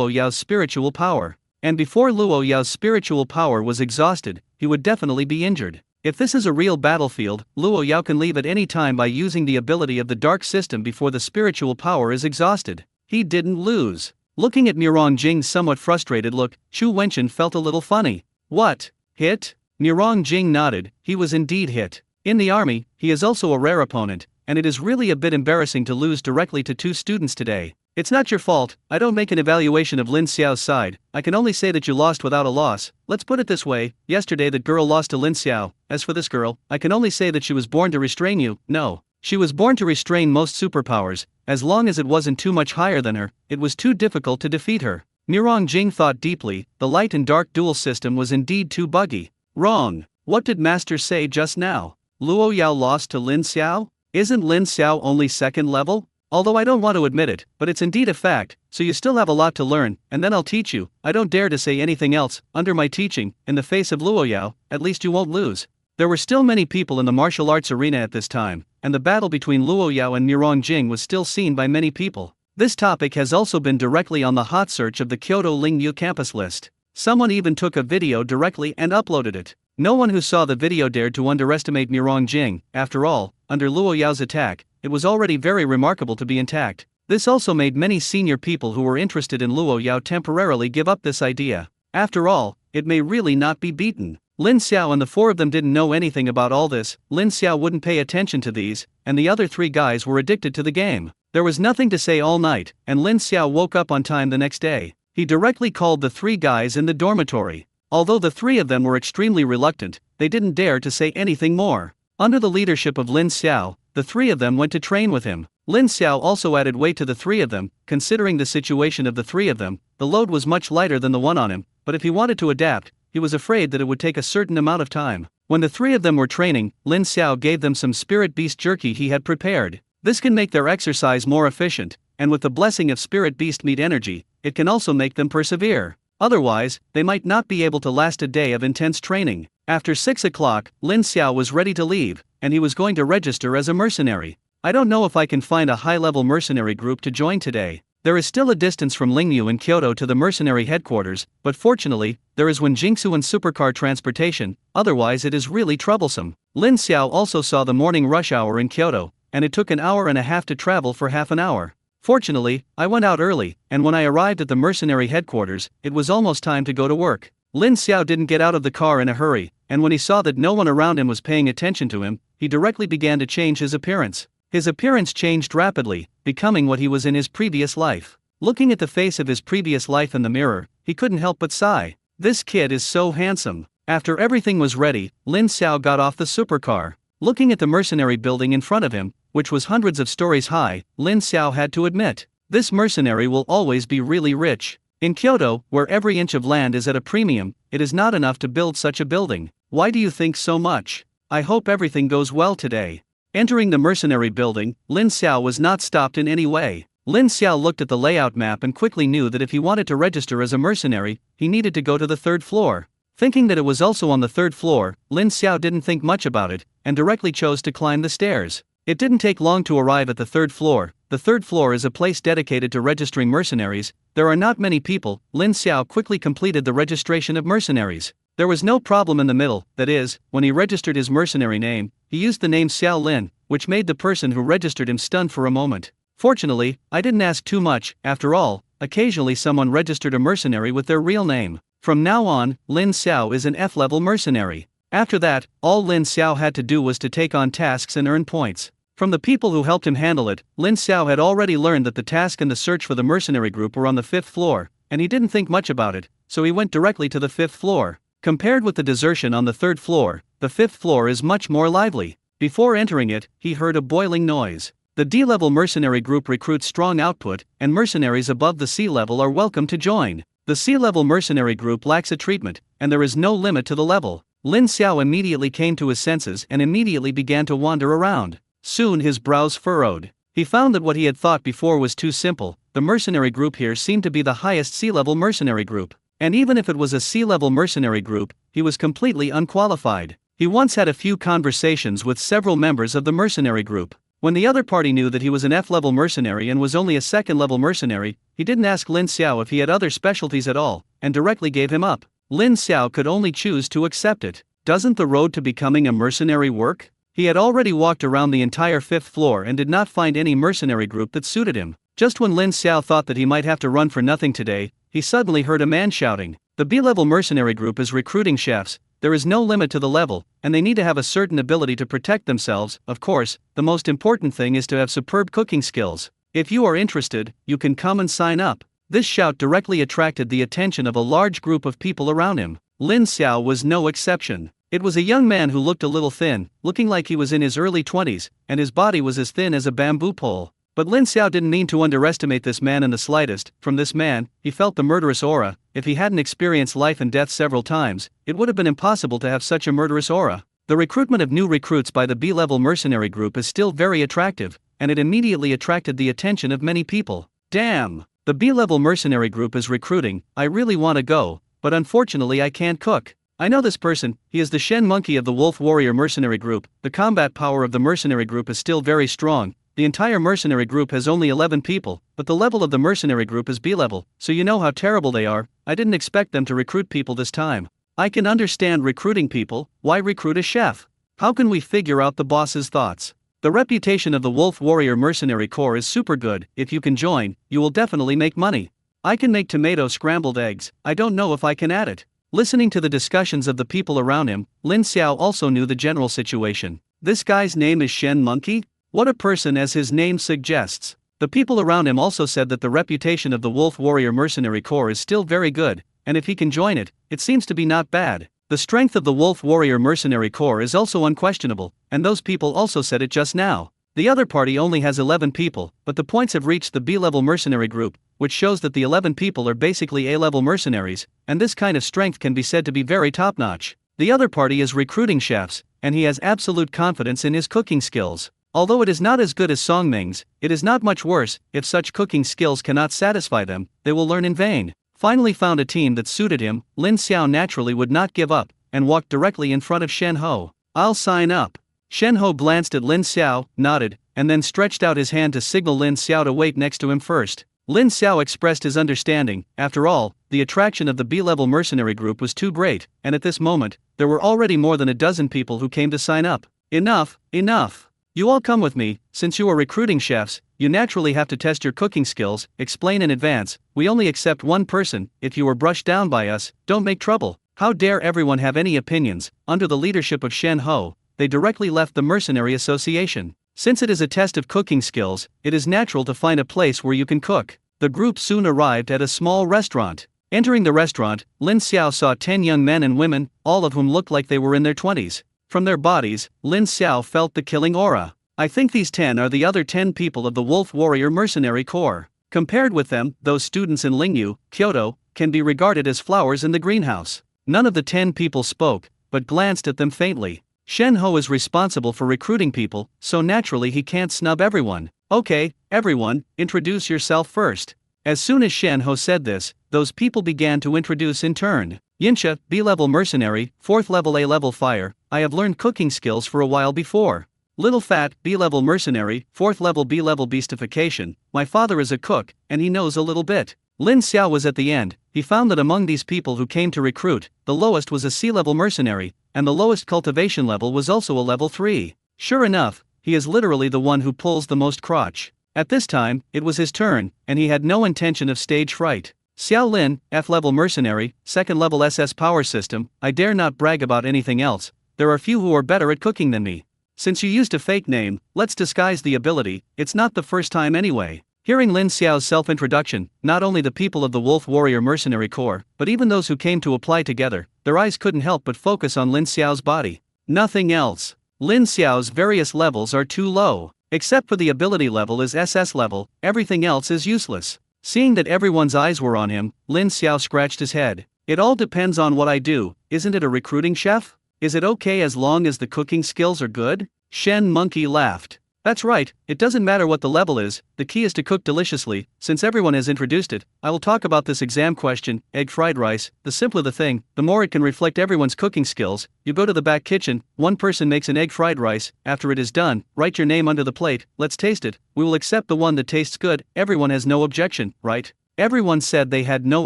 Yao's spiritual power. And before Luo Yao's spiritual power was exhausted, he would definitely be injured. If this is a real battlefield, Luo Yao can leave at any time by using the ability of the dark system before the spiritual power is exhausted. He didn't lose. Looking at Nirong Jing's somewhat frustrated look, Chu Wenchen felt a little funny. What? Hit? Nirong Jing nodded. He was indeed hit. In the army, he is also a rare opponent, and it is really a bit embarrassing to lose directly to 2 students today. It's not your fault. I don't make an evaluation of Lin Xiao's side. I can only say that you lost without a loss. Let's put it this way, yesterday that girl lost to Lin Xiao. As for this girl, I can only say that she was born to restrain you. No. She was born to restrain most superpowers. As long as it wasn't too much higher than her, it was too difficult to defeat her. Nirong Jing thought deeply. The light and dark dual system was indeed too buggy. Wrong. What did Master say just now? Luo Yao lost to Lin Xiao? Isn't Lin Xiao only second level? Although I don't want to admit it, but it's indeed a fact, so you still have a lot to learn, and then I'll teach you. I don't dare to say anything else. Under my teaching, in the face of Luo Yao, at least you won't lose. There were still many people in the martial arts arena at this time, and the battle between Luo Yao and Nirong Jing was still seen by many people. This topic has also been directly on the hot search of the Kyoto Lingyu campus list. Someone even took a video directly and uploaded it. No one who saw the video dared to underestimate Nirong Jing. After all, under Luo Yao's attack, it was already very remarkable to be intact. This also made many senior people who were interested in Luo Yao temporarily give up this idea. After all, it may really not be beaten. Lin Xiao and the 4 of them didn't know anything about all this. Lin Xiao wouldn't pay attention to these, and the other 3 guys were addicted to the game. There was nothing to say all night, and Lin Xiao woke up on time the next day. He directly called the 3 guys in the dormitory. Although the 3 of them were extremely reluctant, they didn't dare to say anything more. Under the leadership of Lin Xiao, the 3 of them went to train with him. Lin Xiao also added weight to the 3 of them. Considering the situation of the 3 of them, the load was much lighter than the one on him, but if he wanted to adapt, he was afraid that it would take a certain amount of time. When the 3 of them were training, Lin Xiao gave them some spirit beast jerky he had prepared. This can make their exercise more efficient, and with the blessing of spirit beast meat energy, it can also make them persevere. Otherwise, they might not be able to last a day of intense training. After 6 o'clock, Lin Xiao was ready to leave, and he was going to register as a mercenary. I don't know if I can find a high-level mercenary group to join today. There is still a distance from Lingyu and Kyoto to the mercenary headquarters, but fortunately, there is Wenjingsu and supercar transportation, otherwise it is really troublesome. Lin Xiao also saw the morning rush hour in Kyoto, and it took an hour and a half to travel for half an hour. Fortunately, I went out early, and when I arrived at the mercenary headquarters, it was almost time to go to work. Lin Xiao didn't get out of the car in a hurry, and when he saw that no one around him was paying attention to him, he directly began to change his appearance. His appearance changed rapidly, becoming what he was in his previous life. Looking at the face of his previous life in the mirror, he couldn't help but sigh. This kid is so handsome. After everything was ready, Lin Xiao got off the supercar. Looking at the mercenary building in front of him, which was hundreds of stories high, Lin Xiao had to admit, this mercenary will always be really rich. In Kyoto, where every inch of land is at a premium, it is not enough to build such a building. Why do you think so much? I hope everything goes well today. Entering the mercenary building, Lin Xiao was not stopped in any way. Lin Xiao looked at the layout map and quickly knew that if he wanted to register as a mercenary, he needed to go to the 3rd floor. Thinking that it was also on the 3rd floor, Lin Xiao didn't think much about it, and directly chose to climb the stairs. It didn't take long to arrive at the 3rd floor. The 3rd floor is a place dedicated to registering mercenaries. There are not many people. Lin Xiao quickly completed the registration of mercenaries. There was no problem in the middle, that is, when he registered his mercenary name, he used the name Xiao Lin, which made the person who registered him stunned for a moment. Fortunately, I didn't ask too much. After all, occasionally someone registered a mercenary with their real name. From now on, Lin Xiao is an F-level mercenary. After that, all Lin Xiao had to do was to take on tasks and earn points. From the people who helped him handle it, Lin Xiao had already learned that the task and the search for the mercenary group were on the 5th floor, and he didn't think much about it, so he went directly to the 5th floor. Compared with the desertion on the 3rd floor, the 5th floor is much more lively. Before entering it, he heard a boiling noise. The D-level mercenary group recruits strong output, and mercenaries above the C-level are welcome to join. The C-level mercenary group lacks a treatment, and there is no limit to the level. Lin Xiao immediately came to his senses and immediately began to wander around. Soon his brows furrowed. He found that what he had thought before was too simple. The mercenary group here seemed to be the highest C-level mercenary group. And even if it was a C-level mercenary group, he was completely unqualified. He once had a few conversations with several members of the mercenary group. When the other party knew that he was an F-level mercenary and was only a second-level mercenary, he didn't ask Lin Xiao if he had other specialties at all, and directly gave him up. Lin Xiao could only choose to accept it. Doesn't the road to becoming a mercenary work? He had already walked around the entire 5th floor and did not find any mercenary group that suited him. Just when Lin Xiao thought that he might have to run for nothing today, he suddenly heard a man shouting, "The B-level mercenary group is recruiting chefs. There is no limit to the level, and they need to have a certain ability to protect themselves. Of course, the most important thing is to have superb cooking skills. If you are interested, you can come and sign up." This shout directly attracted the attention of a large group of people around him. Lin Xiao was no exception. It was a young man who looked a little thin, looking like he was in his early 20s, and his body was as thin as a bamboo pole. But Lin Xiao didn't mean to underestimate this man in the slightest. From this man, he felt the murderous aura. If he hadn't experienced life and death several times, it would have been impossible to have such a murderous aura. The recruitment of new recruits by the B-level mercenary group is still very attractive, and it immediately attracted the attention of many people. Damn! The B-level mercenary group is recruiting. I really want to go, but unfortunately I can't cook. I know this person. He is the Shen Monkey of the Wolf Warrior mercenary group. The combat power of the mercenary group is still very strong. The entire mercenary group has only 11 people, but the level of the mercenary group is B-level, so you know how terrible they are. I didn't expect them to recruit people this time. I can understand recruiting people. Why recruit a chef? How can we figure out the boss's thoughts? The reputation of the Wolf Warrior mercenary corps is super good. If you can join, you will definitely make money. I can make tomato scrambled eggs. I don't know if I can add it. Listening to the discussions of the people around him, Lin Xiao also knew the general situation. This guy's name is Shen Monkey? What a person, as his name suggests. The people around him also said that the reputation of the Wolf Warrior mercenary corps is still very good, and if he can join it, it seems to be not bad. The strength of the Wolf Warrior mercenary corps is also unquestionable, and those people also said it just now. The other party only has 11 people, but the points have reached the B-level mercenary group, which shows that the 11 people are basically A-level mercenaries, and this kind of strength can be said to be very top-notch. The other party is recruiting chefs, and he has absolute confidence in his cooking skills. Although it is not as good as Song Ming's, it is not much worse. If such cooking skills cannot satisfy them, they will learn in vain. Finally found a team that suited him, Lin Xiao naturally would not give up, and walked directly in front of Shen Ho. "I'll sign up." Shen Ho glanced at Lin Xiao, nodded, and then stretched out his hand to signal Lin Xiao to wait next to him first. Lin Xiao expressed his understanding. After all, the attraction of the B-level mercenary group was too great, and at this moment, there were already more than a dozen people who came to sign up. Enough, enough. You all come with me. Since you are recruiting chefs, you naturally have to test your cooking skills. Explain in advance. We only accept one person. If you were brushed down by us, don't make trouble. How dare everyone have any opinions? Under the leadership of Shen Ho, they directly left the mercenary association. Since it is a test of cooking skills, it is natural to find a place where you can cook. The group soon arrived at a small restaurant. Entering the restaurant, Lin Xiao saw 10 young men and women, all of whom looked like they were in their 20s. From their bodies, Lin Xiao felt the killing aura. I think these 10 are the other 10 people of the Wolf Warrior mercenary corps. Compared with them, those students in Lingyu, Kyoto, can be regarded as flowers in the greenhouse. None of the 10 people spoke, but glanced at them faintly. Shen Ho is responsible for recruiting people, so naturally he can't snub everyone. "Okay, everyone, introduce yourself first." As soon as Shen Ho said this, those people began to introduce in turn. "Yinsha, B-level mercenary, 4th level A-level fire. I have learned cooking skills for a while before." "Little Fat, B-level mercenary, 4th level B-level beastification. My father is a cook, and he knows a little bit." Lin Xiao was at the end. He found that among these people who came to recruit, the lowest was a C-level mercenary, and the lowest cultivation level was also a level 3. Sure enough, he is literally the one who pulls the most crotch. At this time, it was his turn, and he had no intention of stage fright. "Xiao Lin, F-level mercenary, 2nd level SS power system. I dare not brag about anything else. There are few who are better at cooking than me. Since you used a fake name, let's disguise the ability. It's not the first time anyway." Hearing Lin Xiao's self-introduction, not only the people of the Wolf Warrior mercenary corps, but even those who came to apply together, their eyes couldn't help but focus on Lin Xiao's body. Nothing else. Lin Xiao's various levels are too low. Except for the ability level is SS level, everything else is useless. Seeing that everyone's eyes were on him, Lin Xiao scratched his head. "It all depends on what I do. Isn't it a recruiting chef? Is it okay as long as the cooking skills are good?" Shen Monkey laughed. That's right, it doesn't matter what the level is, the key is to cook deliciously. Since everyone has introduced it, I will talk about this exam question, egg fried rice. The simpler the thing, the more it can reflect everyone's cooking skills. You go to the back kitchen, one person makes an egg fried rice. After it is done, write your name under the plate. Let's taste it. We will accept the one that tastes good. Everyone has no objection, right? Everyone said they had no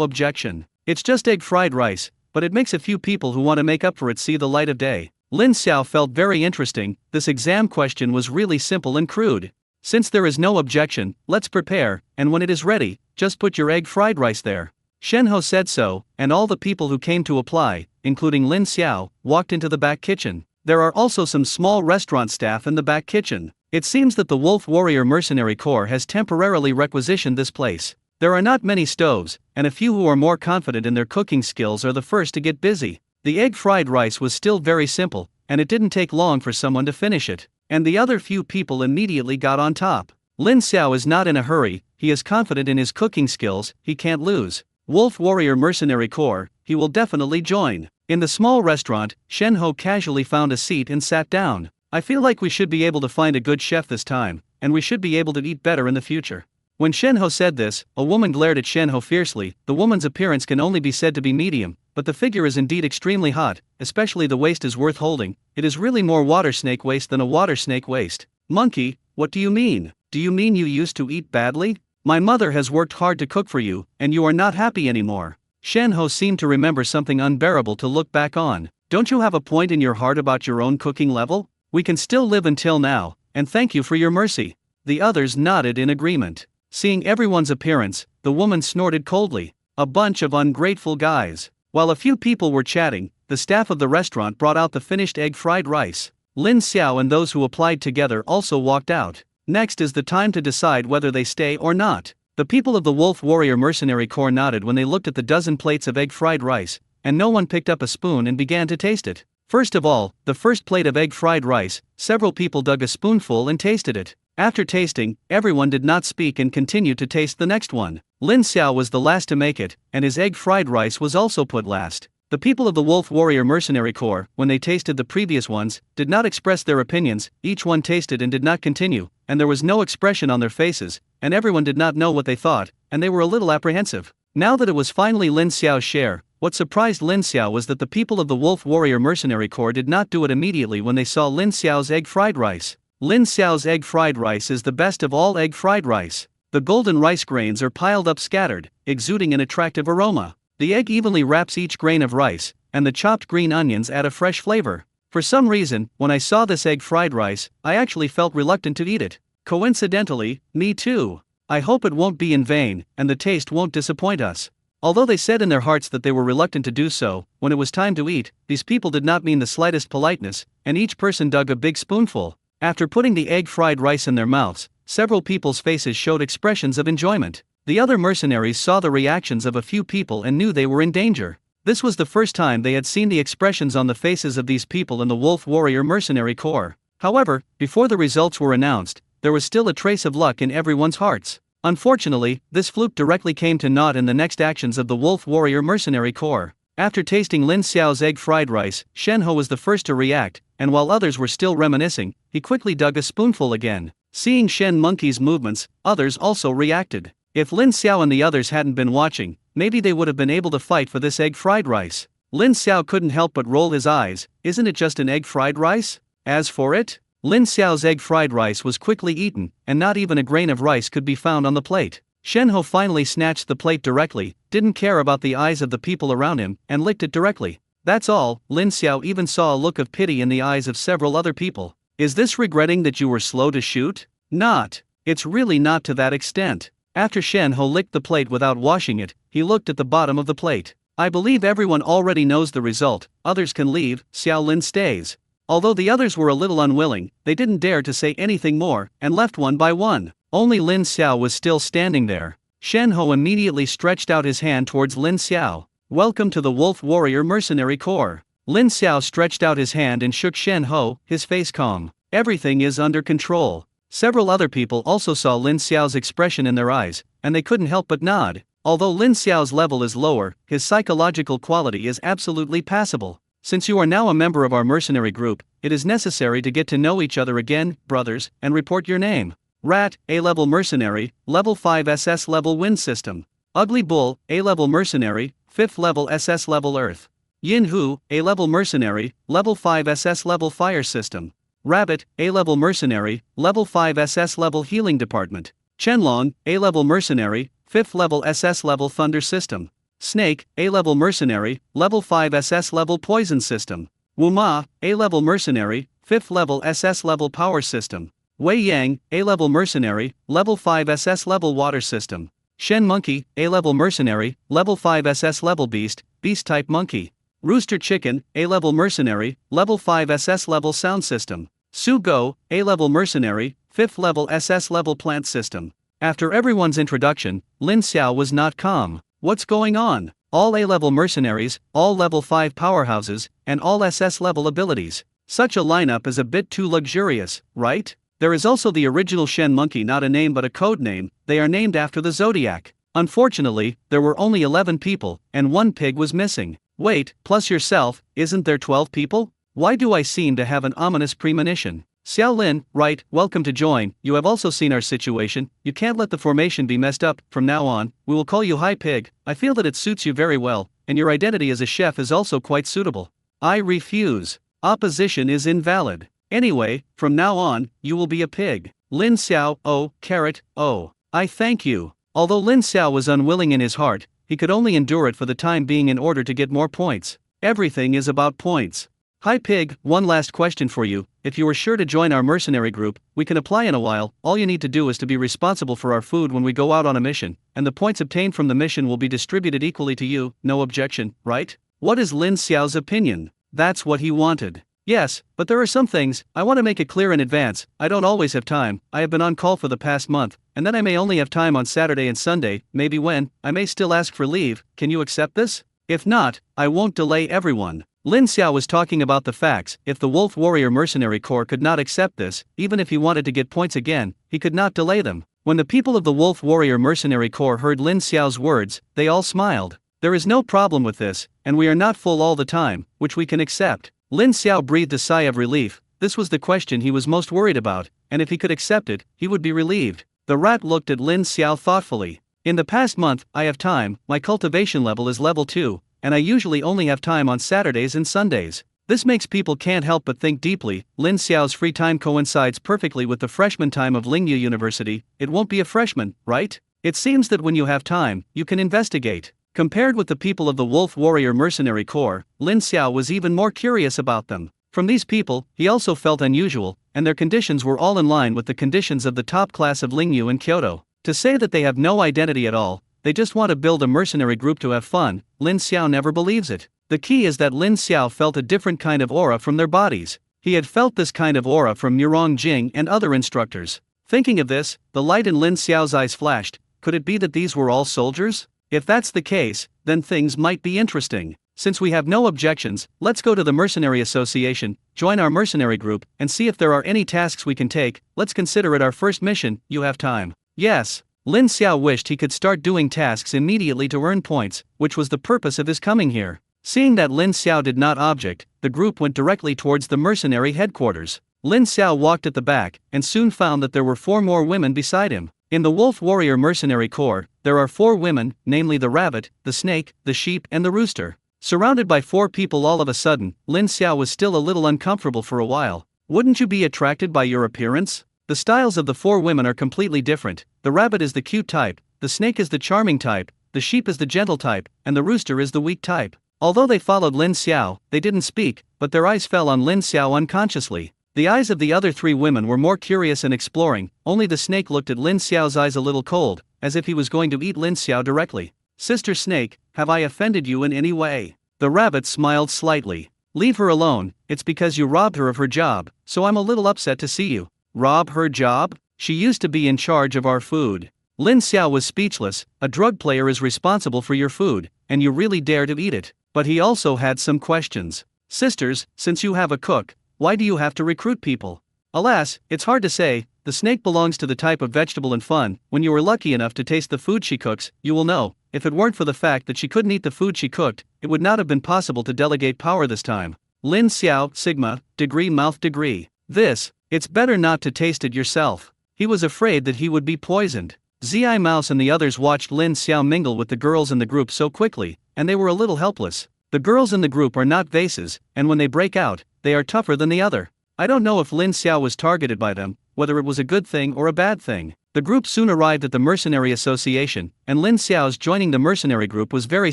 objection. It's just egg fried rice, but it makes a few people who want to make up for it see the light of day. Lin Xiao felt very interesting. This exam question was really simple and crude. Since there is no objection, let's prepare, and when it is ready, just put your egg fried rice there. Shen Ho said so, and all the people who came to apply, including Lin Xiao, walked into the back kitchen. There are also some small restaurant staff in the back kitchen. It seems that the Wolf Warrior Mercenary Corps has temporarily requisitioned this place. There are not many stoves, and a few who are more confident in their cooking skills are the first to get busy. The egg fried rice was still very simple, and it didn't take long for someone to finish it, and the other few people immediately got on top. Lin Xiao is not in a hurry, he is confident in his cooking skills, he can't lose. Wolf Warrior Mercenary Corps, he will definitely join. In the small restaurant, Shen Ho casually found a seat and sat down. I feel like we should be able to find a good chef this time, and we should be able to eat better in the future. When Shen Ho said this, a woman glared at Shen Ho fiercely. The woman's appearance can only be said to be medium, but the figure is indeed extremely hot, especially the waist is worth holding. It is really more water snake waist than a water snake waist. Monkey, what do you mean? Do you mean you used to eat badly? My mother has worked hard to cook for you, and you are not happy anymore. Shen Ho seemed to remember something unbearable to look back on. Don't you have a point in your heart about your own cooking level? We can still live until now, and thank you for your mercy. The others nodded in agreement. Seeing everyone's appearance, the woman snorted coldly. A bunch of ungrateful guys. While a few people were chatting, the staff of the restaurant brought out the finished egg fried rice. Lin Xiao and those who applied together also walked out. Next is the time to decide whether they stay or not. The people of the Wolf Warrior Mercenary Corps nodded when they looked at the dozen plates of egg fried rice, and no one picked up a spoon and began to taste it. First of all, the first plate of egg fried rice, several people dug a spoonful and tasted it. After tasting, everyone did not speak and continued to taste the next one. Lin Xiao was the last to make it, and his egg fried rice was also put last. The people of the Wolf Warrior Mercenary Corps, when they tasted the previous ones, did not express their opinions. Each one tasted and did not continue, and there was no expression on their faces, and everyone did not know what they thought, and they were a little apprehensive. Now that it was finally Lin Xiao's share, what surprised Lin Xiao was that the people of the Wolf Warrior Mercenary Corps did not do it immediately when they saw Lin Xiao's egg fried rice. Lin Xiao's egg fried rice is the best of all egg fried rice. The golden rice grains are piled up scattered, exuding an attractive aroma. The egg evenly wraps each grain of rice, and the chopped green onions add a fresh flavor. For some reason, when I saw this egg fried rice, I actually felt reluctant to eat it. Coincidentally, me too. I hope it won't be in vain, and the taste won't disappoint us. Although they said in their hearts that they were reluctant to do so, when it was time to eat, these people did not mean the slightest politeness, and each person dug a big spoonful. After putting the egg fried rice in their mouths, several people's faces showed expressions of enjoyment. The other mercenaries saw the reactions of a few people and knew they were in danger. This was the first time they had seen the expressions on the faces of these people in the Wolf Warrior Mercenary Corps. However, before the results were announced, there was still a trace of luck in everyone's hearts. Unfortunately, this fluke directly came to naught in the next actions of the Wolf Warrior Mercenary Corps. After tasting Lin Xiao's egg fried rice, Shen Ho was the first to react, and while others were still reminiscing, he quickly dug a spoonful again. Seeing Shen Monkey's movements, others also reacted. If Lin Xiao and the others hadn't been watching, maybe they would have been able to fight for this egg fried rice. Lin Xiao couldn't help but roll his eyes. Isn't it just an egg fried rice? As for it, Lin Xiao's egg fried rice was quickly eaten, and not even a grain of rice could be found on the plate. Shen Ho finally snatched the plate directly, didn't care about the eyes of the people around him, and licked it directly. That's all. Lin Xiao even saw a look of pity in the eyes of several other people. Is this regretting that you were slow to shoot? Not. It's really not to that extent. After Shen Ho licked the plate without washing it, he looked at the bottom of the plate. I believe everyone already knows the result. Others can leave. Xiao Lin stays. Although the others were a little unwilling, they didn't dare to say anything more, and left one by one. Only Lin Xiao was still standing there. Shen Ho immediately stretched out his hand towards Lin Xiao. Welcome to the Wolf Warrior Mercenary Corps. Lin Xiao stretched out his hand and shook Shen Ho, his face calm. Everything is under control. Several other people also saw Lin Xiao's expression in their eyes, and they couldn't help but nod. Although Lin Xiao's level is lower, his psychological quality is absolutely passable. Since you are now a member of our mercenary group, it is necessary to get to know each other again, brothers, and report your name. Rat, A-level mercenary, level 5 SS level wind system. Ugly Bull, A-level mercenary, 5th level SS level earth. Yin Hu, A-level mercenary, level 5 SS level fire system. Rabbit, A-level mercenary, level 5 SS level healing department. Chenlong, A-level mercenary, 5th level SS level thunder system. Snake, A-level mercenary, level 5 SS level poison system. Wuma, A-level mercenary, 5th level SS level power system. Wei Yang, A-level mercenary, level 5 SS level water system. Shen Monkey, A-level mercenary, level 5 SS level beast type monkey. Rooster Chicken, A-level mercenary, level 5 SS level sound system. Su Go, A-level mercenary, 5th level SS level plant system. After everyone's introduction, Lin Xiao was not calm. What's going on? All A-level mercenaries, all level 5 powerhouses, and all SS level abilities. Such a lineup is a bit too luxurious, right? There is also the original Shen Monkey, not a name but a code name. They are named after the zodiac. Unfortunately, there were only 11 people, and one pig was missing. Wait, plus yourself, isn't there 12 people? Why do I seem to have an ominous premonition? Xiao Lin, right, welcome to join. You have also seen our situation. You can't let the formation be messed up. From now on, we will call you High Pig. I feel that it suits you very well, and your identity as a chef is also quite suitable. I refuse. Opposition is invalid. Anyway, from now on, you will be a pig. Lin Xiao, oh, carrot, oh. I thank you. Although Lin Xiao was unwilling in his heart, he could only endure it for the time being in order to get more points. Everything is about points. Hi Pig, one last question for you. If you are sure to join our mercenary group, we can apply in a while. All you need to do is to be responsible for our food when we go out on a mission, and the points obtained from the mission will be distributed equally to you. No objection, right? What is Lin Xiao's opinion? That's what he wanted. Yes, but there are some things, I want to make it clear in advance. I don't always have time. I have been on call for the past month, and then I may only have time on Saturday and Sunday, maybe when, I may still ask for leave. Can you accept this? If not, I won't delay everyone. Lin Xiao was talking about the facts. If the Wolf Warrior Mercenary Corps could not accept this, even if he wanted to get points again, he could not delay them. When the people of the Wolf Warrior Mercenary Corps heard Lin Xiao's words, they all smiled. There is no problem with this, and we are not full all the time, which we can accept. Lin Xiao breathed a sigh of relief. This was the question he was most worried about, and if he could accept it, he would be relieved. The rat looked at Lin Xiao thoughtfully. In the past month, I have time. My cultivation level is level 2. And I usually only have time on Saturdays and Sundays. This makes people can't help but think deeply. Lin Xiao's free time coincides perfectly with the freshman time of Lingyu University. It won't be a freshman, right? It seems that when you have time, you can investigate. Compared with the people of the Wolf Warrior Mercenary Corps, Lin Xiao was even more curious about them. From these people, he also felt unusual, and their conditions were all in line with the conditions of the top class of Lingyu in Kyoto. To say that they have no identity at all, they just want to build a mercenary group to have fun, Lin Xiao never believes it. The key is that Lin Xiao felt a different kind of aura from their bodies. He had felt this kind of aura from Murong Jing and other instructors. Thinking of this, the light in Lin Xiao's eyes flashed. Could it be that these were all soldiers? If that's the case, then things might be interesting. Since we have no objections, let's go to the Mercenary Association, join our mercenary group, and see if there are any tasks we can take. Let's consider it our first mission. You have time. Yes. Lin Xiao wished he could start doing tasks immediately to earn points, which was the purpose of his coming here. Seeing that Lin Xiao did not object, the group went directly towards the mercenary headquarters. Lin Xiao walked at the back, and soon found that there were 4 more women beside him. In the Wolf Warrior Mercenary Corps, there are 4 women, namely the rabbit, the snake, the sheep, and the rooster. Surrounded by 4 people all of a sudden, Lin Xiao was still a little uncomfortable for a while. Wouldn't you be attracted by your appearance? The styles of the 4 women are completely different. The rabbit is the cute type, the snake is the charming type, the sheep is the gentle type, and the rooster is the weak type. Although they followed Lin Xiao, they didn't speak, but their eyes fell on Lin Xiao unconsciously. The eyes of the other 3 women were more curious and exploring. Only the snake looked at Lin Xiao's eyes a little cold, as if he was going to eat Lin Xiao directly. Sister Snake, have I offended you in any way? The rabbit smiled slightly. Leave her alone, it's because you robbed her of her job, so I'm a little upset to see you. Rob her job? She used to be in charge of our food. Lin Xiao was speechless. A drug player is responsible for your food, and you really dare to eat it. But he also had some questions. Sisters, since you have a cook, why do you have to recruit people? Alas, it's hard to say. The snake belongs to the type of vegetable and fun. When you are lucky enough to taste the food she cooks, you will know. If it weren't for the fact that she couldn't eat the food she cooked, it would not have been possible to delegate power this time. Lin Xiao, Sigma, degree mouth degree. It's better not to taste it yourself. He was afraid that he would be poisoned. Zi Mouse and the others watched Lin Xiao mingle with the girls in the group so quickly, and they were a little helpless. The girls in the group are not vases, and when they break out, they are tougher than the other. I don't know if Lin Xiao was targeted by them, whether it was a good thing or a bad thing. The group soon arrived at the Mercenary Association, and Lin Xiao's joining the mercenary group was very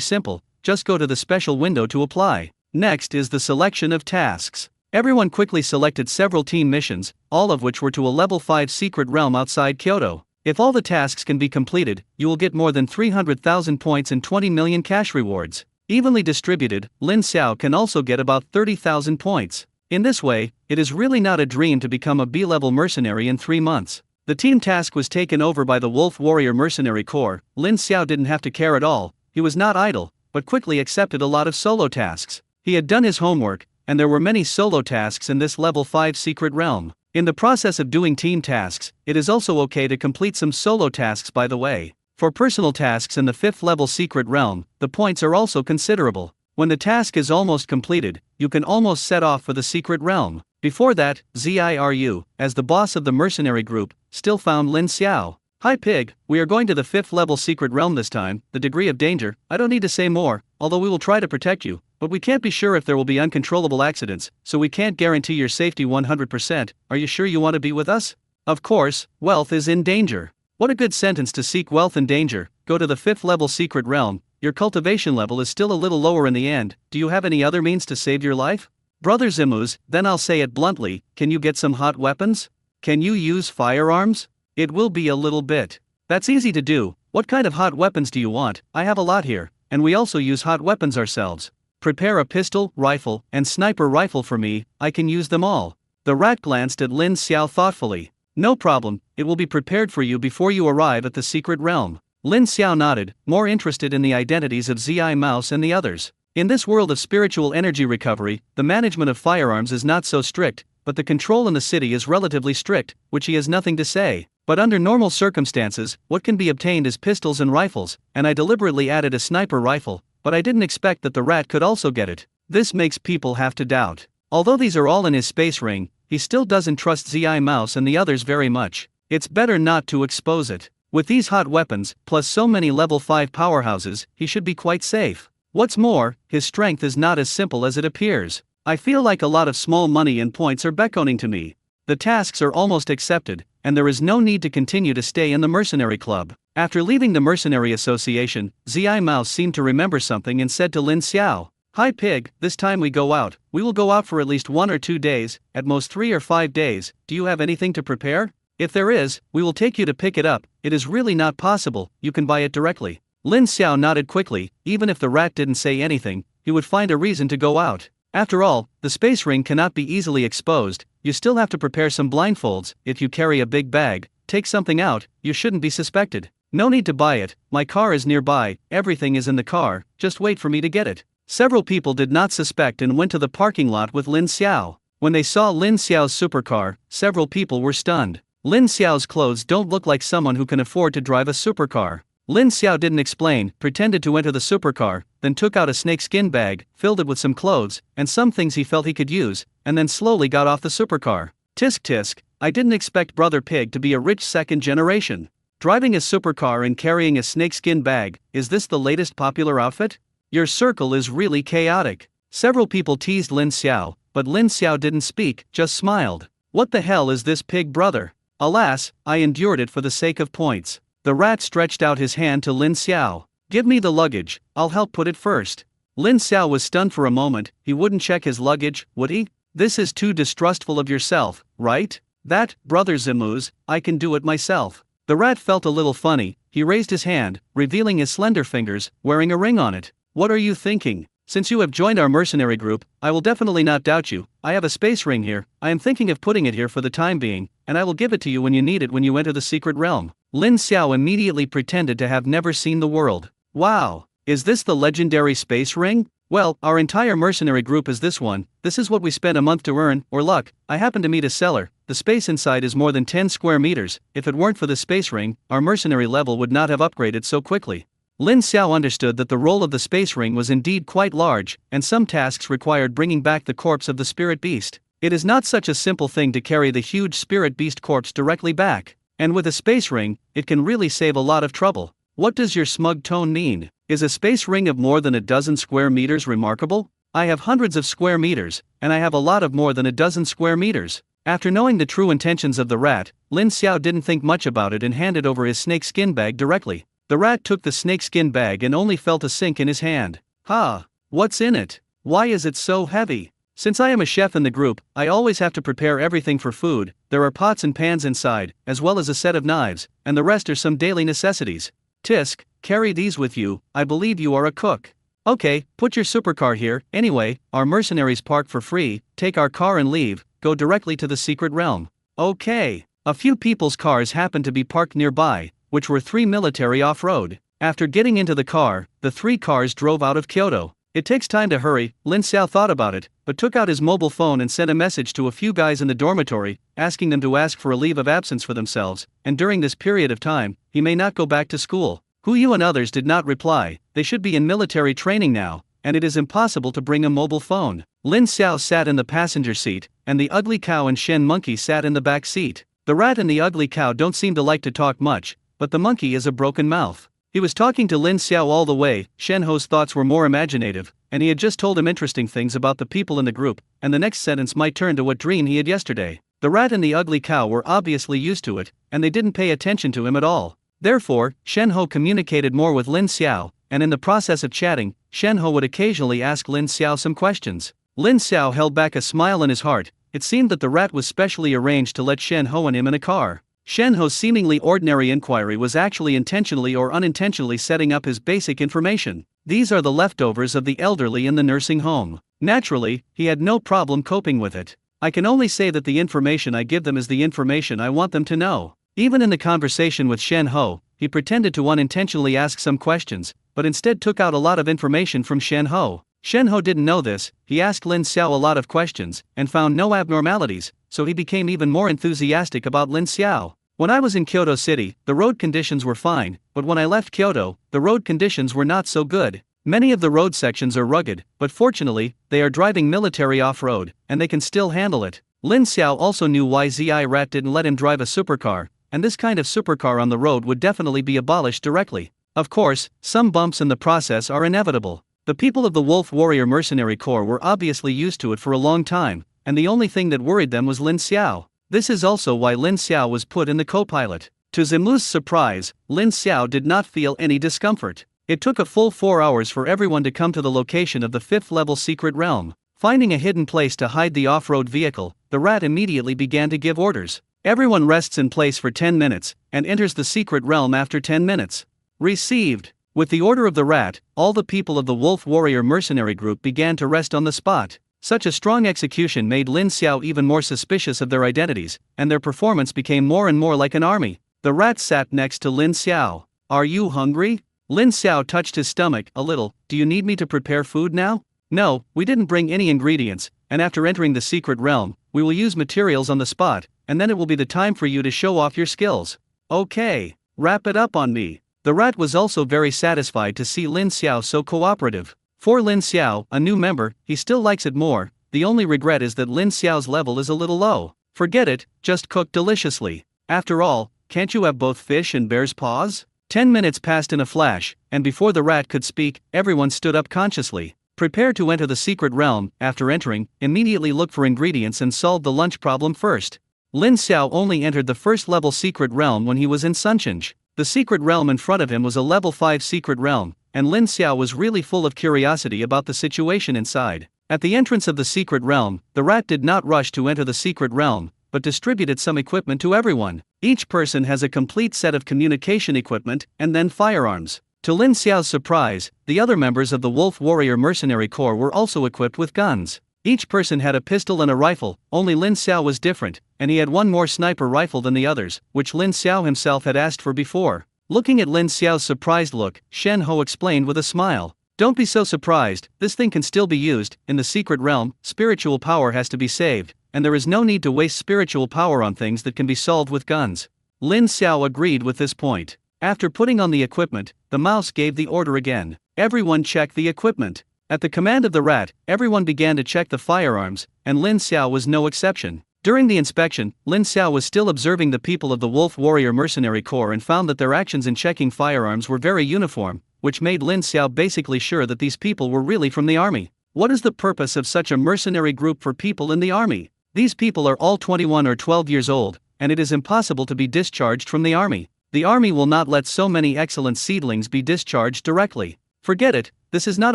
simple, just go to the special window to apply. Next is the selection of tasks. Everyone quickly selected several team missions, all of which were to a level 5 secret realm outside Kyoto. If all the tasks can be completed, you will get more than 300,000 points and 20 million cash rewards. Evenly distributed, Lin Xiao can also get about 30,000 points. In this way, it is really not a dream to become a B-level mercenary in 3 months. The team task was taken over by the Wolf Warrior Mercenary Corps. Lin Xiao didn't have to care at all, he was not idle, but quickly accepted a lot of solo tasks. He had done his homework, and there were many solo tasks in this level 5 secret realm. In the process of doing team tasks, it is also okay to complete some solo tasks by the way. For personal tasks in the 5th level secret realm, the points are also considerable. When the task is almost completed, you can almost set off for the secret realm. Before that, Ziru, as the boss of the mercenary group, still found Lin Xiao. Hi Pig, we are going to the 5th level secret realm this time. The degree of danger, I don't need to say more, although we will try to protect you, but we can't be sure if there will be uncontrollable accidents, so we can't guarantee your safety 100%. Are you sure you want to be with us? Of course, wealth is in danger. What a good sentence to seek wealth in danger. Go to the 5th level secret realm. Your cultivation level is still a little lower in the end. Do you have any other means to save your life? Brother Zimus, then I'll say it bluntly, can you get some hot weapons? Can you use firearms? It will be a little bit. That's easy to do. What kind of hot weapons do you want? I have a lot here, and we also use hot weapons ourselves. Prepare a pistol, rifle, and sniper rifle for me, I can use them all. The rat glanced at Lin Xiao thoughtfully. No problem, it will be prepared for you before you arrive at the secret realm. Lin Xiao nodded, more interested in the identities of Zi Mouse and the others. In this world of spiritual energy recovery, the management of firearms is not so strict, but the control in the city is relatively strict, which he has nothing to say. But under normal circumstances, what can be obtained is pistols and rifles, and I deliberately added a sniper rifle, but I didn't expect that the rat could also get it. This makes people have to doubt. Although these are all in his space ring, he still doesn't trust Zi Mouse and the others very much. It's better not to expose it. With these hot weapons, plus so many level 5 powerhouses, he should be quite safe. What's more, his strength is not as simple as it appears. I feel like a lot of small money and points are beckoning to me. The tasks are almost accepted, and there is no need to continue to stay in the mercenary club. After leaving the mercenary association, Zi Mouse seemed to remember something and said to Lin Xiao, Hi Pig, this time we go out, we will go out for at least 1 or 2 days, at most 3 or 5 days, do you have anything to prepare? If there is, we will take you to pick it up, it is really not possible, you can buy it directly. Lin Xiao nodded quickly, even if the rat didn't say anything, he would find a reason to go out. After all, the space ring cannot be easily exposed, you still have to prepare some blindfolds. If you carry a big bag, take something out, you shouldn't be suspected. No need to buy it, my car is nearby, everything is in the car, just wait for me to get it. Several people did not suspect and went to the parking lot with Lin Xiao. When they saw Lin Xiao's supercar, several people were stunned. Lin Xiao's clothes don't look like someone who can afford to drive a supercar. Lin Xiao didn't explain, pretended to enter the supercar, then took out a snakeskin bag, filled it with some clothes, and some things he felt he could use, and then slowly got off the supercar. Tisk tisk, I didn't expect Brother Pig to be a rich second generation. Driving a supercar and carrying a snakeskin bag, is this the latest popular outfit? Your circle is really chaotic. Several people teased Lin Xiao, but Lin Xiao didn't speak, just smiled. What the hell is this pig brother? Alas, I endured it for the sake of points. The rat stretched out his hand to Lin Xiao. Give me the luggage, I'll help put it first. Lin Xiao was stunned for a moment, he wouldn't check his luggage, would he? This is too distrustful of yourself, right? That, Brother Zimus, I can do it myself. The rat felt a little funny, he raised his hand, revealing his slender fingers, wearing a ring on it. What are you thinking? Since you have joined our mercenary group, I will definitely not doubt you. I have a space ring here, I am thinking of putting it here for the time being, and I will give it to you when you need it when you enter the secret realm. Lin Xiao immediately pretended to have never seen the world. Wow, is this the legendary space ring? Well, our entire mercenary group is this one, this is what we spent a month to earn, or luck. I happened to meet a seller, the space inside is more than 10 square meters, if it weren't for the space ring, our mercenary level would not have upgraded so quickly. Lin Xiao understood that the role of the space ring was indeed quite large, and some tasks required bringing back the corpse of the spirit beast. It is not such a simple thing to carry the huge spirit beast corpse directly back, and with a space ring, it can really save a lot of trouble. What does your smug tone mean? Is a space ring of more than a dozen square meters remarkable? I have hundreds of square meters, and I have a lot of more than a dozen square meters. After knowing the true intentions of the rat, Lin Xiao didn't think much about it and handed over his snakeskin bag directly. The rat took the snakeskin bag and only felt a sink in his hand. Ha! What's in it? Why is it so heavy? Since I am a chef in the group, I always have to prepare everything for food. There are pots and pans inside, as well as a set of knives, and the rest are some daily necessities. Tisk, carry these with you, I believe you are a cook. Okay, put your supercar here. Anyway, our mercenaries park for free, take our car and leave, go directly to the secret realm. Okay. A few people's cars happened to be parked nearby, which were 3 military off-road. After getting into the car, the 3 cars drove out of Kyoto. It takes time to hurry, Lin Xiao thought about it, but took out his mobile phone and sent a message to a few guys in the dormitory, asking them to ask for a leave of absence for themselves, and during this period of time, he may not go back to school. Hu Yu and others did not reply. They should be in military training now, and it is impossible to bring a mobile phone. Lin Xiao sat in the passenger seat, and the ugly cow and Shen Monkey sat in the back seat. The rat and the ugly cow don't seem to like to talk much, but the monkey is a broken mouth. He was talking to Lin Xiao all the way. Shen Ho's thoughts were more imaginative, and he had just told him interesting things about the people in the group, and the next sentence might turn to what dream he had yesterday. The rat and the ugly cow were obviously used to it, and they didn't pay attention to him at all. Therefore, Shen Ho communicated more with Lin Xiao, and in the process of chatting, Shen Ho would occasionally ask Lin Xiao some questions. Lin Xiao held back a smile in his heart. It seemed that the rat was specially arranged to let Shen Ho and him in a car. Shen Ho's seemingly ordinary inquiry was actually intentionally or unintentionally setting up his basic information. These are the leftovers of the elderly in the nursing home. Naturally, he had no problem coping with it. I can only say that the information I give them is the information I want them to know. Even in the conversation with Shen Ho, he pretended to unintentionally ask some questions, but instead took out a lot of information from Shen Ho. Shen Ho didn't know this. He asked Lin Xiao a lot of questions, and found no abnormalities, so he became even more enthusiastic about Lin Xiao. When I was in Kyoto City, the road conditions were fine, but when I left Kyoto, the road conditions were not so good. Many of the road sections are rugged, but fortunately, they are driving military off-road, and they can still handle it. Lin Xiao also knew why Zi Rat didn't let him drive a supercar, and this kind of supercar on the road would definitely be abolished directly. Of course, some bumps in the process are inevitable. The people of the Wolf Warrior Mercenary Corps were obviously used to it for a long time, and the only thing that worried them was Lin Xiao. This is also why Lin Xiao was put in the co-pilot. To Zimlu's surprise, Lin Xiao did not feel any discomfort. It took a full 4 hours for everyone to come to the location of the 5th-level secret realm. Finding a hidden place to hide the off-road vehicle, the rat immediately began to give orders. Everyone rests in place for 10 minutes, and enters the secret realm after 10 minutes. Received. With the order of the rat, all the people of the Wolf Warrior Mercenary Group began to rest on the spot. Such a strong execution made Lin Xiao even more suspicious of their identities, and their performance became more and more like an army. The rat sat next to Lin Xiao. Are you hungry? Lin Xiao touched his stomach a little. Do you need me to prepare food now? No, we didn't bring any ingredients, and after entering the secret realm, we will use materials on the spot, and then it will be the time for you to show off your skills. Okay, wrap it up on me. The rat was also very satisfied to see Lin Xiao so cooperative. For Lin Xiao, a new member, he still likes it more. The only regret is that Lin Xiao's level is a little low. Forget it, just cook deliciously. After all, can't you have both fish and bear's paws? 10 minutes passed in a flash, and before the rat could speak, everyone stood up consciously. Prepare to enter the secret realm. After entering, immediately look for ingredients and solve the lunch problem first. Lin Xiao only entered the first-level secret realm when he was in Sunshine. The secret realm in front of him was a level 5 secret realm, and Lin Xiao was really full of curiosity about the situation inside. At the entrance of the secret realm, the rat did not rush to enter the secret realm, but distributed some equipment to everyone. Each person has a complete set of communication equipment, and then firearms. To Lin Xiao's surprise, the other members of the Wolf Warrior Mercenary Corps were also equipped with guns. Each person had a pistol and a rifle. Only Lin Xiao was different, and he had one more sniper rifle than the others, which Lin Xiao himself had asked for before. Looking at Lin Xiao's surprised look, Shen Ho explained with a smile. Don't be so surprised, this thing can still be used. In the secret realm, spiritual power has to be saved, and there is no need to waste spiritual power on things that can be solved with guns. Lin Xiao agreed with this point. After putting on the equipment, the mouse gave the order again. Everyone check the equipment. At the command of the rat, everyone began to check the firearms, and Lin Xiao was no exception. During the inspection, Lin Xiao was still observing the people of the Wolf Warrior Mercenary Corps and found that their actions in checking firearms were very uniform, which made Lin Xiao basically sure that these people were really from the army. What is the purpose of such a mercenary group for people in the army? These people are all 21 or 12 years old, and it is impossible to be discharged from the army. The army will not let so many excellent seedlings be discharged directly. Forget it, this is not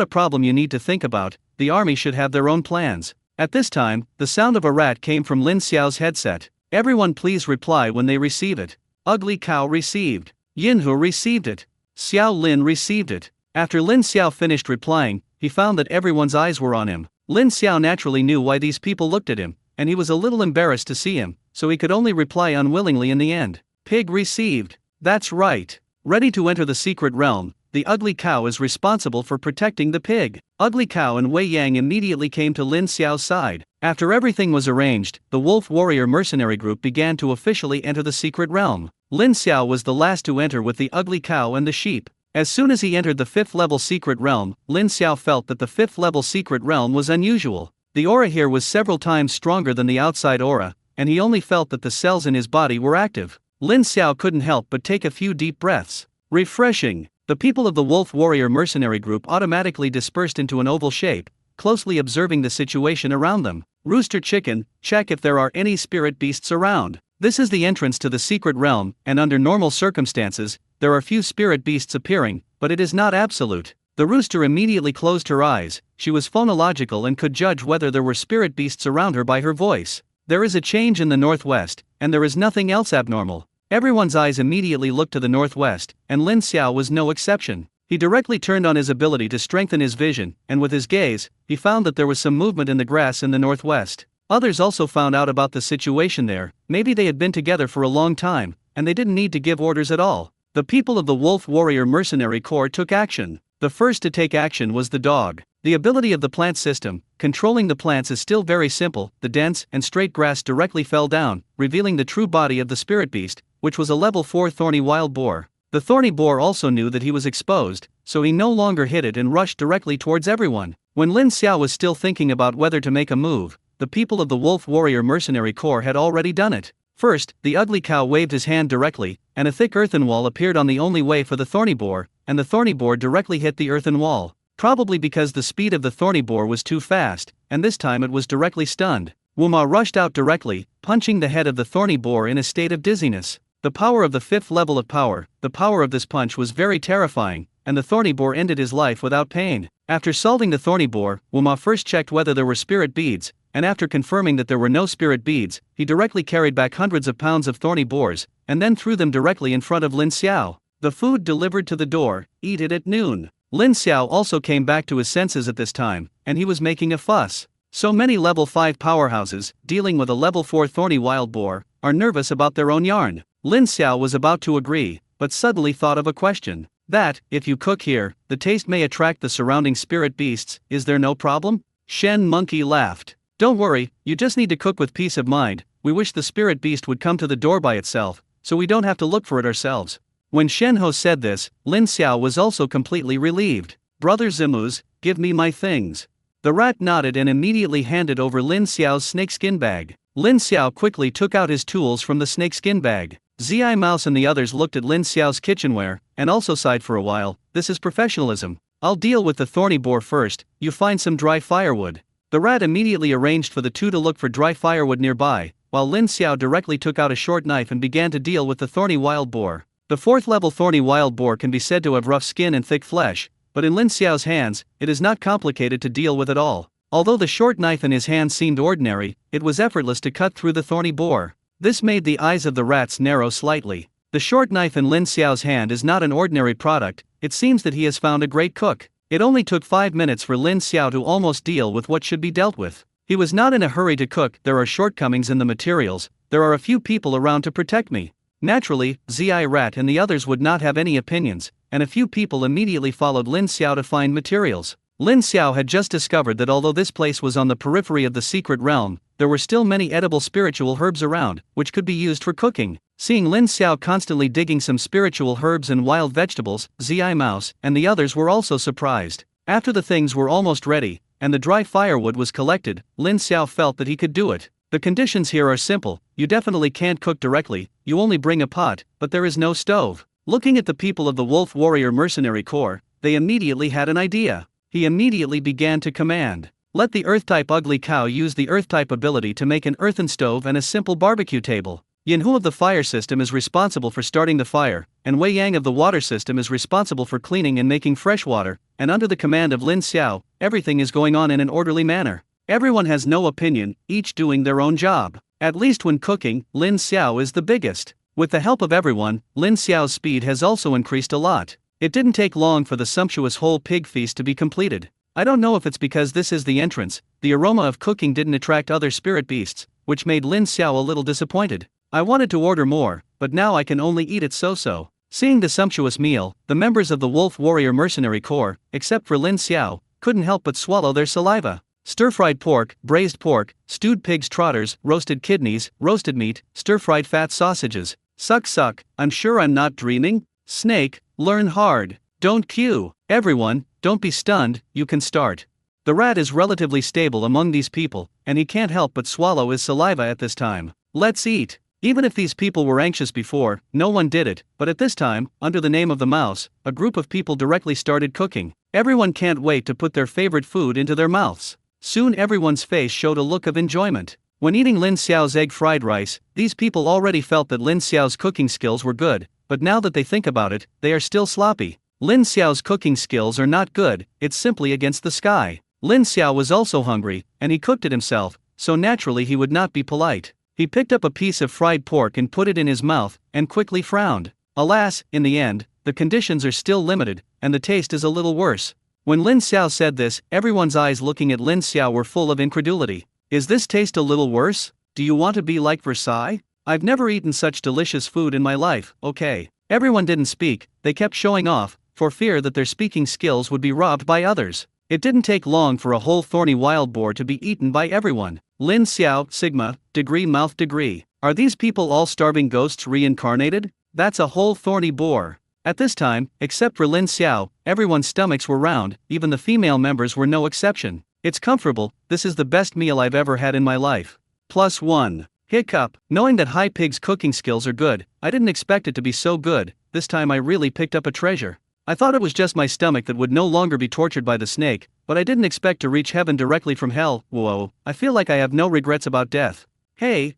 a problem you need to think about, the army should have their own plans. At this time, the sound of a rat came from Lin Xiao's headset. Everyone please reply when they receive it. Ugly Cow received. Yinhu received it. Xiao Lin received it. After Lin Xiao finished replying, he found that everyone's eyes were on him. Lin Xiao naturally knew why these people looked at him, and he was a little embarrassed to see him, so he could only reply unwillingly in the end. Pig received. That's right. Ready to enter the secret realm, the Ugly Cow is responsible for protecting the pig. Ugly Cow and Wei Yang immediately came to Lin Xiao's side. After everything was arranged, the Wolf Warrior Mercenary Group began to officially enter the secret realm. Lin Xiao was the last to enter with the Ugly Cow and the sheep. As soon as he entered the 5th level secret realm, Lin Xiao felt that the 5th level secret realm was unusual. The aura here was several times stronger than the outside aura, and he only felt that the cells in his body were active. Lin Xiao couldn't help but take a few deep breaths. Refreshing. The people of the Wolf Warrior Mercenary Group automatically dispersed into an oval shape, closely observing the situation around them. Rooster Chicken, check if there are any spirit beasts around. This is the entrance to the secret realm, and under normal circumstances, there are few spirit beasts appearing, but it is not absolute. The rooster immediately closed her eyes. She was phonological and could judge whether there were spirit beasts around her by her voice. There is a change in the northwest, and there is nothing else abnormal. Everyone's eyes immediately looked to the northwest, and Lin Xiao was no exception. He directly turned on his ability to strengthen his vision, and with his gaze, he found that there was some movement in the grass in the northwest. Others also found out about the situation there. Maybe they had been together for a long time, and they didn't need to give orders at all. The people of the Wolf Warrior Mercenary Corps took action. The first to take action was the dog. The ability of the plant system, controlling the plants, is still very simple. The dense and straight grass directly fell down, revealing the true body of the spirit beast, which was a level 4 thorny wild boar. The thorny boar also knew that he was exposed, so he no longer hid it and rushed directly towards everyone. When Lin Xiao was still thinking about whether to make a move, the people of the Wolf Warrior Mercenary Corps had already done it. First, the Ugly Cow waved his hand directly, and a thick earthen wall appeared on the only way for the thorny boar, and the thorny boar directly hit the earthen wall. Probably because the speed of the thorny boar was too fast, and this time it was directly stunned. Wuma rushed out directly, punching the head of the thorny boar in a state of dizziness. The power of the 5th level of power, the power of this punch was very terrifying, and the thorny boar ended his life without pain. After solving the thorny boar, Wuma first checked whether there were spirit beads, and after confirming that there were no spirit beads, he directly carried back hundreds of pounds of thorny boars, and then threw them directly in front of Lin Xiao. The food delivered to the door, eat it at noon. Lin Xiao also came back to his senses at this time, and he was making a fuss. So many level 5 powerhouses, dealing with a level 4 thorny wild boar, are nervous about their own yarn. Lin Xiao was about to agree, but suddenly thought of a question. That, if you cook here, the taste may attract the surrounding spirit beasts, is there no problem? Shen Monkey laughed. Don't worry, you just need to cook with peace of mind. We wish the spirit beast would come to the door by itself, so we don't have to look for it ourselves. When Shen Ho said this, Lin Xiao was also completely relieved. Brother Zimuz, give me my things. The rat nodded and immediately handed over Lin Xiao's snakeskin bag. Lin Xiao quickly took out his tools from the snakeskin bag. Zi Mouse and the others looked at Lin Xiao's kitchenware, and also sighed for a while. This is professionalism. I'll deal with the thorny boar first. You find some dry firewood. The rat immediately arranged for the two to look for dry firewood nearby, while Lin Xiao directly took out a short knife and began to deal with the thorny wild boar. The 4th level thorny wild boar can be said to have rough skin and thick flesh, but in Lin Xiao's hands, it is not complicated to deal with at all. Although the short knife in his hand seemed ordinary, it was effortless to cut through the thorny boar. This made the eyes of the rats narrow slightly. The short knife in Lin Xiao's hand is not an ordinary product. It seems that he has found a great cook. It only took 5 minutes for Lin Xiao to almost deal with what should be dealt with. He was not in a hurry to cook. There are shortcomings in the materials. There are a few people around to protect me. Naturally, Zi Rat and the others would not have any opinions, and a few people immediately followed Lin Xiao to find materials. Lin Xiao had just discovered that although this place was on the periphery of the secret realm, there were still many edible spiritual herbs around, which could be used for cooking. Seeing Lin Xiao constantly digging some spiritual herbs and wild vegetables, Zi Mouse and the others were also surprised. After the things were almost ready, and the dry firewood was collected, Lin Xiao felt that he could do it. The conditions here are simple, you definitely can't cook directly, you only bring a pot, but there is no stove. Looking at the people of the Wolf Warrior Mercenary Corps, they immediately had an idea. He immediately began to command. Let the Earth-type Ugly Cow use the Earth-type ability to make an earthen stove and a simple barbecue table. Yanhu of the fire system is responsible for starting the fire, and Wei Yang of the water system is responsible for cleaning and making fresh water, and under the command of Lin Xiao, everything is going on in an orderly manner. Everyone has no opinion, each doing their own job. At least when cooking, Lin Xiao is the biggest. With the help of everyone, Lin Xiao's speed has also increased a lot. It didn't take long for the sumptuous whole pig feast to be completed. I don't know if it's because this is the entrance, the aroma of cooking didn't attract other spirit beasts, which made Lin Xiao a little disappointed. I wanted to order more, but now I can only eat it so-so. Seeing the sumptuous meal, the members of the Wolf Warrior Mercenary Corps, except for Lin Xiao, couldn't help but swallow their saliva. Stir-fried pork, braised pork, stewed pig's trotters, roasted kidneys, roasted meat, stir-fried fat sausages. Suck, I'm sure I'm not dreaming? Snake, learn hard. Don't queue. Everyone, don't be stunned, you can start. The rat is relatively stable among these people, and he can't help but swallow his saliva at this time. Let's eat. Even if these people were anxious before, no one did it, but at this time, under the name of the mouse, a group of people directly started cooking. Everyone can't wait to put their favorite food into their mouths. Soon everyone's face showed a look of enjoyment. When eating Lin Xiao's egg fried rice, these people already felt that Lin Xiao's cooking skills were good, but now that they think about it, they are still sloppy. Lin Xiao's cooking skills are not good, it's simply against the sky. Lin Xiao was also hungry, and he cooked it himself, so naturally he would not be polite. He picked up a piece of fried pork and put it in his mouth, and quickly frowned. Alas, in the end, the conditions are still limited, and the taste is a little worse. When Lin Xiao said this, everyone's eyes looking at Lin Xiao were full of incredulity. Is this taste a little worse? Do you want to be like Versailles? I've never eaten such delicious food in my life, okay. Everyone didn't speak, they kept showing off, for fear that their speaking skills would be robbed by others. It didn't take long for a whole thorny wild boar to be eaten by everyone. Lin Xiao, Sigma, degree mouth degree. Are these people all starving ghosts reincarnated? That's a whole thorny boar. At this time, except for Lin Xiao, everyone's stomachs were round, even the female members were no exception. It's comfortable, this is the best meal I've ever had in my life. +1. Hiccup. Knowing that High Pig's cooking skills are good, I didn't expect it to be so good. This time I really picked up a treasure. I thought it was just my stomach that would no longer be tortured by the snake, but I didn't expect to reach heaven directly from hell. Whoa, I feel like I have no regrets about death. Hey.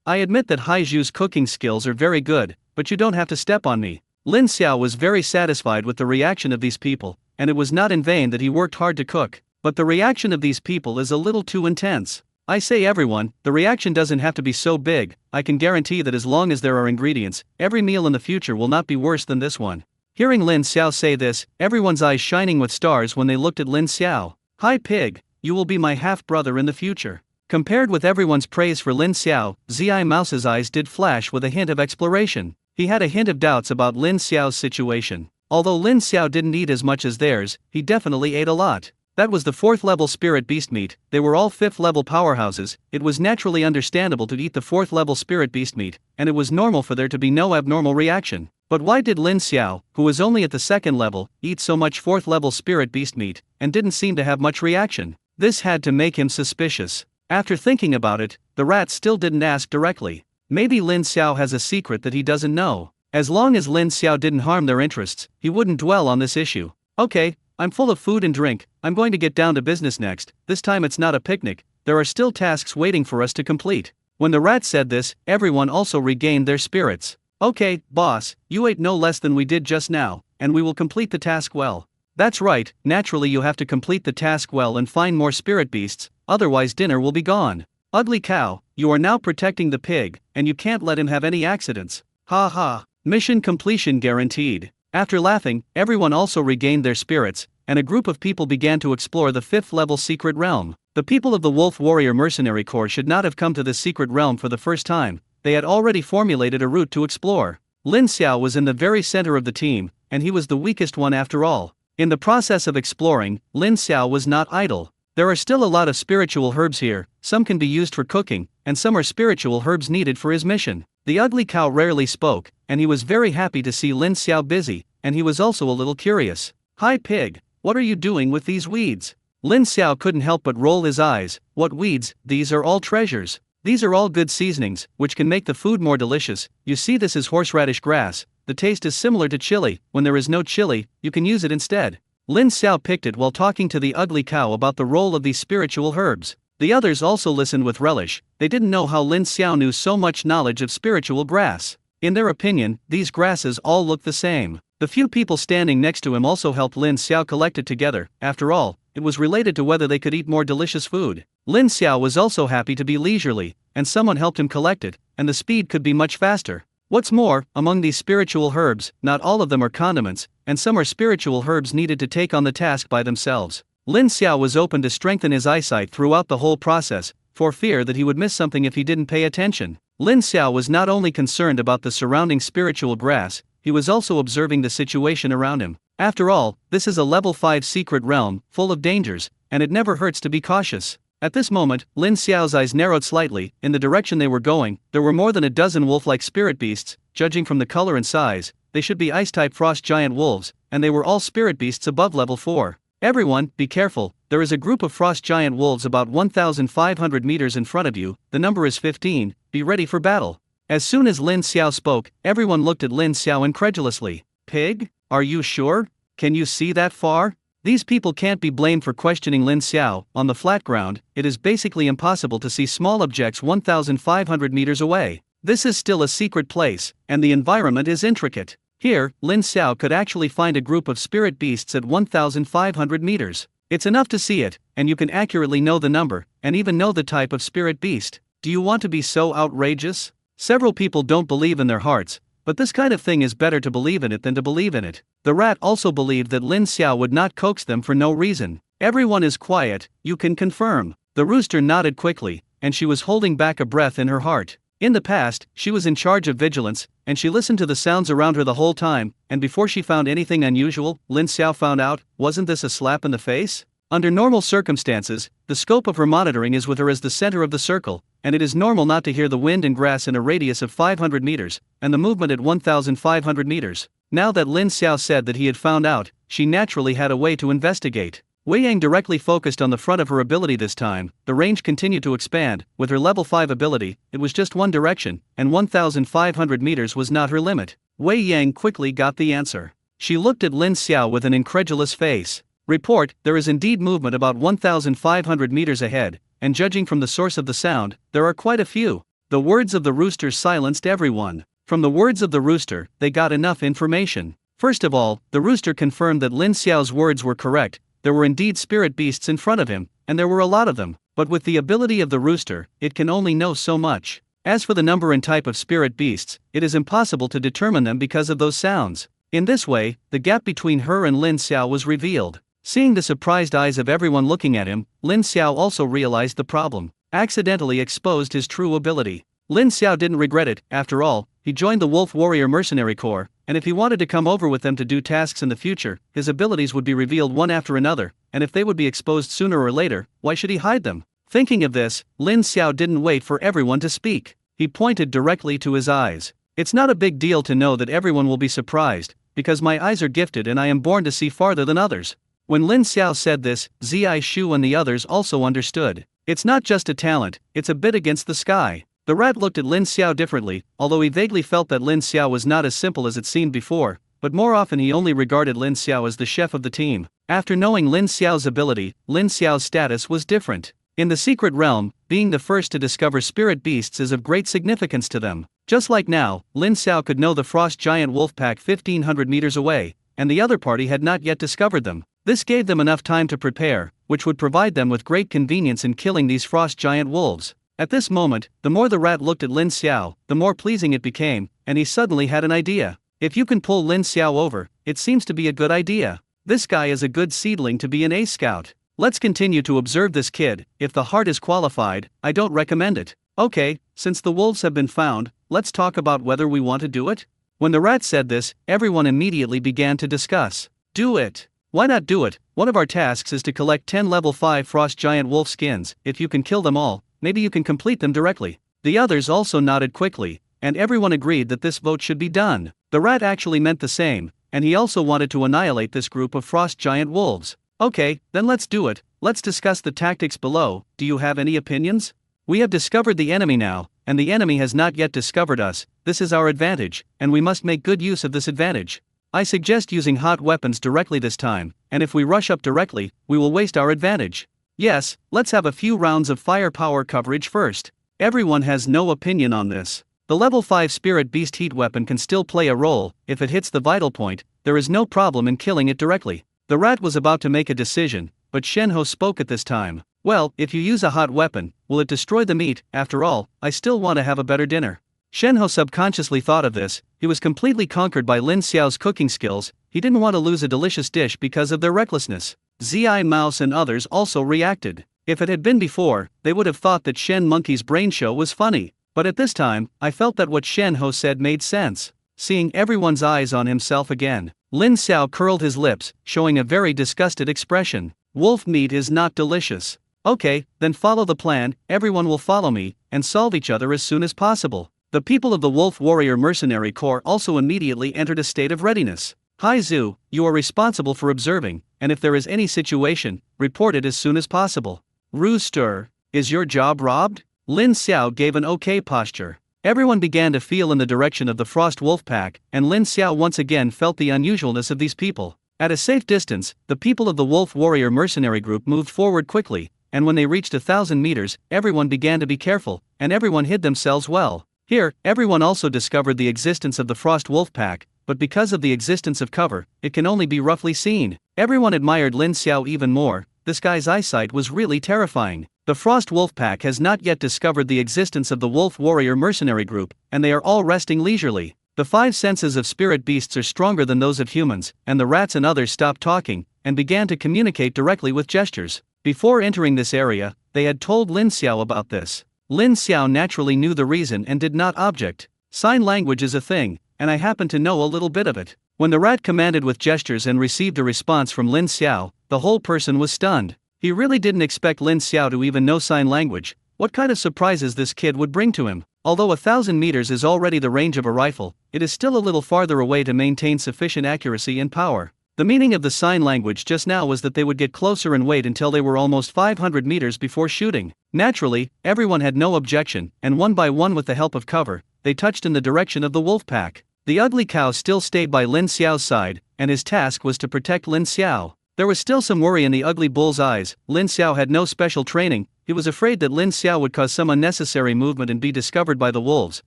I admit that Hai Zhu's cooking skills are very good, but you don't have to step on me. Lin Xiao was very satisfied with the reaction of these people, and it was not in vain that he worked hard to cook. But the reaction of these people is a little too intense. I say everyone, the reaction doesn't have to be so big. I can guarantee that as long as there are ingredients, every meal in the future will not be worse than this one. Hearing Lin Xiao say this, everyone's eyes shining with stars when they looked at Lin Xiao. Hi Pig, you will be my half-brother in the future. Compared with everyone's praise for Lin Xiao, Zi Mouse's eyes did flash with a hint of exploration. He had a hint of doubts about Lin Xiao's situation. Although Lin Xiao didn't eat as much as theirs, he definitely ate a lot. That was the 4th level spirit beast meat, they were all 5th level powerhouses. It was naturally understandable to eat the 4th level spirit beast meat, and it was normal for there to be no abnormal reaction. But why did Lin Xiao, who was only at the 2nd level, eat so much 4th level spirit beast meat, and didn't seem to have much reaction? This had to make him suspicious. After thinking about it, the rat still didn't ask directly. Maybe Lin Xiao has a secret that he doesn't know. As long as Lin Xiao didn't harm their interests, he wouldn't dwell on this issue. Okay, I'm full of food and drink, I'm going to get down to business next. This time it's not a picnic, there are still tasks waiting for us to complete. When the rat said this, everyone also regained their spirits. Okay, boss, you ate no less than we did just now, and we will complete the task well. That's right, naturally you have to complete the task well and find more spirit beasts, otherwise dinner will be gone. Ugly Cow, you are now protecting the pig, and you can't let him have any accidents. Ha ha, mission completion guaranteed. After laughing, everyone also regained their spirits, and a group of people began to explore the 5th level secret realm. The people of the Wolf Warrior Mercenary Corps should not have come to this secret realm for the first time, they had already formulated a route to explore. Lin Xiao was in the very center of the team, and he was the weakest one after all. In the process of exploring, Lin Xiao was not idle. There are still a lot of spiritual herbs here, some can be used for cooking, and some are spiritual herbs needed for his mission. The ugly cow rarely spoke, and he was very happy to see Lin Xiao busy, and he was also a little curious. "Hi pig, what are you doing with these weeds?" Lin Xiao couldn't help but roll his eyes. "What weeds? These are all treasures. These are all good seasonings, which can make the food more delicious. You see, this is horseradish grass. The taste is similar to chili. When there is no chili, you can use it instead." Lin Xiao picked it while talking to the ugly cow about the role of these spiritual herbs. The others also listened with relish. They didn't know how Lin Xiao knew so much knowledge of spiritual grass. In their opinion, these grasses all look the same. The few people standing next to him also helped Lin Xiao collect it together. After all, it was related to whether they could eat more delicious food. Lin Xiao was also happy to be leisurely, and someone helped him collect it, and the speed could be much faster. What's more, among these spiritual herbs, not all of them are condiments, and some are spiritual herbs needed to take on the task by themselves. Lin Xiao was open to strengthen his eyesight throughout the whole process, for fear that he would miss something if he didn't pay attention. Lin Xiao was not only concerned about the surrounding spiritual grass, he was also observing the situation around him. After all, this is a level 5 secret realm, full of dangers, and it never hurts to be cautious. At this moment, Lin Xiao's eyes narrowed slightly. In the direction they were going, there were more than a dozen wolf-like spirit beasts. Judging from the color and size, they should be ice-type frost giant wolves, and they were all spirit beasts above level 4. "Everyone, be careful, there is a group of frost giant wolves about 1,500 meters in front of you, the number is 15, be ready for battle." As soon as Lin Xiao spoke, everyone looked at Lin Xiao incredulously. "Pig? Are you sure? Can you see that far?" These people can't be blamed for questioning Lin Xiao. On the flat ground, it is basically impossible to see small objects 1,500 meters away. This is still a secret place, and the environment is intricate. Here, Lin Xiao could actually find a group of spirit beasts at 1,500 meters. It's enough to see it, and you can accurately know the number, and even know the type of spirit beast. Do you want to be so outrageous? Several people don't believe in their hearts, but this kind of thing is better to believe in it than to believe in it. The rat also believed that Lin Xiao would not coax them for no reason. "Everyone is quiet, you can confirm." The rooster nodded quickly, and she was holding back a breath in her heart. In the past, she was in charge of vigilance, and she listened to the sounds around her the whole time, and before she found anything unusual, Lin Xiao found out, wasn't this a slap in the face? Under normal circumstances, the scope of her monitoring is with her as the center of the circle, and it is normal not to hear the wind and grass in a radius of 500 meters, and the movement at 1,500 meters. Now that Lin Xiao said that he had found out, she naturally had a way to investigate. Wei Yang directly focused on the front of her ability this time. The range continued to expand. With her level 5 ability, it was just one direction, and 1,500 meters was not her limit. Wei Yang quickly got the answer. She looked at Lin Xiao with an incredulous face. "Report, there is indeed movement about 1,500 meters ahead, and judging from the source of the sound, there are quite a few." The words of the rooster silenced everyone. From the words of the rooster, they got enough information. First of all, the rooster confirmed that Lin Xiao's words were correct. There were indeed spirit beasts in front of him, and there were a lot of them. But with the ability of the rooster, it can only know so much. As for the number and type of spirit beasts, it is impossible to determine them because of those sounds. In this way, the gap between her and Lin Xiao was revealed. Seeing the surprised eyes of everyone looking at him, Lin Xiao also realized the problem. Accidentally exposed his true ability. Lin Xiao didn't regret it. After all, he joined the Wolf Warrior Mercenary Corps, and if he wanted to come over with them to do tasks in the future, his abilities would be revealed one after another, and if they would be exposed sooner or later, why should he hide them? Thinking of this, Lin Xiao didn't wait for everyone to speak. He pointed directly to his eyes. "It's not a big deal to know that everyone will be surprised, because my eyes are gifted and I am born to see farther than others." When Lin Xiao said this, Zi Shu and the others also understood. It's not just a talent, it's a bit against the sky. The rat looked at Lin Xiao differently, although he vaguely felt that Lin Xiao was not as simple as it seemed before, but more often he only regarded Lin Xiao as the chef of the team. After knowing Lin Xiao's ability, Lin Xiao's status was different. In the secret realm, being the first to discover spirit beasts is of great significance to them. Just like now, Lin Xiao could know the frost giant wolf pack 1,500 meters away, and the other party had not yet discovered them. This gave them enough time to prepare, which would provide them with great convenience in killing these frost giant wolves. At this moment, the more the rat looked at Lin Xiao, the more pleasing it became, and he suddenly had an idea. If you can pull Lin Xiao over, it seems to be a good idea. This guy is a good seedling to be an ace scout. Let's continue to observe this kid. If the heart is qualified, I don't recommend it. Okay, since the wolves have been found, let's talk about whether we want to do it. When the rat said this, everyone immediately began to discuss. Do it. Why not do it? One of our tasks is to collect 10 level 5 frost giant wolf skins. If you can kill them all, maybe you can complete them directly. The others also nodded quickly. and everyone agreed that this vote should be done. The rat actually meant the same, and he also wanted to annihilate this group of frost giant wolves. Okay, then let's do it. Let's discuss the tactics below. Do you have any opinions? We have discovered the enemy now, and the enemy has not yet discovered us. This is our advantage, and we must make good use of this advantage. I suggest using hot weapons directly this time, and if we rush up directly, we will waste our advantage. Yes, let's have a few rounds of firepower coverage first. Everyone has no opinion on this. The level 5 Spirit Beast heat weapon can still play a role. If it hits the vital point, there is no problem in killing it directly. The rat was about to make a decision, but Shenhe spoke at this time. Well, if you use a hot weapon, will it destroy the meat? After all, I still want to have a better dinner. Shenhe subconsciously thought of this. He was completely conquered by Lin Xiao's cooking skills. He didn't want to lose a delicious dish because of their recklessness. Zi Mouse and others also reacted. If it had been before, they would have thought that Shen Monkey's brain show was funny. But at this time, I felt that what Shenhe said made sense. Seeing everyone's eyes on himself again, Lin Xiao curled his lips, showing a very disgusted expression. Wolf meat is not delicious. Okay, then follow the plan. Everyone will follow me, and solve each other as soon as possible. The people of the Wolf Warrior Mercenary Corps also immediately entered a state of readiness. Hai Zhu, you are responsible for observing, and if there is any situation, report it as soon as possible. Rooster, is your job robbed? Lin Xiao gave an okay posture. Everyone began to feel in the direction of the Frost Wolf Pack, and Lin Xiao once again felt the unusualness of these people. At a safe distance, the people of the Wolf Warrior Mercenary Group moved forward quickly, and when they reached 1,000 meters, everyone began to be careful, and everyone hid themselves well. Here, everyone also discovered the existence of the Frost Wolf Pack, but because of the existence of cover, it can only be roughly seen. Everyone admired Lin Xiao even more. This guy's eyesight was really terrifying. The Frost Wolf Pack has not yet discovered the existence of the Wolf Warrior Mercenary Group, and they are all resting leisurely. The 5 senses of spirit beasts are stronger than those of humans, and the rats and others stopped talking, and began to communicate directly with gestures. Before entering this area, they had told Lin Xiao about this. Lin Xiao naturally knew the reason and did not object. Sign language is a thing, and I happen to know a little bit of it. When the rat commanded with gestures and received a response from Lin Xiao, the whole person was stunned. He really didn't expect Lin Xiao to even know sign language. What kind of surprises this kid would bring to him. Although 1,000 meters is already the range of a rifle, it is still a little farther away to maintain sufficient accuracy and power. The meaning of the sign language just now was that they would get closer and wait until they were almost 500 meters before shooting. Naturally, everyone had no objection, and one by one with the help of cover, they touched in the direction of the wolf pack. The ugly cow still stayed by Lin Xiao's side, and his task was to protect Lin Xiao. There was still some worry in the ugly bull's eyes. Lin Xiao had no special training. He was afraid that Lin Xiao would cause some unnecessary movement and be discovered by the wolves,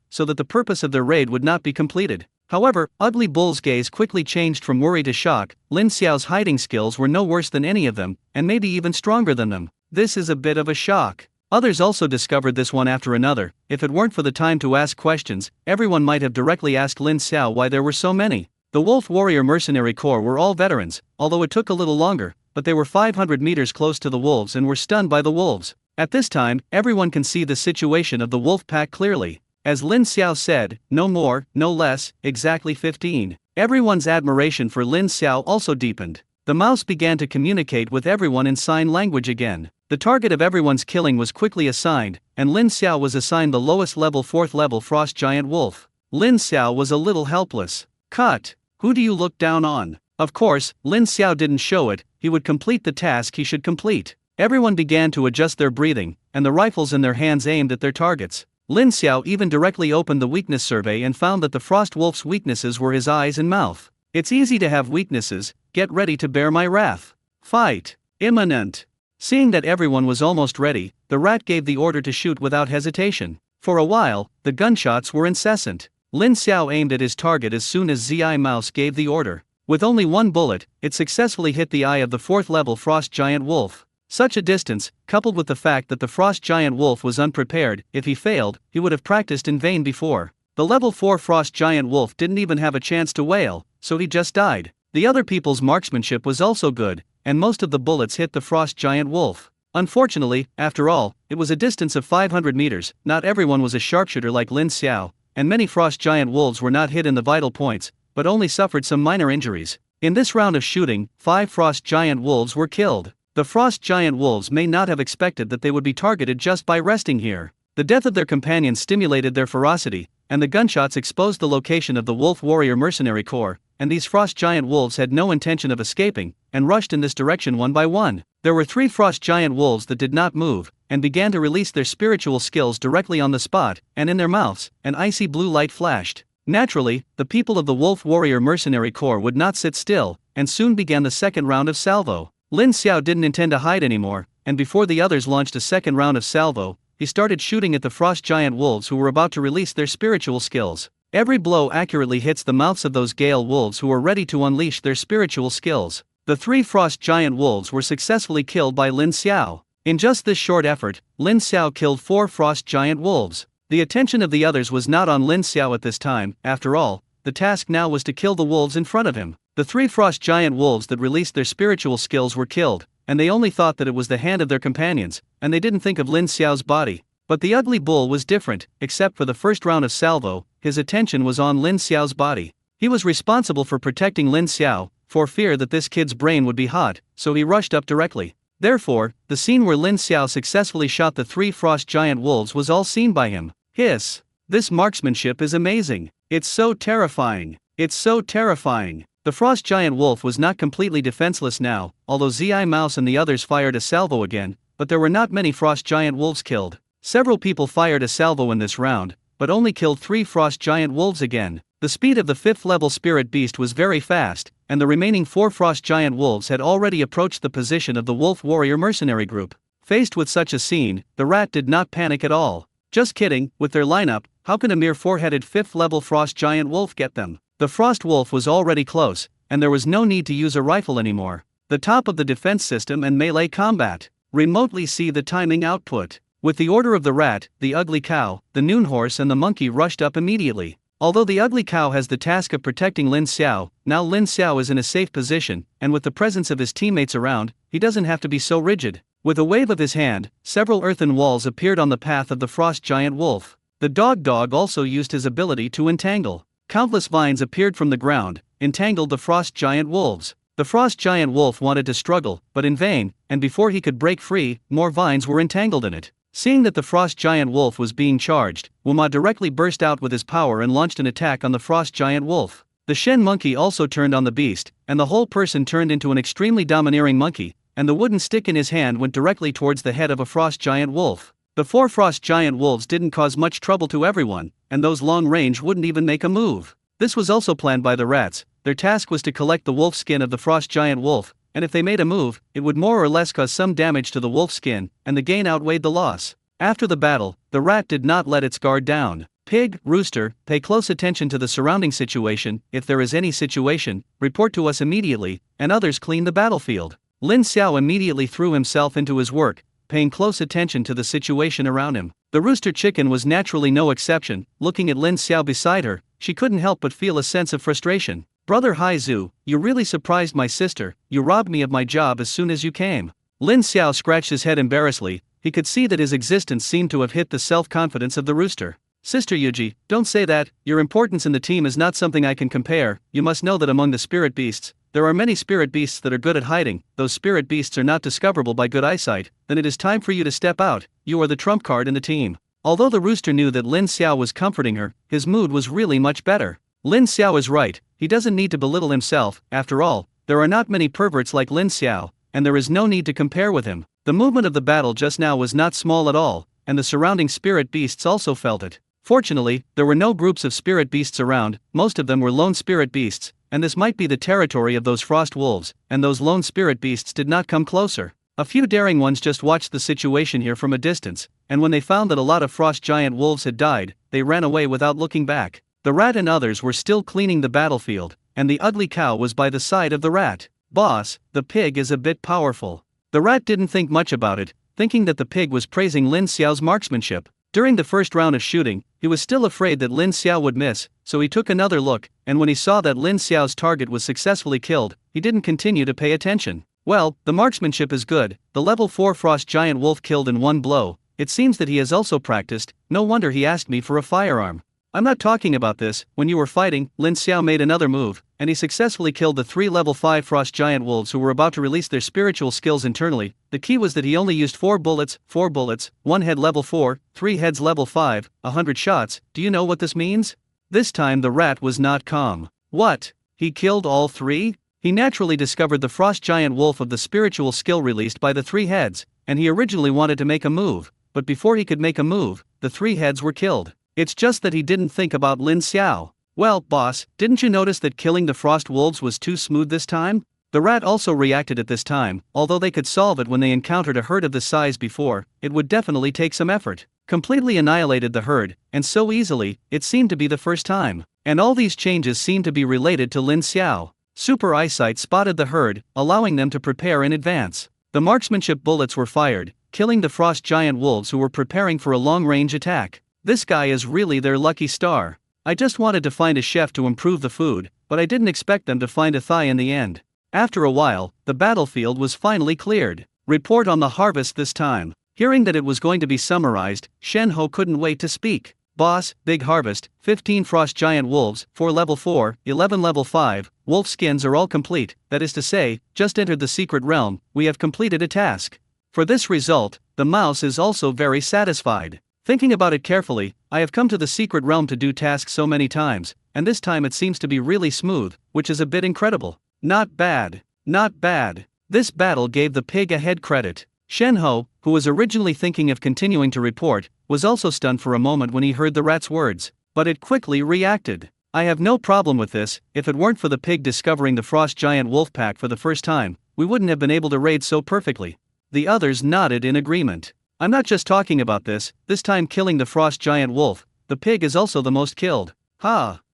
so that the purpose of their raid would not be completed. However, ugly bull's gaze quickly changed from worry to shock. Lin Xiao's hiding skills were no worse than any of them, and maybe even stronger than them. This is a bit of a shock. Others also discovered this one after another. If it weren't for the time to ask questions, everyone might have directly asked Lin Xiao why there were so many. The Wolf Warrior Mercenary Corps were all veterans, although it took a little longer, but they were 500 meters close to the wolves and were stunned by the wolves. At this time, everyone can see the situation of the wolf pack clearly. As Lin Xiao said, no more, no less, exactly 15. Everyone's admiration for Lin Xiao also deepened. The mouse began to communicate with everyone in sign language again. The target of everyone's killing was quickly assigned, and Lin Xiao was assigned the lowest level 4th level frost giant wolf. Lin Xiao was a little helpless. Cut. Who do you look down on? Of course, Lin Xiao didn't show it. He would complete the task he should complete. Everyone began to adjust their breathing, and the rifles in their hands aimed at their targets. Lin Xiao even directly opened the weakness survey and found that the frost wolf's weaknesses were his eyes and mouth. It's easy to have weaknesses. Get ready to bear my wrath. Fight. Imminent. Seeing that everyone was almost ready, the rat gave the order to shoot without hesitation. For a while, the gunshots were incessant. Lin Xiao aimed at his target as soon as Zi Mouse gave the order. With only one bullet, it successfully hit the eye of the 4th level frost giant wolf. Such a distance, coupled with the fact that the frost giant wolf was unprepared, if he failed, he would have practiced in vain before. The level 4 frost giant wolf didn't even have a chance to wail, so he just died. The other people's marksmanship was also good, and most of the bullets hit the frost giant wolf. Unfortunately, after all, it was a distance of 500 meters, not everyone was a sharpshooter like Lin Xiao, and many frost giant wolves were not hit in the vital points, but only suffered some minor injuries. In this round of shooting, 5 frost giant wolves were killed. The frost giant wolves may not have expected that they would be targeted just by resting here. The death of their companions stimulated their ferocity, and the gunshots exposed the location of the Wolf Warrior Mercenary Corps, and these frost giant wolves had no intention of escaping, and rushed in this direction one by one. There were 3 frost giant wolves that did not move, and began to release their spiritual skills directly on the spot, and in their mouths, an icy blue light flashed. Naturally, the people of the Wolf Warrior Mercenary Corps would not sit still, and soon began the second round of salvo. Lin Xiao didn't intend to hide anymore, and before the others launched a second round of salvo, he started shooting at the frost giant wolves who were about to release their spiritual skills. Every blow accurately hits the mouths of those gale wolves who were ready to unleash their spiritual skills. The 3 frost giant wolves were successfully killed by Lin Xiao. In just this short effort, Lin Xiao killed 4 frost giant wolves. The attention of the others was not on Lin Xiao at this time. After all, the task now was to kill the wolves in front of him. The 3 frost giant wolves that released their spiritual skills were killed, and they only thought that it was the hand of their companions, and they didn't think of Lin Xiao's body. But the ugly bull was different. Except for the first round of salvo, his attention was on Lin Xiao's body. He was responsible for protecting Lin Xiao, for fear that this kid's brain would be hot, so he rushed up directly. Therefore, the scene where Lin Xiao successfully shot the 3 frost giant wolves was all seen by him. Hiss! This marksmanship is amazing. It's so terrifying. It's so terrifying. The frost giant wolf was not completely defenseless now, although Zi Mouse and the others fired a salvo again, but there were not many frost giant wolves killed. Several people fired a salvo in this round, but only killed 3 frost giant wolves again. The speed of the 5th level spirit beast was very fast, and the remaining 4 frost giant wolves had already approached the position of the Wolf Warrior Mercenary Group. Faced with such a scene, the rat did not panic at all. Just kidding, with their lineup, how can a mere 4-headed 5th level frost giant wolf get them? The frost wolf was already close, and there was no need to use a rifle anymore. The top of the defense system and melee combat. Remotely see the timing output. With the order of the rat, the ugly cow, the noon horse and the monkey rushed up immediately. Although the ugly cow has the task of protecting Lin Xiao, now Lin Xiao is in a safe position, and with the presence of his teammates around, he doesn't have to be so rigid. With a wave of his hand, several earthen walls appeared on the path of the frost giant wolf. The dog also used his ability to entangle. Countless vines appeared from the ground, entangled the frost giant wolves. The frost giant wolf wanted to struggle, but in vain, and before he could break free, more vines were entangled in it. Seeing that the frost giant wolf was being charged, Wuma directly burst out with his power and launched an attack on the frost giant wolf. The Shen monkey also turned on the beast, and the whole person turned into an extremely domineering monkey, and the wooden stick in his hand went directly towards the head of a frost giant wolf. The 4 frost giant wolves didn't cause much trouble to everyone, and those long range wouldn't even make a move. This was also planned by the rats. Their task was to collect the wolf skin of the frost giant wolf, and if they made a move, it would more or less cause some damage to the wolf skin, and the gain outweighed the loss. After the battle, the rat did not let its guard down. Pig, rooster, pay close attention to the surrounding situation. If there is any situation, report to us immediately, and others clean the battlefield. Lin Xiao immediately threw himself into his work, paying close attention to the situation around him. The rooster chicken was naturally no exception. Looking at Lin Xiao beside her, she couldn't help but feel a sense of frustration. Brother Haizu, you really surprised my sister. You robbed me of my job as soon as you came. Lin Xiao scratched his head embarrassedly. He could see that his existence seemed to have hit the self-confidence of the rooster. Sister Yuji, don't say that. Your importance in the team is not something I can compare. You must know that among the spirit beasts, there are many spirit beasts that are good at hiding. Those spirit beasts are not discoverable by good eyesight. Then it is time for you to step out. You are the trump card in the team. Although the rooster knew that Lin Xiao was comforting her, his mood was really much better. Lin Xiao is right. He doesn't need to belittle himself. After all, there are not many perverts like Lin Xiao, and there is no need to compare with him. The movement of the battle just now was not small at all, and the surrounding spirit beasts also felt it. Fortunately, there were no groups of spirit beasts around. Most of them were lone spirit beasts, and this might be the territory of those frost wolves, and those lone spirit beasts did not come closer. A few daring ones just watched the situation here from a distance, and when they found that a lot of frost giant wolves had died, they ran away without looking back. The rat and others were still cleaning the battlefield, and the ugly cow was by the side of the rat. Boss, the pig is a bit powerful. The rat didn't think much about it, thinking that the pig was praising Lin Xiao's marksmanship. During the first round of shooting, he was still afraid that Lin Xiao would miss, so he took another look, and when he saw that Lin Xiao's target was successfully killed, he didn't continue to pay attention. Well, the marksmanship is good. The level 4 frost giant wolf killed in one blow. It seems that he has also practiced. No wonder he asked me for a firearm. I'm not talking about this. When you were fighting, Lin Xiao made another move, and he successfully killed the 3 level 5 frost giant wolves who were about to release their spiritual skills internally. The key was that he only used 4 bullets, 1 head level 4, 3 heads level 5, 100 shots. Do you know what this means? This time the rat was not calm. What? He killed all 3? He naturally discovered the frost giant wolf of the spiritual skill released by the 3 heads, and he originally wanted to make a move, but before he could make a move, the 3 heads were killed. It's just that he didn't think about Lin Xiao. Well, boss, didn't you notice that killing the frost wolves was too smooth this time? The rat also reacted at this time. Although they could solve it when they encountered a herd of this size before, it would definitely take some effort. Completely annihilated the herd, and so easily, it seemed to be the first time. And all these changes seemed to be related to Lin Xiao. Super eyesight spotted the herd, allowing them to prepare in advance. The marksmanship bullets were fired, killing the frost giant wolves who were preparing for a long-range attack. This guy is really their lucky star. I just wanted to find a chef to improve the food, but I didn't expect them to find a thigh in the end. After a while, the battlefield was finally cleared. Report on the harvest this time. Hearing that it was going to be summarized, Shen Ho couldn't wait to speak. Boss, big harvest, 15 frost giant wolves, 4 level 4, 11 level 5, wolf skins are all complete, that is to say, just entered the secret realm, we have completed a task. For this result, the mouse is also very satisfied. Thinking about it carefully, I have come to the secret realm to do tasks so many times, and this time it seems to be really smooth, which is a bit incredible. Not bad. Not bad. This battle gave the pig a head credit. Shen Ho, who was originally thinking of continuing to report, was also stunned for a moment when he heard the rat's words, but it quickly reacted. I have no problem with this. If it weren't for the pig discovering the frost giant wolf pack for the first time, we wouldn't have been able to raid so perfectly. The others nodded in agreement. I'm not just talking about this time killing the frost giant wolf, the pig is also the most killed.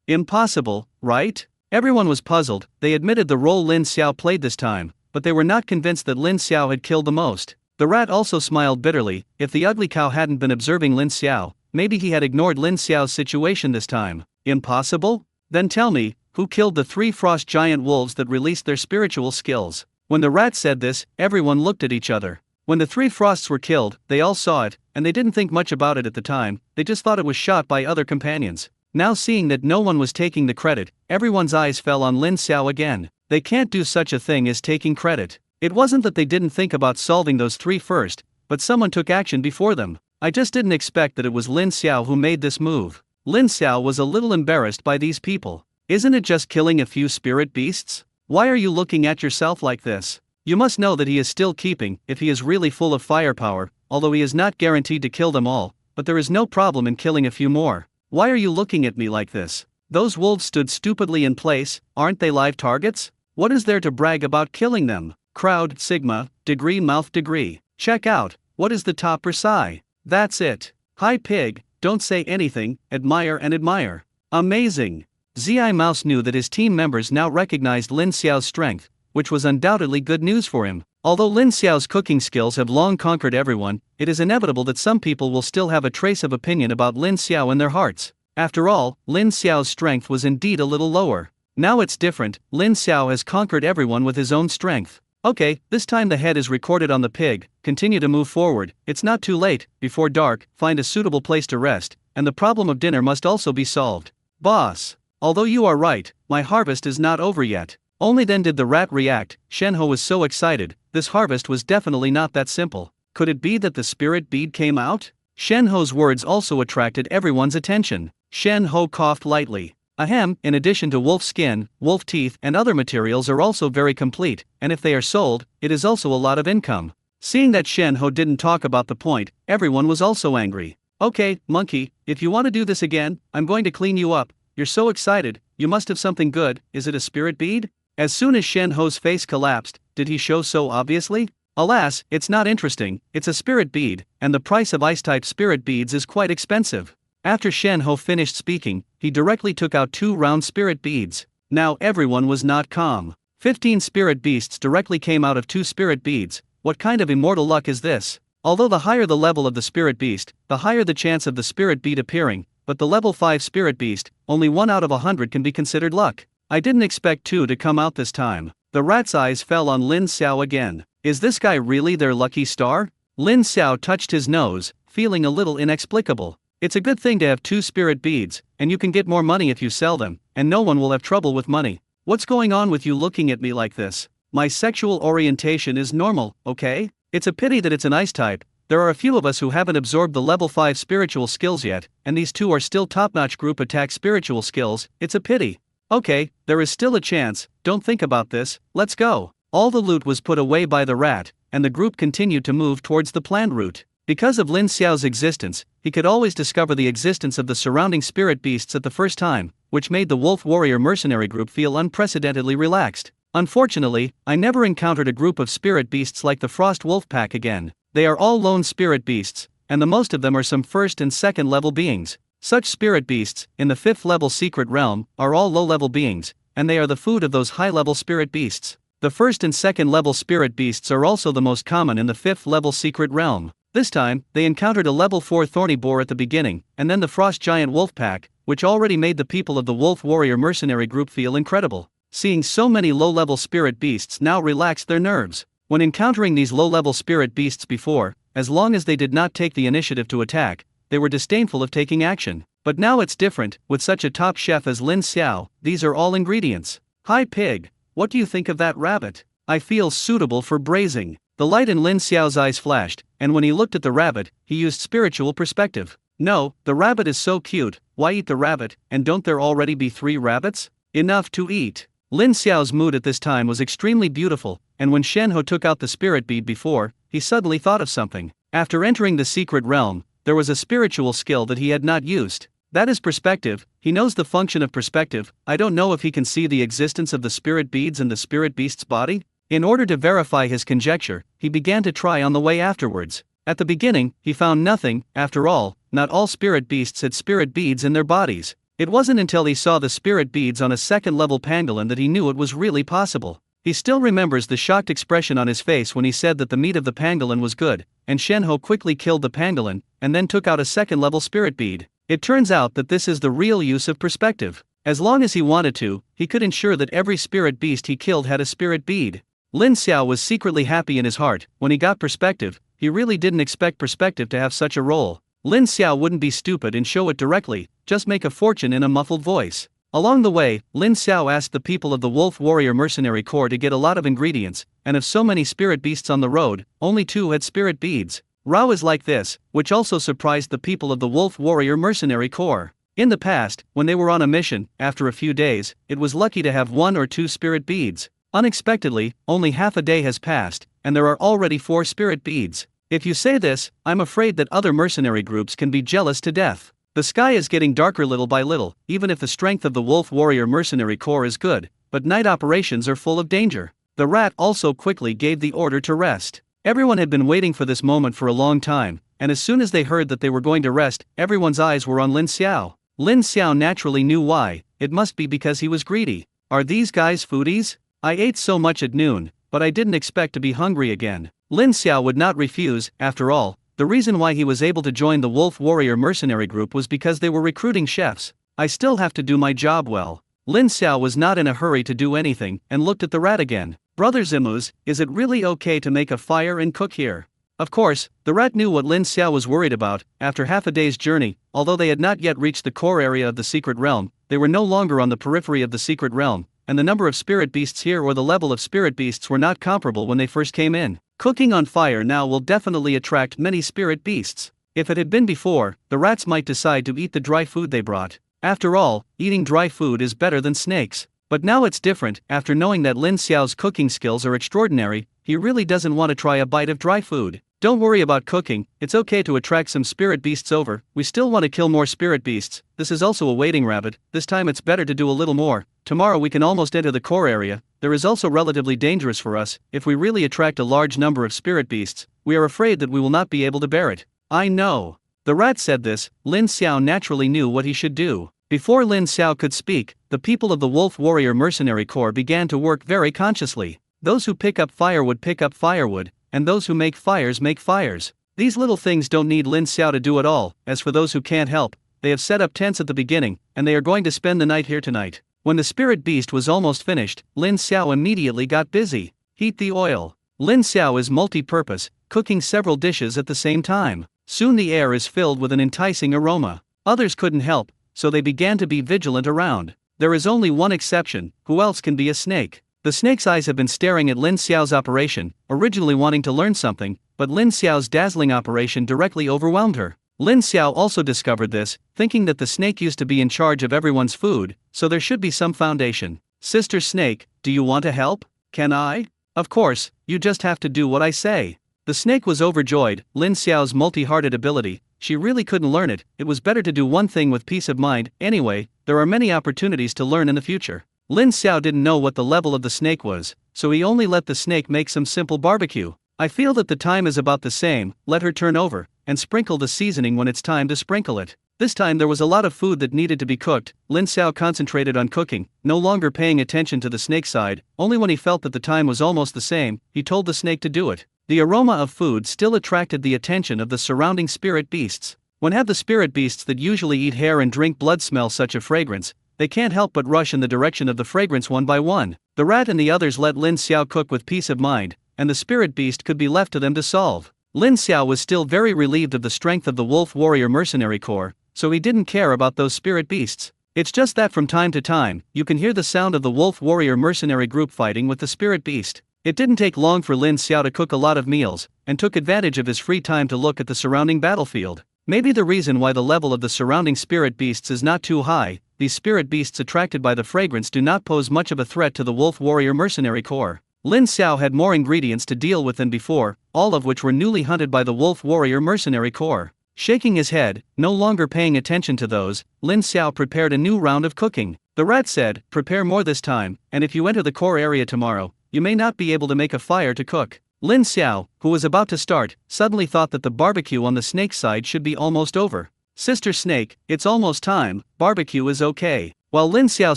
Impossible, right? Everyone was puzzled. They admitted the role Lin Xiao played this time, but they were not convinced that Lin Xiao had killed the most. The rat also smiled bitterly. If the ugly cow hadn't been observing Lin Xiao, maybe he had ignored Lin Xiao's situation this time. Impossible? Then tell me, who killed the 3 frost giant wolves that released their spiritual skills? When the rat said this, everyone looked at each other. When the 3 frosts were killed, they all saw it, and they didn't think much about it at the time, they just thought it was shot by other companions. Now seeing that no one was taking the credit, everyone's eyes fell on Lin Xiao again. They can't do such a thing as taking credit. It wasn't that they didn't think about solving those 3 first, but someone took action before them. I just didn't expect that it was Lin Xiao who made this move. Lin Xiao was a little embarrassed by these people. Isn't it just killing a few spirit beasts? Why are you looking at yourself like this? You must know that he is still keeping, if he is really full of firepower, although he is not guaranteed to kill them all, but there is no problem in killing a few more. Why are you looking at me like this? Those wolves stood stupidly in place, aren't they live targets? What is there to brag about killing them? Crowd, sigma, degree mouth degree. Check out, what is the top psi? That's it. Hi pig, don't say anything, admire and admire. Amazing. Zi Mouse knew that his team members now recognized Lin Xiao's strength, which was undoubtedly good news for him. Although Lin Xiao's cooking skills have long conquered everyone, it is inevitable that some people will still have a trace of opinion about Lin Xiao in their hearts. After all, Lin Xiao's strength was indeed a little lower. Now it's different, Lin Xiao has conquered everyone with his own strength. Okay, this time the head is recorded on the pig, continue to move forward, it's not too late, before dark, find a suitable place to rest, and the problem of dinner must also be solved. Boss, although you are right, my harvest is not over yet. Only then did the rat react. Shen Ho was so excited. This harvest was definitely not that simple. Could it be that the spirit bead came out? Shen Ho's words also attracted everyone's attention. Shen Ho coughed lightly. Ahem, in addition to wolf skin, wolf teeth and other materials are also very complete, and if they are sold, it is also a lot of income. Seeing that Shen Ho didn't talk about the point, everyone was also angry. Okay, monkey, if you want to do this again, I'm going to clean you up. You're so excited, you must have something good. Is it a spirit bead? As soon as Shen Ho's face collapsed, did he show so obviously? Alas, it's not interesting, it's a spirit bead, and the price of ice-type spirit beads is quite expensive. After Shen Ho finished speaking, he directly took out 2 round spirit beads. Now everyone was not calm. 15 spirit beasts directly came out of 2 spirit beads. What kind of immortal luck is this? Although the higher the level of the spirit beast, the higher the chance of the spirit bead appearing, but the level 5 spirit beast, only 1 out of 100 can be considered luck. I didn't expect 2 to come out this time. The rat's eyes fell on Lin Xiao again. Is this guy really their lucky star? Lin Xiao touched his nose, feeling a little inexplicable. It's a good thing to have 2 spirit beads, and you can get more money if you sell them, and no one will have trouble with money. What's going on with you looking at me like this? My sexual orientation is normal, okay? It's a pity that it's an ice type. There are a few of us who haven't absorbed the level 5 spiritual skills yet, and these 2 are still top-notch group attack spiritual skills. It's a pity. Okay, there is still a chance, don't think about this, let's go. All the loot was put away by the rat, and the group continued to move towards the planned route. Because of Lin Xiao's existence, he could always discover the existence of the surrounding spirit beasts at the first time, which made the Wolf Warrior mercenary group feel unprecedentedly relaxed. Unfortunately, I never encountered a group of spirit beasts like the Frost Wolf Pack again. They are all lone spirit beasts, and the most of them are some 1st and 2nd level beings. Such spirit beasts, in the 5th level secret realm, are all low-level beings, and they are the food of those high-level spirit beasts. The 1st and 2nd level spirit beasts are also the most common in the 5th level secret realm. This time, they encountered a level 4 thorny boar at the beginning, and then the Frost Giant Wolf Pack, which already made the people of the Wolf Warrior mercenary group feel incredible. Seeing so many low-level spirit beasts now relaxed their nerves. When encountering these low-level spirit beasts before, as long as they did not take the initiative to attack, they were disdainful of taking action. But now it's different, with such a top chef as Lin Xiao, these are all ingredients. Hi pig, what do you think of that rabbit? I feel suitable for braising. The light in Lin Xiao's eyes flashed, and when he looked at the rabbit, he used spiritual perspective. No, the rabbit is so cute, why eat the rabbit, and don't there already be 3 rabbits? Enough to eat. Lin Xiao's mood at this time was extremely beautiful, and when Shen Ho took out the spirit bead before, he suddenly thought of something. After entering the secret realm, there was a spiritual skill that he had not used. That is perspective. He knows the function of perspective. I don't know if he can see the existence of the spirit beads in the spirit beast's body. In order to verify his conjecture, he began to try on the way afterwards. At the beginning, he found nothing. After all, not all spirit beasts had spirit beads in their bodies. It wasn't until he saw the spirit beads on a 2nd level pangolin that he knew it was really possible. He still remembers the shocked expression on his face when he said that the meat of the pangolin was good, and Shen Ho quickly killed the pangolin, and then took out a 2nd level spirit bead. It turns out that this is the real use of perspective. As long as he wanted to, he could ensure that every spirit beast he killed had a spirit bead. Lin Xiao was secretly happy in his heart. When he got perspective, he really didn't expect perspective to have such a role. Lin Xiao wouldn't be stupid and show it directly, just make a fortune in a muffled voice. Along the way, Lin Xiao asked the people of the Wolf Warrior Mercenary Corps to get a lot of ingredients, and of so many spirit beasts on the road, only 2 had spirit beads. Rao is like this, which also surprised the people of the Wolf Warrior Mercenary Corps. In the past, when they were on a mission, after a few days, it was lucky to have 1 or 2 spirit beads. Unexpectedly, only half a day has passed, and there are already 4 spirit beads. If you say this, I'm afraid that other mercenary groups can be jealous to death. The sky is getting darker little by little, even if the strength of the Wolf Warrior Mercenary Corps is good, but night operations are full of danger. The rat also quickly gave the order to rest. Everyone had been waiting for this moment for a long time, and as soon as they heard that they were going to rest, everyone's eyes were on Lin Xiao. Lin Xiao naturally knew why. It must be because he was greedy. Are these guys foodies? I ate so much at noon, but I didn't expect to be hungry again. Lin Xiao would not refuse. After all, the reason why he was able to join the Wolf Warrior Mercenary Group was because they were recruiting chefs. I still have to do my job well. Lin Xiao was not in a hurry to do anything, and looked at the rat again. Brother Zimuz, is it really okay to make a fire and cook here? Of course, the rat knew what Lin Xiao was worried about. After half a day's journey, although they had not yet reached the core area of the secret realm, they were no longer on the periphery of the secret realm, and the number of spirit beasts here or the level of spirit beasts were not comparable when they first came in. Cooking on fire now will definitely attract many spirit beasts. If it had been before, the rats might decide to eat the dry food they brought. After all, eating dry food is better than snakes. But now it's different. After knowing that Lin Xiao's cooking skills are extraordinary, he really doesn't want to try a bite of dry food. Don't worry about cooking, it's okay to attract some spirit beasts over. We still want to kill more spirit beasts. This is also a waiting rabbit. This time it's better to do a little more. Tomorrow we can almost enter the core area. There is also relatively dangerous for us. If we really attract a large number of spirit beasts, we are afraid that we will not be able to bear it. I know. The rat said this. Lin Xiao naturally knew what he should do. Before Lin Xiao could speak, the people of the Wolf Warrior Mercenary Corps began to work very consciously. Those who pick up firewood pick up firewood, and those who make fires make fires. These little things don't need Lin Xiao to do at all. As for those who can't help, they have set up tents at the beginning, and they are going to spend the night here tonight. When the spirit beast was almost finished, Lin Xiao immediately got busy. Heat the oil. Lin Xiao is multi-purpose, cooking several dishes at the same time. Soon the air is filled with an enticing aroma. Others couldn't help, so they began to be vigilant around. There is only one exception: who else can be a snake? The snake's eyes have been staring at Lin Xiao's operation, originally wanting to learn something, but Lin Xiao's dazzling operation directly overwhelmed her. Lin Xiao also discovered this, thinking that the snake used to be in charge of everyone's food, so there should be some foundation. Sister Snake, do you want to help? Can I? Of course, you just have to do what I say. The snake was overjoyed. Lin Xiao's multi-hearted ability, she really couldn't learn it. It was better to do one thing with peace of mind. Anyway, there are many opportunities to learn in the future. Lin Xiao didn't know what the level of the snake was, so he only let the snake make some simple barbecue. I feel that the time is about the same. Let her turn over, and sprinkle the seasoning when it's time to sprinkle it. This time there was a lot of food that needed to be cooked. Lin Xiao concentrated on cooking, no longer paying attention to the snake side. Only when he felt that the time was almost the same, he told the snake to do it. The aroma of food still attracted the attention of the surrounding spirit beasts. When have the spirit beasts that usually eat hair and drink blood smell such a fragrance, they can't help but rush in the direction of the fragrance one by one. The rat and the others let Lin Xiao cook with peace of mind, and the spirit beast could be left to them to solve. Lin Xiao was still very relieved of the strength of the Wolf Warrior Mercenary Corps, so he didn't care about those spirit beasts. It's just that from time to time, you can hear the sound of the Wolf Warrior Mercenary group fighting with the spirit beast. It didn't take long for Lin Xiao to cook a lot of meals, and took advantage of his free time to look at the surrounding battlefield. Maybe the reason why the level of the surrounding spirit beasts is not too high, these spirit beasts attracted by the fragrance do not pose much of a threat to the Wolf Warrior Mercenary Corps. Lin Xiao had more ingredients to deal with than before, all of which were newly hunted by the Wolf Warrior Mercenary Corps. Shaking his head, no longer paying attention to those, Lin Xiao prepared a new round of cooking. The rat said, "Prepare more this time, and if you enter the core area tomorrow, you may not be able to make a fire to cook." Lin Xiao, who was about to start, suddenly thought that the barbecue on the snake side should be almost over. "Sister Snake, it's almost time, barbecue is okay." While Lin Xiao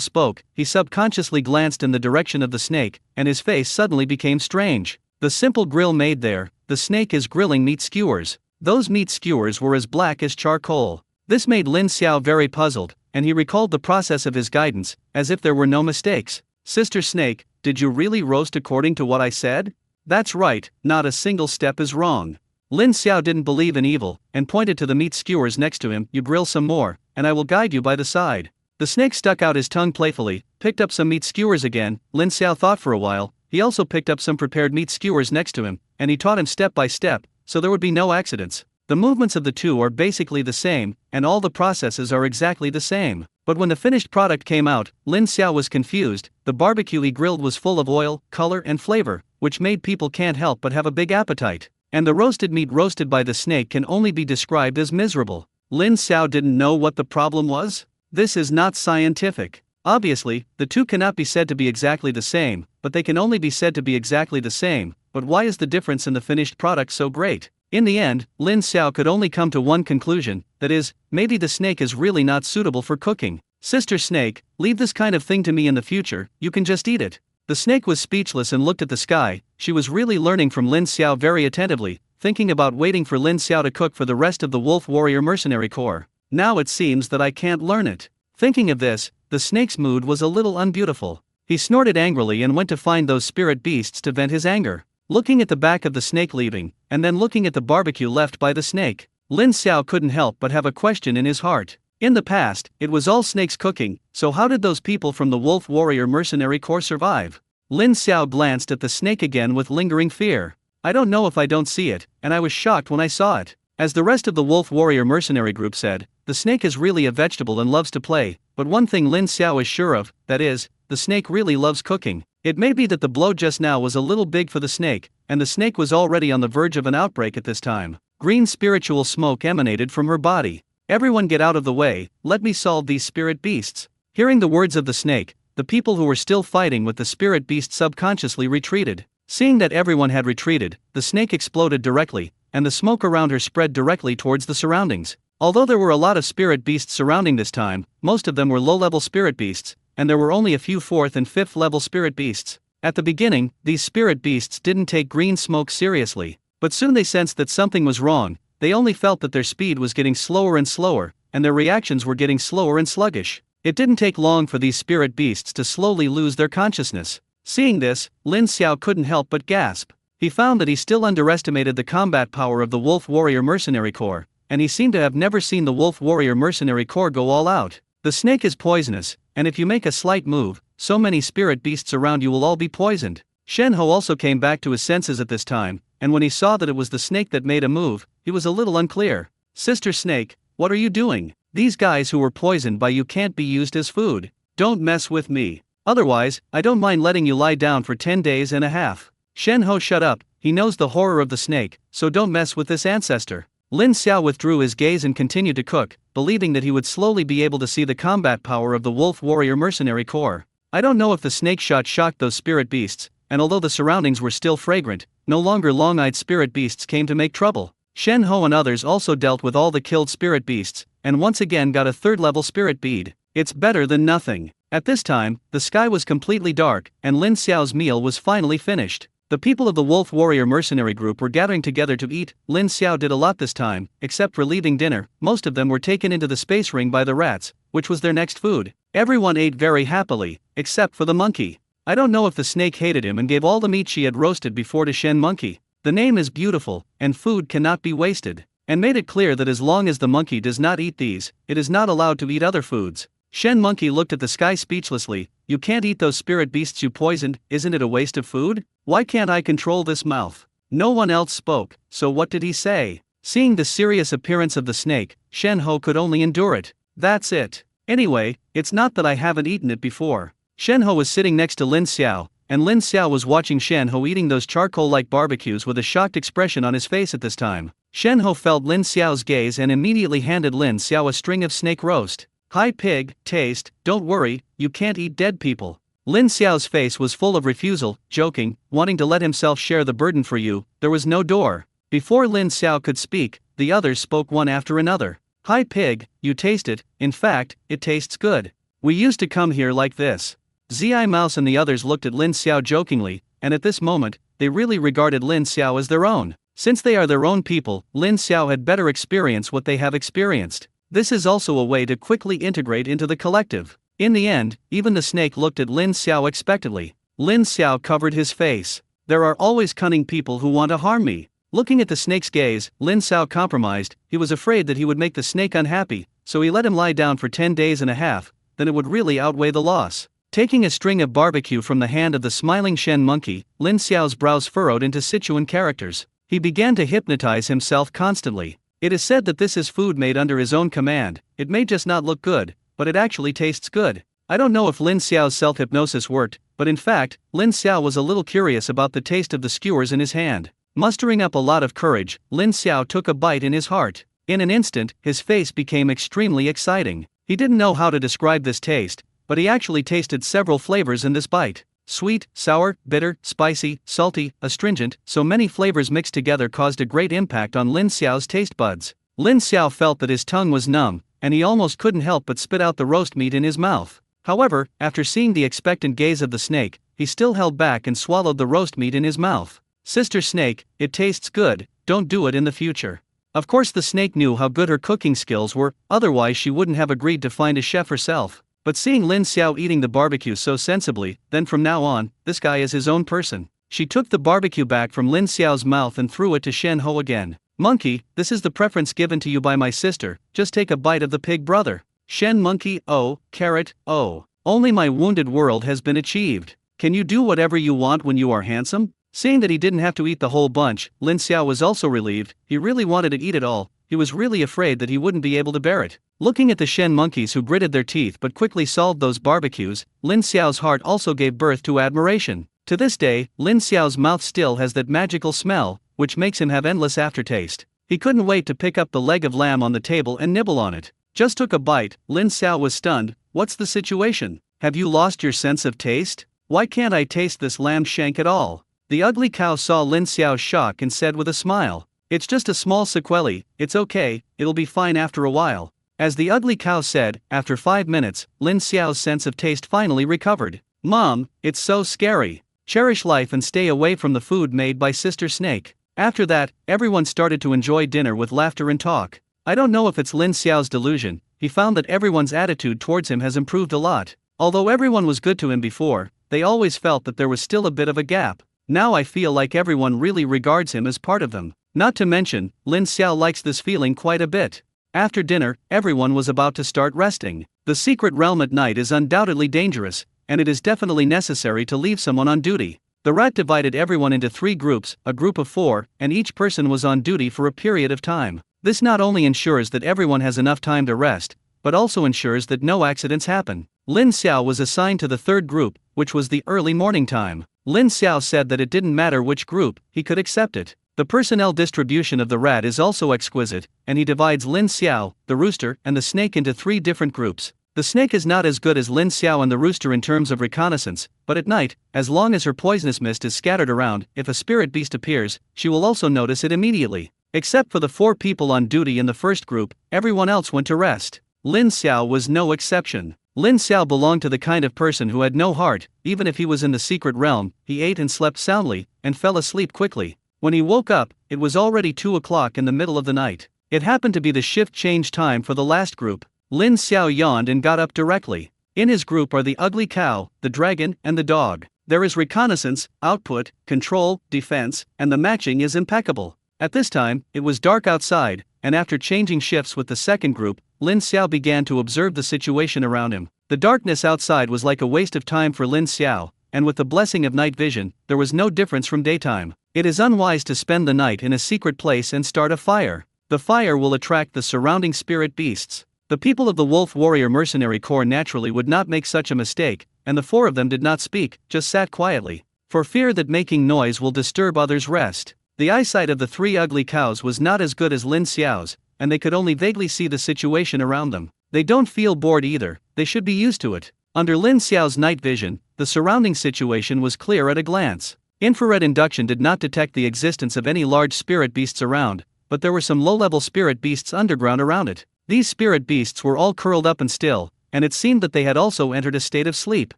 spoke, he subconsciously glanced in the direction of the snake, and his face suddenly became strange. The simple grill made there, the snake is grilling meat skewers. Those meat skewers were as black as charcoal. This made Lin Xiao very puzzled, and he recalled the process of his guidance, as if there were no mistakes. "Sister Snake, did you really roast according to what I said?" "That's right, not a single step is wrong." Lin Xiao didn't believe in evil, and pointed to the meat skewers next to him. "You grill some more, and I will guide you by the side." The snake stuck out his tongue playfully, picked up some meat skewers again. Lin Xiao thought for a while. He also picked up some prepared meat skewers next to him, and he taught him step by step, so there would be no accidents. The movements of the two are basically the same, and all the processes are exactly the same. But when the finished product came out, Lin Xiao was confused. The barbecue he grilled was full of oil, color and flavor, which made people can't help but have a big appetite. And the roasted meat roasted by the snake can only be described as miserable. Lin Xiao didn't know what the problem was? This is not scientific. Obviously, the two cannot be said to be exactly the same, but they can only be said to be exactly the same. But why is the difference in the finished product so great? In the end, Lin Xiao could only come to one conclusion, that is, maybe the snake is really not suitable for cooking. "Sister Snake, leave this kind of thing to me in the future, you can just eat it." The snake was speechless and looked at the sky. She was really learning from Lin Xiao very attentively, thinking about waiting for Lin Xiao to cook for the rest of the Wolf Warrior Mercenary Corps. Now it seems that I can't learn it. Thinking of this, the snake's mood was a little unbeautiful. He snorted angrily and went to find those spirit beasts to vent his anger. Looking at the back of the snake leaving, and then looking at the barbecue left by the snake, Lin Xiao couldn't help but have a question in his heart. In the past, it was all snakes cooking, so how did those people from the Wolf Warrior Mercenary Corps survive? Lin Xiao glanced at the snake again with lingering fear. "I don't know if I don't see it, and I was shocked when I saw it." As the rest of the Wolf Warrior Mercenary group said, the snake is really a vegetable and loves to play, but one thing Lin Xiao is sure of, that is, the snake really loves cooking. It may be that the blow just now was a little big for the snake, and the snake was already on the verge of an outbreak at this time. Green spiritual smoke emanated from her body. "Everyone get out of the way, let me solve these spirit beasts." Hearing the words of the snake, the people who were still fighting with the spirit beast subconsciously retreated. Seeing that everyone had retreated, the snake exploded directly, and the smoke around her spread directly towards the surroundings. Although there were a lot of spirit beasts surrounding this time, most of them were low-level spirit beasts, and there were only a few 4th and 5th level spirit beasts. At the beginning, these spirit beasts didn't take green smoke seriously, but soon they sensed that something was wrong. They only felt that their speed was getting slower and slower, and their reactions were getting slower and sluggish. It didn't take long for these spirit beasts to slowly lose their consciousness. Seeing this, Lin Xiao couldn't help but gasp. he found that he still underestimated the combat power of the Wolf Warrior Mercenary Corps, and he seemed to have never seen the Wolf Warrior Mercenary Corps go all out. The snake is poisonous, and if you make a slight move, so many spirit beasts around you will all be poisoned. Shen Ho also came back to his senses at this time, and when he saw that it was the snake that made a move, he was a little unclear. Sister Snake, what are you doing? These guys who were poisoned by you can't be used as food. Don't mess with me. Otherwise, I don't mind letting you lie down for 10 days and a half. Shen Ho shut up, he knows the horror of the snake, so don't mess with this ancestor. Lin Xiao withdrew his gaze and continued to cook, believing that he would slowly be able to see the combat power of the Wolf Warrior Mercenary Corps. I don't know if the snake shot shocked those spirit beasts, and although the surroundings were still fragrant, no longer long-eyed spirit beasts came to make trouble. Shen Ho and others also dealt with all the killed spirit beasts, and once again got a third-level spirit bead. It's better than nothing. At this time, the sky was completely dark, and Lin Xiao's meal was finally finished. The people of the Wolf Warrior Mercenary Group were gathering together to eat. Lin Xiao did a lot this time, except for leaving dinner. Most of them were taken into the space ring by the rats, which was their next food. Everyone ate very happily, except for the monkey. I don't know if the snake hated him and gave all the meat she had roasted before to Shen Monkey. The name is beautiful, and food cannot be wasted, and made it clear that as long as the monkey does not eat these, it is not allowed to eat other foods. Shen Monkey looked at the sky speechlessly. You can't eat those spirit beasts you poisoned, isn't it a waste of food? Why can't I control this mouth? No one else spoke, so what did he say? Seeing the serious appearance of the snake, Shen Ho could only endure it. That's it. Anyway, it's not that I haven't eaten it before. Shen Ho was sitting next to Lin Xiao, and Lin Xiao was watching Shen Ho eating those charcoal-like barbecues with a shocked expression on his face at this time. Shen Ho felt Lin Xiao's gaze and immediately handed Lin Xiao a string of snake roast. Hi pig, taste, don't worry, you can't eat dead people. Lin Xiao's face was full of refusal, joking, wanting to let himself share the burden for you. There was no door. Before Lin Xiao could speak, the others spoke one after another. Hi pig, you taste it, in fact, it tastes good. We used to come here like this. Zi Mouse and the others looked at Lin Xiao jokingly, and at this moment, they really regarded Lin Xiao as their own. Since they are their own people, Lin Xiao had better experience what they have experienced. This is also a way to quickly integrate into the collective. In the end, even the snake looked at Lin Xiao expectantly. Lin Xiao covered his face. There are always cunning people who want to harm me. Looking at the snake's gaze, Lin Xiao compromised. He was afraid that he would make the snake unhappy, so he let him lie down for 10 days and a half, then it would really outweigh the loss. Taking a string of barbecue from the hand of the smiling Shen Monkey, Lin Xiao's brows furrowed into Sichuan characters. He began to hypnotize himself constantly. It is said that this is food made under his own command. It may just not look good, but it actually tastes good. I don't know if Lin Xiao's self-hypnosis worked, but in fact, Lin Xiao was a little curious about the taste of the skewers in his hand. Mustering up a lot of courage, Lin Xiao took a bite in his heart. In an instant, his face became extremely exciting. He didn't know how to describe this taste, but he actually tasted several flavors in this bite. Sweet, sour, bitter, spicy, salty, astringent, so many flavors mixed together caused a great impact on Lin Xiao's taste buds. Lin Xiao felt that his tongue was numb, and he almost couldn't help but spit out the roast meat in his mouth. However, after seeing the expectant gaze of the snake, he still held back and swallowed the roast meat in his mouth. Sister Snake, it tastes good, don't do it in the future. Of course the snake knew how good her cooking skills were, otherwise she wouldn't have agreed to find a chef herself. But seeing Lin Xiao eating the barbecue so sensibly, then from now on, this guy is his own person. She took the barbecue back from Lin Xiao's mouth and threw it to Shen Ho again. Monkey, this is the preference given to you by my sister, just take a bite of the pig brother. Shen Monkey, oh, carrot, oh. Only my wounded world has been achieved. Can you do whatever you want when you are handsome? Seeing that he didn't have to eat the whole bunch, Lin Xiao was also relieved. He really wanted to eat it all. He was really afraid that he wouldn't be able to bear it. Looking at the Shen monkeys who gritted their teeth but quickly solved those barbecues, Lin Xiao's heart also gave birth to admiration. To this day, Lin Xiao's mouth still has that magical smell, which makes him have endless aftertaste. He couldn't wait to pick up the leg of lamb on the table and nibble on it. Just took a bite. Lin Xiao was stunned. What's the situation? Have you lost your sense of taste? Why can't I taste this lamb shank at all? The ugly cow saw Lin Xiao's shock and said with a smile, it's just a small sequelae, it's okay, it'll be fine after a while. As the ugly cow said, after 5 minutes, Lin Xiao's sense of taste finally recovered. Mom, it's so scary. Cherish life and stay away from the food made by Sister Snake. After that, everyone started to enjoy dinner with laughter and talk. I don't know if it's Lin Xiao's delusion, he found that everyone's attitude towards him has improved a lot. Although everyone was good to him before, they always felt that there was still a bit of a gap. Now I feel like everyone really regards him as part of them. Not to mention, Lin Xiao likes this feeling quite a bit. After dinner, everyone was about to start resting. The secret realm at night is undoubtedly dangerous, and it is definitely necessary to leave someone on duty. The rat divided everyone into 3 groups, a group of 4, and each person was on duty for a period of time. This not only ensures that everyone has enough time to rest, but also ensures that no accidents happen. Lin Xiao was assigned to the 3rd group, which was the early morning time. Lin Xiao said that it didn't matter which group, he could accept it. The personnel distribution of the rat is also exquisite, and he divides Lin Xiao, the rooster, and the snake into 3 different groups. The snake is not as good as Lin Xiao and the rooster in terms of reconnaissance, but at night, as long as her poisonous mist is scattered around, if a spirit beast appears, she will also notice it immediately. Except for the 4 people on duty in the first group, everyone else went to rest. Lin Xiao was no exception. Lin Xiao belonged to the kind of person who had no heart. Even if he was in the secret realm, he ate and slept soundly, and fell asleep quickly. When he woke up, it was already 2 o'clock in the middle of the night. It happened to be the shift change time for the last group. Lin Xiao yawned and got up directly. In his group are the ugly cow, the dragon, and the dog. There is reconnaissance, output, control, defense, and the matching is impeccable. At this time, it was dark outside, and after changing shifts with the second group, Lin Xiao began to observe the situation around him. The darkness outside was like a waste of time for Lin Xiao, and with the blessing of night vision, there was no difference from daytime. It is unwise to spend the night in a secret place and start a fire. The fire will attract the surrounding spirit beasts. The people of the Wolf Warrior Mercenary Corps naturally would not make such a mistake, and the 4 of them did not speak, just sat quietly, for fear that making noise will disturb others' rest. The eyesight of the 3 ugly cows was not as good as Lin Xiao's, and they could only vaguely see the situation around them. They don't feel bored either, they should be used to it. Under Lin Xiao's night vision, the surrounding situation was clear at a glance. Infrared induction did not detect the existence of any large spirit beasts around, but there were some low-level spirit beasts underground around it. These spirit beasts were all curled up and still, and it seemed that they had also entered a state of sleep.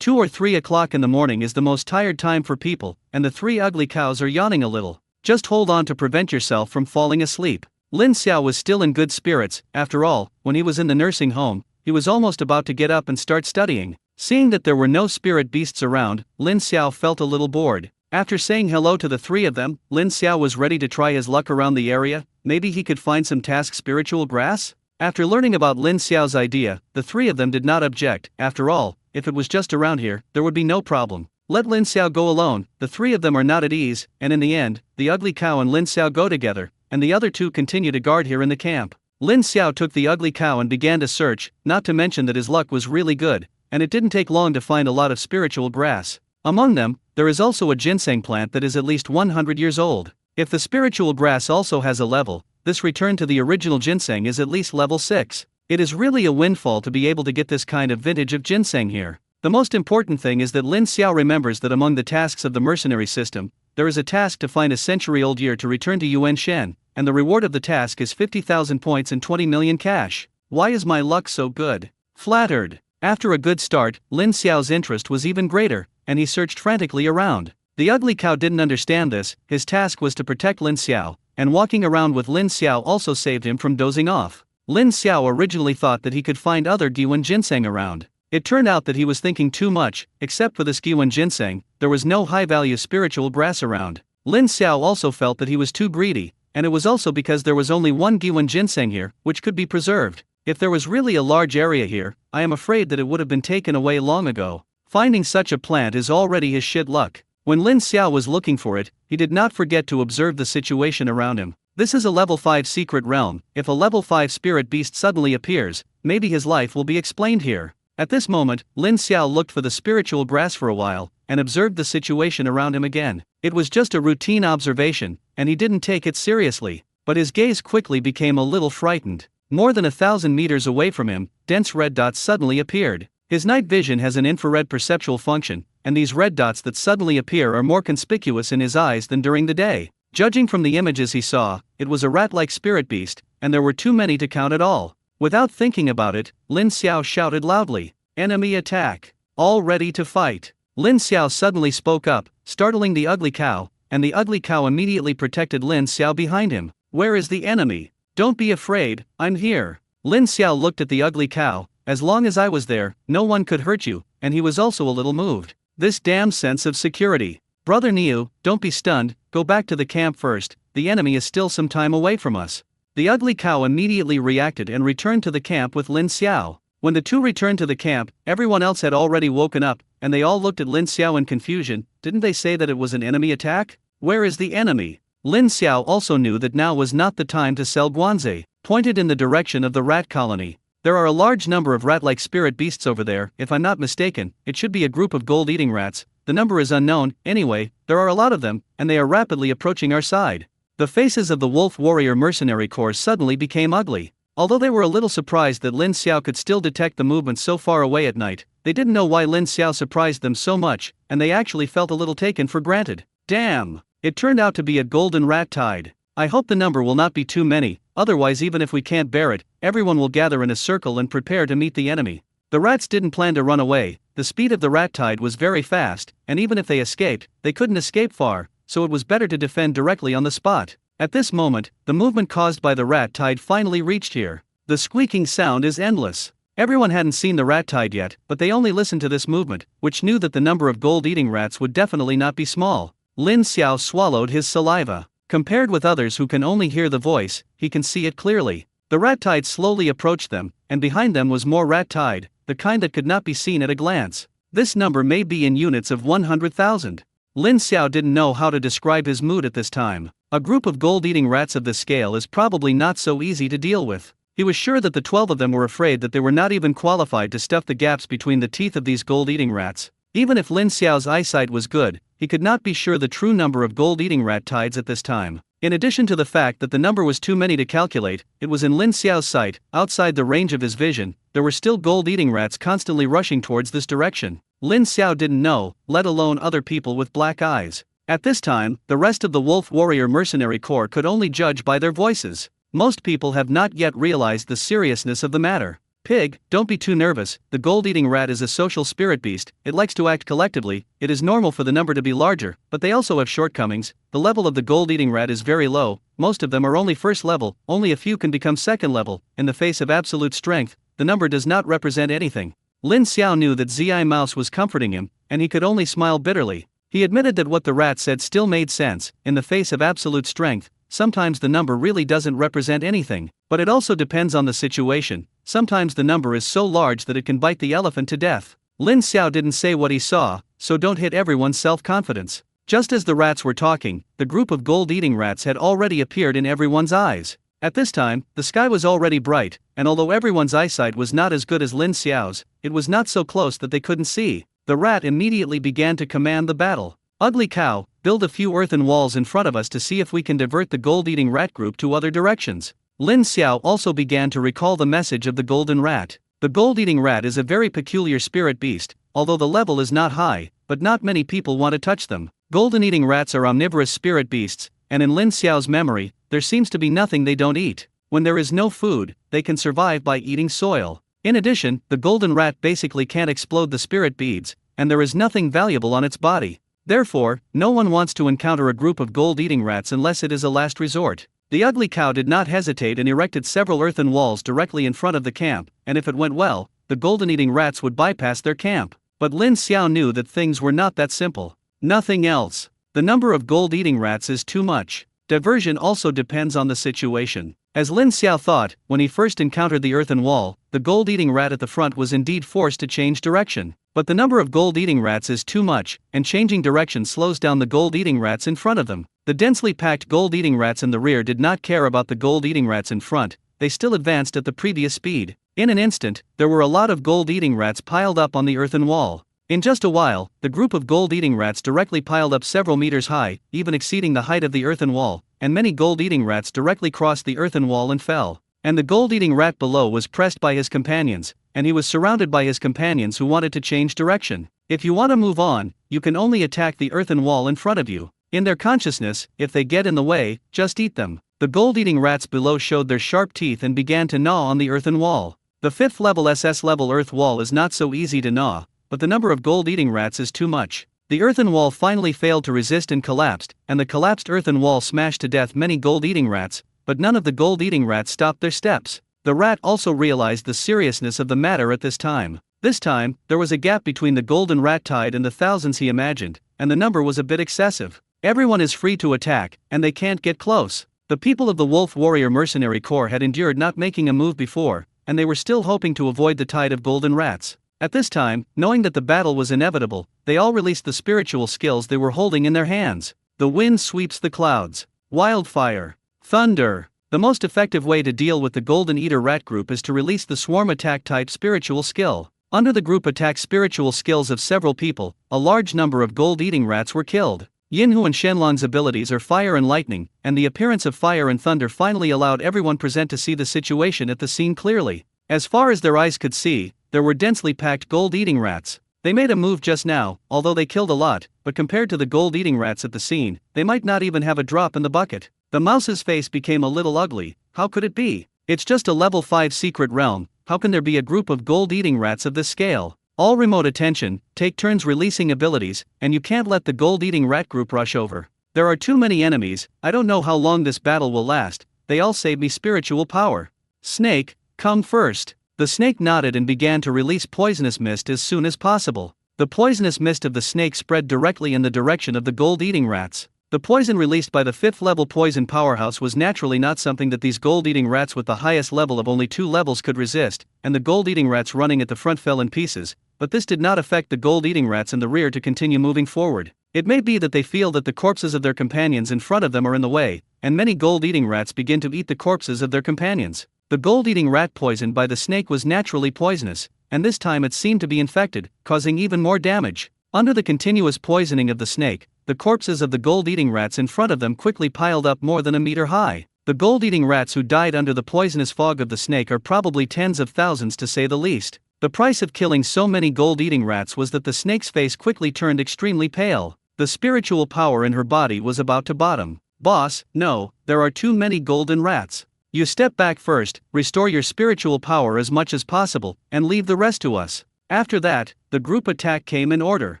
2 or 3 o'clock in the morning is the most tired time for people, and the 3 ugly cows are yawning a little. Just hold on to prevent yourself from falling asleep. Lin Xiao was still in good spirits. After all, when he was in the nursing home, he was almost about to get up and start studying. Seeing that there were no spirit beasts around, Lin Xiao felt a little bored. After saying hello to the 3 of them, Lin Xiao was ready to try his luck around the area. Maybe he could find some task spiritual grass? After learning about Lin Xiao's idea, the 3 of them did not object. After all, if it was just around here, there would be no problem. Let Lin Xiao go alone. The 3 of them are not at ease, and in the end, the ugly cow and Lin Xiao go together, and the other 2 continue to guard here in the camp. Lin Xiao took the ugly cow and began to search, not to mention that his luck was really good, and it didn't take long to find a lot of spiritual grass. Among them, there is also a ginseng plant that is at least 100 years old. If the spiritual grass also has a level, this return to the original ginseng is at least level 6. It is really a windfall to be able to get this kind of vintage of ginseng here. The most important thing is that Lin Xiao remembers that among the tasks of the mercenary system, there is a task to find a century-old year to return to Yuan Shen, and the reward of the task is 50,000 points and 20 million cash. Why is my luck so good? Flattered. After a good start, Lin Xiao's interest was even greater, and he searched frantically around. The ugly cow didn't understand this. His task was to protect Lin Xiao, and walking around with Lin Xiao also saved him from dozing off. Lin Xiao originally thought that he could find other Giwan ginseng around. It turned out that he was thinking too much. Except for this Giwan ginseng, there was no high-value spiritual grass around. Lin Xiao also felt that he was too greedy, and it was also because there was only one Giwan ginseng here, which could be preserved. If there was really a large area here, I am afraid that it would have been taken away long ago. Finding such a plant is already his shit luck. When Lin Xiao was looking for it, he did not forget to observe the situation around him. This is a level 5 secret realm. If a level 5 spirit beast suddenly appears, maybe his life will be explained here. At this moment, Lin Xiao looked for the spiritual grass for a while, and observed the situation around him again. It was just a routine observation, and he didn't take it seriously, but his gaze quickly became a little frightened. More than 1,000 meters away from him, dense red dots suddenly appeared. His night vision has an infrared perceptual function, and these red dots that suddenly appear are more conspicuous in his eyes than during the day. Judging from the images he saw, it was a rat-like spirit beast, and there were too many to count at all. Without thinking about it, Lin Xiao shouted loudly, "Enemy attack! All ready to fight!" Lin Xiao suddenly spoke up, startling the ugly cow, and the ugly cow immediately protected Lin Xiao behind him. "Where is the enemy? Don't be afraid, I'm here." Lin Xiao looked at the ugly cow. "As long as I was there, no one could hurt you," and he was also a little moved. This damn sense of security. "Brother Niu, don't be stunned, go back to the camp first, the enemy is still some time away from us." The ugly cow immediately reacted and returned to the camp with Lin Xiao. When the two returned to the camp, everyone else had already woken up, and they all looked at Lin Xiao in confusion. "Didn't they say that it was an enemy attack? Where is the enemy?" Lin Xiao also knew that now was not the time to sell guanze, pointed in the direction of the rat colony. "There are a large number of rat-like spirit beasts over there, if I'm not mistaken, it should be a group of gold-eating rats, the number is unknown, anyway, there are a lot of them, and they are rapidly approaching our side." The faces of the Wolf Warrior Mercenary Corps suddenly became ugly. Although they were a little surprised that Lin Xiao could still detect the movement so far away at night, they didn't know why Lin Xiao surprised them so much, and they actually felt a little taken for granted. Damn! It turned out to be a golden rat tide. I hope the number will not be too many, otherwise even if we can't bear it, everyone will gather in a circle and prepare to meet the enemy. The rats didn't plan to run away, the speed of the rat tide was very fast, and even if they escaped, they couldn't escape far, so it was better to defend directly on the spot. At this moment, the movement caused by the rat tide finally reached here. The squeaking sound is endless. Everyone hadn't seen the rat tide yet, but they only listened to this movement, which knew that the number of gold-eating rats would definitely not be small. Lin Xiao swallowed his saliva. Compared with others who can only hear the voice, he can see it clearly. The rat tide slowly approached them, and behind them was more rat tide, the kind that could not be seen at a glance. This number may be in units of 100,000. Lin Xiao didn't know how to describe his mood at this time. A group of gold-eating rats of this scale is probably not so easy to deal with. He was sure that the 12 of them were afraid that they were not even qualified to stuff the gaps between the teeth of these gold-eating rats. Even if Lin Xiao's eyesight was good, he could not be sure the true number of gold-eating rat tides at this time. In addition to the fact that the number was too many to calculate, it was in Lin Xiao's sight, outside the range of his vision, there were still gold-eating rats constantly rushing towards this direction. Lin Xiao didn't know, let alone other people with black eyes. At this time, the rest of the Wolf Warrior Mercenary Corps could only judge by their voices. Most people have not yet realized the seriousness of the matter. "Pig, don't be too nervous, the gold-eating rat is a social spirit beast, it likes to act collectively, it is normal for the number to be larger, but they also have shortcomings, the level of the gold-eating rat is very low, most of them are only first level, only a few can become second level, in the face of absolute strength, the number does not represent anything." Lin Xiao knew that Zi Mouse was comforting him, and he could only smile bitterly. He admitted that what the rat said still made sense, in the face of absolute strength, sometimes the number really doesn't represent anything, but it also depends on the situation, sometimes the number is so large that it can bite the elephant to death. Lin Xiao didn't say what he saw, so don't hit everyone's self-confidence. Just as the rats were talking, the group of gold-eating rats had already appeared in everyone's eyes. At this time, the sky was already bright, and although everyone's eyesight was not as good as Lin Xiao's, it was not so close that they couldn't see. The rat immediately began to command the battle. "Ugly cow, build a few earthen walls in front of us to see if we can divert the gold-eating rat group to other directions." Lin Xiao also began to recall the message of the golden rat. The gold-eating rat is a very peculiar spirit beast, although the level is not high, but not many people want to touch them. Golden-eating rats are omnivorous spirit beasts, and in Lin Xiao's memory, there seems to be nothing they don't eat. When there is no food, they can survive by eating soil. In addition, the golden rat basically can't explode the spirit beads, and there is nothing valuable on its body. Therefore, no one wants to encounter a group of gold-eating rats unless it is a last resort. The ugly cow did not hesitate and erected several earthen walls directly in front of the camp, and if it went well, the golden-eating rats would bypass their camp. But Lin Xiao knew that things were not that simple. Nothing else. The number of gold-eating rats is too much. Diversion also depends on the situation. As Lin Xiao thought, when he first encountered the earthen wall, the gold-eating rat at the front was indeed forced to change direction. But the number of gold-eating rats is too much, and changing direction slows down the gold-eating rats in front of them. The densely packed gold-eating rats in the rear did not care about the gold-eating rats in front, they still advanced at the previous speed. In an instant, there were a lot of gold-eating rats piled up on the earthen wall. In just a while, the group of gold-eating rats directly piled up several meters high, even exceeding the height of the earthen wall, and many gold-eating rats directly crossed the earthen wall and fell. And the gold-eating rat below was pressed by his companions, and he was surrounded by his companions who wanted to change direction. If you want to move on, you can only attack the earthen wall in front of you. In their consciousness, if they get in the way, just eat them. The gold-eating rats below showed their sharp teeth and began to gnaw on the earthen wall. The 5th level SS level earth wall is not so easy to gnaw, but the number of gold-eating rats is too much. The earthen wall finally failed to resist and collapsed, and the collapsed earthen wall smashed to death many gold-eating rats, but none of the gold-eating rats stopped their steps. The rat also realized the seriousness of the matter at this time. This time, there was a gap between the golden rat tide and the thousands he imagined, and the number was a bit excessive. Everyone is free to attack, and they can't get close. The people of the Wolf Warrior Mercenary Corps had endured not making a move before, and they were still hoping to avoid the tide of golden rats. At this time, knowing that the battle was inevitable, they all released the spiritual skills they were holding in their hands. The wind sweeps the clouds. Wildfire. Thunder. The most effective way to deal with the Golden Eater rat group is to release the swarm attack type spiritual skill. Under the group attack spiritual skills of several people, a large number of gold-eating rats were killed. Yinhu and Shenlong's abilities are fire and lightning, and the appearance of fire and thunder finally allowed everyone present to see the situation at the scene clearly. As far as their eyes could see, there were densely packed gold-eating rats. They made a move just now, although they killed a lot, but compared to the gold-eating rats at the scene, they might not even have a drop in the bucket. The mouse's face became a little ugly. How could it be? It's just a level 5 secret realm, how can there be a group of gold-eating rats of this scale? All remote attention, take turns releasing abilities, and you can't let the gold-eating rat group rush over. There are too many enemies, I don't know how long this battle will last, they all save me spiritual power. Snake, come first. The snake nodded and began to release poisonous mist as soon as possible. The poisonous mist of the snake spread directly in the direction of the gold-eating rats. The poison released by the 5th level poison powerhouse was naturally not something that these gold-eating rats with the highest level of only 2 levels could resist, and the gold-eating rats running at the front fell in pieces, but this did not affect the gold-eating rats in the rear to continue moving forward. It may be that they feel that the corpses of their companions in front of them are in the way, and many gold-eating rats begin to eat the corpses of their companions. The gold-eating rat poisoned by the snake was naturally poisonous, and this time it seemed to be infected, causing even more damage. Under the continuous poisoning of the snake, the corpses of the gold-eating rats in front of them quickly piled up more than a meter high. The gold-eating rats who died under the poisonous fog of the snake are probably tens of thousands to say the least. The price of killing so many gold-eating rats was that the snake's face quickly turned extremely pale. The spiritual power in her body was about to bottom. Boss, no, there are too many golden rats. You step back first, restore your spiritual power as much as possible, and leave the rest to us. After that, the group attack came in order.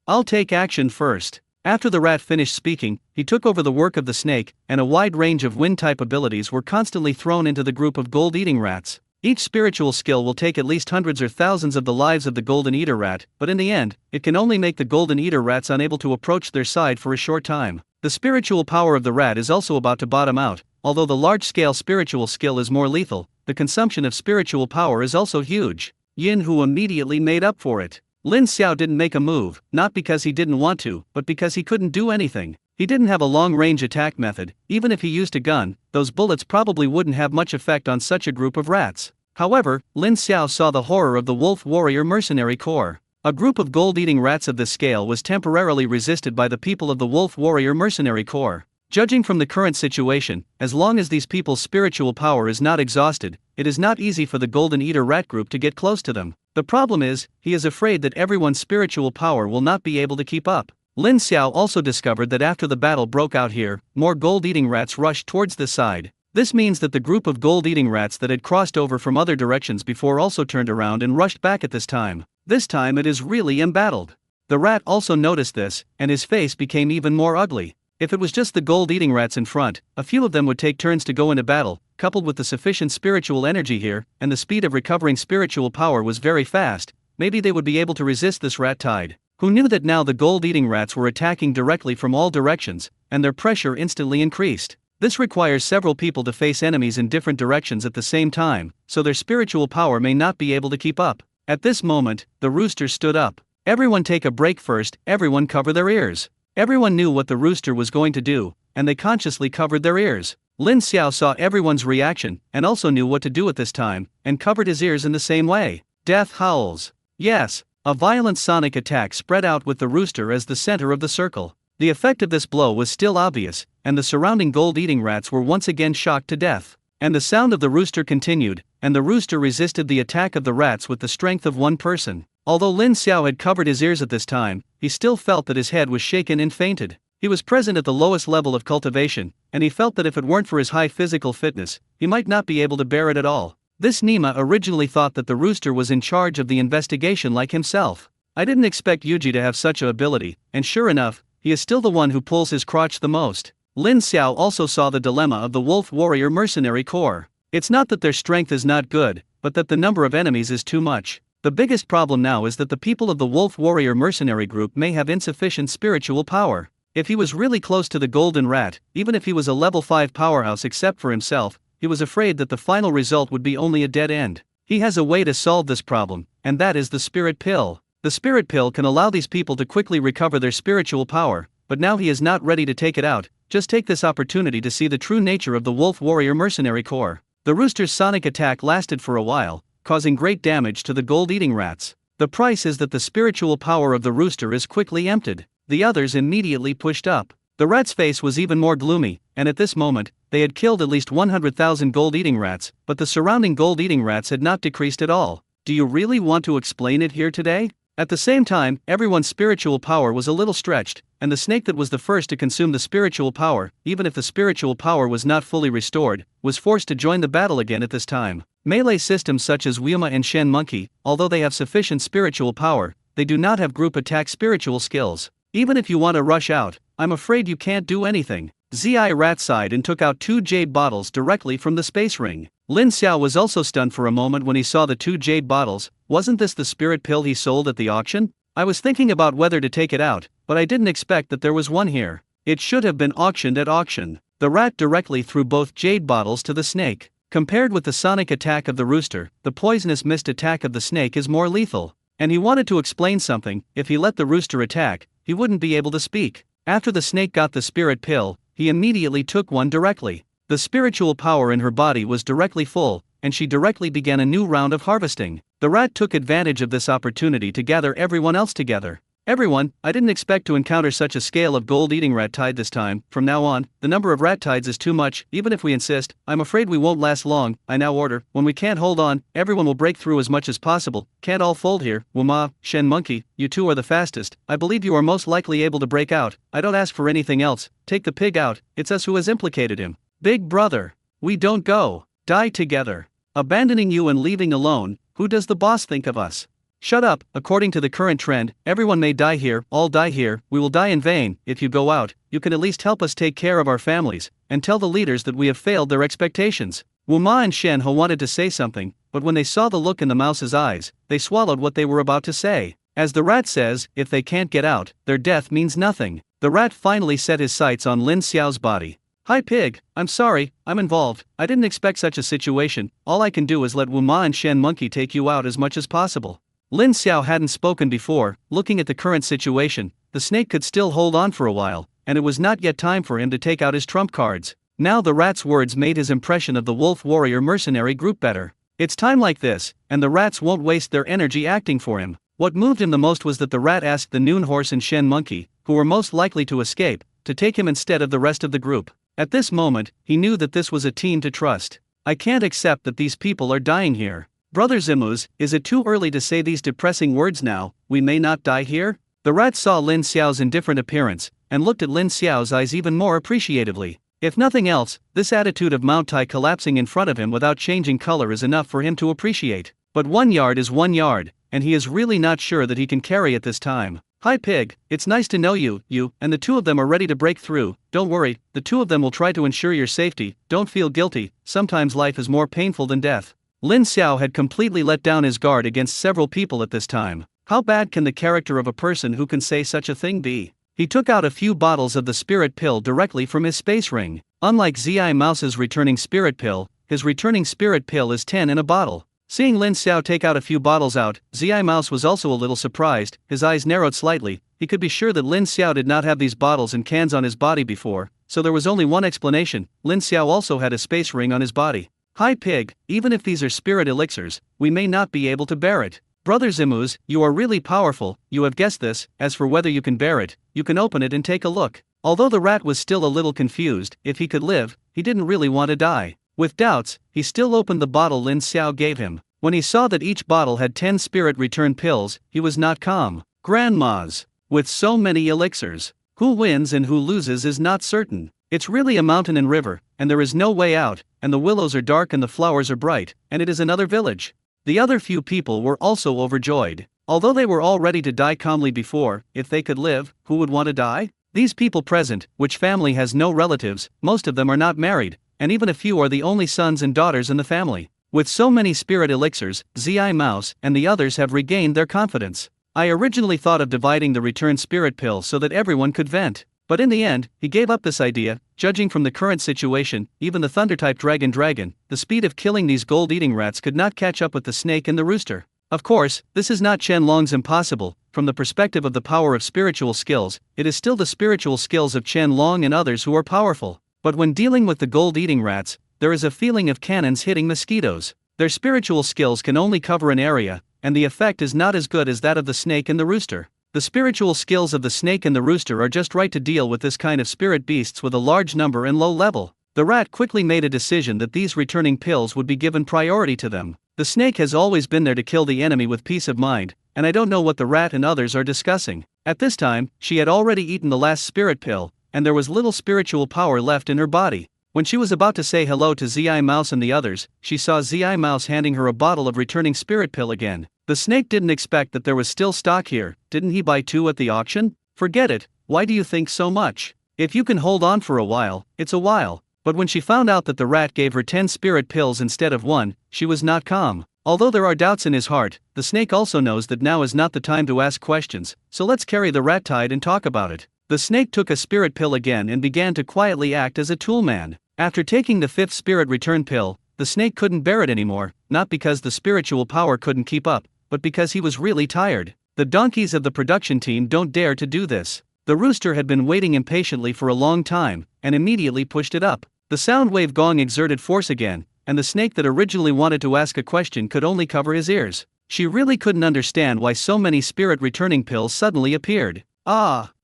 I'll take action first. After the rat finished speaking, he took over the work of the snake, and a wide range of wind-type abilities were constantly thrown into the group of gold-eating rats. Each spiritual skill will take at least hundreds or thousands of the lives of the Golden Eater rat, but in the end, it can only make the Golden Eater rats unable to approach their side for a short time. The spiritual power of the rat is also about to bottom out. Although the large-scale spiritual skill is more lethal, the consumption of spiritual power is also huge. Yin Hu immediately made up for it. Lin Xiao didn't make a move, not because he didn't want to, but because he couldn't do anything. He didn't have a long-range attack method. Even if he used a gun, those bullets probably wouldn't have much effect on such a group of rats. However, Lin Xiao saw the horror of the Wolf Warrior Mercenary Corps. A group of gold-eating rats of this scale was temporarily resisted by the people of the Wolf Warrior Mercenary Corps. Judging from the current situation, as long as these people's spiritual power is not exhausted, it is not easy for the Golden Eater rat group to get close to them. The problem is, he is afraid that everyone's spiritual power will not be able to keep up. Lin Xiao also discovered that after the battle broke out here, more gold-eating rats rushed towards this side. This means that the group of gold-eating rats that had crossed over from other directions before also turned around and rushed back at this time. This time it is really embattled. The rat also noticed this, and his face became even more ugly. If it was just the gold-eating rats in front, a few of them would take turns to go into battle, coupled with the sufficient spiritual energy here, and the speed of recovering spiritual power was very fast, maybe they would be able to resist this rat tide. Who knew that now the gold-eating rats were attacking directly from all directions, and their pressure instantly increased. This requires several people to face enemies in different directions at the same time, so their spiritual power may not be able to keep up. At this moment, the rooster stood up. Everyone take a break first, everyone cover their ears. Everyone knew what the rooster was going to do, and they consciously covered their ears. Lin Xiao saw everyone's reaction, and also knew what to do at this time, and covered his ears in the same way. Death howls. Yes, a violent sonic attack spread out with the rooster as the center of the circle. The effect of this blow was still obvious, and the surrounding gold-eating rats were once again shocked to death. And the sound of the rooster continued, and the rooster resisted the attack of the rats with the strength of one person. Although Lin Xiao had covered his ears at this time, he still felt that his head was shaken and fainted. He was present at the lowest level of cultivation, and he felt that if it weren't for his high physical fitness, he might not be able to bear it at all. This Nima originally thought that the rooster was in charge of the investigation like himself. I didn't expect Yuji to have such a ability, and sure enough, he is still the one who pulls his crotch the most. Lin Xiao also saw the dilemma of the Wolf Warrior Mercenary Corps. It's not that their strength is not good, but that the number of enemies is too much. The biggest problem now is that the people of the Wolf Warrior mercenary group may have insufficient spiritual power. If he was really close to the Golden Rat, even if he was a level 5 powerhouse except for himself, he was afraid that the final result would be only a dead end. He has a way to solve this problem, and that is the Spirit Pill. The Spirit Pill can allow these people to quickly recover their spiritual power, but now he is not ready to take it out. Just take this opportunity to see the true nature of the Wolf Warrior mercenary corps. The rooster's sonic attack lasted for a while, causing great damage to the gold-eating rats. The price is that the spiritual power of the rooster is quickly emptied. The others immediately pushed up. The rat's face was even more gloomy, and at this moment, they had killed at least 100,000 gold-eating rats, but the surrounding gold-eating rats had not decreased at all. Do you really want to explain it here today? At the same time, everyone's spiritual power was a little stretched, and the snake that was the first to consume the spiritual power, even if the spiritual power was not fully restored, was forced to join the battle again at this time. Melee systems such as Wuma and Shen Monkey, although they have sufficient spiritual power, they do not have group attack spiritual skills. Even if you want to rush out, I'm afraid you can't do anything. Zi Rat sighed and took out 2 jade bottles directly from the space ring. Lin Xiao was also stunned for a moment when he saw the 2 jade bottles. Wasn't this the spirit pill he sold at the auction? I was thinking about whether to take it out, but I didn't expect that there was one here. It should have been auctioned at auction. The rat directly threw both jade bottles to the snake. Compared with the sonic attack of the rooster, the poisonous mist attack of the snake is more lethal. And he wanted to explain something. If he let the rooster attack, he wouldn't be able to speak. After the snake got the spirit pill, he immediately took one directly. The spiritual power in her body was directly full, and she directly began a new round of harvesting. The rat took advantage of this opportunity to gather everyone else together. Everyone, I didn't expect to encounter such a scale of gold-eating rat tide this time. From now on, the number of rat tides is too much. Even if we insist, I'm afraid we won't last long. I now order, when we can't hold on, everyone will break through as much as possible. Can't all fold here. Wuma, Shen Monkey, you two are the fastest. I believe you are most likely able to break out. I don't ask for anything else. Take the pig out. It's us who has implicated him. Big brother. We don't go. Die together. Abandoning you and leaving alone, who does the boss think of us? Shut up. According to the current trend, everyone may die here, all die here, we will die in vain. If you go out, you can at least help us take care of our families, and tell the leaders that we have failed their expectations. Wuma and Shen He wanted to say something, but when they saw the look in the mouse's eyes, they swallowed what they were about to say. As the rat says, if they can't get out, their death means nothing. The rat finally set his sights on Lin Xiao's body. Hi pig, I'm sorry, I'm involved. I didn't expect such a situation. All I can do is let Wuma and Shen Monkey take you out as much as possible. Lin Xiao hadn't spoken before. Looking at the current situation, the snake could still hold on for a while, and it was not yet time for him to take out his trump cards. Now the rat's words made his impression of the Wolf Warrior mercenary group better. It's time like this, and the rats won't waste their energy acting for him. What moved him the most was that the rat asked the Noon Horse and Shen Monkey, who were most likely to escape, to take him instead of the rest of the group. At this moment, he knew that this was a team to trust. I can't accept that these people are dying here. Brother Zimuz, is it too early to say these depressing words now? We may not die here? The rat saw Lin Xiao's indifferent appearance, and looked at Lin Xiao's eyes even more appreciatively. If nothing else, this attitude of Mount Tai collapsing in front of him without changing color is enough for him to appreciate. But 1 yard is 1 yard, and he is really not sure that he can carry it this time. Hi pig, it's nice to know you, and the two of them are ready to break through. Don't worry, the two of them will try to ensure your safety. Don't feel guilty, sometimes life is more painful than death. Lin Xiao had completely let down his guard against several people at this time. How bad can the character of a person who can say such a thing be? He took out a few bottles of the spirit pill directly from his space ring. Unlike Zi Mouse's returning spirit pill, his returning spirit pill is 10 in a bottle. Seeing Lin Xiao take out a few bottles out, Zi Mouse was also a little surprised. His eyes narrowed slightly. He could be sure that Lin Xiao did not have these bottles and cans on his body before, so there was only one explanation. Lin Xiao also had a space ring on his body. Hi pig, even if these are spirit elixirs, we may not be able to bear it. Brother Zimuz, you are really powerful, you have guessed this. As for whether you can bear it, you can open it and take a look. Although the rat was still a little confused, if he could live, he didn't really want to die. With doubts, he still opened the bottle Lin Xiao gave him. When he saw that each bottle had 10 spirit return pills, he was not calm. Grandmas, with so many elixirs, who wins and who loses is not certain. It's really a mountain and river, and there is no way out, and the willows are dark and the flowers are bright, and it is another village. The other few people were also overjoyed. Although they were all ready to die calmly before, if they could live, who would want to die? These people present, which family has no relatives, most of them are not married, and even a few are the only sons and daughters in the family. With so many spirit elixirs, Zi Mouse and the others have regained their confidence. I originally thought of dividing the return spirit pill so that everyone could vent. But in the end, he gave up this idea. Judging from the current situation, even the Thunder-type dragon, the speed of killing these gold-eating rats could not catch up with the snake and the rooster. Of course, this is not Chen Long's impossible. From the perspective of the power of spiritual skills, it is still the spiritual skills of Chen Long and others who are powerful. But when dealing with the gold-eating rats, there is a feeling of cannons hitting mosquitoes. Their spiritual skills can only cover an area, and the effect is not as good as that of the snake and the rooster. The spiritual skills of the snake and the rooster are just right to deal with this kind of spirit beasts with a large number and low level. The rat quickly made a decision that these returning pills would be given priority to them. The snake has always been there to kill the enemy with peace of mind, and I don't know what the rat and others are discussing. At this time, she had already eaten the last spirit pill, and there was little spiritual power left in her body. When she was about to say hello to Zi Mouse and the others, she saw Zi Mouse handing her a bottle of returning spirit pill again. The snake didn't expect that there was still stock here. Didn't he buy 2 at the auction? Forget it, why do you think so much? If you can hold on for a while, it's a while. But when she found out that the rat gave her 10 spirit pills instead of 1, she was not calm. Although there are doubts in his heart, the snake also knows that now is not the time to ask questions, so let's carry the rat tide and talk about it. The snake took a spirit pill again and began to quietly act as a toolman. After taking the 5th spirit return pill, the snake couldn't bear it anymore, not because the spiritual power couldn't keep up, but because he was really tired. The donkeys of the production team don't dare to do this. The rooster had been waiting impatiently for a long time, and immediately pushed it up. The sound wave gong exerted force again, and the snake that originally wanted to ask a question could only cover his ears. She really couldn't understand why so many spirit returning pills suddenly appeared.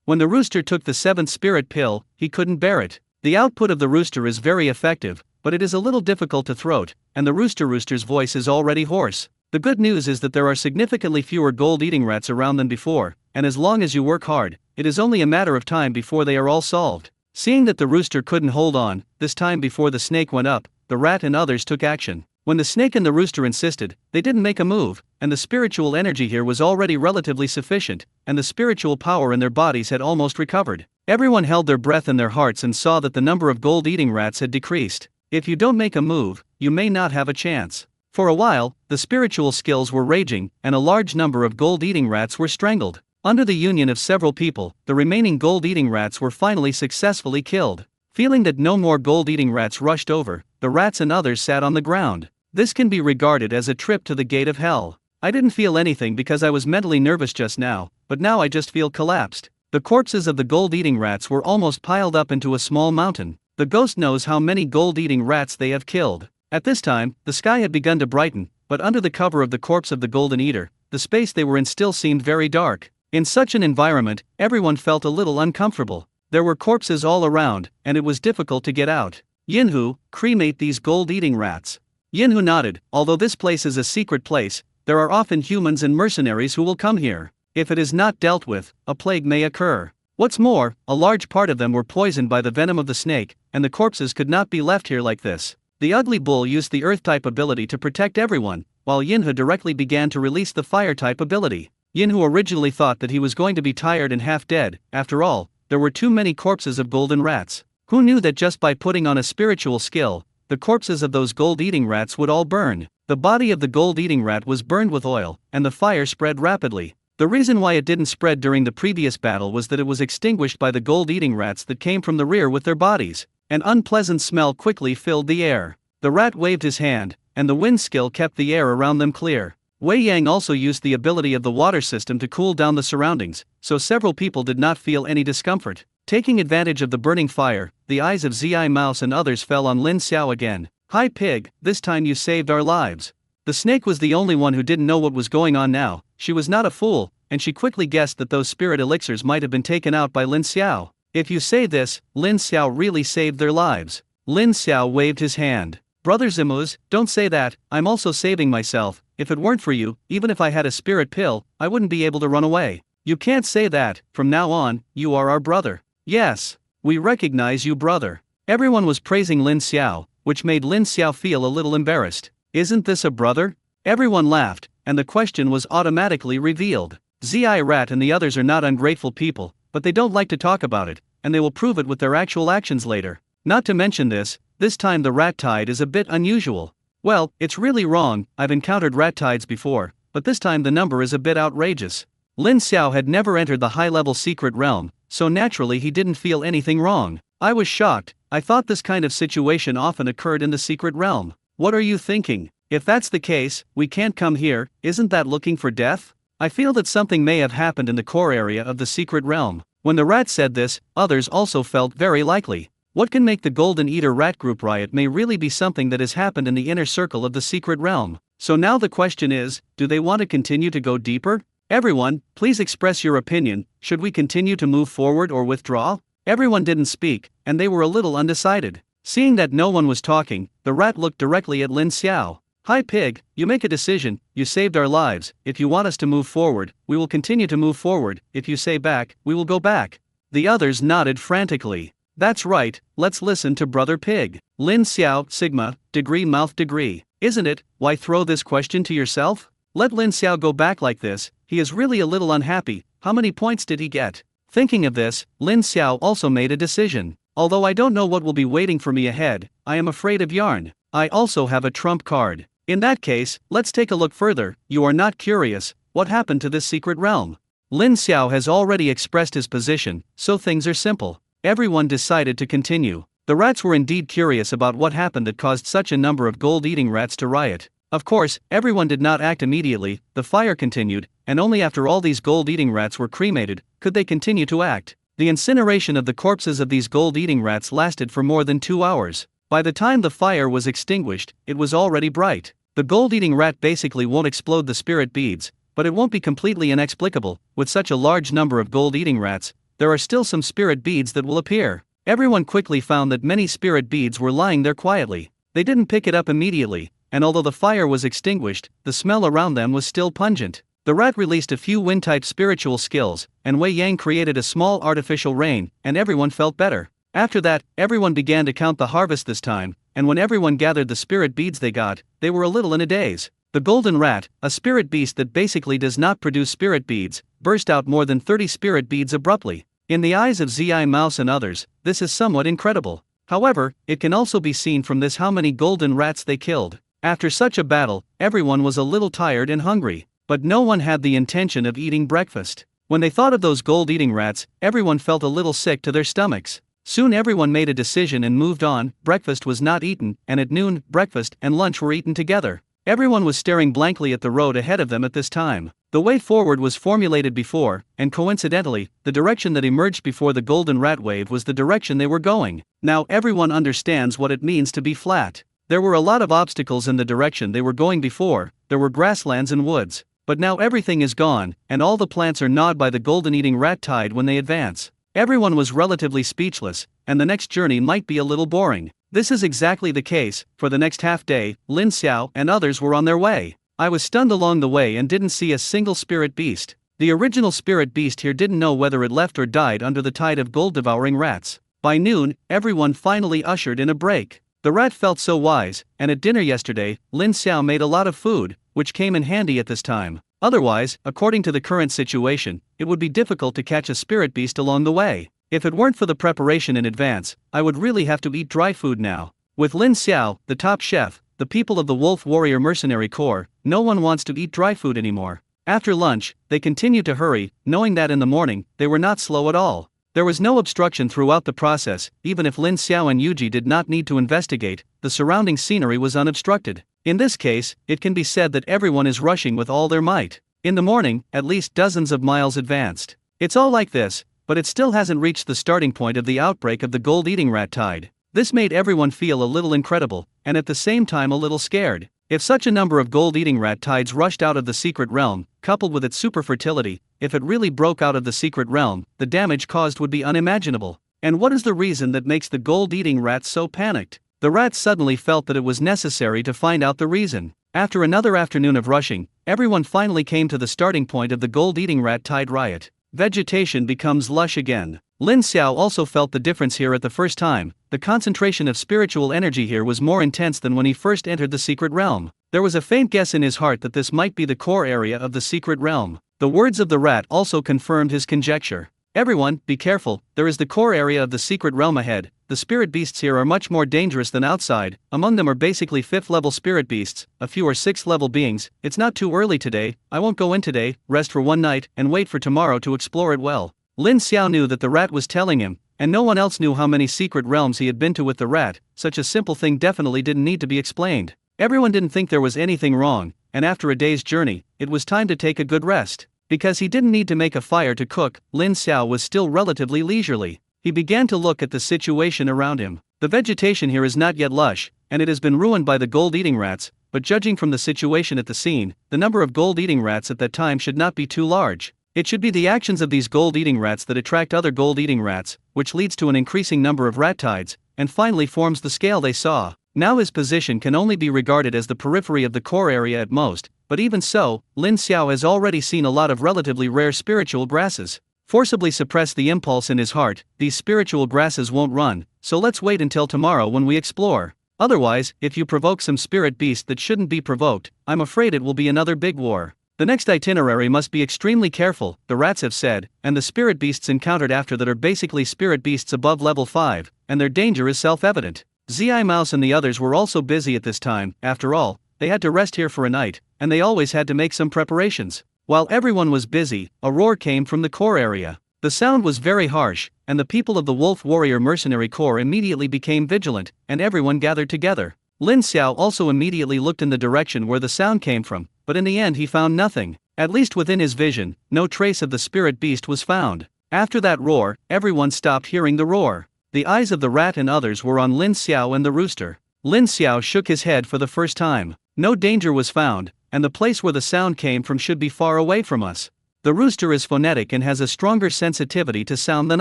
When the rooster took the 7th spirit pill, he couldn't bear it. The output of the rooster is very effective, but it is a little difficult to throat, and the rooster's voice is already hoarse. The good news is that there are significantly fewer gold-eating rats around than before, and as long as you work hard, it is only a matter of time before they are all solved. Seeing that the rooster couldn't hold on, this time before the snake went up, the rat and others took action. When the snake and the rooster insisted, they didn't make a move, and the spiritual energy here was already relatively sufficient, and the spiritual power in their bodies had almost recovered. Everyone held their breath in their hearts and saw that the number of gold-eating rats had decreased. If you don't make a move, you may not have a chance. For a while, the spiritual skills were raging, and a large number of gold-eating rats were strangled. Under the union of several people, the remaining gold-eating rats were finally successfully killed. Feeling that no more gold-eating rats rushed over, the rats and others sat on the ground. This can be regarded as a trip to the gate of hell. I didn't feel anything because I was mentally nervous just now, but now I just feel collapsed. The corpses of the gold-eating rats were almost piled up into a small mountain. The ghost knows how many gold-eating rats they have killed. At this time, the sky had begun to brighten, but under the cover of the corpse of the golden eater, the space they were in still seemed very dark. In such an environment, everyone felt a little uncomfortable. There were corpses all around, and it was difficult to get out. Yinhu, cremate these gold-eating rats. Yinhu nodded. Although this place is a secret place, there are often humans and mercenaries who will come here. If it is not dealt with, a plague may occur. What's more, a large part of them were poisoned by the venom of the snake, and the corpses could not be left here like this. The ugly bull used the earth-type ability to protect everyone, while Yinhu directly began to release the fire-type ability. Yinhu originally thought that he was going to be tired and half dead. After all, there were too many corpses of golden rats. Who knew that just by putting on a spiritual skill, the corpses of those gold-eating rats would all burn? The body of the gold-eating rat was burned with oil, and the fire spread rapidly. The reason why it didn't spread during the previous battle was that it was extinguished by the gold-eating rats that came from the rear with their bodies. An unpleasant smell quickly filled the air. The rat waved his hand, and the wind skill kept the air around them clear. Wei Yang also used the ability of the water system to cool down the surroundings, so several people did not feel any discomfort. Taking advantage of the burning fire, the eyes of Zi Mouse and others fell on Lin Xiao again. "Hi pig, this time you saved our lives." The snake was the only one who didn't know what was going on now. She was not a fool, and she quickly guessed that those spirit elixirs might have been taken out by Lin Xiao. If you say this, Lin Xiao really saved their lives. Lin Xiao waved his hand. "Brother Zimuz, don't say that, I'm also saving myself. If it weren't for you, even if I had a spirit pill, I wouldn't be able to run away." "You can't say that, from now on, you are our brother." "Yes, we recognize you, brother." Everyone was praising Lin Xiao, which made Lin Xiao feel a little embarrassed. "Isn't this a brother?" Everyone laughed, and the question was automatically revealed. Zi Rat and the others are not ungrateful people, but they don't like to talk about it, and they will prove it with their actual actions later. Not to mention this time the rat tide is a bit unusual. Well, it's really wrong. I've encountered rat tides before, but this time the number is a bit outrageous. Lin Xiao had never entered the high-level secret realm, so naturally he didn't feel anything wrong. I was shocked. I thought this kind of situation often occurred in the secret realm. What are you thinking? If that's the case, we can't come here. Isn't that looking for death? I feel that something may have happened in the core area of the secret realm. When the rat said this, others also felt very likely. What can make the Golden Eater rat group riot may really be something that has happened in the inner circle of the secret realm. So now the question is, do they want to continue to go deeper? Everyone, please express your opinion. Should we continue to move forward or withdraw? Everyone didn't speak, and they were a little undecided. Seeing that no one was talking, the rat looked directly at Lin Xiao. Hi pig, you make a decision. You saved our lives. If you want us to move forward, we will continue to move forward. If you say back, we will go back. The others nodded frantically. That's right, let's listen to Brother Pig. Lin Xiao, Sigma, degree mouth degree. Isn't it? Why throw this question to yourself? Let Lin Xiao go back like this. He is really a little unhappy. How many points did he get? Thinking of this, Lin Xiao also made a decision. Although I don't know what will be waiting for me ahead, I am afraid of yarn. I also have a trump card. In that case, let's take a look further. You are not curious. What happened to this secret realm? Lin Xiao has already expressed his position, so things are simple. Everyone decided to continue. The rats were indeed curious about what happened that caused such a number of gold-eating rats to riot. Of course, everyone did not act immediately. The fire continued, and only after all these gold-eating rats were cremated could they continue to act. The incineration of the corpses of these gold-eating rats lasted for more than 2 hours. By the time the fire was extinguished, it was already bright. The gold-eating rat basically won't explode the spirit beads, but it won't be completely inexplicable. With such a large number of gold-eating rats, there are still some spirit beads that will appear. Everyone quickly found that many spirit beads were lying there quietly. They didn't pick it up immediately, and although the fire was extinguished, the smell around them was still pungent. The rat released a few wind-type spiritual skills, and Wei Yang created a small artificial rain, and everyone felt better. After that, everyone began to count the harvest this time, and when everyone gathered the spirit beads they got, they were a little in a daze. The golden rat, a spirit beast that basically does not produce spirit beads, burst out more than 30 spirit beads abruptly. In the eyes of Zi Mouse and others, this is somewhat incredible. However, it can also be seen from this how many golden rats they killed. After such a battle, everyone was a little tired and hungry, but no one had the intention of eating breakfast. When they thought of those gold-eating rats, everyone felt a little sick to their stomachs. Soon everyone made a decision and moved on. Breakfast was not eaten, and at noon, breakfast and lunch were eaten together. Everyone was staring blankly at the road ahead of them at this time. The way forward was formulated before, and coincidentally, the direction that emerged before the golden rat wave was the direction they were going. Now everyone understands what it means to be flat. There were a lot of obstacles in the direction they were going before. There were grasslands and woods. But now everything is gone, and all the plants are gnawed by the golden-eating rat tide when they advance. Everyone was relatively speechless, and the next journey might be a little boring. This is exactly the case. For the next half day, Lin Xiao and others were on their way. I was stunned along the way and didn't see a single spirit beast. The original spirit beast here didn't know whether it left or died under the tide of gold-devouring rats. By noon, everyone finally ushered in a break. The rat felt so wise, and at dinner yesterday, Lin Xiao made a lot of food, which came in handy at this time. Otherwise, according to the current situation, it would be difficult to catch a spirit beast along the way. If it weren't for the preparation in advance, I would really have to eat dry food now. With Lin Xiao, the top chef, the people of the Wolf Warrior Mercenary Corps, no one wants to eat dry food anymore. After lunch, they continued to hurry, knowing that in the morning, they were not slow at all. There was no obstruction throughout the process. Even if Lin Xiao and Yuji did not need to investigate, the surrounding scenery was unobstructed. In this case, it can be said that everyone is rushing with all their might. In the morning, at least dozens of miles advanced. It's all like this, but it still hasn't reached the starting point of the outbreak of the gold-eating rat tide. This made everyone feel a little incredible, and at the same time a little scared. If such a number of gold-eating rat tides rushed out of the secret realm, coupled with its super fertility, if it really broke out of the secret realm, the damage caused would be unimaginable. And what is the reason that makes the gold-eating rats so panicked? The rats suddenly felt that it was necessary to find out the reason. After another afternoon of rushing, everyone finally came to the starting point of the gold-eating rat tide riot. Vegetation becomes lush again. Lin Xiao also felt the difference here at the first time. The concentration of spiritual energy here was more intense than when he first entered the secret realm. There was a faint guess in his heart that this might be the core area of the secret realm. The words of the rat also confirmed his conjecture. Everyone, be careful, there is the core area of the secret realm ahead. the spirit beasts here are much more dangerous than outside. Among them are basically 5th level spirit beasts, a few are 6th level beings. It's not too early today, I won't go in today, rest for one night, and wait for tomorrow to explore it well. Lin Xiao knew that the rat was telling him, and no one else knew how many secret realms he had been to with the rat. Such a simple thing definitely didn't need to be explained. Everyone didn't think there was anything wrong, and after a day's journey, it was time to take a good rest. Because he didn't need to make a fire to cook, Lin Xiao was still relatively leisurely. He began to look at the situation around him. The vegetation here is not yet lush, and it has been ruined by the gold-eating rats, but judging from the situation at the scene, the number of gold-eating rats at that time should not be too large. It should be the actions of these gold-eating rats that attract other gold-eating rats, which leads to an increasing number of rat tides, and finally forms the scale they saw. Now his position can only be regarded as the periphery of the core area at most, but even so, Lin Xiao has already seen a lot of relatively rare spiritual grasses. Forcibly suppress the impulse in his heart, these spiritual grasses won't run, so let's wait until tomorrow when we explore. Otherwise, if you provoke some spirit beast that shouldn't be provoked, I'm afraid it will be another big war. The next itinerary must be extremely careful, the rats have said, and the spirit beasts encountered after that are basically spirit beasts above level 5, and their danger is self-evident. Zi Mouse and the others were also busy at this time. After all, they had to rest here for a night, and they always had to make some preparations. While everyone was busy, a roar came from the core area. The sound was very harsh, and the people of the Wolf Warrior Mercenary Corps immediately became vigilant, and everyone gathered together. Lin Xiao also immediately looked in the direction where the sound came from, but in the end he found nothing. At least within his vision, no trace of the spirit beast was found. After that roar, everyone stopped hearing the roar. The eyes of the rat and others were on Lin Xiao and the rooster. Lin Xiao shook his head for the first time. No danger was found, and the place where the sound came from should be far away from us. The rooster is phonetic and has a stronger sensitivity to sound than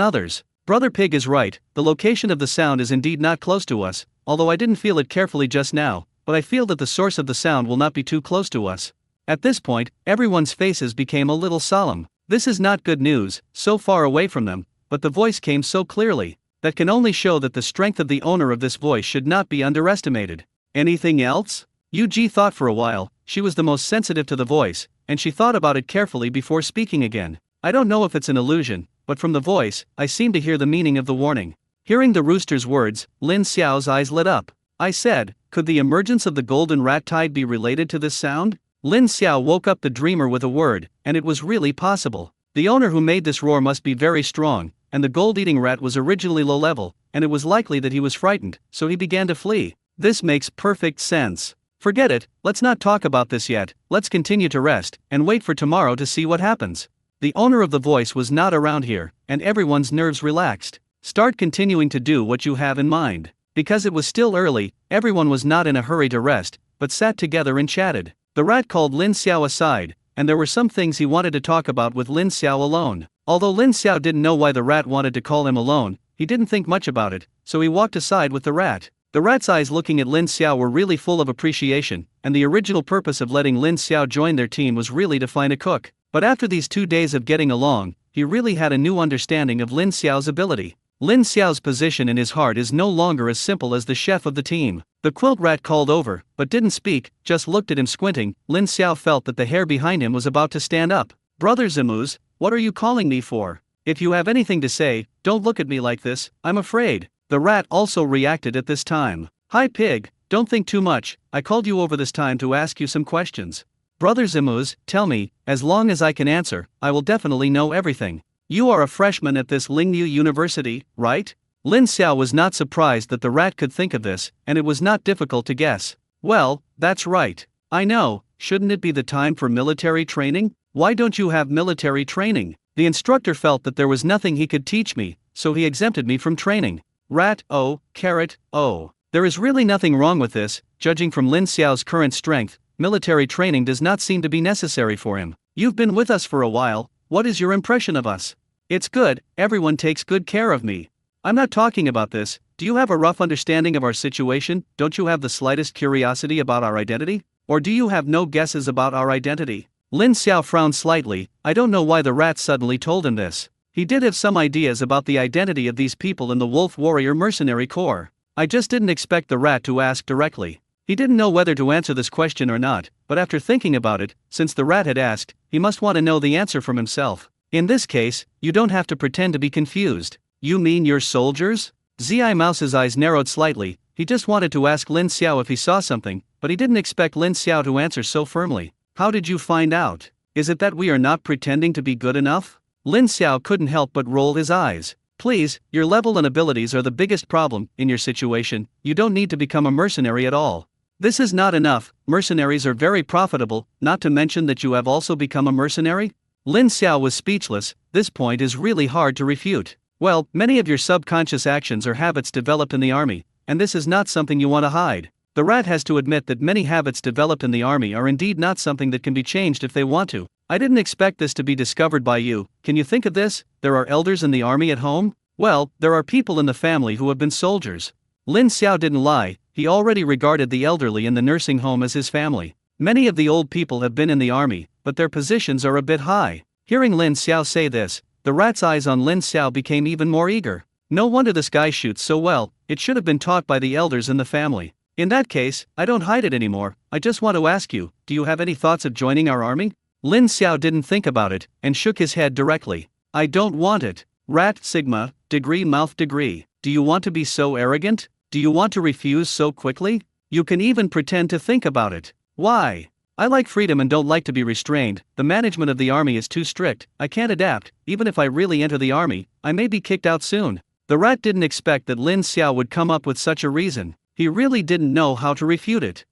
others. Brother Pig is right, the location of the sound is indeed not close to us, although I didn't feel it carefully just now, but I feel that the source of the sound will not be too close to us. At this point, everyone's faces became a little solemn. This is not good news, so far away from them, but the voice came so clearly. That can only show that the strength of the owner of this voice should not be underestimated. Anything else? Yu Ji thought for a while. She was the most sensitive to the voice, and she thought about it carefully before speaking again. I don't know if it's an illusion, but from the voice, I seem to hear the meaning of the warning. Hearing the rooster's words, Lin Xiao's eyes lit up. I said, could the emergence of the golden rat tide be related to this sound? Lin Xiao woke up the dreamer with a word, and it was really possible. The owner who made this roar must be very strong, and the gold-eating rat was originally low level, and it was likely that he was frightened, so he began to flee. This makes perfect sense. Forget it, let's not talk about this yet, let's continue to rest, and wait for tomorrow to see what happens. The owner of the voice was not around here, and everyone's nerves relaxed. Start continuing to do what you have in mind. Because it was still early, everyone was not in a hurry to rest, but sat together and chatted. The rat called Lin Xiao aside, and there were some things he wanted to talk about with Lin Xiao alone. Although Lin Xiao didn't know why the rat wanted to call him alone, he didn't think much about it, so he walked aside with the rat. The rat's eyes looking at Lin Xiao were really full of appreciation, and the original purpose of letting Lin Xiao join their team was really to find a cook. But after these 2 days of getting along, he really had a new understanding of Lin Xiao's ability. Lin Xiao's position in his heart is no longer as simple as the chef of the team. The quilt rat called over, but didn't speak, just looked at him squinting. Lin Xiao felt that the hair behind him was about to stand up. Brother Zimuz, what are you calling me for? If you have anything to say, don't look at me like this, I'm afraid. The rat also reacted at this time. Hi Pig, don't think too much, I called you over this time to ask you some questions. Brother Zimuz, tell me, as long as I can answer, I will definitely know everything. You are a freshman at this Lingyu University, right? Lin Xiao was not surprised that the rat could think of this, and it was not difficult to guess. Well, that's right. I know, shouldn't it be the time for military training? Why don't you have military training? The instructor felt that there was nothing he could teach me, so he exempted me from training. Rat, oh, carrot, oh. There is really nothing wrong with this, judging from Lin Xiao's current strength, military training does not seem to be necessary for him. You've been with us for a while, what is your impression of us? It's good, everyone takes good care of me. I'm not talking about this, do you have a rough understanding of our situation? Don't you have the slightest curiosity about our identity? Or do you have no guesses about our identity? Lin Xiao frowned slightly. I don't know why the rat suddenly told him this. He did have some ideas about the identity of these people in the Wolf Warrior Mercenary Corps. I just didn't expect the rat to ask directly. He didn't know whether to answer this question or not, but after thinking about it, since the rat had asked, he must want to know the answer from himself. In this case, you don't have to pretend to be confused. You mean you're soldiers? Zi Mouse's eyes narrowed slightly. He just wanted to ask Lin Xiao if he saw something, but he didn't expect Lin Xiao to answer so firmly. How did you find out? Is it that we are not pretending to be good enough? Lin Xiao couldn't help but roll his eyes. Please, your level and abilities are the biggest problem in your situation. You don't need to become a mercenary at all. This is not enough. Mercenaries are very profitable, not to mention that you have also become a mercenary? Lin Xiao was speechless. This point is really hard to refute. Well, many of your subconscious actions or habits developed in the army, and this is not something you want to hide. The rat has to admit that many habits developed in the army are indeed not something that can be changed if they want to. I didn't expect this to be discovered by you. Can you think of this? There are elders in the army at home? Well, there are people in the family who have been soldiers. Lin Xiao didn't lie. He already regarded the elderly in the nursing home as his family. Many of the old people have been in the army, but their positions are a bit high. Hearing Lin Xiao say this, the rat's eyes on Lin Xiao became even more eager. No wonder this guy shoots so well. It should have been taught by the elders in the family. In that case, I don't hide it anymore. I just want to ask you, do you have any thoughts of joining our army? Lin Xiao didn't think about it, and shook his head directly. I don't want it. Rat, Sigma, degree mouth degree. Do you want to be so arrogant? Do you want to refuse so quickly? You can even pretend to think about it. Why? I like freedom and don't like to be restrained. The management of the army is too strict. I can't adapt. Even if I really enter the army, I may be kicked out soon. The rat didn't expect that Lin Xiao would come up with such a reason. He really didn't know how to refute it.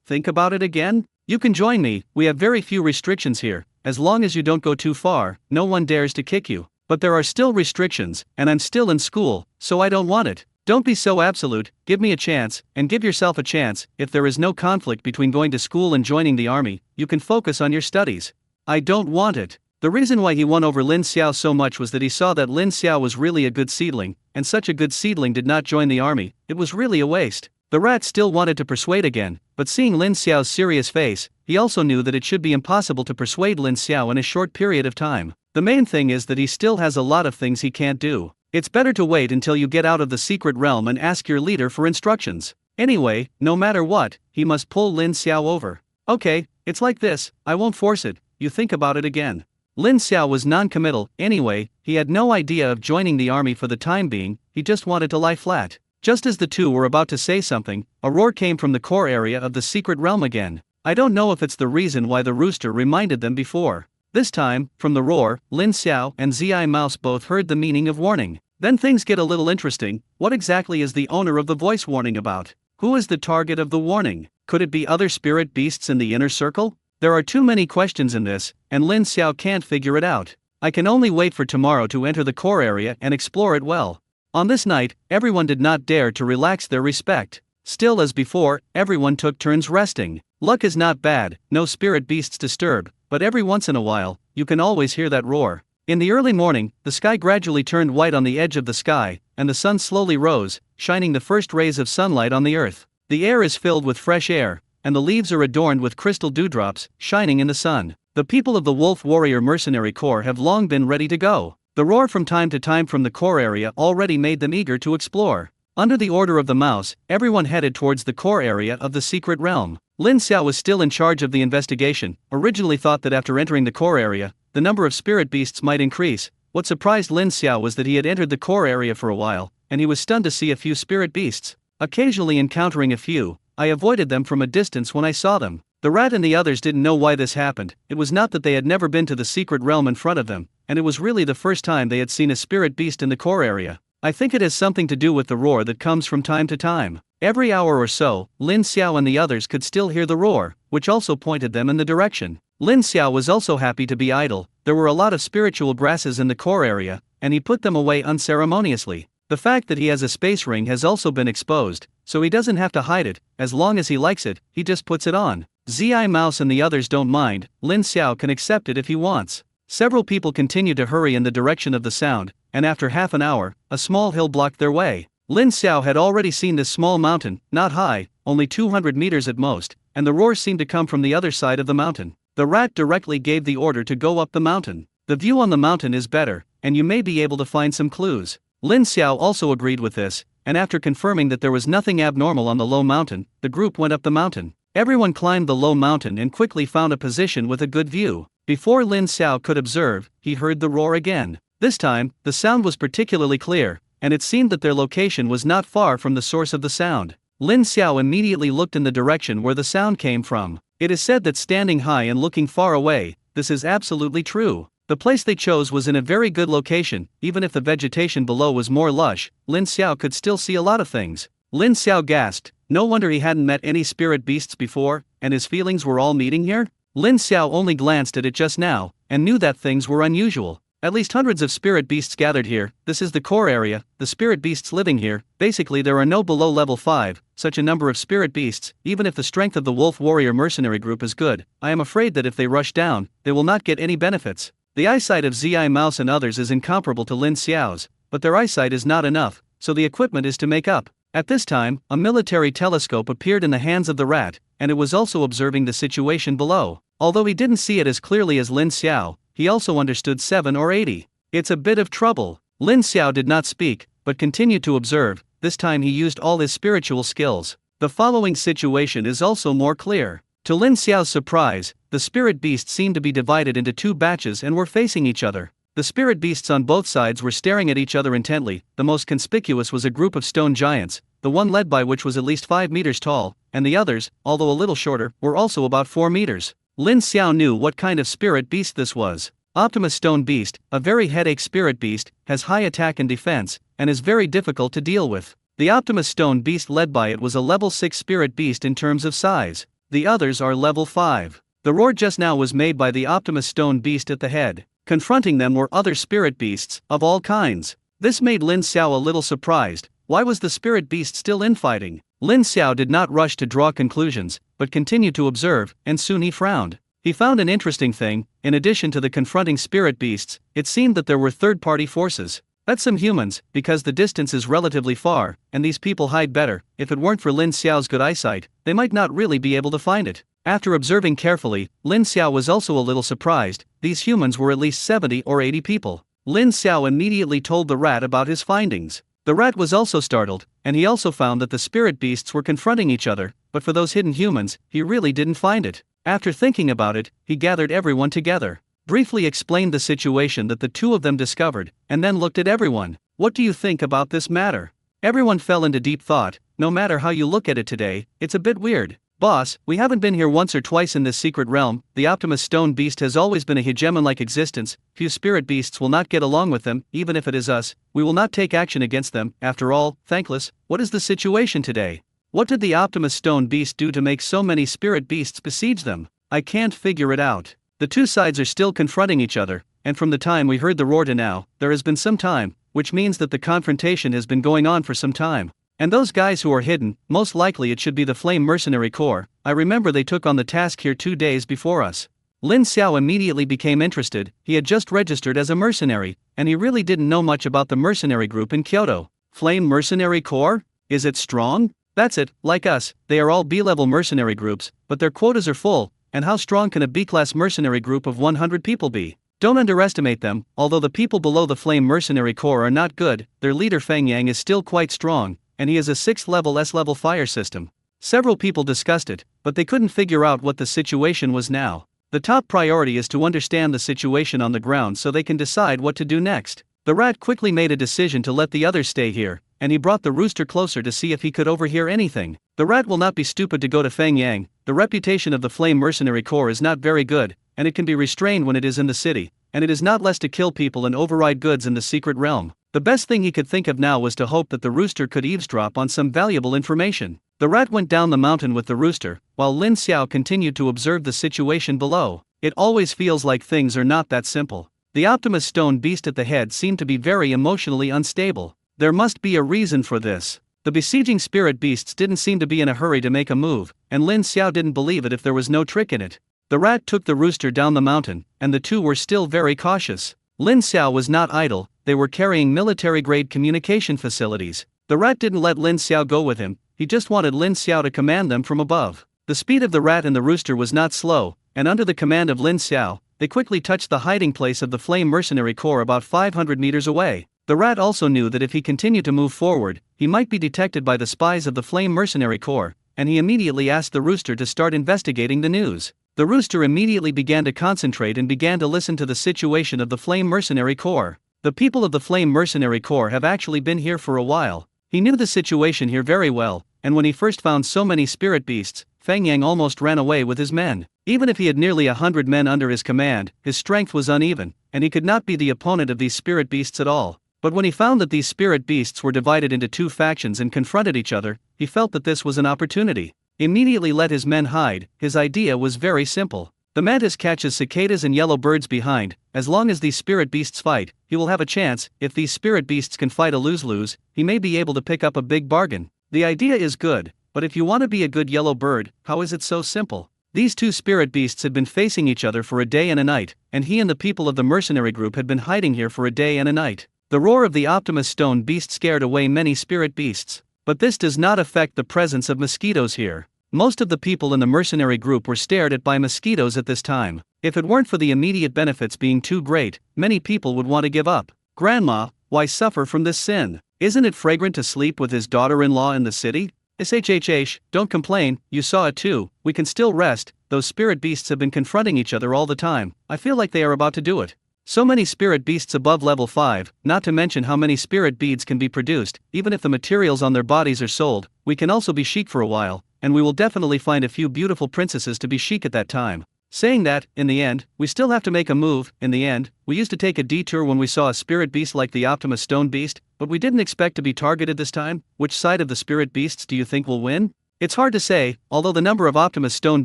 Think about it again? You can join me. We have very few restrictions here. As long as you don't go too far, no one dares to kick you. But there are still restrictions, and I'm still in school, so I don't want it. Don't be so absolute. Give me a chance, and give yourself a chance. If there is no conflict between going to school and joining the army, you can focus on your studies. I don't want it. The reason why he won over Lin Xiao so much was that he saw that Lin Xiao was really a good seedling, and such a good seedling did not join the army. It was really a waste. The rat still wanted to persuade again, but seeing Lin Xiao's serious face, he also knew that it should be impossible to persuade Lin Xiao in a short period of time. The main thing is that he still has a lot of things he can't do. It's better to wait until you get out of the secret realm and ask your leader for instructions. Anyway, no matter what, he must pull Lin Xiao over. Okay, it's like this, I won't force it, you think about it again. Lin Xiao was non-committal. Anyway, he had no idea of joining the army for the time being, he just wanted to lie flat. Just as the two were about to say something, a roar came from the core area of the secret realm again. I don't know if it's the reason why the rooster reminded them before. This time, from the roar, Lin Xiao and Zi Mouse both heard the meaning of warning. Then things get a little interesting. What exactly is the owner of the voice warning about? Who is the target of the warning? Could it be other spirit beasts in the inner circle? There are too many questions in this, and Lin Xiao can't figure it out. I can only wait for tomorrow to enter the core area and explore it well. On this night, everyone did not dare to relax their respect. Still as before, everyone took turns resting. Luck is not bad, no spirit beasts disturb, but every once in a while, you can always hear that roar. In the early morning, the sky gradually turned white on the edge of the sky, and the sun slowly rose, shining the first rays of sunlight on the earth. The air is filled with fresh air, and the leaves are adorned with crystal dewdrops, shining in the sun. The people of the Wolf Warrior Mercenary Corps have long been ready to go. The roar from time to time from the core area already made them eager to explore. Under the order of the mouse, everyone headed towards the core area of the secret realm. Lin Xiao was still in charge of the investigation. Originally thought that after entering the core area, the number of spirit beasts might increase. What surprised Lin Xiao was that he had entered the core area for a while, and he was stunned to see a few spirit beasts. Occasionally encountering a few, I avoided them from a distance when I saw them. The rat and the others didn't know why this happened. It was not that they had never been to the secret realm in front of them, and it was really the first time they had seen a spirit beast in the core area. I think it has something to do with the roar that comes from time to time. Every hour or so, Lin Xiao and the others could still hear the roar, which also pointed them in the direction. Lin Xiao was also happy to be idle. There were a lot of spiritual grasses in the core area, and he put them away unceremoniously. The fact that he has a space ring has also been exposed, so he doesn't have to hide it. As long as he likes it, he just puts it on. Zi Mouse and the others don't mind. Lin Xiao can accept it if he wants. Several people continue to hurry in the direction of the sound, and after half an hour, a small hill blocked their way. Lin Xiao had already seen this small mountain, not high, only 200 meters at most, and the roar seemed to come from the other side of the mountain. The rat directly gave the order to go up the mountain. The view on the mountain is better, and you may be able to find some clues. Lin Xiao also agreed with this, and after confirming that there was nothing abnormal on the low mountain, the group went up the mountain. Everyone climbed the low mountain and quickly found a position with a good view. Before Lin Xiao could observe, he heard the roar again. This time, the sound was particularly clear, and it seemed that their location was not far from the source of the sound. Lin Xiao immediately looked in the direction where the sound came from. It is said that standing high and looking far away, this is absolutely true. The place they chose was in a very good location. Even if the vegetation below was more lush, Lin Xiao could still see a lot of things. Lin Xiao gasped. No wonder he hadn't met any spirit beasts before, and his feelings were all meeting here? Lin Xiao only glanced at it just now, and knew that things were unusual. At least hundreds of spirit beasts gathered here. This is the core area, the spirit beasts living here. Basically there are no below level 5, such a number of spirit beasts. Even if the strength of the wolf warrior mercenary group is good, I am afraid that if they rush down, they will not get any benefits. The eyesight of Zi Mouse and others is incomparable to Lin Xiao's, but their eyesight is not enough, so the equipment is to make up. At this time, a military telescope appeared in the hands of the rat, and it was also observing the situation below. Although he didn't see it as clearly as Lin Xiao, he also understood 7 or 80. It's a bit of trouble. Lin Xiao did not speak, but continued to observe. This time he used all his spiritual skills. The following situation is also more clear. To Lin Xiao's surprise, the spirit beasts seemed to be divided into 2 batches and were facing each other. The spirit beasts on both sides were staring at each other intently. The most conspicuous was a group of stone giants, the one led by which was at least 5 meters tall, and the others, although a little shorter, were also about 4 meters. Lin Xiao knew what kind of spirit beast this was. Optimus Stone Beast, a very headache spirit beast, has high attack and defense, and is very difficult to deal with. The Optimus Stone Beast led by it was a level 6 spirit beast in terms of size. The others are level 5. The roar just now was made by the Optimus Stone Beast at the head. Confronting them were other spirit beasts, of all kinds. This made Lin Xiao a little surprised. Why was the spirit beast still infighting? Lin Xiao did not rush to draw conclusions, but continued to observe, and soon he frowned. He found an interesting thing. In addition to the confronting spirit beasts, it seemed that there were third-party forces. That's some humans, because the distance is relatively far, and these people hide better. If it weren't for Lin Xiao's good eyesight, they might not really be able to find it. After observing carefully, Lin Xiao was also a little surprised. These humans were at least 70 or 80 people. Lin Xiao immediately told the rat about his findings. The rat was also startled, and he also found that the spirit beasts were confronting each other, but for those hidden humans, he really didn't find it. After thinking about it, he gathered everyone together, briefly explained the situation that the 2 of them discovered, and then looked at everyone. What do you think about this matter? Everyone fell into deep thought. No matter how you look at it today, it's a bit weird. Boss, we haven't been here once or twice in this secret realm. The Optimus Stone Beast has always been a hegemon-like existence. Few spirit beasts will not get along with them, even if it is us. We will not take action against them. After all, thankless. What is the situation today? What did the Optimus Stone Beast do to make so many spirit beasts besiege them? I can't figure it out. The 2 sides are still confronting each other, and from the time we heard the roar to now, there has been some time, which means that the confrontation has been going on for some time. And those guys who are hidden, most likely it should be the Flame Mercenary Corps. I remember they took on the task here 2 days before us. Lin Xiao immediately became interested. He had just registered as a mercenary, and he really didn't know much about the mercenary group in Kyoto. Flame Mercenary Corps? Is it strong? That's it, like us, they are all B-level mercenary groups, but their quotas are full, and how strong can a B-class mercenary group of 100 people be? Don't underestimate them. Although the people below the Flame Mercenary Corps are not good, their leader Feng Yang is still quite strong, and he has a 6th level S-level fire system. Several people discussed it, but they couldn't figure out what the situation was now. The top priority is to understand the situation on the ground so they can decide what to do next. The rat quickly made a decision to let the others stay here, and he brought the rooster closer to see if he could overhear anything. The rat will not be stupid to go to Feng Yang. The reputation of the Flame Mercenary Corps is not very good, and it can be restrained when it is in the city, and it is not less to kill people and override goods in the secret realm. The best thing he could think of now was to hope that the rooster could eavesdrop on some valuable information. The rat went down the mountain with the rooster, while Lin Xiao continued to observe the situation below. It always feels like things are not that simple. The Optimus Stone Beast at the head seemed to be very emotionally unstable. There must be a reason for this. The besieging spirit beasts didn't seem to be in a hurry to make a move, and Lin Xiao didn't believe it if there was no trick in it. The rat took the rooster down the mountain, and the 2 were still very cautious. Lin Xiao was not idle. They were carrying military-grade communication facilities. The rat didn't let Lin Xiao go with him, he just wanted Lin Xiao to command them from above. The speed of the rat and the rooster was not slow, and under the command of Lin Xiao, they quickly touched the hiding place of the Flame Mercenary Corps about 500 meters away. The rat also knew that if he continued to move forward, he might be detected by the spies of the Flame Mercenary Corps, and he immediately asked the rooster to start investigating the news. The rooster immediately began to concentrate and began to listen to the situation of the Flame Mercenary Corps. The people of the Flame Mercenary Corps have actually been here for a while. He knew the situation here very well, and when he first found so many spirit beasts, Feng Yang almost ran away with his men. Even if he had nearly 100 men under his command, his strength was uneven, and he could not be the opponent of these spirit beasts at all. But when he found that these spirit beasts were divided into two factions and confronted each other, he felt that this was an opportunity. Immediately let his men hide. His idea was very simple. The mantis catches cicadas and yellow birds behind. As long as these spirit beasts fight, he will have a chance. If these spirit beasts can fight a lose-lose, he may be able to pick up a big bargain. The idea is good, but if you want to be a good yellow bird, how is it so simple? These two spirit beasts had been facing each other for a day and a night, and he and the people of the mercenary group had been hiding here for a day and a night. The roar of the Optimus Stone beast scared away many spirit beasts, but this does not affect the presence of mosquitoes here. Most of the people in the mercenary group were stared at by mosquitoes at this time. If it weren't for the immediate benefits being too great, many people would want to give up. Grandma, why suffer from this sin? Isn't it fragrant to sleep with his daughter-in-law in the city? Shhh, don't complain, you saw it too, we can still rest. Those spirit beasts have been confronting each other all the time. I feel like they are about to do it. So many spirit beasts above level 5, not to mention how many spirit beads can be produced. Even if the materials on their bodies are sold, we can also be chic for a while, and we will definitely find a few beautiful princesses to be chic at that time. Saying that, in the end, we still have to make a move. In the end, we used to take a detour when we saw a spirit beast like the Optimus Stone Beast, but we didn't expect to be targeted this time. Which side of the spirit beasts do you think will win? It's hard to say, although the number of Optimus Stone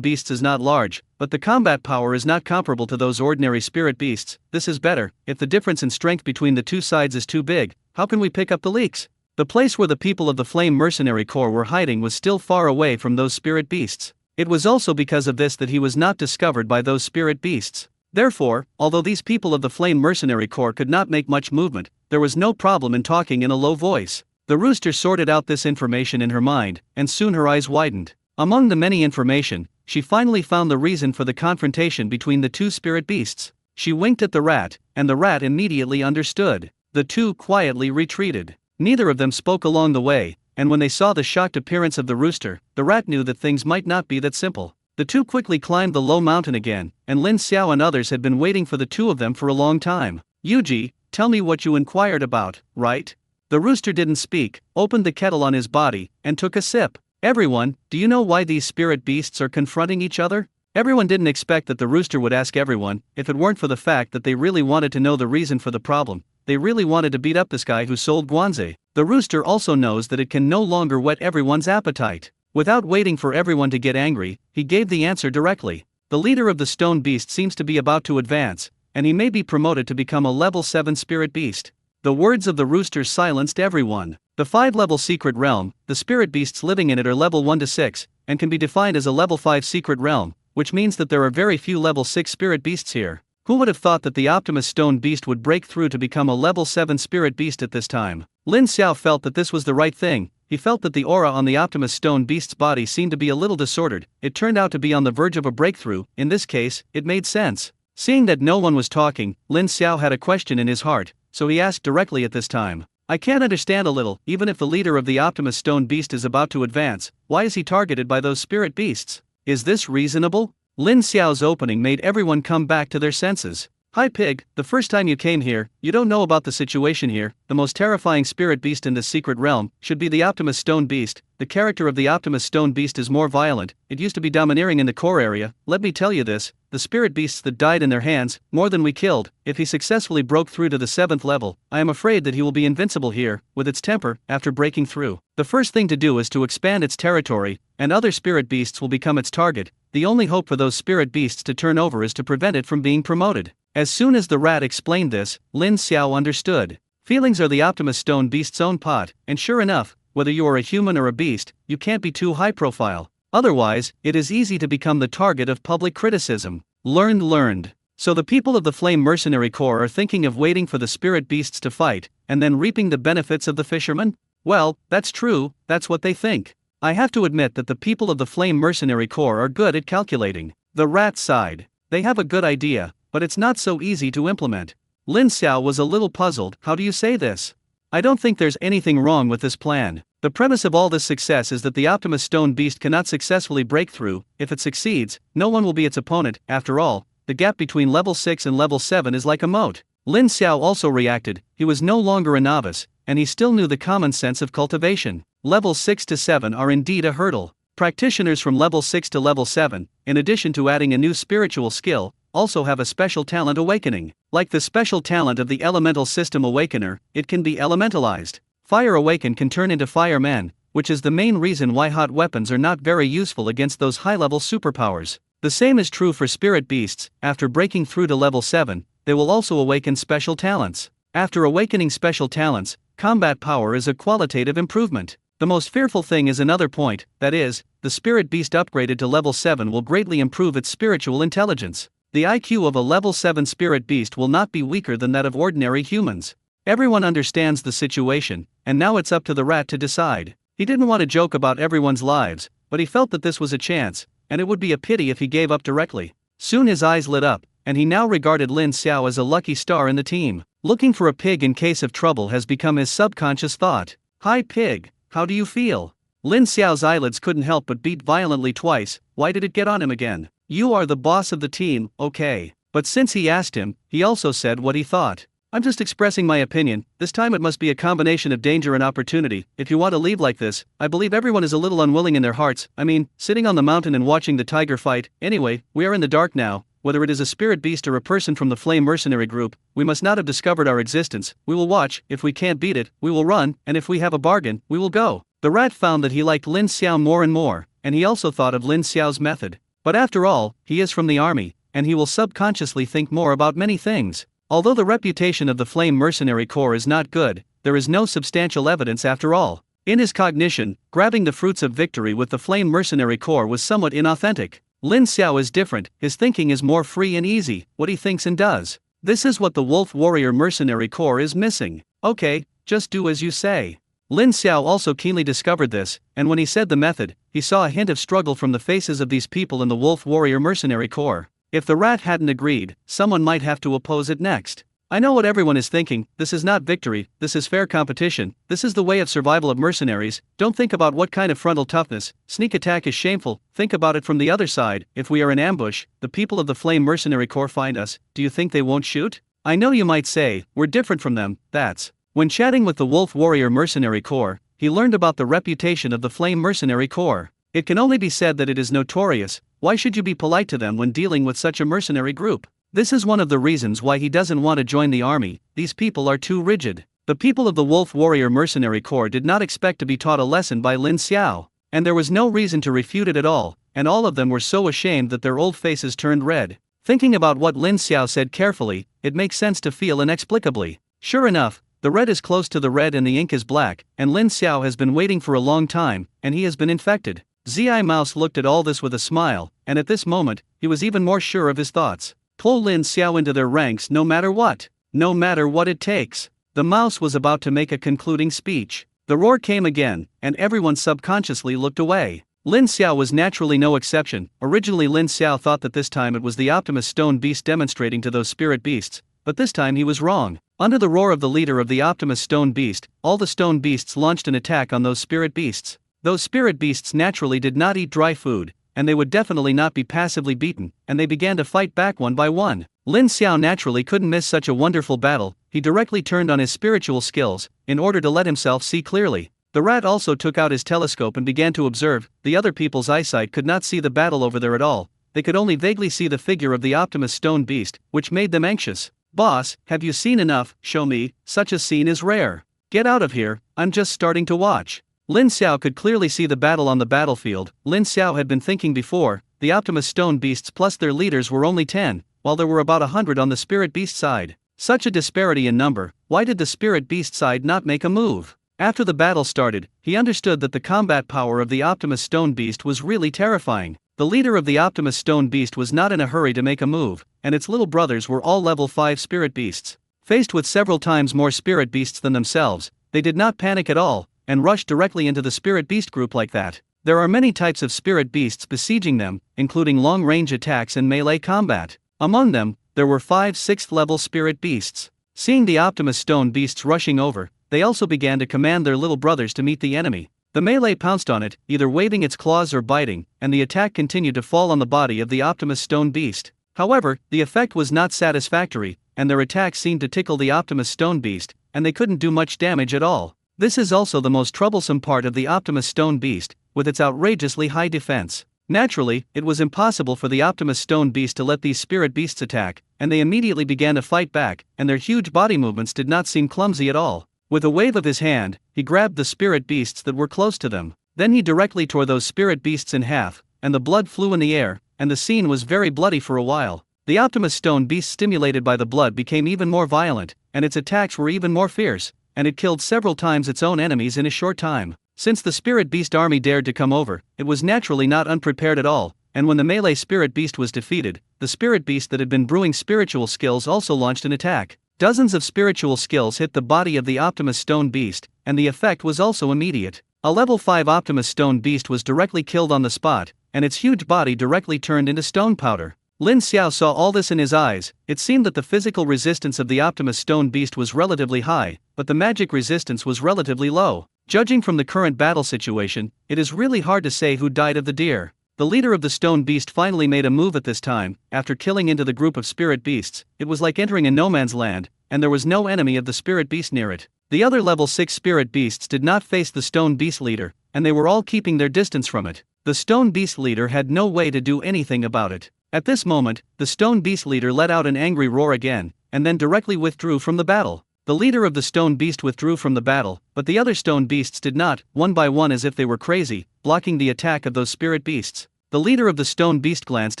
Beasts is not large, but the combat power is not comparable to those ordinary spirit beasts. This is better. If the difference in strength between the two sides is too big, how can we pick up the leaks? The place where the people of the Flame Mercenary Corps were hiding was still far away from those spirit beasts. It was also because of this that he was not discovered by those spirit beasts. Therefore, although these people of the Flame Mercenary Corps could not make much movement, there was no problem in talking in a low voice. The rooster sorted out this information in her mind, and soon her eyes widened. Among the many information, she finally found the reason for the confrontation between the two spirit beasts. She winked at the rat, and the rat immediately understood. The two quietly retreated. Neither of them spoke along the way, and when they saw the shocked appearance of the rooster, the rat knew that things might not be that simple. The two quickly climbed the low mountain again, and Lin Xiao and others had been waiting for the two of them for a long time. Yuji, tell me what you inquired about, right? The rooster didn't speak, opened the kettle on his body, and took a sip. Everyone, do you know why these spirit beasts are confronting each other? Everyone didn't expect that the rooster would ask everyone, if it weren't for the fact that they really wanted to know the reason for the problem. They really wanted to beat up this guy who sold guanze. The rooster also knows that it can no longer whet everyone's appetite. Without waiting for everyone to get angry, he gave the answer directly. The leader of the stone beast seems to be about to advance, and he may be promoted to become a level 7 spirit beast. The words of the rooster silenced everyone. The 5-level secret realm, the spirit beasts living in it are level 1 to 6, and can be defined as a level 5 secret realm, which means that there are very few level 6 spirit beasts here. Who would have thought that the Optimus Stone Beast would break through to become a level 7 spirit beast at this time? Lin Xiao felt that this was the right thing. He felt that the aura on the Optimus Stone Beast's body seemed to be a little disordered. It turned out to be on the verge of a breakthrough. In this case, it made sense. Seeing that no one was talking, Lin Xiao had a question in his heart, so he asked directly at this time. I can't understand a little. Even if the leader of the Optimus Stone Beast is about to advance, why is he targeted by those spirit beasts? Is this reasonable? Lin Xiao's opening made everyone come back to their senses. Hi Pig, the first time you came here, you don't know about the situation here. The most terrifying spirit beast in this secret realm should be the Optimus Stone Beast. The character of the Optimus Stone Beast is more violent. It used to be domineering in the core area. Let me tell you this, the spirit beasts that died in their hands, more than we killed. If he successfully broke through to the 7th level, I am afraid that he will be invincible here, with its temper, after breaking through. The first thing to do is to expand its territory, and other spirit beasts will become its target. The only hope for those spirit beasts to turn over is to prevent it from being promoted. As soon as the rat explained this, Lin Xiao understood. Feelings are the Optimus Stone Beast's own pot, and sure enough, whether you are a human or a beast, you can't be too high profile. Otherwise, it is easy to become the target of public criticism. Learned. So the people of the Flame Mercenary Corps are thinking of waiting for the spirit beasts to fight, and then reaping the benefits of the fishermen? Well, that's true, that's what they think. I have to admit that the people of the Flame Mercenary Corps are good at calculating. The rat sighed. They have a good idea, but it's not so easy to implement. Lin Xiao was a little puzzled. How do you say this? I don't think there's anything wrong with this plan. The premise of all this success is that the Optimus Stone Beast cannot successfully break through. If it succeeds, no one will be its opponent. After all, the gap between level 6 and level 7 is like a moat. Lin Xiao also reacted. He was no longer a novice, and he still knew the common sense of cultivation. Levels 6 to 7 are indeed a hurdle. Practitioners from level 6 to level 7, in addition to adding a new spiritual skill, also have a special talent awakening. Like the special talent of the elemental system awakener, it can be elementalized. Fire awaken can turn into fireman, which is the main reason why hot weapons are not very useful against those high-level superpowers. The same is true for spirit beasts. After breaking through to level 7, they will also awaken special talents. After awakening special talents, combat power is a qualitative improvement. The most fearful thing is another point, that is, the spirit beast upgraded to level 7 will greatly improve its spiritual intelligence. The IQ of a level 7 spirit beast will not be weaker than that of ordinary humans. Everyone understands the situation, and now it's up to the rat to decide. He didn't want to joke about everyone's lives, but he felt that this was a chance, and it would be a pity if he gave up directly. Soon his eyes lit up, and he now regarded Lin Xiao as a lucky star in the team. Looking for a pig in case of trouble has become his subconscious thought. "Hi pig, how do you feel?" Lin Xiao's eyelids couldn't help but beat violently twice. Why did it get on him again? "You are the boss of the team, okay." But since he asked him, he also said what he thought. "I'm just expressing my opinion. This time it must be a combination of danger and opportunity. If you want to leave like this, I believe everyone is a little unwilling in their hearts. I mean, sitting on the mountain and watching the tiger fight. Anyway, we are in the dark now. Whether it is a spirit beast or a person from the flame mercenary group, we must not have discovered our existence. We will watch. If we can't beat it, we will run, and if we have a bargain, we will go." The rat found that he liked Lin Xiao more and more, and he also thought of Lin Xiao's method. But after all, he is from the army, and he will subconsciously think more about many things. Although the reputation of the Flame Mercenary Corps is not good, there is no substantial evidence after all. In his cognition, grabbing the fruits of victory with the Flame Mercenary Corps was somewhat inauthentic. Lin Xiao is different, his thinking is more free and easy, what he thinks and does. This is what the Wolf Warrior Mercenary Corps is missing. Okay, just do as you say. Lin Xiao also keenly discovered this, and when he said the method, he saw a hint of struggle from the faces of these people in the Wolf Warrior Mercenary Corps. If the rat hadn't agreed, someone might have to oppose it next. "I know what everyone is thinking, this is not victory, this is fair competition, this is the way of survival of mercenaries. Don't think about what kind of frontal toughness, sneak attack is shameful, think about it from the other side. If we are in ambush, the people of the Flame Mercenary Corps find us, do you think they won't shoot? I know you might say, we're different from them, that's..." When chatting with the Wolf Warrior Mercenary Corps, he learned about the reputation of the Flame Mercenary Corps. It can only be said that it is notorious. Why should you be polite to them when dealing with such a mercenary group? This is one of the reasons why he doesn't want to join the army. These people are too rigid. The people of the Wolf Warrior Mercenary Corps did not expect to be taught a lesson by Lin Xiao, and there was no reason to refute it at all, and all of them were so ashamed that their old faces turned red. Thinking about what Lin Xiao said carefully, it makes sense to feel inexplicably. Sure enough, the red is close to the red and the ink is black, and Lin Xiao has been waiting for a long time, and he has been infected. Zi Mouse looked at all this with a smile, and at this moment, he was even more sure of his thoughts. Pull Lin Xiao into their ranks no matter what. No matter what it takes. The mouse was about to make a concluding speech. The roar came again, and everyone subconsciously looked away. Lin Xiao was naturally no exception. Originally Lin Xiao thought that this time it was the Optimus Stone Beast demonstrating to those spirit beasts, but this time he was wrong. Under the roar of the leader of the Optimus Stone Beast, all the stone beasts launched an attack on those spirit beasts. Those spirit beasts naturally did not eat dry food, and they would definitely not be passively beaten, and they began to fight back one by one. Lin Xiao naturally couldn't miss such a wonderful battle. He directly turned on his spiritual skills, in order to let himself see clearly. The rat also took out his telescope and began to observe. The other people's eyesight could not see the battle over there at all. They could only vaguely see the figure of the Optimus Stone Beast, which made them anxious. "Boss, have you seen enough? Show me, such a scene is rare. Get out of here, I'm just starting to watch." Lin Xiao could clearly see the battle on the battlefield. Lin Xiao had been thinking before, the Optimus Stone Beasts plus their leaders were only 10, while there were about 100 on the Spirit Beast side. Such a disparity in number, why did the Spirit Beast side not make a move? After the battle started, he understood that the combat power of the Optimus Stone Beast was really terrifying. The leader of the Optimus Stone Beast was not in a hurry to make a move, and its little brothers were all level 5 Spirit Beasts. Faced with several times more Spirit Beasts than themselves, they did not panic at all, and rushed directly into the Spirit Beast group like that. There are many types of Spirit Beasts besieging them, including long-range attacks and melee combat. Among them, there were 5 6th level Spirit Beasts. Seeing the Optimus Stone Beasts rushing over, they also began to command their little brothers to meet the enemy. The melee pounced on it, either waving its claws or biting, and the attack continued to fall on the body of the Optimus Stone Beast. However, the effect was not satisfactory. and their attacks seemed to tickle the Optimus Stone Beast, and they couldn't do much damage at all. This is also the most troublesome part of the Optimus Stone Beast, with its outrageously high defense. Naturally, it was impossible for the Optimus Stone Beast to let these spirit beasts attack, and they immediately began to fight back, and their huge body movements did not seem clumsy at all. With a wave of his hand, he grabbed the spirit beasts that were close to them. Then he directly tore those spirit beasts in half, and the blood flew in the air, and the scene was very bloody for a while. The Optimus Stone Beast, stimulated by the blood, became even more violent, and its attacks were even more fierce, and it killed several times its own enemies in a short time. Since the Spirit Beast army dared to come over, it was naturally not unprepared at all, and when the melee Spirit Beast was defeated, the Spirit Beast that had been brewing spiritual skills also launched an attack. Dozens of spiritual skills hit the body of the Optimus Stone Beast, and the effect was also immediate. A level 5 Optimus Stone Beast was directly killed on the spot, and its huge body directly turned into stone powder. Lin Xiao saw all this in his eyes. It seemed that the physical resistance of the Optimus Stone Beast was relatively high, but the magic resistance was relatively low. Judging from the current battle situation, it is really hard to say who died of the deer. The leader of the Stone Beast finally made a move at this time. After killing into the group of spirit beasts, it was like entering a no man's land, and there was no enemy of the spirit beast near it. The other level 6 spirit beasts did not face the Stone Beast leader, and they were all keeping their distance from it. The Stone Beast leader had no way to do anything about it. At this moment, the Stone Beast leader let out an angry roar again, and then directly withdrew from the battle. The leader of the Stone Beast withdrew from the battle, but the other Stone Beasts did not, one by one as if they were crazy, blocking the attack of those spirit beasts. The leader of the Stone Beast glanced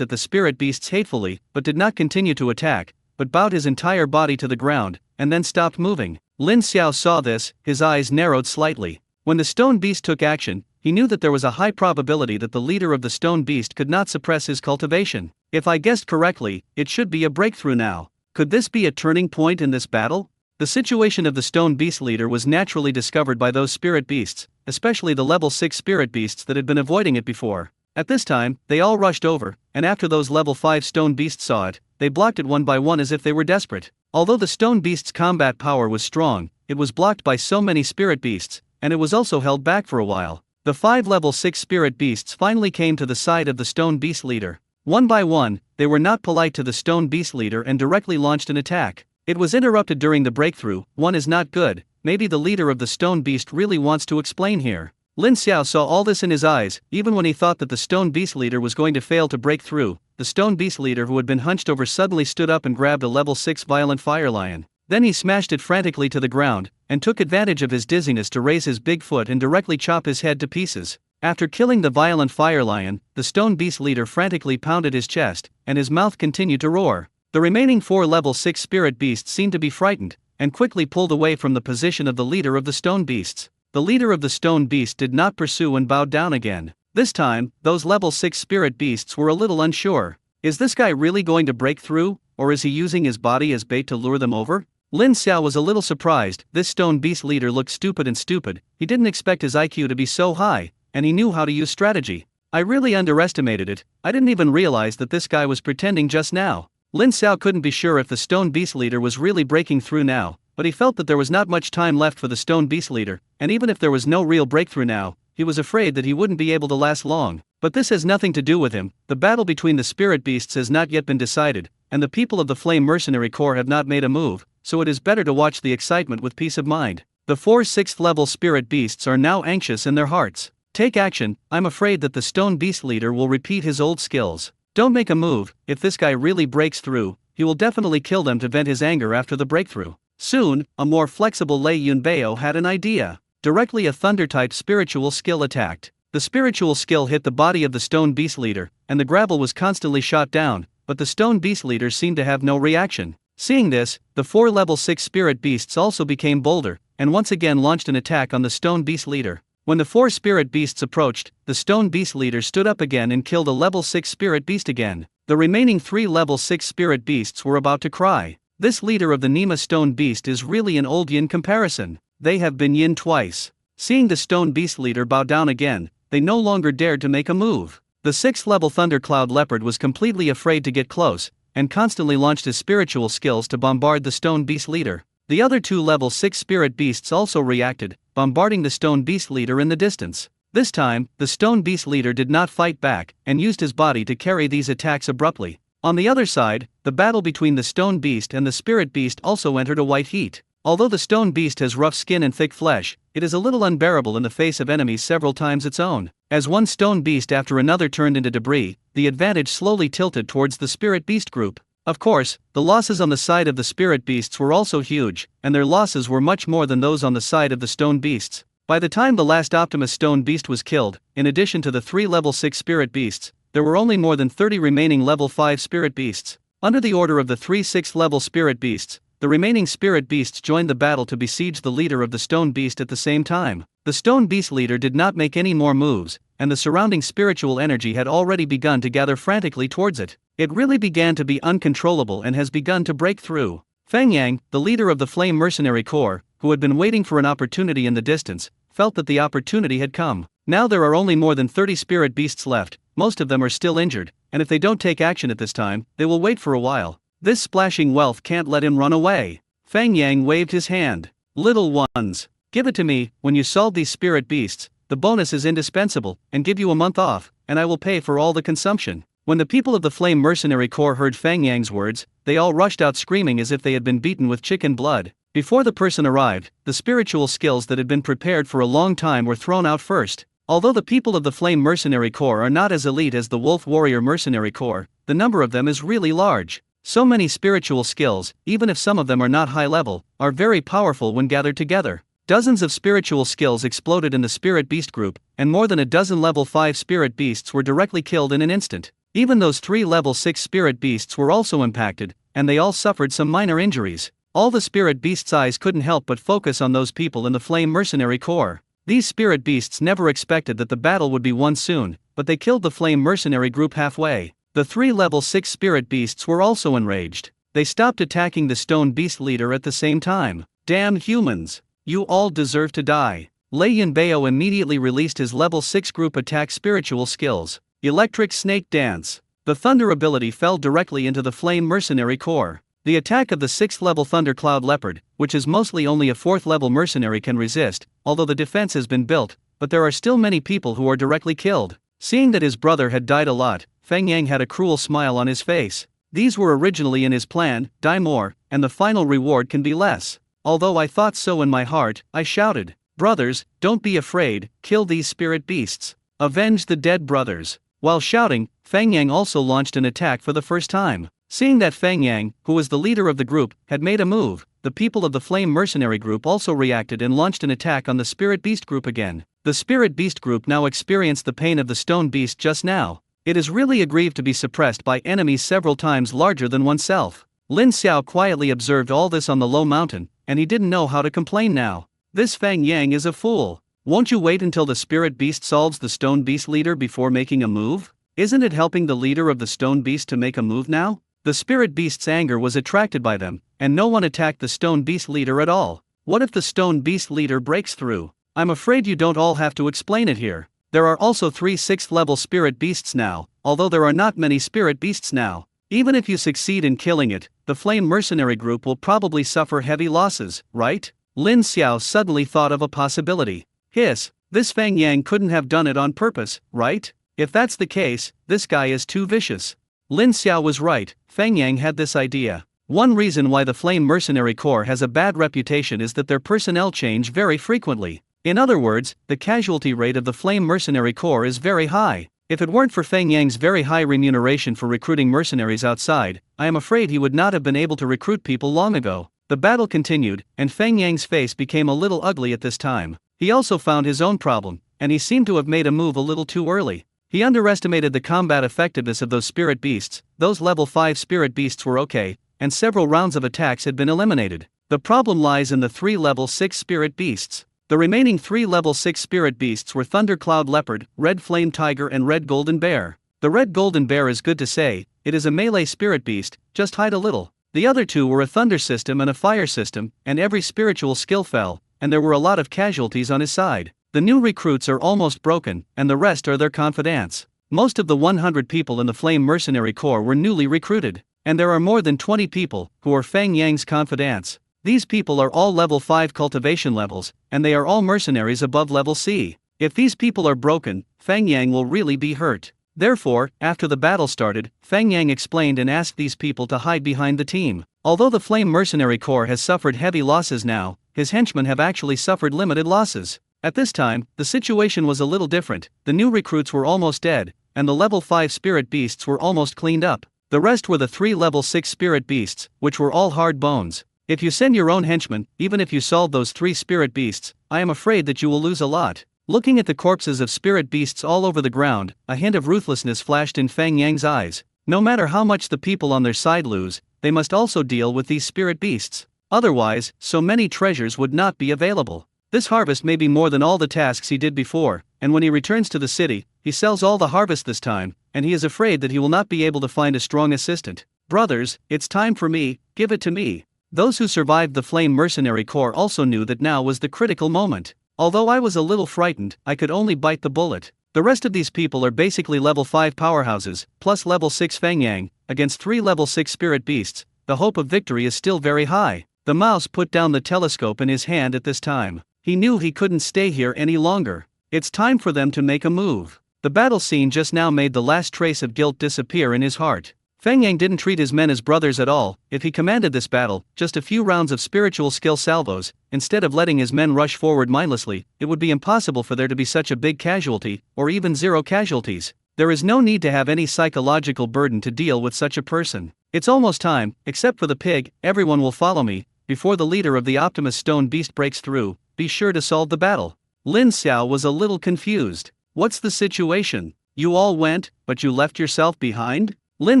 at the spirit beasts hatefully, but did not continue to attack, but bowed his entire body to the ground, and then stopped moving. Lin Xiao saw this, his eyes narrowed slightly. When the Stone Beast took action, he knew that there was a high probability that the leader of the Stone Beast could not suppress his cultivation. If I guessed correctly, it should be a breakthrough now. Could this be a turning point in this battle? The situation of the Stone Beast leader was naturally discovered by those spirit beasts, especially the level 6 spirit beasts that had been avoiding it before. At this time, they all rushed over, and after those level 5 Stone Beasts saw it, they blocked it one by one as if they were desperate. Although the Stone Beast's combat power was strong, it was blocked by so many spirit beasts, and it was also held back for a while. The 5 level 6 spirit beasts finally came to the side of the Stone Beast leader. One by one, they were not polite to the Stone Beast leader and directly launched an attack. It was interrupted during the breakthrough. One is not good. Maybe the leader of the Stone Beast really wants to explain here. Lin Xiao saw all this in his eyes. Even when he thought that the Stone Beast leader was going to fail to break through, the Stone Beast leader, who had been hunched over, suddenly stood up and grabbed a level 6 violent fire lion. Then he smashed it frantically to the ground, and took advantage of his dizziness to raise his big foot and directly chop his head to pieces. After killing the violent fire lion, the Stone Beast leader frantically pounded his chest, and his mouth continued to roar. The remaining 4 level 6 spirit beasts seemed to be frightened, and quickly pulled away from the position of the leader of the Stone Beasts. The leader of the Stone Beast did not pursue and bowed down again. This time, those level 6 spirit beasts were a little unsure. Is this guy really going to break through, or is he using his body as bait to lure them over? Lin Xiao was a little surprised. This Stone Beast leader looked stupid. He didn't expect his IQ to be so high, and he knew how to use strategy. I really underestimated it. I didn't even realize that this guy was pretending just now. Lin Xiao couldn't be sure if the Stone Beast leader was really breaking through now, but he felt that there was not much time left for the Stone Beast leader, and even if there was no real breakthrough now, he was afraid that he wouldn't be able to last long. But this has nothing to do with him. The battle between the spirit beasts has not yet been decided, and the people of the Flame Mercenary Corps have not made a move, so it is better to watch the excitement with peace of mind. The 4 6th level spirit beasts are now anxious in their hearts. Take action. I'm afraid that the Stone Beast leader will repeat his old skills. Don't make a move. If this guy really breaks through, he will definitely kill them to vent his anger after the breakthrough. Soon, a more flexible Lei Yunbei had an idea. Directly a thunder-type spiritual skill attacked. The spiritual skill hit the body of the Stone Beast leader, and the grapple was constantly shot down, but the Stone Beast leader seemed to have no reaction. Seeing this, the 4 level 6 spirit beasts also became bolder, and once again launched an attack on the Stone Beast leader. When the 4 spirit beasts approached, the Stone Beast leader stood up again and killed a level 6 spirit beast again. The remaining 3 level 6 spirit beasts were about to cry. This leader of the Nima Stone Beast is really an old yin comparison. They have been yin twice. Seeing the Stone Beast leader bow down again, they no longer dared to make a move. The 6th level Thundercloud Leopard was completely afraid to get close, and constantly launched his spiritual skills to bombard the Stone Beast leader. The other 2 level 6 spirit beasts also reacted, bombarding the Stone Beast leader in the distance. This time, the Stone Beast leader did not fight back, and used his body to carry these attacks abruptly. On the other side, the battle between the stone beast and the spirit beast also entered a white heat. Although the stone beast has rough skin and thick flesh, it is a little unbearable in the face of enemies several times its own. As one stone beast after another turned into debris, the advantage slowly tilted towards the spirit beast group. Of course, the losses on the side of the spirit beasts were also huge, and their losses were much more than those on the side of the stone beasts. By the time the last Optimus stone beast was killed, in addition to the 3 level 6 spirit beasts, there were only more than 30 remaining level 5 spirit beasts. Under the order of the 3 6th level spirit beasts, the remaining spirit beasts joined the battle to besiege the leader of the stone beast at the same time. The stone beast leader did not make any more moves, and the surrounding spiritual energy had already begun to gather frantically towards it. It really began to be uncontrollable and has begun to break through. Feng Yang, the leader of the Flame Mercenary Corps, who had been waiting for an opportunity in the distance, felt that the opportunity had come. Now there are only more than 30 spirit beasts left, most of them are still injured, and if they don't take action at this time, they will wait for a while. This splashing wealth can't let him run away. Feng Yang waved his hand. Little ones, give it to me. When you solve these spirit beasts, the bonus is indispensable, and give you a month off, and I will pay for all the consumption. When the people of the Flame Mercenary Corps heard Feng Yang's words, they all rushed out screaming as if they had been beaten with chicken blood. Before the person arrived, the spiritual skills that had been prepared for a long time were thrown out first. Although the people of the Flame Mercenary Corps are not as elite as the Wolf Warrior Mercenary Corps, the number of them is really large. So many spiritual skills, even if some of them are not high level, are very powerful when gathered together. Dozens of spiritual skills exploded in the spirit beast group, and more than a dozen level 5 spirit beasts were directly killed in an instant. Even those 3 level 6 spirit beasts were also impacted, and they all suffered some minor injuries. All the spirit beasts' eyes couldn't help but focus on those people in the Flame Mercenary Corps. These spirit beasts never expected that the battle would be won soon, but they killed the Flame Mercenary group halfway. The 3 level 6 spirit beasts were also enraged. They stopped attacking the stone beast leader at the same time. Damn humans! You all deserve to die. Lei Yunbao immediately released his level 6 group attack spiritual skills. Electric Snake Dance. The thunder ability fell directly into the Flame Mercenary Corps. The attack of the 6th level Thundercloud Leopard, which is mostly only a 4th level mercenary, can resist, although the defense has been built, but there are still many people who are directly killed. Seeing that his brother had died a lot, Feng Yang had a cruel smile on his face. These were originally in his plan, die more, and the final reward can be less. Although I thought so in my heart, I shouted, brothers, don't be afraid, kill these spirit beasts. Avenge the dead brothers. While shouting, Feng Yang also launched an attack for the first time. Seeing that Feng Yang, who was the leader of the group, had made a move, the people of the Flame Mercenary group also reacted and launched an attack on the Spirit Beast group again. The Spirit Beast group now experienced the pain of the Stone Beast just now. It is really aggrieved to be suppressed by enemies several times larger than oneself. Lin Xiao quietly observed all this on the low mountain, and he didn't know how to complain now. This Feng Yang is a fool. Won't you wait until the Spirit Beast solves the Stone Beast leader before making a move? Isn't it helping the leader of the Stone Beast to make a move now? The Spirit Beast's anger was attracted by them, and no one attacked the Stone Beast leader at all. What if the Stone Beast leader breaks through? I'm afraid you don't all have to explain it here. There are also 3 6th level Spirit Beasts now, although there are not many Spirit Beasts now. Even if you succeed in killing it, the Flame Mercenary group will probably suffer heavy losses, right? Lin Xiao suddenly thought of a possibility. Hiss, this Feng Yang couldn't have done it on purpose, right? If that's the case, this guy is too vicious. Lin Xiao was right, Feng Yang had this idea. One reason why the Flame Mercenary Corps has a bad reputation is that their personnel change very frequently. In other words, the casualty rate of the Flame Mercenary Corps is very high. If it weren't for Feng Yang's very high remuneration for recruiting mercenaries outside, I am afraid he would not have been able to recruit people long ago. The battle continued, and Feng Yang's face became a little ugly at this time. He also found his own problem, and he seemed to have made a move a little too early. He underestimated the combat effectiveness of those spirit beasts. Those level 5 spirit beasts were okay, and several rounds of attacks had been eliminated. The problem lies in the 3 level 6 spirit beasts. The remaining 3 level 6 spirit beasts were Thundercloud Leopard, Red Flame Tiger and Red Golden Bear. The Red Golden Bear is good to say, it is a melee spirit beast, just hide a little. The other 2 were a thunder system and a fire system, and every spiritual skill fell, and there were a lot of casualties on his side. The new recruits are almost broken, and the rest are their confidants. Most of the 100 people in the Flame Mercenary Corps were newly recruited, and there are more than 20 people who are Feng Yang's confidants. These people are all level 5 cultivation levels, and they are all mercenaries above level C. If these people are broken, Feng Yang will really be hurt. Therefore, after the battle started, Feng Yang explained and asked these people to hide behind the team. Although the Flame Mercenary Corps has suffered heavy losses now, his henchmen have actually suffered limited losses. At this time, the situation was a little different. The new recruits were almost dead, and the level 5 spirit beasts were almost cleaned up. The rest were the 3 level 6 spirit beasts, which were all hard bones. If you send your own henchmen, even if you solve those 3 spirit beasts, I am afraid that you will lose a lot. Looking at the corpses of spirit beasts all over the ground, a hint of ruthlessness flashed in Feng Yang's eyes. No matter how much the people on their side lose, they must also deal with these spirit beasts. Otherwise, so many treasures would not be available. This harvest may be more than all the tasks he did before, and when he returns to the city, he sells all the harvest this time, and he is afraid that he will not be able to find a strong assistant. Brothers, it's time for me, give it to me. Those who survived the Flame Mercenary Corps also knew that now was the critical moment. Although I was a little frightened, I could only bite the bullet. The rest of these people are basically level 5 powerhouses, plus level 6 Feng Yang, against 3 level 6 spirit beasts. The hope of victory is still very high. The mouse put down the telescope in his hand at this time. He knew he couldn't stay here any longer. It's time for them to make a move. The battle scene just now made the last trace of guilt disappear in his heart. Feng Yang didn't treat his men as brothers at all. If he commanded this battle, just a few rounds of spiritual skill salvos, instead of letting his men rush forward mindlessly, it would be impossible for there to be such a big casualty, or even 0 casualties. There is no need to have any psychological burden to deal with such a person. It's almost time, except for the pig, everyone will follow me. Before the leader of the Optimus Stone Beast breaks through, be sure to solve the battle. Lin Xiao was a little confused. What's the situation? You all went, but you left yourself behind? Lin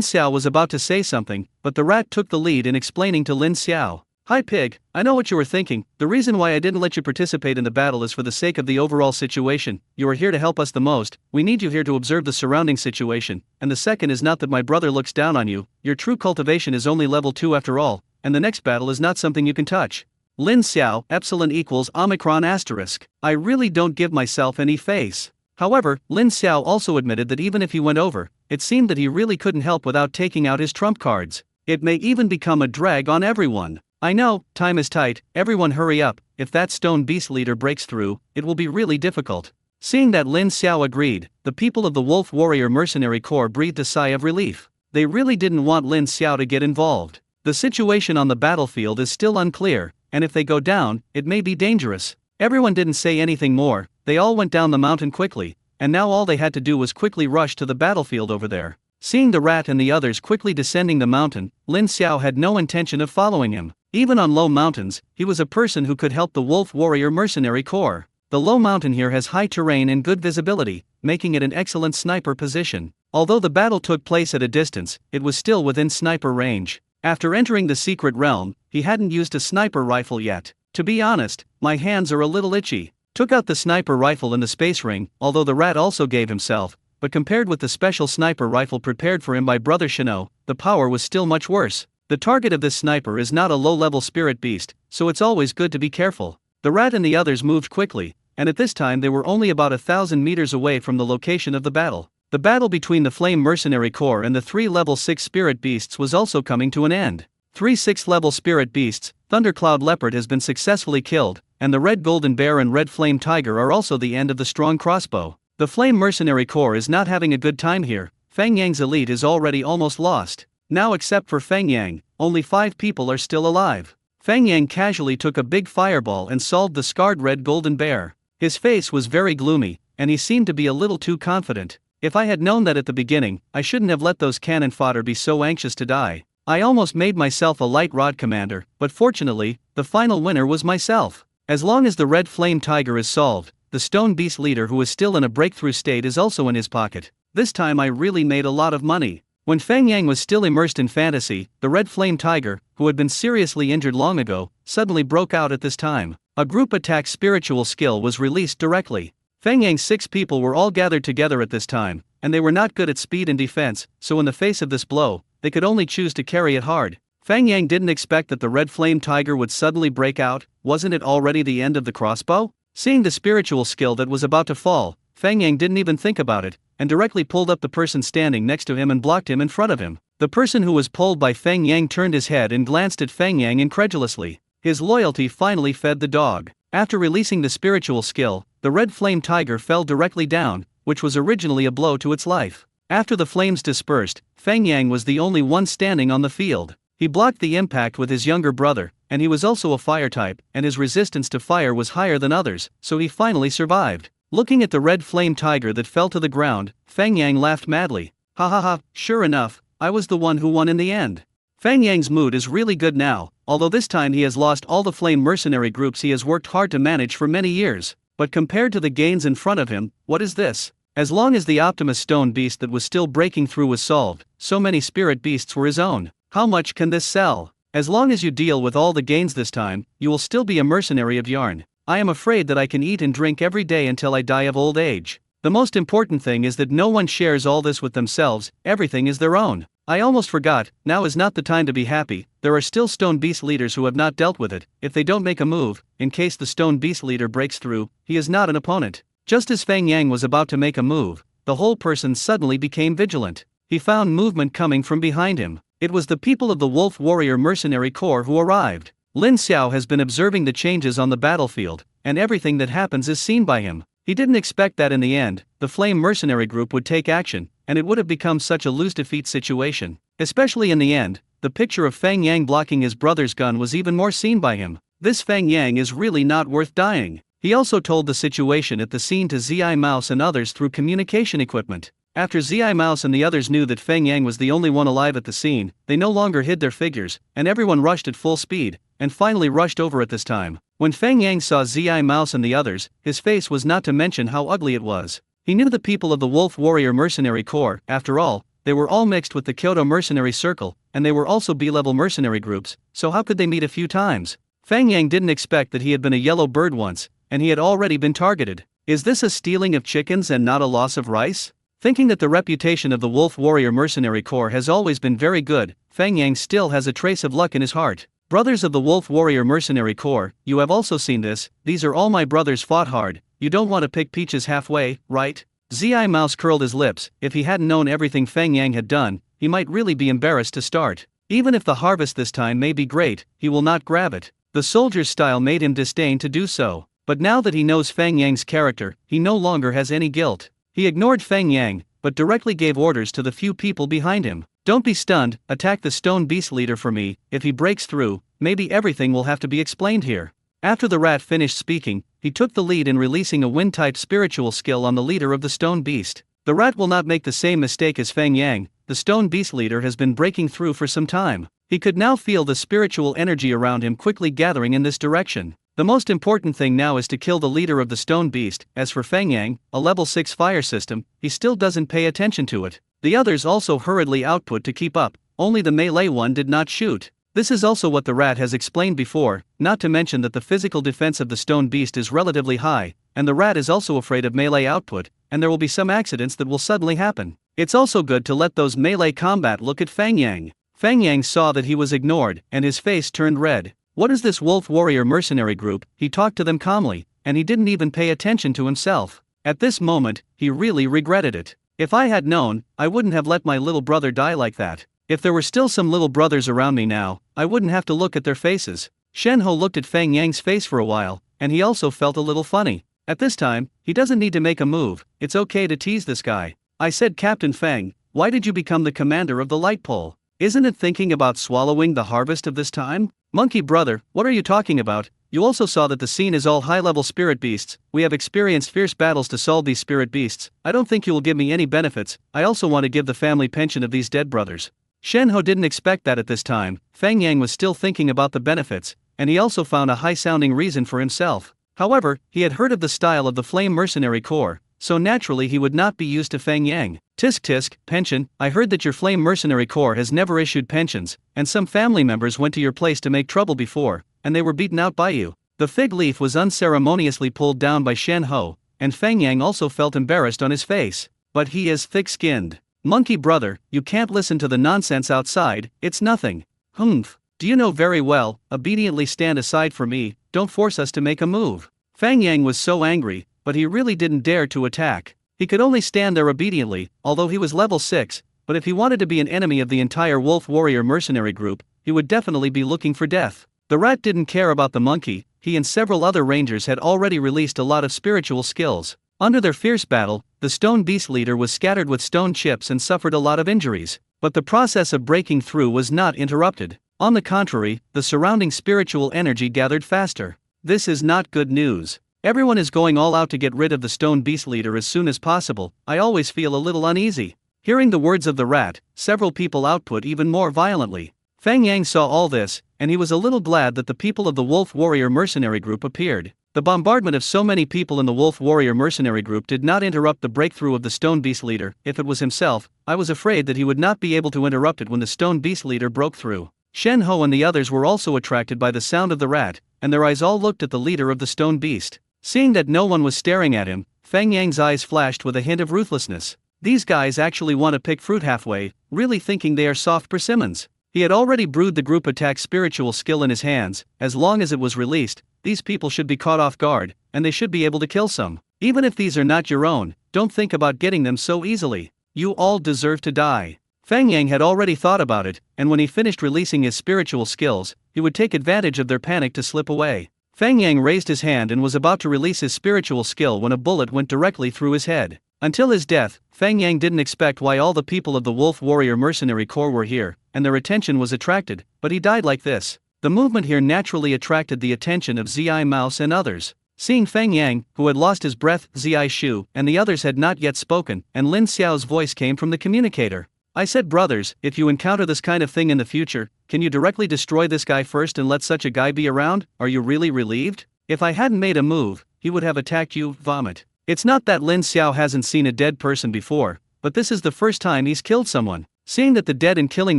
Xiao was about to say something, but the rat took the lead in explaining to Lin Xiao. Hi pig, I know what you were thinking. The reason why I didn't let you participate in the battle is for the sake of the overall situation. You are here to help us the most. We need you here to observe the surrounding situation. And the second is not that my brother looks down on you. Your true cultivation is only level 2 after all, and the next battle is not something you can touch. Lin Xiao, epsilon equals Omicron asterisk. I really don't give myself any face. However, Lin Xiao also admitted that even if he went over, it seemed that he really couldn't help without taking out his trump cards. It may even become a drag on everyone. I know, time is tight, everyone hurry up. If that stone beast leader breaks through, it will be really difficult. Seeing that Lin Xiao agreed, the people of the Wolf Warrior Mercenary Corps breathed a sigh of relief. They really didn't want Lin Xiao to get involved. The situation on the battlefield is still unclear, and if they go down, it may be dangerous. Everyone didn't say anything more. They all went down the mountain quickly, and now all they had to do was quickly rush to the battlefield over there. Seeing the rat and the others quickly descending the mountain, Lin Xiao had no intention of following him. Even on low mountains, he was a person who could help the Wolf Warrior Mercenary Corps. The low mountain here has high terrain and good visibility, making it an excellent sniper position. Although the battle took place at a distance, it was still within sniper range. After entering the secret realm, he hadn't used a sniper rifle yet. To be honest, my hands are a little itchy. Took out the sniper rifle in the space ring, although the rat also gave himself, but compared with the special sniper rifle prepared for him by Brother Shino, the power was still much worse. The target of this sniper is not a low-level spirit beast, so it's always good to be careful. The rat and the others moved quickly, and at this time they were only about 1,000 meters away from the location of the battle. The battle between the Flame Mercenary Corps and the 3 level 6 spirit beasts was also coming to an end. 3 6th-level spirit beasts, Thundercloud Leopard has been successfully killed, and the Red Golden Bear and Red Flame Tiger are also the end of the strong crossbow. The Flame Mercenary Corps is not having a good time here. Feng Yang's elite is already almost lost. Now except for Feng Yang, only 5 people are still alive. Feng Yang casually took a big fireball and solved the scarred Red Golden Bear. His face was very gloomy, and he seemed to be a little too confident. If I had known that at the beginning, I shouldn't have let those cannon fodder be so anxious to die. I almost made myself a light rod commander, but fortunately, the final winner was myself. As long as the Red Flame Tiger is solved, the Stone Beast leader who is still in a breakthrough state is also in his pocket. This time I really made a lot of money. When Feng Yang was still immersed in fantasy, the Red Flame Tiger, who had been seriously injured long ago, suddenly broke out at this time. A group attack spiritual skill was released directly. Feng Yang's 6 people were all gathered together at this time, and they were not good at speed and defense, so in the face of this blow, they could only choose to carry it hard. Feng Yang didn't expect that the Red Flame Tiger would suddenly break out. Wasn't it already the end of the crossbow? Seeing the spiritual skill that was about to fall, Feng Yang didn't even think about it, and directly pulled up the person standing next to him and blocked him in front of him. The person who was pulled by Feng Yang turned his head and glanced at Feng Yang incredulously. His loyalty finally fed the dog. After releasing the spiritual skill, the Red Flame Tiger fell directly down, which was originally a blow to its life. After the flames dispersed, Feng Yang was the only one standing on the field. He blocked the impact with his younger brother, and he was also a fire type, and his resistance to fire was higher than others, so he finally survived. Looking at the red flame tiger that fell to the ground, Feng Yang laughed madly. Ha ha ha, sure enough, I was the one who won in the end. Feng Yang's mood is really good now, although this time he has lost all the flame mercenary groups he has worked hard to manage for many years. But compared to the gains in front of him, what is this? As long as the Optimus Stone beast that was still breaking through was solved, so many spirit beasts were his own. How much can this sell? As long as you deal with all the gains this time, you will still be a mercenary of yarn. I am afraid that I can eat and drink every day until I die of old age. The most important thing is that no one shares all this with themselves, everything is their own. I almost forgot, now is not the time to be happy, there are still Stone Beast leaders who have not dealt with it. If they don't make a move, in case the Stone Beast leader breaks through, he is not an opponent. Just as Feng Yang was about to make a move, the whole person suddenly became vigilant. He found movement coming from behind him. It was the people of the Wolf Warrior Mercenary Corps who arrived. Lin Xiao has been observing the changes on the battlefield, and everything that happens is seen by him. He didn't expect that in the end, the Flame Mercenary Group would take action, and it would have become such a lose-defeat situation. Especially in the end, the picture of Feng Yang blocking his brother's gun was even more seen by him. This Feng Yang is really not worth dying. He also told the situation at the scene to Zi Mouse and others through communication equipment. After Zi Mouse and the others knew that Feng Yang was the only one alive at the scene, they no longer hid their figures, and everyone rushed at full speed, and finally rushed over at this time. When Feng Yang saw Zi Mouse and the others, his face was not to mention how ugly it was. He knew the people of the Wolf Warrior Mercenary Corps, after all, they were all mixed with the Kyoto Mercenary Circle, and they were also B-level mercenary groups, so how could they meet a few times? Feng Yang didn't expect that he had been a yellow bird once, and he had already been targeted. Is this a stealing of chickens and not a loss of rice? Thinking that the reputation of the Wolf Warrior Mercenary Corps has always been very good, Feng Yang still has a trace of luck in his heart. Brothers of the Wolf Warrior Mercenary Corps, you have also seen this, these are all my brothers fought hard, you don't want to pick peaches halfway, right? Zi Mouse curled his lips. If he hadn't known everything Feng Yang had done, he might really be embarrassed to start. Even if the harvest this time may be great, he will not grab it. The soldier's style made him disdain to do so. But now that he knows Feng Yang's character, he no longer has any guilt. He ignored Feng Yang, but directly gave orders to the few people behind him. Don't be stunned, attack the Stone Beast leader for me. If he breaks through, maybe everything will have to be explained here. After the rat finished speaking, he took the lead in releasing a wind-type spiritual skill on the leader of the Stone Beast. The rat will not make the same mistake as Feng Yang. The Stone Beast leader has been breaking through for some time. He could now feel the spiritual energy around him quickly gathering in this direction. The most important thing now is to kill the leader of the Stone Beast. As for Feng Yang, a level 6 fire system, he still doesn't pay attention to it. The others also hurriedly output to keep up, only the melee one did not shoot. This is also what the rat has explained before, not to mention that the physical defense of the Stone Beast is relatively high, and the rat is also afraid of melee output, and there will be some accidents that will suddenly happen. It's also good to let those melee combat look at Feng Yang. Feng Yang saw that he was ignored, and his face turned red. What is this Wolf Warrior Mercenary Group? He talked to them calmly, and he didn't even pay attention to himself. At this moment, he really regretted it. If I had known, I wouldn't have let my little brother die like that. If there were still some little brothers around me now, I wouldn't have to look at their faces. Shenhe looked at Feng Yang's face for a while, and he also felt a little funny. At this time, he doesn't need to make a move, it's okay to tease this guy. I said, Captain Feng, why did you become the commander of the light pole? Isn't it thinking about swallowing the harvest of this time? Monkey brother, what are you talking about? You also saw that the scene is all high-level spirit beasts. We have experienced fierce battles to solve these spirit beasts. I don't think you will give me any benefits. I also want to give the family pension of these dead brothers. Shenhe didn't expect that at this time. Feng Yang was still thinking about the benefits, and he also found a high-sounding reason for himself. However, he had heard of the style of the Flame Mercenary Corps, so naturally he would not be used to Feng Yang. Tisk tisk, pension, I heard that your Flame Mercenary Corps has never issued pensions, and some family members went to your place to make trouble before, and they were beaten out by you. The fig leaf was unceremoniously pulled down by Shenhe, and Feng Yang also felt embarrassed on his face. But he is thick-skinned. Monkey brother, you can't listen to the nonsense outside, it's nothing. Humph. Do you know very well, obediently stand aside for me, don't force us to make a move. Feng Yang was so angry, but he really didn't dare to attack. He could only stand there obediently, although he was level 6, but if he wanted to be an enemy of the entire Wolf Warrior Mercenary Group, he would definitely be looking for death. The rat didn't care about the monkey, he and several other rangers had already released a lot of spiritual skills. Under their fierce battle, the stone beast leader was scattered with stone chips and suffered a lot of injuries. But the process of breaking through was not interrupted. On the contrary, the surrounding spiritual energy gathered faster. This is not good news. Everyone is going all out to get rid of the stone beast leader as soon as possible. I always feel a little uneasy. Hearing the words of the rat, several people output even more violently. Feng Yang saw all this, and he was a little glad that the people of the Wolf Warrior Mercenary Group appeared. The bombardment of so many people in the Wolf Warrior Mercenary Group did not interrupt the breakthrough of the Stone Beast leader. If it was himself, I was afraid that he would not be able to interrupt it when the Stone Beast leader broke through. Shen Ho and the others were also attracted by the sound of the rat, and their eyes all looked at the leader of the Stone Beast. Seeing that no one was staring at him, Feng Yang's eyes flashed with a hint of ruthlessness. These guys actually want to pick fruit halfway, really thinking they are soft persimmons. He had already brewed the group attack spiritual skill in his hands. As long as it was released, these people should be caught off guard, and they should be able to kill some. Even if these are not your own, don't think about getting them so easily. You all deserve to die. Feng Yang had already thought about it, and when he finished releasing his spiritual skills, he would take advantage of their panic to slip away. Feng Yang raised his hand and was about to release his spiritual skill when a bullet went directly through his head. Until his death, Feng Yang didn't expect why all the people of the Wolf Warrior Mercenary Corps were here, and their attention was attracted, but he died like this. The movement here naturally attracted the attention of Zi Mouse and others. Seeing Feng Yang, who had lost his breath, Zi Shu and the others had not yet spoken, and Lin Xiao's voice came from the communicator. I said, brothers, if you encounter this kind of thing in the future, can you directly destroy this guy first and let such a guy be around? Are you really relieved? If I hadn't made a move, he would have attacked you, vomit. It's not that Lin Xiao hasn't seen a dead person before, but this is the first time he's killed someone. Seeing that the dead and killing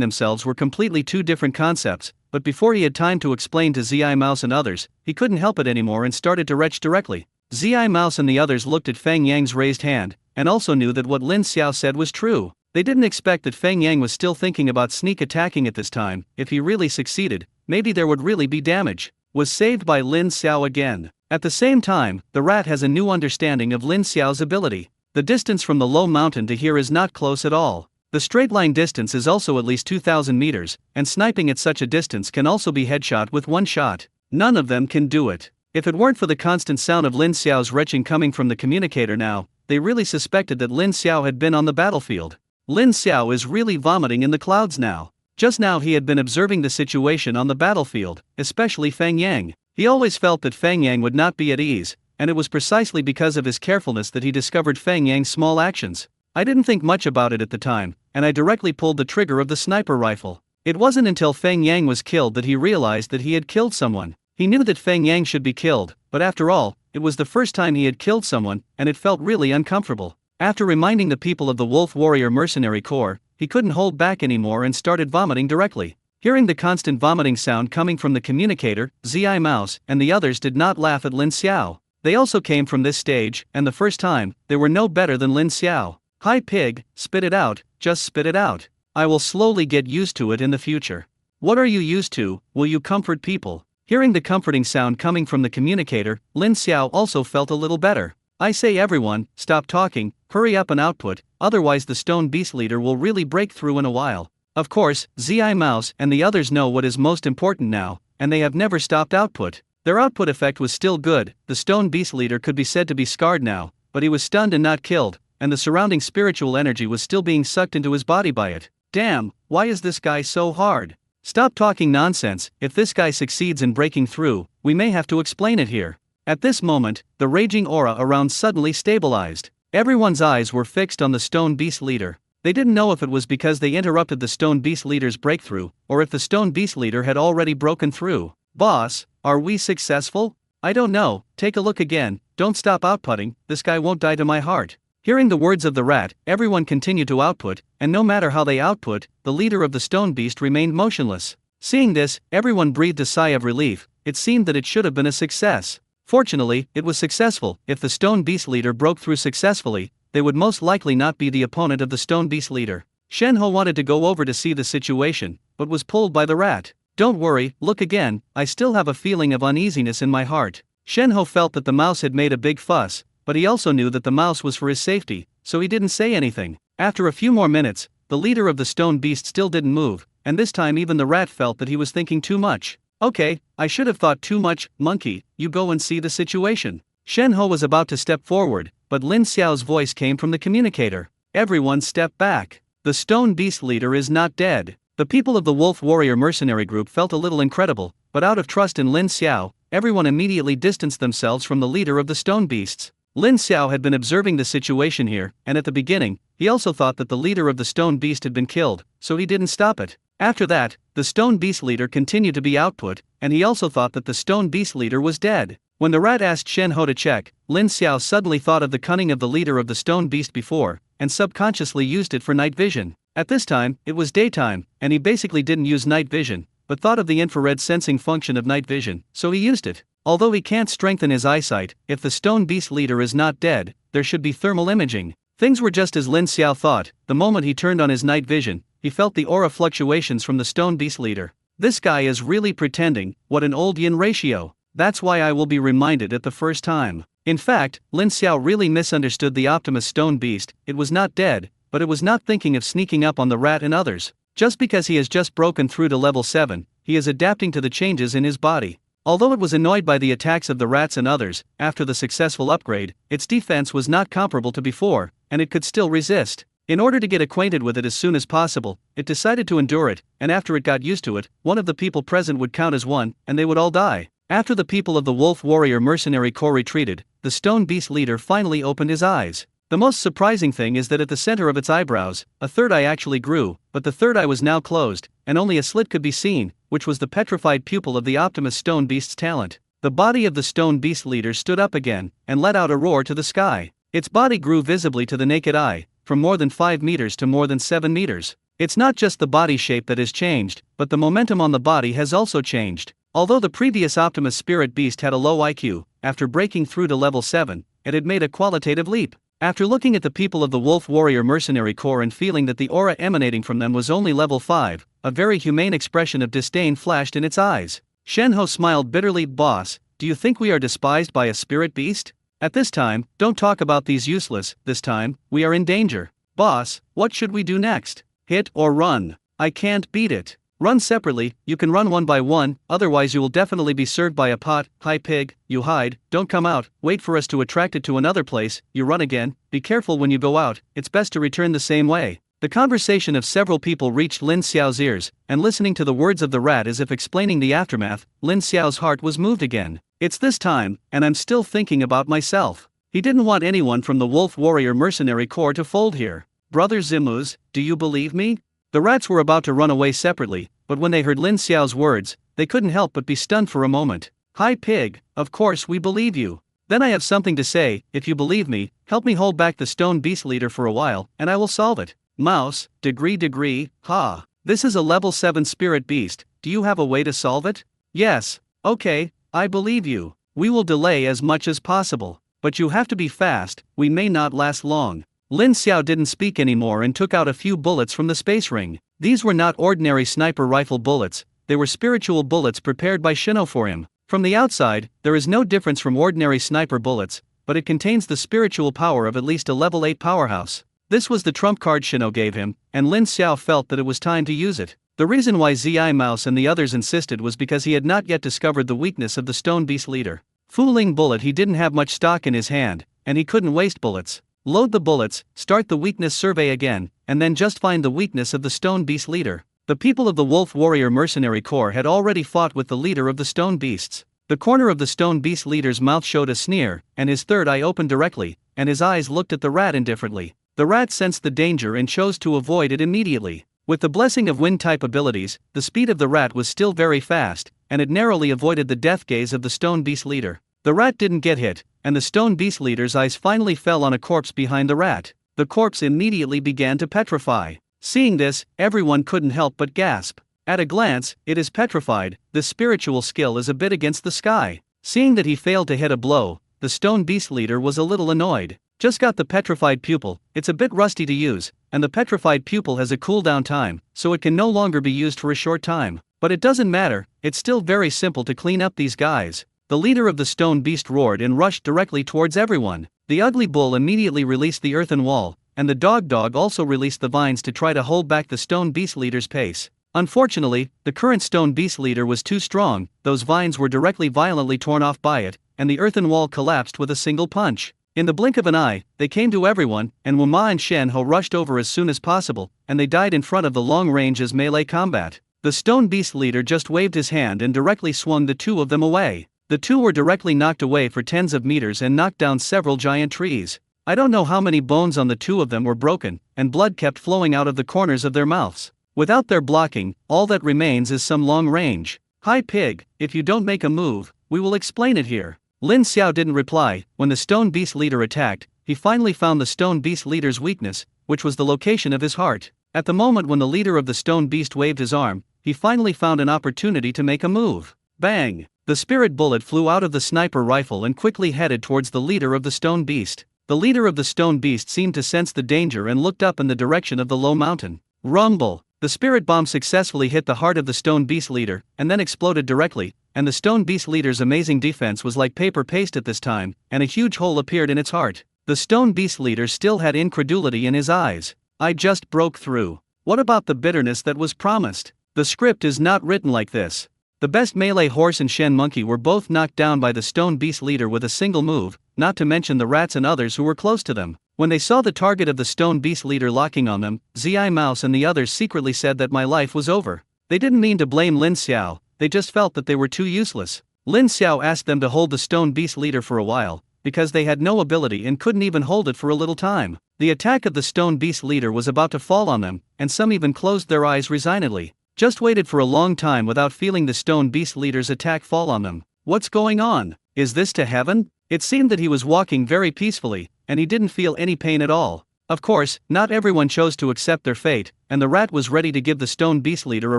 themselves were completely two different concepts, but before he had time to explain to Zi Mouse and others, he couldn't help it anymore and started to retch directly. Zi Mouse and the others looked at Feng Yang's raised hand, and also knew that what Lin Xiao said was true. They didn't expect that Feng Yang was still thinking about sneak attacking at this time. If he really succeeded, maybe there would really be damage. Was saved by Lin Xiao again. At the same time, the rat has a new understanding of Lin Xiao's ability. The distance from the low mountain to here is not close at all. The straight line distance is also at least 2,000 meters, and sniping at such a distance can also be headshot with one shot. None of them can do it. If it weren't for the constant sound of Lin Xiao's retching coming from the communicator now, they really suspected that Lin Xiao had been on the battlefield. Lin Xiao is really vomiting in the clouds now. Just now he had been observing the situation on the battlefield, especially Feng Yang. He always felt that Feng Yang would not be at ease, and it was precisely because of his carefulness that he discovered Feng Yang's small actions. I didn't think much about it at the time, and I directly pulled the trigger of the sniper rifle. It wasn't until Feng Yang was killed that he realized that he had killed someone. He knew that Feng Yang should be killed, but after all, it was the first time he had killed someone, and it felt really uncomfortable. After reminding the people of the Wolf Warrior Mercenary Corps, he couldn't hold back anymore and started vomiting directly. Hearing the constant vomiting sound coming from the communicator, Zi Mouse and the others did not laugh at Lin Xiao. They also came from this stage, and the first time, they were no better than Lin Xiao. Hi pig, spit it out, just spit it out. I will slowly get used to it in the future. What are you used to? Will you comfort people? Hearing the comforting sound coming from the communicator, Lin Xiao also felt a little better. I say everyone, stop talking, hurry up and output, otherwise the Stone Beast leader will really break through in a while. Of course, Zi Mouse and the others know what is most important now, and they have never stopped output. Their output effect was still good. The Stone Beast leader could be said to be scarred now, but he was stunned and not killed, and the surrounding spiritual energy was still being sucked into his body by it. Damn, why is this guy so hard? Stop talking nonsense. If this guy succeeds in breaking through, we may have to explain it here. At this moment, the raging aura around suddenly stabilized. Everyone's eyes were fixed on the Stone Beast leader. They didn't know if it was because they interrupted the Stone Beast leader's breakthrough, or if the Stone Beast leader had already broken through. Boss, are we successful? I don't know, take a look again, don't stop outputting, this guy won't die to my heart. Hearing the words of the rat, everyone continued to output, and no matter how they output, the leader of the Stone Beast remained motionless. Seeing this, everyone breathed a sigh of relief. It seemed that it should have been a success. Fortunately, it was successful. If the Stone Beast leader broke through successfully, they would most likely not be the opponent of the Stone Beast leader. Shen Ho wanted to go over to see the situation, but was pulled by the rat. Don't worry, look again, I still have a feeling of uneasiness in my heart. Shen Ho felt that the mouse had made a big fuss, but he also knew that the mouse was for his safety, so he didn't say anything. After a few more minutes, the leader of the Stone Beast still didn't move, and this time even the rat felt that he was thinking too much. Okay, I should have thought too much, monkey, you go and see the situation. Shen Ho was about to step forward, but Lin Xiao's voice came from the communicator. Everyone step back. The Stone Beast leader is not dead. The people of the Wolf Warrior mercenary group felt a little incredible, but out of trust in Lin Xiao, everyone immediately distanced themselves from the leader of the Stone Beasts. Lin Xiao had been observing the situation here, and at the beginning, he also thought that the leader of the Stone Beast had been killed, so he didn't stop it. After that, the Stone Beast leader continued to be output, and he also thought that the Stone Beast leader was dead. When the rat asked Shen Ho to check, Lin Xiao suddenly thought of the cunning of the leader of the Stone Beast before, and subconsciously used it for night vision. At this time, it was daytime, and he basically didn't use night vision, but thought of the infrared sensing function of night vision, so he used it. Although he can't strengthen his eyesight, if the Stone Beast leader is not dead, there should be thermal imaging. Things were just as Lin Xiao thought. The moment he turned on his night vision, he felt the aura fluctuations from the Stone Beast leader. This guy is really pretending. What an old yin ratio. That's why I will be reminded at the first time. In fact, Lin Xiao really misunderstood the Optimus Stone Beast. It was not dead, but it was not thinking of sneaking up on the rat and others. Just because he has just broken through to level 7, he is adapting to the changes in his body. Although it was annoyed by the attacks of the rats and others, after the successful upgrade, its defense was not comparable to before, and it could still resist. In order to get acquainted with it as soon as possible, it decided to endure it, and after it got used to it, one of the people present would count as one, and they would all die. After the people of the Wolf Warrior Mercenary Corps retreated, the Stone Beast leader finally opened his eyes. The most surprising thing is that at the center of its eyebrows, a third eye actually grew, but the third eye was now closed, and only a slit could be seen, which was the petrified pupil of the Optimus Stone Beast's talent. The body of the Stone Beast leader stood up again, and let out a roar to the sky. Its body grew visibly to the naked eye, from more than 5 meters to more than 7 meters. It's not just the body shape that has changed, but the momentum on the body has also changed. Although the previous Optimus Spirit Beast had a low IQ, after breaking through to level 7, it had made a qualitative leap. After looking at the people of the Wolf Warrior Mercenary Corps and feeling that the aura emanating from them was only level 5, a very humane expression of disdain flashed in its eyes. Shen Ho smiled bitterly. Boss, do you think we are despised by a spirit beast? At this time, don't talk about these useless. This time, we are in danger. Boss, what should we do next? Hit or run? I can't beat it. Run separately. You can run one by one, otherwise you will definitely be served by a pot. Hi pig, you hide, don't come out, wait for us to attract it to another place, you run again, be careful when you go out, it's best to return the same way. The conversation of several people reached Lin Xiao's ears, and listening to the words of the rat as if explaining the aftermath, Lin Xiao's heart was moved again. It's this time, and I'm still thinking about myself. He didn't want anyone from the Wolf Warrior Mercenary Corps to fold here. Brother Zimuz, do you believe me? The rats were about to run away separately, but when they heard Lin Xiao's words, they couldn't help but be stunned for a moment. Hi pig, of course we believe you. Then I have something to say. If you believe me, help me hold back the Stone Beast leader for a while, and I will solve it. Mouse, degree, ha. This is a level 7 spirit beast, do you have a way to solve it? Yes, okay, I believe you. We will delay as much as possible, but you have to be fast, we may not last long. Lin Xiao didn't speak anymore and took out a few bullets from the space ring. These were not ordinary sniper rifle bullets, they were spiritual bullets prepared by Shen Ho for him. From the outside, there is no difference from ordinary sniper bullets, but it contains the spiritual power of at least a level 8 powerhouse. This was the trump card Shen Ho gave him, and Lin Xiao felt that it was time to use it. The reason why Zi Mouse and the others insisted was because he had not yet discovered the weakness of the Stone Beast leader. Fooling bullet, he didn't have much stock in his hand, and he couldn't waste bullets. Load the bullets, start the weakness survey again, and then just find the weakness of the Stone Beast leader. The people of the Wolf Warrior Mercenary Corps had already fought with the leader of the Stone Beasts. The corner of the Stone Beast leader's mouth showed a sneer, and his third eye opened directly, and his eyes looked at the rat indifferently. The rat sensed the danger and chose to avoid it immediately. With the blessing of wind-type abilities, the speed of the rat was still very fast, and it narrowly avoided the death gaze of the Stone Beast leader. The rat didn't get hit, and the Stone Beast leader's eyes finally fell on a corpse behind the rat. The corpse immediately began to petrify. Seeing this, everyone couldn't help but gasp. At a glance, it is petrified. This spiritual skill is a bit against the sky. Seeing that he failed to hit a blow, the Stone Beast leader was a little annoyed. Just got the petrified pupil, it's a bit rusty to use, and the petrified pupil has a cooldown time, so it can no longer be used for a short time. But it doesn't matter, it's still very simple to clean up these guys. The leader of the Stone Beast roared and rushed directly towards everyone. The ugly bull immediately released the earthen wall, and the dog also released the vines to try to hold back the Stone Beast leader's pace. Unfortunately, the current Stone Beast leader was too strong, those vines were directly violently torn off by it, and the earthen wall collapsed with a single punch. In the blink of an eye, they came to everyone, and Wu Ma and Shen Ho rushed over as soon as possible, and they died in front of the long range's melee combat. The stone beast leader just waved his hand and directly swung the two of them away. The two were directly knocked away for tens of meters and knocked down several giant trees. I don't know how many bones on the two of them were broken, and blood kept flowing out of the corners of their mouths. Without their blocking, all that remains is some long range. Hi pig, if you don't make a move, we will explain it here. Lin Xiao didn't reply. When the stone beast leader attacked, he finally found the stone beast leader's weakness, which was the location of his heart. At the moment when the leader of the stone beast waved his arm, he finally found an opportunity to make a move. Bang! The spirit bullet flew out of the sniper rifle and quickly headed towards the leader of the stone beast. The leader of the stone beast seemed to sense the danger and looked up in the direction of the low mountain. Rumble! The spirit bomb successfully hit the heart of the stone beast leader, and then exploded directly, and the stone beast leader's amazing defense was like paper paste at this time, and a huge hole appeared in its heart. The stone beast leader still had incredulity in his eyes. I just broke through. What about the bitterness that was promised? The script is not written like this. The best melee horse and Shen monkey were both knocked down by the stone beast leader with a single move, not to mention the rats and others who were close to them. When they saw the target of the stone beast leader locking on them, Zi Mouse and the others secretly said that my life was over. They didn't mean to blame Lin Xiao, they just felt that they were too useless. Lin Xiao asked them to hold the stone beast leader for a while, because they had no ability and couldn't even hold it for a little time. The attack of the stone beast leader was about to fall on them, and some even closed their eyes resignedly. Just waited for a long time without feeling the stone beast leader's attack fall on them. What's going on? Is this to heaven? It seemed that he was walking very peacefully, and he didn't feel any pain at all. Of course, not everyone chose to accept their fate, and the rat was ready to give the stone beast leader a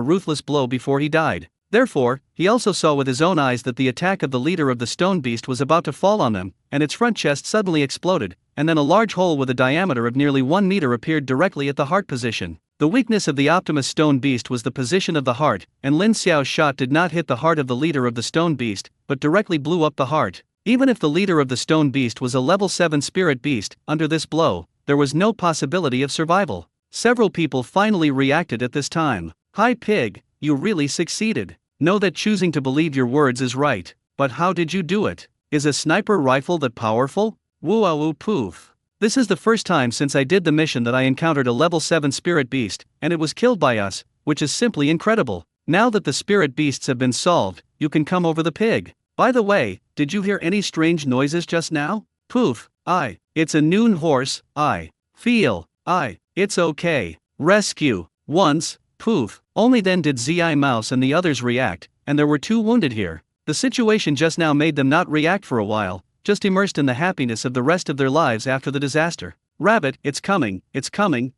ruthless blow before he died. Therefore, he also saw with his own eyes that the attack of the leader of the stone beast was about to fall on them, and its front chest suddenly exploded, and then a large hole with a diameter of nearly 1 meter appeared directly at the heart position. The weakness of the Optimus stone beast was the position of the heart, and Lin Xiao's shot did not hit the heart of the leader of the stone beast, but directly blew up the heart. Even if the leader of the stone beast was a level 7 spirit beast, under this blow, there was no possibility of survival. Several people finally reacted at this time. Hi pig, you really succeeded. Know that choosing to believe your words is right, but how did you do it? Is a sniper rifle that powerful? Woo-ah-woo poof. This is the first time since I did the mission that I encountered a level 7 spirit beast, and it was killed by us, which is simply incredible. Now that the spirit beasts have been solved, you can come over the pig. By the way, did you hear any strange noises just now? Poof, it's a noon horse, it's okay. Rescue, once, poof, only then did Zi Mouse and the others react, and there were 2 wounded here. The situation just now made them not react for a while, just immersed in the happiness of the rest of their lives after the disaster. Rabbit, it's coming,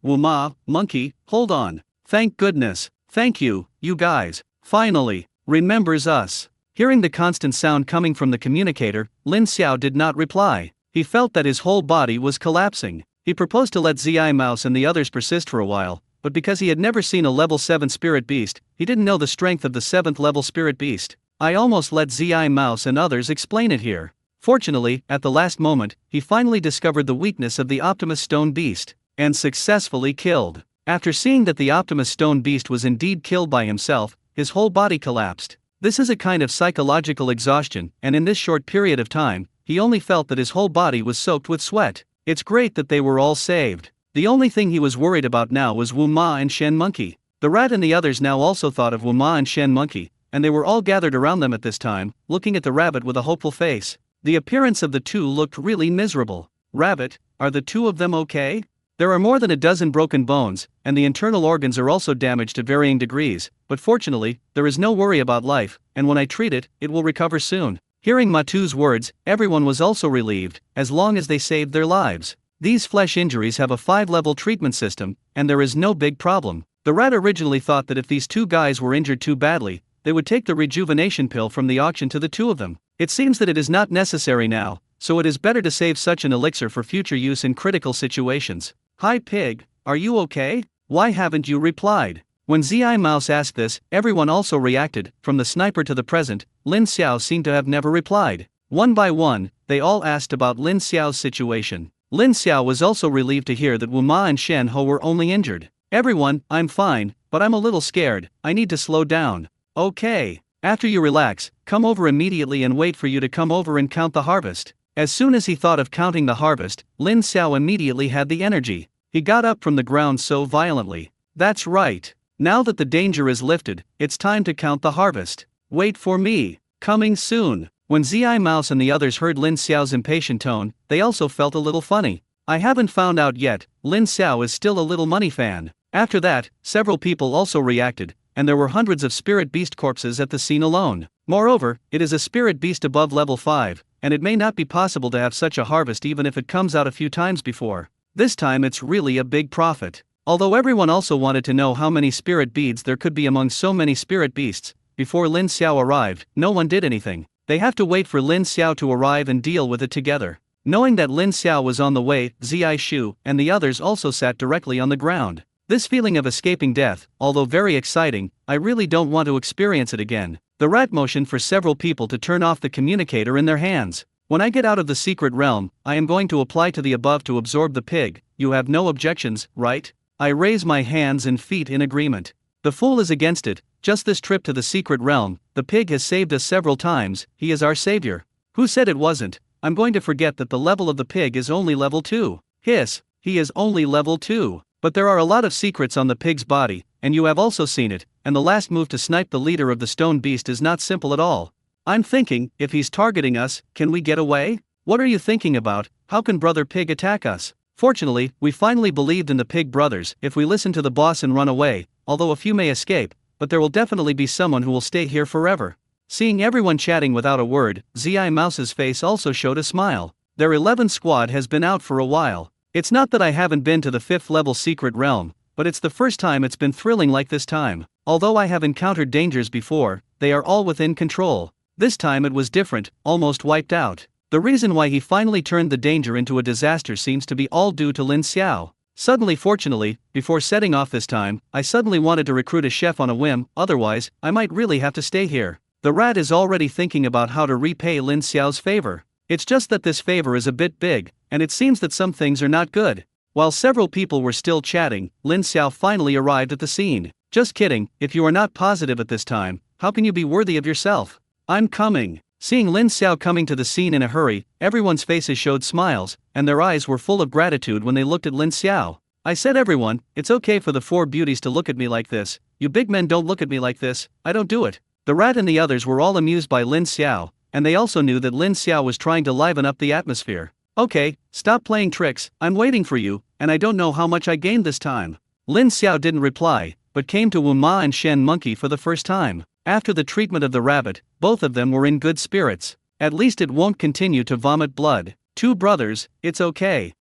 Wu Ma, monkey, hold on. Thank goodness, thank you, you guys, finally, remembers us. Hearing the constant sound coming from the communicator, Lin Xiao did not reply. He felt that his whole body was collapsing. He proposed to let Zi Mouse and the others persist for a while, but because he had never seen a level 7 spirit beast, he didn't know the strength of the 7th level spirit beast. I almost let Zi Mouse and others explain it here. Fortunately, at the last moment, he finally discovered the weakness of the Optimus Stone Beast, and successfully killed. After seeing that the Optimus Stone Beast was indeed killed by himself, his whole body collapsed. This is a kind of psychological exhaustion, and in this short period of time, he only felt that his whole body was soaked with sweat. It's great that they were all saved. The only thing he was worried about now was Wu Ma and Shen Monkey. The rat and the others now also thought of Wu Ma and Shen Monkey, and they were all gathered around them at this time, looking at the rabbit with a hopeful face. The appearance of the two looked really miserable. Rabbit, are the 2 of them okay? There are more than a dozen broken bones, and the internal organs are also damaged to varying degrees, but fortunately, there is no worry about life, and when I treat it, it will recover soon. Hearing Matu's words, everyone was also relieved, as long as they saved their lives. These flesh injuries have a 5-level treatment system, and there is no big problem. The rat originally thought that if these 2 guys were injured too badly, they would take the rejuvenation pill from the auction to the 2 of them. It seems that it is not necessary now, so it is better to save such an elixir for future use in critical situations. Hi pig, are you okay? Why haven't you replied? When Zi Mouse asked this, everyone also reacted. From the sniper to the present, Lin Xiao seemed to have never replied. One by one, they all asked about Lin Xiao's situation. Lin Xiao was also relieved to hear that Wu Ma and Shen Ho were only injured. Everyone, I'm fine, but I'm a little scared, I need to slow down. Okay. After you relax, come over immediately and wait for you to come over and count the harvest. As soon as he thought of counting the harvest, Lin Xiao immediately had the energy. He got up from the ground so violently. That's right. Now that the danger is lifted, it's time to count the harvest. Wait for me. Coming soon. When Zi Mouse and the others heard Lin Xiao's impatient tone, they also felt a little funny. I haven't found out yet, Lin Xiao is still a little money fan. After that, several people also reacted, and there were hundreds of spirit beast corpses at the scene alone. Moreover, it is a spirit beast above level 5, and it may not be possible to have such a harvest even if it comes out a few times before. This time it's really a big profit. Although everyone also wanted to know how many spirit beads there could be among so many spirit beasts, before Lin Xiao arrived, no one did anything. They have to wait for Lin Xiao to arrive and deal with it together. Knowing that Lin Xiao was on the way, Zi Shu and the others also sat directly on the ground. This feeling of escaping death, although very exciting, I really don't want to experience it again. The rat motioned for several people to turn off the communicator in their hands. When I get out of the secret realm, I am going to apply to the above to absorb the pig. You have no objections, right? I raise my hands and feet in agreement. The fool is against it. Just this trip to the secret realm, the pig has saved us several times. He is our savior. Who said it wasn't? I'm going to forget that the level of the pig is only level 2. Hiss, he is only level 2. But there are a lot of secrets on the pig's body, and you have also seen it, and the last move to snipe the leader of the stone beast is not simple at all. I'm thinking, if he's targeting us, can we get away? What are you thinking about? How can Brother Pig attack us? Fortunately, we finally believed in the Pig Brothers. If we listen to the boss and run away, although a few may escape, but there will definitely be someone who will stay here forever. Seeing everyone chatting without a word, Zi Mouse's face also showed a smile. Their 11th squad has been out for a while. It's not that I haven't been to the 5th level secret realm, but it's the first time it's been thrilling like this time. Although I have encountered dangers before, they are all within control. This time it was different, almost wiped out. The reason why he finally turned the danger into a disaster seems to be all due to Lin Xiao. Suddenly, fortunately, before setting off this time, I suddenly wanted to recruit a chef on a whim, otherwise, I might really have to stay here. The rat is already thinking about how to repay Lin Xiao's favor. It's just that this favor is a bit big, and it seems that some things are not good. While several people were still chatting, Lin Xiao finally arrived at the scene. Just kidding, if you are not positive at this time, how can you be worthy of yourself? I'm coming. Seeing Lin Xiao coming to the scene in a hurry, everyone's faces showed smiles, and their eyes were full of gratitude when they looked at Lin Xiao. I said everyone, it's okay for the 4 beauties to look at me like this. You big men don't look at me like this, I don't do it. The rat and the others were all amused by Lin Xiao, and they also knew that Lin Xiao was trying to liven up the atmosphere. Okay, stop playing tricks, I'm waiting for you, and I don't know how much I gained this time. Lin Xiao didn't reply, but came to Wu Ma and Shen Monkey for the first time. After the treatment of the rabbit, both of them were in good spirits. At least it won't continue to vomit blood. 2 brothers, it's okay,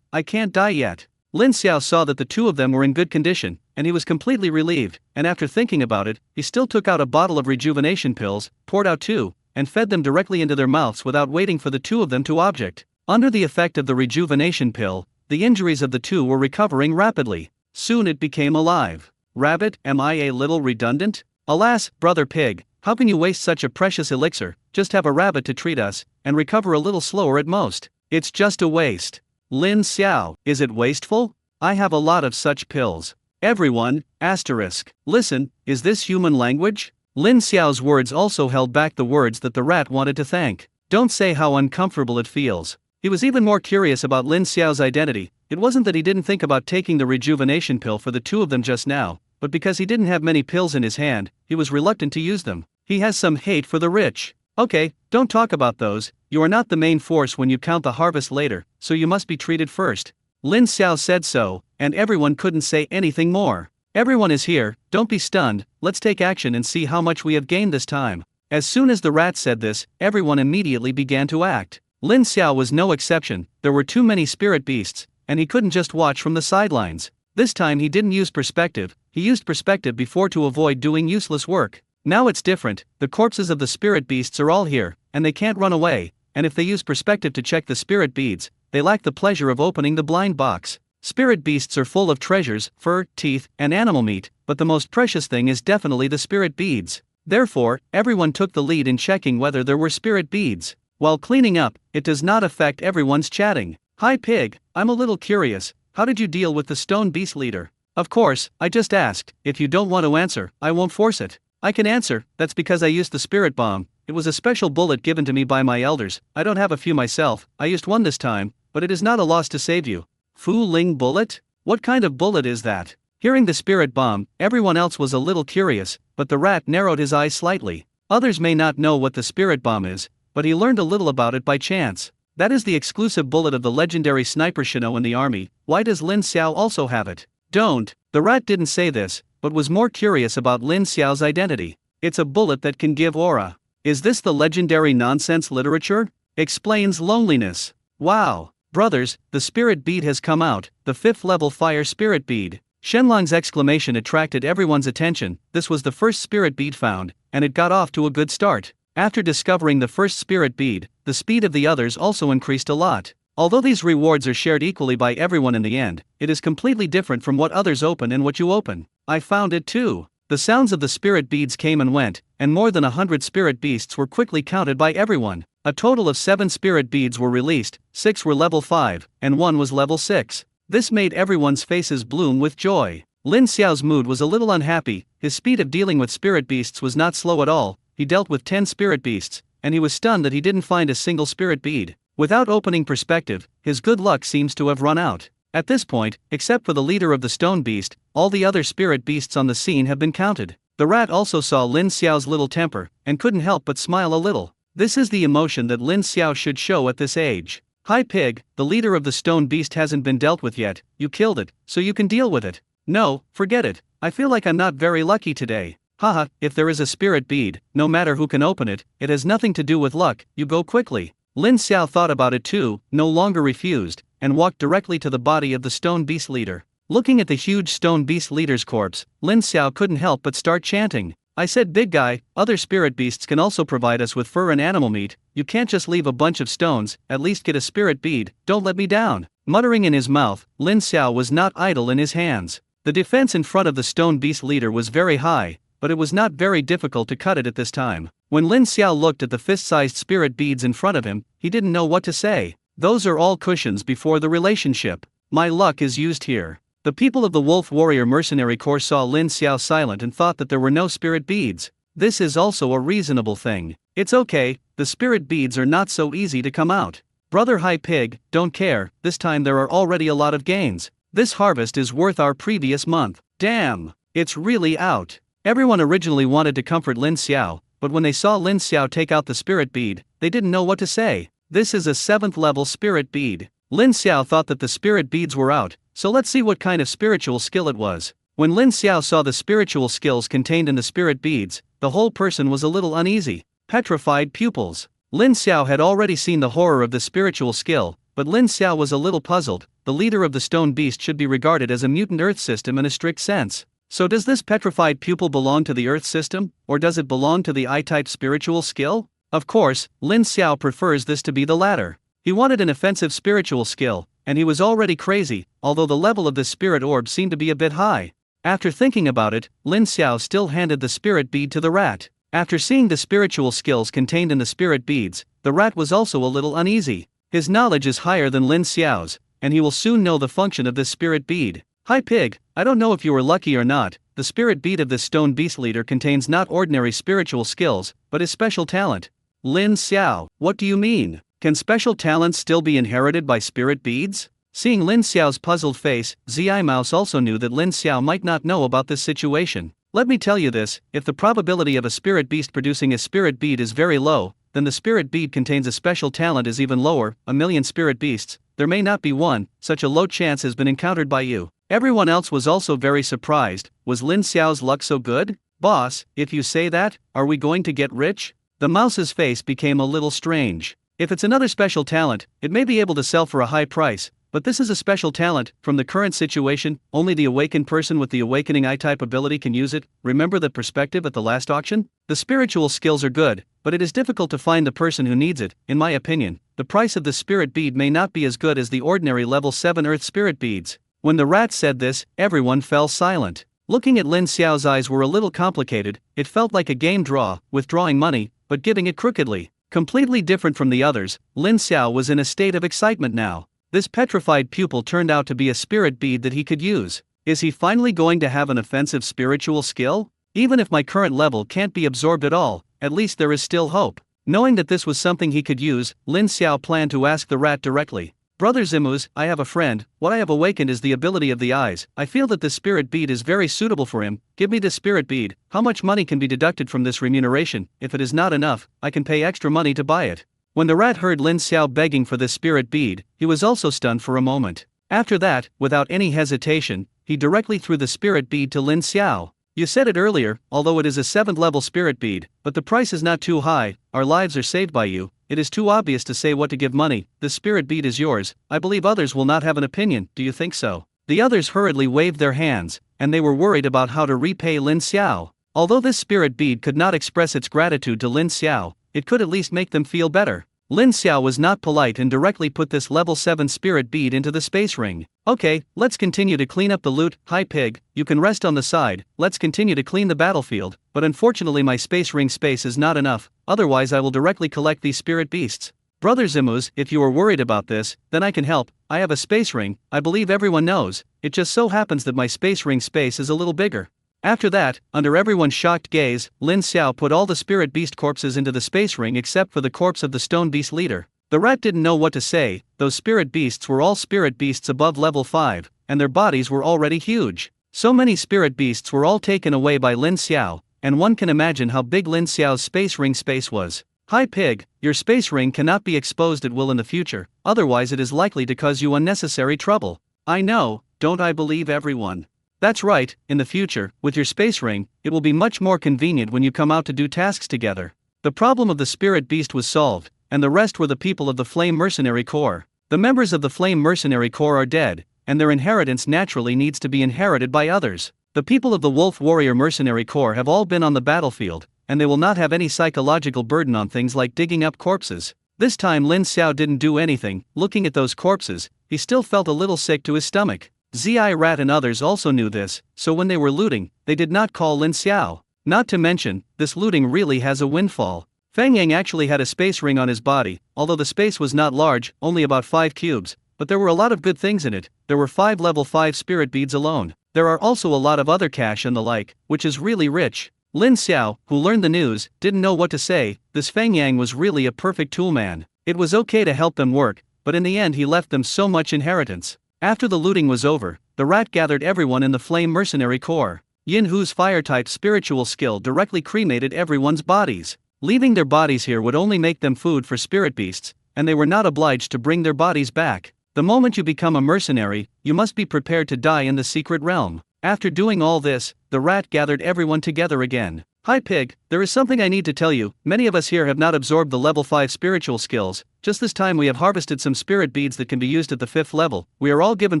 I can't die yet. Lin Xiao saw that the 2 of them were in good condition, and he was completely relieved, and after thinking about it, he still took out a bottle of rejuvenation pills, poured out 2, and fed them directly into their mouths without waiting for the 2 of them to object. Under the effect of the rejuvenation pill, the injuries of the 2 were recovering rapidly. Soon it became alive. Rabbit, am I a little redundant? Alas, Brother Pig, how can you waste such a precious elixir? Just have a rabbit to treat us, and recover a little slower at most. It's just a waste. Lin Xiao, is it wasteful? I have a lot of such pills. Everyone, asterisk. Listen, is this human language? Lin Xiao's words also held back the words that the rat wanted to thank. Don't say how uncomfortable it feels. He was even more curious about Lin Xiao's identity. It wasn't that he didn't think about taking the rejuvenation pill for the 2 of them just now, but because he didn't have many pills in his hand, he was reluctant to use them. He has some hate for the rich. Okay, don't talk about those. You are not the main force when you count the harvest later, so you must be treated first. Lin Xiao said so, and everyone couldn't say anything more. Everyone is here, don't be stunned, let's take action and see how much we have gained this time. As soon as the rat said this, everyone immediately began to act. Lin Xiao was no exception. There were too many spirit beasts, and he couldn't just watch from the sidelines. This time he didn't use perspective, he used perspective before to avoid doing useless work. Now it's different, the corpses of the spirit beasts are all here, and they can't run away, and if they use perspective to check the spirit beads, they lack the pleasure of opening the blind box. Spirit beasts are full of treasures, fur, teeth, and animal meat, but the most precious thing is definitely the spirit beads. Therefore, everyone took the lead in checking whether there were spirit beads. While cleaning up, it does not affect everyone's chatting. Hi Pig, I'm a little curious, how did you deal with the stone beast leader? Of course, I just asked. If you don't want to answer, I won't force it. I can answer, that's because I used the spirit bomb. It was a special bullet given to me by my elders. I don't have a few myself, I used one this time, but it is not a loss to save you. Fu Ling bullet? What kind of bullet is that? Hearing the spirit bomb, everyone else was a little curious, but the rat narrowed his eyes slightly. Others may not know what the spirit bomb is, but he learned a little about it by chance. That is the exclusive bullet of the legendary sniper Shino in the army. Why does Lin Xiao also have it? Don't. The rat didn't say this, but was more curious about Lin Xiao's identity. It's a bullet that can give aura. Is this the legendary nonsense literature? Explains loneliness. Wow. Brothers, the spirit bead has come out, the 5th level fire spirit bead. Shenlong's exclamation attracted everyone's attention. This was the first spirit bead found, and it got off to a good start. After discovering the first spirit bead, the speed of the others also increased a lot. Although these rewards are shared equally by everyone in the end, it is completely different from what others open and what you open. I found it too. The sounds of the spirit beads came and went, and more than 100 spirit beasts were quickly counted by everyone. A total of 7 spirit beads were released, 6 were level 5, and 1 was level 6. This made everyone's faces bloom with joy. Lin Xiao's mood was a little unhappy. His speed of dealing with spirit beasts was not slow at all. He dealt with 10 spirit beasts, and he was stunned that he didn't find a single spirit bead. Without opening perspective, his good luck seems to have run out. At this point, except for the leader of the stone beast, all the other spirit beasts on the scene have been counted. The rat also saw Lin Xiao's little temper, and couldn't help but smile a little. This is the emotion that Lin Xiao should show at this age. Hi Pig, the leader of the stone beast hasn't been dealt with yet. You killed it, so you can deal with it. No, forget it. I feel like I'm not very lucky today. Haha, if there is a spirit bead, no matter who can open it, it has nothing to do with luck, you go quickly. Lin Xiao thought about it too, no longer refused, and walked directly to the body of the stone beast leader. Looking at the huge stone beast leader's corpse, Lin Xiao couldn't help but start chanting. I said big guy, other spirit beasts can also provide us with fur and animal meat, you can't just leave a bunch of stones, at least get a spirit bead, don't let me down. Muttering in his mouth, Lin Xiao was not idle in his hands. The defense in front of the stone beast leader was very high, but it was not very difficult to cut it at this time. When Lin Xiao looked at the fist-sized spirit beads in front of him, he didn't know what to say. Those are all cushions before the relationship. My luck is used here. The people of the Wolf Warrior Mercenary Corps saw Lin Xiao silent and thought that there were no spirit beads. This is also a reasonable thing. It's okay, the spirit beads are not so easy to come out. Brother Hi Pig, don't care, this time there are already a lot of gains. This harvest is worth our previous month. Damn, it's really out. Everyone originally wanted to comfort Lin Xiao, but when they saw Lin Xiao take out the spirit bead, they didn't know what to say. This is a 7th level spirit bead. Lin Xiao thought that the spirit beads were out, so let's see what kind of spiritual skill it was. When Lin Xiao saw the spiritual skills contained in the spirit beads, the whole person was a little uneasy. Petrified pupils. Lin Xiao had already seen the horror of the spiritual skill, but Lin Xiao was a little puzzled. The leader of the stone beast should be regarded as a mutant Earth system in a strict sense. So does this petrified pupil belong to the Earth system, or does it belong to the I-type spiritual skill? Of course, Lin Xiao prefers this to be the latter. He wanted an offensive spiritual skill, and he was already crazy, although the level of this spirit orb seemed to be a bit high. After thinking about it, Lin Xiao still handed the spirit bead to the rat. After seeing the spiritual skills contained in the spirit beads, the rat was also a little uneasy. His knowledge is higher than Lin Xiao's, and he will soon know the function of this spirit bead. Hi Pig, I don't know if you were lucky or not, the spirit bead of this stone beast leader contains not ordinary spiritual skills, but his special talent. Lin Xiao, what do you mean? Can special talents still be inherited by spirit beads? Seeing Lin Xiao's puzzled face, Zi Mouse also knew that Lin Xiao might not know about this situation. Let me tell you this, if the probability of a spirit beast producing a spirit bead is very low, then the spirit bead contains a special talent is even lower. A million spirit beasts, there may not be one, such a low chance has been encountered by you. Everyone else was also very surprised. Was Lin Xiao's luck so good? Boss, if you say that, are we going to get rich? The mouse's face became a little strange. If it's another special talent, it may be able to sell for a high price, but this is a special talent. From the current situation, only the awakened person with the awakening I-type ability can use it. Remember the perspective at the last auction? The spiritual skills are good, but it is difficult to find the person who needs it. In my opinion, the price of the spirit bead may not be as good as the ordinary level 7 Earth spirit beads. When the rat said this, everyone fell silent. Looking at Lin Xiao's eyes were a little complicated. It felt like a game draw, withdrawing money, but giving it crookedly. Completely different from the others, Lin Xiao was in a state of excitement now. This petrified pupil turned out to be a spirit bead that he could use. Is he finally going to have an offensive spiritual skill? Even if my current level can't be absorbed at all, at least there is still hope. Knowing that this was something he could use, Lin Xiao planned to ask the rat directly. Brother Zimuz, I have a friend. What I have awakened is the ability of the eyes. I feel that this spirit bead is very suitable for him. Give me this spirit bead. How much money can be deducted from this remuneration? If it is not enough, I can pay extra money to buy it. When the rat heard Lin Xiao begging for this spirit bead, he was also stunned for a moment. After that, without any hesitation, he directly threw the spirit bead to Lin Xiao. You said it earlier, although it is a 7th level spirit bead, but the price is not too high, our lives are saved by you. It is too obvious to say what to give money. This spirit bead is yours. I believe others will not have an opinion, do you think so? The others hurriedly waved their hands, and they were worried about how to repay Lin Xiao. Although this spirit bead could not express its gratitude to Lin Xiao, it could at least make them feel better. Lin Xiao was not polite and directly put this level 7 spirit bead into the space ring. Okay, let's continue to clean up the loot. Hi pig, you can rest on the side. Let's continue to clean the battlefield, but unfortunately my space ring space is not enough, otherwise I will directly collect these spirit beasts. Brother Zimuz, if you are worried about this, then I can help. I have a space ring, I believe everyone knows. It just so happens that my space ring space is a little bigger. After that, under everyone's shocked gaze, Lin Xiao put all the spirit beast corpses into the space ring except for the corpse of the stone beast leader. The rat didn't know what to say. Those spirit beasts were all spirit beasts above level 5, and their bodies were already huge. So many spirit beasts were all taken away by Lin Xiao, and one can imagine how big Lin Xiao's space ring space was. Hi pig, your space ring cannot be exposed at will in the future, otherwise it is likely to cause you unnecessary trouble. I know, don't I believe everyone? That's right, in the future, with your space ring, it will be much more convenient when you come out to do tasks together. The problem of the spirit beast was solved, and the rest were the people of the Flame Mercenary Corps. The members of the Flame Mercenary Corps are dead, and their inheritance naturally needs to be inherited by others. The people of the Wolf Warrior Mercenary Corps have all been on the battlefield, and they will not have any psychological burden on things like digging up corpses. This time Lin Xiao didn't do anything. Looking at those corpses, he still felt a little sick to his stomach. Zi Rat and others also knew this, so when they were looting, they did not call Lin Xiao. Not to mention, this looting really has a windfall. Feng Yang actually had a space ring on his body, although the space was not large, only about 5 cubes, but there were a lot of good things in it. There were 5 level 5 spirit beads alone. There are also a lot of other cash and the like, which is really rich. Lin Xiao, who learned the news, didn't know what to say. This Feng Yang was really a perfect toolman. It was okay to help them work, but in the end he left them so much inheritance. After the looting was over, the rat gathered everyone in the Flame Mercenary Corps. Yin Hu's fire-type spiritual skill directly cremated everyone's bodies. Leaving their bodies here would only make them food for spirit beasts, and they were not obliged to bring their bodies back. The moment you become a mercenary, you must be prepared to die in the secret realm. After doing all this, the rat gathered everyone together again. Hi pig, there is something I need to tell you. Many of us here have not absorbed the level 5 spiritual skills. Just this time we have harvested some spirit beads that can be used at the 5th level. We are all given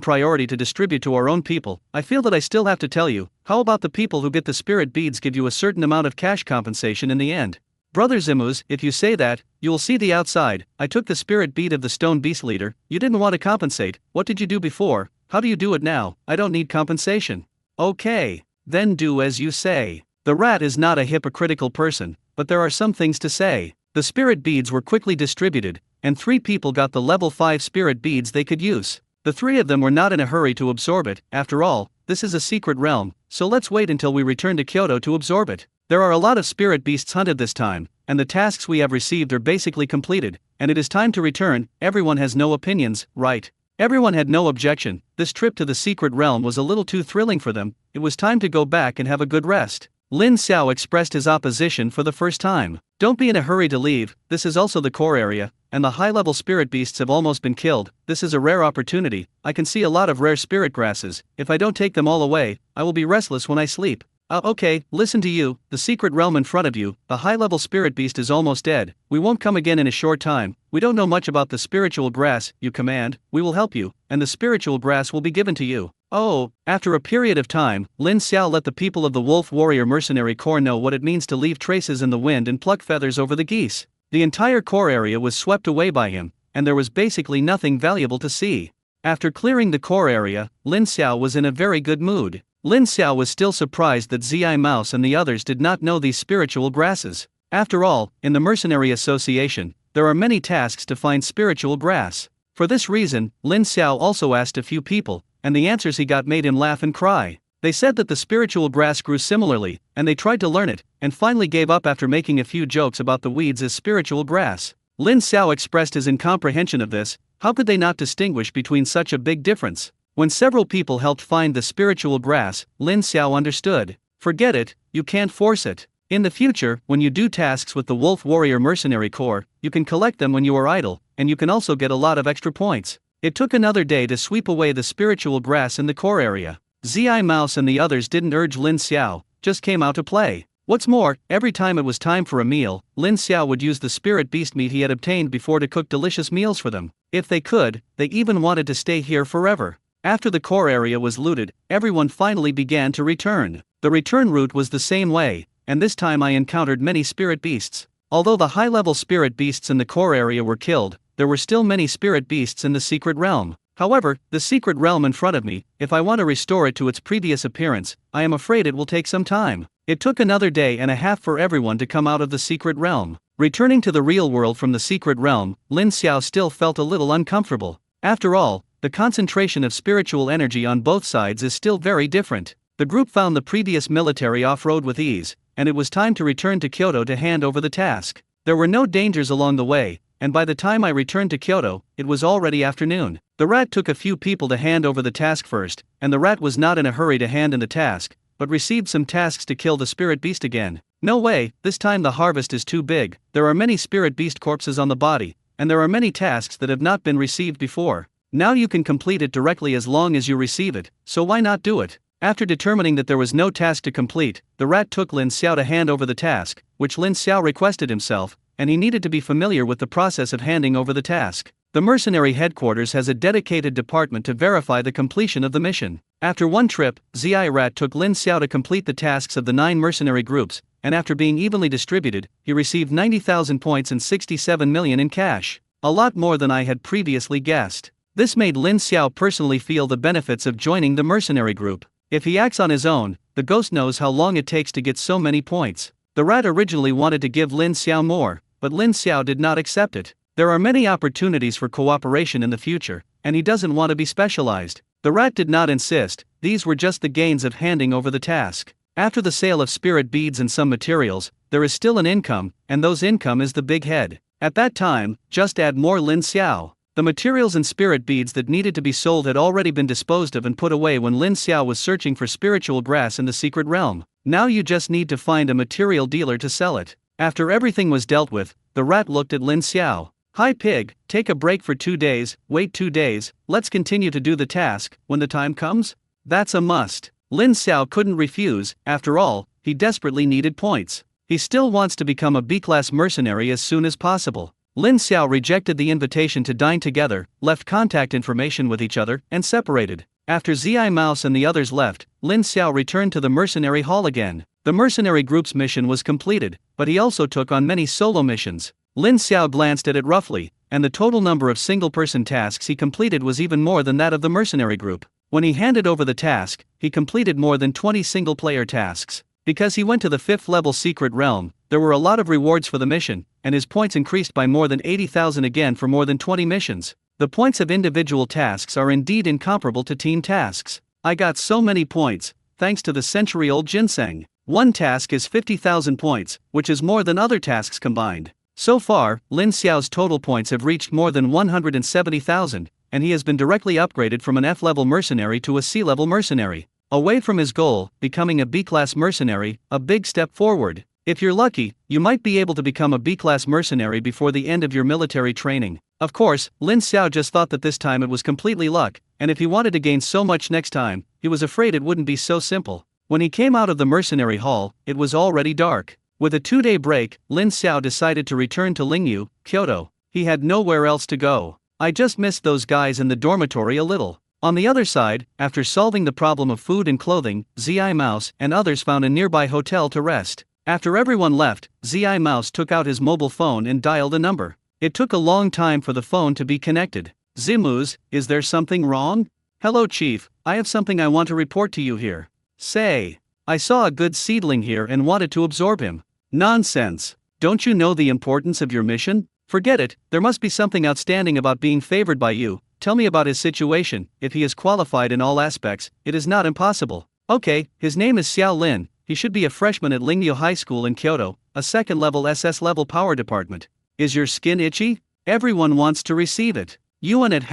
priority to distribute to our own people. I feel that I still have to tell you. How about the people who get the spirit beads give you a certain amount of cash compensation in the end? Brother Zimuz, if you say that, you will see the outside. I took the spirit bead of the stone beast leader. You didn't want to compensate. What did you do before? How do you do it now? I don't need compensation. Okay, then do as you say. The rat is not a hypocritical person, but there are some things to say. The spirit beads were quickly distributed, and 3 people got the level 5 spirit beads they could use. The 3 of them were not in a hurry to absorb it. After all, this is a secret realm, so let's wait until we return to Kyoto to absorb it. There are a lot of spirit beasts hunted this time, and the tasks we have received are basically completed, and it is time to return. Everyone has no opinions, right? Everyone had no objection. This trip to the secret realm was a little too thrilling for them. It was time to go back and have a good rest. Lin Xiao expressed his opposition for the first time. Don't be in a hurry to leave. This is also the core area, and the high-level spirit beasts have almost been killed. This is a rare opportunity. I can see a lot of rare spirit grasses. If I don't take them all away, I will be restless when I sleep. Okay, listen to you, the secret realm in front of you. The high-level spirit beast is almost dead. We won't come again in a short time. We don't know much about the spiritual grass you command. We will help you, and the spiritual grass will be given to you. Oh, after a period of time, Lin Xiao let the people of the Wolf Warrior Mercenary Corps know what it means to leave traces in the wind and pluck feathers over the geese. The entire core area was swept away by him, and there was basically nothing valuable to see. After clearing the core area, Lin Xiao was in a very good mood. Lin Xiao was still surprised that Zi Mouse and the others did not know these spiritual grasses. After all, in the Mercenary Association, there are many tasks to find spiritual grass. For this reason, Lin Xiao also asked a few people, and the answers he got made him laugh and cry. They said that the spiritual grass grew similarly, and they tried to learn it, and finally gave up after making a few jokes about the weeds as spiritual grass. Lin Xiao expressed his incomprehension of this. How could they not distinguish between such a big difference? When several people helped find the spiritual grass, Lin Xiao understood. Forget it, you can't force it. In the future, when you do tasks with the Wolf Warrior Mercenary Corps, you can collect them when you are idle, and you can also get a lot of extra points. It took another day to sweep away the spiritual grass in the core area. Zi Mouse and the others didn't urge Lin Xiao, just came out to play. What's more, every time it was time for a meal, Lin Xiao would use the spirit beast meat he had obtained before to cook delicious meals for them. If they could, they even wanted to stay here forever. After the core area was looted, everyone finally began to return. The return route was the same way, and this time I encountered many spirit beasts. Although the high-level spirit beasts in the core area were killed, there were still many spirit beasts in the secret realm. However, the secret realm in front of me, if I want to restore it to its previous appearance, I am afraid it will take some time. It took another day and a half for everyone to come out of the secret realm. Returning to the real world from the secret realm, Lin Xiao still felt a little uncomfortable. After all, the concentration of spiritual energy on both sides is still very different. The group found the previous military off-road with ease, and it was time to return to Kyoto to hand over the task. There were no dangers along the way, and by the time I returned to Kyoto, it was already afternoon. The rat took a few people to hand over the task first, and the rat was not in a hurry to hand in the task, but received some tasks to kill the spirit beast again. No way, this time the harvest is too big, there are many spirit beast corpses on the body, and there are many tasks that have not been received before. Now you can complete it directly as long as you receive it, so why not do it? After determining that there was no task to complete, the rat took Lin Xiao to hand over the task, which Lin Xiao requested himself, and he needed to be familiar with the process of handing over the task. The mercenary headquarters has a dedicated department to verify the completion of the mission. After one trip, Zi Rat took Lin Xiao to complete the tasks of the 9 mercenary groups, and after being evenly distributed, he received 90,000 points and 67 million in cash. A lot more than I had previously guessed. This made Lin Xiao personally feel the benefits of joining the mercenary group. If he acts on his own, the ghost knows how long it takes to get so many points. The rat originally wanted to give Lin Xiao more, but Lin Xiao did not accept it. There are many opportunities for cooperation in the future, and he doesn't want to be specialized. The rat did not insist, these were just the gains of handing over the task. After the sale of spirit beads and some materials, there is still an income, and those income is the big head. At that time, just add more Lin Xiao. The materials and spirit beads that needed to be sold had already been disposed of and put away when Lin Xiao was searching for spiritual grass in the secret realm. Now you just need to find a material dealer to sell it. After everything was dealt with, the rat looked at Lin Xiao. Hi pig, take a break for 2 days, wait 2 days, let's continue to do the task, when the time comes? That's a must. Lin Xiao couldn't refuse, after all, he desperately needed points. He still wants to become a B-class mercenary as soon as possible. Lin Xiao rejected the invitation to dine together, left contact information with each other, and separated. After Zi Mouse and the others left, Lin Xiao returned to the mercenary hall again. The mercenary group's mission was completed, but he also took on many solo missions. Lin Xiao glanced at it roughly, and the total number of single-person tasks he completed was even more than that of the mercenary group. When he handed over the task, he completed more than 20 single-player tasks. Because he went to the 5th level secret realm, there were a lot of rewards for the mission, and his points increased by more than 80,000 again for more than 20 missions. The points of individual tasks are indeed incomparable to team tasks. I got so many points, thanks to the century-old ginseng. One task is 50,000 points, which is more than other tasks combined. So far, Lin Xiao's total points have reached more than 170,000, and he has been directly upgraded from an F-level mercenary to a C-level mercenary. Away from his goal, becoming a B-class mercenary, a big step forward. If you're lucky, you might be able to become a B-class mercenary before the end of your military training. Of course, Lin Xiao just thought that this time it was completely luck, and if he wanted to gain so much next time, he was afraid it wouldn't be so simple. When he came out of the mercenary hall, it was already dark. With a 2-day break, Lin Xiao decided to return to Lingyu, Kyoto. He had nowhere else to go. I just missed those guys in the dormitory a little. On the other side, after solving the problem of food and clothing, Zi Mouse and others found a nearby hotel to rest. After everyone left, Zi Mouse took out his mobile phone and dialed a number. It took a long time for the phone to be connected. Zimuz, is there something wrong? Hello Chief, I have something I want to report to you here. Say, I saw a good seedling here and wanted to absorb him. Nonsense. Don't you know the importance of your mission? Forget it, there must be something outstanding about being favored by you. Tell me about his situation. If he is qualified in all aspects, it is not impossible. Okay, his name is Xiao Lin, he should be a freshman at Lingyu High School in Kyoto, a second-level SS-level power department. Is your skin itchy? Everyone wants to receive it. Yuan at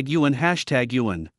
#Yuan.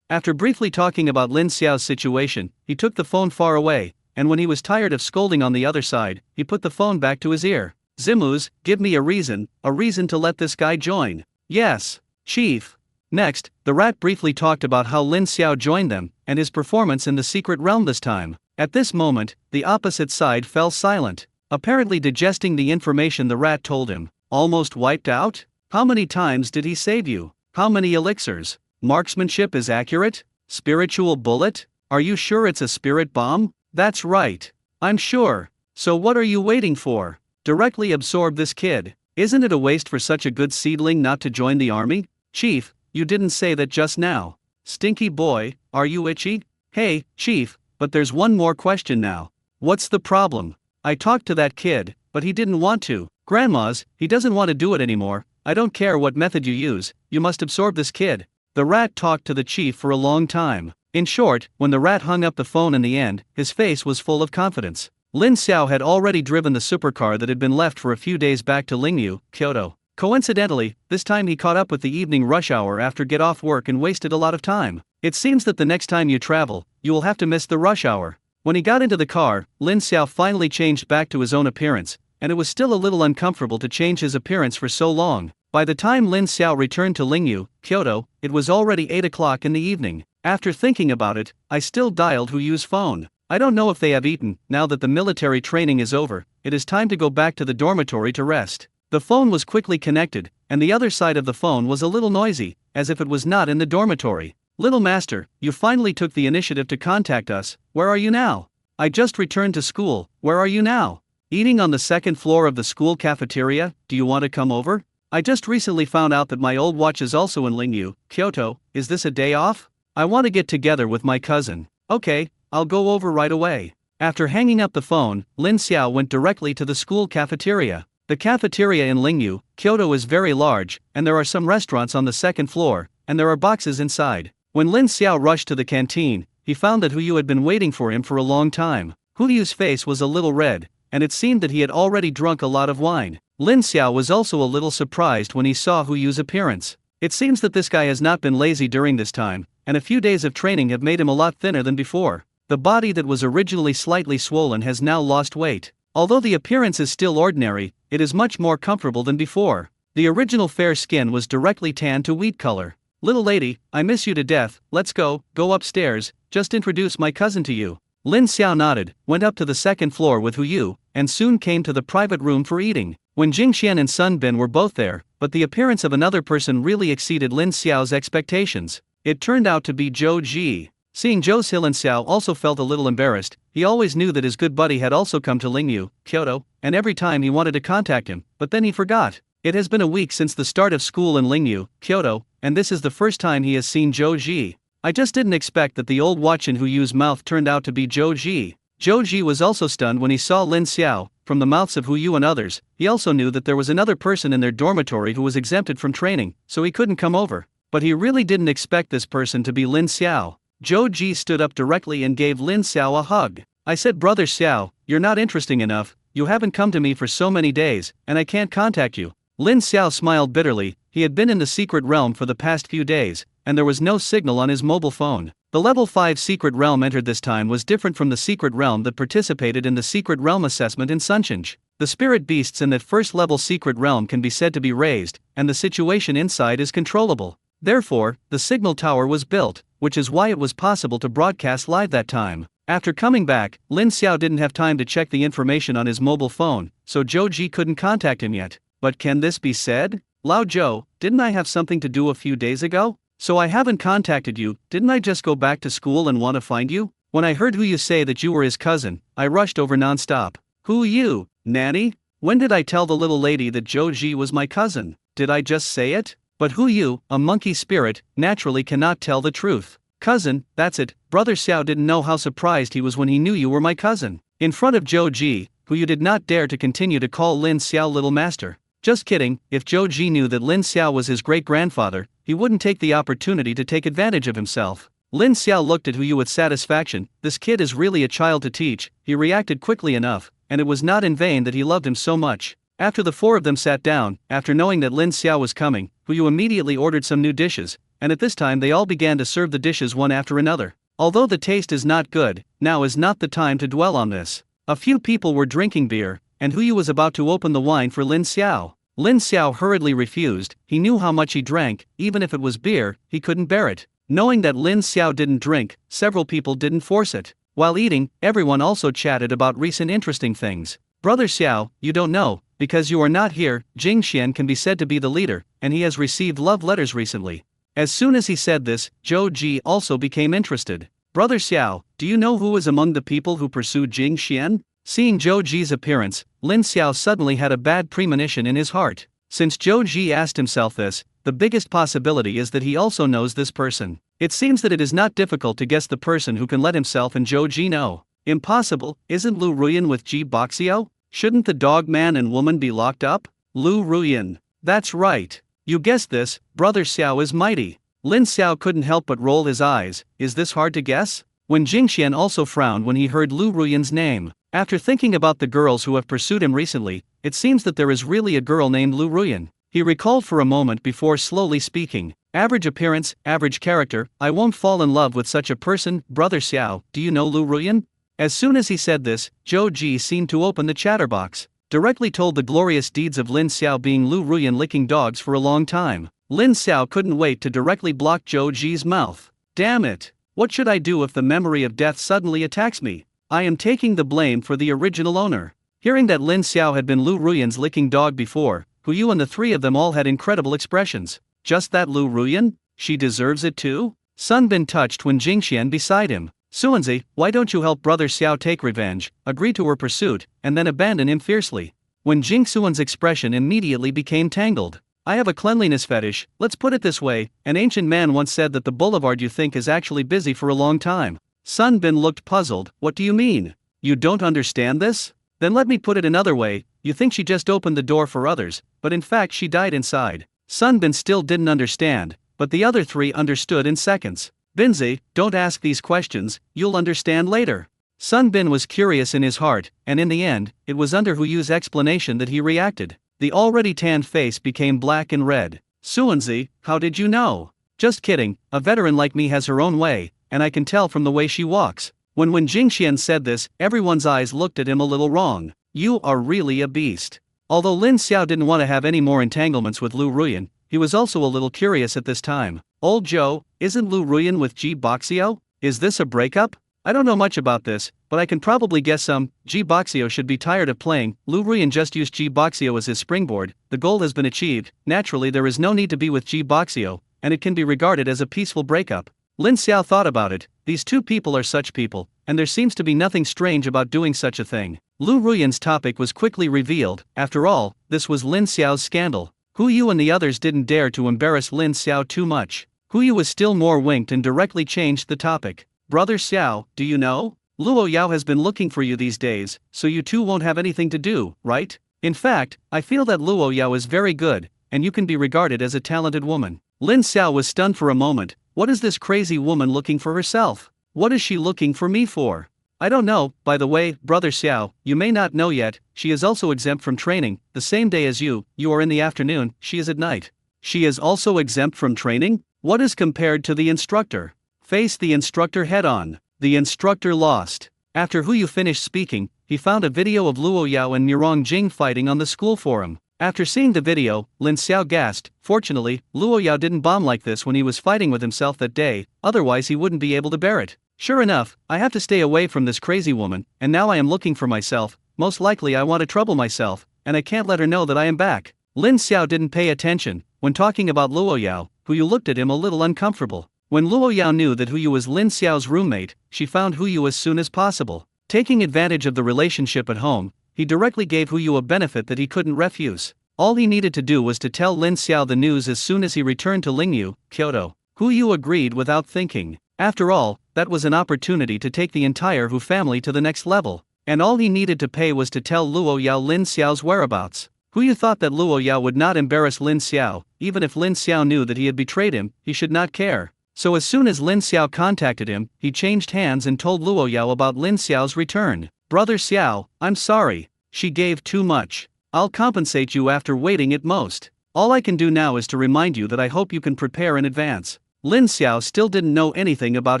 After briefly talking about Lin Xiao's situation, he took the phone far away, and when he was tired of scolding on the other side, he put the phone back to his ear. Zimus, give me a reason to let this guy join. Yes, Chief. Next, the rat briefly talked about how Lin Xiao joined them, and his performance in the secret realm this time. At this moment, the opposite side fell silent, apparently digesting the information the rat told him. Almost wiped out? How many times did he save you? How many elixirs? Marksmanship is accurate? Spiritual bullet? Are you sure it's a spirit bomb? That's right. I'm sure. So what are you waiting for? Directly absorb this kid. Isn't it a waste for such a good seedling not to join the army? Chief, you didn't say that just now. Stinky boy, are you itchy? Hey, Chief, but there's one more question now. What's the problem? I talked to that kid, but he didn't want to. Grandma's, he doesn't want to do it anymore. I don't care what method you use, you must absorb this kid. The rat talked to the chief for a long time. In short, when the rat hung up the phone in the end, his face was full of confidence. Lin Xiao had already driven the supercar that had been left for a few days back to Lingyu, Kyoto. Coincidentally, this time he caught up with the evening rush hour after get off work and wasted a lot of time. It seems that the next time you travel, you will have to miss the rush hour. When he got into the car, Lin Xiao finally changed back to his own appearance, and it was still a little uncomfortable to change his appearance for so long. By the time Lin Xiao returned to Lingyu, Kyoto, it was already 8 o'clock in the evening. After thinking about it, I still dialed Huyu's phone. I don't know if they have eaten. Now that the military training is over, it is time to go back to the dormitory to rest. The phone was quickly connected, and the other side of the phone was a little noisy, as if it was not in the dormitory. Little master, you finally took the initiative to contact us. Where are you now? I just returned to school. Where are you now? Eating on the second floor of the school cafeteria. Do you want to come over? I just recently found out that my old watch is also in Lingyu, Kyoto. Is this a day off? I want to get together with my cousin. Okay, I'll go over right away. After hanging up the phone, Lin Xiao went directly to the school cafeteria. The cafeteria in Lingyu, Kyoto is very large, and there are some restaurants on the second floor, and there are boxes inside. When Lin Xiao rushed to the canteen, he found that Huyu had been waiting for him for a long time. Huyu's face was a little red, and it seemed that he had already drunk a lot of wine. Lin Xiao was also a little surprised when he saw Huyu's appearance. It seems that this guy has not been lazy during this time, and a few days of training have made him a lot thinner than before. The body that was originally slightly swollen has now lost weight. Although the appearance is still ordinary, it is much more comfortable than before. The original fair skin was directly tanned to wheat color. Little lady, I miss you to death. Let's go upstairs, just introduce my cousin to you. Lin Xiao nodded, went up to the second floor with Huyu, and soon came to the private room for eating. When Jingxian and Sun Bin were both there, but the appearance of another person really exceeded Lin Xiao's expectations. It turned out to be Zhou Ji. Seeing Zhou, Lin Xiao also felt a little embarrassed. He always knew that his good buddy had also come to Lingyu, Kyoto, and every time he wanted to contact him, but then he forgot. It has been a week since the start of school in Lingyu, Kyoto, and this is the first time he has seen Zhou Ji. I just didn't expect that the old watch in Huyu's mouth turned out to be Zhou Ji. Zhou Ji was also stunned when he saw Lin Xiao. From the mouths of Huyu and others, he also knew that there was another person in their dormitory who was exempted from training, so he couldn't come over. But he really didn't expect this person to be Lin Xiao. Zhou Ji stood up directly and gave Lin Xiao a hug. I said, Brother Xiao, you're not interesting enough, you haven't come to me for so many days, and I can't contact you. Lin Xiao smiled bitterly. He had been in the secret realm for the past few days, and there was no signal on his mobile phone. The level 5 secret realm entered this time was different from the secret realm that participated in the secret realm assessment in Sunchange. The spirit beasts in that first level secret realm can be said to be raised, and the situation inside is controllable. Therefore, the signal tower was built, which is why it was possible to broadcast live that time. After coming back, Lin Xiao didn't have time to check the information on his mobile phone, so Zhou Ji couldn't contact him yet. But can this be said? Lao Zhou, didn't I have something to do a few days ago? So I haven't contacted you. Didn't I just go back to school and want to find you? When I heard Huyu say that you were his cousin, I rushed over non-stop. Who you, Nanny? When did I tell the little lady that Zhou Ji was my cousin? Did I just say it? But Huyu, a monkey spirit, naturally cannot tell the truth. Cousin, that's it. Brother Xiao didn't know how surprised he was when he knew you were my cousin. In front of Zhou Ji, Huyu did not dare to continue to call Lin Xiao little master. Just kidding, if Zhou Ji knew that Lin Xiao was his great-grandfather, he wouldn't take the opportunity to take advantage of himself. Lin Xiao looked at Hu Yu with satisfaction. This kid is really a child to teach. He reacted quickly enough, and it was not in vain that he loved him so much. After the four of them sat down, after knowing that Lin Xiao was coming, Hu Yu immediately ordered some new dishes, and at this time they all began to serve the dishes one after another. Although the taste is not good, now is not the time to dwell on this. A few people were drinking beer, and Hu Yu was about to open the wine for Lin Xiao. Lin Xiao hurriedly refused. He knew how much he drank. Even if it was beer, he couldn't bear it. Knowing that Lin Xiao didn't drink, several people didn't force it. While eating, everyone also chatted about recent interesting things. Brother Xiao, you don't know, because you are not here, Jing Xian can be said to be the leader, and he has received love letters recently. As soon as he said this, Zhou Ji also became interested. Brother Xiao, do you know who is among the people who pursued Jing Xian? Seeing Zhou Ji's appearance, Lin Xiao suddenly had a bad premonition in his heart. Since Zhou Ji asked himself this, the biggest possibility is that he also knows this person. It seems that it is not difficult to guess the person who can let himself and Zhou Ji know. Impossible, isn't Lu Ruyan with Ji Boxio? Shouldn't the dog man and woman be locked up? Lu Ruyan. That's right. You guessed this, Brother Xiao is mighty. Lin Xiao couldn't help but roll his eyes. Is this hard to guess? When Jingxian also frowned when he heard Lu Ruyan's name. After thinking about the girls who have pursued him recently, it seems that there is really a girl named Lu Ruyan. He recalled for a moment before slowly speaking. Average appearance, average character, I won't fall in love with such a person. Brother Xiao, do you know Lu Ruyan? As soon as he said this, Zhou Ji seemed to open the chatterbox. Directly told the glorious deeds of Lin Xiao being Lu Ruyan licking dogs for a long time. Lin Xiao couldn't wait to directly block Zhou Ji's mouth. Damn it! What should I do if the memory of death suddenly attacks me? I am taking the blame for the original owner. Hearing that Lin Xiao had been Lu Ruyan's licking dog before, Hu Yu and the three of them all had incredible expressions. Just that Lu Ruyan? She deserves it too? Sun Bin touched when Jingxian beside him. Suanzi, why don't you help Brother Xiao take revenge, agree to her pursuit, and then abandon him fiercely? When Jing Suan's expression immediately became tangled. I have a cleanliness fetish, let's put it this way, an ancient man once said that the boulevard you think is actually busy for a long time. Sun Bin looked puzzled. What do you mean? You don't understand this? Then let me put it another way, you think she just opened the door for others, but in fact she died inside. Sun Bin still didn't understand, but the other three understood in seconds. Binzi, don't ask these questions, you'll understand later. Sun Bin was curious in his heart, and in the end, it was under Hu Yu's explanation that he reacted. The already tanned face became black and red. Suanzi, how did you know? Just kidding, a veteran like me has her own way, and I can tell from the way she walks. When Jingxian said this, everyone's eyes looked at him a little wrong. You are really a beast. Although Lin Xiao didn't want to have any more entanglements with Lu Ruyan, he was also a little curious at this time. Old Joe, isn't Lu Ruyan with Ji Boxio? Is this a breakup? I don't know much about this, but I can probably guess some. Ji Boxio should be tired of playing. Lu Ruyan just used Ji Boxio as his springboard. The goal has been achieved. Naturally there is no need to be with Ji Boxio, and it can be regarded as a peaceful breakup. Lin Xiao thought about it. These two people are such people, and there seems to be nothing strange about doing such a thing. Lu Ruyan's topic was quickly revealed. After all, this was Lin Xiao's scandal. Hu Yu and the others didn't dare to embarrass Lin Xiao too much. Hu Yu was still more winked and directly changed the topic. Brother Xiao, do you know? Luo Yao has been looking for you these days, so you two won't have anything to do, right? In fact, I feel that Luo Yao is very good, and you can be regarded as a talented woman. Lin Xiao was stunned for a moment. What is this crazy woman looking for herself? What is she looking for me for? I don't know. By the way, Brother Xiao, you may not know yet, she is also exempt from training, the same day as you are in the afternoon, she is at night. She is also exempt from training? What is compared to the instructor? Face the instructor head-on. The instructor lost. After Hu Yu finished speaking, he found a video of Luo Yao and Murong Jing fighting on the school forum. After seeing the video, Lin Xiao gasped. Fortunately, Luo Yao didn't bomb like this when he was fighting with himself that day, otherwise he wouldn't be able to bear it. Sure enough, I have to stay away from this crazy woman, and now I am looking for myself. Most likely I want to trouble myself, and I can't let her know that I am back. Lin Xiao didn't pay attention. When talking about Luo Yao, Hu Yu looked at him a little uncomfortable. When Luo Yao knew that Hu Yu was Lin Xiao's roommate, she found Hu Yu as soon as possible. Taking advantage of the relationship at home, he directly gave Hu Yu a benefit that he couldn't refuse. All he needed to do was to tell Lin Xiao the news as soon as he returned to Lingyu, Kyoto. Hu Yu agreed without thinking. After all, that was an opportunity to take the entire Hu family to the next level, and all he needed to pay was to tell Luo Yao Lin Xiao's whereabouts. Hu Yu thought that Luo Yao would not embarrass Lin Xiao. Even if Lin Xiao knew that he had betrayed him, he should not care. So as soon as Lin Xiao contacted him, he changed hands and told Luo Yao about Lin Xiao's return. Brother Xiao, I'm sorry. She gave too much. I'll compensate you after waiting at most. All I can do now is to remind you that I hope you can prepare in advance. Lin Xiao still didn't know anything about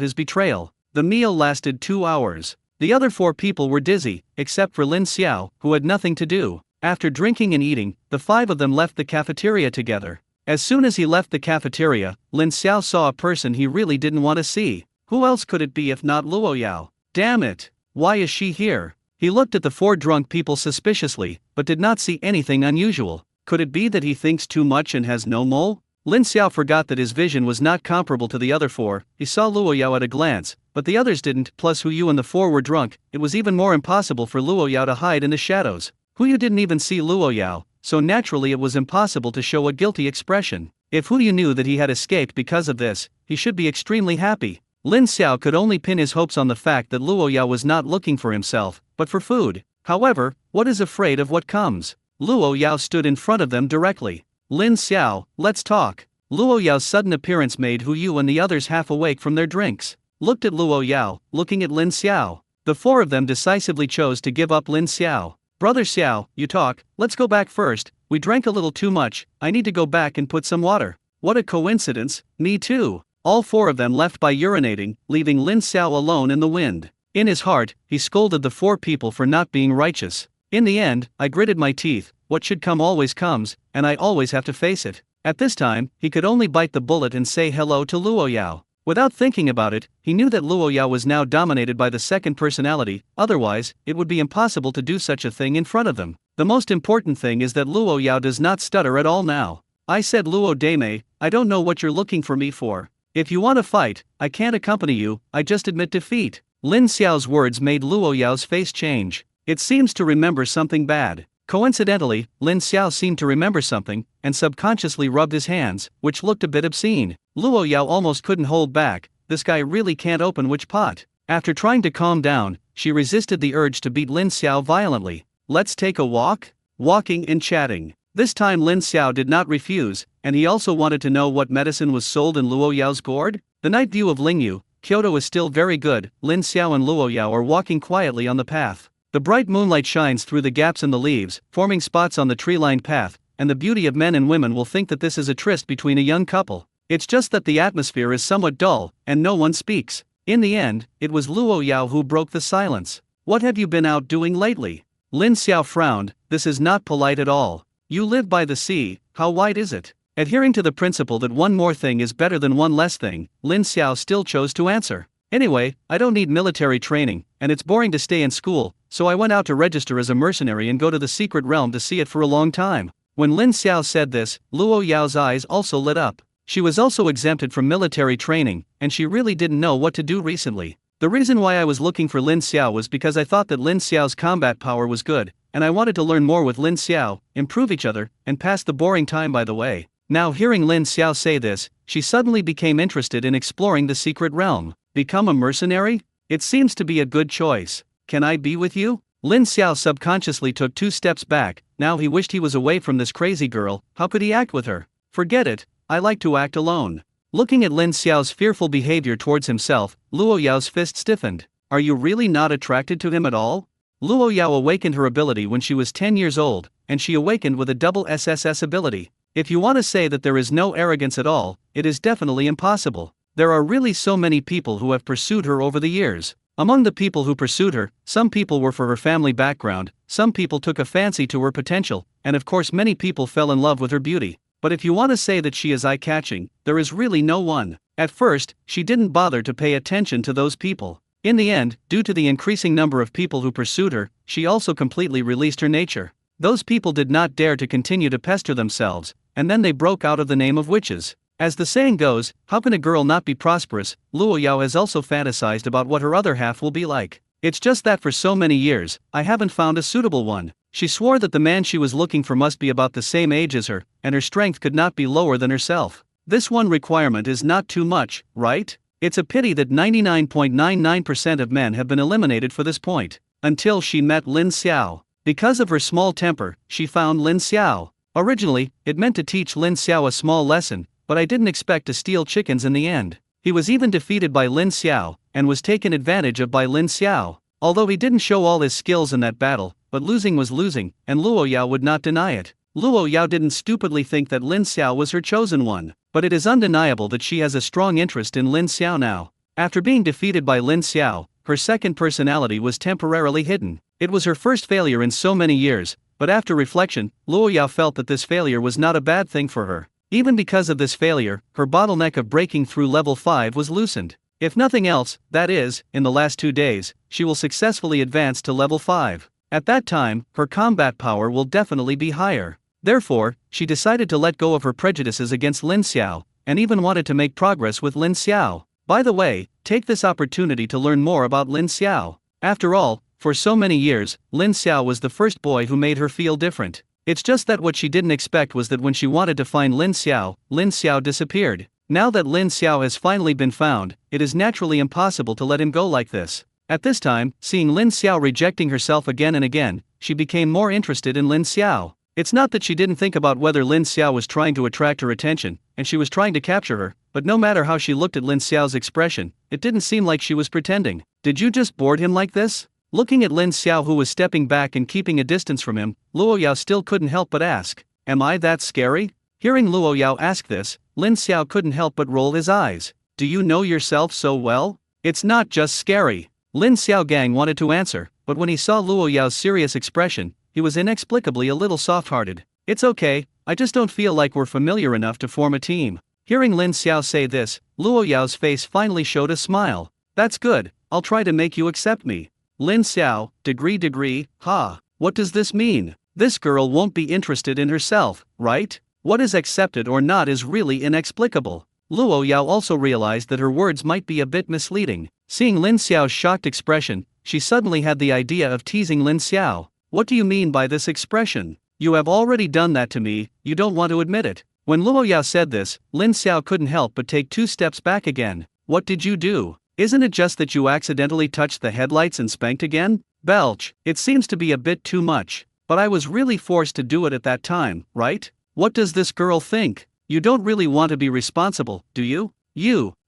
his betrayal. The meal lasted 2 hours. The other 4 people were dizzy, except for Lin Xiao, who had nothing to do. After drinking and eating, the 5 of them left the cafeteria together. As soon as he left the cafeteria, Lin Xiao saw a person he really didn't want to see. Who else could it be if not Luo Yao? Damn it! Why is she here? He looked at the 4 drunk people suspiciously, but did not see anything unusual. Could it be that he thinks too much and has no mole? Lin Xiao forgot that his vision was not comparable to the other 4. He saw Luo Yao at a glance, but the others didn't. Plus Hu Yu and the 4 were drunk. It was even more impossible for Luo Yao to hide in the shadows. Hu Yu didn't even see Luo Yao, so naturally it was impossible to show a guilty expression. If Hu Yu knew that he had escaped because of this, he should be extremely happy. Lin Xiao could only pin his hopes on the fact that Luo Yao was not looking for himself, but for food. However, what is afraid of what comes? Luo Yao stood in front of them directly. Lin Xiao, let's talk. Luo Yao's sudden appearance made Hu Yu and the others half awake from their drinks. Looked at Luo Yao, looking at Lin Xiao. The 4 of them decisively chose to give up Lin Xiao. Brother Xiao, you talk, let's go back first. We drank a little too much, I need to go back and put some water. What a coincidence, me too. All 4 of them left by urinating, leaving Lin Xiao alone in the wind. In his heart, he scolded the 4 people for not being righteous. In the end, I gritted my teeth. What should come always comes, and I always have to face it. At this time, he could only bite the bullet and say hello to Luo Yao. Without thinking about it, he knew that Luo Yao was now dominated by the second personality, otherwise, it would be impossible to do such a thing in front of them. The most important thing is that Luo Yao does not stutter at all now. I said Luo Dame, I don't know what you're looking for me for. If you want to fight, I can't accompany you, I just admit defeat. Lin Xiao's words made Luo Yao's face change. It seems to remember something bad. Coincidentally, Lin Xiao seemed to remember something, and subconsciously rubbed his hands, which looked a bit obscene. Luo Yao almost couldn't hold back. This guy really can't open which pot. After trying to calm down, she resisted the urge to beat Lin Xiao violently. Let's take a walk? Walking and chatting. This time Lin Xiao did not refuse, and he also wanted to know what medicine was sold in Luo Yao's gourd. The night view of Lingyu, Kyoto is still very good. Lin Xiao and Luo Yao are walking quietly on the path. The bright moonlight shines through the gaps in the leaves, forming spots on the tree-lined path, and the beauty of men and women will think that this is a tryst between a young couple. It's just that the atmosphere is somewhat dull, and no one speaks. In the end, it was Luo Yao who broke the silence. What have you been out doing lately? Lin Xiao frowned. This is not polite at all. You live by the sea, how wide is it? Adhering to the principle that one more thing is better than one less thing, Lin Xiao still chose to answer. Anyway, I don't need military training, and it's boring to stay in school, so I went out to register as a mercenary and go to the secret realm to see it for a long time. When Lin Xiao said this, Luo Yao's eyes also lit up. She was also exempted from military training, and she really didn't know what to do recently. The reason why I was looking for Lin Xiao was because I thought that Lin Xiao's combat power was good, and I wanted to learn more with Lin Xiao, improve each other, and pass the boring time by the way. Now hearing Lin Xiao say this, she suddenly became interested in exploring the secret realm. Become a mercenary? It seems to be a good choice. Can I be with you? Lin Xiao subconsciously took 2 steps back. Now he wished he was away from this crazy girl. How could he act with her? Forget it, I like to act alone. Looking at Lin Xiao's fearful behavior towards himself, Luo Yao's fist stiffened. Are you really not attracted to him at all? Luo Yao awakened her ability when she was 10 years old, and she awakened with a double SSS ability. If you want to say that there is no arrogance at all, it is definitely impossible. There are really so many people who have pursued her over the years. Among the people who pursued her, some people were for her family background, some people took a fancy to her potential, and of course many people fell in love with her beauty. But if you want to say that she is eye-catching, there is really no one. At first, she didn't bother to pay attention to those people. In the end, due to the increasing number of people who pursued her, she also completely released her nature. Those people did not dare to continue to pester themselves, and then they broke out of the name of witches. As the saying goes, how can a girl not be prosperous? Luo Yao has also fantasized about what her other half will be like. It's just that for so many years, I haven't found a suitable one. She swore that the man she was looking for must be about the same age as her, and her strength could not be lower than herself. This one requirement is not too much, right? It's a pity that 99.99% of men have been eliminated for this point. Until she met Lin Xiao. Because of her small temper, she found Lin Xiao. Originally, it meant to teach Lin Xiao a small lesson, but I didn't expect to steal chickens in the end. He was even defeated by Lin Xiao, and was taken advantage of by Lin Xiao. Although he didn't show all his skills in that battle, but losing was losing, and Luo Yao would not deny it. Luo Yao didn't stupidly think that Lin Xiao was her chosen one, but it is undeniable that she has a strong interest in Lin Xiao now. After being defeated by Lin Xiao, her second personality was temporarily hidden. It was her first failure in so many years, but after reflection, Luo Yao felt that this failure was not a bad thing for her. Even because of this failure, her bottleneck of breaking through level 5 was loosened. If nothing else, that is, in the last 2 days, she will successfully advance to level 5. At that time, her combat power will definitely be higher. Therefore, she decided to let go of her prejudices against Lin Xiao, and even wanted to make progress with Lin Xiao. By the way, take this opportunity to learn more about Lin Xiao. After all, for so many years, Lin Xiao was the first boy who made her feel different. It's just that what she didn't expect was that when she wanted to find Lin Xiao disappeared. Now that Lin Xiao has finally been found, it is naturally impossible to let him go like this. At this time, seeing Lin Xiao rejecting herself again and again, she became more interested in Lin Xiao. It's not that she didn't think about whether Lin Xiao was trying to attract her attention, and she was trying to capture her, but no matter how she looked at Lin Xiao's expression, it didn't seem like she was pretending. Did you just board him like this? Looking at Lin Xiao, who was stepping back and keeping a distance from him, Luo Yao still couldn't help but ask, "Am I that scary?" Hearing Luo Yao ask this, Lin Xiao couldn't help but roll his eyes. "Do you know yourself so well? It's not just scary." Lin Xiao Gang wanted to answer, but when he saw Luo Yao's serious expression, he was inexplicably a little soft-hearted. "It's okay, I just don't feel like we're familiar enough to form a team." Hearing Lin Xiao say this, Luo Yao's face finally showed a smile. "That's good, I'll try to make you accept me." Lin Xiao, degree, ha, what does this mean? This girl won't be interested in herself, right? What is accepted or not is really inexplicable. Luo Yao also realized that her words might be a bit misleading. Seeing Lin Xiao's shocked expression, she suddenly had the idea of teasing Lin Xiao. "What do you mean by this expression? You have already done that to me, you don't want to admit it." When Luo Yao said this, Lin Xiao couldn't help but take 2 steps back again. "What did you do? Isn't it just that you accidentally touched the headlights and spanked again?" "Belch, it seems to be a bit too much, but I was really forced to do it at that time, right? What does this girl think? You don't really want to be responsible, do you?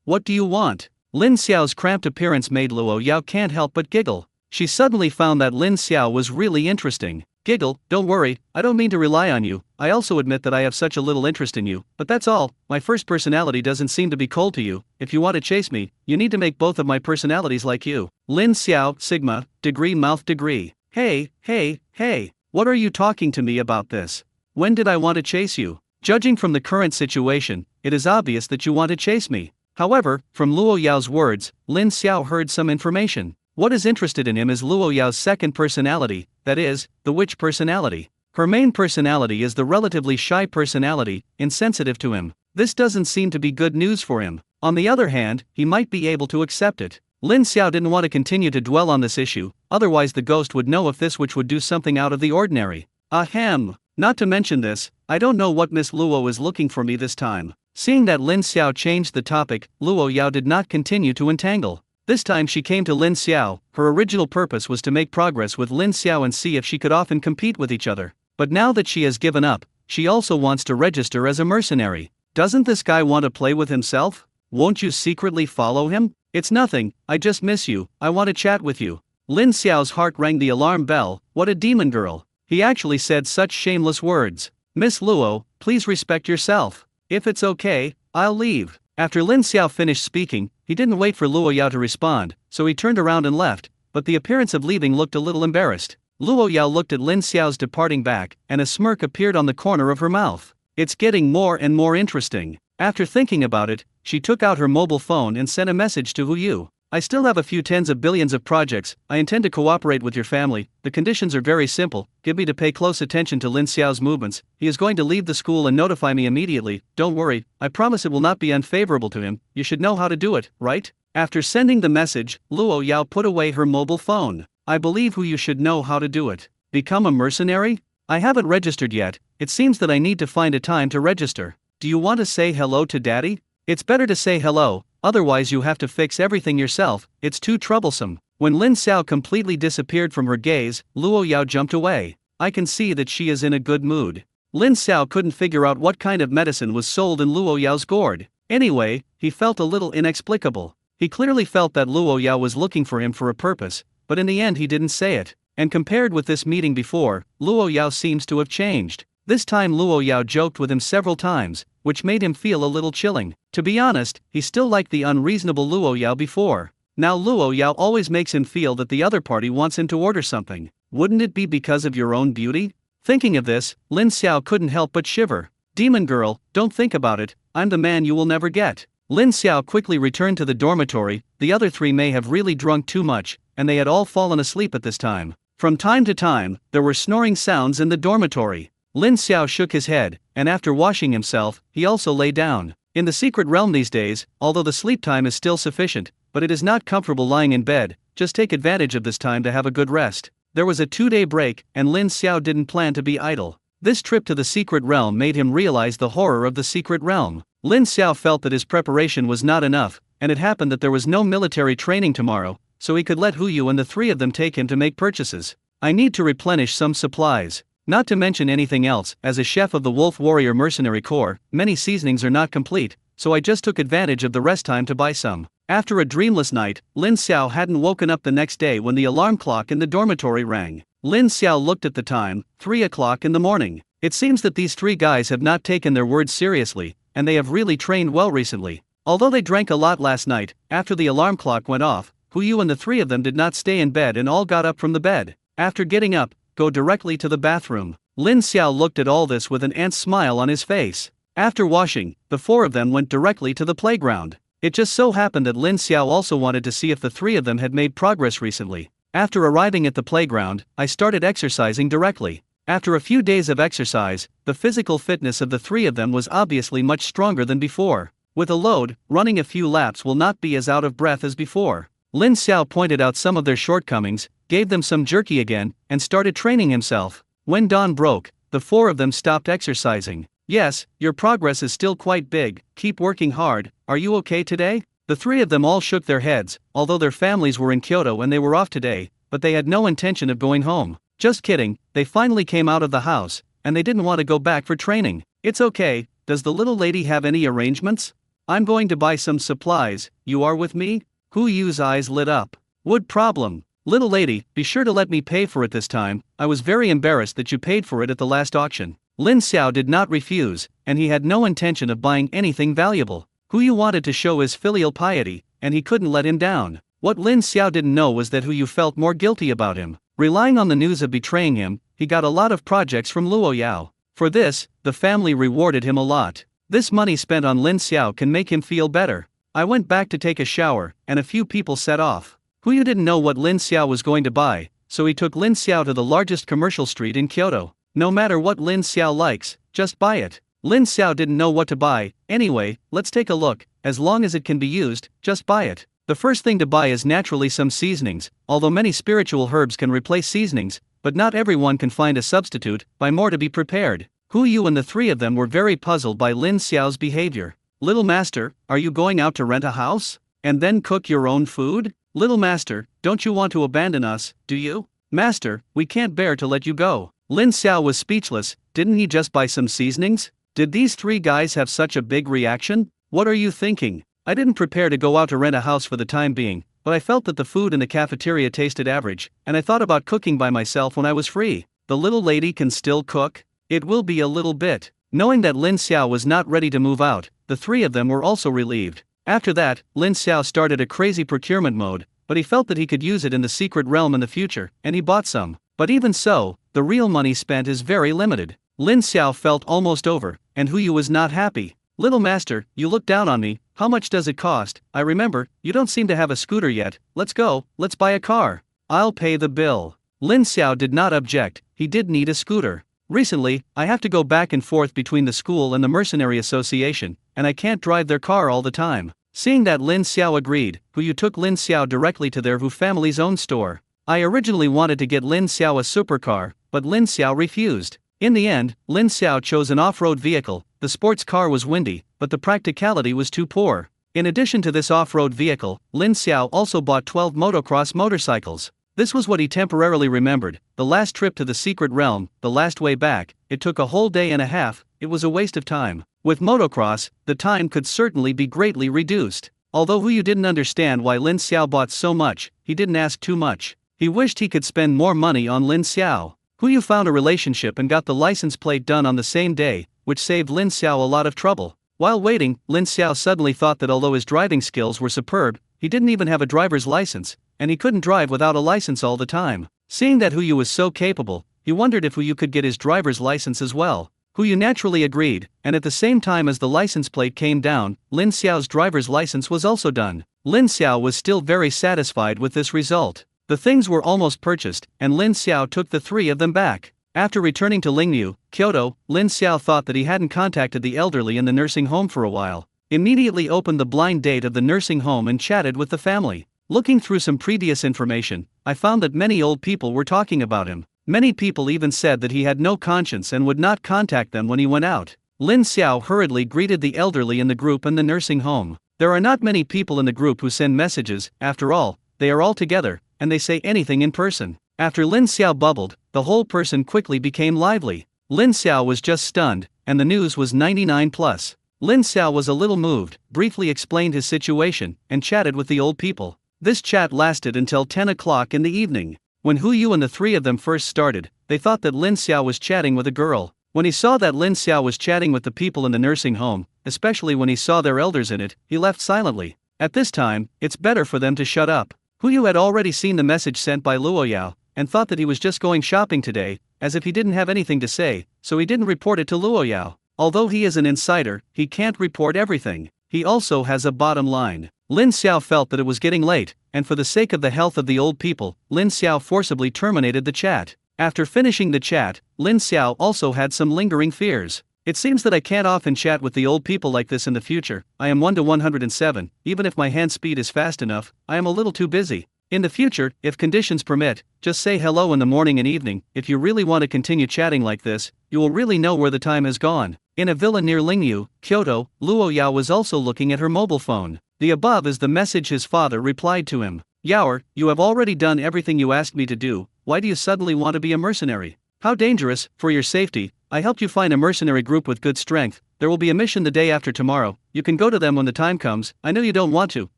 What do you want?" Lin Xiao's cramped appearance made Luo Yao can't help but giggle. She suddenly found that Lin Xiao was really interesting. "Giggle, don't worry, I don't mean to rely on you, I also admit that I have such a little interest in you, but that's all, my first personality doesn't seem to be cold to you. If you want to chase me, you need to make both of my personalities like you." Lin Xiao, Sigma, degree. Hey, what are you talking to me about this? When did I want to chase you? Judging from the current situation, it is obvious that you want to chase me. However, from Luo Yao's words, Lin Xiao heard some information. What is interested in him is Luo Yao's second personality, that is, the witch personality. Her main personality is the relatively shy personality, insensitive to him. This doesn't seem to be good news for him. On the other hand, he might be able to accept it. Lin Xiao didn't want to continue to dwell on this issue, otherwise the ghost would know if this witch would do something out of the ordinary. Ahem. Not to mention this, I don't know what Miss Luo is looking for me this time. Seeing that Lin Xiao changed the topic, Luo Yao did not continue to entangle. This time she came to Lin Xiao. Her original purpose was to make progress with Lin Xiao and see if she could often compete with each other. But now that she has given up, she also wants to register as a mercenary. Doesn't this guy want to play with himself? Won't you secretly follow him? It's nothing, I just miss you, I want to chat with you. Lin Xiao's heart rang the alarm bell. What a demon girl. He actually said such shameless words. "Miss Luo, please respect yourself. If it's okay, I'll leave." After Lin Xiao finished speaking, he didn't wait for Luo Yao to respond, so he turned around and left, but the appearance of leaving looked a little embarrassed. Luo Yao looked at Lin Xiao's departing back, and a smirk appeared on the corner of her mouth. It's getting more and more interesting. After thinking about it, she took out her mobile phone and sent a message to Hu Yu. "I still have a few tens of billions of projects, I intend to cooperate with your family, the conditions are very simple, give me to pay close attention to Lin Xiao's movements, he is going to leave the school and notify me immediately, don't worry, I promise it will not be unfavorable to him, you should know how to do it, right?" After sending the message, Luo Yao put away her mobile phone. "I believe Hu Yu should know how to do it. Become a mercenary? I haven't registered yet, it seems that I need to find a time to register. Do you want to say hello to Daddy? It's better to say hello, otherwise you have to fix everything yourself, it's too troublesome." When Lin Xiao completely disappeared from her gaze, Luo Yao jumped away. I can see that she is in a good mood. Lin Xiao couldn't figure out what kind of medicine was sold in Luo Yao's gourd. Anyway, he felt a little inexplicable. He clearly felt that Luo Yao was looking for him for a purpose, but in the end he didn't say it. And compared with this meeting before, Luo Yao seems to have changed. This time Luo Yao joked with him several times, which made him feel a little chilling. To be honest, he still liked the unreasonable Luo Yao before. Now Luo Yao always makes him feel that the other party wants him to order something. Wouldn't it be because of your own beauty? Thinking of this, Lin Xiao couldn't help but shiver. Demon girl, don't think about it, I'm the man you will never get. Lin Xiao quickly returned to the dormitory. The other three may have really drunk too much, and they had all fallen asleep at this time. From time to time, there were snoring sounds in the dormitory. Lin Xiao shook his head, and after washing himself, he also lay down. In the secret realm these days, although the sleep time is still sufficient, but it is not comfortable lying in bed, just take advantage of this time to have a good rest. There was a 2-day break, and Lin Xiao didn't plan to be idle. This trip to the secret realm made him realize the horror of the secret realm. Lin Xiao felt that his preparation was not enough, and it happened that there was no military training tomorrow, so he could let Hu Yu and the three of them take him to make purchases. I need to replenish some supplies. Not to mention anything else, as a chef of the Wolf Warrior Mercenary Corps, many seasonings are not complete, so I just took advantage of the rest time to buy some. After a dreamless night, Lin Xiao hadn't woken up the next day when the alarm clock in the dormitory rang. Lin Xiao looked at the time, 3 o'clock in the morning. It seems that these three guys have not taken their words seriously, and they have really trained well recently. Although they drank a lot last night, after the alarm clock went off, Hu Yu and the three of them did not stay in bed and all got up from the bed. After getting up, go directly to the bathroom. Lin Xiao looked at all this with an ant smile on his face. After washing, the four of them went directly to the playground. It just so happened that Lin Xiao also wanted to see if the three of them had made progress recently. After arriving at the playground, I started exercising directly. After a few days of exercise, the physical fitness of the three of them was obviously much stronger than before. With a load, running a few laps will not be as out of breath as before. Lin Xiao pointed out some of their shortcomings, gave them some jerky again, and started training himself. When dawn broke, the four of them stopped exercising. Yes, your progress is still quite big, keep working hard, are you okay today? The three of them all shook their heads, although their families were in Kyoto and they were off today, but they had no intention of going home. Just kidding, they finally came out of the house, and they didn't want to go back for training. It's okay, does the little lady have any arrangements? I'm going to buy some supplies, you are with me? Hu Yu's eyes lit up. Wood problem. Little lady, be sure to let me pay for it this time, I was very embarrassed that you paid for it at the last auction. Lin Xiao did not refuse, and he had no intention of buying anything valuable. Hu Yu wanted to show his filial piety, and he couldn't let him down. What Lin Xiao didn't know was that Hu Yu felt more guilty about him. Relying on the news of betraying him, he got a lot of projects from Luo Yao. For this, the family rewarded him a lot. This money spent on Lin Xiao can make him feel better. I went back to take a shower, and a few people set off. Hu Yu didn't know what Lin Xiao was going to buy, so he took Lin Xiao to the largest commercial street in Kyoto. No matter what Lin Xiao likes, just buy it. Lin Xiao didn't know what to buy. Anyway, let's take a look. As long as it can be used, just buy it. The first thing to buy is naturally some seasonings, although many spiritual herbs can replace seasonings, but not everyone can find a substitute. Buy more to be prepared. Hu Yu and the three of them were very puzzled by Lin Xiao's behavior. Little master, are you going out to rent a house? And then cook your own food? Little master, don't you want to abandon us, do you? Master, we can't bear to let you go. Lin Xiao was speechless. Didn't he just buy some seasonings? Did these three guys have such a big reaction? What are you thinking? I didn't prepare to go out to rent a house for the time being, but I felt that the food in the cafeteria tasted average, and I thought about cooking by myself when I was free. The little lady can still cook? It will be a little bit. Knowing that Lin Xiao was not ready to move out, the three of them were also relieved. After that, Lin Xiao started a crazy procurement mode, but he felt that he could use it in the secret realm in the future, and he bought some. But even so, the real money spent is very limited. Lin Xiao felt almost over, and Hu Yu was not happy. Little master, you look down on me, how much does it cost? I remember, you don't seem to have a scooter yet, let's go, let's buy a car. I'll pay the bill. Lin Xiao did not object, he did need a scooter. Recently, I have to go back and forth between the school and the mercenary association, and I can't drive their car all the time. Seeing that Lin Xiao agreed, Hu Yu took Lin Xiao directly to their Hu family's own store. I originally wanted to get Lin Xiao a supercar, but Lin Xiao refused. In the end, Lin Xiao chose an off-road vehicle. The sports car was windy, but the practicality was too poor. In addition to this off-road vehicle, Lin Xiao also bought 12 motocross motorcycles. This was what he temporarily remembered. The last trip to the secret realm, the last way back, it took a whole day and a half. it was a waste of time. With motocross, the time could certainly be greatly reduced. Although Hu Yu didn't understand why Lin Xiao bought so much, he didn't ask too much. He wished he could spend more money on Lin Xiao. Hu Yu found a relationship and got the license plate done on the same day, which saved Lin Xiao a lot of trouble. While waiting, Lin Xiao suddenly thought that although his driving skills were superb, he didn't even have a driver's license, and he couldn't drive without a license all the time. Seeing that Hu Yu was so capable, he wondered if Hu Yu could get his driver's license as well. Hu Yu naturally agreed, and at the same time as the license plate came down, Lin Xiao's driver's license was also done. Lin Xiao was still very satisfied with this result. The things were almost purchased, and Lin Xiao took the three of them back. After returning to Lingyu, Kyoto, Lin Xiao thought that he hadn't contacted the elderly in the nursing home for a while. Immediately opened the blind date of the nursing home and chatted with the family. Looking through some previous information, I found that many old people were talking about him. Many people even said that he had no conscience and would not contact them when he went out. Lin Xiao hurriedly greeted the elderly in the group and the nursing home. There are not many people in the group who send messages, after all, they are all together, and they say anything in person. After Lin Xiao bubbled, the whole person quickly became lively. Lin Xiao was just stunned, and the news was 99 plus. Lin Xiao was a little moved, briefly explained his situation, and chatted with the old people. This chat lasted until 10 o'clock in the evening. When Hu Yu and the three of them first started, they thought that Lin Xiao was chatting with a girl. When he saw that Lin Xiao was chatting with the people in the nursing home, especially when he saw their elders in it, he left silently. At this time, it's better for them to shut up. Hu Yu had already seen the message sent by Luo Yao, and thought that he was just going shopping today, as if he didn't have anything to say, so he didn't report it to Luo Yao. Although he is an insider, he can't report everything. He also has a bottom line. Lin Xiao felt that it was getting late, and for the sake of the health of the old people, Lin Xiao forcibly terminated the chat. After finishing the chat, Lin Xiao also had some lingering fears. It seems that I can't often chat with the old people like this in the future. I am 1 to 107, even if my hand speed is fast enough, I am a little too busy. In the future, if conditions permit, just say hello in the morning and evening. If you really want to continue chatting like this, you will really know where the time has gone. In a villa near Lingyu, Kyoto, Luo Yao was also looking at her mobile phone. The above is the message his father replied to him. Yaoer, you have already done everything you asked me to do, why do you suddenly want to be a mercenary? How dangerous, for your safety, I helped you find a mercenary group with good strength. There will be a mission the day after tomorrow, you can go to them when the time comes. I know you don't want to,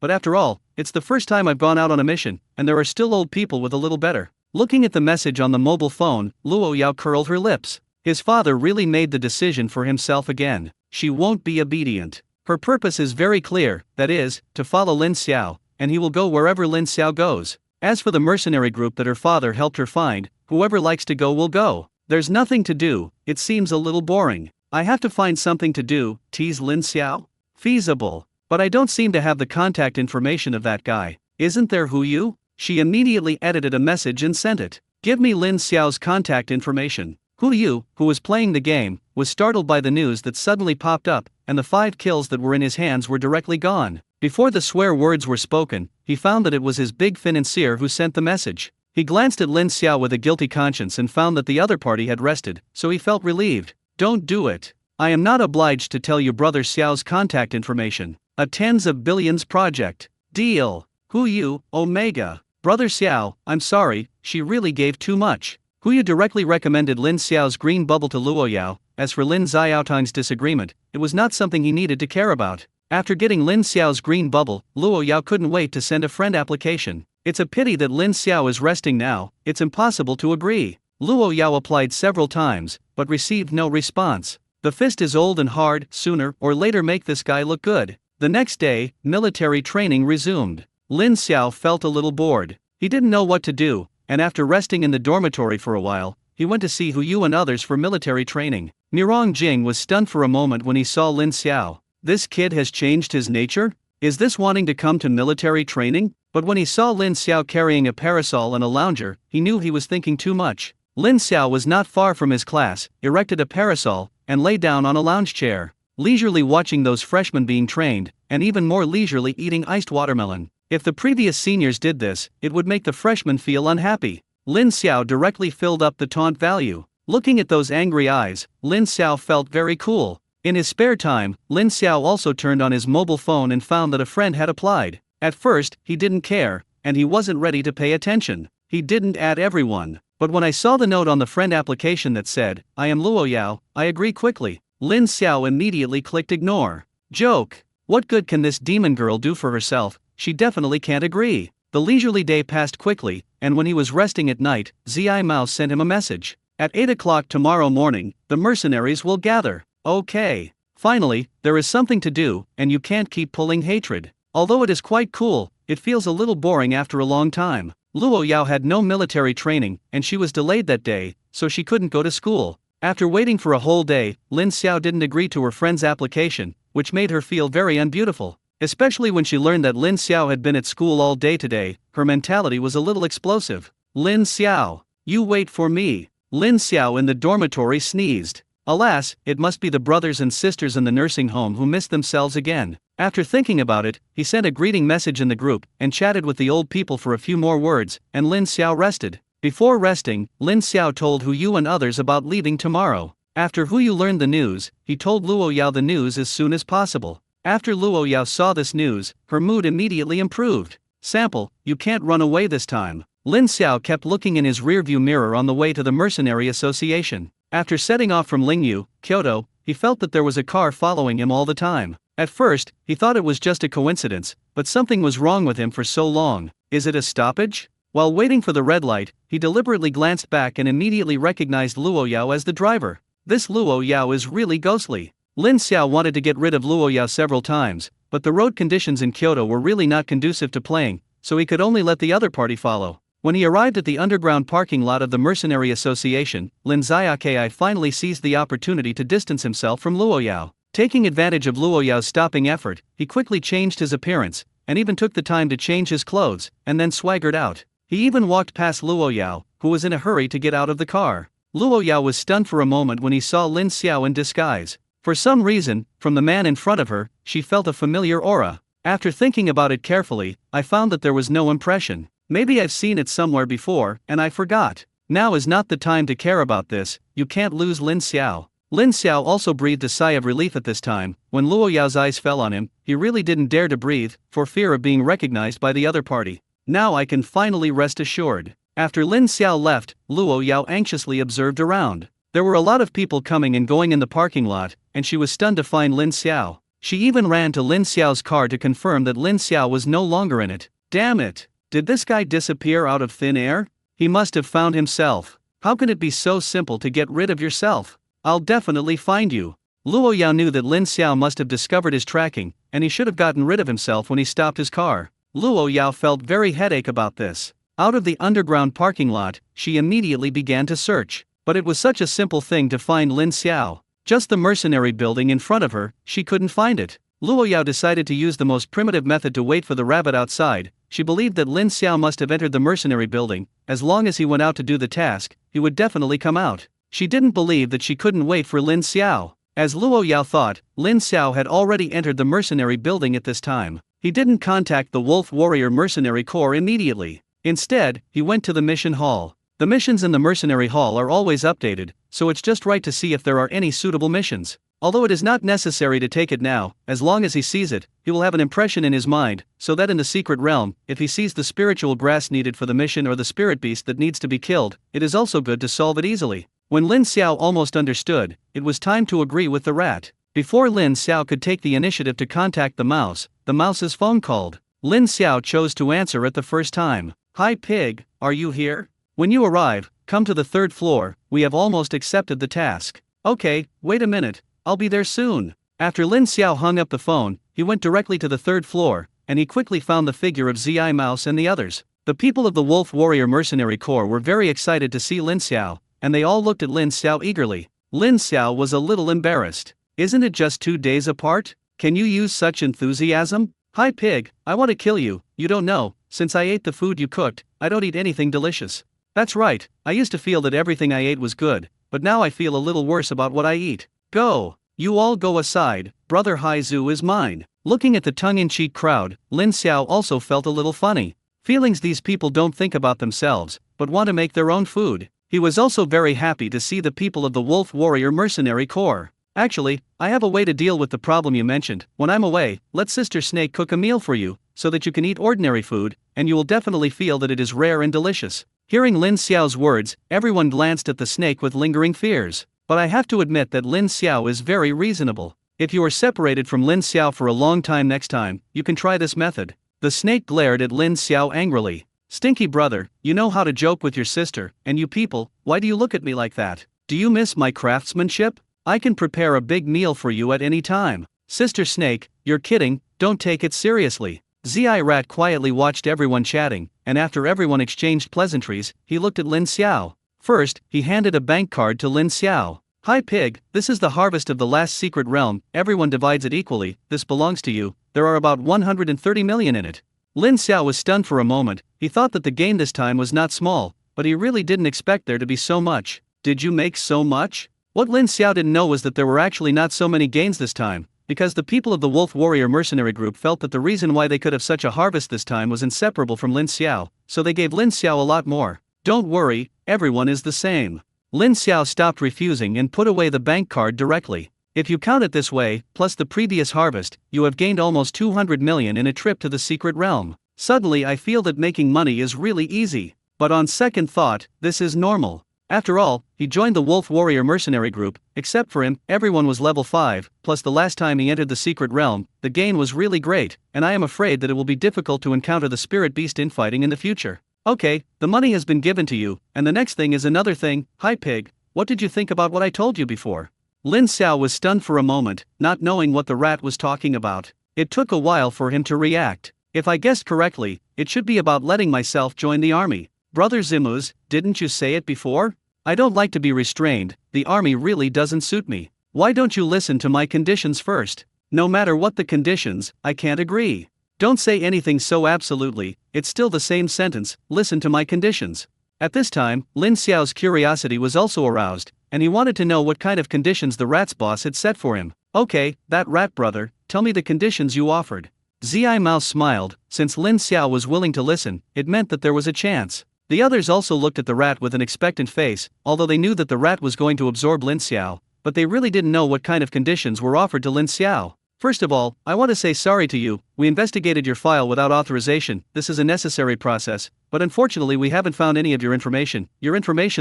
but after all, it's the first time I've gone out on a mission, and there are still old people with a little better. Looking at the message on the mobile phone, Luo Yao curled her lips. His father really made the decision for himself again. She won't be obedient. Her purpose is very clear, that is, to follow Lin Xiao, and he will go wherever Lin Xiao goes. As for the mercenary group that her father helped her find, whoever likes to go will go. There's nothing to do, it seems a little boring. I have to find something to do, tease Lin Xiao? Feasible. But I don't seem to have the contact information of that guy. Isn't there Hu Yu? She immediately edited a message and sent it. Give me Lin Xiao's contact information. Hu Yu, who was playing the game, was startled by the news that suddenly popped up, and the 5 kills that were in his hands were directly gone. Before the swear words were spoken, he found that it was his big financier who sent the message. He glanced at Lin Xiao with a guilty conscience and found that the other party had rested, so he felt relieved. Don't do it. I am not obliged to tell you brother Xiao's contact information. A tens of billions project. Deal. Hu Yu, Omega. Brother Xiao, I'm sorry, she really gave too much. Hu Yu directly recommended Lin Xiao's green bubble to Luo Yao. As for Lin Xiaotang's disagreement, it was not something he needed to care about. After getting Lin Xiao's green bubble, Luo Yao couldn't wait to send a friend application. It's a pity that Lin Xiao is resting now, it's impossible to agree. Luo Yao applied several times, but received no response. The fist is old and hard, sooner or later make this guy look good. The next day, military training resumed. Lin Xiao felt a little bored. He didn't know what to do, and after resting in the dormitory for a while, he went to see Hu Yu and others for military training. Mirong Jing was stunned for a moment when he saw Lin Xiao. This kid has changed his nature? Is this wanting to come to military training? But when he saw Lin Xiao carrying a parasol and a lounger, he knew he was thinking too much. Lin Xiao was not far from his class, erected a parasol, and lay down on a lounge chair, leisurely watching those freshmen being trained, and even more leisurely eating iced watermelon. If the previous seniors did this, it would make the freshmen feel unhappy. Lin Xiao directly filled up the taunt value. Looking at those angry eyes, Lin Xiao felt very cool. In his spare time, Lin Xiao also turned on his mobile phone and found that a friend had applied. At first, he didn't care, and he wasn't ready to pay attention. He didn't add everyone. But when I saw the note on the friend application that said, I am Luo Yao, I agree quickly. Lin Xiao immediately clicked ignore. Joke. What good can this demon girl do for herself? She definitely can't agree. The leisurely day passed quickly, and when he was resting at night, Zi Mouse sent him a message. At 8 o'clock tomorrow morning, the mercenaries will gather. Okay. Finally, there is something to do, and you can't keep pulling hatred. Although it is quite cool, it feels a little boring after a long time. Luo Yao had no military training, and she was delayed that day, so she couldn't go to school. After waiting for a whole day, Lin Xiao didn't agree to her friend's application, which made her feel very unbeautiful. Especially when she learned that Lin Xiao had been at school all day today, her mentality was a little explosive. Lin Xiao, you wait for me. Lin Xiao in the dormitory sneezed. Alas, it must be the brothers and sisters in the nursing home who missed themselves again. After thinking about it, he sent a greeting message in the group and chatted with the old people for a few more words, and Lin Xiao rested. Before resting, Lin Xiao told Hu Yu and others about leaving tomorrow. After Hu Yu learned the news, he told Luo Yao the news as soon as possible. After Luo Yao saw this news, her mood immediately improved. Sample, you can't run away this time. Lin Xiao kept looking in his rearview mirror on the way to the Mercenary Association. After setting off from Lingyu, Kyoto, he felt that there was a car following him all the time. At first, he thought it was just a coincidence, but something was wrong with him for so long. Is it a stoppage? While waiting for the red light, he deliberately glanced back and immediately recognized Luo Yao as the driver. This Luo Yao is really ghostly. Lin Xiao wanted to get rid of Luo Yao several times, but the road conditions in Kyoto were really not conducive to playing, so he could only let the other party follow. When he arrived at the underground parking lot of the Mercenary Association, Lin Xiaokai finally seized the opportunity to distance himself from Luo Yao. Taking advantage of Luo Yao's stopping effort, he quickly changed his appearance, and even took the time to change his clothes, and then swaggered out. He even walked past Luo Yao, who was in a hurry to get out of the car. Luo Yao was stunned for a moment when he saw Lin Xiao in disguise. For some reason, from the man in front of her, she felt a familiar aura. After thinking about it carefully, I found that there was no impression. Maybe I've seen it somewhere before, and I forgot. Now is not the time to care about this, you can't lose Lin Xiao. Lin Xiao also breathed a sigh of relief at this time. When Luo Yao's eyes fell on him, he really didn't dare to breathe, for fear of being recognized by the other party. Now I can finally rest assured. After Lin Xiao left, Luo Yao anxiously observed around. There were a lot of people coming and going in the parking lot, and she was stunned to find Lin Xiao. She even ran to Lin Xiao's car to confirm that Lin Xiao was no longer in it. Damn it! Did this guy disappear out of thin air? He must have found himself. How can it be so simple to get rid of yourself? I'll definitely find you. Luo Yao knew that Lin Xiao must have discovered his tracking, and he should have gotten rid of himself when he stopped his car. Luo Yao felt very headache about this. Out of the underground parking lot, she immediately began to search. But it was such a simple thing to find Lin Xiao. Just the mercenary building in front of her, she couldn't find it. Luo Yao decided to use the most primitive method to wait for the rabbit outside. She believed that Lin Xiao must have entered the mercenary building. As long as he went out to do the task, he would definitely come out. She didn't believe that she couldn't wait for Lin Xiao. As Luo Yao thought, Lin Xiao had already entered the mercenary building at this time. He didn't contact the Wolf Warrior Mercenary Corps immediately. Instead, he went to the mission hall. The missions in the mercenary hall are always updated, so it's just right to see if there are any suitable missions. Although it is not necessary to take it now, as long as he sees it, he will have an impression in his mind, so that in the secret realm, if he sees the spiritual grass needed for the mission or the spirit beast that needs to be killed, it is also good to solve it easily. When Lin Xiao almost understood, it was time to agree with the rat. Before Lin Xiao could take the initiative to contact the mouse's phone called. Lin Xiao chose to answer at the first time. Hi pig, are you here? When you arrive, come to the 3rd floor, we have almost accepted the task. Okay, wait a minute. I'll be there soon. After Lin Xiao hung up the phone, he went directly to the 3rd floor, and he quickly found the figure of Zi Mouse and the others. The people of the Wolf Warrior Mercenary Corps were very excited to see Lin Xiao, and they all looked at Lin Xiao eagerly. Lin Xiao was a little embarrassed. Isn't it just 2 days apart? Can you use such enthusiasm? Hi pig, I want to kill you. You don't know, since I ate the food you cooked, I don't eat anything delicious. That's right, I used to feel that everything I ate was good, but now I feel a little worse about what I eat. Go! You all go aside, Brother Haizu is mine. Looking at the tongue-in-cheek crowd, Lin Xiao also felt a little funny. Feelings these people don't think about themselves, but want to make their own food. He was also very happy to see the people of the Wolf Warrior Mercenary Corps. Actually, I have a way to deal with the problem you mentioned. When I'm away, let Sister Snake cook a meal for you, so that you can eat ordinary food, and you will definitely feel that it is rare and delicious. Hearing Lin Xiao's words, everyone glanced at the snake with lingering fears. but I have to admit that Lin Xiao is very reasonable. If you are separated from Lin Xiao for a long time next time, you can try this method. The snake glared at Lin Xiao angrily. Stinky brother, you know how to joke with your sister, and you people, why do you look at me like that? Do you miss my craftsmanship? I can prepare a big meal for you at any time. Sister Snake, you're kidding, don't take it seriously. Zi Rat quietly watched everyone chatting, and after everyone exchanged pleasantries, he looked at Lin Xiao. First, he handed a bank card to Lin Xiao. Hi pig, this is the harvest of the last secret realm, everyone divides it equally, this belongs to you, there are about 130 million in it. Lin Xiao was stunned for a moment, he thought that the gain this time was not small, but he really didn't expect there to be so much. Did you make so much? What Lin Xiao didn't know was that there were actually not so many gains this time, because the people of the Wolf Warrior mercenary group felt that the reason why they could have such a harvest this time was inseparable from Lin Xiao, so they gave Lin Xiao a lot more. Don't worry, everyone is the same. Lin Xiao stopped refusing and put away the bank card directly. If you count it this way, plus the previous harvest, you have gained almost 200 million in a trip to the secret realm. Suddenly I feel that making money is really easy. But on second thought, this is normal. After all, he joined the Wolf Warrior mercenary group, except for him, everyone was level 5, plus the last time he entered the secret realm, the gain was really great, and I am afraid that it will be difficult to encounter the spirit beast infighting in the future. Okay, the money has been given to you, and the next thing is another thing. Hi pig, what did you think about what I told you before? Lin Xiao was stunned for a moment, not knowing what the rat was talking about. It took a while for him to react. If I guessed correctly, it should be about letting myself join the army. Brother Zimuz, didn't you say it before? I don't like to be restrained, the army really doesn't suit me. Why don't you listen to my conditions first? No matter what the conditions, I can't agree. Don't say anything so absolutely, it's still the same sentence, listen to my conditions. At this time, Lin Xiao's curiosity was also aroused, and he wanted to know what kind of conditions the rat's boss had set for him. Okay, that rat brother, tell me the conditions you offered. Zi Mouse smiled, since Lin Xiao was willing to listen, it meant that there was a chance. The others also looked at the rat with an expectant face, although they knew that the rat was going to absorb Lin Xiao, but they really didn't know what kind of conditions were offered to Lin Xiao. First of all, I want to say sorry to you, we investigated your file without authorization, this is a necessary process, but unfortunately we haven't found any of your information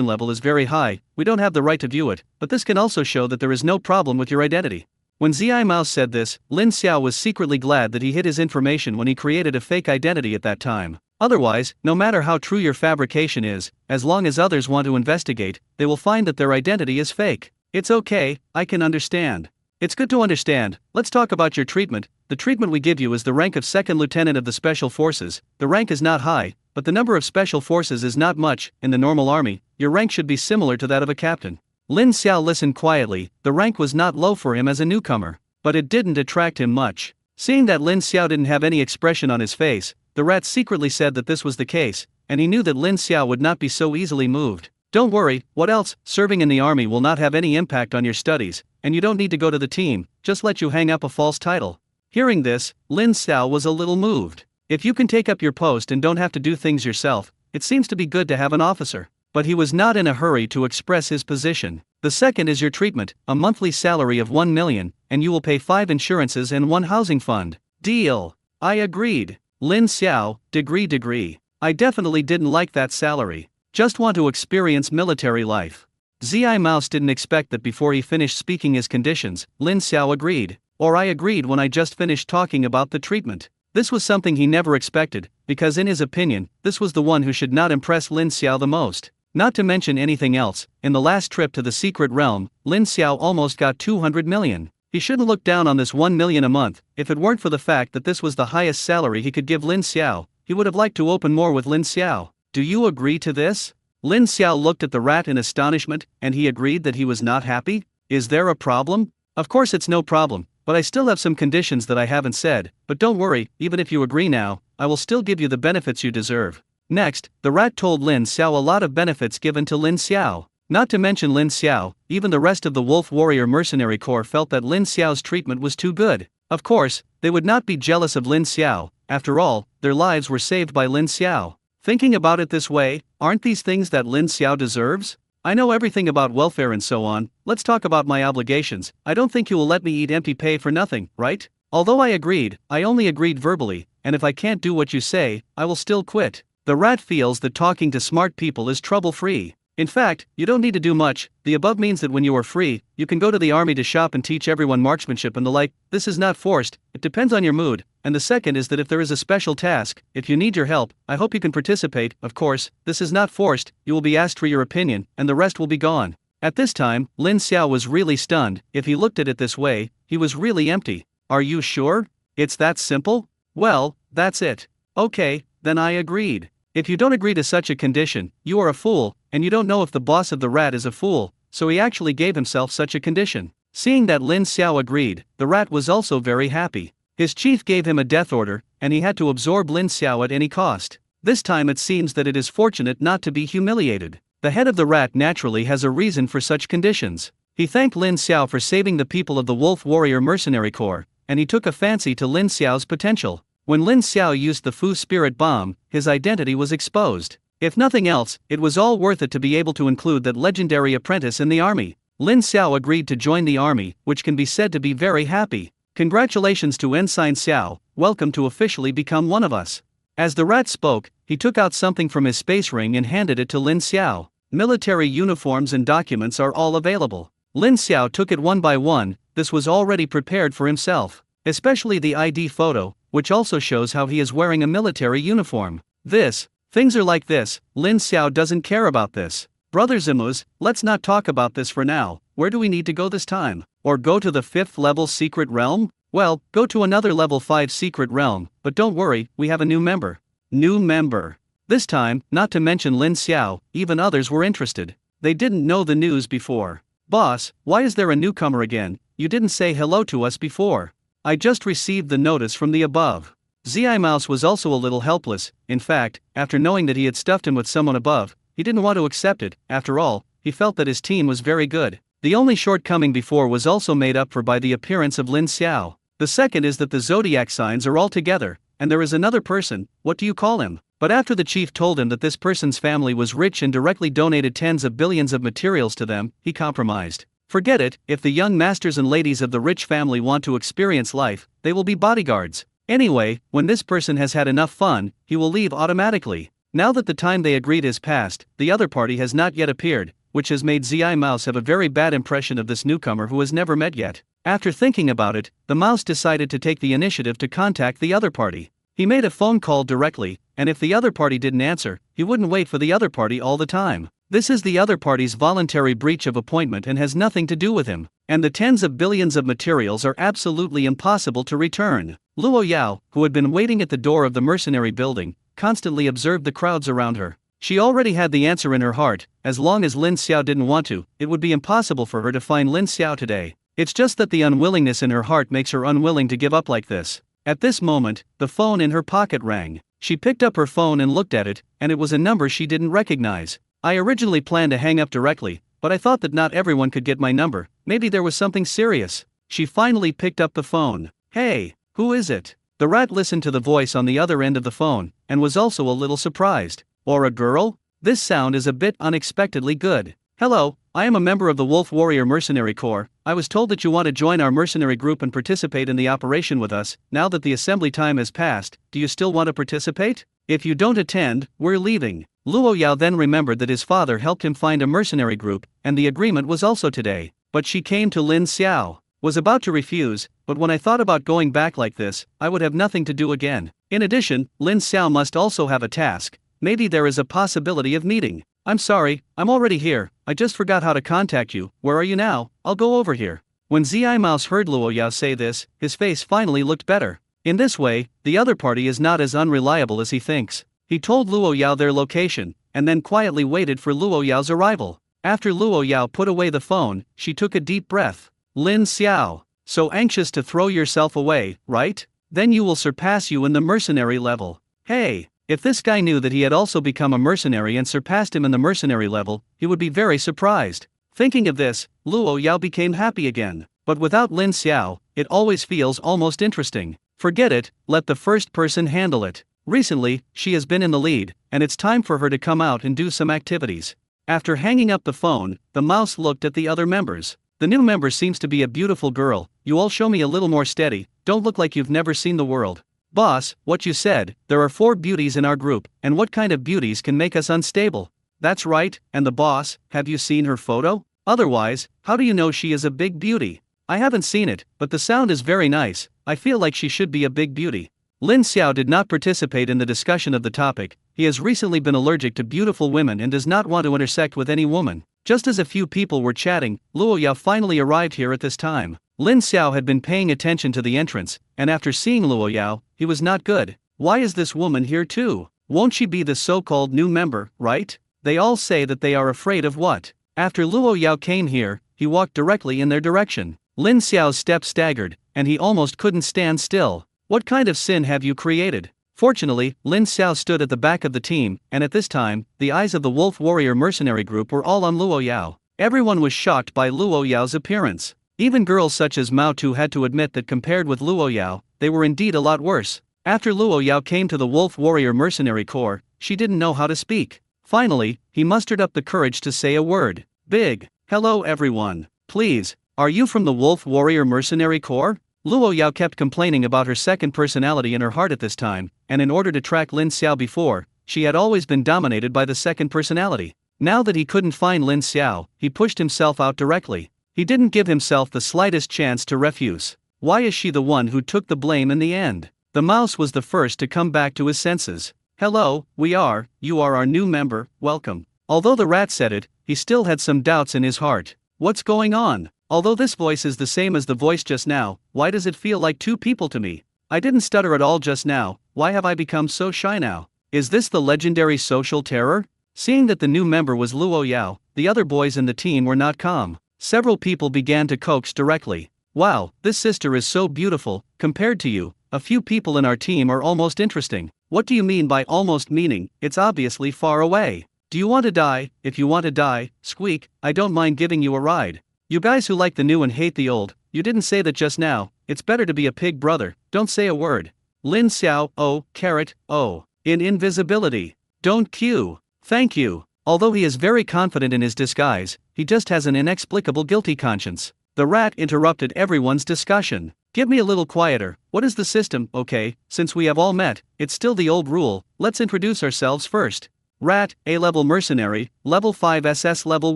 level is very high, we don't have the right to view it, but this can also show that there is no problem with your identity. When Zi Mouse said this, Lin Xiao was secretly glad that he hid his information when he created a fake identity at that time. Otherwise, no matter how true your fabrication is, as long as others want to investigate, they will find that their identity is fake. It's okay, I can understand. It's good to understand, let's talk about your treatment. The treatment we give you is the rank of second lieutenant of the special forces. The rank is not high, but the number of special forces is not much. In the normal army, your rank should be similar to that of a captain. Lin Xiao listened quietly, the rank was not low for him as a newcomer, but it didn't attract him much. Seeing that Lin Xiao didn't have any expression on his face, the rat secretly said that this was the case, and he knew that Lin Xiao would not be so easily moved. Don't worry, what else, serving in the army will not have any impact on your studies, and you don't need to go to the team, just let you hang up a false title. Hearing this, Lin Xiao was a little moved. If you can take up your post and don't have to do things yourself, it seems to be good to have an officer. But he was not in a hurry to express his position. The second is your treatment, a monthly salary of 1 million, and you will pay 5 insurances and 1 housing fund. Deal. I agreed. Lin Xiao, degree. I definitely didn't like that salary. Just want to experience military life. Zi Mouse didn't expect that before he finished speaking his conditions, Lin Xiao agreed. Or I agreed when I just finished talking about the treatment. This was something he never expected, because in his opinion, this was the one who should not impress Lin Xiao the most. Not to mention anything else, in the last trip to the secret realm, Lin Xiao almost got 200 million. He shouldn't look down on this 1 million a month. If it weren't for the fact that this was the highest salary he could give Lin Xiao, he would have liked to open more with Lin Xiao. Do you agree to this? Lin Xiao looked at the rat in astonishment, and he agreed that he was not happy. Is there a problem? Of course it's no problem, but I still have some conditions that I haven't said, but don't worry, even if you agree now, I will still give you the benefits you deserve. Next, the rat told Lin Xiao a lot of benefits given to Lin Xiao. Not to mention Lin Xiao, even the rest of the Wolf Warrior Mercenary Corps felt that Lin Xiao's treatment was too good. Of course, they would not be jealous of Lin Xiao, after all, their lives were saved by Lin Xiao. Thinking about it this way, aren't these things that Lin Xiao deserves? I know everything about welfare and so on, let's talk about my obligations. I don't think you will let me eat empty pay for nothing, right? Although I agreed, I only agreed verbally, and if I can't do what you say, I will still quit. The rat feels that talking to smart people is trouble-free. In fact, you don't need to do much. The above means that when you are free, you can go to the army to shop and teach everyone marksmanship and the like. This is not forced, it depends on your mood. And the second is that if there is a special task, if you need your help, I hope you can participate. Of course, this is not forced, you will be asked for your opinion, and the rest will be gone. At this time, Lin Xiao was really stunned. If he looked at it this way, he was really empty. Are you sure? It's that simple? Well, that's it. Okay, then I agreed. If you don't agree to such a condition, you are a fool, and you don't know if the boss of the rat is a fool, so he actually gave himself such a condition. Seeing that Lin Xiao agreed, the rat was also very happy. His chief gave him a death order, and he had to absorb Lin Xiao at any cost. This time it seems that it is fortunate not to be humiliated. The head of the rat naturally has a reason for such conditions. He thanked Lin Xiao for saving the people of the Wolf Warrior Mercenary Corps, and he took a fancy to Lin Xiao's potential. When Lin Xiao used the Fu Spirit Bomb, his identity was exposed. If nothing else, it was all worth it to be able to include that legendary apprentice in the army. Lin Xiao agreed to join the army, which can be said to be very happy. Congratulations to Ensign Xiao, welcome to officially become one of us. As the rat spoke, he took out something from his space ring and handed it to Lin Xiao. Military uniforms and documents are all available. Lin Xiao took it one by one. This was already prepared for himself. Especially the ID photo, which also shows how he is wearing a military uniform. Things are like this, Lin Xiao doesn't care about this. Brother Zimus, let's not talk about this for now. Where do we need to go this time? Or go to the 5th level secret realm? Well, go to another level 5 secret realm, but don't worry, we have a new member. New member. This time, not to mention Lin Xiao, even others were interested. They didn't know the news before. Boss, why is there a newcomer again? You didn't say hello to us before. I just received the notice from the above. Zi Mouse was also a little helpless. In fact, after knowing that he had stuffed him with someone above, he didn't want to accept it. After all, he felt that his team was very good. The only shortcoming before was also made up for by the appearance of Lin Xiao. The second is that the zodiac signs are all together, and there is another person. What do you call him? But after the chief told him that this person's family was rich and directly donated tens of billions of materials to them, he compromised. Forget it, if the young masters and ladies of the rich family want to experience life, they will be bodyguards. Anyway, when this person has had enough fun, he will leave automatically. Now that the time they agreed has passed, the other party has not yet appeared, which has made Zi Mouse have a very bad impression of this newcomer who has never met yet. After thinking about it, the mouse decided to take the initiative to contact the other party. He made a phone call directly, and if the other party didn't answer, he wouldn't wait for the other party all the time. This is the other party's voluntary breach of appointment and has nothing to do with him. And the tens of billions of materials are absolutely impossible to return. Luo Yao, who had been waiting at the door of the mercenary building, constantly observed the crowds around her. She already had the answer in her heart. As long as Lin Xiao didn't want to, it would be impossible for her to find Lin Xiao today. It's just that the unwillingness in her heart makes her unwilling to give up like this. At this moment, the phone in her pocket rang. She picked up her phone and looked at it, and it was a number she didn't recognize. I originally planned to hang up directly, but I thought that not everyone could get my number. Maybe there was something serious. She finally picked up the phone. Hey, who is it? The rat listened to the voice on the other end of the phone, and was also a little surprised. Or a girl? This sound is a bit unexpectedly good. Hello, I am a member of the Wolf Warrior Mercenary Corps. I was told that you want to join our mercenary group and participate in the operation with us. Now that the assembly time has passed, do you still want to participate? If you don't attend, we're leaving. Luo Yao then remembered that his father helped him find a mercenary group, and the agreement was also today. But she came to Lin Xiao. Was about to refuse, but when I thought about going back like this, I would have nothing to do again. In addition, Lin Xiao must also have a task. Maybe there is a possibility of meeting. I'm sorry, I'm already here. I just forgot how to contact you. Where are you now? I'll go over here. When Zi Mouse heard Luo Yao say this, his face finally looked better. In this way, the other party is not as unreliable as he thinks. He told Luo Yao their location, and then quietly waited for Luo Yao's arrival. After Luo Yao put away the phone, she took a deep breath. Lin Xiao, so anxious to throw yourself away, right? Then you will surpass you in the mercenary level. Hey, if this guy knew that he had also become a mercenary and surpassed him in the mercenary level, he would be very surprised. Thinking of this, Luo Yao became happy again. But without Lin Xiao, it always feels almost interesting. Forget it, let the first person handle it. Recently, she has been in the lead, and it's time for her to come out and do some activities. After hanging up the phone, the mouse looked at the other members. The new member seems to be a beautiful girl. You all show me a little more steady, don't look like you've never seen the world. Boss, what you said, there are 4 beauties in our group, and what kind of beauties can make us unstable? That's right, and the boss, have you seen her photo? Otherwise, how do you know she is a big beauty? I haven't seen it, but the sound is very nice. I feel like she should be a big beauty. Lin Xiao did not participate in the discussion of the topic. He has recently been allergic to beautiful women and does not want to intersect with any woman. Just as a few people were chatting, Luo Yao finally arrived here at this time. Lin Xiao had been paying attention to the entrance, and after seeing Luo Yao, he was not good. Why is this woman here too? Won't she be the so-called new member, right? They all say that they are afraid of what? After Luo Yao came here, he walked directly in their direction. Lin Xiao's steps staggered, and he almost couldn't stand still. What kind of sin have you created? Fortunately, Lin Xiao stood at the back of the team, and at this time, the eyes of the Wolf Warrior mercenary group were all on Luo Yao. Everyone was shocked by Luo Yao's appearance. Even girls such as Mao Tu had to admit that compared with Luo Yao, they were indeed a lot worse. After Luo Yao came to the Wolf Warrior mercenary corps, she didn't know how to speak. Finally, he mustered up the courage to say a word. Big. Hello everyone. Please, are you from the Wolf Warrior mercenary corps? Luo Yao kept complaining about her second personality in her heart at this time, and in order to track Lin Xiao before, she had always been dominated by the second personality. Now that he couldn't find Lin Xiao, he pushed himself out directly. He didn't give himself the slightest chance to refuse. Why is she the one who took the blame in the end? The mouse was the first to come back to his senses. Hello, you are our new member, welcome. Although the rat said it, he still had some doubts in his heart. What's going on? Although this voice is the same as the voice just now, why does it feel like two people to me? I didn't stutter at all just now, why have I become so shy now? Is this the legendary social terror? Seeing that the new member was Luo Yao, the other boys in the team were not calm. Several people began to coax directly. Wow, this sister is so beautiful, compared to you, a few people in our team are almost interesting. What do you mean by almost meaning? It's obviously far away. Do you want to die? If you want to die, squeak, I don't mind giving you a ride. You guys who like the new and hate the old, you didn't say that just now, it's better to be a pig brother, don't say a word. Lin Xiao, oh, carrot, oh. In invisibility. Don't Q. Thank you. Although he is very confident in his disguise, he just has an inexplicable guilty conscience. The rat interrupted everyone's discussion. Give me a little quieter, what is the system? Okay, since we have all met, it's still the old rule, let's introduce ourselves first. Rat, A-level mercenary, level 5 SS level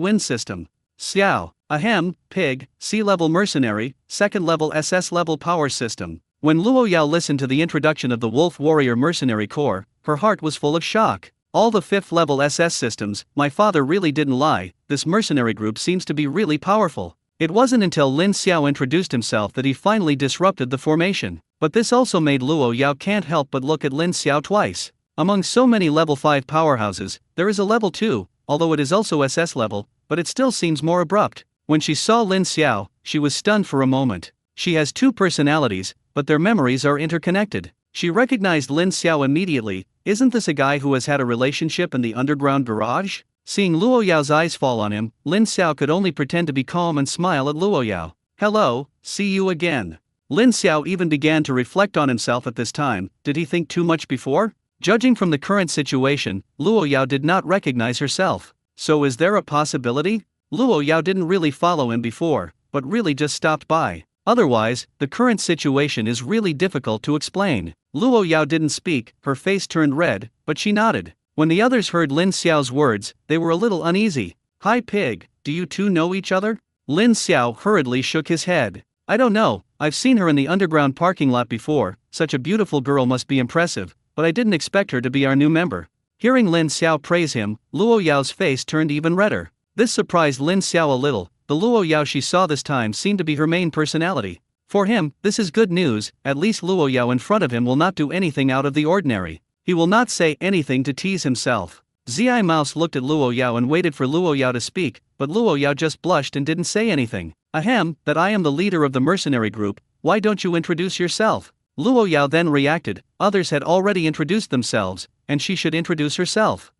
wind system. Xiao, ahem, pig, C-level mercenary, second level SS level power system. When Luo Yao listened to the introduction of the Wolf Warrior mercenary corps, her heart was full of shock. All the 5th level SS systems, my father really didn't lie, this mercenary group seems to be really powerful. It wasn't until Lin Xiao introduced himself that he finally disrupted the formation, but this also made Luo Yao can't help but look at Lin Xiao twice. Among so many level 5 powerhouses, there is a level 2, although it is also SS level, but it still seems more abrupt. When she saw Lin Xiao, she was stunned for a moment. She has two personalities, but their memories are interconnected. She recognized Lin Xiao immediately. Isn't this a guy who has had a relationship in the underground garage? Seeing Luo Yao's eyes fall on him, Lin Xiao could only pretend to be calm and smile at Luo Yao. Hello, see you again. Lin Xiao even began to reflect on himself at this time. Did he think too much before? Judging from the current situation, Luo Yao did not recognize herself. So is there a possibility? Luo Yao didn't really follow him before, but really just stopped by. Otherwise, the current situation is really difficult to explain. Luo Yao didn't speak, her face turned red, but she nodded. When the others heard Lin Xiao's words, they were a little uneasy. Hi pig, do you two know each other? Lin Xiao hurriedly shook his head. I don't know, I've seen her in the underground parking lot before, such a beautiful girl must be impressive, but I didn't expect her to be our new member. Hearing Lin Xiao praise him, Luo Yao's face turned even redder. This surprised Lin Xiao a little. The Luo Yao she saw this time seemed to be her main personality. For him, this is good news, at least Luo Yao in front of him will not do anything out of the ordinary. He will not say anything to tease himself. Zi Mouse looked at Luo Yao and waited for Luo Yao to speak, but Luo Yao just blushed and didn't say anything. Ahem, that I am the leader of the mercenary group, why don't you introduce yourself? Luo Yao then reacted, others had already introduced themselves, and she should introduce herself.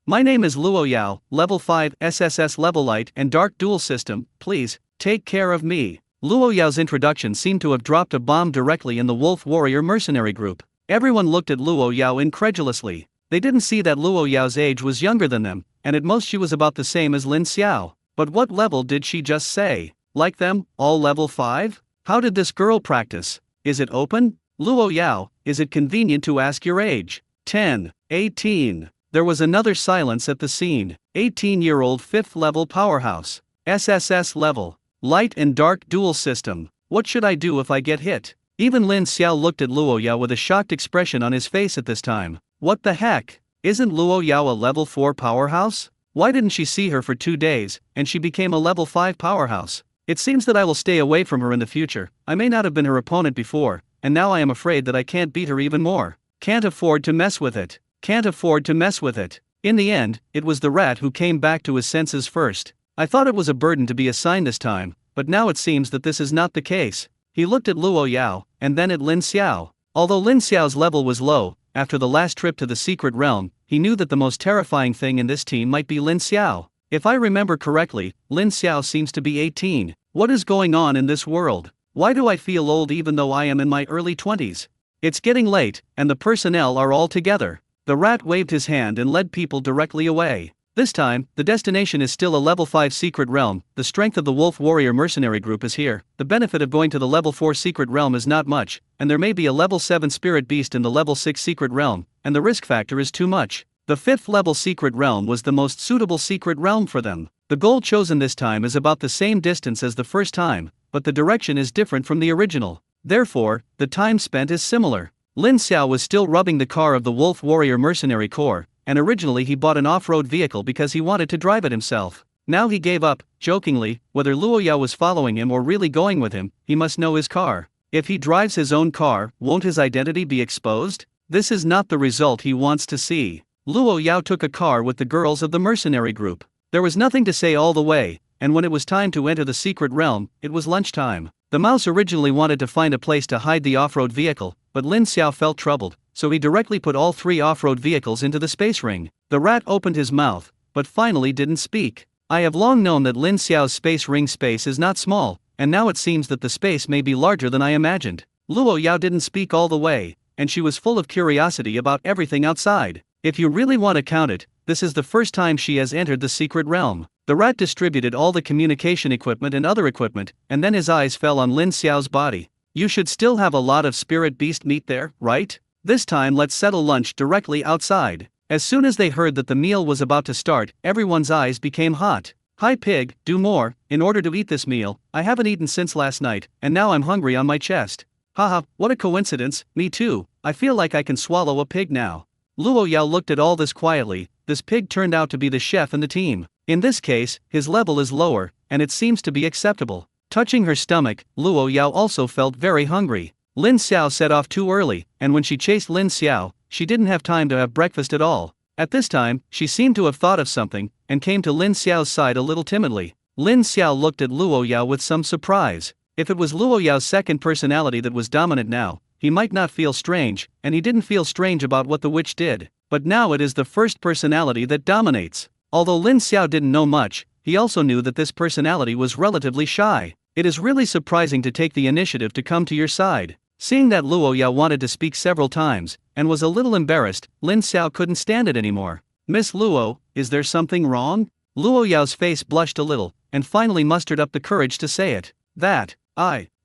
My name is Luo Yao, level 5 SSS level light and dark dual system, please, take care of me. Luo Yao's introduction seemed to have dropped a bomb directly in the Wolf Warrior mercenary group. Everyone looked at Luo Yao incredulously. They didn't see that Luo Yao's age was younger than them, and at most she was about the same as Lin Xiao. But what level did she just say? Like them, all level 5? How did this girl practice? Is it open? Luo Yao, is it convenient to ask your age? 10, 18. There was another silence at the scene. 18-year-old 5th level powerhouse. SSS level. Light and dark dual system. What should I do if I get hit? Even Lin Xiao looked at Luo Yao with a shocked expression on his face at this time. What the heck? Isn't Luo Yao a level 4 powerhouse? Why didn't she see her for 2 days, and she became a level 5 powerhouse? It seems that I will stay away from her in the future. I may not have been her opponent before, and now I am afraid that I can't beat her even more. Can't afford to mess with it. Can't afford to mess with it. In the end, it was the rat who came back to his senses first. I thought it was a burden to be assigned this time, but now it seems that this is not the case. He looked at Luo Yao, and then at Lin Xiao. Although Lin Xiao's level was low, after the last trip to the secret realm, he knew that the most terrifying thing in this team might be Lin Xiao. If I remember correctly, Lin Xiao seems to be 18. What is going on in this world? Why do I feel old even though I am in my early 20s? It's getting late, and the personnel are all together. The rat waved his hand and led people directly away. This time, the destination is still a level 5 secret realm. The strength of the Wolf Warrior mercenary group is here. The benefit of going to the level 4 secret realm is not much, and there may be a level 7 spirit beast in the level 6 secret realm, and the risk factor is too much. The 5th level secret realm was the most suitable secret realm for them. The goal chosen this time is about the same distance as the first time, but the direction is different from the original. Therefore, the time spent is similar. Lin Xiao was still rubbing the car of the Wolf Warrior Mercenary Corps, and originally he bought an off-road vehicle because he wanted to drive it himself. Now he gave up, jokingly, whether Luo Yao was following him or really going with him, he must know his car. If he drives his own car, won't his identity be exposed? This is not the result he wants to see. Luo Yao took a car with the girls of the mercenary group. There was nothing to say all the way, and when it was time to enter the secret realm, it was lunchtime. The mouse originally wanted to find a place to hide the off-road vehicle, but Lin Xiao felt troubled, so he directly put all 3 off-road vehicles into the space ring. The rat opened his mouth, but finally didn't speak. I have long known that Lin Xiao's space ring space is not small, and now it seems that the space may be larger than I imagined. Luo Yao didn't speak all the way, and she was full of curiosity about everything outside. If you really want to count it, this is the first time she has entered the secret realm. The rat distributed all the communication equipment and other equipment, and then his eyes fell on Lin Xiao's body. You should still have a lot of spirit beast meat there, right? This time let's settle lunch directly outside. As soon as they heard that the meal was about to start, everyone's eyes became hot. Hi pig, do more. In order to eat this meal, I haven't eaten since last night, and now I'm hungry on my chest. Haha, what a coincidence, me too. I feel like I can swallow a pig now. Luo Yao looked at all this quietly. This pig turned out to be the chef in the team. In this case, his level is lower, and it seems to be acceptable. Touching her stomach, Luo Yao also felt very hungry. Lin Xiao set off too early, and when she chased Lin Xiao, she didn't have time to have breakfast at all. At this time, she seemed to have thought of something, and came to Lin Xiao's side a little timidly. Lin Xiao looked at Luo Yao with some surprise. If it was Luo Yao's second personality that was dominant now, he might not feel strange, and he didn't feel strange about what the witch did. But now it is the first personality that dominates. Although Lin Xiao didn't know much, he also knew that this personality was relatively shy. It is really surprising to take the initiative to come to your side. Seeing that Luo Yao wanted to speak several times, and was a little embarrassed, Lin Xiao couldn't stand it anymore. Miss Luo, is there something wrong? Luo Yao's face blushed a little, and finally mustered up the courage to say it.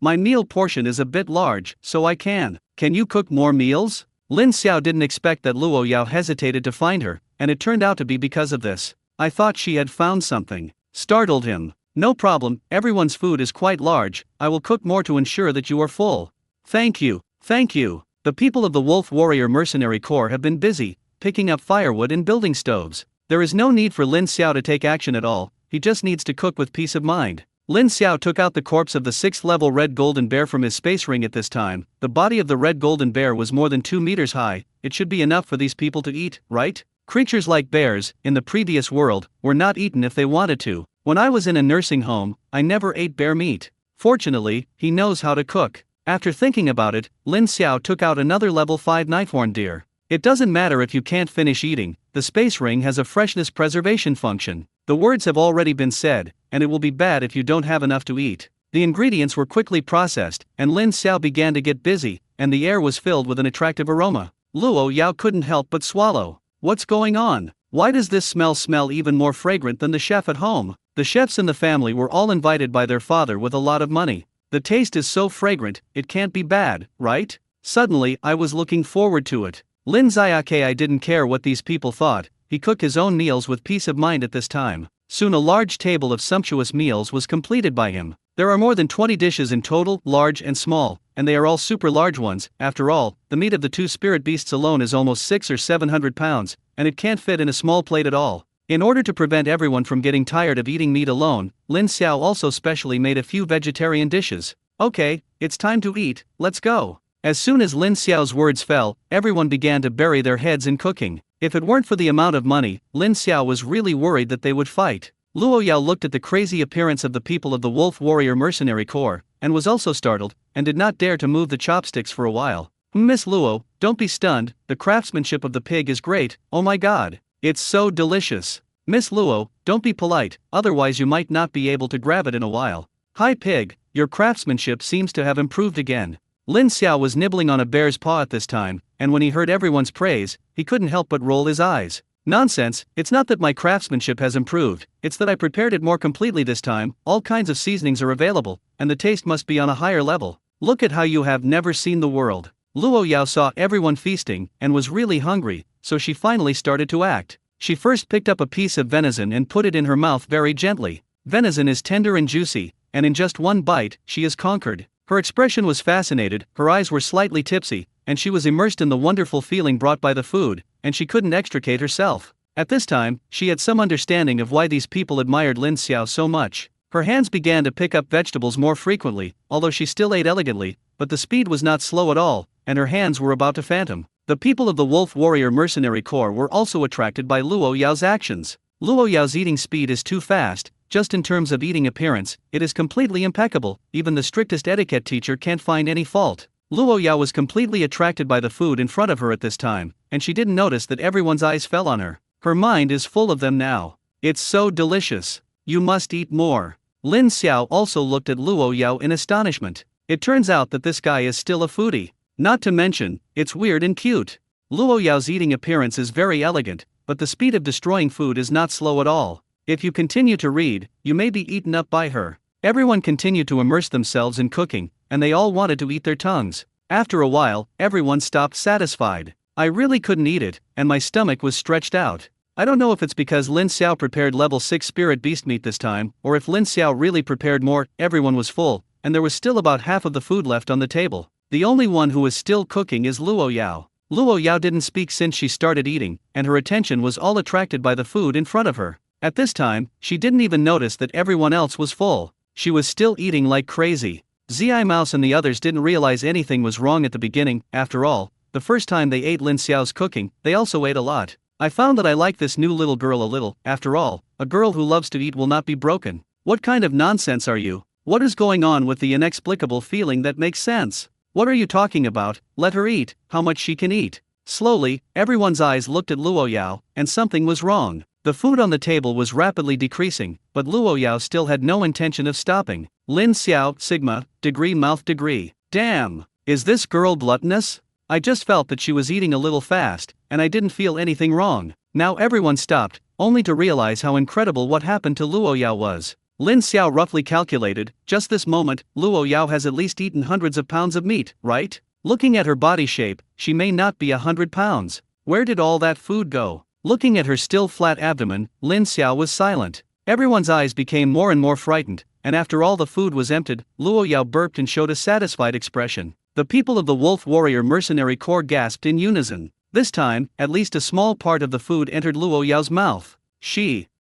My meal portion is a bit large, so can you cook more meals? Lin Xiao didn't expect that Luo Yao hesitated to find her, and it turned out to be because of this. I thought she had found something. Startled him. No problem, everyone's food is quite large, I will cook more to ensure that you are full. Thank you. The people of the Wolf Warrior Mercenary Corps have been busy, picking up firewood and building stoves. There is no need for Lin Xiao to take action at all, he just needs to cook with peace of mind. Lin Xiao took out the corpse of the 6th level red golden bear from his space ring at this time. The body of the red golden bear was more than 2 meters high, it should be enough for these people to eat, right? Creatures like bears, in the previous world, were not eaten if they wanted to. When I was in a nursing home, I never ate bear meat. Fortunately, he knows how to cook. After thinking about it, Lin Xiao took out another level 5 knifehorn deer. It doesn't matter if you can't finish eating, the space ring has a freshness preservation function. The words have already been said, and it will be bad if you don't have enough to eat. The ingredients were quickly processed, and Lin Xiao began to get busy, and the air was filled with an attractive aroma. Luo Yao couldn't help but swallow. What's going on? Why does this smell even more fragrant than the chef at home? The chefs in the family were all invited by their father with a lot of money. The taste is so fragrant, it can't be bad, right? Suddenly, I was looking forward to it. Lin Xiaoke, I didn't care what these people thought, he cooked his own meals with peace of mind at this time. Soon a large table of sumptuous meals was completed by him. There are more than 20 dishes in total, large and small, and they are all super large ones. After all, the meat of the two spirit beasts alone is almost 600 or 700 pounds, and it can't fit in a small plate at all. In order to prevent everyone from getting tired of eating meat alone, Lin Xiao also specially made a few vegetarian dishes. Okay, it's time to eat, let's go. As soon as Lin Xiao's words fell, everyone began to bury their heads in cooking. If it weren't for the amount of money, Lin Xiao was really worried that they would fight. Luo Yao looked at the crazy appearance of the people of the Wolf Warrior Mercenary Corps, and was also startled, and did not dare to move the chopsticks for a while. Miss Luo, don't be stunned, the craftsmanship of the pig is great, oh my god. It's so delicious. Miss Luo, don't be polite, otherwise you might not be able to grab it in a while. Hi pig, your craftsmanship seems to have improved again. Lin Xiao was nibbling on a bear's paw at this time, and when he heard everyone's praise, he couldn't help but roll his eyes. Nonsense, it's not that my craftsmanship has improved, it's that I prepared it more completely this time. All kinds of seasonings are available, and the taste must be on a higher level. Look at how you have never seen the world. Luo Yao saw everyone feasting, and was really hungry, so she finally started to act. She first picked up a piece of venison and put it in her mouth very gently. Venison is tender and juicy, and in just one bite, she is conquered. Her expression was fascinated, her eyes were slightly tipsy, and she was immersed in the wonderful feeling brought by the food, and she couldn't extricate herself. At this time, she had some understanding of why these people admired Lin Xiao so much. Her hands began to pick up vegetables more frequently, although she still ate elegantly, but the speed was not slow at all, and her hands were about to phantom. The people of the Wolf Warrior Mercenary Corps were also attracted by Luo Yao's actions. Luo Yao's eating speed is too fast, just in terms of eating appearance, it is completely impeccable, even the strictest etiquette teacher can't find any fault. Luo Yao was completely attracted by the food in front of her at this time, and she didn't notice that everyone's eyes fell on her. Her mind is full of them now. It's so delicious. You must eat more. Lin Xiao also looked at Luo Yao in astonishment. It turns out that this guy is still a foodie. Not to mention, it's weird and cute. Luo Yao's eating appearance is very elegant, but the speed of destroying food is not slow at all. If you continue to read, you may be eaten up by her. Everyone continued to immerse themselves in cooking, and they all wanted to eat their tongues. After a while, everyone stopped satisfied. I really couldn't eat it, and my stomach was stretched out. I don't know if it's because Lin Xiao prepared level 6 spirit beast meat this time, or if Lin Xiao really prepared more. Everyone was full, and there was still about half of the food left on the table. The only one who is still cooking is Luo Yao. Luo Yao didn't speak since she started eating, and her attention was all attracted by the food in front of her. At this time, she didn't even notice that everyone else was full. She was still eating like crazy. Zi Mouse and the others didn't realize anything was wrong at the beginning. After all, the first time they ate Lin Xiao's cooking, they also ate a lot. I found that I like this new little girl a little. After all, a girl who loves to eat will not be broken. What kind of nonsense are you? What is going on with the inexplicable feeling that makes sense? What are you talking about? Let her eat, how much she can eat. Slowly, everyone's eyes looked at Luo Yao, and something was wrong. The food on the table was rapidly decreasing, but Luo Yao still had no intention of stopping. Lin Xiao, Sigma, degree mouth degree. Damn! Is this girl gluttonous? I just felt that she was eating a little fast, and I didn't feel anything wrong. Now everyone stopped, only to realize how incredible what happened to Luo Yao was. Lin Xiao roughly calculated, just this moment, Luo Yao has at least eaten hundreds of pounds of meat, right? Looking at her body shape, she may not be 100 pounds. Where did all that food go? Looking at her still flat abdomen, Lin Xiao was silent. Everyone's eyes became more and more frightened, and after all the food was emptied, Luo Yao burped and showed a satisfied expression. The people of the Wolf Warrior Mercenary Corps gasped in unison. This time, at least a small part of the food entered Luo Yao's mouth.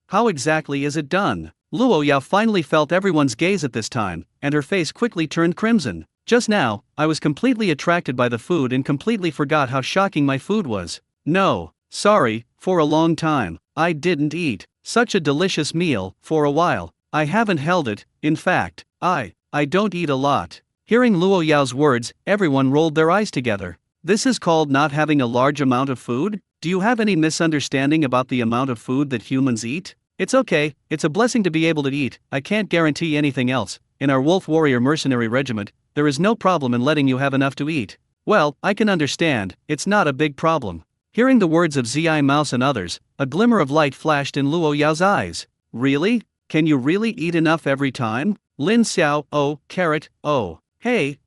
How exactly is it done? Luo Yao finally felt everyone's gaze at this time, and her face quickly turned crimson. Just now, I was completely attracted by the food and completely forgot how shocking my food was. No, sorry, for a long time, I didn't eat such a delicious meal. For a while, I haven't held it. In fact, I don't eat a lot. Hearing Luo Yao's words, everyone rolled their eyes together. This is called not having a large amount of food? Do you have any misunderstanding about the amount of food that humans eat? It's okay, it's a blessing to be able to eat. I can't guarantee anything else. In our Wolf Warrior Mercenary Regiment, there is no problem in letting you have enough to eat. Well, I can understand, it's not a big problem. Hearing the words of Zi Mouse and others, a glimmer of light flashed in Luo Yao's eyes. Really? Can you really eat enough every time? Lin Xiao, oh, carrot, oh. Hey,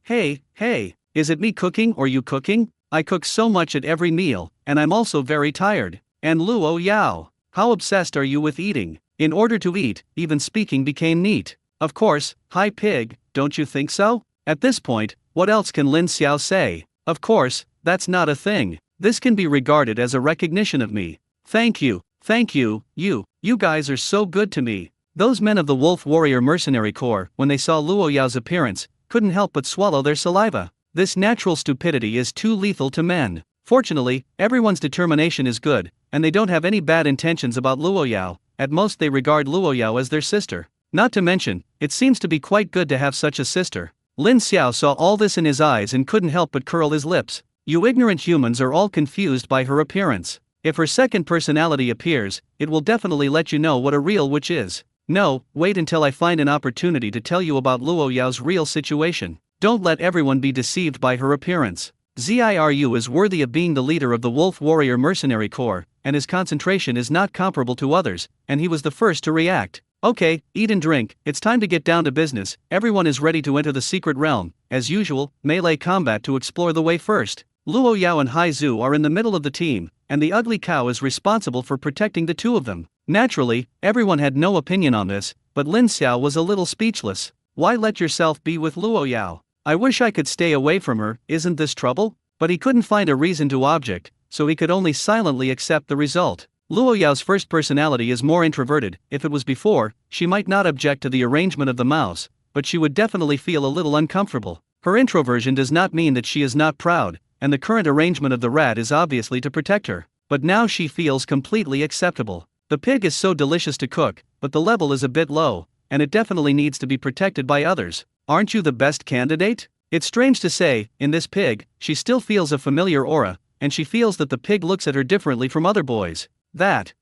is it me cooking or you cooking? I cook so much at every meal, and I'm also very tired. And Luo Yao, how obsessed are you with eating? In order to eat, even speaking became neat. Of course, hi pig, don't you think so? At this point, what else can Lin Xiao say? Of course, that's not a thing. This can be regarded as a recognition of me. Thank you, you guys are so good to me. Those men of the Wolf Warrior Mercenary Corps, when they saw Luo Yao's appearance, couldn't help but swallow their saliva. This natural stupidity is too lethal to men. Fortunately, everyone's determination is good, and they don't have any bad intentions about Luo Yao. At most they regard Luo Yao as their sister. Not to mention, it seems to be quite good to have such a sister. Lin Xiao saw all this in his eyes and couldn't help but curl his lips. You ignorant humans are all confused by her appearance. If her second personality appears, it will definitely let you know what a real witch is. No, wait until I find an opportunity to tell you about Luo Yao's real situation. Don't let everyone be deceived by her appearance. Ziru is worthy of being the leader of the Wolf Warrior Mercenary Corps, and his concentration is not comparable to others, and he was the first to react. Okay, eat and drink, it's time to get down to business. Everyone is ready to enter the secret realm. As usual, melee combat to explore the way first. Luo Yao and Hai Zhu are in the middle of the team, and the ugly cow is responsible for protecting the two of them. Naturally, everyone had no opinion on this, but Lin Xiao was a little speechless. Why let yourself be with Luo Yao? I wish I could stay away from her, isn't this trouble? But he couldn't find a reason to object, so he could only silently accept the result. Luo Yao's first personality is more introverted. If it was before, she might not object to the arrangement of the mouse, but she would definitely feel a little uncomfortable. Her introversion does not mean that she is not proud, and the current arrangement of the rat is obviously to protect her. But now she feels completely acceptable. The pig is so delicious to cook, but the level is a bit low, and it definitely needs to be protected by others. Aren't you the best candidate? It's strange to say, in this pig, she still feels a familiar aura, and she feels that the pig looks at her differently from other boys. That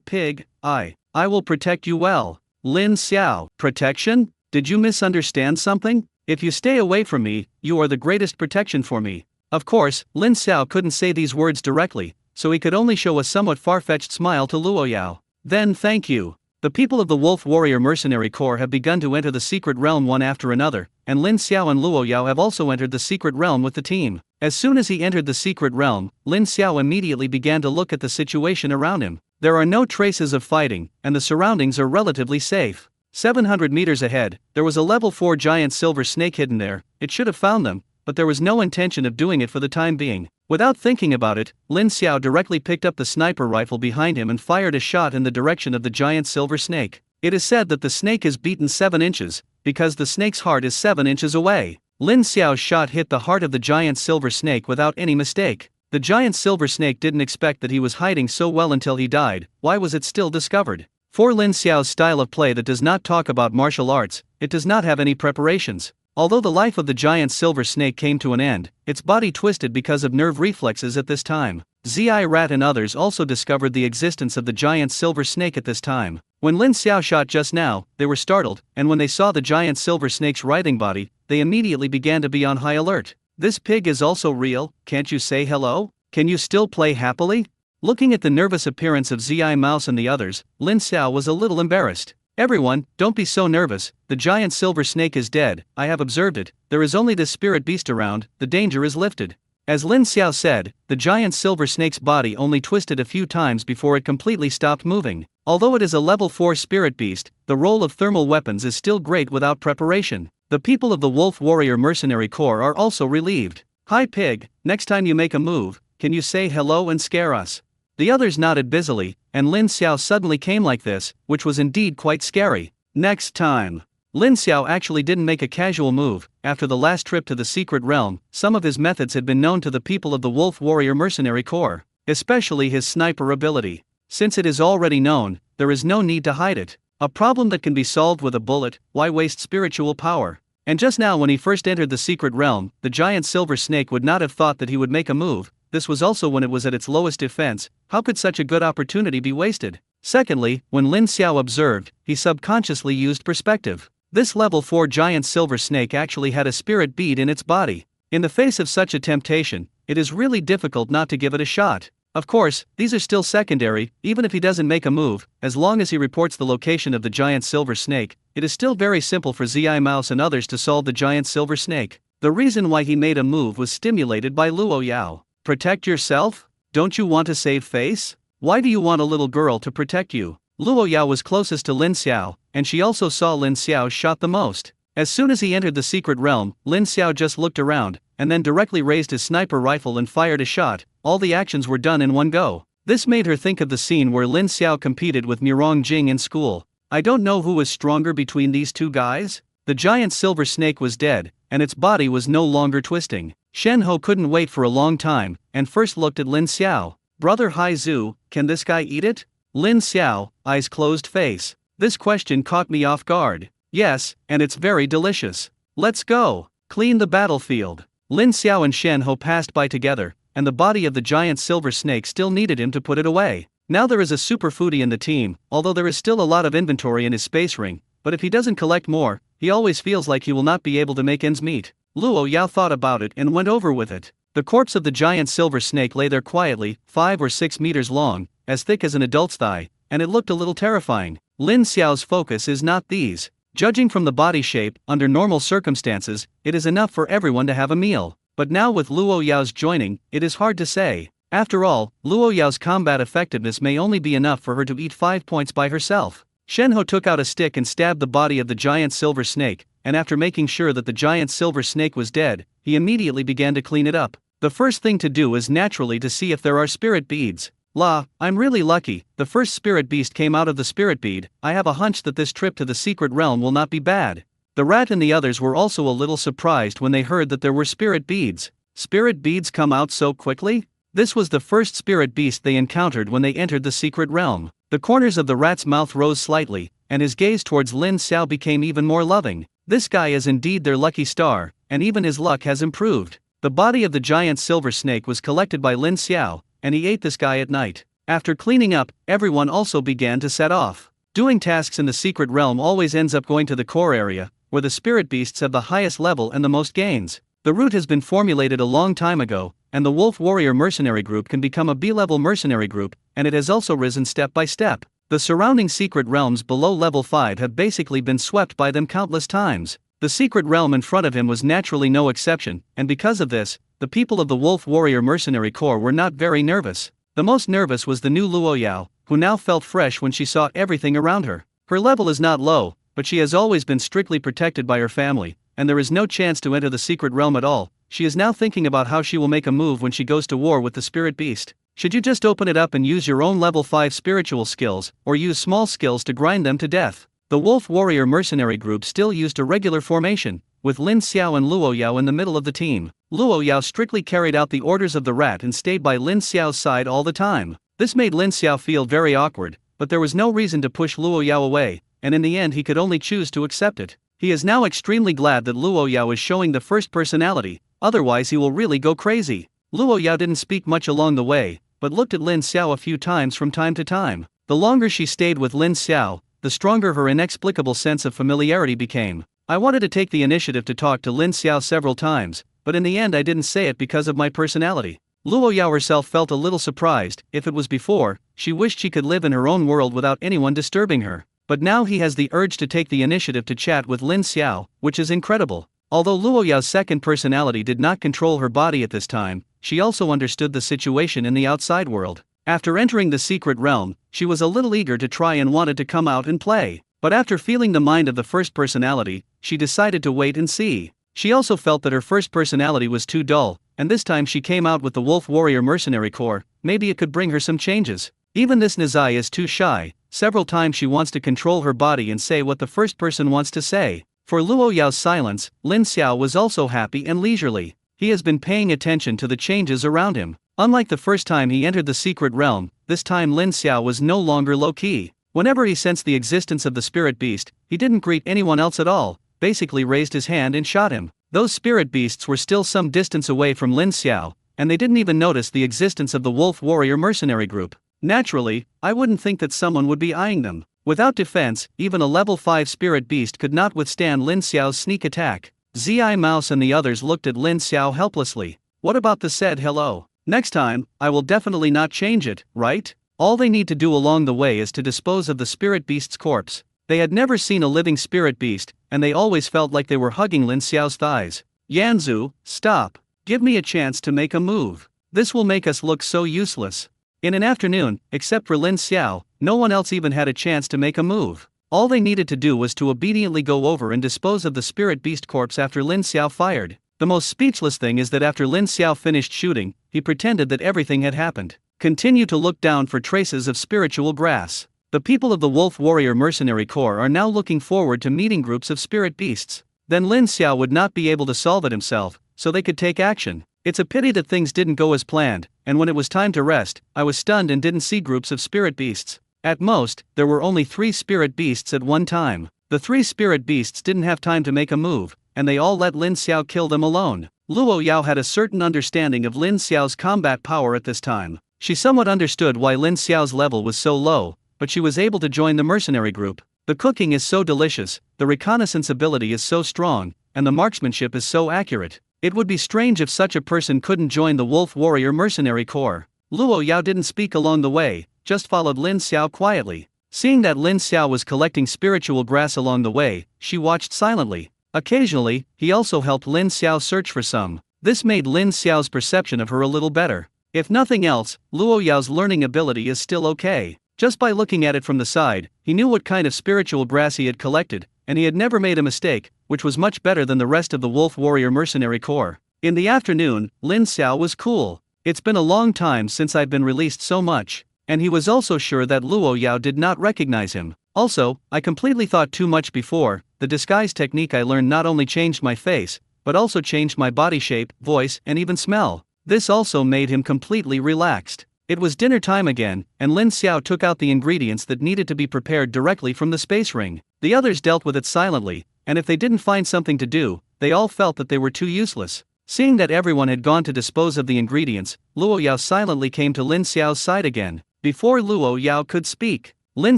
pig, I will protect you well. Lin Xiao, protection? Did you misunderstand something? If you stay away from me, you are the greatest protection for me. Of course, Lin Xiao couldn't say these words directly, so he could only show a somewhat far-fetched smile to Luo Yao. Then thank you. The people of the Wolf Warrior Mercenary Corps have begun to enter the secret realm one after another, and Lin Xiao and Luo Yao have also entered the secret realm with the team. As soon as he entered the secret realm, Lin Xiao immediately began to look at the situation around him. There are no traces of fighting, and the surroundings are relatively safe. 700 meters ahead, there was a level 4 giant silver snake hidden there. It should have found them, but there was no intention of doing it for the time being. Without thinking about it, Lin Xiao directly picked up the sniper rifle behind him and fired a shot in the direction of the giant silver snake. It is said that the snake is beaten 7 inches, because the snake's heart is 7 inches away. Lin Xiao's shot hit the heart of the giant silver snake without any mistake. The giant silver snake didn't expect that he was hiding so well until he died. Why was it still discovered? For Lin Xiao's style of play that does not talk about martial arts, it does not have any preparations. Although the life of the giant silver snake came to an end, its body twisted because of nerve reflexes at this time. Rat and others also discovered the existence of the giant silver snake at this time. When Lin Xiao shot just now, they were startled, and when they saw the giant silver snake's writhing body, they immediately began to be on high alert. This pig is also real, can't you say hello? Can you still play happily? Looking at the nervous appearance of Mouse and the others, Lin Xiao was a little embarrassed. Everyone, don't be so nervous, the giant silver snake is dead, I have observed it, there is only this spirit beast around, the danger is lifted. As Lin Xiao said, the giant silver snake's body only twisted a few times before it completely stopped moving. Although it is a level 4 spirit beast, the role of thermal weapons is still great without preparation. The people of the Wolf Warrior Mercenary Corps are also relieved. Hi pig, next time you make a move, can you say hello and scare us? The others nodded busily, and Lin Xiao suddenly came like this, which was indeed quite scary. Next time. Lin Xiao actually didn't make a casual move. After the last trip to the secret realm, some of his methods had been known to the people of the Wolf Warrior Mercenary Corps, especially his sniper ability. Since it is already known, there is no need to hide it. A problem that can be solved with a bullet, why waste spiritual power? And just now when he first entered the secret realm, the giant silver snake would not have thought that he would make a move. This was also when it was at its lowest defense. How could such a good opportunity be wasted? Secondly, when Lin Xiao observed, he subconsciously used perspective. This level 4 giant silver snake actually had a spirit bead in its body. In the face of such a temptation, it is really difficult not to give it a shot. Of course, these are still secondary. Even if he doesn't make a move, as long as he reports the location of the giant silver snake, it is still very simple for Mouse and others to solve the giant silver snake. The reason why he made a move was stimulated by Luo Yao. Protect yourself? Don't you want to save face? Why do you want a little girl to protect you? Luo Yao was closest to Lin Xiao, and she also saw Lin Xiao's shot the most. As soon as he entered the secret realm, Lin Xiao just looked around, and then directly raised his sniper rifle and fired a shot. All the actions were done in one go. This made her think of the scene where Lin Xiao competed with Mirong Jing in school. I don't know who was stronger between these two guys. The giant silver snake was dead, and its body was no longer twisting. Shen Ho couldn't wait for a long time, and first looked at Lin Xiao. Brother Hai Zhu, can this guy eat it? Lin Xiao, eyes closed face. This question caught me off guard. Yes, and it's very delicious. Let's go. Clean the battlefield. Lin Xiao and Shen Ho passed by together, and the body of the giant silver snake still needed him to put it away. Now there is a super foodie in the team, although there is still a lot of inventory in his space ring, but if he doesn't collect more, he always feels like he will not be able to make ends meet. Luo Yao thought about it and went over with it. The corpse of the giant silver snake lay there quietly, 5 or 6 meters long, as thick as an adult's thigh, and it looked a little terrifying. Lin Xiao's focus is not these. Judging from the body shape, under normal circumstances, it is enough for everyone to have a meal. But now with Luo Yao's joining, it is hard to say. After all, Luo Yao's combat effectiveness may only be enough for her to eat 5 points by herself. Shen Ho took out a stick and stabbed the body of the giant silver snake, and after making sure that the giant silver snake was dead, he immediately began to clean it up. The first thing to do is naturally to see if there are spirit beads. I'm really lucky, the first spirit beast came out of the spirit bead. I have a hunch that this trip to the secret realm will not be bad. The rat and the others were also a little surprised when they heard that there were spirit beads. Spirit beads come out so quickly? This was the first spirit beast they encountered when they entered the secret realm. The corners of the rat's mouth rose slightly, and his gaze towards Lin Xiao became even more loving. This guy is indeed their lucky star, and even his luck has improved. The body of the giant silver snake was collected by Lin Xiao, and he ate this guy at night. After cleaning up, everyone also began to set off. Doing tasks in the secret realm always ends up going to the core area, where the spirit beasts have the highest level and the most gains. The route has been formulated a long time ago, and the Wolf Warrior Mercenary Group can become a B-level mercenary group, and it has also risen step by step. The surrounding secret realms below level 5 have basically been swept by them countless times. The secret realm in front of him was naturally no exception, and because of this, the people of the Wolf Warrior Mercenary Corps were not very nervous. The most nervous was the new Luo Yao, who now felt fresh when she saw everything around her. Her level is not low, but she has always been strictly protected by her family, and there is no chance to enter the secret realm at all. She is now thinking about how she will make a move when she goes to war with the spirit beast. Should you just open it up and use your own level 5 spiritual skills, or use small skills to grind them to death? The Wolf Warrior Mercenary Group still used a regular formation, with Lin Xiao and Luo Yao in the middle of the team. Luo Yao strictly carried out the orders of the rat and stayed by Lin Xiao's side all the time. This made Lin Xiao feel very awkward, but there was no reason to push Luo Yao away, and in the end he could only choose to accept it. He is now extremely glad that Luo Yao is showing the first personality, otherwise he will really go crazy. Luo Yao didn't speak much along the way, but looked at Lin Xiao a few times from time to time. The longer she stayed with Lin Xiao, the stronger her inexplicable sense of familiarity became. I wanted to take the initiative to talk to Lin Xiao several times, but in the end I didn't say it because of my personality. Luo Yao herself felt a little surprised. If it was before, she wished she could live in her own world without anyone disturbing her. But now he has the urge to take the initiative to chat with Lin Xiao, which is incredible. Although Luo Yao's second personality did not control her body at this time, she also understood the situation in the outside world. After entering the secret realm, she was a little eager to try and wanted to come out and play. But after feeling the mind of the first personality, she decided to wait and see. She also felt that her first personality was too dull, and this time she came out with the Wolf Warrior Mercenary Corps. Maybe it could bring her some changes. Even this Nizai is too shy. Several times she wants to control her body and say what the first person wants to say. For Luo Yao's silence, Lin Xiao was also happy and leisurely. He has been paying attention to the changes around him. Unlike the first time he entered the secret realm, this time Lin Xiao was no longer low-key. Whenever he sensed the existence of the spirit beast, he didn't greet anyone else at all, basically raised his hand and shot him. Those spirit beasts were still some distance away from Lin Xiao, and they didn't even notice the existence of the Wolf Warrior Mercenary Group. Naturally, I wouldn't think that someone would be eyeing them. Without defense, even a level 5 spirit beast could not withstand Lin Xiao's sneak attack. Zi Mouse and the others looked at Lin Xiao helplessly. What about the said hello? Next time, I will definitely not change it, right? All they need to do along the way is to dispose of the spirit beast's corpse. They had never seen a living spirit beast, and they always felt like they were hugging Lin Xiao's thighs. Yanzu, stop. Give me a chance to make a move. This will make us look so useless. In an afternoon, except for Lin Xiao, no one else even had a chance to make a move. All they needed to do was to obediently go over and dispose of the spirit beast corpse after Lin Xiao fired. The most speechless thing is that after Lin Xiao finished shooting, he pretended that everything had happened. Continue to look down for traces of spiritual grass. The people of the Wolf Warrior Mercenary Corps are now looking forward to meeting groups of spirit beasts. Then Lin Xiao would not be able to solve it himself, so they could take action. It's a pity that things didn't go as planned, and when it was time to rest, I was stunned and didn't see groups of spirit beasts. At most, there were only 3 spirit beasts at one time. The 3 spirit beasts didn't have time to make a move, and they all let Lin Xiao kill them alone. Luo Yao had a certain understanding of Lin Xiao's combat power at this time. She somewhat understood why Lin Xiao's level was so low, but she was able to join the mercenary group. The cooking is so delicious, the reconnaissance ability is so strong, and the marksmanship is so accurate. It would be strange if such a person couldn't join the Wolf Warrior Mercenary Corps. Luo Yao didn't speak along the way, just followed Lin Xiao quietly. Seeing that Lin Xiao was collecting spiritual grass along the way, she watched silently. Occasionally, he also helped Lin Xiao search for some. This made Lin Xiao's perception of her a little better. If nothing else, Luo Yao's learning ability is still okay. Just by looking at it from the side, he knew what kind of spiritual grass he had collected, and he had never made a mistake, which was much better than the rest of the Wolf Warrior Mercenary Corps. In the afternoon, Lin Xiao was cool. It's been a long time since I've been released so much. And he was also sure that Luo Yao did not recognize him. Also, I completely thought too much before. The disguise technique I learned not only changed my face, but also changed my body shape, voice, and even smell. This also made him completely relaxed. It was dinner time again, and Lin Xiao took out the ingredients that needed to be prepared directly from the space ring. The others dealt with it silently, and if they didn't find something to do, they all felt that they were too useless. Seeing that everyone had gone to dispose of the ingredients, Luo Yao silently came to Lin Xiao's side again. Before Luo Yao could speak, Lin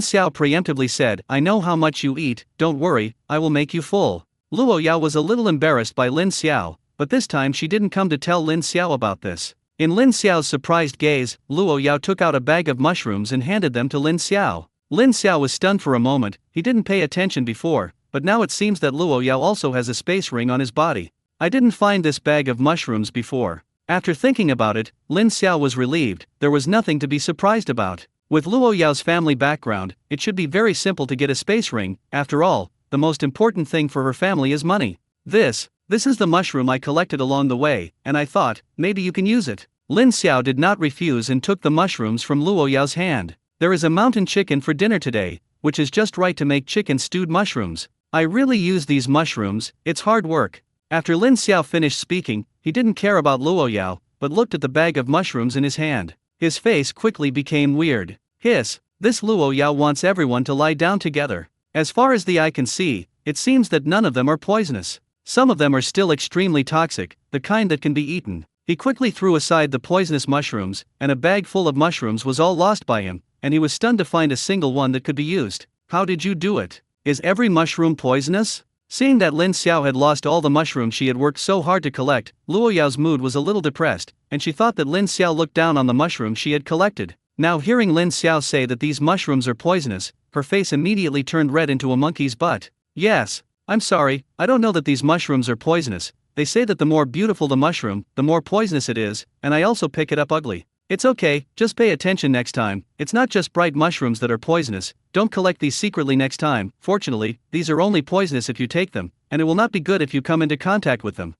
Xiao preemptively said, "I know how much you eat, don't worry, I will make you full." Luo Yao was a little embarrassed by Lin Xiao, but this time she didn't come to tell Lin Xiao about this. In Lin Xiao's surprised gaze, Luo Yao took out a bag of mushrooms and handed them to Lin Xiao. Lin Xiao was stunned for a moment. He didn't pay attention before, but now it seems that Luo Yao also has a space ring on his body. I didn't find this bag of mushrooms before. After thinking about it, Lin Xiao was relieved. There was nothing to be surprised about. With Luo Yao's family background, it should be very simple to get a space ring. After all, the most important thing for her family is money. This is the mushroom I collected along the way, and I thought, maybe you can use it. Lin Xiao did not refuse and took the mushrooms from Luo Yao's hand. There is a mountain chicken for dinner today, which is just right to make chicken stewed mushrooms. I really use these mushrooms, it's hard work. After Lin Xiao finished speaking, he didn't care about Luo Yao, but looked at the bag of mushrooms in his hand. His face quickly became weird. Hiss, this Luo Yao wants everyone to lie down together. As far as the eye can see, it seems that none of them are poisonous. Some of them are still extremely toxic, the kind that can be eaten. He quickly threw aside the poisonous mushrooms, and a bag full of mushrooms was all lost by him, and he was stunned to find a single one that could be used. How did you do it? Is every mushroom poisonous? Seeing that Lin Xiao had lost all the mushrooms she had worked so hard to collect, Luo Yao's mood was a little depressed, and she thought that Lin Xiao looked down on the mushrooms she had collected. Now hearing Lin Xiao say that these mushrooms are poisonous, her face immediately turned red into a monkey's butt. Yes, I'm sorry, I don't know that these mushrooms are poisonous. They say that the more beautiful the mushroom, the more poisonous it is, and I also pick it up ugly. It's okay, just pay attention next time. It's not just bright mushrooms that are poisonous. Don't collect these secretly next time. Fortunately, these are only poisonous if you take them, and it will not be good if you come into contact with them.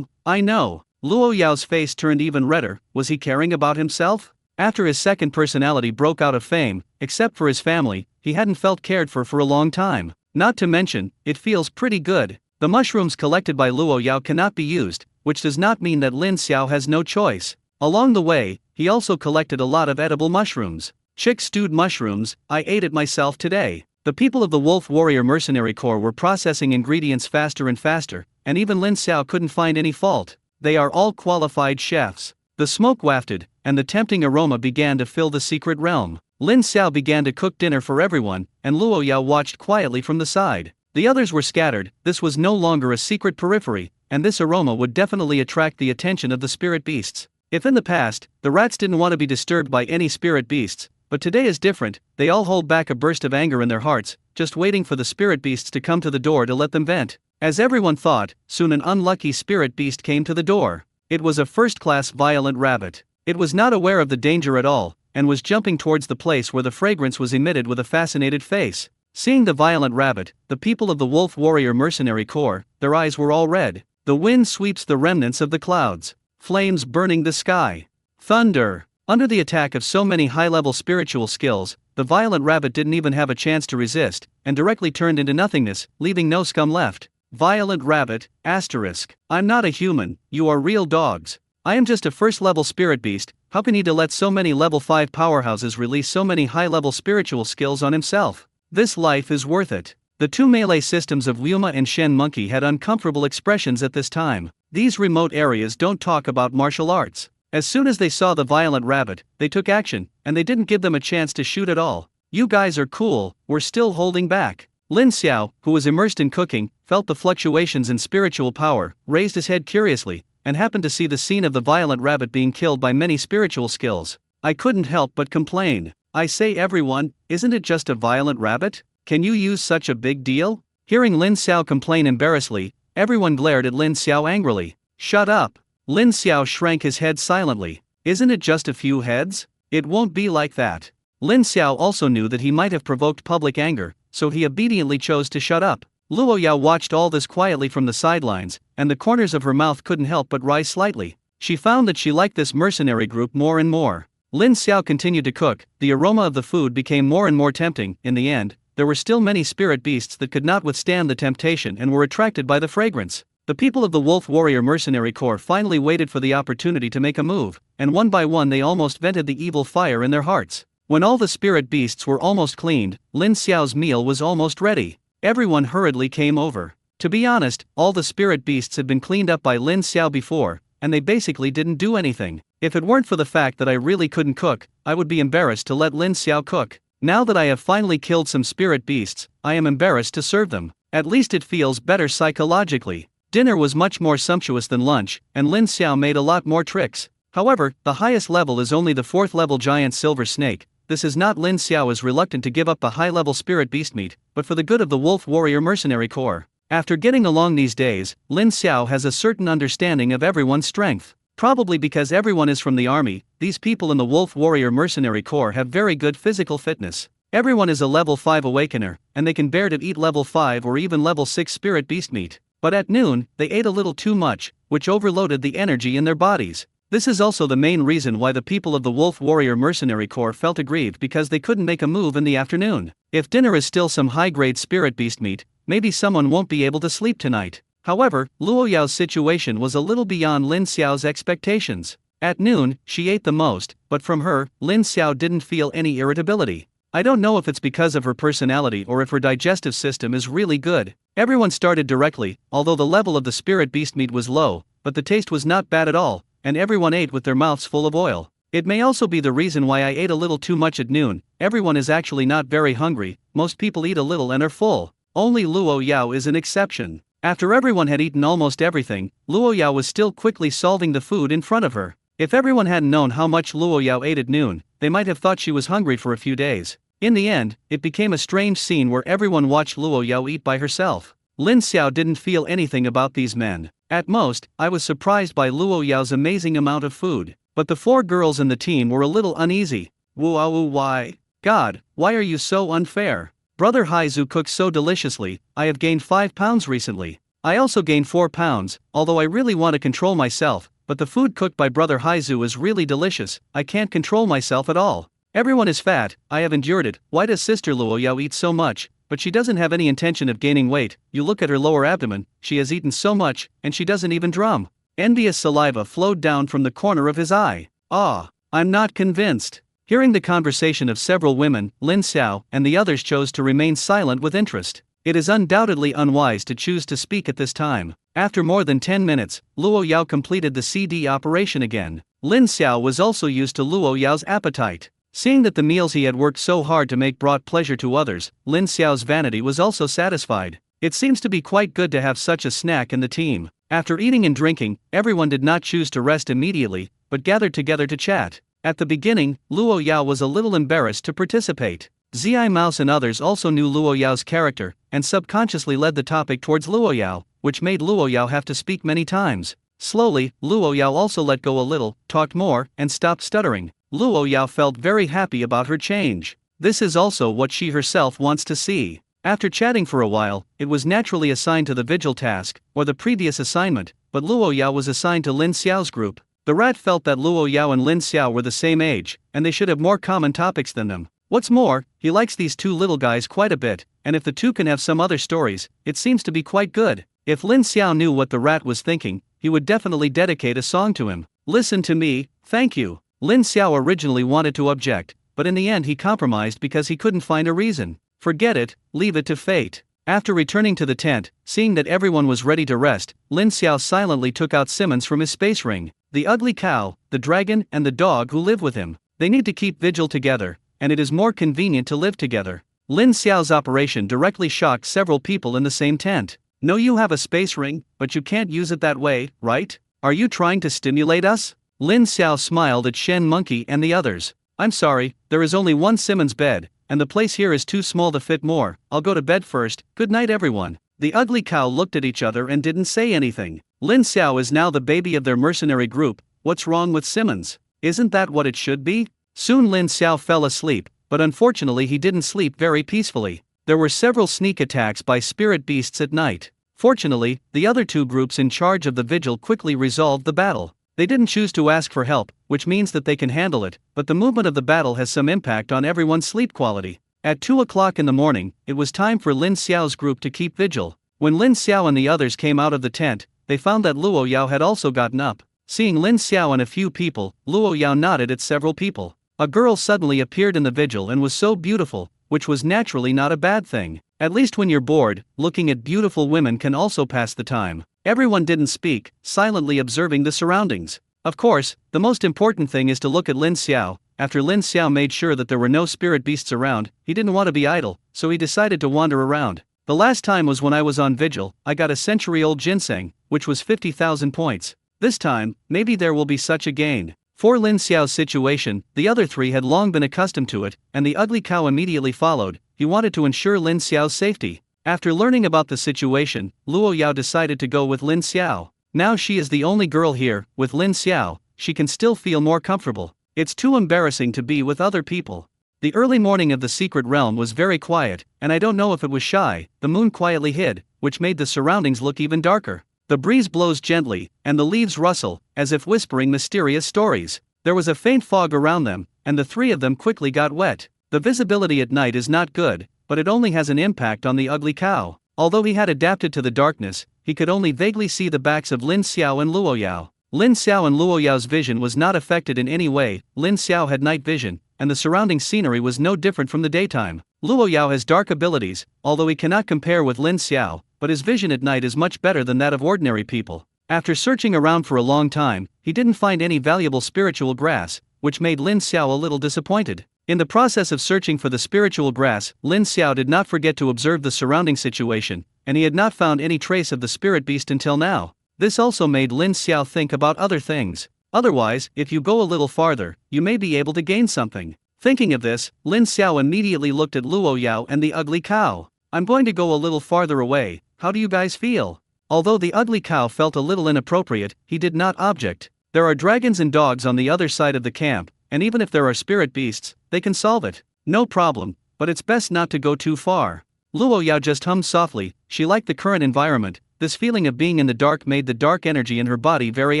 I know. Luo Yao's face turned even redder. Was he caring about himself? After his second personality broke out of fame, except for his family, he hadn't felt cared for a long time. Not to mention, it feels pretty good. The mushrooms collected by Luo Yao cannot be used, which does not mean that Lin Xiao has no choice. Along the way, he also collected a lot of edible mushrooms. Chick stewed mushrooms, I ate it myself today. The people of the Wolf Warrior Mercenary Corps were processing ingredients faster and faster, and even Lin Xiao couldn't find any fault. They are all qualified chefs. The smoke wafted, and the tempting aroma began to fill the secret realm. Lin Xiao began to cook dinner for everyone, and Luo Yao watched quietly from the side. The others were scattered. This was no longer a secret periphery, and this aroma would definitely attract the attention of the spirit beasts. If in the past, the rats didn't want to be disturbed by any spirit beasts, but today is different. They all hold back a burst of anger in their hearts, just waiting for the spirit beasts to come to the door to let them vent. As everyone thought, soon an unlucky spirit beast came to the door. It was a first-class violent rabbit. It was not aware of the danger at all, and was jumping towards the place where the fragrance was emitted with a fascinated face. Seeing the violent rabbit, the people of the Wolf Warrior Mercenary Corps, their eyes were all red. The wind sweeps the remnants of the clouds. Flames burning the sky. Thunder. Under the attack of so many high-level spiritual skills, the violent rabbit didn't even have a chance to resist, and directly turned into nothingness, leaving no scum left. Violent rabbit, asterisk. I'm not a human, you are real dogs. I am just a first-level spirit beast. How can he let so many level 5 powerhouses release so many high-level spiritual skills on himself? This life is worth it. The two melee systems of Wuma and Shen Monkey had uncomfortable expressions at this time. These remote areas don't talk about martial arts. As soon as they saw the violent rabbit, they took action, and they didn't give them a chance to shoot at all. You guys are cool, we're still holding back. Lin Xiao, who was immersed in cooking, felt the fluctuations in spiritual power, raised his head curiously, and happened to see the scene of the violent rabbit being killed by many spiritual skills. I couldn't help but complain. I say everyone, isn't it just a violent rabbit? Can you use such a big deal? Hearing Lin Xiao complain embarrassedly, everyone glared at Lin Xiao angrily. Shut up. Lin Xiao shrank his head silently. Isn't it just a few heads? It won't be like that. Lin Xiao also knew that he might have provoked public anger, so he obediently chose to shut up. Luo Yao watched all this quietly from the sidelines, and the corners of her mouth couldn't help but rise slightly. She found that she liked this mercenary group more and more. Lin Xiao continued to cook. The aroma of the food became more and more tempting. In the end, there were still many spirit beasts that could not withstand the temptation and were attracted by the fragrance. The people of the Wolf Warrior Mercenary Corps finally waited for the opportunity to make a move, and one by one they almost vented the evil fire in their hearts. When all the spirit beasts were almost cleaned, Lin Xiao's meal was almost ready. Everyone hurriedly came over. To be honest, all the spirit beasts had been cleaned up by Lin Xiao before, and they basically didn't do anything. If it weren't for the fact that I really couldn't cook, I would be embarrassed to let Lin Xiao cook. Now that I have finally killed some spirit beasts, I am embarrassed to serve them. At least it feels better psychologically. Dinner was much more sumptuous than lunch, and Lin Xiao made a lot more tricks. However, the highest level is only the 4th level giant silver snake. This is not Lin Xiao is reluctant to give up the high-level spirit beast meat, but for the good of the Wolf Warrior Mercenary Corps. After getting along these days, Lin Xiao has a certain understanding of everyone's strength. Probably because everyone is from the army, these people in the Wolf Warrior Mercenary Corps have very good physical fitness. Everyone is a level 5 awakener, and they can bear to eat level 5 or even level 6 spirit beast meat. But at noon, they ate a little too much, which overloaded the energy in their bodies. This is also the main reason why the people of the Wolf Warrior Mercenary Corps felt aggrieved, because they couldn't make a move in the afternoon. If dinner is still some high-grade spirit beast meat, maybe someone won't be able to sleep tonight. However, Luo Yao's situation was a little beyond Lin Xiao's expectations. At noon, she ate the most, but from her, Lin Xiao didn't feel any irritability. I don't know if it's because of her personality or if her digestive system is really good. Everyone started directly, although the level of the spirit beast meat was low, but the taste was not bad at all, and everyone ate with their mouths full of oil. It may also be the reason why I ate a little too much at noon. Everyone is actually not very hungry, most people eat a little and are full. Only Luo Yao is an exception. After everyone had eaten almost everything, Luo Yao was still quickly solving the food in front of her. If everyone hadn't known how much Luo Yao ate at noon, they might have thought she was hungry for a few days. In the end, it became a strange scene where everyone watched Luo Yao eat by herself. Lin Xiao didn't feel anything about these men. At most, I was surprised by Luo Yao's amazing amount of food. But the 4 girls in the team were a little uneasy. Why? God, why are you so unfair? Brother Haizu cooks so deliciously. I have gained 5 pounds recently. I also gained 4 pounds, although I really want to control myself, but the food cooked by Brother Haizu is really delicious. I can't control myself at all. Everyone is fat, I have endured it. Why does Sister Luo Yao eat so much? But she doesn't have any intention of gaining weight. You look at her lower abdomen, she has eaten so much, and she doesn't even drum. Envious saliva flowed down from the corner of his eye. I'm not convinced. Hearing the conversation of several women, Lin Xiao and the others chose to remain silent with interest. It is undoubtedly unwise to choose to speak at this time. After more than 10 minutes, Luo Yao completed the CD operation again. Lin Xiao was also used to Luo Yao's appetite. Seeing that the meals he had worked so hard to make brought pleasure to others, Lin Xiao's vanity was also satisfied. It seems to be quite good to have such a snack in the team. After eating and drinking, everyone did not choose to rest immediately, but gathered together to chat. At the beginning, Luo Yao was a little embarrassed to participate. Zi Mouse and others also knew Luo Yao's character, and subconsciously led the topic towards Luo Yao, which made Luo Yao have to speak many times. Slowly, Luo Yao also let go a little, talked more, and stopped stuttering. Luo Yao felt very happy about her change. This is also what she herself wants to see. After chatting for a while, it was naturally assigned to the vigil task, or the previous assignment, but Luo Yao was assigned to Lin Xiao's group. The rat felt that Luo Yao and Lin Xiao were the same age, and they should have more common topics than them. What's more, he likes these two little guys quite a bit, and if the two can have some other stories, it seems to be quite good. If Lin Xiao knew what the rat was thinking, he would definitely dedicate a song to him. Listen to me, thank you. Lin Xiao originally wanted to object, but in the end he compromised because he couldn't find a reason. Forget it, leave it to fate. After returning to the tent, seeing that everyone was ready to rest, Lin Xiao silently took out Simmons from his space ring, the ugly cow, the dragon, and the dog who live with him. They need to keep vigil together, and it is more convenient to live together. Lin Xiao's operation directly shocked several people in the same tent. No, you have a space ring, but you can't use it that way, right? Are you trying to stimulate us? Lin Xiao smiled at Shen Monkey and the others. I'm sorry, there is only one Simmons bed, and the place here is too small to fit more. I'll go to bed first. Good night, everyone. The ugly cow looked at each other and didn't say anything. Lin Xiao is now the baby of their mercenary group. What's wrong with Simmons? Isn't that what it should be? Soon Lin Xiao fell asleep, but unfortunately he didn't sleep very peacefully. There were several sneak attacks by spirit beasts at night. Fortunately, the other two groups in charge of the vigil quickly resolved the battle. They didn't choose to ask for help, which means that they can handle it, but the movement of the battle has some impact on everyone's sleep quality. At 2 o'clock in the morning, it was time for Lin Xiao's group to keep vigil. When Lin Xiao and the others came out of the tent, they found that Luo Yao had also gotten up. Seeing Lin Xiao and a few people, Luo Yao nodded at several people. A girl suddenly appeared in the vigil and was so beautiful, which was naturally not a bad thing. At least when you're bored, looking at beautiful women can also pass the time. Everyone didn't speak, silently observing the surroundings. Of course, the most important thing is to look at Lin Xiao. After Lin Xiao made sure that there were no spirit beasts around, he didn't want to be idle, so he decided to wander around. The last time was when I was on vigil. I got a century-old ginseng, which was 50,000 points. This time, maybe there will be such a gain. For Lin Xiao's situation, the other three had long been accustomed to it, and the ugly cow immediately followed. He wanted to ensure Lin Xiao's safety. After learning about the situation, Luo Yao decided to go with Lin Xiao. Now she is the only girl here. With Lin Xiao, she can still feel more comfortable. It's too embarrassing to be with other people. The early morning of the secret realm was very quiet, and I don't know if it was shy. The moon quietly hid, which made the surroundings look even darker. The breeze blows gently, and the leaves rustle, as if whispering mysterious stories. There was a faint fog around them, and the three of them quickly got wet. The visibility at night is not good, but it only has an impact on the ugly cow. Although he had adapted to the darkness, he could only vaguely see the backs of Lin Xiao and Luo Yao. Lin Xiao and Luo Yao's vision was not affected in any way. Lin Xiao had night vision, and the surrounding scenery was no different from the daytime. Luo Yao has dark abilities, although he cannot compare with Lin Xiao, but his vision at night is much better than that of ordinary people. After searching around for a long time, he didn't find any valuable spiritual grass, which made Lin Xiao a little disappointed. In the process of searching for the spiritual grass, Lin Xiao did not forget to observe the surrounding situation, and he had not found any trace of the spirit beast until now. This also made Lin Xiao think about other things. Otherwise, if you go a little farther, you may be able to gain something. Thinking of this, Lin Xiao immediately looked at Luo Yao and the ugly cow. I'm going to go a little farther away. How do you guys feel? Although the ugly cow felt a little inappropriate, he did not object. There are dragons and dogs on the other side of the camp, and even if there are spirit beasts, they can solve it. No problem, but it's best not to go too far. Luo Yao just hummed softly. She liked the current environment. This feeling of being in the dark made the dark energy in her body very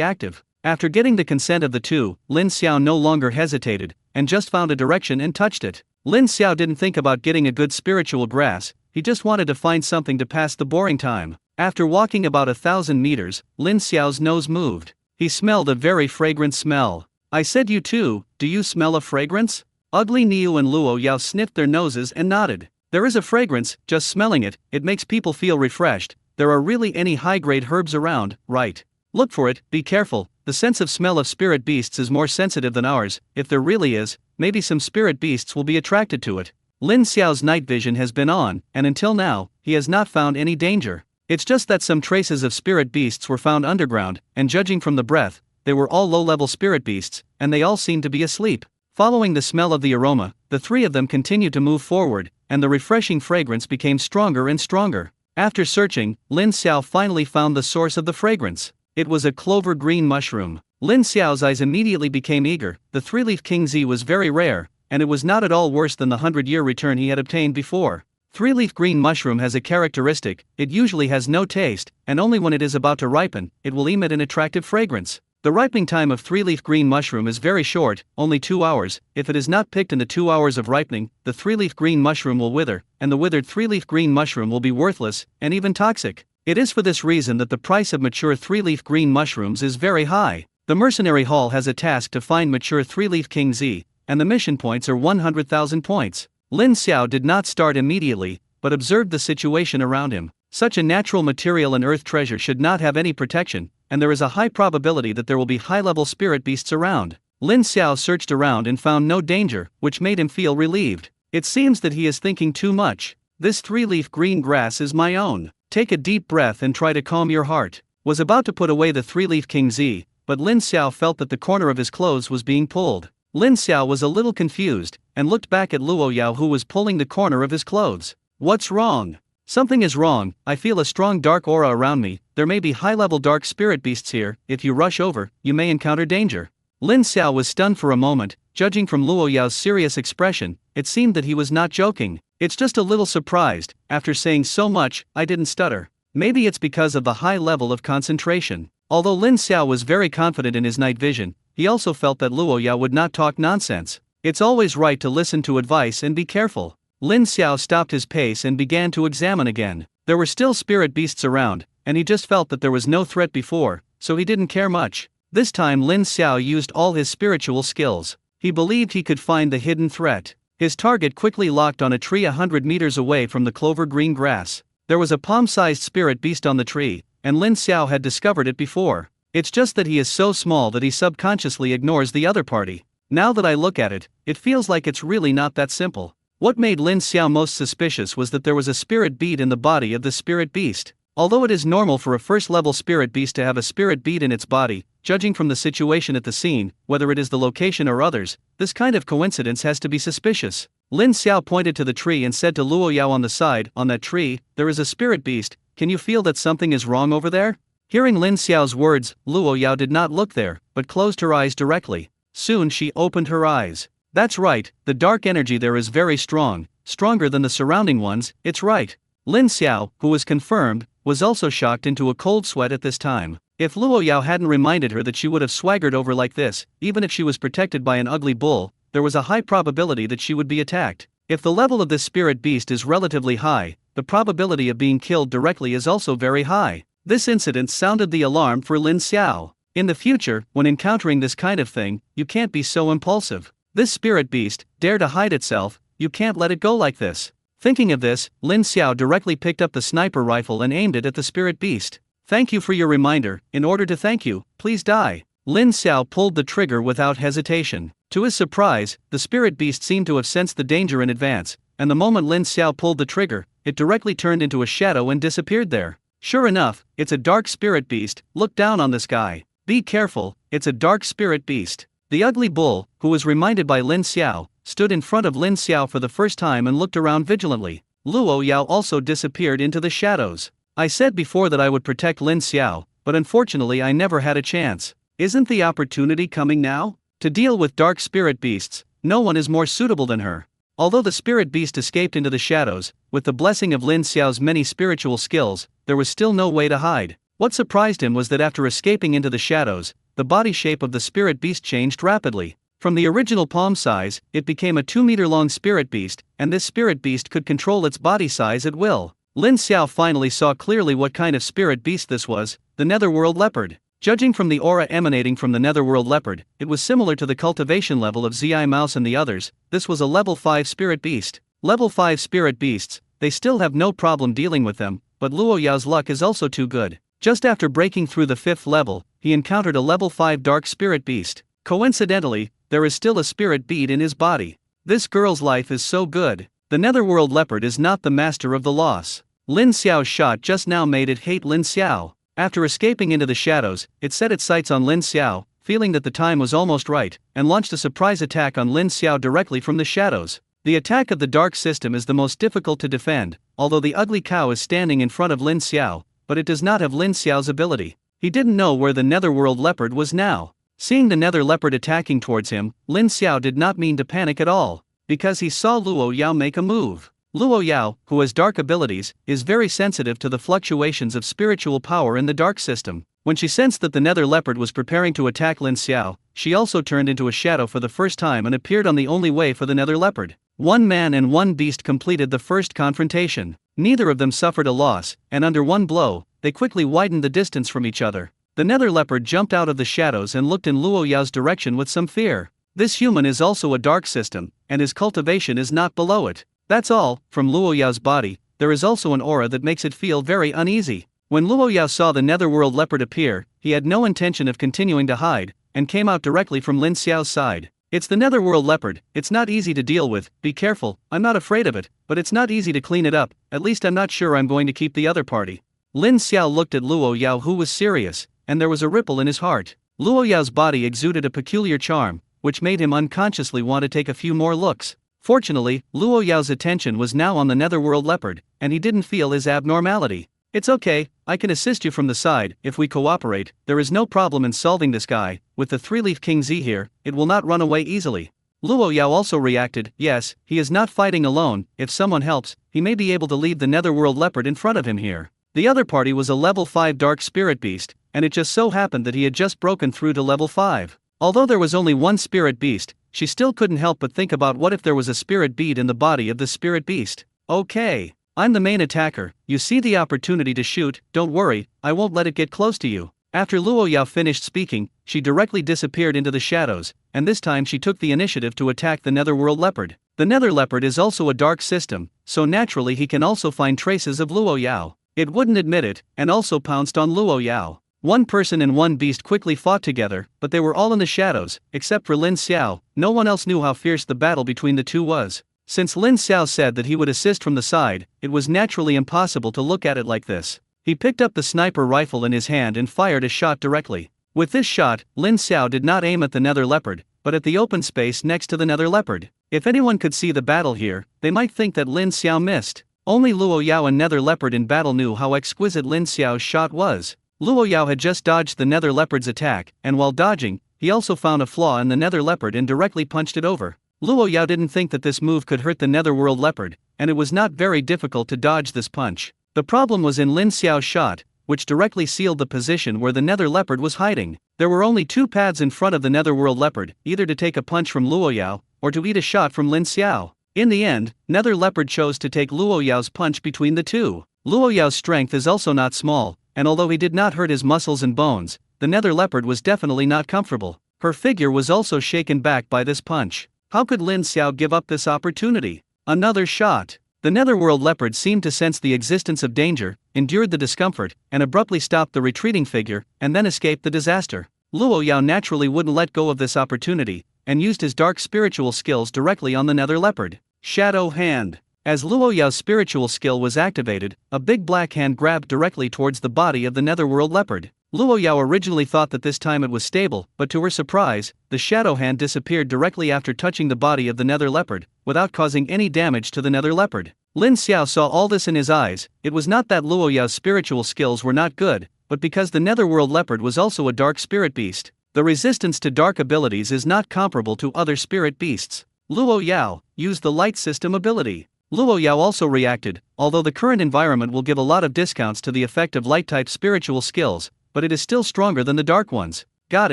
active. After getting the consent of the two, Lin Xiao no longer hesitated, and just found a direction and touched it. Lin Xiao didn't think about getting a good spiritual grass, he just wanted to find something to pass the boring time. After walking about 1,000 meters, Lin Xiao's nose moved. He smelled a very fragrant smell. I said you too, do you smell a fragrance? Ugly Niu and Luo Yao sniffed their noses and nodded. There is a fragrance, just smelling it, it makes people feel refreshed. There are really any high-grade herbs around, right? Look for it, be careful, the sense of smell of spirit beasts is more sensitive than ours. If there really is, maybe some spirit beasts will be attracted to it. Lin Xiao's night vision has been on, and until now, he has not found any danger. It's just that some traces of spirit beasts were found underground, and judging from the breath, they were all low-level spirit beasts, and they all seemed to be asleep. Following the smell of the aroma, the three of them continued to move forward, and the refreshing fragrance became stronger and stronger. After searching, Lin Xiao finally found the source of the fragrance. It was a clover green mushroom. Lin Xiao's eyes immediately became eager. The three-leaf King Z was very rare, and it was not at all worse than the 100-year return he had obtained before. Three-leaf green mushroom has a characteristic: it usually has no taste, and only when it is about to ripen, it will emit an attractive fragrance. The ripening time of three-leaf green mushroom is very short, only 2 hours. If it is not picked in the 2 hours of ripening, the three-leaf green mushroom will wither, and the withered three-leaf green mushroom will be worthless, and even toxic. It is for this reason that the price of mature three-leaf green mushrooms is very high. The mercenary hall has a task to find mature three-leaf King Z, and the mission points are 100,000 points. Lin Xiao did not start immediately, but observed the situation around him. Such a natural material and earth treasure should not have any protection, and there is a high probability that there will be high-level spirit beasts around. Lin Xiao searched around and found no danger, which made him feel relieved. It seems that he is thinking too much. This three-leaf green grass is my own. Take a deep breath and try to calm your heart. Was about to put away the three-leaf King Z, but Lin Xiao felt that the corner of his clothes was being pulled. Lin Xiao was a little confused, and looked back at Luo Yao, who was pulling the corner of his clothes. What's wrong? Something is wrong. I feel a strong dark aura around me. There may be high-level dark spirit beasts here. If you rush over, you may encounter danger. Lin Xiao was stunned for a moment. Judging from Luo Yao's serious expression, it seemed that he was not joking. It's just a little surprised. After saying so much, I didn't stutter. Maybe it's because of the high level of concentration. Although Lin Xiao was very confident in his night vision, he also felt that Luo Yao would not talk nonsense. It's always right to listen to advice and be careful. Lin Xiao stopped his pace and began to examine again. There were still spirit beasts around, and he just felt that there was no threat before, so he didn't care much. This time Lin Xiao used all his spiritual skills. He believed he could find the hidden threat. His target quickly locked on a tree 100 meters away from the clover green grass. There was a palm-sized spirit beast on the tree, and Lin Xiao had discovered it before. It's just that he is so small that he subconsciously ignores the other party. Now that I look at it, it feels like it's really not that simple. What made Lin Xiao most suspicious was that there was a spirit bead in the body of the spirit beast. Although it is normal for a first-level spirit beast to have a spirit bead in its body, judging from the situation at the scene, whether it is the location or others, this kind of coincidence has to be suspicious. Lin Xiao pointed to the tree and said to Luo Yao on the side, "On that tree, there is a spirit beast. Can you feel that something is wrong over there?" Hearing Lin Xiao's words, Luo Yao did not look there, but closed her eyes directly. Soon she opened her eyes. That's right, the dark energy there is very strong, stronger than the surrounding ones, it's right. Lin Xiao, who was confirmed, was also shocked into a cold sweat at this time. If Luo Yao hadn't reminded her that she would have swaggered over like this, even if she was protected by an ugly bull, there was a high probability that she would be attacked. If the level of this spirit beast is relatively high, the probability of being killed directly is also very high. This incident sounded the alarm for Lin Xiao. In the future, when encountering this kind of thing, you can't be so impulsive. This spirit beast, dare to hide itself, you can't let it go like this. Thinking of this, Lin Xiao directly picked up the sniper rifle and aimed it at the spirit beast. Thank you for your reminder. In order to thank you, please die. Lin Xiao pulled the trigger without hesitation. To his surprise, the spirit beast seemed to have sensed the danger in advance, and the moment Lin Xiao pulled the trigger, it directly turned into a shadow and disappeared there. Sure enough, it's a dark spirit beast. Look down on this guy. Be careful, it's a dark spirit beast. The ugly bull, who was reminded by Lin Xiao, stood in front of Lin Xiao for the first time and looked around vigilantly. Luo Yao also disappeared into the shadows. I said before that I would protect Lin Xiao, but unfortunately I never had a chance. Isn't the opportunity coming now? To deal with dark spirit beasts, no one is more suitable than her. Although the spirit beast escaped into the shadows, with the blessing of Lin Xiao's many spiritual skills, there was still no way to hide. What surprised him was that after escaping into the shadows, the body shape of the spirit beast changed rapidly. From the original palm size, it became a 2-meter-long spirit beast, and this spirit beast could control its body size at will. Lin Xiao finally saw clearly what kind of spirit beast this was, the netherworld leopard. Judging from the aura emanating from the netherworld leopard, it was similar to the cultivation level of Zi Mouse and the others. This was a level 5 spirit beast. Level 5 spirit beasts, they still have no problem dealing with them, but Luo Yao's luck is also too good. Just after breaking through the 5th level, he encountered a level 5 dark spirit beast. Coincidentally, there is still a spirit bead in his body. This girl's life is so good. The netherworld leopard is not the master of the loss. Lin Xiao's shot just now made it hate Lin Xiao. After escaping into the shadows, it set its sights on Lin Xiao, feeling that the time was almost right, and launched a surprise attack on Lin Xiao directly from the shadows. The attack of the dark system is the most difficult to defend, although the ugly cow is standing in front of Lin Xiao, but it does not have Lin Xiao's ability. He didn't know where the netherworld leopard was now. Seeing the nether leopard attacking towards him, Lin Xiao did not mean to panic at all, because he saw Luo Yao make a move. Luo Yao, who has dark abilities, is very sensitive to the fluctuations of spiritual power in the dark system. When she sensed that the nether leopard was preparing to attack Lin Xiao, she also turned into a shadow for the first time and appeared on the only way for the nether leopard. One man and one beast completed the first confrontation. Neither of them suffered a loss, and under one blow, they quickly widened the distance from each other. The nether leopard jumped out of the shadows and looked in Luo Yao's direction with some fear. This human is also a dark system, and his cultivation is not below it. That's all. From Luo Yao's body, there is also an aura that makes it feel very uneasy. When Luo Yao saw the netherworld leopard appear, he had no intention of continuing to hide, and came out directly from Lin Xiao's side. It's the netherworld leopard, it's not easy to deal with, be careful, I'm not afraid of it, but it's not easy to clean it up, at least I'm not sure I'm going to keep the other party. Lin Xiao looked at Luo Yao, who was serious, and there was a ripple in his heart. Luo Yao's body exuded a peculiar charm, which made him unconsciously want to take a few more looks. Fortunately, Luo Yao's attention was now on the netherworld leopard, and he didn't feel his abnormality. It's okay, I can assist you from the side. If we cooperate, there is no problem in solving this guy. With the three-leaf King Z here, it will not run away easily. Luo Yao also reacted, yes, he is not fighting alone, if someone helps, he may be able to leave the netherworld leopard in front of him here. The other party was a level 5 dark spirit beast, and it just so happened that he had just broken through to level 5. Although there was only one spirit beast, she still couldn't help but think about what if there was a spirit bead in the body of the spirit beast. Okay, I'm the main attacker, you see the opportunity to shoot, don't worry, I won't let it get close to you. After Luo Yao finished speaking, she directly disappeared into the shadows, and this time she took the initiative to attack the netherworld leopard. The nether leopard is also a dark system, so naturally he can also find traces of Luo Yao. It wouldn't admit it, and also pounced on Luo Yao. One person and one beast quickly fought together, but they were all in the shadows, except for Lin Xiao. No one else knew how fierce the battle between the two was. Since Lin Xiao said that he would assist from the side, it was naturally impossible to look at it like this. He picked up the sniper rifle in his hand and fired a shot directly. With this shot, Lin Xiao did not aim at the nether leopard, but at the open space next to the nether leopard. If anyone could see the battle here, they might think that Lin Xiao missed. Only Luo Yao and nether leopard in battle knew how exquisite Lin Xiao's shot was. Luo Yao had just dodged the nether leopard's attack, and while dodging, he also found a flaw in the nether leopard and directly punched it over. Luo Yao didn't think that this move could hurt the netherworld leopard, and it was not very difficult to dodge this punch. The problem was in Lin Xiao's shot, which directly sealed the position where the nether leopard was hiding. There were only two paths in front of the netherworld leopard, either to take a punch from Luo Yao, or to eat a shot from Lin Xiao. In the end, nether leopard chose to take Luo Yao's punch between the two. Luo Yao's strength is also not small, and although he did not hurt his muscles and bones, the nether leopard was definitely not comfortable. Her figure was also shaken back by this punch. How could Lin Xiao give up this opportunity? Another shot. The netherworld leopard seemed to sense the existence of danger, endured the discomfort, and abruptly stopped the retreating figure, and then escaped the disaster. Luo Yao naturally wouldn't let go of this opportunity, and used his dark spiritual skills directly on the nether leopard. Shadow Hand. As Luo Yao's spiritual skill was activated, a big black hand grabbed directly towards the body of the netherworld leopard. Luo Yao originally thought that this time it was stable, but to her surprise, the shadow hand disappeared directly after touching the body of the nether leopard, without causing any damage to the nether leopard. Lin Xiao saw all this in his eyes. It was not that Luo Yao's spiritual skills were not good, but because the netherworld leopard was also a dark spirit beast. The resistance to dark abilities is not comparable to other spirit beasts. Luo Yao used the light system ability. Luo Yao also reacted, although the current environment will give a lot of discounts to the effect of light-type spiritual skills, but it is still stronger than the dark ones. Got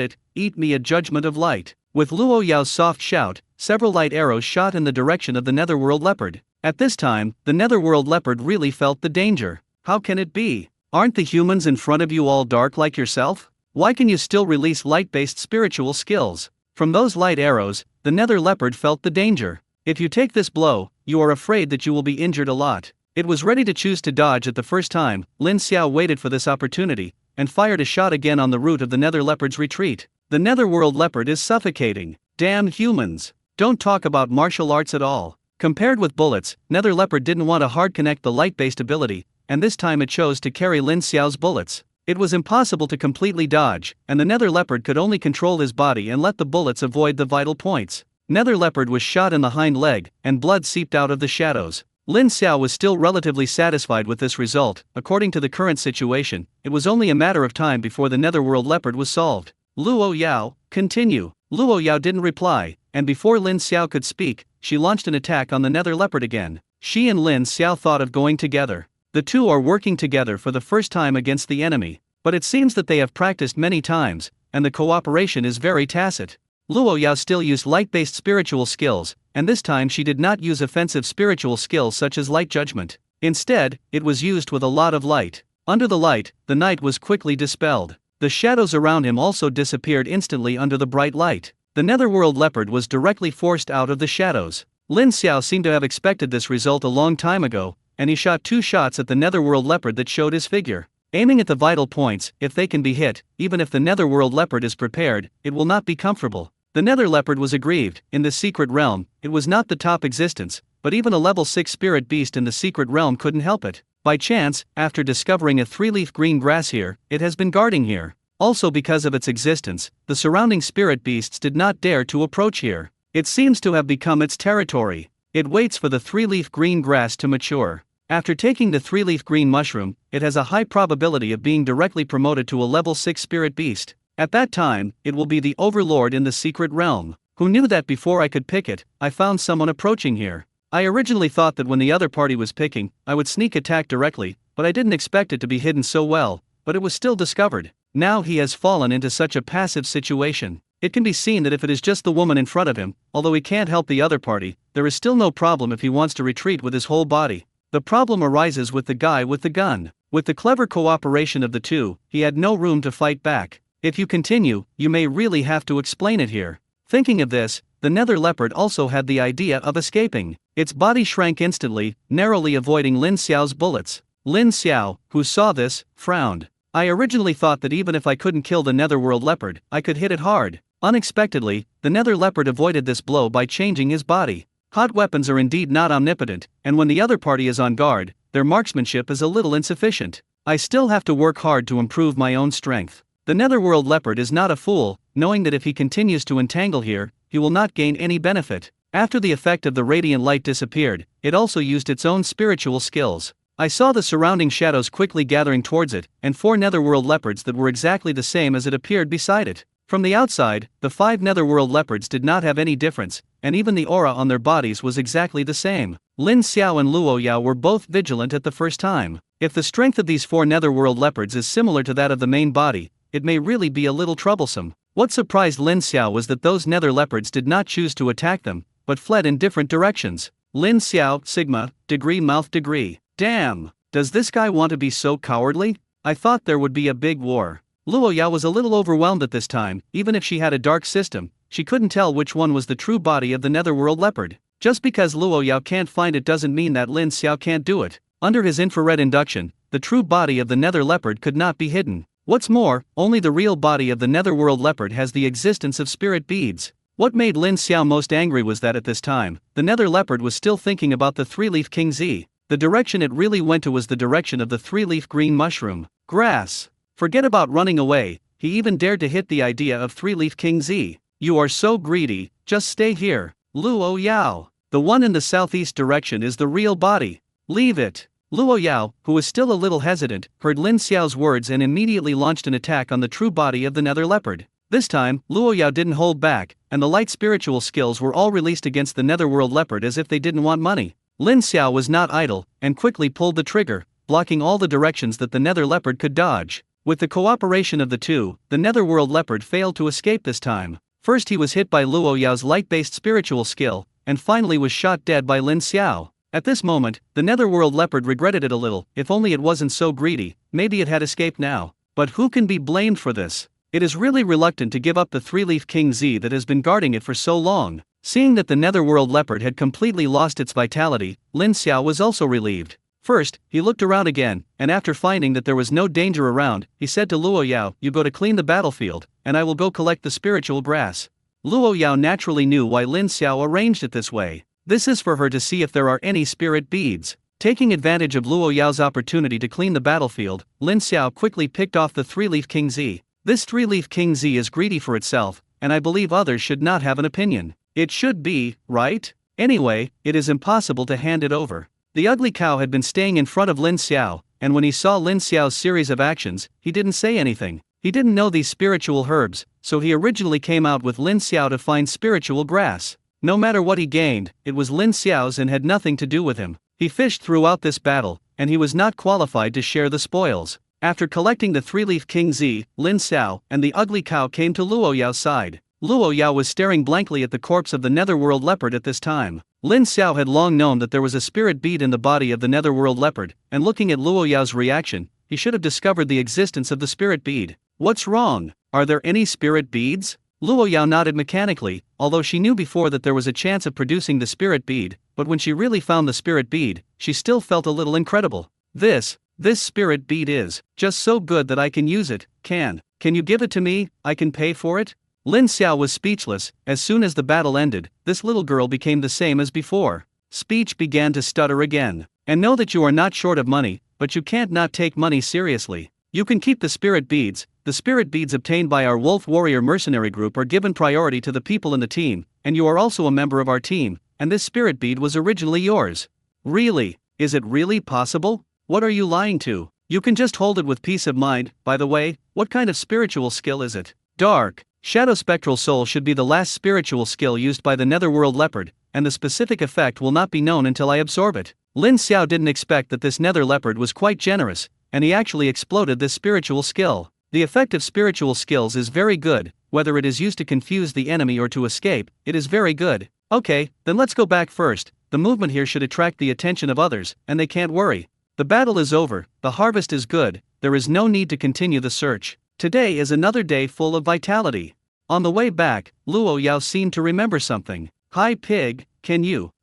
it, eat me a judgment of light. With Luo Yao's soft shout, several light arrows shot in the direction of the netherworld leopard. At this time, the netherworld leopard really felt the danger. How can it be? Aren't the humans in front of you all dark like yourself? Why can you still release light-based spiritual skills? From those light arrows, the nether leopard felt the danger. If you take this blow, you are afraid that you will be injured a lot. It was ready to choose to dodge at the first time. Lin Xiao waited for this opportunity, and fired a shot again on the route of the nether leopard's retreat. The netherworld leopard is suffocating. Damn humans. Don't talk about martial arts at all. Compared with bullets, nether leopard didn't want to hard connect the light-based ability, and this time it chose to carry Lin Xiao's bullets. It was impossible to completely dodge, and the nether leopard could only control his body and let the bullets avoid the vital points. Nether leopard was shot in the hind leg, and blood seeped out of the shadows. Lin Xiao was still relatively satisfied with this result. According to the current situation, it was only a matter of time before the netherworld leopard was solved. Luo Yao, continue. Luo Yao didn't reply, and before Lin Xiao could speak, she launched an attack on the nether leopard again. She and Lin Xiao thought of going together. The two are working together for the first time against the enemy, but it seems that they have practiced many times, and the cooperation is very tacit. Luo Yao still used light-based spiritual skills, and this time she did not use offensive spiritual skills such as light judgment. Instead, it was used with a lot of light. Under the light, the night was quickly dispelled. The shadows around him also disappeared instantly under the bright light. The netherworld leopard was directly forced out of the shadows. Lin Xiao seemed to have expected this result a long time ago, and he shot 2 shots at the netherworld leopard that showed his figure. Aiming at the vital points, if they can be hit, even if the netherworld leopard is prepared, it will not be comfortable. The nether leopard was aggrieved. In the secret realm, it was not the top existence, but even a level 6 spirit beast in the secret realm couldn't help it. By chance, after discovering a 3-leaf green grass here, it has been guarding here. Also because of its existence, the surrounding spirit beasts did not dare to approach here. It seems to have become its territory. It waits for the 3-leaf green grass to mature. After taking the 3-leaf green mushroom, it has a high probability of being directly promoted to a level 6 spirit beast. At that time, it will be the overlord in the secret realm. Who knew that before I could pick it, I found someone approaching here. I originally thought that when the other party was picking, I would sneak attack directly, but I didn't expect it to be hidden so well, but it was still discovered. Now he has fallen into such a passive situation. It can be seen that if it is just the woman in front of him, although he can't help the other party, there is still no problem if he wants to retreat with his whole body. The problem arises with the guy with the gun. With the clever cooperation of the two, he had no room to fight back. If you continue, you may really have to explain it here. Thinking of this, the nether leopard also had the idea of escaping. Its body shrank instantly, narrowly avoiding Lin Xiao's bullets. Lin Xiao, who saw this, frowned. I originally thought that even if I couldn't kill the netherworld leopard, I could hit it hard. Unexpectedly, the nether leopard avoided this blow by changing his body. Hot weapons are indeed not omnipotent, and when the other party is on guard, their marksmanship is a little insufficient. I still have to work hard to improve my own strength. The netherworld leopard is not a fool, knowing that if he continues to entangle here, he will not gain any benefit. After the effect of the radiant light disappeared, it also used its own spiritual skills. I saw the surrounding shadows quickly gathering towards it, and 4 netherworld leopards that were exactly the same as it appeared beside it. From the outside, the 5 netherworld leopards did not have any difference, and even the aura on their bodies was exactly the same. Lin Xiao and Luo Yao were both vigilant at the first time. If the strength of these 4 netherworld leopards is similar to that of the main body, it may really be a little troublesome. What surprised Lin Xiao was that those nether leopards did not choose to attack them, but fled in different directions. Lin Xiao, Sigma, degree mouth degree. Damn, does this guy want to be so cowardly? I thought there would be a big war. Luo Yao was a little overwhelmed at this time. Even if she had a dark system, she couldn't tell which one was the true body of the netherworld leopard. Just because Luo Yao can't find it doesn't mean that Lin Xiao can't do it. Under his infrared induction, the true body of the nether leopard could not be hidden. What's more, only the real body of the netherworld leopard has the existence of spirit beads. What made Lin Xiao most angry was that at this time, the nether leopard was still thinking about the 3-leaf king Z. The direction it really went to was the direction of the 3-leaf green mushroom. Grass. Forget about running away, he even dared to hit the idea of 3-leaf king Z. You are so greedy, just stay here. Luo Yao. The one in the southeast direction is the real body. Leave it. Luo Yao, who was still a little hesitant, heard Lin Xiao's words and immediately launched an attack on the true body of the nether leopard. This time, Luo Yao didn't hold back, and the light spiritual skills were all released against the netherworld leopard as if they didn't want money. Lin Xiao was not idle, and quickly pulled the trigger, blocking all the directions that the nether leopard could dodge. With the cooperation of the two, the netherworld leopard failed to escape this time. First he was hit by Luo Yao's light-based spiritual skill, and finally was shot dead by Lin Xiao. At this moment, the netherworld leopard regretted it a little. If only it wasn't so greedy, maybe it had escaped now. But who can be blamed for this? It is really reluctant to give up the 3-leaf king Z that has been guarding it for so long. Seeing that the netherworld leopard had completely lost its vitality, Lin Xiao was also relieved. First, he looked around again, and after finding that there was no danger around, he said to Luo Yao, "You go to clean the battlefield, and I will go collect the spiritual grass." Luo Yao naturally knew why Lin Xiao arranged it this way. This is for her to see if there are any spirit beads. Taking advantage of Luo Yao's opportunity to clean the battlefield, Lin Xiao quickly picked off the 3-leaf king Z. This 3-leaf king Z is greedy for itself, and I believe others should not have an opinion. It should be, right? Anyway, it is impossible to hand it over. The ugly cow had been staying in front of Lin Xiao, and when he saw Lin Xiao's series of actions, he didn't say anything. He didn't know these spiritual herbs, so he originally came out with Lin Xiao to find spiritual grass. No matter what he gained, it was Lin Xiao's and had nothing to do with him. He fished throughout this battle, and he was not qualified to share the spoils. After collecting the three-leaf King Zi, Lin Xiao, and the ugly cow came to Luo Yao's side. Luo Yao was staring blankly at the corpse of the netherworld leopard at this time. Lin Xiao had long known that there was a spirit bead in the body of the netherworld leopard, and looking at Luo Yao's reaction, he should have discovered the existence of the spirit bead. What's wrong? Are there any spirit beads? Luo Yao nodded mechanically, although she knew before that there was a chance of producing the spirit bead, but when she really found the spirit bead, she still felt a little incredible. This spirit bead is just so good that I can use it. Can you give it to me? I can pay for it? Lin Xiao was speechless. As soon as the battle ended, this little girl became the same as before. Speech began to stutter again. And know that you are not short of money, but you can't not take money seriously. You can keep the spirit beads. The spirit beads obtained by our Wolf Warrior mercenary group are given priority to the people in the team, and you are also a member of our team, and this spirit bead was originally yours. Really? Is it really possible? What are you lying to? You can just hold it with peace of mind. By the way, what kind of spiritual skill is it? Dark Shadow Spectral Soul should be the last spiritual skill used by the Netherworld Leopard, and the specific effect will not be known until I absorb it. Lin Xiao didn't expect that this Nether Leopard was quite generous, and he actually exploded this spiritual skill. The effect of spiritual skills is very good, whether it is used to confuse the enemy or to escape, it is very good. Okay, then let's go back first. The movement here should attract the attention of others, and they can't worry. The battle is over, the harvest is good, there is no need to continue the search. Today is another day full of vitality. On the way back, Luo Yao seemed to remember something. Hi pig,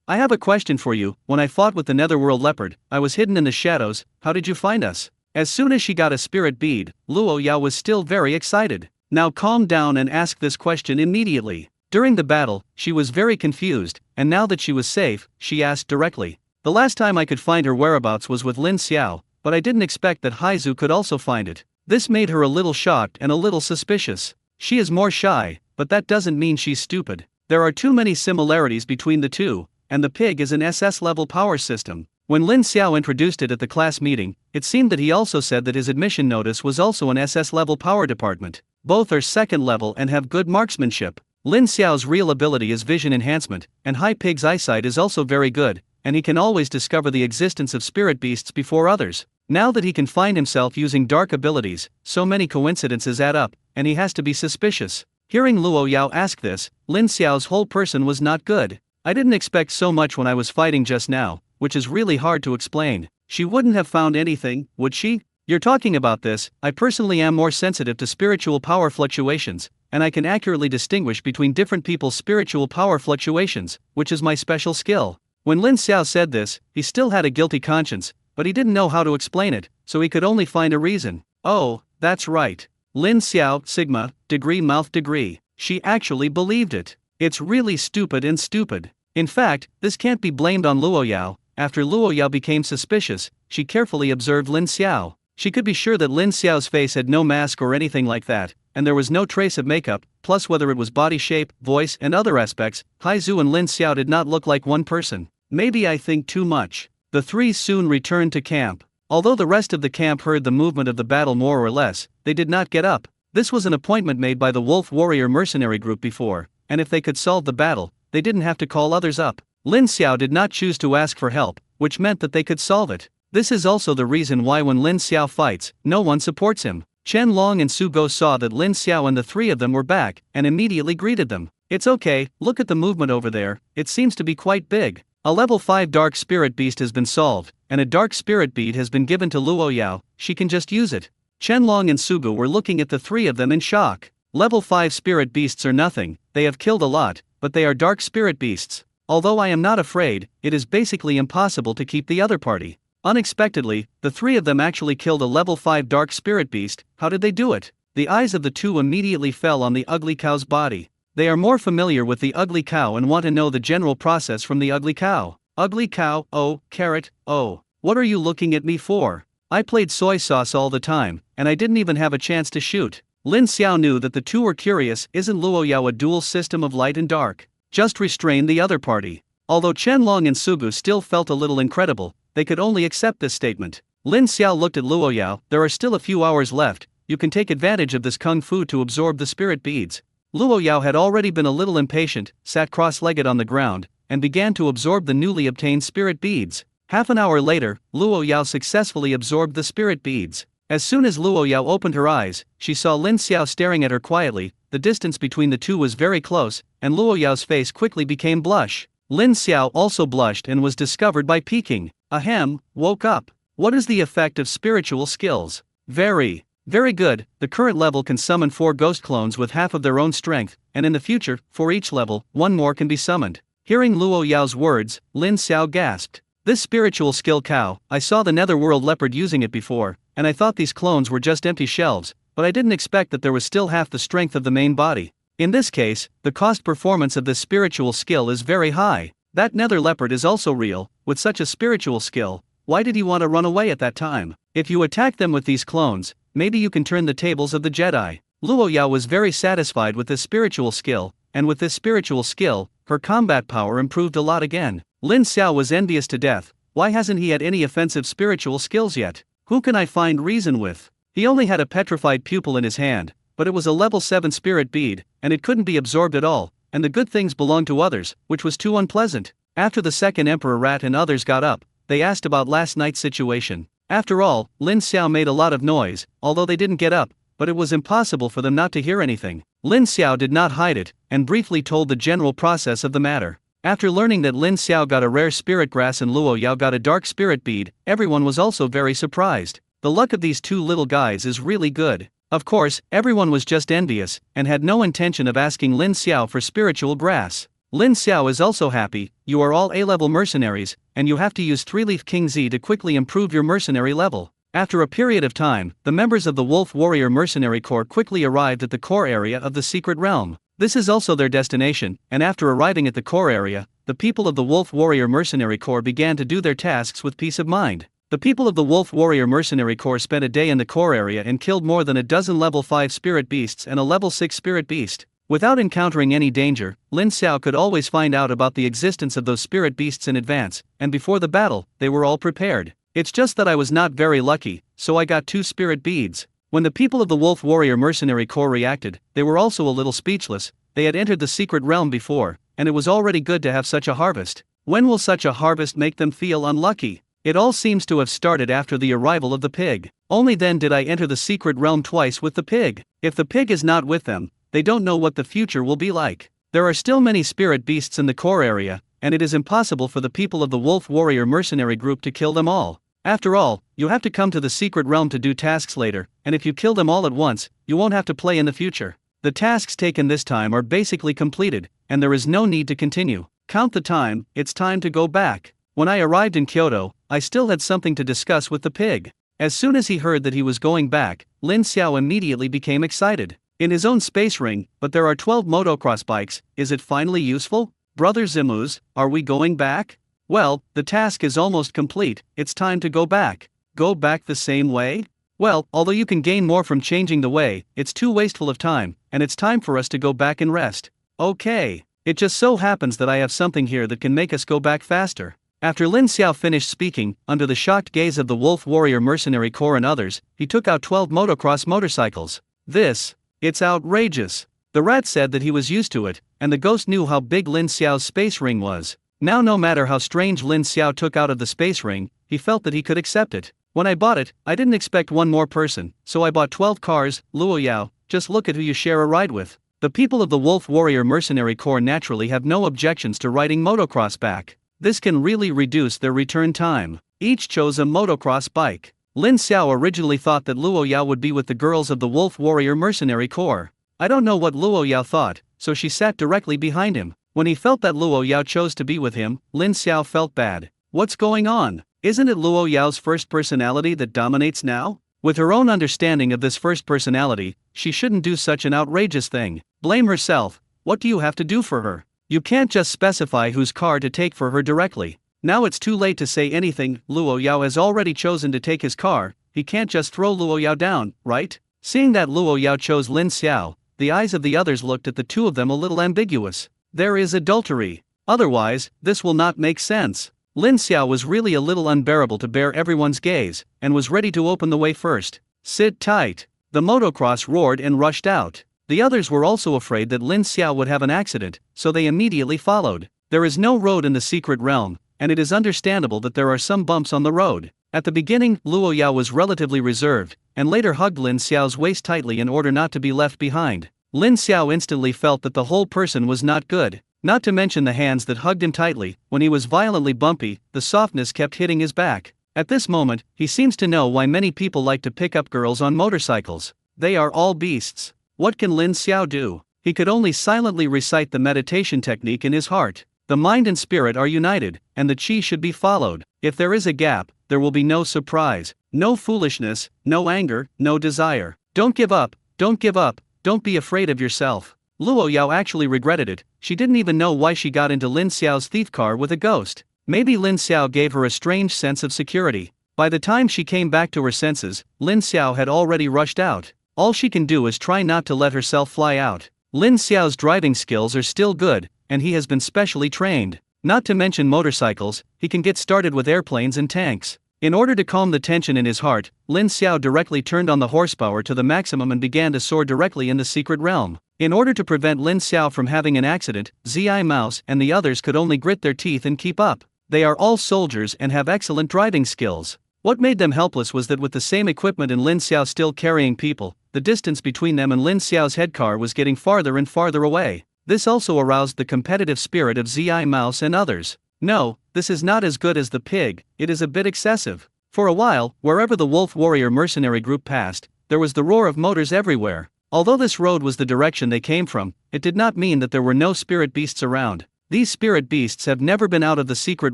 I have a question for you. When I fought with the Netherworld Leopard, I was hidden in the shadows. How did you find us? As soon as she got a spirit bead, Luo Yao was still very excited. Now calm down and ask this question immediately. During the battle, she was very confused, and now that she was safe, she asked directly. The last time I could find her whereabouts was with Lin Xiao, but I didn't expect that Haizu could also find it. This made her a little shocked and a little suspicious. She is more shy, but that doesn't mean she's stupid. There are too many similarities between the two, and the pig is an SS-level power system. When Lin Xiao introduced it at the class meeting, it seemed that he also said that his admission notice was also an SS-level power department. Both are second level and have good marksmanship. Lin Xiao's real ability is vision enhancement, and Hai Pig's eyesight is also very good, and he can always discover the existence of spirit beasts before others. Now that he can find himself using dark abilities, so many coincidences add up, and he has to be suspicious. Hearing Luo Yao ask this, Lin Xiao's whole person was not good. I didn't expect so much when I was fighting just now, which is really hard to explain. She wouldn't have found anything, would she? You're talking about this. I personally am more sensitive to spiritual power fluctuations, and I can accurately distinguish between different people's spiritual power fluctuations, which is my special skill. When Lin Xiao said this, he still had a guilty conscience, but he didn't know how to explain it, so he could only find a reason. Oh, that's right. Lin Xiao, Sigma, degree mouth degree. She actually believed it. It's really stupid and stupid. In fact, this can't be blamed on Luo Yao. After Luo Yao became suspicious, she carefully observed Lin Xiao. She could be sure that Lin Xiao's face had no mask or anything like that, and there was no trace of makeup, plus whether it was body shape, voice and other aspects, Haizu and Lin Xiao did not look like one person. Maybe I think too much. The three soon returned to camp. Although the rest of the camp heard the movement of the battle more or less, they did not get up. This was an appointment made by the Wolf Warrior mercenary group before, and if they could solve the battle, they didn't have to call others up. Lin Xiao did not choose to ask for help, which meant that they could solve it. This is also the reason why when Lin Xiao fights, no one supports him. Chen Long and Su Go saw that Lin Xiao and the three of them were back, and immediately greeted them. It's okay, look at the movement over there, it seems to be quite big. A level 5 dark spirit beast has been solved, and a dark spirit bead has been given to Luo Yao, she can just use it. Chen Long and Sugu were looking at the three of them in shock. Level 5 spirit beasts are nothing, they have killed a lot, but they are dark spirit beasts. Although I am not afraid, it is basically impossible to keep the other party. Unexpectedly, the three of them actually killed a level 5 dark spirit beast. How did they do it? The eyes of the two immediately fell on the ugly cow's body. They are more familiar with the ugly cow and want to know the general process from the ugly cow. Ugly cow, oh, carrot, oh. What are you looking at me for? I played soy sauce all the time, and I didn't even have a chance to shoot. Lin Xiao knew that the two were curious. Isn't Luo Yao a dual system of light and dark? Just restrain the other party. Although Chen Long and Sugu still felt a little incredible, they could only accept this statement. Lin Xiao looked at Luo Yao. There are still a few hours left, you can take advantage of this kung fu to absorb the spirit beads. Luo Yao had already been a little impatient, sat cross-legged on the ground, and began to absorb the newly obtained spirit beads. Half an hour later, Luo Yao successfully absorbed the spirit beads. As soon as Luo Yao opened her eyes, she saw Lin Xiao staring at her quietly. The distance between the two was very close, and Luo Yao's face quickly became blush. Lin Xiao also blushed and was discovered by Peking. Ahem, woke up. What is the effect of spiritual skills? Very good. The current level can summon 4 ghost clones with half of their own strength, and in the future, for each level, 1 more can be summoned. Hearing Luo Yao's words, Lin Xiao gasped. This spiritual skill cow, I saw the netherworld leopard using it before, and I thought these clones were just empty shelves, but I didn't expect that there was still half the strength of the main body. In this case, the cost performance of this spiritual skill is very high. That nether leopard is also real. With such a spiritual skill, why did he want to run away at that time? If you attack them with these clones, maybe you can turn the tables of the Jedi. Luo Yao was very satisfied with this spiritual skill, and with this spiritual skill, her combat power improved a lot again. Lin Xiao was envious to death. Why hasn't he had any offensive spiritual skills yet? Who can I find reason with? He only had a petrified pupil in his hand, but it was a level 7 spirit bead, and it couldn't be absorbed at all, and the good things belonged to others, which was too unpleasant. After the second Emperor Rat and others got up, they asked about last night's situation. After all, Lin Xiao made a lot of noise, although they didn't get up, but it was impossible for them not to hear anything. Lin Xiao did not hide it, and briefly told the general process of the matter. After learning that Lin Xiao got a rare spirit grass and Luo Yao got a dark spirit bead, everyone was also very surprised. The luck of these two little guys is really good. Of course, everyone was just envious, and had no intention of asking Lin Xiao for spiritual grass. Lin Xiao is also happy. You are all A-level mercenaries, and you have to use 3-leaf King Z to quickly improve your mercenary level. After a period of time, the members of the Wolf Warrior Mercenary Corps quickly arrived at the core area of the Secret Realm. This is also their destination, and after arriving at the core area, the people of the Wolf Warrior Mercenary Corps began to do their tasks with peace of mind. The people of the Wolf Warrior Mercenary Corps spent a day in the core area and killed more than a dozen level 5 spirit beasts and a level 6 spirit beast. Without encountering any danger, Lin Xiao could always find out about the existence of those spirit beasts in advance, and before the battle, they were all prepared. It's just that I was not very lucky, so I got 2 spirit beads. When the people of the Wolf Warrior Mercenary Corps reacted, they were also a little speechless. They had entered the secret realm before, and it was already good to have such a harvest. When will such a harvest make them feel unlucky? It all seems to have started after the arrival of the pig. Only then did I enter the secret realm twice with the pig. If the pig is not with them, they don't know what the future will be like. There are still many spirit beasts in the core area, and it is impossible for the people of the Wolf Warrior Mercenary Group to kill them all. After all, you have to come to the secret realm to do tasks later, and if you kill them all at once, you won't have to play in the future. The tasks taken this time are basically completed, and there is no need to continue. Count the time, it's time to go back. When I arrived in Kyoto, I still had something to discuss with the pig. As soon as he heard that he was going back, Lin Xiao immediately became excited. In his own space ring, but there are 12 motocross bikes, is it finally useful? Brother Zimus, are we going back? Well, the task is almost complete, it's time to go back. Go back the same way? Well, although you can gain more from changing the way, it's too wasteful of time, and it's time for us to go back and rest. Okay. It just so happens that I have something here that can make us go back faster. After Lin Xiao finished speaking, under the shocked gaze of the Wolf Warrior Mercenary Corps and others, he took out 12 motocross motorcycles. It's outrageous. The rat said that he was used to it, and the ghost knew how big Lin Xiao's space ring was. Now no matter how strange Lin Xiao took out of the space ring, he felt that he could accept it. When I bought it, I didn't expect one more person, so I bought 12 cars. Luo Yao, just look at who you share a ride with. The people of the Wolf Warrior Mercenary Corps naturally have no objections to riding motocross back. This can really reduce their return time. Each chose a motocross bike. Lin Xiao originally thought that Luo Yao would be with the girls of the Wolf Warrior Mercenary Corps. I don't know what Luo Yao thought, so she sat directly behind him. When he felt that Luo Yao chose to be with him, Lin Xiao felt bad. What's going on? Isn't it Luo Yao's first personality that dominates now? With her own understanding of this first personality, she shouldn't do such an outrageous thing. Blame herself. What do you have to do for her? You can't just specify whose car to take for her directly. Now it's too late to say anything. Luo Yao has already chosen to take his car, he can't just throw Luo Yao down, right? Seeing that Luo Yao chose Lin Xiao, the eyes of the others looked at the two of them a little ambiguous. There is adultery. Otherwise, this will not make sense. Lin Xiao was really a little unbearable to bear everyone's gaze, and was ready to open the way first. "Sit tight." The motocross roared and rushed out. The others were also afraid that Lin Xiao would have an accident, so they immediately followed. There is no road in the secret realm, and it is understandable that there are some bumps on the road. At the beginning, Luo Yao was relatively reserved, and later hugged Lin Xiao's waist tightly in order not to be left behind. Lin Xiao instantly felt that the whole person was not good. Not to mention the hands that hugged him tightly. When he was violently bumpy, the softness kept hitting his back. At this moment, he seems to know why many people like to pick up girls on motorcycles. They are all beasts. What can Lin Xiao do? He could only silently recite the meditation technique in his heart. The mind and spirit are united, and the qi should be followed. If there is a gap, there will be no surprise, no foolishness, no anger, no desire. Don't give up, don't give up, don't be afraid of yourself. Luo Yao actually regretted it. She didn't even know why she got into Lin Xiao's thief car with a ghost. Maybe Lin Xiao gave her a strange sense of security. By the time she came back to her senses, Lin Xiao had already rushed out. All she can do is try not to let herself fly out. Lin Xiao's driving skills are still good, and he has been specially trained. Not to mention motorcycles, he can get started with airplanes and tanks. In order to calm the tension in his heart, Lin Xiao directly turned on the horsepower to the maximum and began to soar directly in the secret realm. In order to prevent Lin Xiao from having an accident, Zi Mouse and the others could only grit their teeth and keep up. They are all soldiers and have excellent driving skills. What made them helpless was that with the same equipment and Lin Xiao still carrying people, the distance between them and Lin Xiao's head car was getting farther and farther away. This also aroused the competitive spirit of Zi Mouse and others. No, this is not as good as the pig, it is a bit excessive. For a while, wherever the Wolf Warrior mercenary group passed, there was the roar of motors everywhere. Although this road was the direction they came from, it did not mean that there were no spirit beasts around. These spirit beasts have never been out of the secret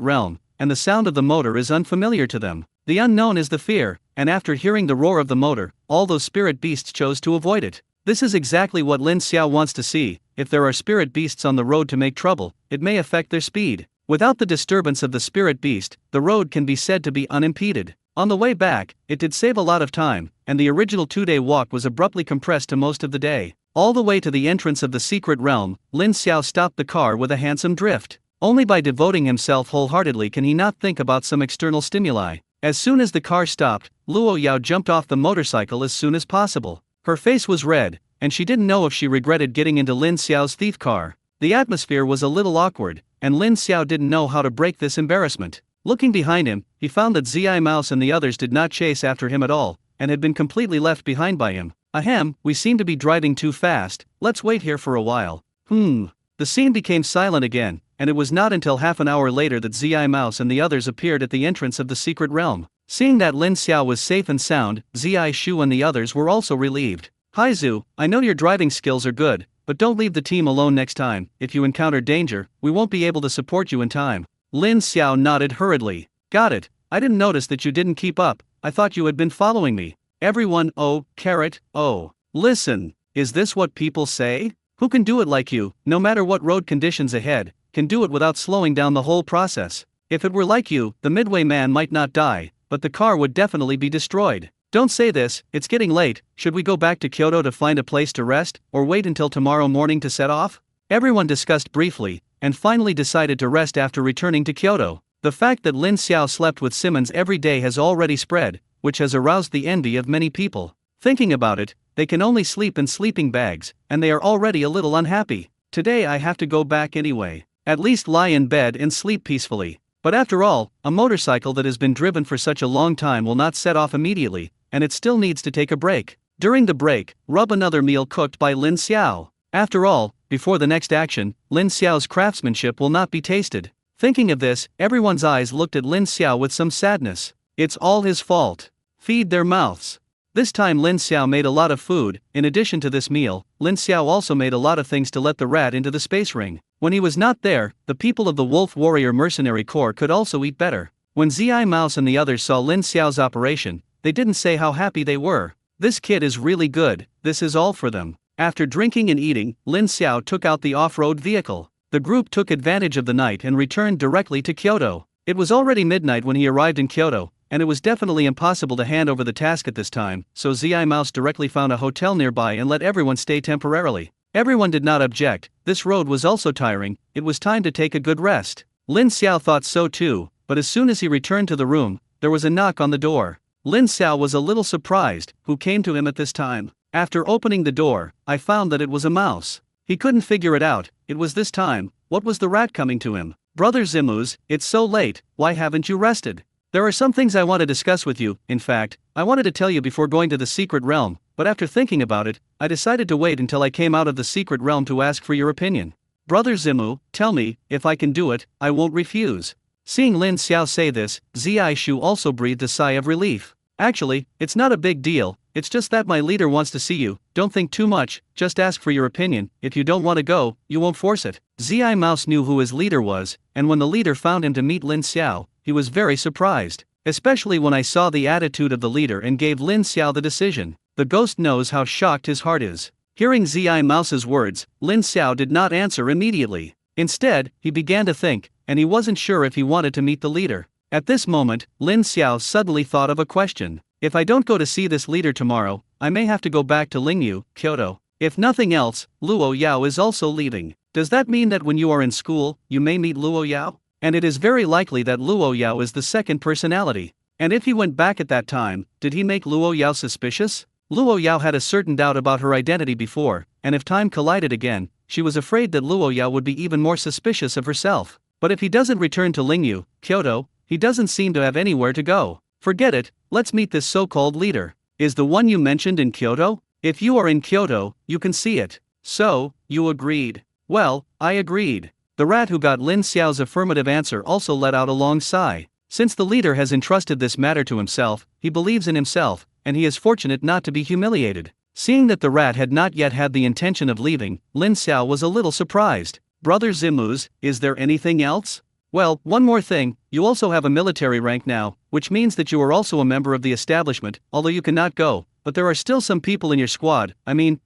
realm, and the sound of the motor is unfamiliar to them. The unknown is the fear, and after hearing the roar of the motor, all those spirit beasts chose to avoid it. This is exactly what Lin Xiao wants to see. If there are spirit beasts on the road to make trouble, it may affect their speed. Without the disturbance of the spirit beast, the road can be said to be unimpeded. On the way back, it did save a lot of time, and the original 2-day walk was abruptly compressed to most of the day. All the way to the entrance of the secret realm, Lin Xiao stopped the car with a handsome drift. Only by devoting himself wholeheartedly can he not think about some external stimuli. As soon as the car stopped, Luo Yao jumped off the motorcycle as soon as possible. Her face was red, and she didn't know if she regretted getting into Lin Xiao's thief car. The atmosphere was a little awkward, and Lin Xiao didn't know how to break this embarrassment. Looking behind him, he found that Zi Mouse and the others did not chase after him at all, and had been completely left behind by him. Ahem, we seem to be driving too fast, let's wait here for a while. The scene became silent again, and it was not until half an hour later that Zi Mouse and the others appeared at the entrance of the secret realm. Seeing that Lin Xiao was safe and sound, Zi Shu and the others were also relieved. Hi Zhu, I know your driving skills are good, but don't leave the team alone next time. If you encounter danger, we won't be able to support you in time. Lin Xiao nodded hurriedly. Got it, I didn't notice that you didn't keep up, I thought you had been following me. Everyone, oh, carrot, oh. Listen, is this what people say? Who can do it like you, no matter what road conditions ahead, can do it without slowing down the whole process? If it were like you, the Midway man might not die, but the car would definitely be destroyed. Don't say this, it's getting late. Should we go back to Kyoto to find a place to rest, or wait until tomorrow morning to set off? Everyone discussed briefly, and finally decided to rest after returning to Kyoto. The fact that Lin Xiao slept with Simmons every day has already spread, which has aroused the envy of many people. Thinking about it, they can only sleep in sleeping bags, and they are already a little unhappy. Today I have to go back anyway. At least lie in bed and sleep peacefully. But after all, a motorcycle that has been driven for such a long time will not set off immediately, and it still needs to take a break. During the break, rub another meal cooked by Lin Xiao. After all, before the next action, Lin Xiao's craftsmanship will not be tasted. Thinking of this, everyone's eyes looked at Lin Xiao with some sadness. It's all his fault. Feed their mouths. This time Lin Xiao made a lot of food. In addition to this meal, Lin Xiao also made a lot of things to let the rat into the space ring. When he was not there, the people of the Wolf Warrior Mercenary Corps could also eat better. When Zi Mouse and the others saw Lin Xiao's operation, they didn't say how happy they were. This kid is really good, this is all for them. After drinking and eating, Lin Xiao took out the off-road vehicle. The group took advantage of the night and returned directly to Kyoto. It was already midnight when he arrived in Kyoto, and it was definitely impossible to hand over the task at this time, so Zi Mouse directly found a hotel nearby and let everyone stay temporarily. Everyone did not object. This road was also tiring, it was time to take a good rest. Lin Xiao thought so too, but as soon as he returned to the room, there was a knock on the door. Lin Xiao was a little surprised. Who came to him at this time? After opening the door, I found that it was a mouse. He couldn't figure it out. It was this time. What was the rat coming to him? Brother Zimuz, it's so late, why haven't you rested? There are some things I want to discuss with you. In fact, I wanted to tell you before going to the secret realm, but after thinking about it, I decided to wait until I came out of the secret realm to ask for your opinion. Brother Zimu, tell me, if I can do it, I won't refuse. Seeing Lin Xiao say this, Zi Shu also breathed a sigh of relief. Actually, it's not a big deal, it's just that my leader wants to see you. Don't think too much, just ask for your opinion. If you don't want to go, you won't force it. Zi Mouse knew who his leader was, and when the leader found him to meet Lin Xiao, he was very surprised. Especially when I saw the attitude of the leader and gave Lin Xiao the decision. The ghost knows how shocked his heart is. Hearing Zi Mouse's words, Lin Xiao did not answer immediately. Instead, he began to think, and he wasn't sure if he wanted to meet the leader. At this moment, Lin Xiao suddenly thought of a question. If I don't go to see this leader tomorrow, I may have to go back to Lingyu, Kyoto. If nothing else, Luo Yao is also leaving. Does that mean that when you are in school, you may meet Luo Yao? And it is very likely that Luo Yao is the second personality. And if he went back at that time, did he make Luo Yao suspicious? Luo Yao had a certain doubt about her identity before, and if time collided again, she was afraid that Luo Yao would be even more suspicious of herself. But if he doesn't return to Lingyu, Kyoto, he doesn't seem to have anywhere to go. Forget it, let's meet this so-called leader. Is the one you mentioned in Kyoto? If you are in Kyoto, you can see it. So, you agreed. Well, I agreed. The rat who got Lin Xiao's affirmative answer also let out a long sigh. Since the leader has entrusted this matter to himself, he believes in himself, and he is fortunate not to be humiliated. Seeing that the rat had not yet had the intention of leaving, Lin Xiao was a little surprised. Brother Zimuz, is there anything else? Well, one more thing, you also have a military rank now, which means that you are also a member of the establishment, although you cannot go, but there are still some people in your squad.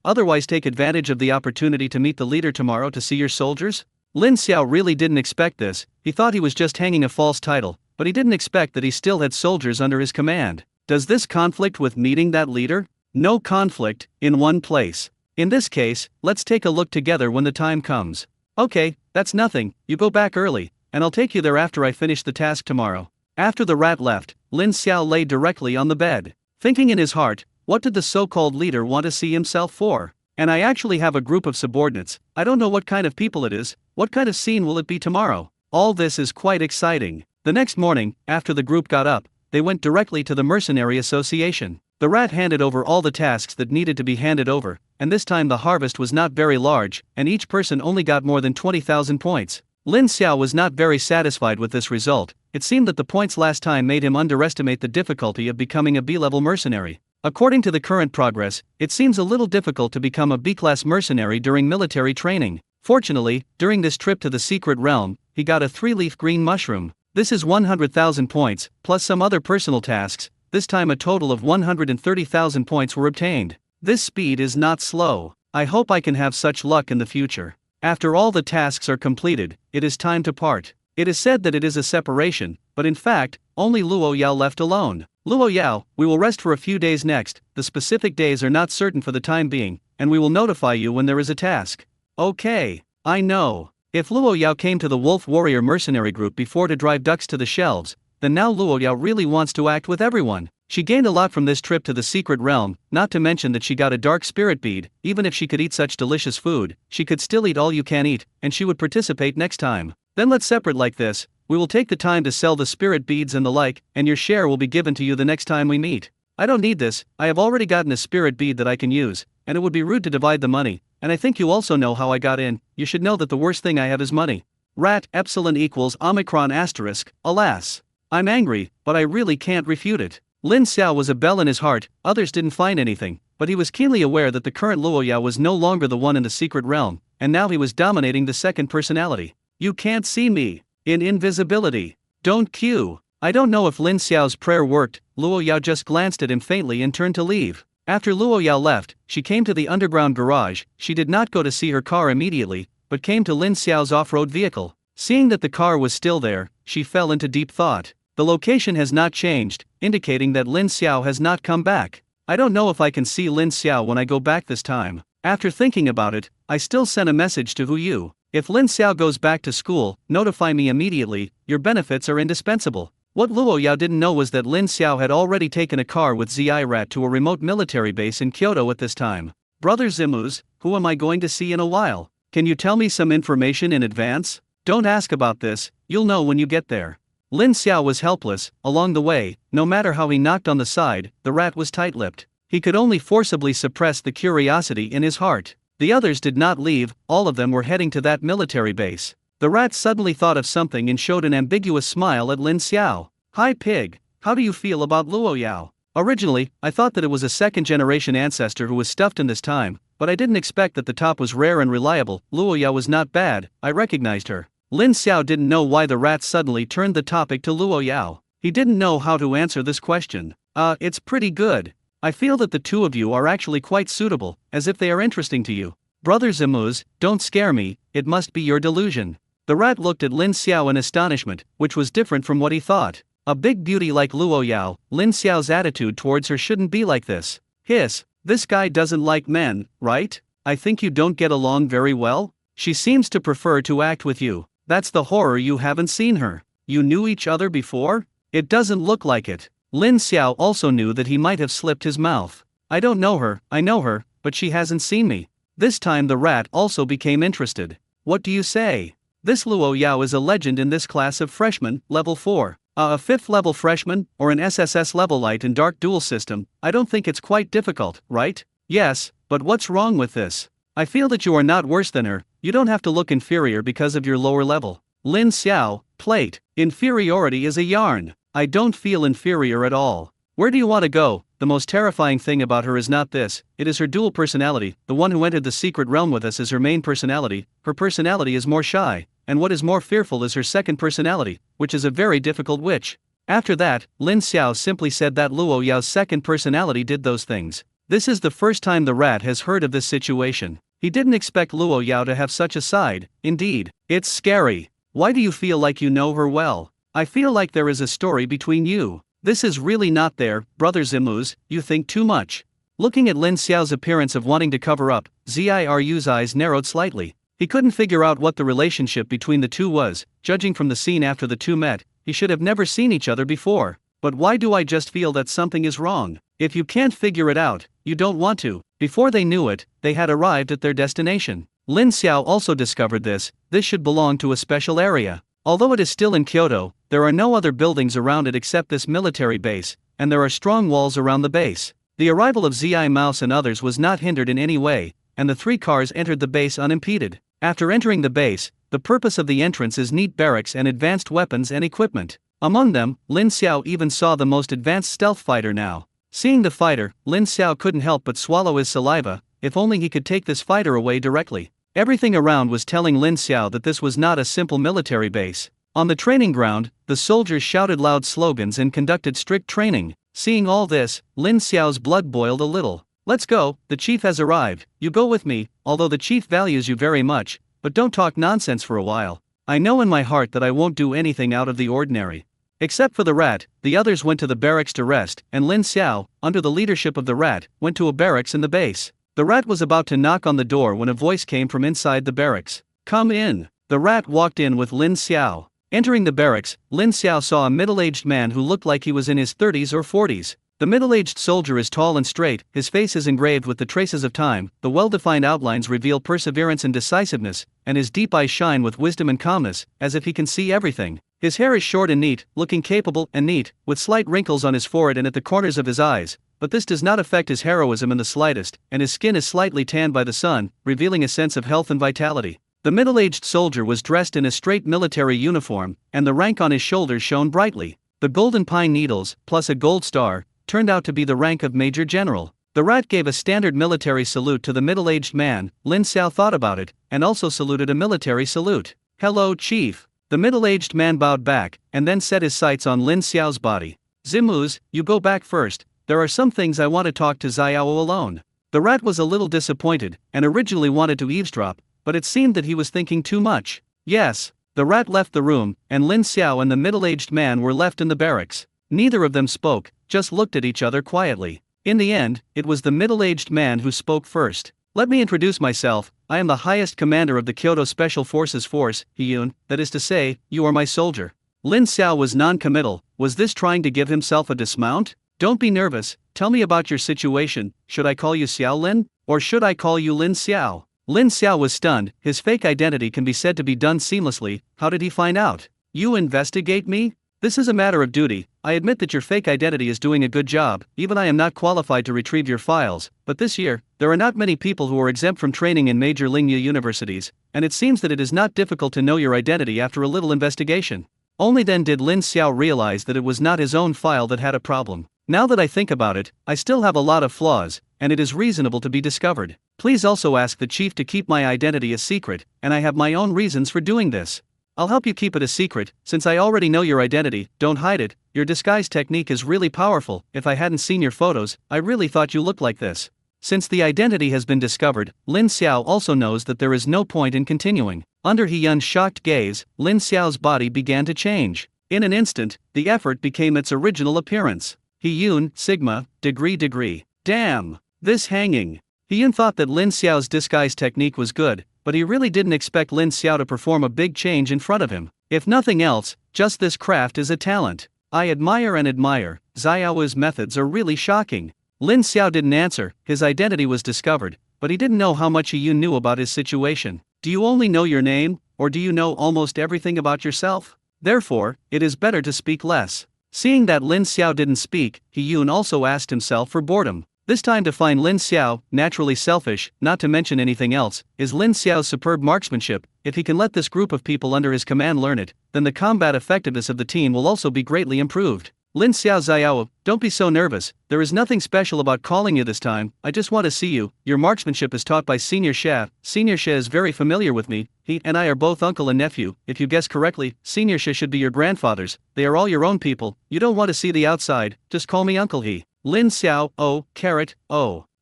Otherwise take advantage of the opportunity to meet the leader tomorrow to see your soldiers? Lin Xiao really didn't expect this. He thought he was just hanging a false title, but he didn't expect that he still had soldiers under his command. Does this conflict with meeting that leader? No conflict, in one place. In this case, let's take a look together when the time comes. Okay, that's nothing, you go back early, and I'll take you there after I finish the task tomorrow. After the rat left, Lin Xiao lay directly on the bed. Thinking in his heart, what did the so-called leader want to see himself for? And I actually have a group of subordinates. I don't know what kind of people it is. What kind of scene will it be tomorrow? All this is quite exciting. The next morning, after the group got up, they went directly to the Mercenary Association. The rat handed over all the tasks that needed to be handed over, and this time the harvest was not very large, and each person only got more than 20,000 points. Lin Xiao was not very satisfied with this result. It seemed that the points last time made him underestimate the difficulty of becoming a B-level mercenary. According to the current progress, it seems a little difficult to become a B-class mercenary during military training. Fortunately, during this trip to the secret realm, he got a 3-leaf green mushroom. This is 100,000 points, plus some other personal tasks. This time a total of 130,000 points were obtained. This speed is not slow. I hope I can have such luck in the future. After all the tasks are completed, it is time to part. It is said that it is a separation, but in fact, only Luo Yao left alone. Luo Yao, we will rest for a few days next. The specific days are not certain for the time being, and we will notify you when there is a task. Okay, I know. If Luo Yao came to the Wolf Warrior mercenary group before to drive ducks to the shelves, then now Luo Yao really wants to act with everyone. She gained a lot from this trip to the secret realm, not to mention that she got a dark spirit bead. Even if she could eat such delicious food, she could still eat all you can eat, and she would participate next time. Then let's separate like this. We will take the time to sell the spirit beads and the like, and your share will be given to you the next time we meet. I don't need this, I have already gotten a spirit bead that I can use, and it would be rude to divide the money, and I think you also know how I got in. You should know that the worst thing I have is money. Rat epsilon equals omicron asterisk, alas. I'm angry, but I really can't refute it. Lin Xiao was a bell in his heart. Others didn't find anything, but he was keenly aware that the current Luo Yao was no longer the one in the secret realm, and now he was dominating the second personality. You can't see me. In invisibility. Don't Q. I don't know if Lin Xiao's prayer worked. Luo Yao just glanced at him faintly and turned to leave. After Luo Yao left, she came to the underground garage. She did not go to see her car immediately, but came to Lin Xiao's off-road vehicle. Seeing that the car was still there, she fell into deep thought. The location has not changed, indicating that Lin Xiao has not come back. I don't know if I can see Lin Xiao when I go back this time. After thinking about it, I still sent a message to Hu Yu. If Lin Xiao goes back to school, notify me immediately, your benefits are indispensable. What Luo Yao didn't know was that Lin Xiao had already taken a car with Zi Rat to a remote military base in Kyoto at this time. Brother Zimuz, who am I going to see in a while? Can you tell me some information in advance? Don't ask about this, you'll know when you get there. Lin Xiao was helpless. Along the way, no matter how he knocked on the side, the rat was tight-lipped. He could only forcibly suppress the curiosity in his heart. The others did not leave, all of them were heading to that military base. The rat suddenly thought of something and showed an ambiguous smile at Lin Xiao. Hi pig, how do you feel about Luo Yao? Originally, I thought that it was a second-generation ancestor who was stuffed in this time, but I didn't expect that the top was rare and reliable. Luo Yao was not bad, I recognized her. Lin Xiao didn't know why the rat suddenly turned the topic to Luo Yao. He didn't know how to answer this question. It's pretty good. I feel that the two of you are actually quite suitable, as if they are interesting to you. Brother Zimuz, don't scare me, it must be your delusion. The rat looked at Lin Xiao in astonishment, which was different from what he thought. A big beauty like Luo Yao, Lin Xiao's attitude towards her shouldn't be like this. Hiss, this guy doesn't like men, right? I think you don't get along very well? She seems to prefer to act with you. That's the horror, you haven't seen her. You knew each other before? It doesn't look like it. Lin Xiao also knew that he might have slipped his mouth. I don't know her, I know her, but she hasn't seen me. This time the rat also became interested. What do you say? This Luo Yao is a legend in this class of freshmen, level 4. A 5th level freshman, or an SSS level light and dark dual system. I don't think it's quite difficult, right? Yes, but what's wrong with this? I feel that you are not worse than her, you don't have to look inferior because of your lower level. Lin Xiao, plate. Inferiority is a yarn. I don't feel inferior at all. Where do you want to go? The most terrifying thing about her is not this, it is her dual personality. The one who entered the secret realm with us is her main personality. Her personality is more shy, and what is more fearful is her second personality, which is a very difficult witch. After that, Lin Xiao simply said that Luo Yao's second personality did those things. This is the first time the rat has heard of this situation. He didn't expect Luo Yao to have such a side. Indeed, it's scary. Why do you feel like you know her well? I feel like there is a story between you. This is really not there, Brother Zimuz, you think too much. Looking at Lin Xiao's appearance of wanting to cover up, Ziru's eyes narrowed slightly. He couldn't figure out what the relationship between the two was. Judging from the scene after the two met, he should have never seen each other before. But why do I just feel that something is wrong? If you can't figure it out, you don't want to. Before they knew it, they had arrived at their destination. Lin Xiao also discovered this should belong to a special area. Although it is still in Kyoto, there are no other buildings around it except this military base, and there are strong walls around the base. The arrival of Zi Mouse and others was not hindered in any way, and the 3 cars entered the base unimpeded. After entering the base, the purpose of the entrance is neat barracks and advanced weapons and equipment. Among them, Lin Xiao even saw the most advanced stealth fighter now. Seeing the fighter, Lin Xiao couldn't help but swallow his saliva. If only he could take this fighter away directly. Everything around was telling Lin Xiao that this was not a simple military base. On the training ground, the soldiers shouted loud slogans and conducted strict training. Seeing all this, Lin Xiao's blood boiled a little. Let's go, the chief has arrived, you go with me, although the chief values you very much, but don't talk nonsense for a while. I know in my heart that I won't do anything out of the ordinary. Except for the rat, the others went to the barracks to rest, and Lin Xiao, under the leadership of the rat, went to a barracks in the base. The rat was about to knock on the door when a voice came from inside the barracks. Come in. The rat walked in with Lin Xiao. Entering the barracks, Lin Xiao saw a middle-aged man who looked like he was in his 30s or 40s. The middle-aged soldier is tall and straight, his face is engraved with the traces of time, the well-defined outlines reveal perseverance and decisiveness, and his deep eyes shine with wisdom and calmness, as if he can see everything. His hair is short and neat, looking capable and neat, with slight wrinkles on his forehead and at the corners of his eyes, but this does not affect his heroism in the slightest, and his skin is slightly tanned by the sun, revealing a sense of health and vitality. The middle-aged soldier was dressed in a straight military uniform, and the rank on his shoulders shone brightly. The golden pine needles, plus a gold star, turned out to be the rank of Major General. The rat gave a standard military salute to the middle-aged man. Lin Xiao thought about it, and also saluted a military salute. Hello, Chief. The middle-aged man bowed back, and then set his sights on Lin Xiao's body. Zimuz, you go back first. There are some things I want to talk to Xiao alone. The rat was a little disappointed, and originally wanted to eavesdrop, but it seemed that he was thinking too much. Yes. The rat left the room, and Lin Xiao and the middle-aged man were left in the barracks. Neither of them spoke, just looked at each other quietly. In the end, it was the middle-aged man who spoke first. Let me introduce myself, I am the highest commander of the Kyoto Special Forces Force, Hyun, that is to say, you are my soldier. Lin Xiao was non-committal. Was this trying to give himself a dismount? Don't be nervous, tell me about your situation. Should I call you Xiao Lin? Or should I call you Lin Xiao? Lin Xiao was stunned. His fake identity can be said to be done seamlessly. How did he find out? You investigate me? This is a matter of duty. I admit that your fake identity is doing a good job. Even I am not qualified to retrieve your files, but this year, there are not many people who are exempt from training in major Lingya universities, and it seems that it is not difficult to know your identity after a little investigation. Only then did Lin Xiao realize that it was not his own file that had a problem. Now that I think about it, I still have a lot of flaws, and it is reasonable to be discovered. Please also ask the chief to keep my identity a secret, and I have my own reasons for doing this. I'll help you keep it a secret, since I already know your identity. Don't hide it. Your disguise technique is really powerful. If I hadn't seen your photos, I really thought you looked like this. Since the identity has been discovered, Lin Xiao also knows that there is no point in continuing. Under Hyun's shocked gaze, Lin Xiao's body began to change. In an instant, the effort became its original appearance. Hyun, sigma, degree. Damn! This hanging. Hyun thought that Lin Xiao's disguise technique was good, but he really didn't expect Lin Xiao to perform a big change in front of him. If nothing else, just this craft is a talent. I admire. Xiao's methods are really shocking. Lin Xiao didn't answer. His identity was discovered, but he didn't know how much Hyun knew about his situation. Do you only know your name, or do you know almost everything about yourself? Therefore, it is better to speak less. Seeing that Lin Xiao didn't speak, Hyun also asked himself for boredom. This time to find Lin Xiao, naturally selfish, not to mention anything else, is Lin Xiao's superb marksmanship. If he can let this group of people under his command learn it, then the combat effectiveness of the team will also be greatly improved. Lin Xiao, don't be so nervous, there is nothing special about calling you this time, I just want to see you. Your marksmanship is taught by Senior Xia. Senior Xia is very familiar with me. He and I are both uncle and nephew. If you guess correctly, Senior Xia should be your grandfathers. They are all your own people. You don't want to see the outside, just call me Uncle He. Lin Xiao,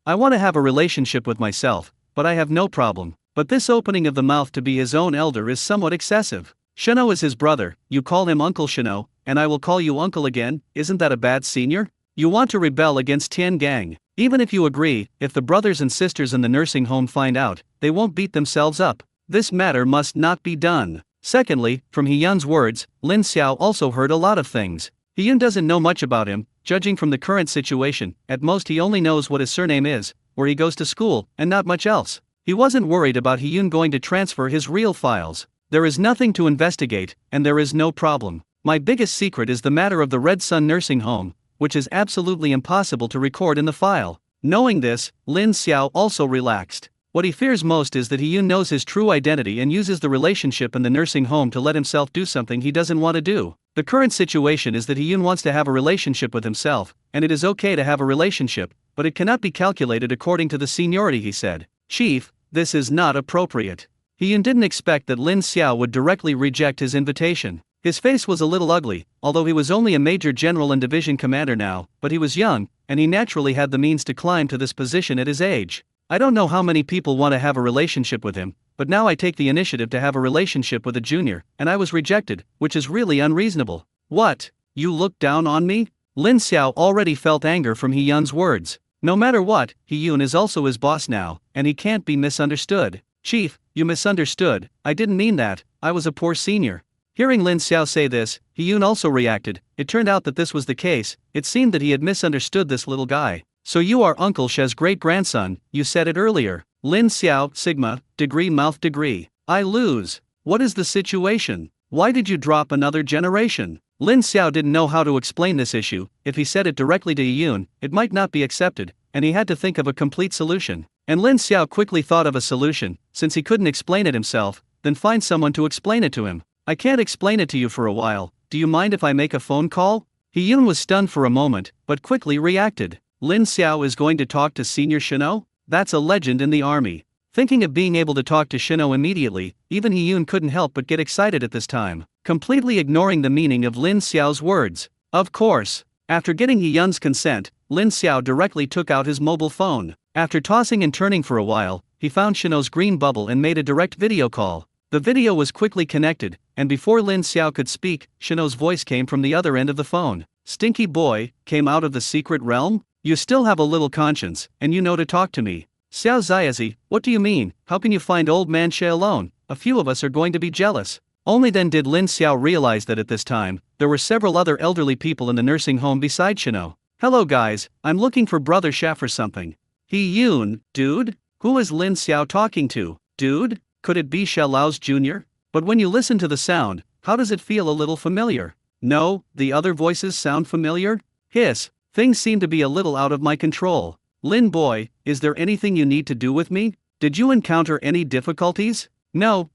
I want to have a relationship with myself, but I have no problem. But this opening of the mouth to be his own elder is somewhat excessive. Shino is his brother, you call him Uncle Shino, and I will call you Uncle again. Isn't that a bad senior? You want to rebel against Tian Gang. Even if you agree, if the brothers and sisters in the nursing home find out, they won't beat themselves up. This matter must not be done. Secondly, from Hyun's words, Lin Xiao also heard a lot of things. Hyun doesn't know much about him, judging from the current situation. At most he only knows what his surname is, where he goes to school, and not much else. He wasn't worried about Hyun going to transfer his real files. There is nothing to investigate, and there is no problem. My biggest secret is the matter of the Red Sun nursing home, which is absolutely impossible to record in the file. Knowing this, Lin Xiao also relaxed. What he fears most is that Hyun knows his true identity and uses the relationship in the nursing home to let himself do something he doesn't want to do. The current situation is that Hyun wants to have a relationship with himself, and it is okay to have a relationship, but it cannot be calculated according to the seniority, he said. Chief, this is not appropriate. Hyun didn't expect that Lin Xiao would directly reject his invitation. His face was a little ugly, although he was only a major general and division commander now, but he was young, and he naturally had the means to climb to this position at his age. I don't know how many people want to have a relationship with him, but now I take the initiative to have a relationship with a junior, and I was rejected, which is really unreasonable. What? You look down on me? Lin Xiao already felt anger from Hyun's words. No matter what, Hyun is also his boss now, and he can't be misunderstood. Chief, you misunderstood, I didn't mean that, I was a poor senior. Hearing Lin Xiao say this, Hyun also reacted. It turned out that this was the case. It seemed that he had misunderstood this little guy. So you are Uncle She's great-grandson, you said it earlier. Lin Xiao, sigma, degree. I lose. What is the situation? Why did you drop another generation? Lin Xiao didn't know how to explain this issue. If he said it directly to Hyun, it might not be accepted, and he had to think of a complete solution. And Lin Xiao quickly thought of a solution. Since he couldn't explain it himself, then find someone to explain it to him. I can't explain it to you for a while. Do you mind if I make a phone call? Hyun was stunned for a moment, but quickly reacted. Lin Xiao is going to talk to Senior Shino? That's a legend in the army. Thinking of being able to talk to Shino immediately, even Hyun couldn't help but get excited at this time, completely ignoring the meaning of Lin Xiao's words. Of course. After getting Hyun's consent, Lin Xiao directly took out his mobile phone. After tossing and turning for a while, he found Shino's green bubble and made a direct video call. The video was quickly connected, and before Lin Xiao could speak, Shino's voice came from the other end of the phone. Stinky boy, came out of the secret realm? You still have a little conscience, and you know to talk to me. Xiao Ziazi, what do you mean? How can you find old man Xie alone? A few of us are going to be jealous. Only then did Lin Xiao realize that at this time, there were several other elderly people in the nursing home beside Shino. Hello guys, I'm looking for Brother Xia for something. He Yun, dude? Who is Lin Xiao talking to? Dude? Could it be Xia Lao's Jr.? But when you listen to the sound, how does it feel a little familiar? No, the other voices sound familiar? Hiss, things seem to be a little out of my control. Lin boy, is there anything you need to do with me? Did you encounter any difficulties? No,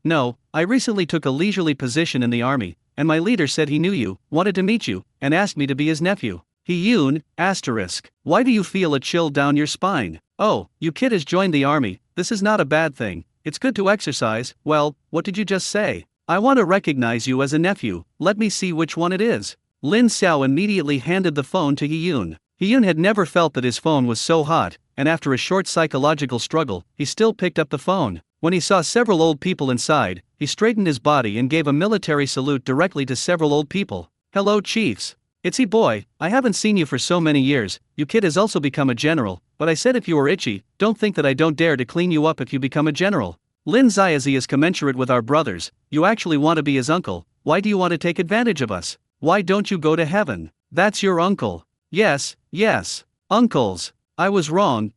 I recently took a leisurely position in the army, and my leader said he knew you, wanted to meet you, and asked me to be his nephew. He Yoon, asterisk. Why do you feel a chill down your spine? Oh, you kid has joined the army, this is not a bad thing, it's good to exercise. Well, what did you just say? I want to recognize you as a nephew, let me see which one it is. Lin Xiao immediately handed the phone to Hiyun. Hiyun had never felt that his phone was so hot, and after a short psychological struggle, he still picked up the phone. When he saw several old people inside, he straightened his body and gave a military salute directly to several old people. Hello chiefs. Itsy boy, I haven't seen you for so many years, you kid has also become a general, but I said if you were itchy, don't think that I don't dare to clean you up if you become a general. Lin Ziazi is commensurate with our brothers, you actually want to be his uncle, why do you want to take advantage of us? Why don't you go to heaven? That's your uncle. Yes, uncles. I was wrong.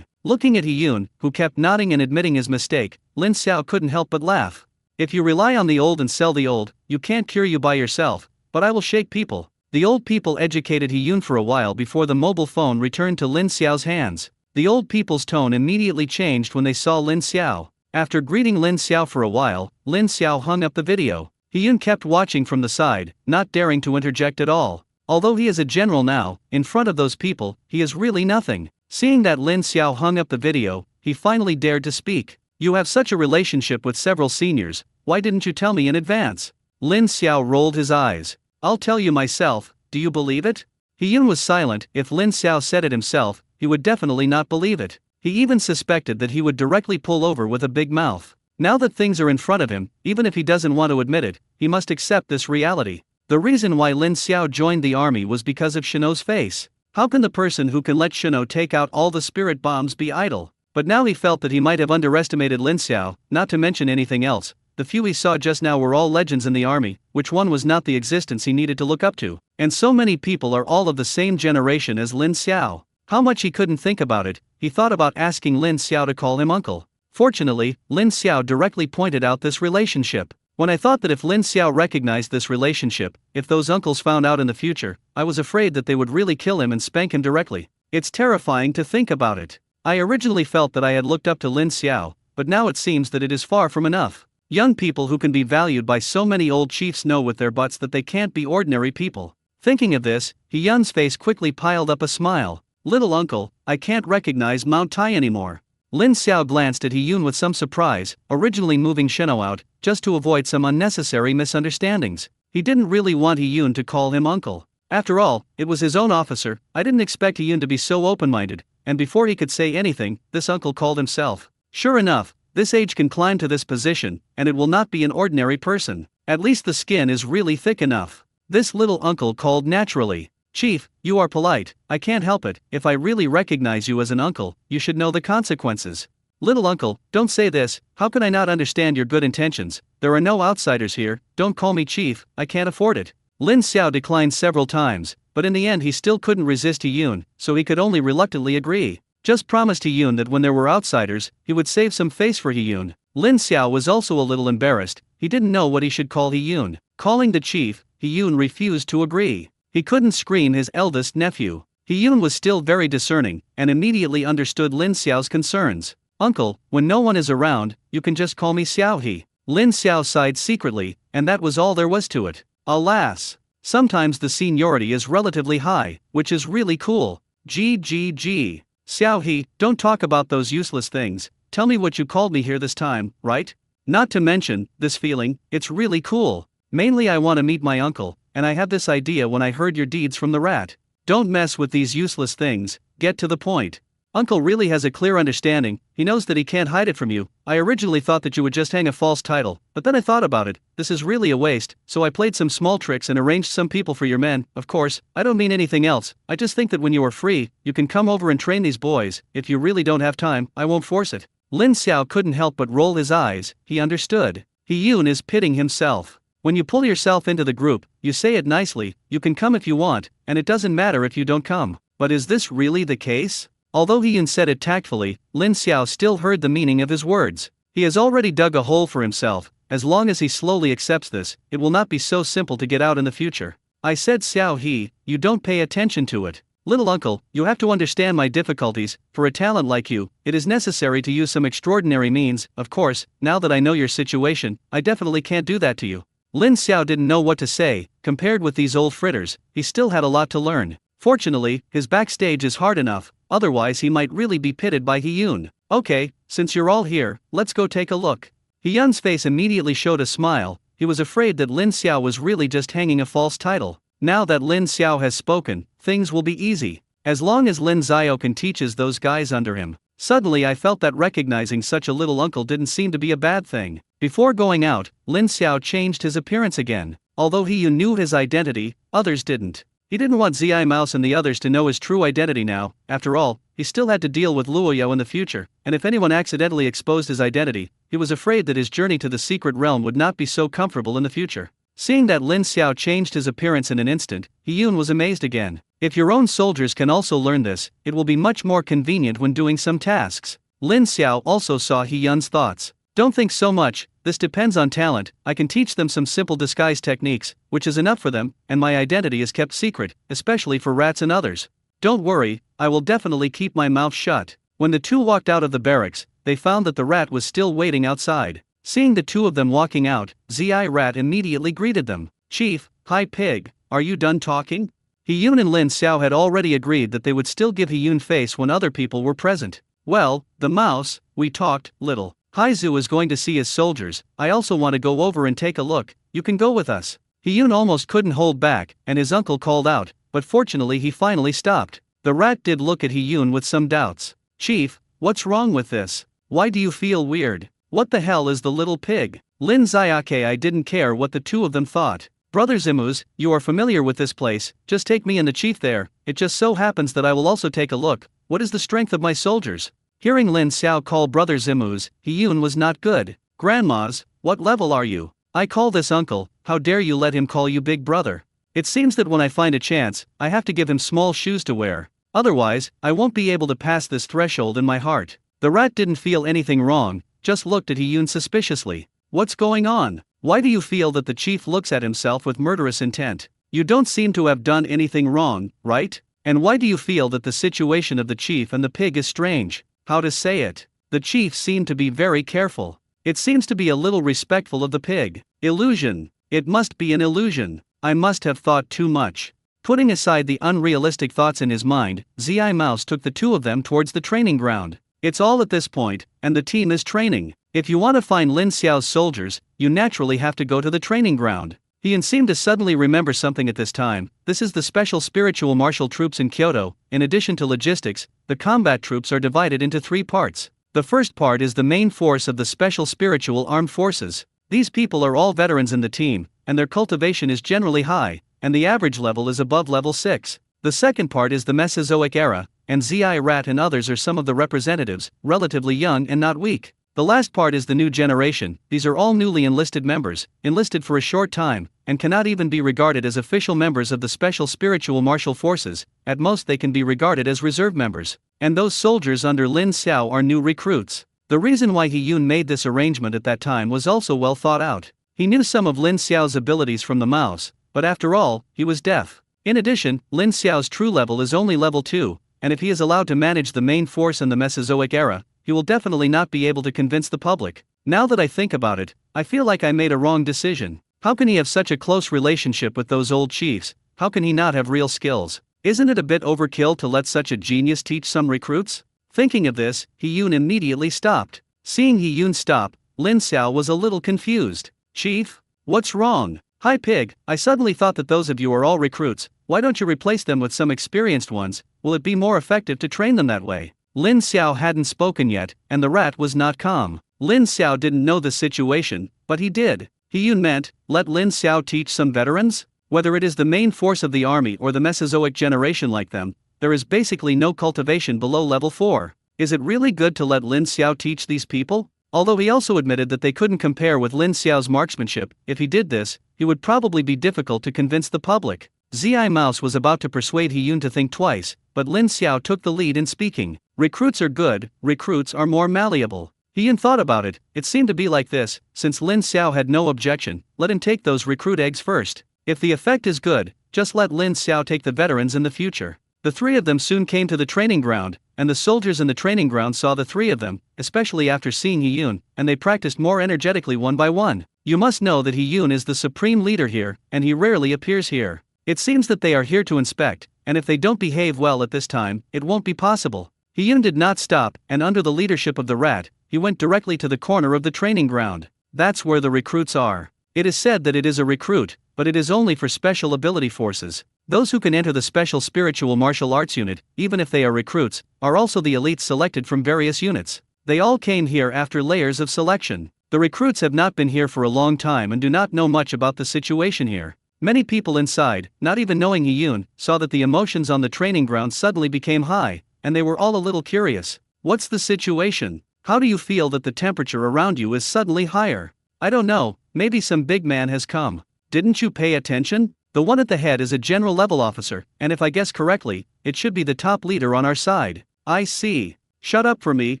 Looking at Hiyun, who kept nodding and admitting his mistake, Lin Xiao couldn't help but laugh. If you rely on the old and sell the old, you can't cure you by yourself, but I will shake people. The old people educated Hiyun for a while before the mobile phone returned to Lin Xiao's hands. The old people's tone immediately changed when they saw Lin Xiao. After greeting Lin Xiao for a while, Lin Xiao hung up the video. Hiyun kept watching from the side, not daring to interject at all. Although he is a general now, in front of those people, he is really nothing. Seeing that Lin Xiao hung up the video, he finally dared to speak. You have such a relationship with several seniors, why didn't you tell me in advance? Lin Xiao rolled his eyes. I'll tell you myself, do you believe it? Hiyun was silent. If Lin Xiao said it himself, he would definitely not believe it. He even suspected that he would directly pull over with a big mouth. Now that things are in front of him, even if he doesn't want to admit it, he must accept this reality. The reason why Lin Xiao joined the army was because of Shino's face. How can the person who can let Shino take out all the spirit bombs be idle? But now he felt that he might have underestimated Lin Xiao, not to mention anything else. The few he saw just now were all legends in the army, which one was not the existence he needed to look up to. And so many people are all of the same generation as Lin Xiao. How much he couldn't think about it, he thought about asking Lin Xiao to call him uncle. Fortunately, Lin Xiao directly pointed out this relationship. When I thought that if Lin Xiao recognized this relationship, if those uncles found out in the future, I was afraid that they would really kill him and spank him directly. It's terrifying to think about it. I originally felt that I had looked up to Lin Xiao, but now it seems that it is far from enough. Young people who can be valued by so many old chiefs know with their butts that they can't be ordinary people. Thinking of this, Hiyun's face quickly piled up a smile. Little uncle, I can't recognize Mount Tai anymore. Lin Xiao glanced at Hiyun with some surprise, originally moving Shino out, just to avoid some unnecessary misunderstandings. He didn't really want Hiyun to call him uncle. After all, it was his own officer. I didn't expect Hiyun to be so open-minded, and before he could say anything, this uncle called himself. Sure enough, this age can climb to this position, and it will not be an ordinary person. At least the skin is really thick enough. This little uncle called naturally. Chief, you are polite, I can't help it. If I really recognize you as an uncle, you should know the consequences. Little uncle, don't say this, how can I not understand your good intentions? There are no outsiders here, don't call me chief, I can't afford it. Lin Xiao declined several times, but in the end he still couldn't resist Hiyun, so he could only reluctantly agree. Just promised Hiyun that when there were outsiders, he would save some face for Hiyun. Lin Xiao was also a little embarrassed, he didn't know what he should call Hiyun. Calling the chief, Hiyun refused to agree. He couldn't scream his eldest nephew. Hiyun was still very discerning, and immediately understood Lin Xiao's concerns. Uncle, when no one is around, you can just call me Xiao He. Lin Xiao sighed secretly, and that was all there was to it. Alas! Sometimes the seniority is relatively high, which is really cool. GGG. Xiao He, don't talk about those useless things, tell me what you called me here this time, right? Not to mention, this feeling, it's really cool. Mainly I want to meet my uncle, and I had this idea when I heard your deeds from the rat. Don't mess with these useless things, get to the point. Uncle really has a clear understanding, he knows that he can't hide it from you, I originally thought that you would just hang a false title, but then I thought about it, this is really a waste, so I played some small tricks and arranged some people for your men. Of course, I don't mean anything else, I just think that when you are free, you can come over and train these boys. If you really don't have time, I won't force it. Lin Xiao couldn't help but roll his eyes. He understood. He-Yun is pitting himself. When you pull yourself into the group, you say it nicely, you can come if you want, and it doesn't matter if you don't come. But is this really the case? Although He-Yun said it tactfully, Lin Xiao still heard the meaning of his words. He has already dug a hole for himself. As long as he slowly accepts this, it will not be so simple to get out in the future. I said, Xiao He, you don't pay attention to it. Little uncle, you have to understand my difficulties. For a talent like you, it is necessary to use some extraordinary means. Of course, now that I know your situation, I definitely can't do that to you. Lin Xiao didn't know what to say. Compared with these old fritters, he still had a lot to learn. Fortunately, his backstage is hard enough, otherwise he might really be pitted by He-Yun. Okay, since you're all here, let's go take a look. He-Yun's face immediately showed a smile. He was afraid that Lin Xiao was really just hanging a false title. Now that Lin Xiao has spoken, things will be easy. As long as Lin Xiao can teaches those guys under him. Suddenly I felt that recognizing such a little uncle didn't seem to be a bad thing. Before going out, Lin Xiao changed his appearance again. Although He-Yun knew his identity, others didn't. He didn't want Zi Mouse and the others to know his true identity now. After all, he still had to deal with Luo Yao in the future, and if anyone accidentally exposed his identity, he was afraid that his journey to the secret realm would not be so comfortable in the future. Seeing that Lin Xiao changed his appearance in an instant, He-Yun was amazed again. If your own soldiers can also learn this, it will be much more convenient when doing some tasks. Lin Xiao also saw He-Yun's thoughts. Don't think so much, this depends on talent. I can teach them some simple disguise techniques, which is enough for them, and my identity is kept secret, especially for rats and others. Don't worry, I will definitely keep my mouth shut. When the two walked out of the barracks, they found that the rat was still waiting outside. Seeing the two of them walking out, Zi Rat immediately greeted them. Chief, hi Pig, are you done talking? He-Yun and Lin Xiao had already agreed that they would still give He-Yun face when other people were present. Well, the mouse, we talked, little. Haizu is going to see his soldiers. I also want to go over and take a look. You can go with us. He-Yun almost couldn't hold back, and his uncle called out, but fortunately he finally stopped. The rat did look at He-Yun with some doubts. Chief, what's wrong with this? Why do you feel weird? What the hell is the little pig? Lin Xiake, I didn't care what the two of them thought. Brother Zimuz, you are familiar with this place, just take me and the chief there. It just so happens that I will also take a look. What is the strength of my soldiers? Hearing Lin Xiao call Brother Zimuz, He-Yun was not good. Grandmas, what level are you? I call this uncle, how dare you let him call you big brother? It seems that when I find a chance, I have to give him small shoes to wear. Otherwise, I won't be able to pass this threshold in my heart. The rat didn't feel anything wrong, just looked at He-Yun suspiciously. What's going on? Why do you feel that the chief looks at himself with murderous intent? You don't seem to have done anything wrong, right? And why do you feel that the situation of the chief and the pig is strange? How to say it? The chief seemed to be very careful. It seems to be a little respectful of the pig. Illusion. It must be an illusion. I must have thought too much. Putting aside the unrealistic thoughts in his mind, Zi Mouse took the two of them towards the training ground. It's all at this point, and the team is training. If you want to find Lin Xiao's soldiers, you naturally have to go to the training ground. He seemed to suddenly remember something at this time. This is the special spiritual martial troops in Kyoto. In addition to logistics, the combat troops are divided into 3 parts. The first part is the main force of the special spiritual armed forces. These people are all veterans in the team, and their cultivation is generally high, and the average level is above level 6. The second part is the Mesozoic era, and Zi Rat and others are some of the representatives, relatively young and not weak. The last part is the new generation. These are all newly enlisted members, enlisted for a short time, and cannot even be regarded as official members of the special spiritual martial forces. At most they can be regarded as reserve members. And those soldiers under Lin Xiao are new recruits. The reason why He-Yun made this arrangement at that time was also well thought out. He knew some of Lin Xiao's abilities from the mouse, but after all, he was deaf. In addition, Lin Xiao's true level is only level 2, and if he is allowed to manage the main force in the Mesozoic era, he will definitely not be able to convince the public. Now that I think about it, I feel like I made a wrong decision. How can he have such a close relationship with those old chiefs? How can he not have real skills? Isn't it a bit overkill to let such a genius teach some recruits? Thinking of this, He-Yun immediately stopped. Seeing He-Yun stop, Lin Xiao was a little confused. Chief? What's wrong? Hi Pig, I suddenly thought that those of you are all recruits. Why don't you replace them with some experienced ones? Will it be more effective to train them that way? Lin Xiao hadn't spoken yet, and the rat was not calm. Lin Xiao didn't know the situation, but he did. He Yun meant, let Lin Xiao teach some veterans? Whether it is the main force of the army or the Mesozoic generation like them, there is basically no cultivation below level 4. Is it really good to let Lin Xiao teach these people? Although he also admitted that they couldn't compare with Lin Xiao's marksmanship, if he did this, he would probably be difficult to convince the public. Zi Mouse was about to persuade He Yun to think twice, but Lin Xiao took the lead in speaking. Recruits are good, recruits are more malleable. He Yun thought about it. It seemed to be like this: since Lin Xiao had no objection, let him take those recruit eggs first. If the effect is good, just let Lin Xiao take the veterans in the future. The three of them soon came to the training ground, and the soldiers in the training ground saw the three of them, especially after seeing He Yun, and they practiced more energetically one by one. You must know that He Yun is the supreme leader here, and he rarely appears here. It seems that they are here to inspect, and if they don't behave well at this time, it won't be possible. He Yun did not stop, and under the leadership of the rat, he went directly to the corner of the training ground. That's where the recruits are. It is said that it is a recruit, but it is only for special ability forces. Those who can enter the special spiritual martial arts unit, even if they are recruits, are also the elites selected from various units. They all came here after layers of selection. The recruits have not been here for a long time and do not know much about the situation here. Many people inside, not even knowing He Yun, saw that the emotions on the training ground suddenly became high, and they were all a little curious. What's the situation? How do you feel that the temperature around you is suddenly higher? I don't know, maybe some big man has come. Didn't you pay attention? The one at the head is a general level officer, and if I guess correctly, it should be the top leader on our side. I see. Shut up for me.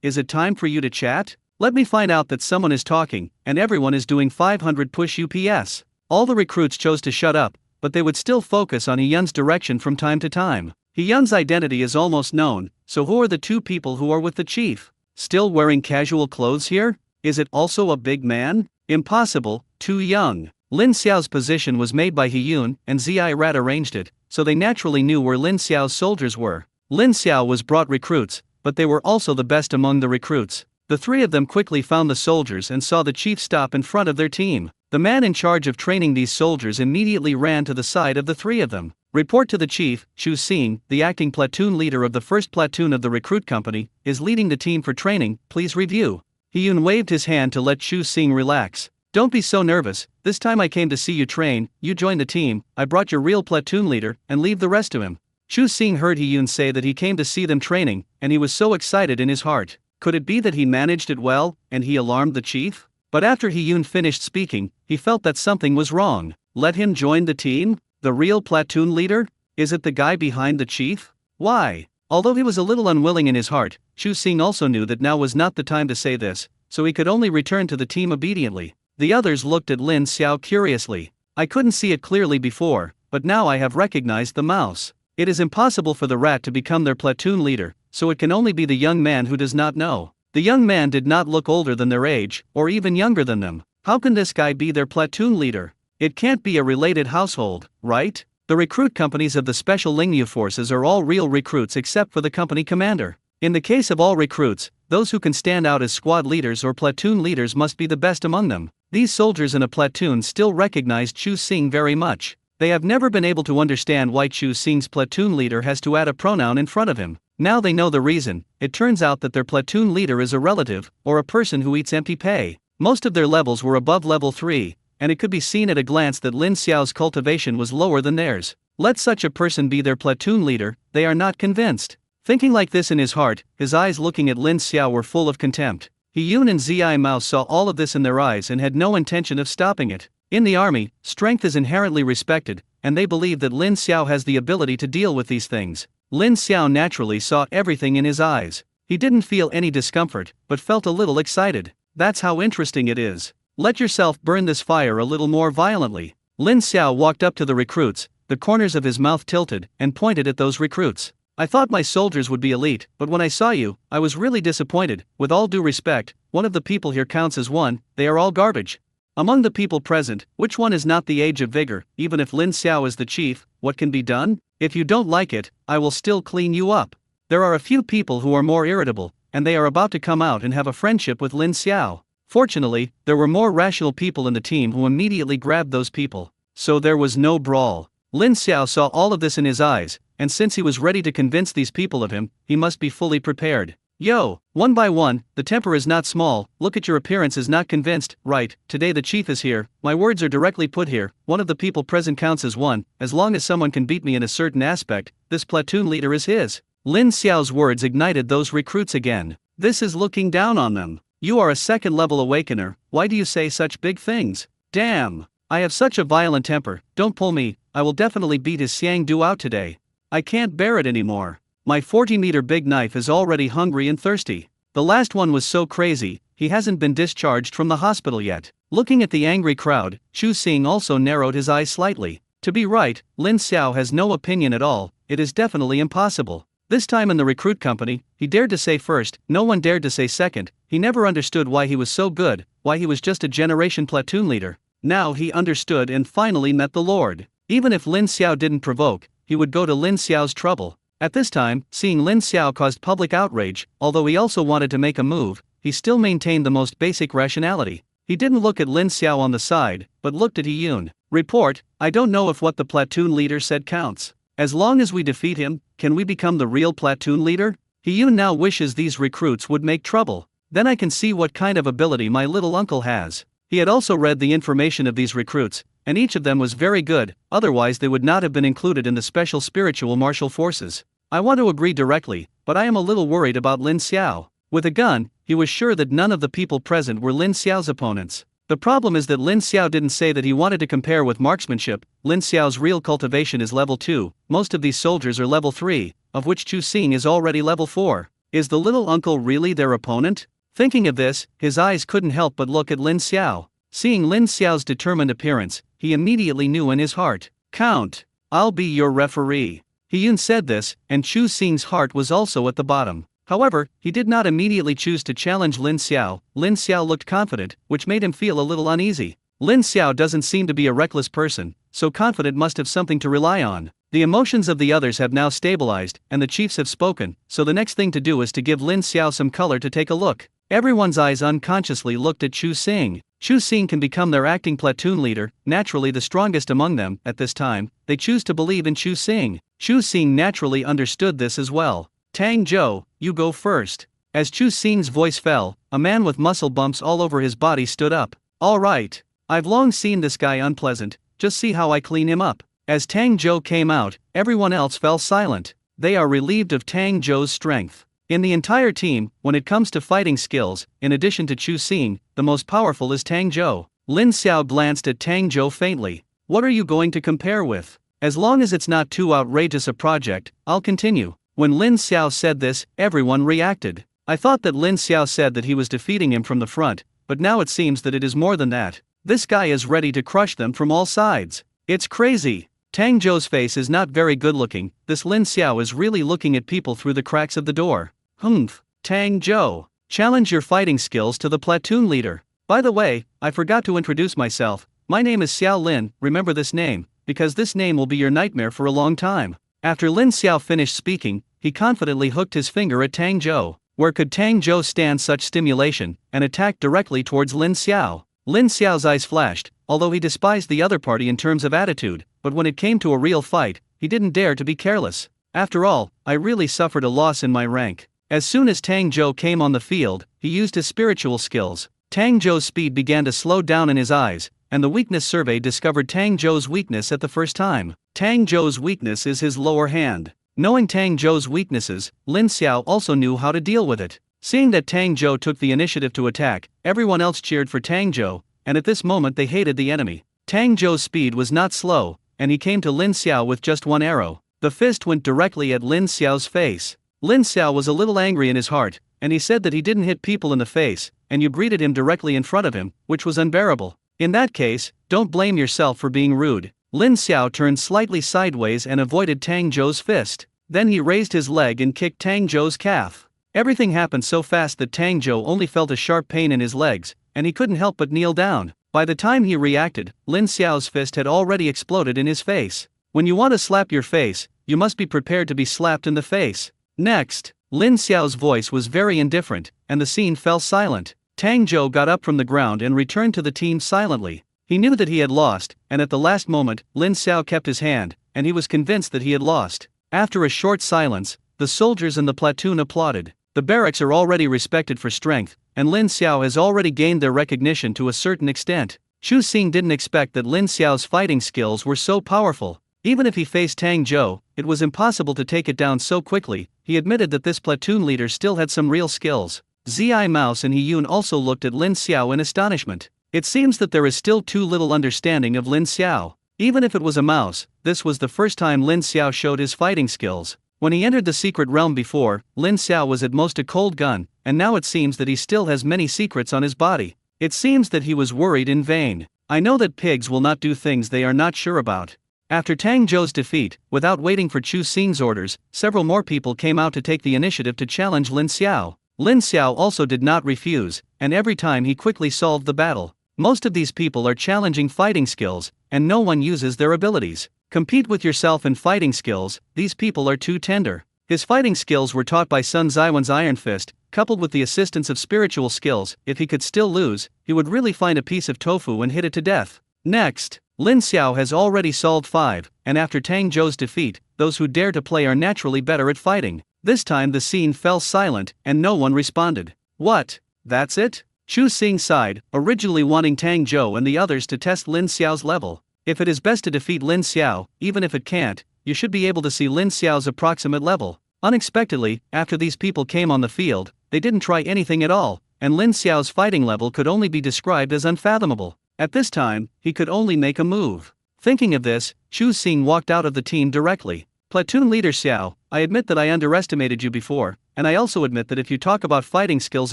Is it time for you to chat? Let me find out that someone is talking, and everyone is doing 500 push UPS. All the recruits chose to shut up, but they would still focus on He Yun's direction from time to time. He Yun's identity is almost known, so who are the two people who are with the chief? Still wearing casual clothes here? Is it also a big man? Impossible, too young. Lin Xiao's position was made by He Yun, and Zi Rat arranged it, so they naturally knew where Lin Xiao's soldiers were. Lin Xiao was brought recruits, but they were also the best among the recruits. The three of them quickly found the soldiers and saw the chief stop in front of their team. The man in charge of training these soldiers immediately ran to the side of the three of them. Report to the chief. Chu Xing, the acting platoon leader of the first platoon of the recruit company, is leading the team for training. Please review. He Yun waved his hand to let Chu Xing relax. Don't be so nervous. This time I came to see you train, you join the team, I brought your real platoon leader, and leave the rest to him. Chu Xing heard He Yun say that he came to see them training, and he was so excited in his heart. Could it be that he managed it well, and he alarmed the chief? But after He Yun finished speaking, he felt that something was wrong. Let him join the team? The real platoon leader? Is it the guy behind the chief? Why? Although he was a little unwilling in his heart, Chu Xing also knew that now was not the time to say this, so he could only return to the team obediently. The others looked at Lin Xiao curiously. I couldn't see it clearly before, but now I have recognized the mouse. It is impossible for the rat to become their platoon leader, so it can only be the young man who does not know. The young man did not look older than their age, or even younger than them. How can this guy be their platoon leader? It can't be a related household, right? The recruit companies of the Special Lingyu forces are all real recruits except for the company commander. In the case of all recruits, those who can stand out as squad leaders or platoon leaders must be the best among them. These soldiers in a platoon still recognized Chu Xing very much. They have never been able to understand why Chu Xing's platoon leader has to add a pronoun in front of him. Now they know the reason. It turns out that their platoon leader is a relative, or a person who eats empty pay. Most of their levels were above level 3, and it could be seen at a glance that Lin Xiao's cultivation was lower than theirs. Let such a person be their platoon leader, they are not convinced. Thinking like this in his heart, his eyes looking at Lin Xiao were full of contempt. He Yun and Zi Mao saw all of this in their eyes and had no intention of stopping it. In the army, strength is inherently respected, and they believe that Lin Xiao has the ability to deal with these things. Lin Xiao naturally saw everything in his eyes. He didn't feel any discomfort, but felt a little excited. That's how interesting it is. Let yourself burn this fire a little more violently. Lin Xiao walked up to the recruits, the corners of his mouth tilted, and pointed at those recruits. I thought my soldiers would be elite, but when I saw you, I was really disappointed. With all due respect, one of the people here counts as one, they are all garbage. Among the people present, which one is not the age of vigor? Even if Lin Xiao is the chief, what can be done? If you don't like it, I will still clean you up. There are a few people who are more irritable, and they are about to come out and have a friendship with Lin Xiao. Fortunately, there were more rational people in the team who immediately grabbed those people. So there was no brawl. Lin Xiao saw all of this in his eyes, and since he was ready to convince these people of him, he must be fully prepared. Yo, one by one, the temper is not small, look at your appearance is not convinced, right, today the chief is here, my words are directly put here, one of the people present counts as one, as long as someone can beat me in a certain aspect, this platoon leader is his. Lin Xiao's words ignited those recruits again. This is looking down on them. You are a second-level awakener, why do you say such big things? Damn! I have such a violent temper, don't pull me, I will definitely beat his Xiang Du out today. I can't bear it anymore. My 40-meter big knife is already hungry and thirsty. The last one was so crazy, he hasn't been discharged from the hospital yet. Looking at the angry crowd, Chu Xing also narrowed his eyes slightly. To be right, Lin Xiao has no opinion at all, it is definitely impossible. This time in the recruit company, he dared to say first, no one dared to say second, he never understood why he was so good, why he was just a generation platoon leader. Now he understood and finally met the Lord. Even if Lin Xiao didn't provoke, he would go to Lin Xiao's trouble. At this time, seeing Lin Xiao caused public outrage, although he also wanted to make a move, he still maintained the most basic rationality. He didn't look at Lin Xiao on the side, but looked at He Yun. Report, I don't know if what the platoon leader said counts. As long as we defeat him, can we become the real platoon leader? He Yun now wishes these recruits would make trouble. Then I can see what kind of ability my little uncle has. He had also read the information of these recruits, and each of them was very good, otherwise they would not have been included in the special spiritual martial forces. I want to agree directly, but I am a little worried about Lin Xiao. With a gun, he was sure that none of the people present were Lin Xiao's opponents. The problem is that Lin Xiao didn't say that he wanted to compare with marksmanship. Lin Xiao's real cultivation is level 2, most of these soldiers are level 3, of which Chu Xing is already level 4. Is the little uncle really their opponent? Thinking of this, his eyes couldn't help but look at Lin Xiao. Seeing Lin Xiao's determined appearance, he immediately knew in his heart, Count, I'll be your referee. He Yun said this, and Chu Xing's heart was also at the bottom. However, he did not immediately choose to challenge Lin Xiao. Lin Xiao looked confident, which made him feel a little uneasy. Lin Xiao doesn't seem to be a reckless person, so confident must have something to rely on. The emotions of the others have now stabilized, and the chiefs have spoken, so the next thing to do is to give Lin Xiao some color to take a look. Everyone's eyes unconsciously looked at Chu Xing. Chu Xing can become their acting platoon leader, naturally the strongest among them. At this time, they choose to believe in Chu Xing. Chu Xing naturally understood this as well. Tang Zhou, you go first. As Chu Xing's voice fell, a man with muscle bumps all over his body stood up. All right. I've long seen this guy unpleasant, just see how I clean him up. As Tang Zhou came out, everyone else fell silent. They are relieved of Tang Zhou's strength. In the entire team, when it comes to fighting skills, in addition to Chu Xing, the most powerful is Tang Zhou. Lin Xiao glanced at Tang Zhou faintly. What are you going to compare with? As long as it's not too outrageous a project, I'll continue. When Lin Xiao said this, everyone reacted. I thought that Lin Xiao said that he was defeating him from the front, but now it seems that it is more than that. This guy is ready to crush them from all sides. It's crazy. Tang Zhou's face is not very good looking. This Lin Xiao is really looking at people through the cracks of the door. Humph. Tang Zhou, challenge your fighting skills to the platoon leader. By the way, I forgot to introduce myself. My name is Xiao Lin, remember this name, because this name will be your nightmare for a long time. After Lin Xiao finished speaking, he confidently hooked his finger at Tang Zhou. Where could Tang Zhou stand such stimulation, and attacked directly towards Lin Xiao? Lin Xiao's eyes flashed, although he despised the other party in terms of attitude, but when it came to a real fight, he didn't dare to be careless. After all, I really suffered a loss in my rank. As soon as Tang Zhou came on the field, he used his spiritual skills. Tang Zhou's speed began to slow down in his eyes, and the weakness survey discovered Tang Zhou's weakness at the first time. Tang Zhou's weakness is his lower hand. Knowing Tang Zhou's weaknesses, Lin Xiao also knew how to deal with it. Seeing that Tang Zhou took the initiative to attack, everyone else cheered for Tang Zhou, and at this moment they hated the enemy. Tang Zhou's speed was not slow, and he came to Lin Xiao with just one arrow. The fist went directly at Lin Xiao's face. Lin Xiao was a little angry in his heart, and he said that he didn't hit people in the face, and you greeted him directly in front of him, which was unbearable. In that case, don't blame yourself for being rude. Lin Xiao turned slightly sideways and avoided Tang Zhou's fist. Then he raised his leg and kicked Tang Zhou's calf. Everything happened so fast that Tang Zhou only felt a sharp pain in his legs, and he couldn't help but kneel down. By the time he reacted, Lin Xiao's fist had already exploded in his face. When you want to slap your face, you must be prepared to be slapped in the face. Next, Lin Xiao's voice was very indifferent, and the scene fell silent. Tang Zhou got up from the ground and returned to the team silently. He knew that he had lost, and at the last moment, Lin Xiao kept his hand, and he was convinced that he had lost. After a short silence, the soldiers in the platoon applauded. The barracks are already respected for strength, and Lin Xiao has already gained their recognition to a certain extent. Chu Xing didn't expect that Lin Xiao's fighting skills were so powerful. Even if he faced Tang Zhou, it was impossible to take it down so quickly. He admitted that this platoon leader still had some real skills. Zi Mouse and He Yun also looked at Lin Xiao in astonishment. It seems that there is still too little understanding of Lin Xiao. Even if it was a mouse, this was the first time Lin Xiao showed his fighting skills. When he entered the secret realm before, Lin Xiao was at most a cold gun, and now it seems that he still has many secrets on his body. It seems that he was worried in vain. I know that pigs will not do things they are not sure about. After Tang Zhou's defeat, without waiting for Chu Xing's orders, several more people came out to take the initiative to challenge Lin Xiao. Lin Xiao also did not refuse, and every time he quickly solved the battle. Most of these people are challenging fighting skills, and no one uses their abilities. Compete with yourself in fighting skills, these people are too tender. His fighting skills were taught by Sun Zaiwan's Iron Fist, coupled with the assistance of spiritual skills. If he could still lose, he would really find a piece of tofu and hit it to death. Next, Lin Xiao has already solved 5, and after Tang Zhou's defeat, those who dare to play are naturally better at fighting. This time the scene fell silent, and no one responded. What? That's it? Chu Xing sighed, originally wanting Tang Zhou and the others to test Lin Xiao's level. If it is best to defeat Lin Xiao, even if it can't, you should be able to see Lin Xiao's approximate level. Unexpectedly, after these people came on the field, they didn't try anything at all, and Lin Xiao's fighting level could only be described as unfathomable. At this time, he could only make a move. Thinking of this, Chu Xing walked out of the team directly. Platoon Leader Xiao, I admit that I underestimated you before, and I also admit that if you talk about fighting skills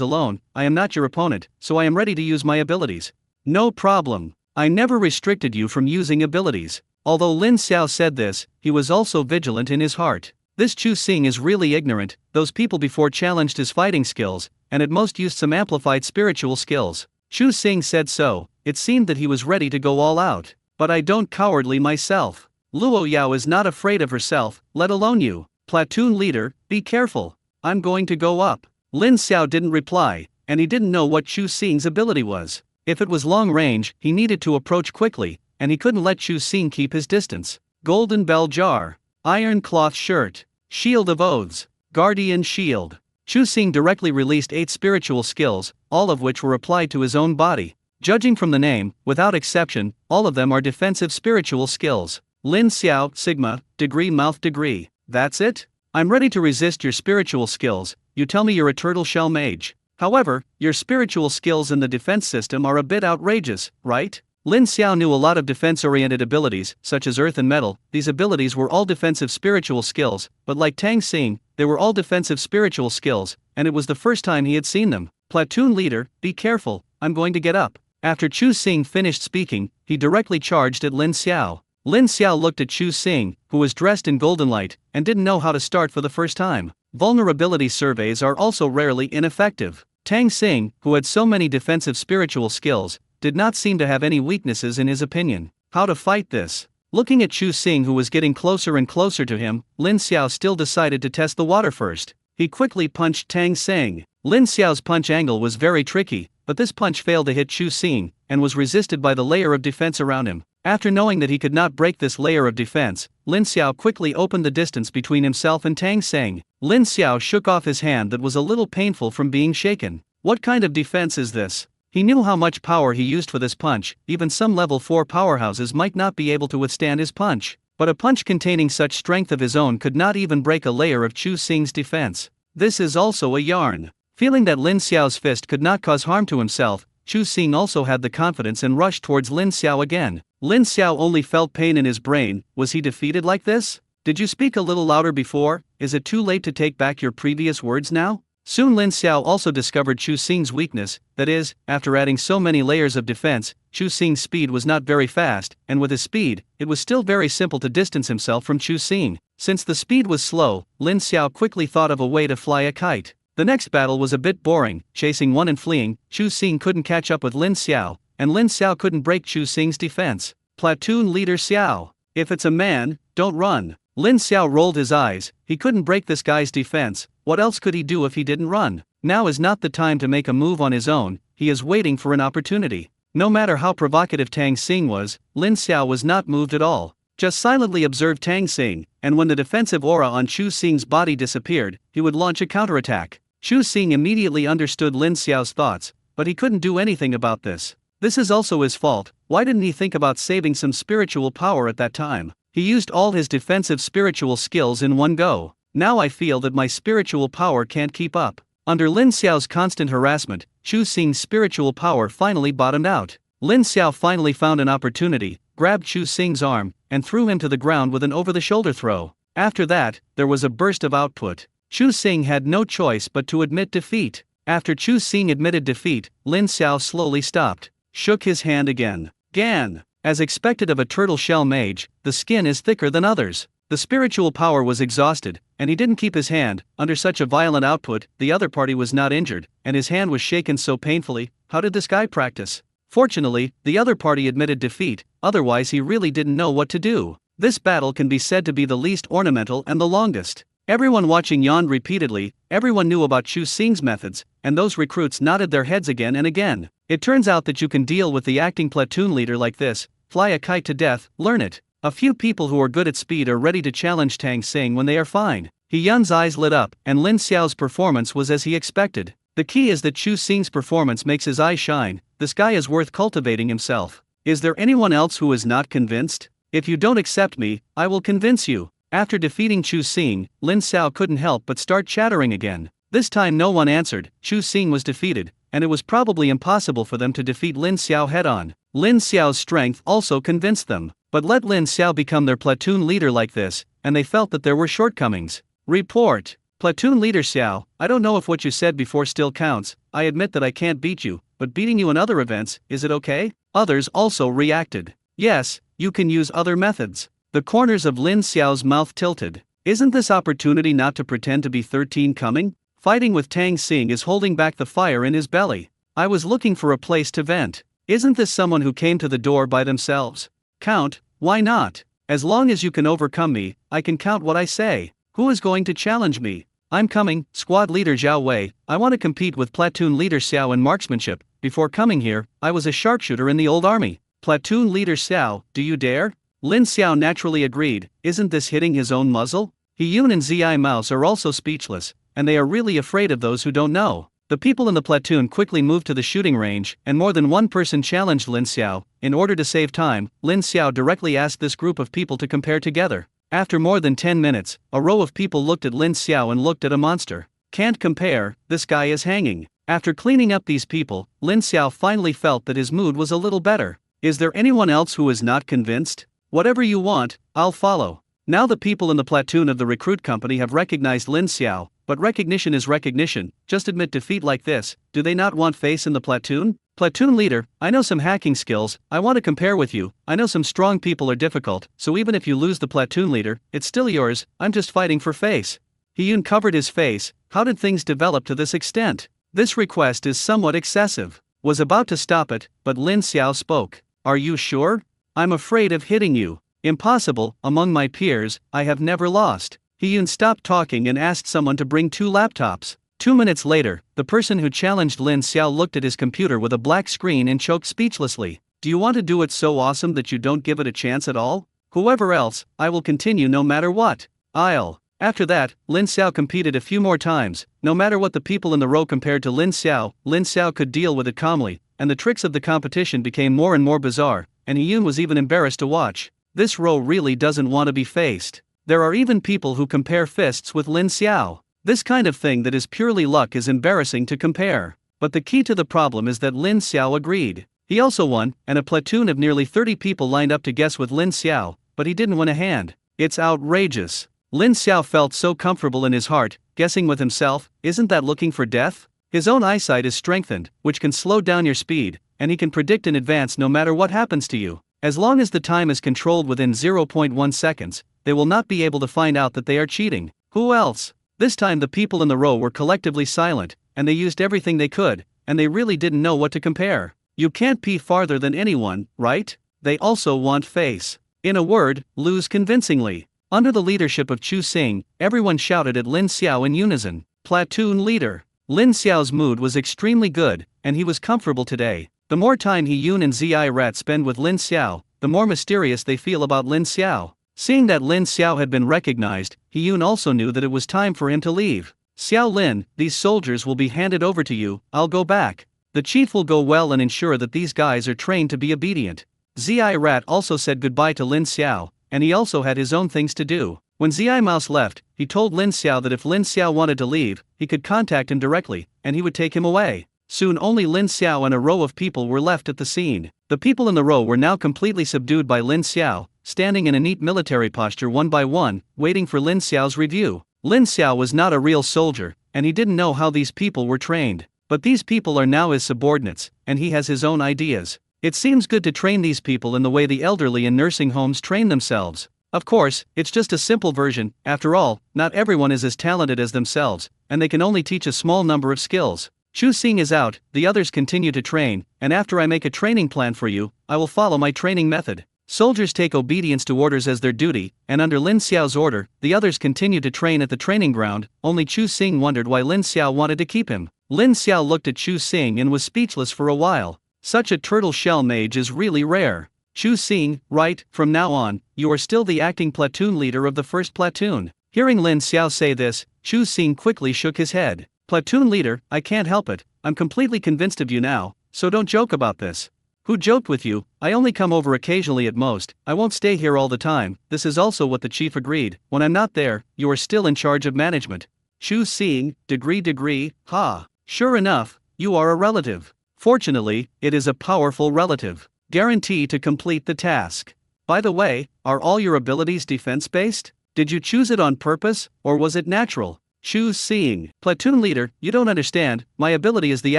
alone, I am not your opponent, so I am ready to use my abilities. No problem. I never restricted you from using abilities. Although Lin Xiao said this, he was also vigilant in his heart. This Chu Xing is really ignorant. Those people before challenged his fighting skills, and at most used some amplified spiritual skills. Chu Xing said so. It seemed that he was ready to go all out. But I don't cowardly myself. Luo Yao is not afraid of herself, let alone you. Platoon leader, be careful. I'm going to go up. Lin Xiao didn't reply, and he didn't know what Chu Xing's ability was. If it was long range, he needed to approach quickly, and he couldn't let Chu Xing keep his distance. Golden Bell Jar. Iron Cloth Shirt. Shield of Oaths. Guardian Shield. Chu Xing directly released 8 spiritual skills, all of which were applied to his own body. Judging from the name, without exception, all of them are defensive spiritual skills. Lin Xiao, Sigma, Degree Mouth Degree. That's it? I'm ready to resist your spiritual skills. You tell me you're a turtle shell mage. However, your spiritual skills in the defense system are a bit outrageous, right? Lin Xiao knew a lot of defense-oriented abilities, such as earth and metal. These abilities were all defensive spiritual skills, but like Tang Xing, they were all defensive spiritual skills, and it was the first time he had seen them. Platoon leader, be careful, I'm going to get up. After Chu Xing finished speaking, he directly charged at Lin Xiao. Lin Xiao looked at Chu Xing, who was dressed in golden light, and didn't know how to start for the first time. Vulnerability surveys are also rarely ineffective. Tang Xing, who had so many defensive spiritual skills, did not seem to have any weaknesses in his opinion. How to fight this? Looking at Chu Xing, who was getting closer and closer to him, Lin Xiao still decided to test the water first. He quickly punched Tang Xing. Lin Xiao's punch angle was very tricky, but this punch failed to hit Chu Xing, and was resisted by the layer of defense around him. After knowing that he could not break this layer of defense, Lin Xiao quickly opened the distance between himself and Tang Xing. Lin Xiao shook off his hand that was a little painful from being shaken. What kind of defense is this? He knew how much power he used for this punch. Even some level 4 powerhouses might not be able to withstand his punch. But a punch containing such strength of his own could not even break a layer of Chu Xing's defense. This is also a yarn. Feeling that Lin Xiao's fist could not cause harm to himself, Chu Xing also had the confidence and rushed towards Lin Xiao again. Lin Xiao only felt pain in his brain. Was he defeated like this? Did you speak a little louder before? Is it too late to take back your previous words now? Soon Lin Xiao also discovered Chu Xing's weakness, that is, after adding so many layers of defense, Chu Xing's speed was not very fast, and with his speed, it was still very simple to distance himself from Chu Xing. Since the speed was slow, Lin Xiao quickly thought of a way to fly a kite. The next battle was a bit boring, chasing one and fleeing. Chu Xing couldn't catch up with Lin Xiao, and Lin Xiao couldn't break Chu Xing's defense. Platoon Leader Xiao. If it's a man, don't run. Lin Xiao rolled his eyes. He couldn't break this guy's defense. What else could he do if he didn't run? Now is not the time to make a move on his own. He is waiting for an opportunity. No matter how provocative Tang Xing was, Lin Xiao was not moved at all. Just silently observed Tang Xing, and when the defensive aura on Chu Xing's body disappeared, he would launch a counterattack. Chu Xing immediately understood Lin Xiao's thoughts, but he couldn't do anything about this. This is also his fault. Why didn't he think about saving some spiritual power at that time? He used all his defensive spiritual skills in one go. Now I feel that my spiritual power can't keep up. Under Lin Xiao's constant harassment, Chu Xing's spiritual power finally bottomed out. Lin Xiao finally found an opportunity, grabbed Chu Xing's arm, and threw him to the ground with an over-the-shoulder throw. After that, there was a burst of output. Chu Xing had no choice but to admit defeat. After Chu Xing admitted defeat, Lin Xiao slowly stopped, shook his hand again. Gan. As expected of a turtle shell mage, the skin is thicker than others. The spiritual power was exhausted, and he didn't keep his hand. Under such a violent output, the other party was not injured, and his hand was shaken so painfully. How did this guy practice? Fortunately, the other party admitted defeat, otherwise he really didn't know what to do. This battle can be said to be the least ornamental and the longest. Everyone watching yawned repeatedly. Everyone knew about Chu Xing's methods, and those recruits nodded their heads again and again. It turns out that you can deal with the acting platoon leader like this: fly a kite to death, learn it. A few people who are good at speed are ready to challenge Tang Xing when they are fine. He Yun's eyes lit up, and Lin Xiao's performance was as he expected. The key is that Chu Xing's performance makes his eyes shine. This guy is worth cultivating himself. Is there anyone else who is not convinced? If you don't accept me, I will convince you. After defeating Chu Xing, Lin Xiao couldn't help but start chattering again. This time no one answered. Chu Xing was defeated, and it was probably impossible for them to defeat Lin Xiao head-on. Lin Xiao's strength also convinced them. But let Lin Xiao become their platoon leader like this, and they felt that there were shortcomings. Report. Platoon leader Xiao, I don't know if what you said before still counts. I admit that I can't beat you, but beating you in other events, is it okay? Others also reacted. Yes, you can use other methods. The corners of Lin Xiao's mouth tilted. Isn't this opportunity not to pretend to be 13 coming? Fighting with Tang Xing is holding back the fire in his belly. I was looking for a place to vent. Isn't this someone who came to the door by themselves? Count, why not? As long as you can overcome me, I can count what I say. Who is going to challenge me? I'm coming, squad leader Zhao Wei. I want to compete with platoon leader Xiao in marksmanship. Before coming here, I was a sharpshooter in the old army. Platoon leader Xiao, do you dare? Lin Xiao naturally agreed. Isn't this hitting his own muzzle? He Yun and Zi Mouse are also speechless, and they are really afraid of those who don't know. The people in the platoon quickly moved to the shooting range, and more than one person challenged Lin Xiao. In order to save time, Lin Xiao directly asked this group of people to compare together. After more than 10 minutes, a row of people looked at Lin Xiao and looked at a monster. Can't compare, this guy is hanging. After cleaning up these people, Lin Xiao finally felt that his mood was a little better. Is there anyone else who is not convinced? Whatever you want, I'll follow. Now the people in the platoon of the recruit company have recognized Lin Xiao, but recognition is recognition. Just admit defeat like this. Do they not want face in the platoon? Platoon leader, I know some hacking skills. I want to compare with you. I know some strong people are difficult, so even if you lose the platoon leader, it's still yours. I'm just fighting for face. He-Yun covered his face. How did things develop to this extent? This request is somewhat excessive. Was about to stop it, but Lin Xiao spoke. Are you sure? I'm afraid of hitting you. Impossible, among my peers, I have never lost. He-Yun stopped talking and asked someone to bring 2 laptops. 2 minutes later, the person who challenged Lin Xiao looked at his computer with a black screen and choked speechlessly. Do you want to do it so awesome that you don't give it a chance at all? Whoever else, I will continue no matter what. After that, Lin Xiao competed a few more times. No matter what the people in the row compared to Lin Xiao could deal with it calmly, and the tricks of the competition became more and more bizarre, and He-Yun was even embarrassed to watch. This row really doesn't want to be faced. There are even people who compare fists with Lin Xiao. This kind of thing that is purely luck is embarrassing to compare. But the key to the problem is that Lin Xiao agreed. He also won, and a platoon of nearly 30 people lined up to guess with Lin Xiao, but he didn't win a hand. It's outrageous. Lin Xiao felt so comfortable in his heart, guessing with himself, isn't that looking for death? His own eyesight is strengthened, which can slow down your speed, and he can predict in advance no matter what happens to you. As long as the time is controlled within 0.1 seconds, they will not be able to find out that they are cheating. Who else? This time the people in the row were collectively silent, and they used everything they could, and they really didn't know what to compare. You can't pee farther than anyone, right? They also want face. In a word, lose convincingly. Under the leadership of Chu Xing, everyone shouted at Lin Xiao in unison. Platoon leader. Lin Xiao's mood was extremely good, and he was comfortable today. The more time He-Yun and Zi Rat spend with Lin Xiao, the more mysterious they feel about Lin Xiao. Seeing that Lin Xiao had been recognized, He-Yun also knew that it was time for him to leave. Xiao Lin, these soldiers will be handed over to you, I'll go back. The chief will go well and ensure that these guys are trained to be obedient. Zi Rat also said goodbye to Lin Xiao, and he also had his own things to do. When Zi Mouse left, he told Lin Xiao that if Lin Xiao wanted to leave, he could contact him directly, and he would take him away. Soon only Lin Xiao and a row of people were left at the scene. The people in the row were now completely subdued by Lin Xiao, standing in a neat military posture one by one, waiting for Lin Xiao's review. Lin Xiao was not a real soldier, and he didn't know how these people were trained. But these people are now his subordinates, and he has his own ideas. It seems good to train these people in the way the elderly in nursing homes train themselves. Of course, it's just a simple version. After all, not everyone is as talented as themselves, and they can only teach a small number of skills. Chu Xing is out, the others continue to train, and after I make a training plan for you, I will follow my training method. Soldiers take obedience to orders as their duty, and under Lin Xiao's order, the others continue to train at the training ground. Only Chu Xing wondered why Lin Xiao wanted to keep him. Lin Xiao looked at Chu Xing and was speechless for a while. Such a turtle shell mage is really rare. Chu Xing, right, from now on, you are still the acting platoon leader of the first platoon. Hearing Lin Xiao say this, Chu Xing quickly shook his head. Platoon leader, I can't help it, I'm completely convinced of you now, so don't joke about this. Who joked with you? I only come over occasionally at most, I won't stay here all the time. This is also what the chief agreed. When I'm not there, you are still in charge of management. Chu Xing, degree, ha. Sure enough, you are a relative. Fortunately, it is a powerful relative. Guarantee to complete the task. By the way, are all your abilities defense-based? Did you choose it on purpose, or was it natural? Chu Xing, platoon leader, you don't understand, my ability is the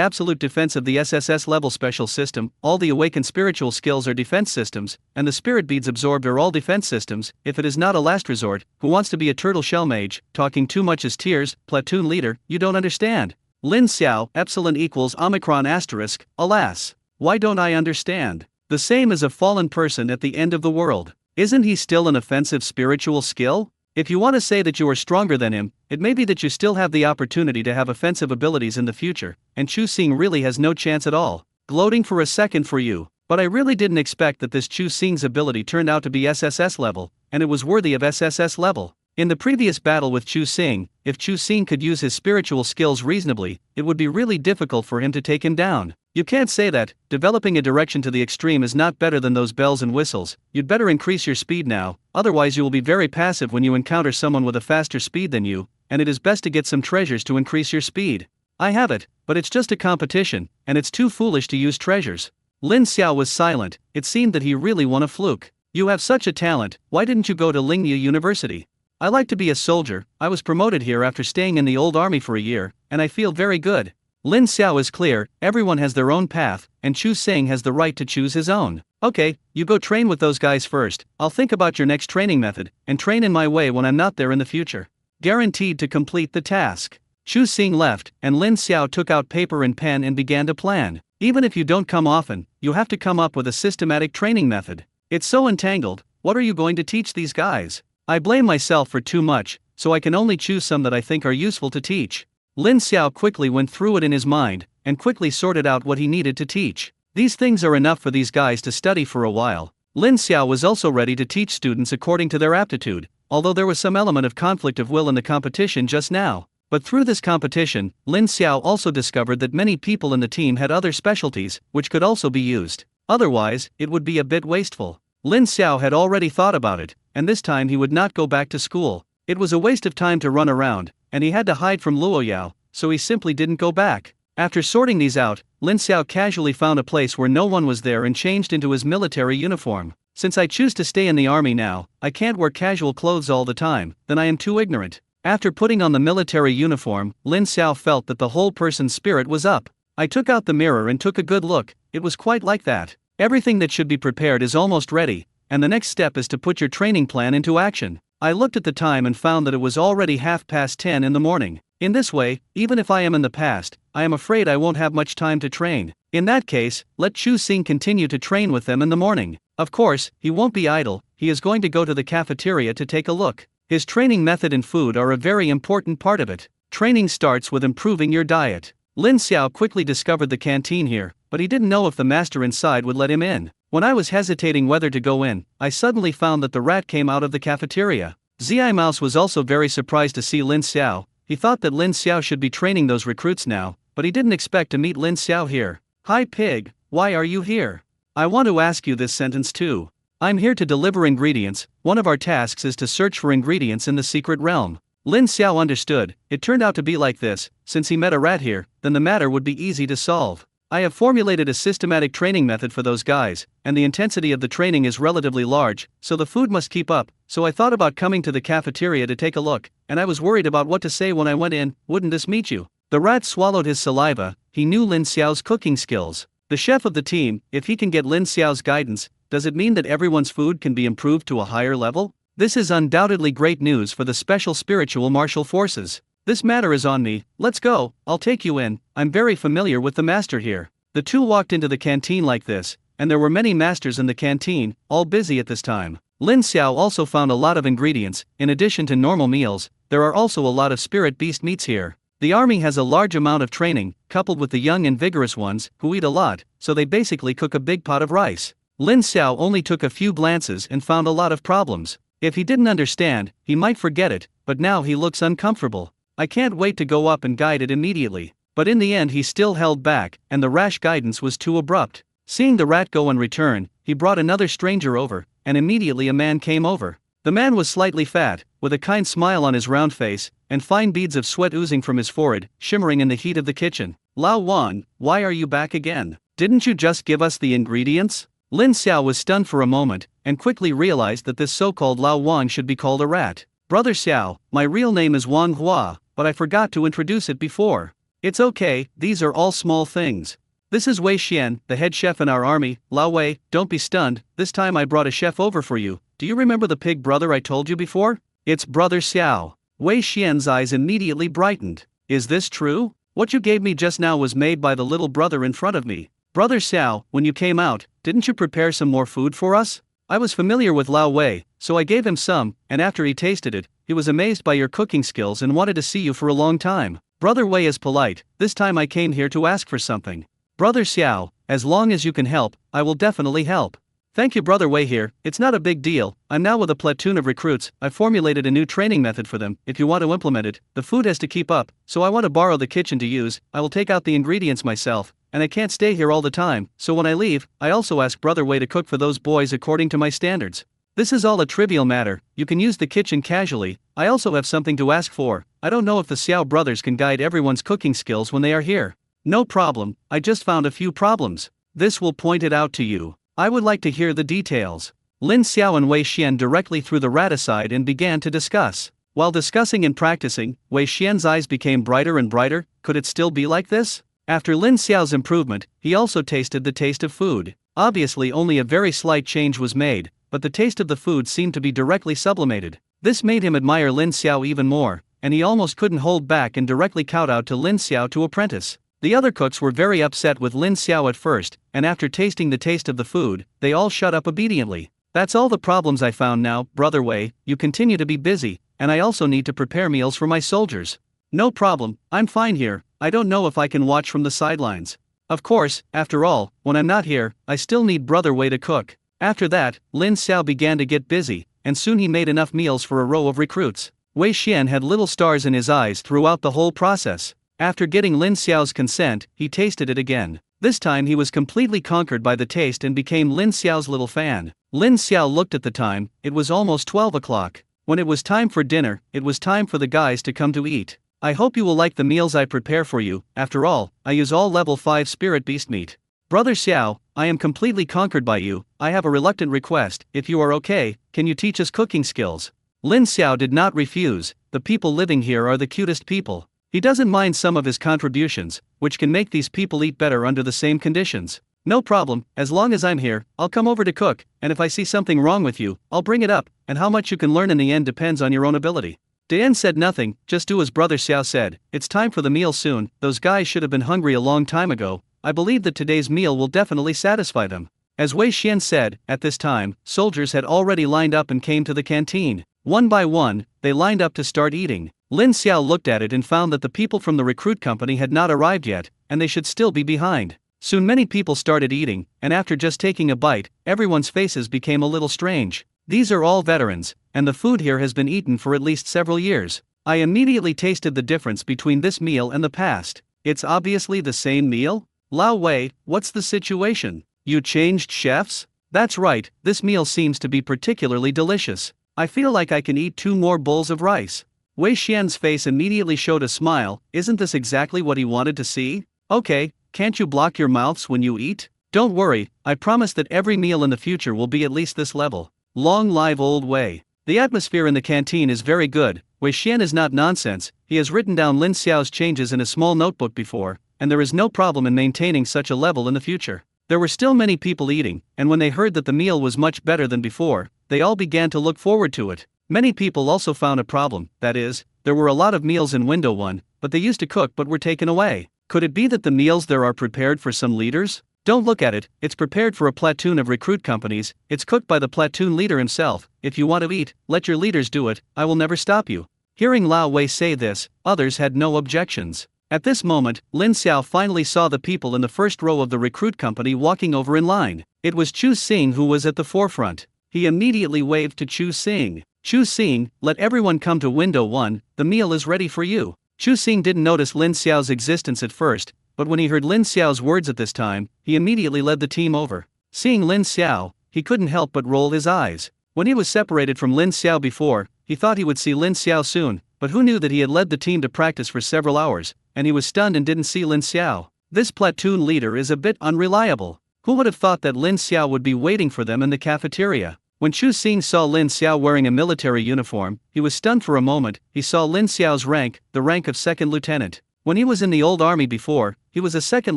absolute defense of the SSS level special system, all the awakened spiritual skills are defense systems, and the spirit beads absorbed are all defense systems. If it is not a last resort, who wants to be a turtle shell mage? Talking too much is tears. Platoon leader, you don't understand. Lin Xiao, epsilon equals omicron asterisk, alas. Why don't I understand? The same as a fallen person at the end of the world. Isn't he still an offensive spiritual skill? If you want to say that you are stronger than him, it may be that you still have the opportunity to have offensive abilities in the future, and Chu Xing really has no chance at all. Gloating for a second for you, but I really didn't expect that this Chu Xing's ability turned out to be SSS level, and it was worthy of SSS level. In the previous battle with Chu Xing, if Chu Xing could use his spiritual skills reasonably, it would be really difficult for him to take him down. You can't say that. Developing a direction to the extreme is not better than those bells and whistles. You'd better increase your speed now, otherwise you will be very passive when you encounter someone with a faster speed than you, and it is best to get some treasures to increase your speed. I have it, but it's just a competition, and it's too foolish to use treasures. Lin Xiao was silent. It seemed that he really won a fluke. You have such a talent, why didn't you go to Lingya University? I like to be a soldier, I was promoted here after staying in the old army for a year, and I feel very good. Lin Xiao is clear, everyone has their own path, and Chu Xing has the right to choose his own. Okay, you go train with those guys first, I'll think about your next training method, and train in my way when I'm not there in the future. Guaranteed to complete the task. Chu Xing left, and Lin Xiao took out paper and pen and began to plan. Even if you don't come often, you have to come up with a systematic training method. It's so entangled, what are you going to teach these guys? I blame myself for too much, so I can only choose some that I think are useful to teach. Lin Xiao quickly went through it in his mind, and quickly sorted out what he needed to teach. These things are enough for these guys to study for a while. Lin Xiao was also ready to teach students according to their aptitude, although there was some element of conflict of will in the competition just now. But through this competition, Lin Xiao also discovered that many people in the team had other specialties, which could also be used. Otherwise, it would be a bit wasteful. Lin Xiao had already thought about it, and this time he would not go back to school. It was a waste of time to run around, and he had to hide from Luo Yao, so he simply didn't go back. After sorting these out, Lin Xiao casually found a place where no one was there and changed into his military uniform. Since I choose to stay in the army now, I can't wear casual clothes all the time, then I am too ignorant. After putting on the military uniform, Lin Xiao felt that the whole person's spirit was up. I took out the mirror and took a good look, it was quite like that. Everything that should be prepared is almost ready, and the next step is to put your training plan into action. I looked at the time and found that it was already 10:30 in the morning. In this way, even if I am in the past, I am afraid I won't have much time to train. In that case, let Chu Xing continue to train with them in the morning. Of course, he won't be idle, he is going to go to the cafeteria to take a look. His training method and food are a very important part of it. Training starts with improving your diet. Lin Xiao quickly discovered the canteen here, but he didn't know if the master inside would let him in. When I was hesitating whether to go in, I suddenly found that the rat came out of the cafeteria. Zi Mouse was also very surprised to see Lin Xiao, he thought that Lin Xiao should be training those recruits now, but he didn't expect to meet Lin Xiao here. "Hi pig, why are you here? I want to ask you this sentence too. I'm here to deliver ingredients. One of our tasks is to search for ingredients in the secret realm." Lin Xiao understood. It turned out to be like this: since he met a rat here, then the matter would be easy to solve. "I have formulated a systematic training method for those guys, and the intensity of the training is relatively large, so the food must keep up, so I thought about coming to the cafeteria to take a look, and I was worried about what to say when I went in. Wouldn't this meet you?" The rat swallowed his saliva. He knew Lin Xiao's cooking skills. The chef of the team, if he can get Lin Xiao's guidance, does it mean that everyone's food can be improved to a higher level? This is undoubtedly great news for the special spiritual martial forces. "This matter is on me, let's go, I'll take you in, I'm very familiar with the master here." The two walked into the canteen like this, and there were many masters in the canteen, all busy at this time. Lin Xiao also found a lot of ingredients. In addition to normal meals, there are also a lot of spirit beast meats here. The army has a large amount of training, coupled with the young and vigorous ones, who eat a lot, so they basically cook a big pot of rice. Lin Xiao only took a few glances and found a lot of problems. If he didn't understand, he might forget it, but now he looks uncomfortable. "I can't wait to go up and guide it immediately." But in the end he still held back, and the rash guidance was too abrupt. Seeing the rat go and return, he brought another stranger over, and immediately a man came over. The man was slightly fat, with a kind smile on his round face, and fine beads of sweat oozing from his forehead, shimmering in the heat of the kitchen. "Lao Wan, why are you back again? Didn't you just give us the ingredients?" Lin Xiao was stunned for a moment, and quickly realized that this so-called Lao Wan should be called a rat. "Brother Xiao, my real name is Wang Hua, but I forgot to introduce it before." "It's okay, these are all small things. This is Wei Xian, the head chef in our army." "Lao Wei, don't be stunned, this time I brought a chef over for you. Do you remember the pig brother I told you before? It's Brother Xiao." Wei Xian's eyes immediately brightened. "Is this true? What you gave me just now was made by the little brother in front of me. Brother Xiao, when you came out, didn't you prepare some more food for us? I was familiar with Lao Wei, so I gave him some, and after he tasted it, he was amazed by your cooking skills and wanted to see you for a long time." Brother Wei is polite. "This time I came here to ask for something." "Brother Xiao, as long as you can help, I will definitely help." "Thank you Brother Wei here, it's not a big deal. I'm now with a platoon of recruits. I've formulated a new training method for them. If you want to implement it, the food has to keep up, so I want to borrow the kitchen to use. I will take out the ingredients myself, and I can't stay here all the time, so when I leave, I also ask Brother Wei to cook for those boys according to my standards. This is all a trivial matter, you can use the kitchen casually. I also have something to ask for. I don't know if the Xiao brothers can guide everyone's cooking skills when they are here." "No problem, I just found a few problems. This will point it out to you. I would like to hear the details." Lin Xiao and Wei Xian directly threw the rat aside and began to discuss. While discussing and practicing, Wei Xian's eyes became brighter and brighter. Could it still be like this? After Lin Xiao's improvement, he also tasted the taste of food. Obviously only a very slight change was made, but the taste of the food seemed to be directly sublimated. This made him admire Lin Xiao even more, and he almost couldn't hold back and directly kowtowed to Lin Xiao to apprentice. The other cooks were very upset with Lin Xiao at first, and after tasting the taste of the food, they all shut up obediently. "That's all the problems I found now, Brother Wei, you continue to be busy, and I also need to prepare meals for my soldiers." "No problem, I'm fine here, I don't know if I can watch from the sidelines. Of course, after all, when I'm not here, I still need Brother Wei to cook." After that, Lin Xiao began to get busy, and soon he made enough meals for a row of recruits. Wei Xian had little stars in his eyes throughout the whole process. After getting Lin Xiao's consent, he tasted it again. This time he was completely conquered by the taste and became Lin Xiao's little fan. Lin Xiao looked at the time, it was almost 12 o'clock. When it was time for dinner, it was time for the guys to come to eat. "I hope you will like the meals I prepare for you. After all, I use all level 5 spirit beast meat. Brother Xiao, I am completely conquered by you. I have a reluctant request. If you are okay, can you teach us cooking skills?" Lin Xiao did not refuse. The people living here are the cutest people. He doesn't mind some of his contributions, which can make these people eat better under the same conditions. "No problem, as long as I'm here, I'll come over to cook, and if I see something wrong with you, I'll bring it up, and how much you can learn in the end depends on your own ability." Dian said nothing, just do as Brother Xiao said. "It's time for the meal soon, those guys should have been hungry a long time ago. I believe that today's meal will definitely satisfy them." As Wei Xian said, at this time, soldiers had already lined up and came to the canteen. One by one, they lined up to start eating. Lin Xiao looked at it and found that the people from the recruit company had not arrived yet, and they should still be behind. Soon many people started eating, and after just taking a bite, everyone's faces became a little strange. These are all veterans, and the food here has been eaten for at least several years. I immediately tasted the difference between this meal and the past. It's obviously the same meal? Lao Wei, what's the situation? You changed chefs? That's right, this meal seems to be particularly delicious. I feel like I can eat 2 more bowls of rice. Wei Xian's face immediately showed a smile. Isn't this exactly what he wanted to see? Okay, can't you block your mouths when you eat? Don't worry, I promise that every meal in the future will be at least this level. Long live old Wei. The atmosphere in the canteen is very good. Wei Xian is not nonsense. He has written down Lin Xiao's changes in a small notebook before, and there is no problem in maintaining such a level in the future. There were still many people eating, and when they heard that the meal was much better than before, they all began to look forward to it. Many people also found a problem, that is, there were a lot of meals in Window 1, but they used to cook but were taken away. Could it be that the meals there are prepared for some leaders? Don't look at it, it's prepared for a platoon of recruit companies, it's cooked by the platoon leader himself. If you want to eat, let your leaders do it, I will never stop you. Hearing Lao Wei say this, others had no objections. At this moment, Lin Xiao finally saw the people in the first row of the recruit company walking over in line. It was Chu Xing who was at the forefront. He immediately waved to Chu Xing. Chu Xing, let everyone come to Window 1, the meal is ready for you. Chu Xing didn't notice Lin Xiao's existence at first, but when he heard Lin Xiao's words at this time, he immediately led the team over. Seeing Lin Xiao, he couldn't help but roll his eyes. When he was separated from Lin Xiao before, he thought he would see Lin Xiao soon, but who knew that he had led the team to practice for several hours, and he was stunned and didn't see Lin Xiao. This platoon leader is a bit unreliable. Who would have thought that Lin Xiao would be waiting for them in the cafeteria? When Chu Xing saw Lin Xiao wearing a military uniform, he was stunned for a moment. He saw Lin Xiao's rank, the rank of second lieutenant. When he was in the old army before, he was a second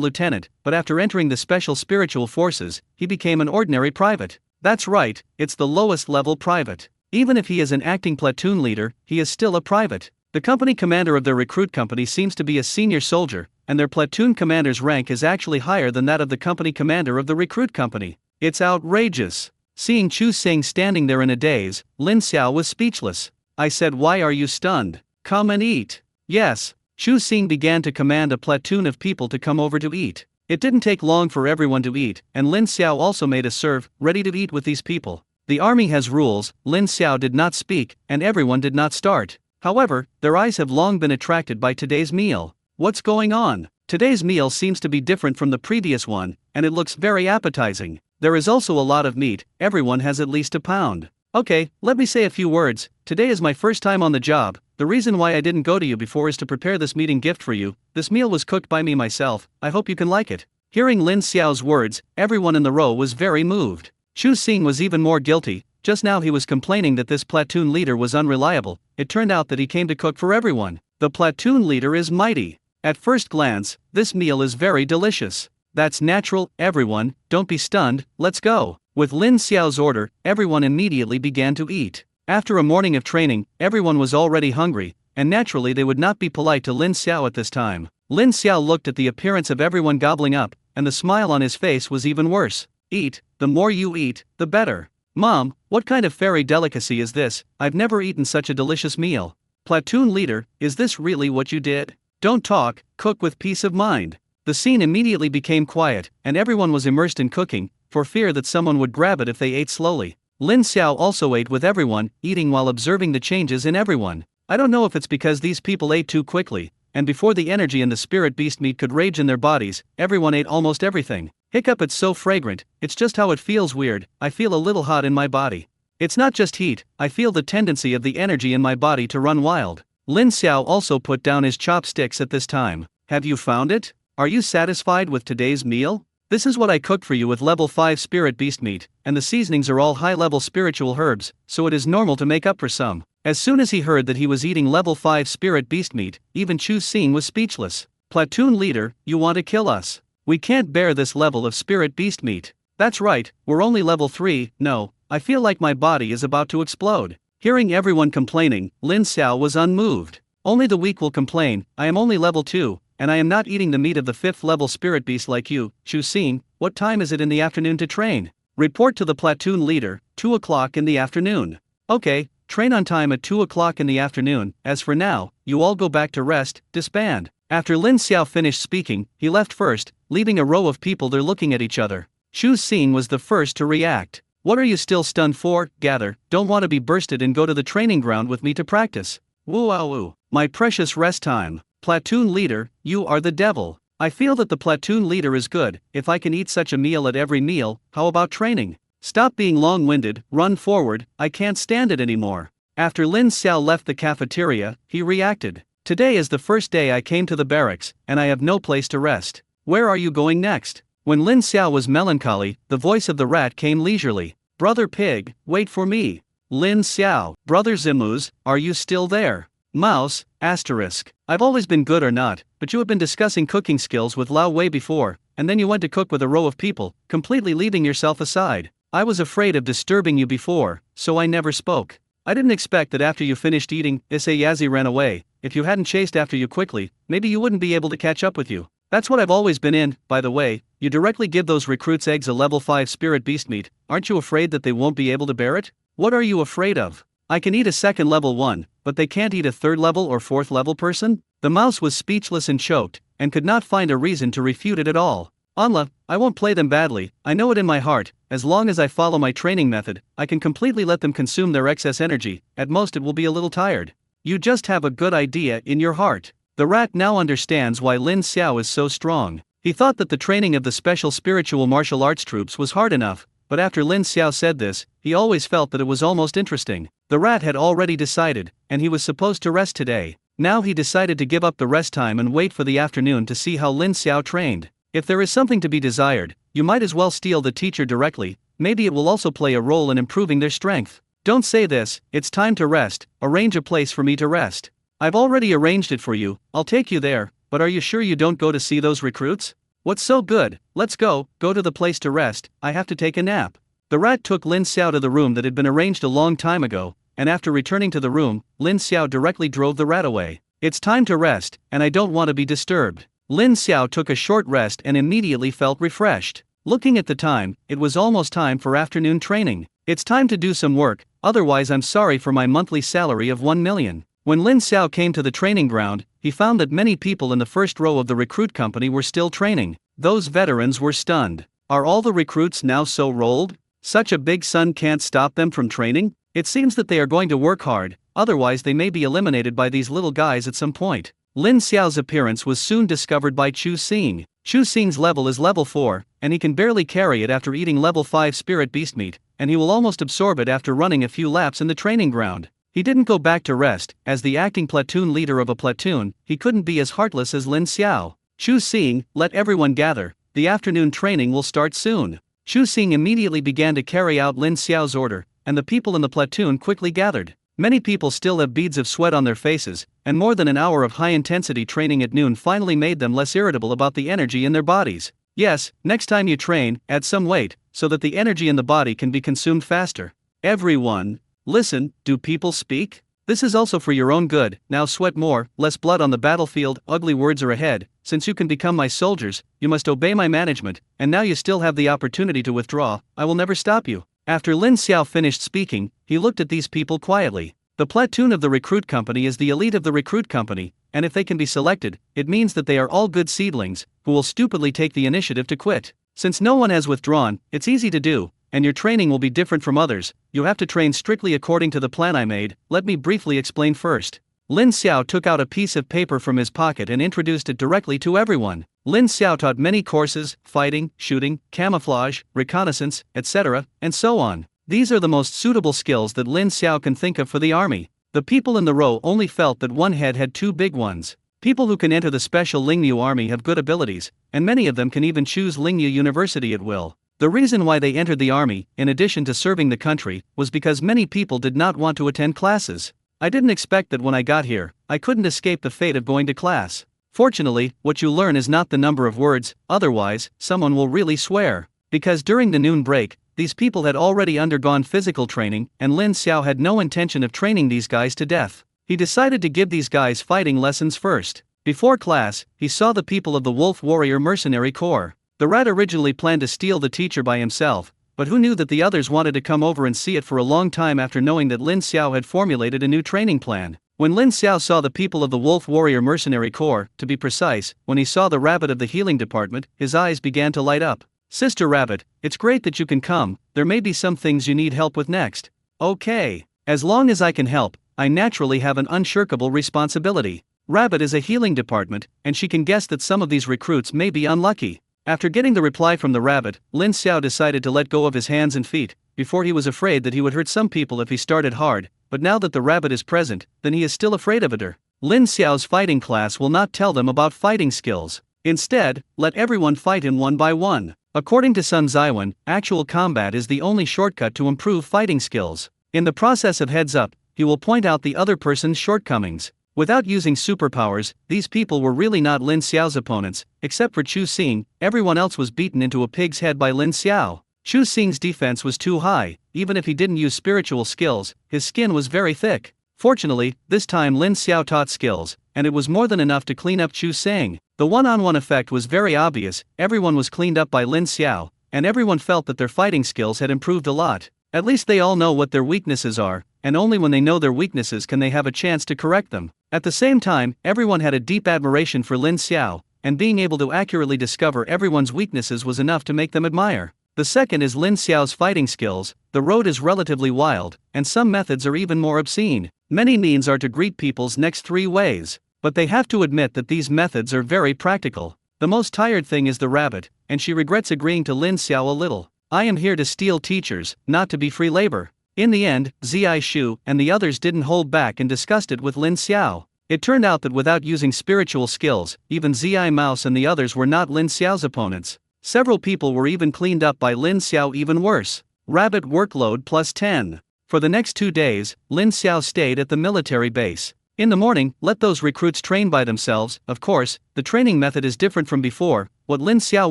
lieutenant, but after entering the special spiritual forces, he became an ordinary private. That's right, it's the lowest level private. Even if he is an acting platoon leader, he is still a private. The company commander of their recruit company seems to be a senior soldier, and their platoon commander's rank is actually higher than that of the company commander of the recruit company. It's outrageous. Seeing Chu Xing standing there in a daze, Lin Xiao was speechless. I said, why are you stunned? Come and eat. Yes. Chu Xing began to command a platoon of people to come over to eat. It didn't take long for everyone to eat, and Lin Xiao also made a serve, ready to eat with these people. The army has rules. Lin Xiao did not speak, and everyone did not start. However, their eyes have long been attracted by today's meal. What's going on? Today's meal seems to be different from the previous one, and it looks very appetizing. There is also a lot of meat, everyone has at least a pound. Okay, let me say a few words. Today is my first time on the job. The reason why I didn't go to you before is to prepare this meeting gift for you. This meal was cooked by me myself, I hope you can like it. Hearing Lin Xiao's words, everyone in the row was very moved. Chu Xing was even more guilty. Just now he was complaining that this platoon leader was unreliable. It turned out that he came to cook for everyone. The platoon leader is mighty. At first glance, this meal is very delicious. That's natural, everyone, don't be stunned, let's go. With Lin Xiao's order, everyone immediately began to eat. After a morning of training, everyone was already hungry, and naturally they would not be polite to Lin Xiao at this time. Lin Xiao looked at the appearance of everyone gobbling up, and the smile on his face was even worse. Eat, the more you eat, the better. Mom, what kind of fairy delicacy is this? I've never eaten such a delicious meal. Platoon leader, is this really what you did? Don't talk, cook with peace of mind. The scene immediately became quiet, and everyone was immersed in cooking, for fear that someone would grab it if they ate slowly. Lin Xiao also ate with everyone, eating while observing the changes in everyone. I don't know if it's because these people ate too quickly, and before the energy and the spirit beast meat could rage in their bodies, everyone ate almost everything. Hiccup, it's so fragrant, it's just how it feels weird, I feel a little hot in my body. It's not just heat, I feel the tendency of the energy in my body to run wild. Lin Xiao also put down his chopsticks at this time. Have you found it? Are you satisfied with today's meal? This is what I cooked for you with level 5 spirit beast meat, and the seasonings are all high-level spiritual herbs, so it is normal to make up for some. As soon as he heard that he was eating level 5 spirit beast meat, even Chu Xing was speechless. Platoon leader, you want to kill us? We can't bear this level of spirit beast meat. That's right, we're only level 3, no, I feel like my body is about to explode. Hearing everyone complaining, Lin Xiao was unmoved. Only the weak will complain, I am only level 2. And I am not eating the meat of the 5th level spirit beast like you. Chu Xing, what time is it in the afternoon to train? Report to the platoon leader, 2 o'clock in the afternoon. Okay, train on time at 2 o'clock in the afternoon. As for now, you all go back to rest, disband. After Lin Xiao finished speaking, he left first, leaving a row of people there looking at each other. Chu Xing was the first to react. What are you still stunned for? Gather, don't want to be bursted and go to the training ground with me to practice. Woo, my precious rest time. Platoon leader, you are the devil. I feel that the platoon leader is good. If I can eat such a meal at every meal, how about training? Stop being long-winded, run forward, I can't stand it anymore. After Lin Xiao left the cafeteria, he reacted. Today is the first day I came to the barracks, and I have no place to rest. Where are you going next? When Lin Xiao was melancholy, the voice of the rat came leisurely. Brother Pig, wait for me. Lin Xiao, Brother Zimuz, are you still there? Mouse, asterisk. I've always been good or not, but you have been discussing cooking skills with Lao Wei before, and then you went to cook with a row of people, completely leaving yourself aside. I was afraid of disturbing you before, so I never spoke. I didn't expect that after you finished eating, Isayazi ran away. If you hadn't chased after you quickly, maybe you wouldn't be able to catch up with you. That's what I've always been in. By the way, you directly give those recruits eggs a level 5 spirit beast meat. Aren't you afraid that they won't be able to bear it? What are you afraid of? I can eat a second level one, but they can't eat a third level or fourth level person? The mouse was speechless and choked, and could not find a reason to refute it at all. Anla, I won't play them badly, I know it in my heart. As long as I follow my training method, I can completely let them consume their excess energy. At most it will be a little tired. You just have a good idea in your heart. The rat now understands why Lin Xiao is so strong. He thought that the training of the special spiritual martial arts troops was hard enough, but after Lin Xiao said this, he always felt that it was almost interesting. The rat had already decided, and he was supposed to rest today. Now he decided to give up the rest time and wait for the afternoon to see how Lin Xiao trained. If there is something to be desired, you might as well steal the teacher directly. Maybe it will also play a role in improving their strength. Don't say this, it's time to rest, arrange a place for me to rest. I've already arranged it for you, I'll take you there, but are you sure you don't go to see those recruits? What's so good? Let's go to the place to rest, I have to take a nap. The rat took Lin Xiao to the room that had been arranged a long time ago, and after returning to the room, Lin Xiao directly drove the rat away. It's time to rest, and I don't want to be disturbed. Lin Xiao took a short rest and immediately felt refreshed. Looking at the time, it was almost time for afternoon training. It's time to do some work, otherwise I'm sorry for my monthly salary of 1 million. When Lin Xiao came to the training ground, he found that many people in the first row of the recruit company were still training. Those veterans were stunned. Are all the recruits now so rolled? Such a big sun can't stop them from training? It seems that they are going to work hard, otherwise they may be eliminated by these little guys at some point. Lin Xiao's appearance was soon discovered by Chu Xing. Chu Xing's level is level 4, and he can barely carry it after eating level 5 spirit beast meat, and he will almost absorb it after running a few laps in the training ground. He didn't go back to rest. As the acting platoon leader of a platoon, he couldn't be as heartless as Lin Xiao. Chu Xing, let everyone gather, the afternoon training will start soon. Chu Xing immediately began to carry out Lin Xiao's order, and the people in the platoon quickly gathered. Many people still have beads of sweat on their faces, and more than an hour of high-intensity training at noon finally made them less irritable about the energy in their bodies. Yes, next time you train, add some weight, so that the energy in the body can be consumed faster. Everyone, listen, do people speak? This is also for your own good. Now sweat more, less blood on the battlefield, ugly words are ahead. Since you can become my soldiers, you must obey my management, and now you still have the opportunity to withdraw. I will never stop you. After Lin Xiao finished speaking, he looked at these people quietly. The platoon of the recruit company is the elite of the recruit company, and if they can be selected, it means that they are all good seedlings, who will stupidly take the initiative to quit. Since no one has withdrawn, it's easy to do, and your training will be different from others. You have to train strictly according to the plan I made. Let me briefly explain first. Lin Xiao took out a piece of paper from his pocket and introduced it directly to everyone. Lin Xiao taught many courses: fighting, shooting, camouflage, reconnaissance, etc., and so on. These are the most suitable skills that Lin Xiao can think of for the army. The people in the row only felt that one head had two big ones. People who can enter the special Lingyu army have good abilities, and many of them can even choose Lingyu University at will. The reason why they entered the army, in addition to serving the country, was because many people did not want to attend classes. I didn't expect that when I got here, I couldn't escape the fate of going to class. Fortunately, what you learn is not the number of words, otherwise, someone will really swear. Because during the noon break, these people had already undergone physical training, and Lin Xiao had no intention of training these guys to death. He decided to give these guys fighting lessons first. Before class, he saw the people of the Wolf Warrior Mercenary Corps. The rat originally planned to steal the teacher by himself, but who knew that the others wanted to come over and see it for a long time after knowing that Lin Xiao had formulated a new training plan. When Lin Xiao saw the people of the Wolf Warrior Mercenary Corps, to be precise, when he saw the rabbit of the healing department, his eyes began to light up. Sister Rabbit, it's great that you can come, there may be some things you need help with next. Okay. As long as I can help, I naturally have an unshirkable responsibility. Rabbit is a healing department, and she can guess that some of these recruits may be unlucky. After getting the reply from the rabbit, Lin Xiao decided to let go of his hands and feet. Before he was afraid that he would hurt some people if he started hard, but now that the rabbit is present, then he is still afraid of it. Lin Xiao's fighting class will not tell them about fighting skills. Instead, let everyone fight him one by one. According to Sun Ziwen, actual combat is the only shortcut to improve fighting skills. In the process of heads up, he will point out the other person's shortcomings. Without using superpowers, these people were really not Lin Xiao's opponents, except for Chu Xing. Everyone else was beaten into a pig's head by Lin Xiao. Chu Xing's defense was too high. Even if he didn't use spiritual skills, his skin was very thick. Fortunately, this time Lin Xiao taught skills, and it was more than enough to clean up Chu Xing. The one-on-one effect was very obvious. Everyone was cleaned up by Lin Xiao, and everyone felt that their fighting skills had improved a lot. At least they all know what their weaknesses are, and only when they know their weaknesses can they have a chance to correct them. At the same time, everyone had a deep admiration for Lin Xiao, and being able to accurately discover everyone's weaknesses was enough to make them admire. The second is Lin Xiao's fighting skills. The road is relatively wild, and some methods are even more obscene. Many means are to greet people's next 3 ways, but they have to admit that these methods are very practical. The most tired thing is the rabbit, and she regrets agreeing to Lin Xiao a little. I am here to steal teachers, not to be free labor. In the end, Ziai Shu and the others didn't hold back and discussed it with Lin Xiao. It turned out that without using spiritual skills, even Ziai Mouse and the others were not Lin Xiao's opponents. Several people were even cleaned up by Lin Xiao. Even worse. Rabbit workload plus 10. For the next 2 days, Lin Xiao stayed at the military base. In the morning, let those recruits train by themselves. Of course, the training method is different from before. What Lin Xiao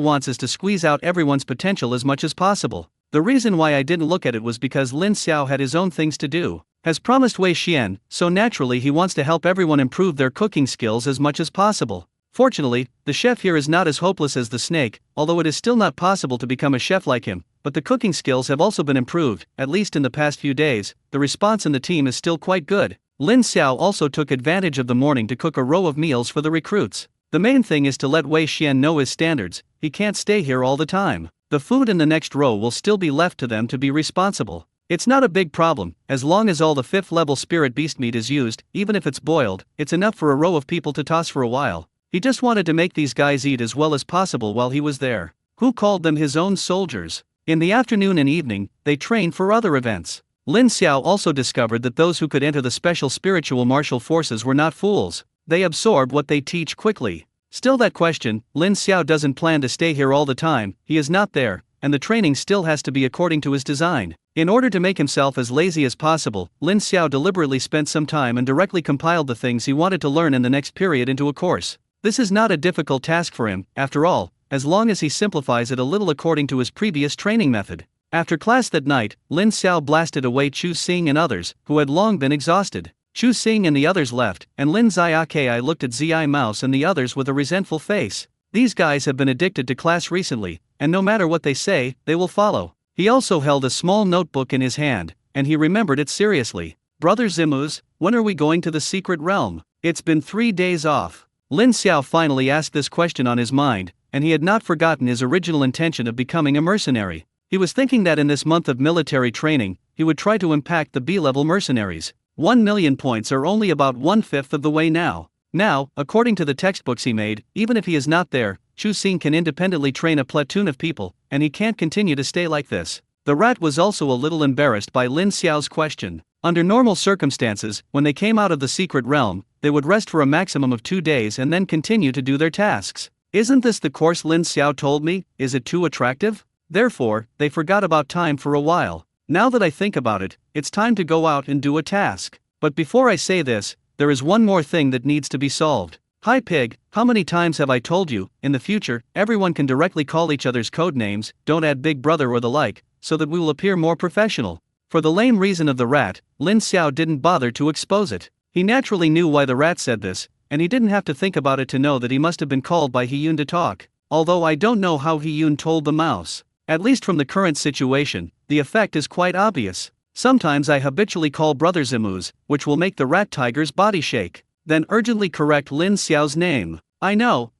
wants is to squeeze out everyone's potential as much as possible. The reason why I didn't look at it was because Lin Xiao had his own things to do. Has promised Wei Xian, so naturally he wants to help everyone improve their cooking skills as much as possible. Fortunately, the chef here is not as hopeless as the snake, although it is still not possible to become a chef like him, but the cooking skills have also been improved, at least in the past few days. The response in the team is still quite good. Lin Xiao also took advantage of the morning to cook a row of meals for the recruits. The main thing is to let Wei Xian know his standards. He can't stay here all the time. The food in the next row will still be left to them to be responsible. It's not a big problem, as long as all the 5th level spirit beast meat is used. Even if it's boiled, it's enough for a row of people to toss for a while. He just wanted to make these guys eat as well as possible while he was there. Who called them his own soldiers? In the afternoon and evening, they trained for other events. Lin Xiao also discovered that those who could enter the special spiritual martial forces were not fools. They absorb what they teach quickly. Still that question, Lin Xiao doesn't plan to stay here all the time. He is not there, and the training still has to be according to his design. In order to make himself as lazy as possible, Lin Xiao deliberately spent some time and directly compiled the things he wanted to learn in the next period into a course. This is not a difficult task for him, after all, as long as he simplifies it a little according to his previous training method. After class that night, Lin Xiao blasted away Chu Xing and others, who had long been exhausted. Chu Xing and the others left, and Lin Ziai looked at Ziai Mouse and the others with a resentful face. These guys have been addicted to class recently, and no matter what they say, they will follow. He also held a small notebook in his hand, and he remembered it seriously. Brother Zimuz, when are we going to the secret realm? It's been 3 days off. Lin Xiao finally asked this question on his mind, and he had not forgotten his original intention of becoming a mercenary. He was thinking that in this month of military training, he would try to impact the B-level mercenaries. 1 million points are only about 1/5 of the way now. Now, according to the textbooks he made, even if he is not there, Chu Xing can independently train a platoon of people, and he can't continue to stay like this. The rat was also a little embarrassed by Lin Xiao's question. Under normal circumstances, when they came out of the secret realm, they would rest for a maximum of 2 days and then continue to do their tasks. Isn't this the course Lin Xiao told me? Is it too attractive? Therefore, they forgot about time for a while. Now that I think about it, it's time to go out and do a task. But before I say this, there is one more thing that needs to be solved. Hi Pig, how many times have I told you, in the future, everyone can directly call each other's code names, don't add Big Brother or the like, so that we will appear more professional. For the lame reason of the rat, Lin Xiao didn't bother to expose it. He naturally knew why the rat said this, and he didn't have to think about it to know that he must have been called by He-Yun to talk. Although I don't know how He-Yun told the mouse. At least from the current situation, the effect is quite obvious. Sometimes I habitually call Brother Zimuz, which will make the rat tiger's body shake. Then urgently correct Lin Xiao's name. I know,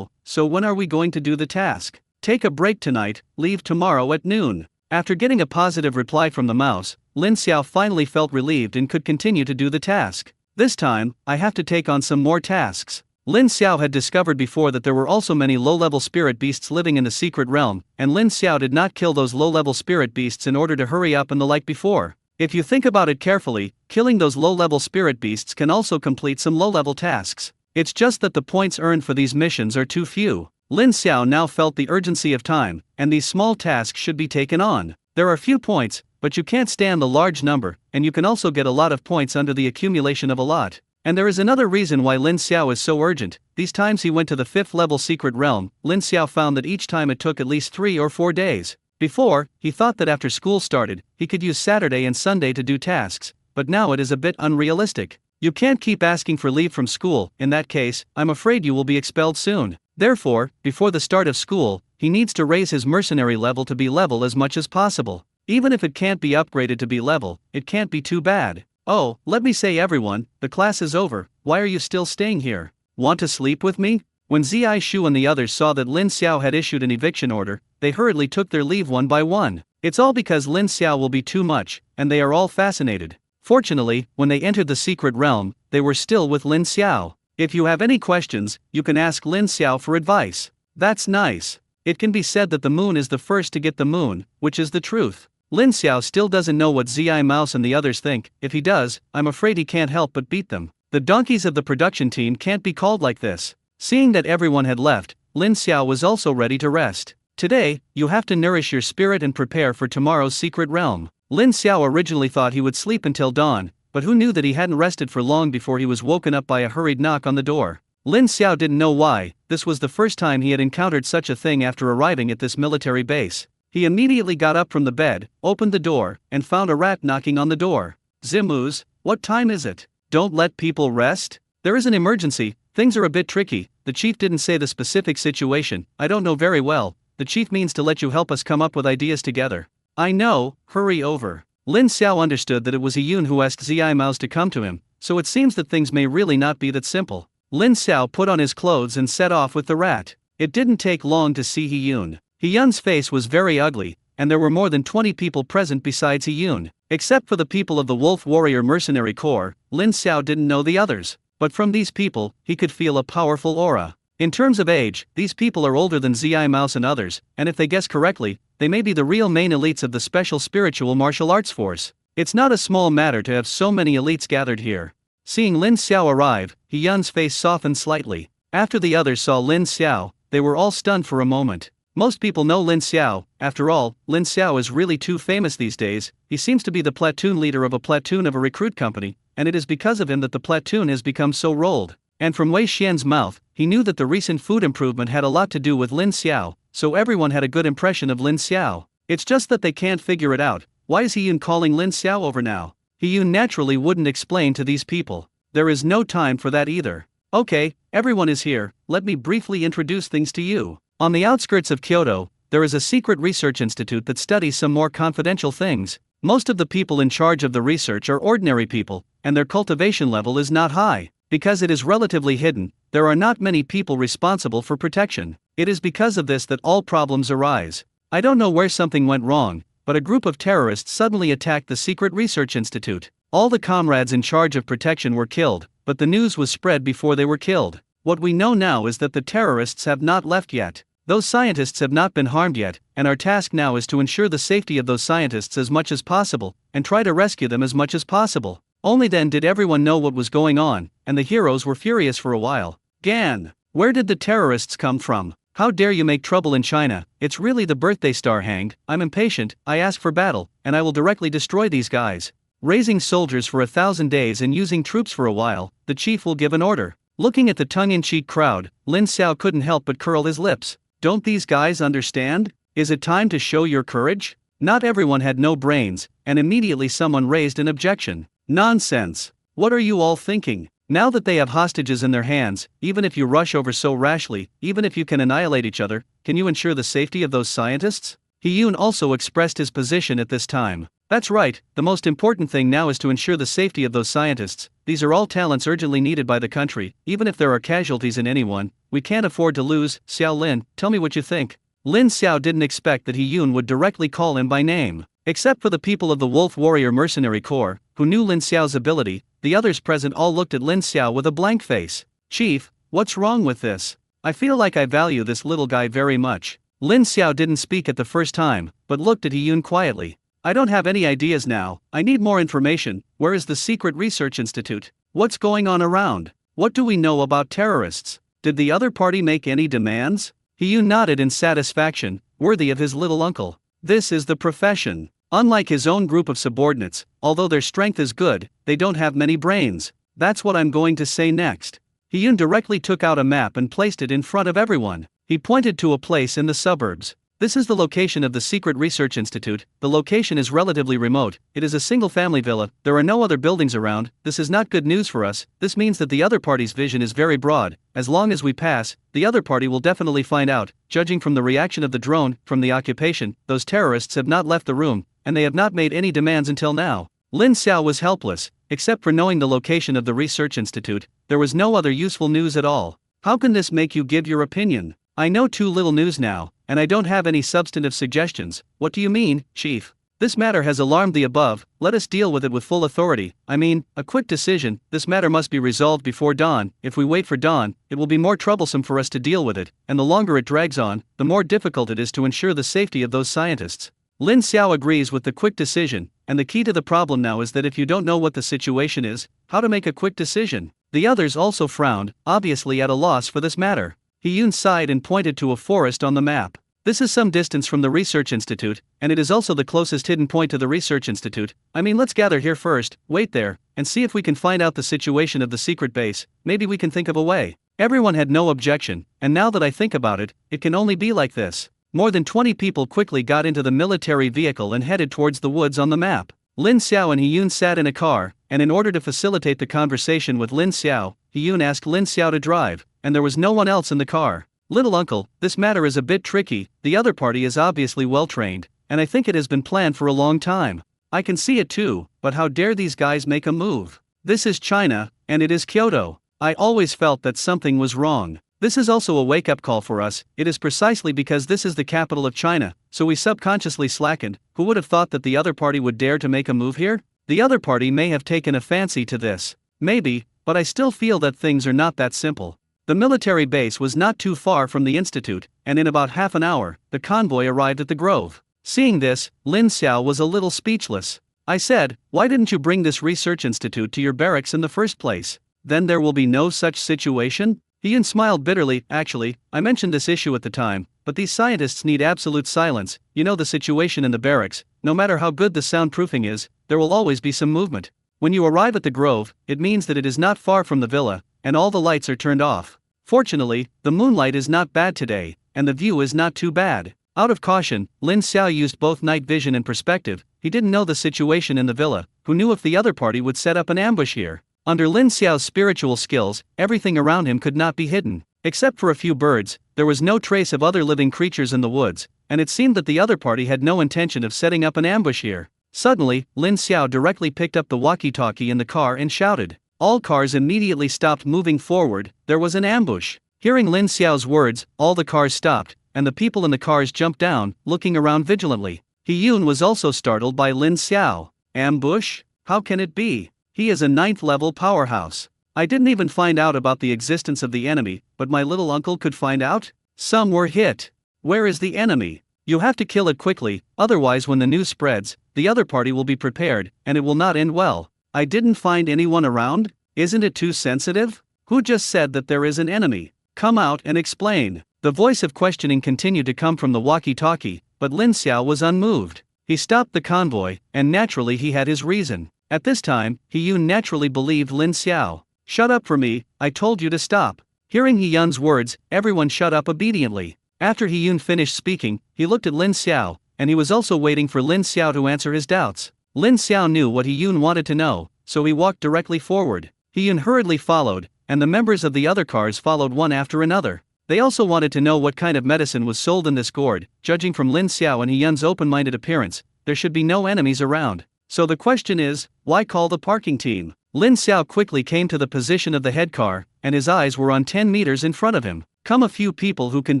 so when are we going to do the task? Take a break tonight, leave tomorrow at noon. After getting a positive reply from the mouse, Lin Xiao finally felt relieved and could continue to do the task. This time, I have to take on some more tasks. Lin Xiao had discovered before that there were also many low-level spirit beasts living in the secret realm, and Lin Xiao did not kill those low-level spirit beasts in order to hurry up and the like before. If you think about it carefully, killing those low-level spirit beasts can also complete some low-level tasks. It's just that the points earned for these missions are too few. Lin Xiao now felt the urgency of time, and these small tasks should be taken on. There are few points, but you can't stand the large number, and you can also get a lot of points under the accumulation of a lot. And there is another reason why Lin Xiao is so urgent. These times he went to the 5th level secret realm, Lin Xiao found that each time it took at least 3 or 4 days. Before, he thought that after school started, he could use Saturday and Sunday to do tasks, but now it is a bit unrealistic. You can't keep asking for leave from school. In that case, I'm afraid you will be expelled soon. Therefore, before the start of school, he needs to raise his mercenary level to be level as much as possible. Even if it can't be upgraded to be level, it can't be too bad. Oh, let me say everyone, the class is over, why are you still staying here? Want to sleep with me? When Ziai Shu and the others saw that Lin Xiao had issued an eviction order, they hurriedly took their leave one by one. It's all because Lin Xiao will be too much, and they are all fascinated. Fortunately, when they entered the secret realm, they were still with Lin Xiao. If you have any questions, you can ask Lin Xiao for advice. That's nice. It can be said that the moon is the first to get the moon, which is the truth. Lin Xiao still doesn't know what Ziai Mouse and the others think. If he does, I'm afraid he can't help but beat them. The donkeys of the production team can't be called like this. Seeing that everyone had left, Lin Xiao was also ready to rest. Today, you have to nourish your spirit and prepare for tomorrow's secret realm. Lin Xiao originally thought he would sleep until dawn, but who knew that he hadn't rested for long before he was woken up by a hurried knock on the door. Lin Xiao didn't know why. This was the first time he had encountered such a thing after arriving at this military base. He immediately got up from the bed, opened the door, and found a rat knocking on the door. Zimuz, what time is it? Don't let people rest? There is an emergency, things are a bit tricky. The chief didn't say the specific situation, I don't know very well. The chief means to let you help us come up with ideas together. I know, hurry over. Lin Xiao understood that it was Yun who asked Ziai Mouse to come to him, so it seems that things may really not be that simple. Lin Xiao put on his clothes and set off with the rat. It didn't take long to see Yun. Yun's face was very ugly, and there were more than 20 people present besides Yun. Except for the people of the Wolf Warrior Mercenary Corps, Lin Xiao didn't know the others. But from these people, he could feel a powerful aura. In terms of age, these people are older than Ziai Mouse and others, and if they guess correctly, they may be the real main elites of the special spiritual martial arts force. It's not a small matter to have so many elites gathered here. Seeing Lin Xiao arrive, Yun's face softened slightly. After the others saw Lin Xiao, they were all stunned for a moment. Most people know Lin Xiao. After all, Lin Xiao is really too famous these days. He seems to be the platoon leader of a platoon of a recruit company, and it is because of him that the platoon has become so rolled. And from Wei Xian's mouth, he knew that the recent food improvement had a lot to do with Lin Xiao, so everyone had a good impression of Lin Xiao. It's just that they can't figure it out. Why is Yun calling Lin Xiao over now? Yun naturally wouldn't explain to these people. There is no time for that either. Okay, everyone is here, let me briefly introduce things to you. On the outskirts of Kyoto, there is a secret research institute that studies some more confidential things. Most of the people in charge of the research are ordinary people, and their cultivation level is not high. Because it is relatively hidden, there are not many people responsible for protection. It is because of this that all problems arise. I don't know where something went wrong, but a group of terrorists suddenly attacked the secret research institute. All the comrades in charge of protection were killed, but the news was spread before they were killed. What we know now is that the terrorists have not left yet. Those scientists have not been harmed yet, and our task now is to ensure the safety of those scientists as much as possible, and try to rescue them as much as possible. Only then did everyone know what was going on, and the heroes were furious for a while. Gan, where did the terrorists come from? How dare you make trouble in China? It's really the birthday star hanged. I'm impatient, I ask for battle, and I will directly destroy these guys. Raising soldiers for 1,000 days and using troops for a while, the chief will give an order. Looking at the tongue-in-cheek crowd, Lin Xiao couldn't help but curl his lips. Don't these guys understand? Is it time to show your courage? Not everyone had no brains, and immediately someone raised an objection. Nonsense! What are you all thinking? Now that they have hostages in their hands, even if you rush over so rashly, even if you can annihilate each other, can you ensure the safety of those scientists? Yun also expressed his position at this time. That's right, the most important thing now is to ensure the safety of those scientists. These are all talents urgently needed by the country, even if there are casualties in anyone, we can't afford to lose. Xiao Lin, tell me what you think. Lin Xiao didn't expect that He-Yun would directly call him by name. Except for the people of the Wolf Warrior Mercenary Corps, who knew Lin Xiao's ability, the others present all looked at Lin Xiao with a blank face. "Chief, what's wrong with this? I feel like I value this little guy very much." Lin Xiao didn't speak at the first time, but looked at He-Yun quietly. "I don't have any ideas now, I need more information. Where is the secret research institute? What's going on around? What do we know about terrorists? Did the other party make any demands?" He-Yun nodded in satisfaction, worthy of his little uncle. This is the profession. Unlike his own group of subordinates, although their strength is good, they don't have many brains. That's what I'm going to say next. He-Yun directly took out a map and placed it in front of everyone. He pointed to a place in the suburbs. This is the location of the Secret Research Institute. The location is relatively remote. It is a single-family villa. There are no other buildings around. This is not good news for us. This means that the other party's vision is very broad. As long as we pass, the other party will definitely find out. Judging from the reaction of the drone, from the occupation, those terrorists have not left the room, and they have not made any demands until now. Lin Xiao was helpless. Except for knowing the location of the research institute, there was no other useful news at all. How can this make you give your opinion? I know too little news now, and I don't have any substantive suggestions. What do you mean, Chief? This matter has alarmed the above. Let us deal with it with full authority. I mean, a quick decision. This matter must be resolved before dawn. If we wait for dawn, it will be more troublesome for us to deal with it, and the longer it drags on, the more difficult it is to ensure the safety of those scientists. Lin Xiao agrees with the quick decision, and the key to the problem now is that if you don't know what the situation is, how to make a quick decision. The others also frowned, obviously at a loss for this matter. He-Yun sighed and pointed to a forest on the map. This is some distance from the research institute, and it is also the closest hidden point to the research institute. I mean, let's gather here first, wait there, and see if we can find out the situation of the secret base. Maybe we can think of a way. Everyone had no objection, and now that I think about it, it can only be like this. More than 20 people quickly got into the military vehicle and headed towards the woods on the map. Lin Xiao and He-Yun sat in a car, and in order to facilitate the conversation with Lin Xiao, He-Yun asked Lin Xiao to drive, and there was no one else in the car. "Little uncle, this matter is a bit tricky. The other party is obviously well trained, and I think it has been planned for a long time. I can see it too, but how dare these guys make a move? This is China, and it is Kyoto. I always felt that something was wrong. This is also a wake-up call for us. It is precisely because this is the capital of China, so we subconsciously slackened. Who would have thought that the other party would dare to make a move here? The other party may have taken a fancy to this. Maybe, but I still feel that things are not that simple." The military base was not too far from the institute, and in about half an hour, the convoy arrived at the grove. Seeing this, Lin Xiao was a little speechless. I said, "Why didn't you bring this research institute to your barracks in the first place? Then there will be no such situation?" He-Yun smiled bitterly. "Actually, I mentioned this issue at the time, but these scientists need absolute silence. You know the situation in the barracks. No matter how good the soundproofing is, there will always be some movement. When you arrive at the grove, it means that it is not far from the villa, and all the lights are turned off. Fortunately, the moonlight is not bad today, and the view is not too bad." Out of caution, Lin Xiao used both night vision and perspective. He didn't know the situation in the villa. Who knew if the other party would set up an ambush here? Under Lin Xiao's spiritual skills, everything around him could not be hidden. Except for a few birds, there was no trace of other living creatures in the woods, and it seemed that the other party had no intention of setting up an ambush here. Suddenly, Lin Xiao directly picked up the walkie-talkie in the car and shouted. All cars immediately stopped moving forward. There was an ambush. Hearing Lin Xiao's words, all the cars stopped, and the people in the cars jumped down, looking around vigilantly. He-Yun was also startled by Lin Xiao. Ambush? How can it be? He is a 9th-level powerhouse. I didn't even find out about the existence of the enemy, but my little uncle could find out? Some were hit. Where is the enemy? You have to kill it quickly, otherwise when the news spreads, the other party will be prepared, and it will not end well. I didn't find anyone around? Isn't it too sensitive? Who just said that there is an enemy? Come out and explain. The voice of questioning continued to come from the walkie-talkie, but Lin Xiao was unmoved. He stopped the convoy, and naturally he had his reason. At this time, He-Yun naturally believed Lin Xiao. Shut up for me, I told you to stop. Hearing He-Yun's words, everyone shut up obediently. After He-Yun finished speaking, he looked at Lin Xiao, and he was also waiting for Lin Xiao to answer his doubts. Lin Xiao knew what He-Yun wanted to know, so he walked directly forward. He-Yun hurriedly followed, and the members of the other cars followed one after another. They also wanted to know what kind of medicine was sold in this gourd. Judging from Lin Xiao and He-Yun's open-minded appearance, there should be no enemies around. So the question is, why call the parking team? Lin Xiao quickly came to the position of the head car, and his eyes were on 10 meters in front of him. "Come, a few people who can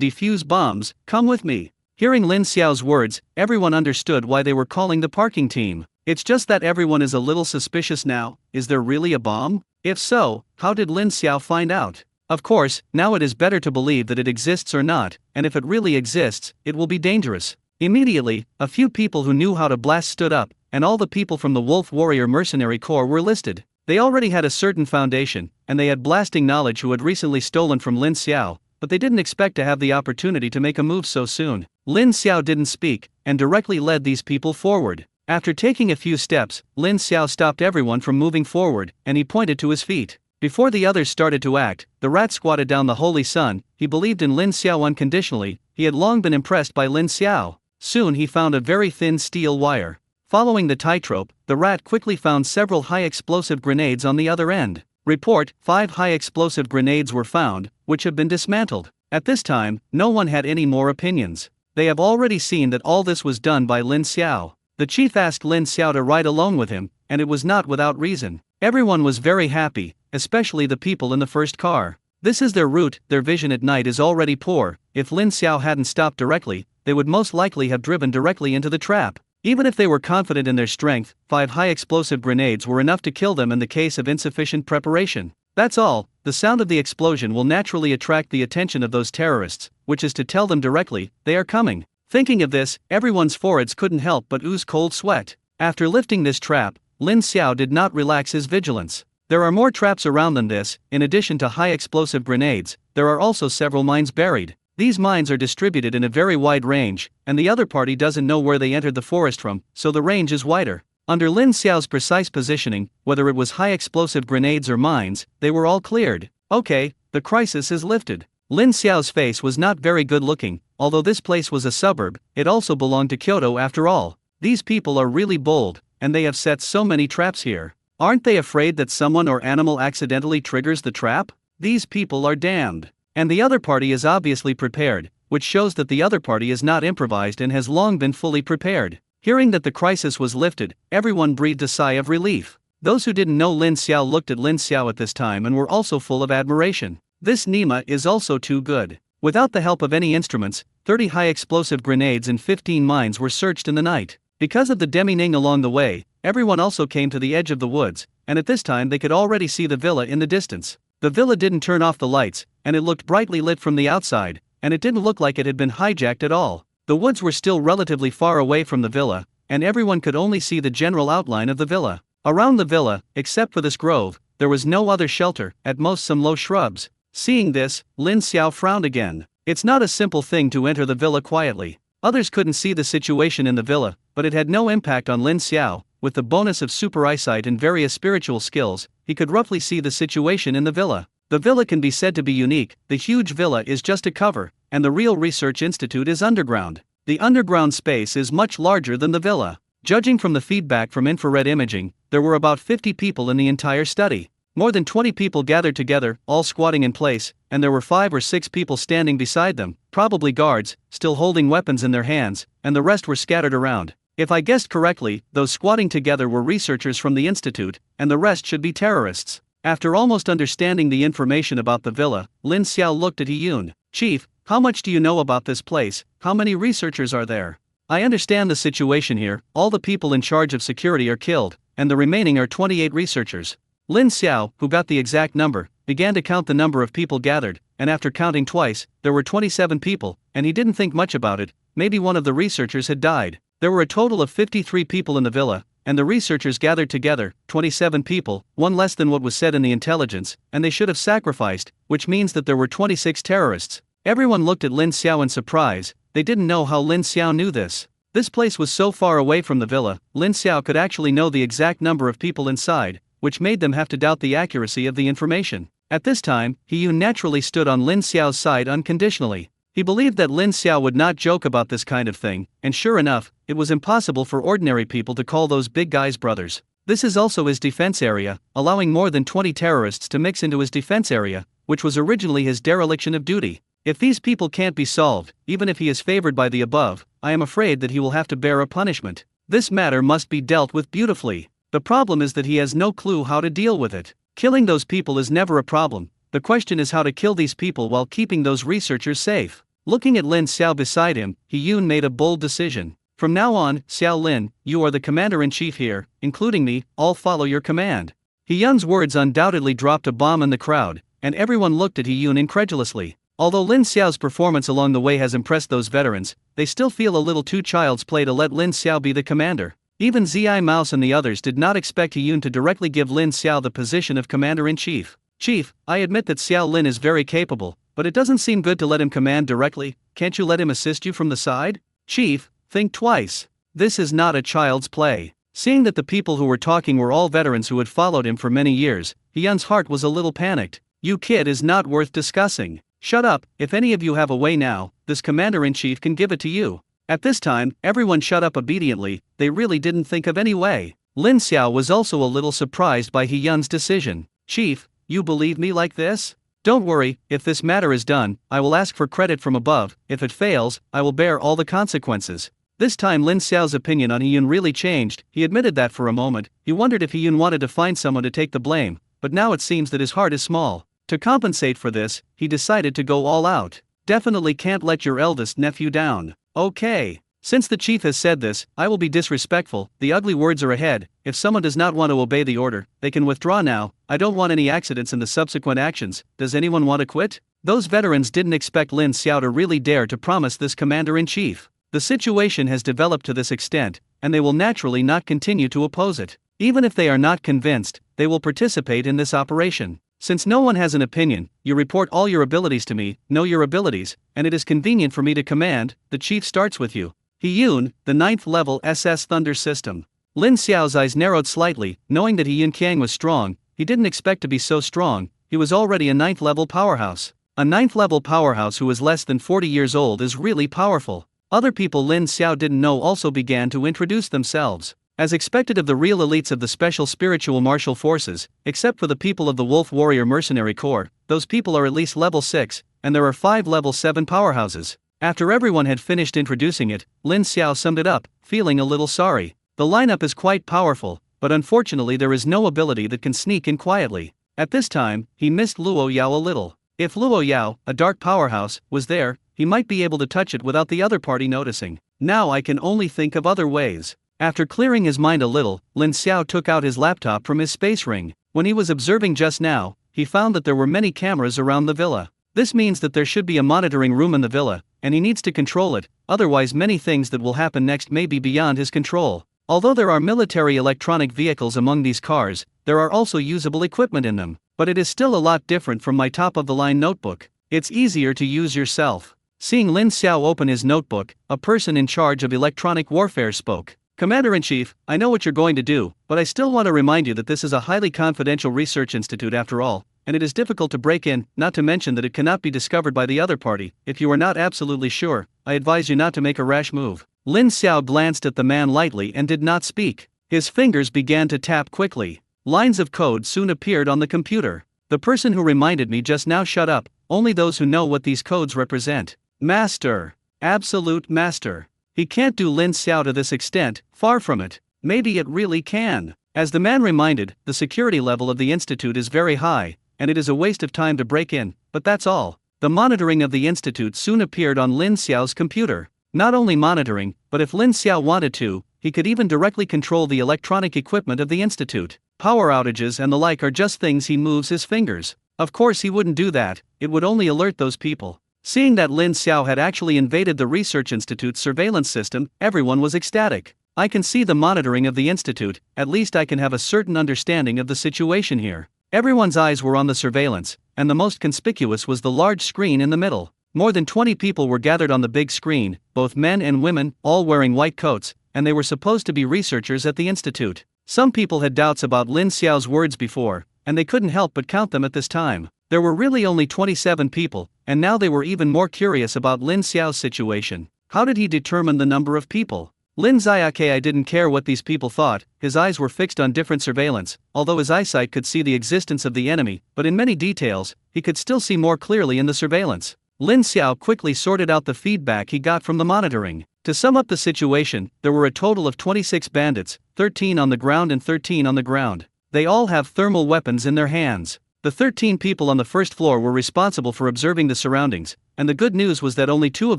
defuse bombs, come with me." Hearing Lin Xiao's words, everyone understood why they were calling the parking team. It's just that everyone is a little suspicious now. Is there really a bomb? If so, how did Lin Xiao find out? Of course, now it is better to believe that it exists or not, and if it really exists, it will be dangerous. Immediately, a few people who knew how to blast stood up, and all the people from the Wolf Warrior Mercenary Corps were listed. They already had a certain foundation, and they had blasting knowledge who had recently stolen from Lin Xiao, but they didn't expect to have the opportunity to make a move so soon. Lin Xiao didn't speak, and directly led these people forward. After taking a few steps, Lin Xiao stopped everyone from moving forward, and he pointed to his feet. Before the others started to act, the rat squatted down the Holy Sun. He believed in Lin Xiao unconditionally. He had long been impressed by Lin Xiao. Soon he found a very thin steel wire. Following the tightrope, the rat quickly found several high-explosive grenades on the other end. Report: 5 high-explosive grenades were found, which have been dismantled. At this time, no one had any more opinions. They have already seen that all this was done by Lin Xiao. The chief asked Lin Xiao to ride alone with him, and it was not without reason. Everyone was very happy, especially the people in the first car. This is their route. Their vision at night is already poor. If Lin Xiao hadn't stopped directly, they would most likely have driven directly into the trap. Even if they were confident in their strength, 5 high-explosive grenades were enough to kill them in the case of insufficient preparation. That's all. The sound of the explosion will naturally attract the attention of those terrorists, which is to tell them directly, they are coming. Thinking of this, everyone's foreheads couldn't help but ooze cold sweat. After lifting this trap, Lin Xiao did not relax his vigilance. There are more traps around than this. In addition to high-explosive grenades, there are also several mines buried. These mines are distributed in a very wide range, and the other party doesn't know where they entered the forest from, so the range is wider. Under Lin Xiao's precise positioning, whether it was high-explosive grenades or mines, they were all cleared. Okay, the crisis is lifted. Lin Xiao's face was not very good looking. Although this place was a suburb, it also belonged to Kyoto after all. These people are really bold, and they have set so many traps here. Aren't they afraid that someone or animal accidentally triggers the trap? These people are damned. And the other party is obviously prepared, which shows that the other party is not improvised and has long been fully prepared. Hearing that the crisis was lifted, everyone breathed a sigh of relief. Those who didn't know Lin Xiao looked at Lin Xiao at this time and were also full of admiration. This Nima is also too good. Without the help of any instruments, 30 high-explosive grenades and 15 mines were searched in the night. Because of the demining along the way, everyone also came to the edge of the woods, and at this time they could already see the villa in the distance. The villa didn't turn off the lights, and it looked brightly lit from the outside, and it didn't look like it had been hijacked at all. The woods were still relatively far away from the villa, and everyone could only see the general outline of the villa. Around the villa, except for this grove, there was no other shelter, at most some low shrubs. Seeing this, Lin Xiao frowned again. It's not a simple thing to enter the villa quietly. Others couldn't see the situation in the villa, but it had no impact on Lin Xiao. With the bonus of super eyesight and various spiritual skills, he could roughly see the situation in the villa. The villa can be said to be unique. The huge villa is just a cover, and the real research institute is underground. The underground space is much larger than the villa. Judging from the feedback from infrared imaging, there were about 50 people in the entire study. More than 20 people gathered together, all squatting in place, and there were 5 or 6 people standing beside them, probably guards, still holding weapons in their hands, and the rest were scattered around. If I guessed correctly, those squatting together were researchers from the institute, and the rest should be terrorists. After almost understanding the information about the villa, Lin Xiao looked at Yun. "Chief, how much do you know about this place? How many researchers are there?" "I understand the situation here. All the people in charge of security are killed, and the remaining are 28 researchers." Lin Xiao, who got the exact number, began to count the number of people gathered, and after counting twice, there were 27 people, and he didn't think much about it. Maybe one of the researchers had died. There were a total of 53 people in the villa, and the researchers gathered together, 27 people, one less than what was said in the intelligence, and they should have sacrificed, which means that there were 26 terrorists. Everyone looked at Lin Xiao in surprise. They didn't know how Lin Xiao knew this. This place was so far away from the villa, Lin Xiao could actually know the exact number of people inside, which made them have to doubt the accuracy of the information. At this time, Yun naturally stood on Lin Xiao's side unconditionally. He believed that Lin Xiao would not joke about this kind of thing, and sure enough, it was impossible for ordinary people to call those big guys brothers. This is also his defense area, allowing more than 20 terrorists to mix into his defense area, which was originally his dereliction of duty. If these people can't be solved, even if he is favored by the above, I am afraid that he will have to bear a punishment. This matter must be dealt with beautifully. The problem is that he has no clue how to deal with it. Killing those people is never a problem. The question is how to kill these people while keeping those researchers safe. Looking at Lin Xiao beside him, He Yun made a bold decision. From now on, Xiao Lin, you are the commander-in-chief here, including me, all follow your command. He Yun's words undoubtedly dropped a bomb in the crowd, and everyone looked at He Yun incredulously. Although Lin Xiao's performance along the way has impressed those veterans, they still feel a little too child's play to let Lin Xiao be the commander. Even Zi Mouse and the others did not expect He Yun to directly give Lin Xiao the position of commander-in-chief. Chief, I admit that Xiao Lin is very capable, but it doesn't seem good to let him command directly. Can't you let him assist you from the side? Chief, think twice. This is not a child's play. Seeing that the people who were talking were all veterans who had followed him for many years, He Yun's heart was a little panicked. You kid is not worth discussing. Shut up, if any of you have a way now, this commander-in-chief can give it to you. At this time, everyone shut up obediently, they really didn't think of any way. Lin Xiao was also a little surprised by He Yun's decision. Chief, you believe me like this? Don't worry, if this matter is done, I will ask for credit from above. If it fails, I will bear all the consequences. This time Lin Xiao's opinion on He Yun really changed. He admitted that for a moment. He wondered if He Yun wanted to find someone to take the blame, but now it seems that his heart is small. To compensate for this, he decided to go all out. Definitely can't let your eldest nephew down. Okay. Since the chief has said this, I will be disrespectful. The ugly words are ahead. If someone does not want to obey the order, they can withdraw now. I don't want any accidents in the subsequent actions. Does anyone want to quit? Those veterans didn't expect Lin Xiao to really dare to promise this commander-in-chief. The situation has developed to this extent, and they will naturally not continue to oppose it. Even if they are not convinced, they will participate in this operation. Since no one has an opinion, you report all your abilities to me, know your abilities, and it is convenient for me to command. The chief starts with you. He Yun, the 9th level SS Thunder System. Lin Xiao's eyes narrowed slightly, knowing that He Yun Qiang was strong. He didn't expect to be so strong. He was already a 9th level powerhouse. A 9th level powerhouse who is less than 40 years old is really powerful. Other people Lin Xiao didn't know also began to introduce themselves. As expected of the real elites of the Special Spiritual Martial Forces, except for the people of the Wolf Warrior Mercenary Corps, those people are at least level 6, and there are 5 level 7 powerhouses. After everyone had finished introducing it, Lin Xiao summed it up, feeling a little sorry. The lineup is quite powerful, but unfortunately there is no ability that can sneak in quietly. At this time, he missed Luo Yao a little. If Luo Yao, a dark powerhouse, was there, he might be able to touch it without the other party noticing. Now I can only think of other ways. After clearing his mind a little, Lin Xiao took out his laptop from his space ring. When he was observing just now, he found that there were many cameras around the villa. This means that there should be a monitoring room in the villa, and he needs to control it, otherwise many things that will happen next may be beyond his control. Although there are military electronic vehicles among these cars, there are also usable equipment in them, but it is still a lot different from my top-of-the-line notebook. It's easier to use yourself. Seeing Lin Xiao open his notebook, a person in charge of electronic warfare spoke. Commander-in-Chief, I know what you're going to do, but I still want to remind you that this is a highly confidential research institute after all, and it is difficult to break in, not to mention that it cannot be discovered by the other party. If you are not absolutely sure, I advise you not to make a rash move. Lin Xiao glanced at the man lightly and did not speak. His fingers began to tap quickly. Lines of code soon appeared on the computer. The person who reminded me just now shut up, only those who know what these codes represent. Master. Absolute master. He can't do Lin Xiao to this extent, far from it. Maybe it really can. As the man reminded, the security level of the institute is very high, and it is a waste of time to break in, but that's all. The monitoring of the institute soon appeared on Lin Xiao's computer. Not only monitoring, but if Lin Xiao wanted to, he could even directly control the electronic equipment of the institute. Power outages and the like are just things he moves his fingers. Of course he wouldn't do that, it would only alert those people. Seeing that Lin Xiao had actually invaded the research institute's surveillance system, everyone was ecstatic. I can see the monitoring of the institute, at least I can have a certain understanding of the situation here. Everyone's eyes were on the surveillance, and the most conspicuous was the large screen in the middle. More than 20 people were gathered on the big screen, both men and women, all wearing white coats, and they were supposed to be researchers at the institute. Some people had doubts about Lin Xiao's words before, and they couldn't help but count them at this time. There were really only 27 people, and now they were even more curious about Lin Xiao's situation. How did he determine the number of people? Lin Xiaokei didn't care what these people thought, his eyes were fixed on different surveillance, although his eyesight could see the existence of the enemy, but in many details, he could still see more clearly in the surveillance. Lin Xiao quickly sorted out the feedback he got from the monitoring. To sum up the situation, there were a total of 26 bandits, 13 on the ground and 13 on the ground. They all have thermal weapons in their hands. The 13 people on the first floor were responsible for observing the surroundings, and the good news was that only 2 of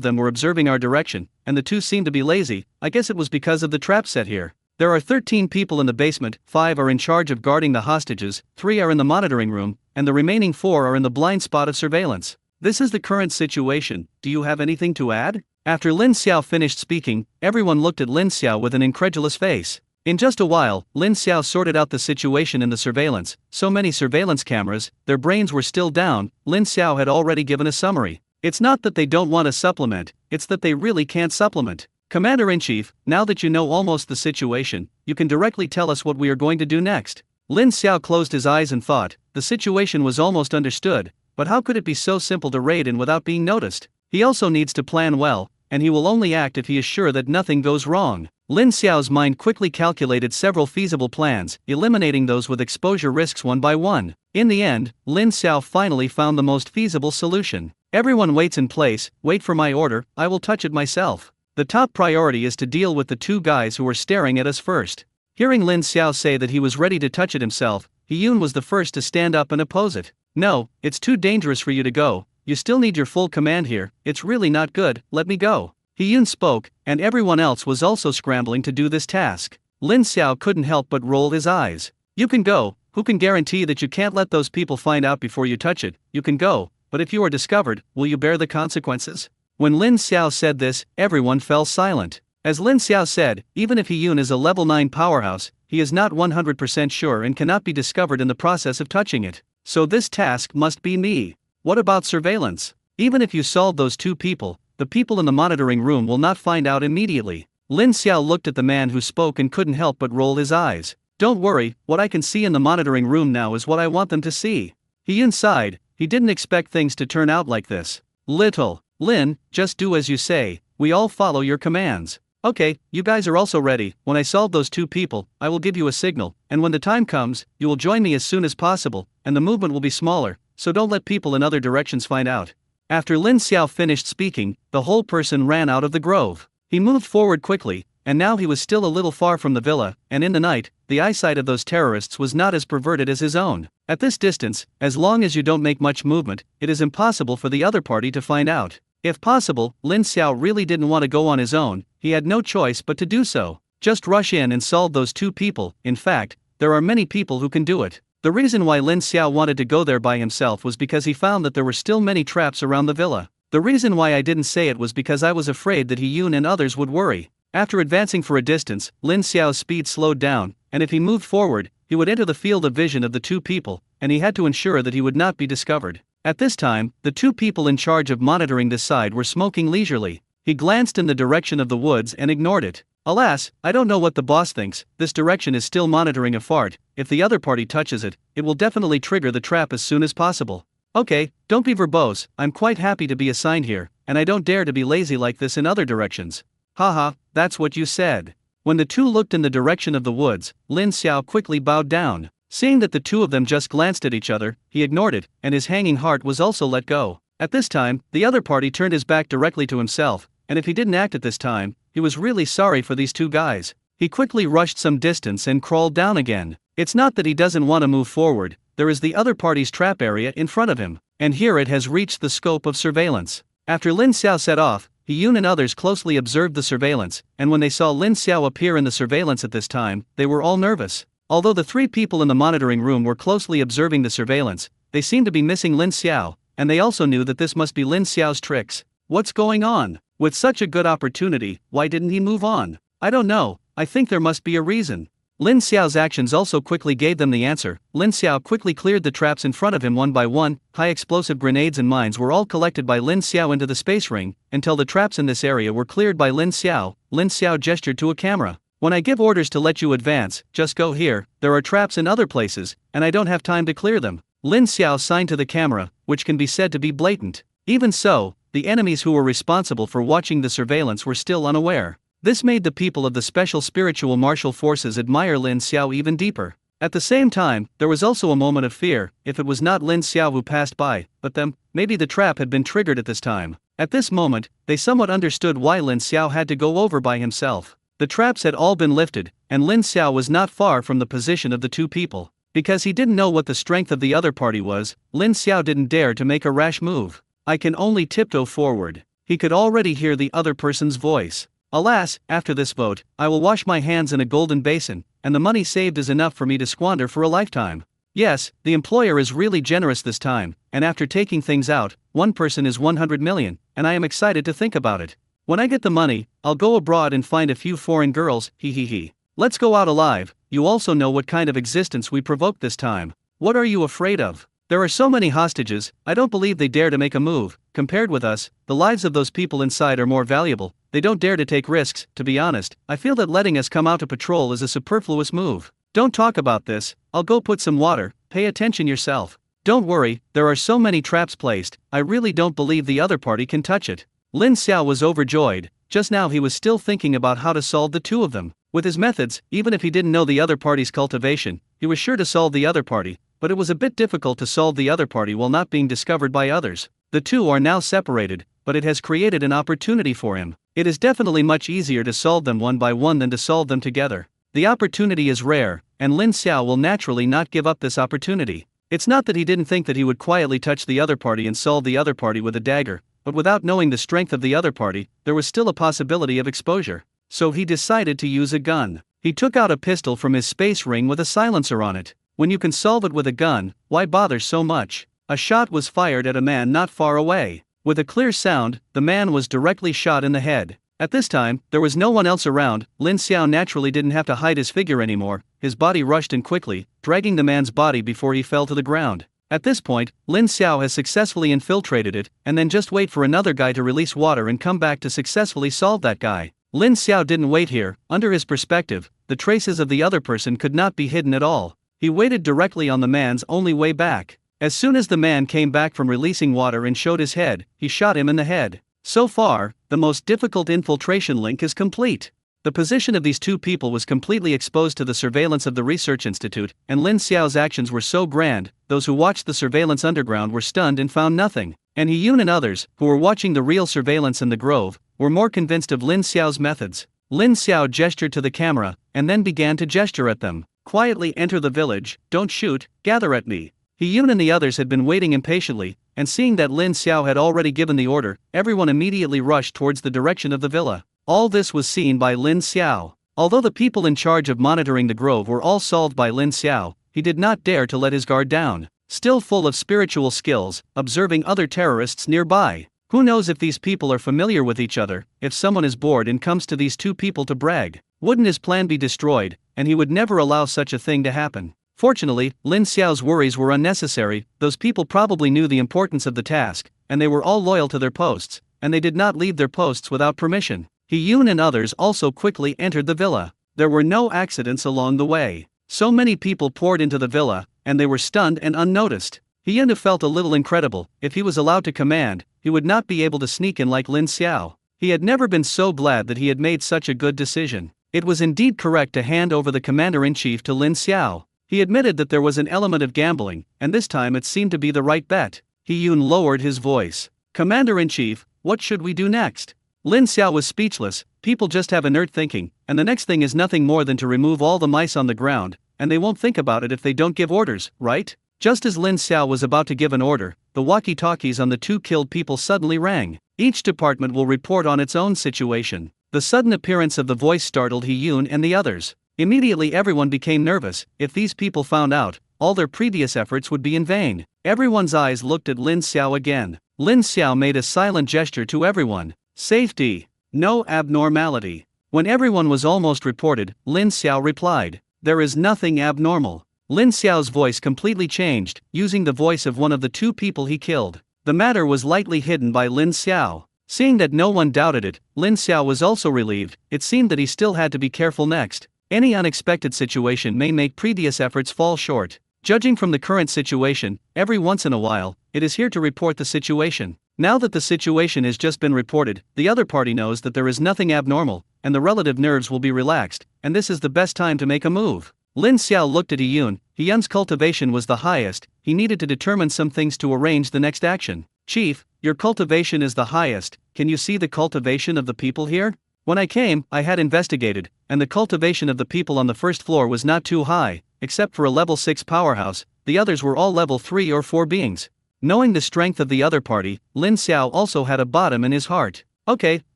them were observing our direction, and the 2 seemed to be lazy. I guess it was because of the trap set here. There are 13 people in the basement, 5 are in charge of guarding the hostages, 3 are in the monitoring room, and the remaining 4 are in the blind spot of surveillance. This is the current situation. Do you have anything to add? After Lin Xiao finished speaking, everyone looked at Lin Xiao with an incredulous face. In just a while, Lin Xiao sorted out the situation in the surveillance. So many surveillance cameras, their brains were still down. Lin Xiao had already given a summary. It's not that they don't want to supplement, it's that they really can't supplement. Commander-in-Chief, now that you know almost the situation, you can directly tell us what we are going to do next. Lin Xiao closed his eyes and thought. The situation was almost understood, but how could it be so simple to raid in without being noticed? He also needs to plan well, and he will only act if he is sure that nothing goes wrong. Lin Xiao's mind quickly calculated several feasible plans, eliminating those with exposure risks one by one. In the end, Lin Xiao finally found the most feasible solution. Everyone waits in place, wait for my order, I will touch it myself. The top priority is to deal with the 2 guys who were staring at us first. Hearing Lin Xiao say that he was ready to touch it himself, He-Yun was the first to stand up and oppose it. No, it's too dangerous for you to go. You still need your full command here, it's really not good, let me go. He-Yun spoke, and everyone else was also scrambling to do this task. Lin Xiao couldn't help but roll his eyes. You can go, who can guarantee that you can't let those people find out before you touch it? You can go, but if you are discovered, will you bear the consequences? When Lin Xiao said this, everyone fell silent. As Lin Xiao said, even if He-Yun is a level 9 powerhouse, he is not 100% sure and cannot be discovered in the process of touching it. So this task must be me. What about surveillance? Even if you solve those 2 people, the people in the monitoring room will not find out immediately. Lin Xiao looked at the man who spoke and couldn't help but roll his eyes. Don't worry, what I can see in the monitoring room now is what I want them to see. He-Yun sighed, he didn't expect things to turn out like this. Little Lin, just do as you say, we all follow your commands. Okay, you guys are also ready. When I solve those 2 people, I will give you a signal, and when the time comes, you will join me as soon as possible, and the movement will be smaller, so don't let people in other directions find out. After Lin Xiao finished speaking, the whole person ran out of the grove. He moved forward quickly, and now he was still a little far from the villa, and in the night, the eyesight of those terrorists was not as perverted as his own. At this distance, as long as you don't make much movement, it is impossible for the other party to find out. If possible, Lin Xiao really didn't want to go on his own, he had no choice but to do so. Just rush in and solve those 2 people, in fact, there are many people who can do it. The reason why Lin Xiao wanted to go there by himself was because he found that there were still many traps around the villa. The reason why I didn't say it was because I was afraid that He-Yun and others would worry. After advancing for a distance, Lin Xiao's speed slowed down, and if he moved forward, he would enter the field of vision of the 2 people, and he had to ensure that he would not be discovered. At this time, the 2 people in charge of monitoring this side were smoking leisurely. He glanced in the direction of the woods and ignored it. Alas, I don't know what the boss thinks, this direction is still monitoring a fart. If the other party touches it, it will definitely trigger the trap as soon as possible. Okay, don't be verbose, I'm quite happy to be assigned here, and I don't dare to be lazy like this in other directions. Haha, that's what you said. When the 2 looked in the direction of the woods, Lin Xiao quickly bowed down. Seeing that the 2 of them just glanced at each other, he ignored it, and his hanging heart was also let go. At this time, the other party turned his back directly to himself, and if he didn't act at this time, he was really sorry for these 2 guys. He quickly rushed some distance and crawled down again. It's not that he doesn't want to move forward, there is the other party's trap area in front of him, and here it has reached the scope of surveillance. After Lin Xiao set off, He-Yun and others closely observed the surveillance, and when they saw Lin Xiao appear in the surveillance at this time, they were all nervous. Although the 3 people in the monitoring room were closely observing the surveillance, they seemed to be missing Lin Xiao, and they also knew that this must be Lin Xiao's tricks. What's going on? With such a good opportunity, why didn't he move on? I don't know, I think there must be a reason. Lin Xiao's actions also quickly gave them the answer. Lin Xiao quickly cleared the traps in front of him one by one. High explosive grenades and mines were all collected by Lin Xiao into the space ring, until the traps in this area were cleared by Lin Xiao. Lin Xiao gestured to a camera. When I give orders to let you advance, just go here, there are traps in other places, and I don't have time to clear them. Lin Xiao signed to the camera, which can be said to be blatant. Even so, the enemies who were responsible for watching the surveillance were still unaware. This made the people of the Special Spiritual Martial Forces admire Lin Xiao even deeper. At the same time, there was also a moment of fear. If it was not Lin Xiao who passed by, but them, maybe the trap had been triggered at this time. At this moment, they somewhat understood why Lin Xiao had to go over by himself. The traps had all been lifted, and Lin Xiao was not far from the position of the two people. Because he didn't know what the strength of the other party was, Lin Xiao didn't dare to make a rash move. I can only tiptoe forward. He could already hear the other person's voice. Alas, after this vote, I will wash my hands in a golden basin, and the money saved is enough for me to squander for a lifetime. Yes, the employer is really generous this time, and after taking things out, one person is 100 million, and I am excited to think about it. When I get the money, I'll go abroad and find a few foreign girls, he. Let's go out alive. You also know what kind of existence we provoked this time. What are you afraid of? There are so many hostages, I don't believe they dare to make a move. Compared with us, the lives of those people inside are more valuable. They don't dare to take risks. To be honest, I feel that letting us come out to patrol is a superfluous move. Don't talk about this, I'll go put some water, pay attention yourself. Don't worry, there are so many traps placed, I really don't believe the other party can touch it. Lin Xiao was overjoyed. Just now he was still thinking about how to solve the two of them. With his methods, even if he didn't know the other party's cultivation, he was sure to solve the other party, but it was a bit difficult to solve the other party while not being discovered by others. The two are now separated, but it has created an opportunity for him. It is definitely much easier to solve them one by one than to solve them together. The opportunity is rare, and Lin Xiao will naturally not give up this opportunity. It's not that he didn't think that he would quietly touch the other party and solve the other party with a dagger, but without knowing the strength of the other party, there was still a possibility of exposure. So he decided to use a gun. He took out a pistol from his space ring with a silencer on it. When you can solve it with a gun, why bother so much? A shot was fired at a man not far away. With a clear sound, the man was directly shot in the head. At this time, there was no one else around. Lin Xiao naturally didn't have to hide his figure anymore. His body rushed in quickly, dragging the man's body before he fell to the ground. At this point, Lin Xiao has successfully infiltrated it, and then just wait for another guy to release water and come back to successfully solve that guy. Lin Xiao didn't wait here. Under his perspective, the traces of the other person could not be hidden at all. He waited directly on the man's only way back. As soon as the man came back from releasing water and showed his head, he shot him in the head. So far, the most difficult infiltration link is complete. The position of these two people was completely exposed to the surveillance of the research institute, and Lin Xiao's actions were so grand, those who watched the surveillance underground were stunned and found nothing. And He Yun and others, who were watching the real surveillance in the grove, were more convinced of Lin Xiao's methods. Lin Xiao gestured to the camera, and then began to gesture at them. Quietly enter the village, don't shoot, gather at me. He Yun and the others had been waiting impatiently, and seeing that Lin Xiao had already given the order, everyone immediately rushed towards the direction of the villa. All this was seen by Lin Xiao. Although the people in charge of monitoring the grove were all solved by Lin Xiao, he did not dare to let his guard down. Still full of spiritual skills, observing other terrorists nearby. Who knows if these people are familiar with each other? If someone is bored and comes to these two people to brag, wouldn't his plan be destroyed? And he would never allow such a thing to happen. Fortunately, Lin Xiao's worries were unnecessary. Those people probably knew the importance of the task, and they were all loyal to their posts, and they did not leave their posts without permission. He Yun and others also quickly entered the villa. There were no accidents along the way. So many people poured into the villa, and they were stunned and unnoticed. He Yun felt a little incredible. If he was allowed to command, he would not be able to sneak in like Lin Xiao. He had never been so glad that he had made such a good decision. It was indeed correct to hand over the commander-in-chief to Lin Xiao. He admitted that there was an element of gambling, and this time it seemed to be the right bet. He Yun lowered his voice. Commander-in-chief, what should we do next? Lin Xiao was speechless. People just have inert thinking, and the next thing is nothing more than to remove all the mice on the ground, and they won't think about it if they don't give orders, right? Just as Lin Xiao was about to give an order, the walkie-talkies on the two killed people suddenly rang. Each department will report on its own situation. The sudden appearance of the voice startled He Yun and the others. Immediately everyone became nervous. If these people found out, all their previous efforts would be in vain. Everyone's eyes looked at Lin Xiao again. Lin Xiao made a silent gesture to everyone. Safety. No abnormality. When everyone was almost reported, Lin Xiao replied, there is nothing abnormal. Lin Xiao's voice completely changed, using the voice of one of the two people he killed. The matter was lightly hidden by Lin Xiao. Seeing that no one doubted it, Lin Xiao was also relieved. It seemed that he still had to be careful next. Any unexpected situation may make previous efforts fall short. Judging from the current situation, every once in a while, it is here to report the situation. Now that the situation has just been reported, the other party knows that there is nothing abnormal, and the relative nerves will be relaxed, and this is the best time to make a move. Lin Xiao looked at Yun. Yun's cultivation was the highest, he needed to determine some things to arrange the next action. Chief, your cultivation is the highest, can you see the cultivation of the people here? When I came, I had investigated, and the cultivation of the people on the first floor was not too high, except for a level 6 powerhouse, the others were all level 3 or 4 beings. Knowing the strength of the other party, Lin Xiao also had a bottom in his heart. Okay,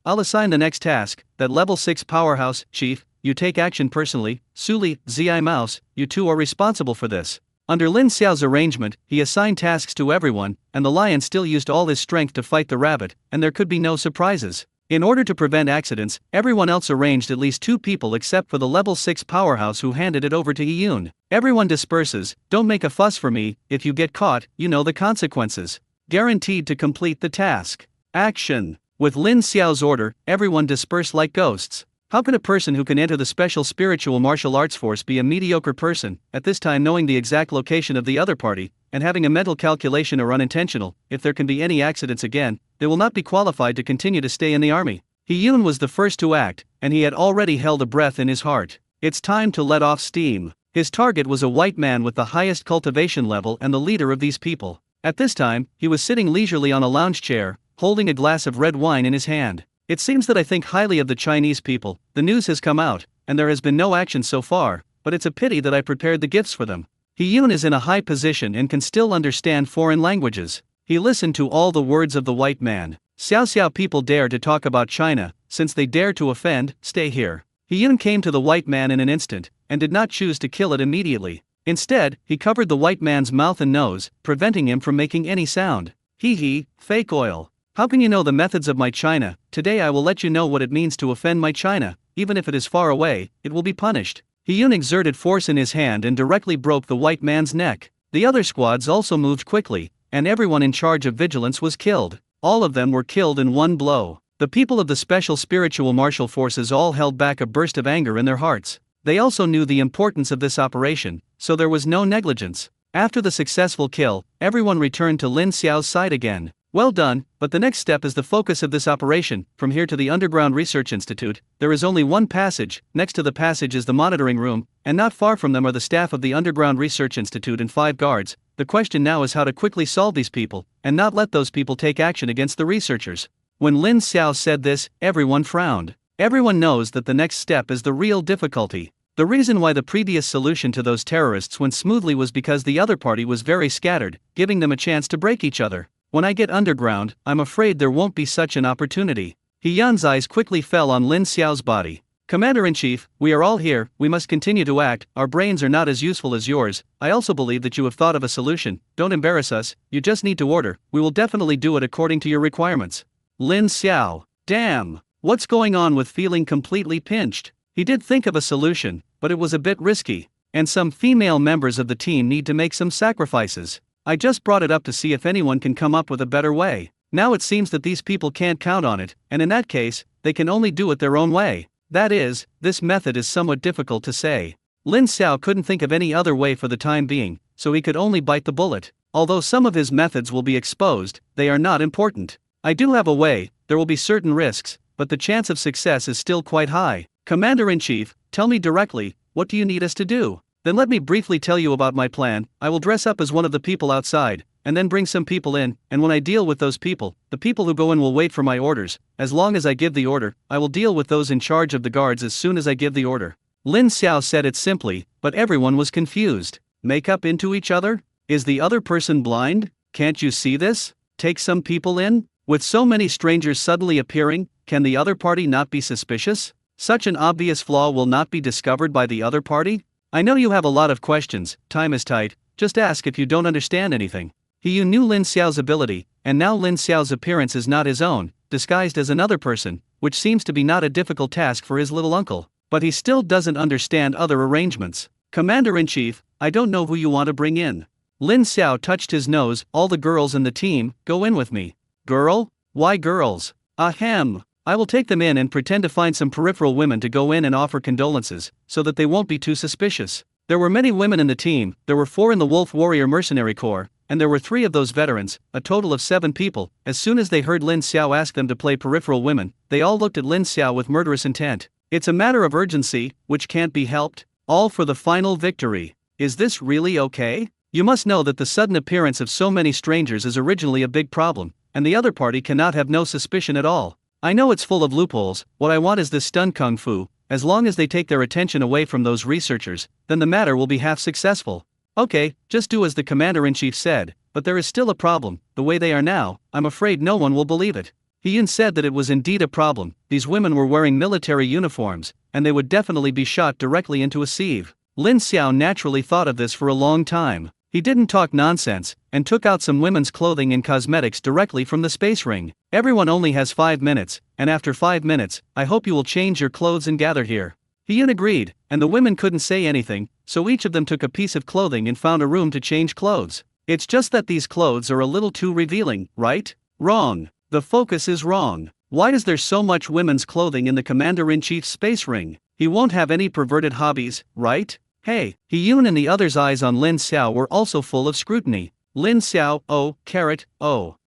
I'll assign the next task, that level 6 powerhouse, Chief, you take action personally, Suli, Zi Mouse, you two are responsible for this. Under Lin Xiao's arrangement, he assigned tasks to everyone, and the lion still used all his strength to fight the rabbit, and there could be no surprises. In order to prevent accidents, everyone else arranged at least 2 people except for the level 6 powerhouse who handed it over to Yun. Everyone disperses, don't make a fuss for me, if you get caught, you know the consequences. Guaranteed to complete the task. Action. With Lin Xiao's order, everyone dispersed like ghosts. How can a person who can enter the special spiritual martial arts force be a mediocre person, at this time knowing the exact location of the other party, and having a mental calculation or unintentional, if there can be any accidents again, they will not be qualified to continue to stay in the army. Yun was the first to act, and he had already held a breath in his heart. It's time to let off steam. His target was a white man with the highest cultivation level and the leader of these people. At this time, he was sitting leisurely on a lounge chair, holding a glass of red wine in his hand. It seems that I think highly of the Chinese people. The news has come out, and there has been no action so far, but it's a pity that I prepared the gifts for them. Yun is in a high position and can still understand foreign languages. He listened to all the words of the white man. Xiao people dare to talk about China, since they dare to offend, stay here. Yun came to the white man in an instant, and did not choose to kill it immediately. Instead, he covered the white man's mouth and nose, preventing him from making any sound. Fake oil. How can you know the methods of my China? Today I will let you know what it means to offend my China, even if it is far away, it will be punished. Yun exerted force in his hand and directly broke the white man's neck. The other squads also moved quickly, and everyone in charge of vigilance was killed. All of them were killed in one blow. The people of the special spiritual martial forces all held back a burst of anger in their hearts. They also knew the importance of this operation, so there was no negligence. After the successful kill, everyone returned to Lin Xiao's side again. Well done, but the next step is the focus of this operation. From here to the Underground Research Institute, there is only one passage. Next to the passage is the monitoring room, and not far from them are the staff of the Underground Research Institute and 5 guards. The question now is how to quickly solve these people, and not let those people take action against the researchers. When Lin Xiao said this, everyone frowned. Everyone knows that the next step is the real difficulty. The reason why the previous solution to those terrorists went smoothly was because the other party was very scattered, giving them a chance to break each other. When I get underground, I'm afraid there won't be such an opportunity. Yun's eyes quickly fell on Lin Xiao's body. Commander-in-Chief, we are all here, we must continue to act, our brains are not as useful as yours. I also believe that you have thought of a solution, don't embarrass us, you just need to order, we will definitely do it according to your requirements. Lin Xiao, damn, what's going on with feeling completely pinched? He did think of a solution, but it was a bit risky, and some female members of the team need to make some sacrifices. I just brought it up to see if anyone can come up with a better way. Now it seems that these people can't count on it, and in that case, they can only do it their own way. That is, this method is somewhat difficult to say. Lin Xiao couldn't think of any other way for the time being, so he could only bite the bullet. Although some of his methods will be exposed, they are not important. I do have a way, there will be certain risks, but the chance of success is still quite high. Commander-in-Chief, tell me directly, what do you need us to do? Then let me briefly tell you about my plan. I will dress up as one of the people outside, and then bring some people in, and when I deal with those people, the people who go in will wait for my orders. As long as I give the order, I will deal with those in charge of the guards as soon as I give the order. Lin Xiao said it simply, but everyone was confused. Make up into each other? Is the other person blind? Can't you see this? Take some people in? With so many strangers suddenly appearing, can the other party not be suspicious? Such an obvious flaw will not be discovered by the other party? I know you have a lot of questions, time is tight, just ask if you don't understand anything. Yun knew Lin Xiao's ability, and now Lin Xiao's appearance is not his own, disguised as another person, which seems to be not a difficult task for his little uncle, but he still doesn't understand other arrangements. Commander-in-Chief, I don't know who you want to bring in. Lin Xiao touched his nose, all the girls in the team, go in with me. Girl? Why girls? Ahem. I will take them in and pretend to find some peripheral women to go in and offer condolences, so that they won't be too suspicious. There were many women in the team, there were 4 in the Wolf Warrior Mercenary Corps, and there were 3 of those veterans, a total of 7 people. As soon as they heard Lin Xiao ask them to play peripheral women, they all looked at Lin Xiao with murderous intent. It's a matter of urgency, which can't be helped. all for the final victory. Is this really okay? You must know that the sudden appearance of so many strangers is originally a big problem, and the other party cannot have no suspicion at all. I know it's full of loopholes. What I want is this stunned kung fu. As long as they take their attention away from those researchers, then the matter will be half successful. Okay, just do as the commander-in-chief said, but there is still a problem. The way they are now, I'm afraid no one will believe it. He said that it was indeed a problem. These women were wearing military uniforms, and they would definitely be shot directly into a sieve. Lin Xiao naturally thought of this for a long time. He didn't talk nonsense, and took out some women's clothing and cosmetics directly from the space ring. Everyone only has 5 minutes, and after 5 minutes, I hope you will change your clothes and gather here. He agreed, and the women couldn't say anything, so each of them took a piece of clothing and found a room to change clothes. It's just that these clothes are a little too revealing, right? Wrong. The focus is wrong. Why is there so much women's clothing in the commander-in-chief's space ring? He won't have any perverted hobbies, right? Hey, He-Yun and the others' eyes on Lin Xiao were also full of scrutiny. Lin Xiao,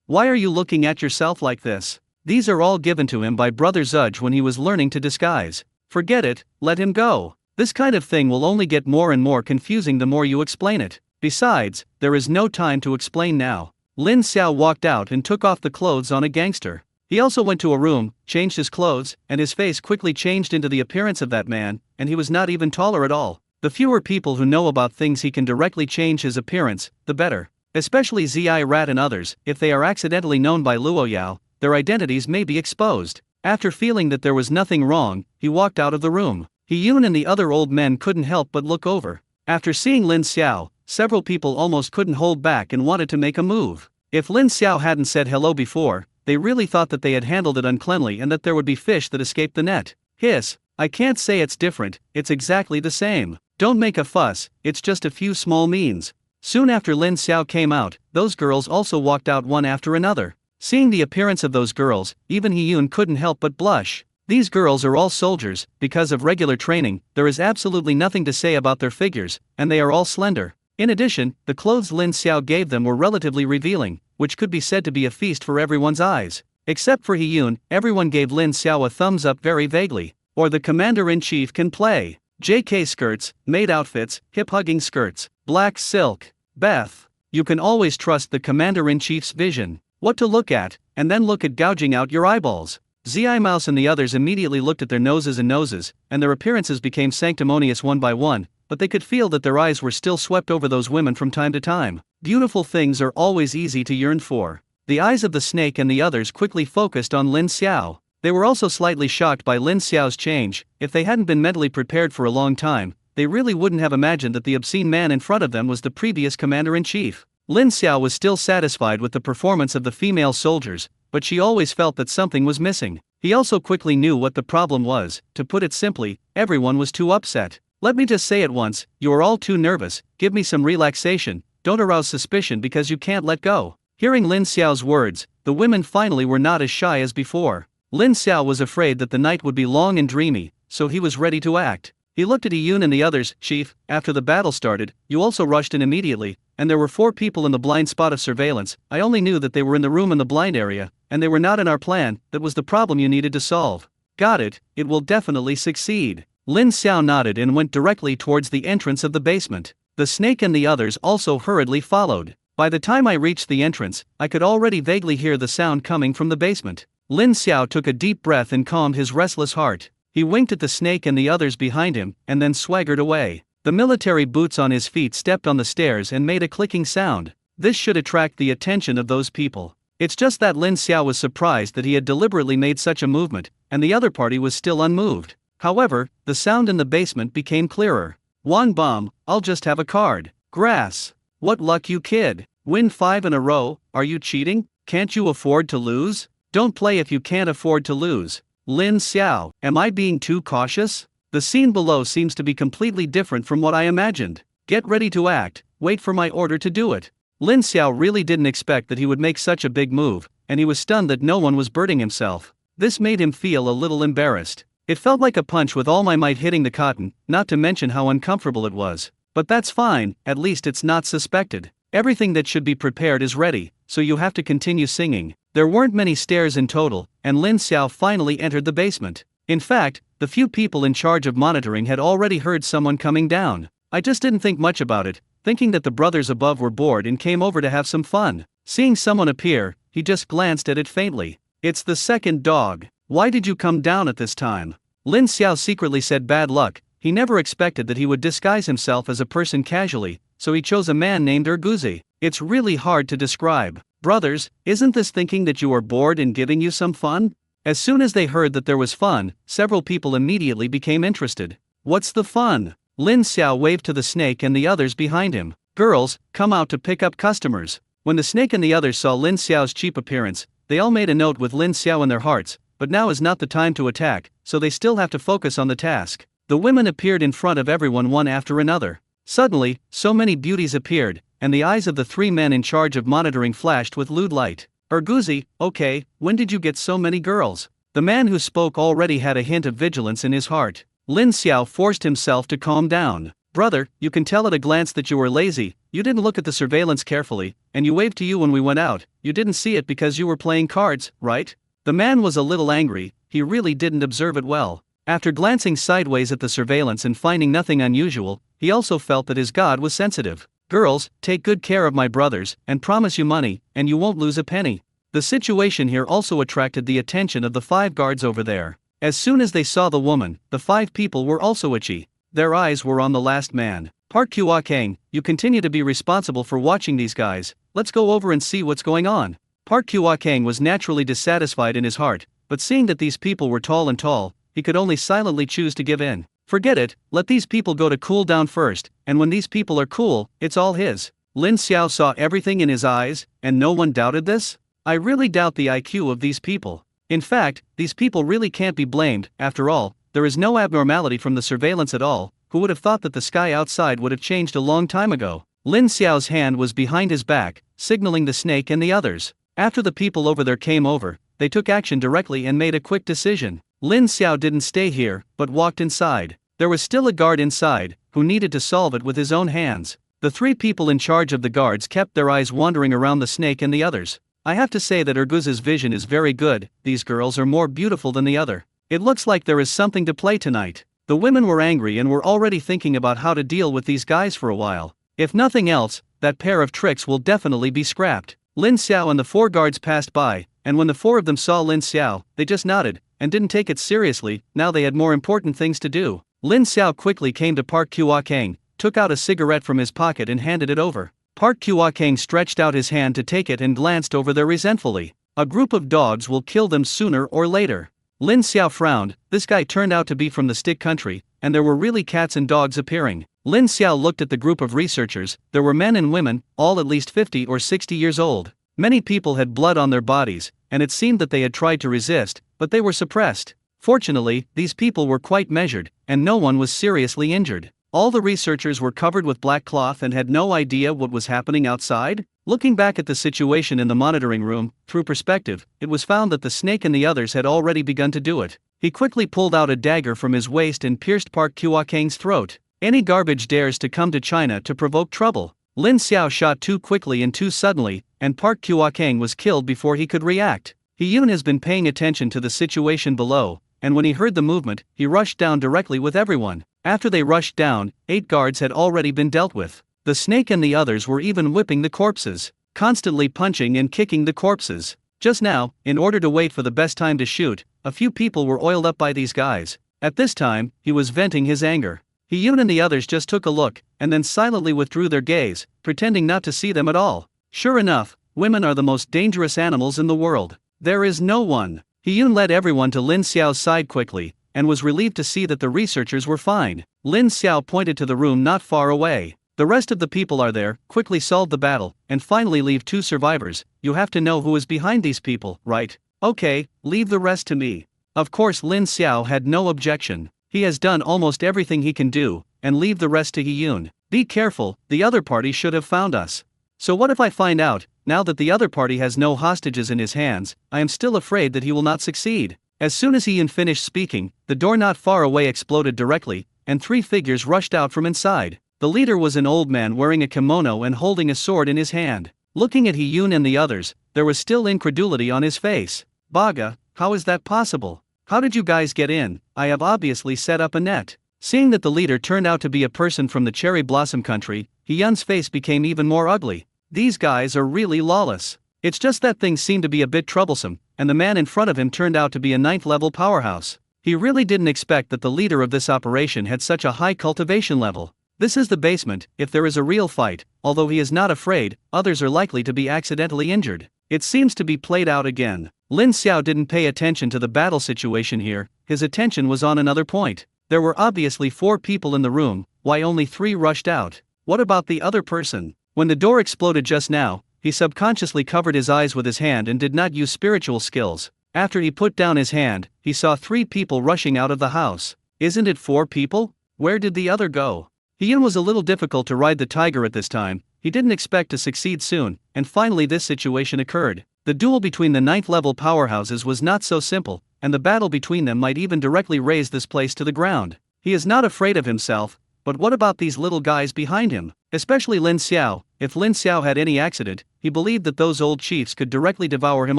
why are you looking at yourself like this? These are all given to him by Brother Zudge when he was learning to disguise. Forget it, let him go. This kind of thing will only get more and more confusing the more you explain it. Besides, there is no time to explain now. Lin Xiao walked out and took off the clothes on a gangster. He also went to a room, changed his clothes, and his face quickly changed into the appearance of that man, and he was not even taller at all. The fewer people who know about things he can directly change his appearance, the better. Especially Zi Rat and others. If they are accidentally known by Luo Yao, their identities may be exposed. After feeling that there was nothing wrong, he walked out of the room. He-Yun and the other old men couldn't help but look over. After seeing Lin Xiao, several people almost couldn't hold back and wanted to make a move. If Lin Xiao hadn't said hello before, they really thought that they had handled it uncleanly and that there would be fish that escaped the net. Hiss, I can't say it's different, it's exactly the same. Don't make a fuss, it's just a few small means. Soon after Lin Xiao came out, those girls also walked out one after another. Seeing the appearance of those girls, even He-Yun couldn't help but blush. These girls are all soldiers. Because of regular training, there is absolutely nothing to say about their figures, and they are all slender. In addition, the clothes Lin Xiao gave them were relatively revealing, which could be said to be a feast for everyone's eyes. Except for He-Yun, everyone gave Lin Xiao a thumbs up very vaguely. Or the commander-in-chief can play. JK skirts, maid outfits, hip-hugging skirts, black silk. Beth, you can always trust the commander-in-chief's vision. What to look at, and then look at gouging out your eyeballs. Zi Mouse and the others immediately looked at their noses, and their appearances became sanctimonious one by one, but they could feel that their eyes were still swept over those women from time to time. Beautiful things are always easy to yearn for. The eyes of the snake and the others quickly focused on Lin Xiao. They were also slightly shocked by Lin Xiao's change. If they hadn't been mentally prepared for a long time, they really wouldn't have imagined that the obscene man in front of them was the previous commander-in-chief. Lin Xiao was still satisfied with the performance of the female soldiers, but she always felt that something was missing. He also quickly knew what the problem was. To put it simply, everyone was too upset. Let me just say at once, you are all too nervous, give me some relaxation, don't arouse suspicion because you can't let go. Hearing Lin Xiao's words, the women finally were not as shy as before. Lin Xiao was afraid that the night would be long and dreamy, so he was ready to act. He looked at He-Yun and the others. Chief, after the battle started, you also rushed in immediately, and there were 4 people in the blind spot of surveillance. I only knew that they were in the room in the blind area, and they were not in our plan. That was the problem you needed to solve. Got it, it will definitely succeed. Lin Xiao nodded and went directly towards the entrance of the basement. The snake and the others also hurriedly followed. By the time I reached the entrance, I could already vaguely hear the sound coming from the basement. Lin Xiao took a deep breath and calmed his restless heart. He winked at the snake and the others behind him, and then swaggered away. The military boots on his feet stepped on the stairs and made a clicking sound. This should attract the attention of those people. It's just that Lin Xiao was surprised that he had deliberately made such a movement, and the other party was still unmoved. However, the sound in the basement became clearer. Wang Bomb, I'll just have a card. Grass. What luck, you kid. Win 5 in a row, are you cheating? Can't you afford to lose? Don't play if you can't afford to lose. Lin Xiao, am I being too cautious? The scene below seems to be completely different from what I imagined. Get ready to act, wait for my order to do it. Lin Xiao really didn't expect that he would make such a big move, and he was stunned that no one was birding himself. This made him feel a little embarrassed. It felt like a punch with all my might hitting the cotton, not to mention how uncomfortable it was. But that's fine, at least it's not suspected. Everything that should be prepared is ready, so you have to continue singing. There weren't many stairs in total, and Lin Xiao finally entered the basement. In fact, the few people in charge of monitoring had already heard someone coming down. I just didn't think much about it, thinking that the brothers above were bored and came over to have some fun. Seeing someone appear, he just glanced at it faintly. It's the second dog. Why did you come down at this time? Lin Xiao secretly said bad luck. He never expected that he would disguise himself as a person casually, so he chose a man named Erguzi. It's really hard to describe. Brothers, isn't this thinking that you are bored and giving you some fun? As soon as they heard that there was fun, several people immediately became interested. What's the fun? Lin Xiao waved to the snake and the others behind him. Girls, come out to pick up customers. When the snake and the others saw Lin Xiao's cheap appearance, they all made a note with Lin Xiao in their hearts, but now is not the time to attack, so they still have to focus on the task. The women appeared in front of everyone one after another. Suddenly, so many beauties appeared, and the eyes of the three men in charge of monitoring flashed with lewd light. Erguzi, okay, when did you get so many girls? The man who spoke already had a hint of vigilance in his heart. Lin Xiao forced himself to calm down. Brother, you can tell at a glance that you were lazy, you didn't look at the surveillance carefully, and you waved to you when we went out, you didn't see it because you were playing cards, right? The man was a little angry, he really didn't observe it well. After glancing sideways at the surveillance and finding nothing unusual, he also felt that his god was sensitive. Girls, take good care of my brothers, and promise you money, and you won't lose a penny. The situation here also attracted the attention of the 5 guards over there. As soon as they saw the woman, the 5 people were also itchy. Their eyes were on the last man. Park Kua-kang, you continue to be responsible for watching these guys, let's go over and see what's going on. Park Kua-kang was naturally dissatisfied in his heart, but seeing that these people were tall, he could only silently choose to give in. Forget it, let these people go to cool down first, and when these people are cool, it's all his. Lin Xiao saw everything in his eyes, and no one doubted this? I really doubt the IQ of these people. In fact, these people really can't be blamed, after all, there is no abnormality from the surveillance at all, who would have thought that the sky outside would have changed a long time ago? Lin Xiao's hand was behind his back, signaling the snake and the others. After the people over there came over, they took action directly and made a quick decision. Lin Xiao didn't stay here, but walked inside. There was still a guard inside, who needed to solve it with his own hands. The 3 people in charge of the guards kept their eyes wandering around the snake and the others. I have to say that Erguzi's vision is very good, these girls are more beautiful than the other. It looks like there is something to play tonight. The women were angry and were already thinking about how to deal with these guys for a while. If nothing else, that pair of tricks will definitely be scrapped. Lin Xiao and the 4 guards passed by, and when the 4 of them saw Lin Xiao, they just nodded, and didn't take it seriously, now they had more important things to do. Lin Xiao quickly came to Park Kua-kang, took out a cigarette from his pocket and handed it over. Park Kua-kang stretched out his hand to take it and glanced over there resentfully. A group of dogs will kill them sooner or later. Lin Xiao frowned, this guy turned out to be from the stick country, and there were really cats and dogs appearing. Lin Xiao looked at the group of researchers, there were men and women, all at least 50 or 60 years old. Many people had blood on their bodies, and it seemed that they had tried to resist, but they were suppressed. Fortunately, these people were quite measured, and no one was seriously injured. All the researchers were covered with black cloth and had no idea what was happening outside. Looking back at the situation in the monitoring room, through perspective, it was found that the snake and the others had already begun to do it. He quickly pulled out a dagger from his waist and pierced Park Kua-kang's throat. Any garbage dares to come to China to provoke trouble. Lin Xiao shot too quickly and too suddenly, and Park Kua-kang was killed before he could react. He-yun has been paying attention to the situation below, and when he heard the movement, he rushed down directly with everyone. After they rushed down, 8 guards had already been dealt with. The snake and the others were even whipping the corpses, constantly punching and kicking the corpses. Just now, in order to wait for the best time to shoot, a few people were oiled up by these guys. At this time, he was venting his anger. He-yun and the others just took a look, and then silently withdrew their gaze, pretending not to see them at all. Sure enough, women are the most dangerous animals in the world. There is no one. He-yun led everyone to Lin Xiao's side quickly, and was relieved to see that the researchers were fine. Lin Xiao pointed to the room not far away. The rest of the people are there, quickly solve the battle, and finally leave 2 survivors. You have to know who is behind these people, right? Okay, leave the rest to me. Of course Lin Xiao had no objection. He has done almost everything he can do, and leave the rest to He-yun. Be careful, the other party should have found us. So what if I find out, now that the other party has no hostages in his hands, I am still afraid that he will not succeed. As soon as He-yun finished speaking, the door not far away exploded directly, and 3 figures rushed out from inside. The leader was an old man wearing a kimono and holding a sword in his hand. Looking at He-yun and the others, there was still incredulity on his face. Baga, how is that possible? How did you guys get in? I have obviously set up a net. Seeing that the leader turned out to be a person from the cherry blossom country, Hyun's face became even more ugly. These guys are really lawless. It's just that things seem to be a bit troublesome, and the man in front of him turned out to be a 9th level powerhouse. He really didn't expect that the leader of this operation had such a high cultivation level. This is the basement. If there is a real fight, although he is not afraid, others are likely to be accidentally injured. It seems to be played out again. Lin Xiao didn't pay attention to the battle situation here, his attention was on another point. There were obviously 4 people in the room, why only 3 rushed out? What about the other person? When the door exploded just now, he subconsciously covered his eyes with his hand and did not use spiritual skills. After he put down his hand, he saw 3 people rushing out of the house. Isn't it 4 people? Where did the other go? Hyun was a little difficult to ride the tiger at this time. He didn't expect to succeed soon, and finally this situation occurred. The duel between the 9th level powerhouses was not so simple, and the battle between them might even directly raze this place to the ground. He is not afraid of himself, but what about these little guys behind him? Especially Lin Xiao. If Lin Xiao had any accident, he believed that those old chiefs could directly devour him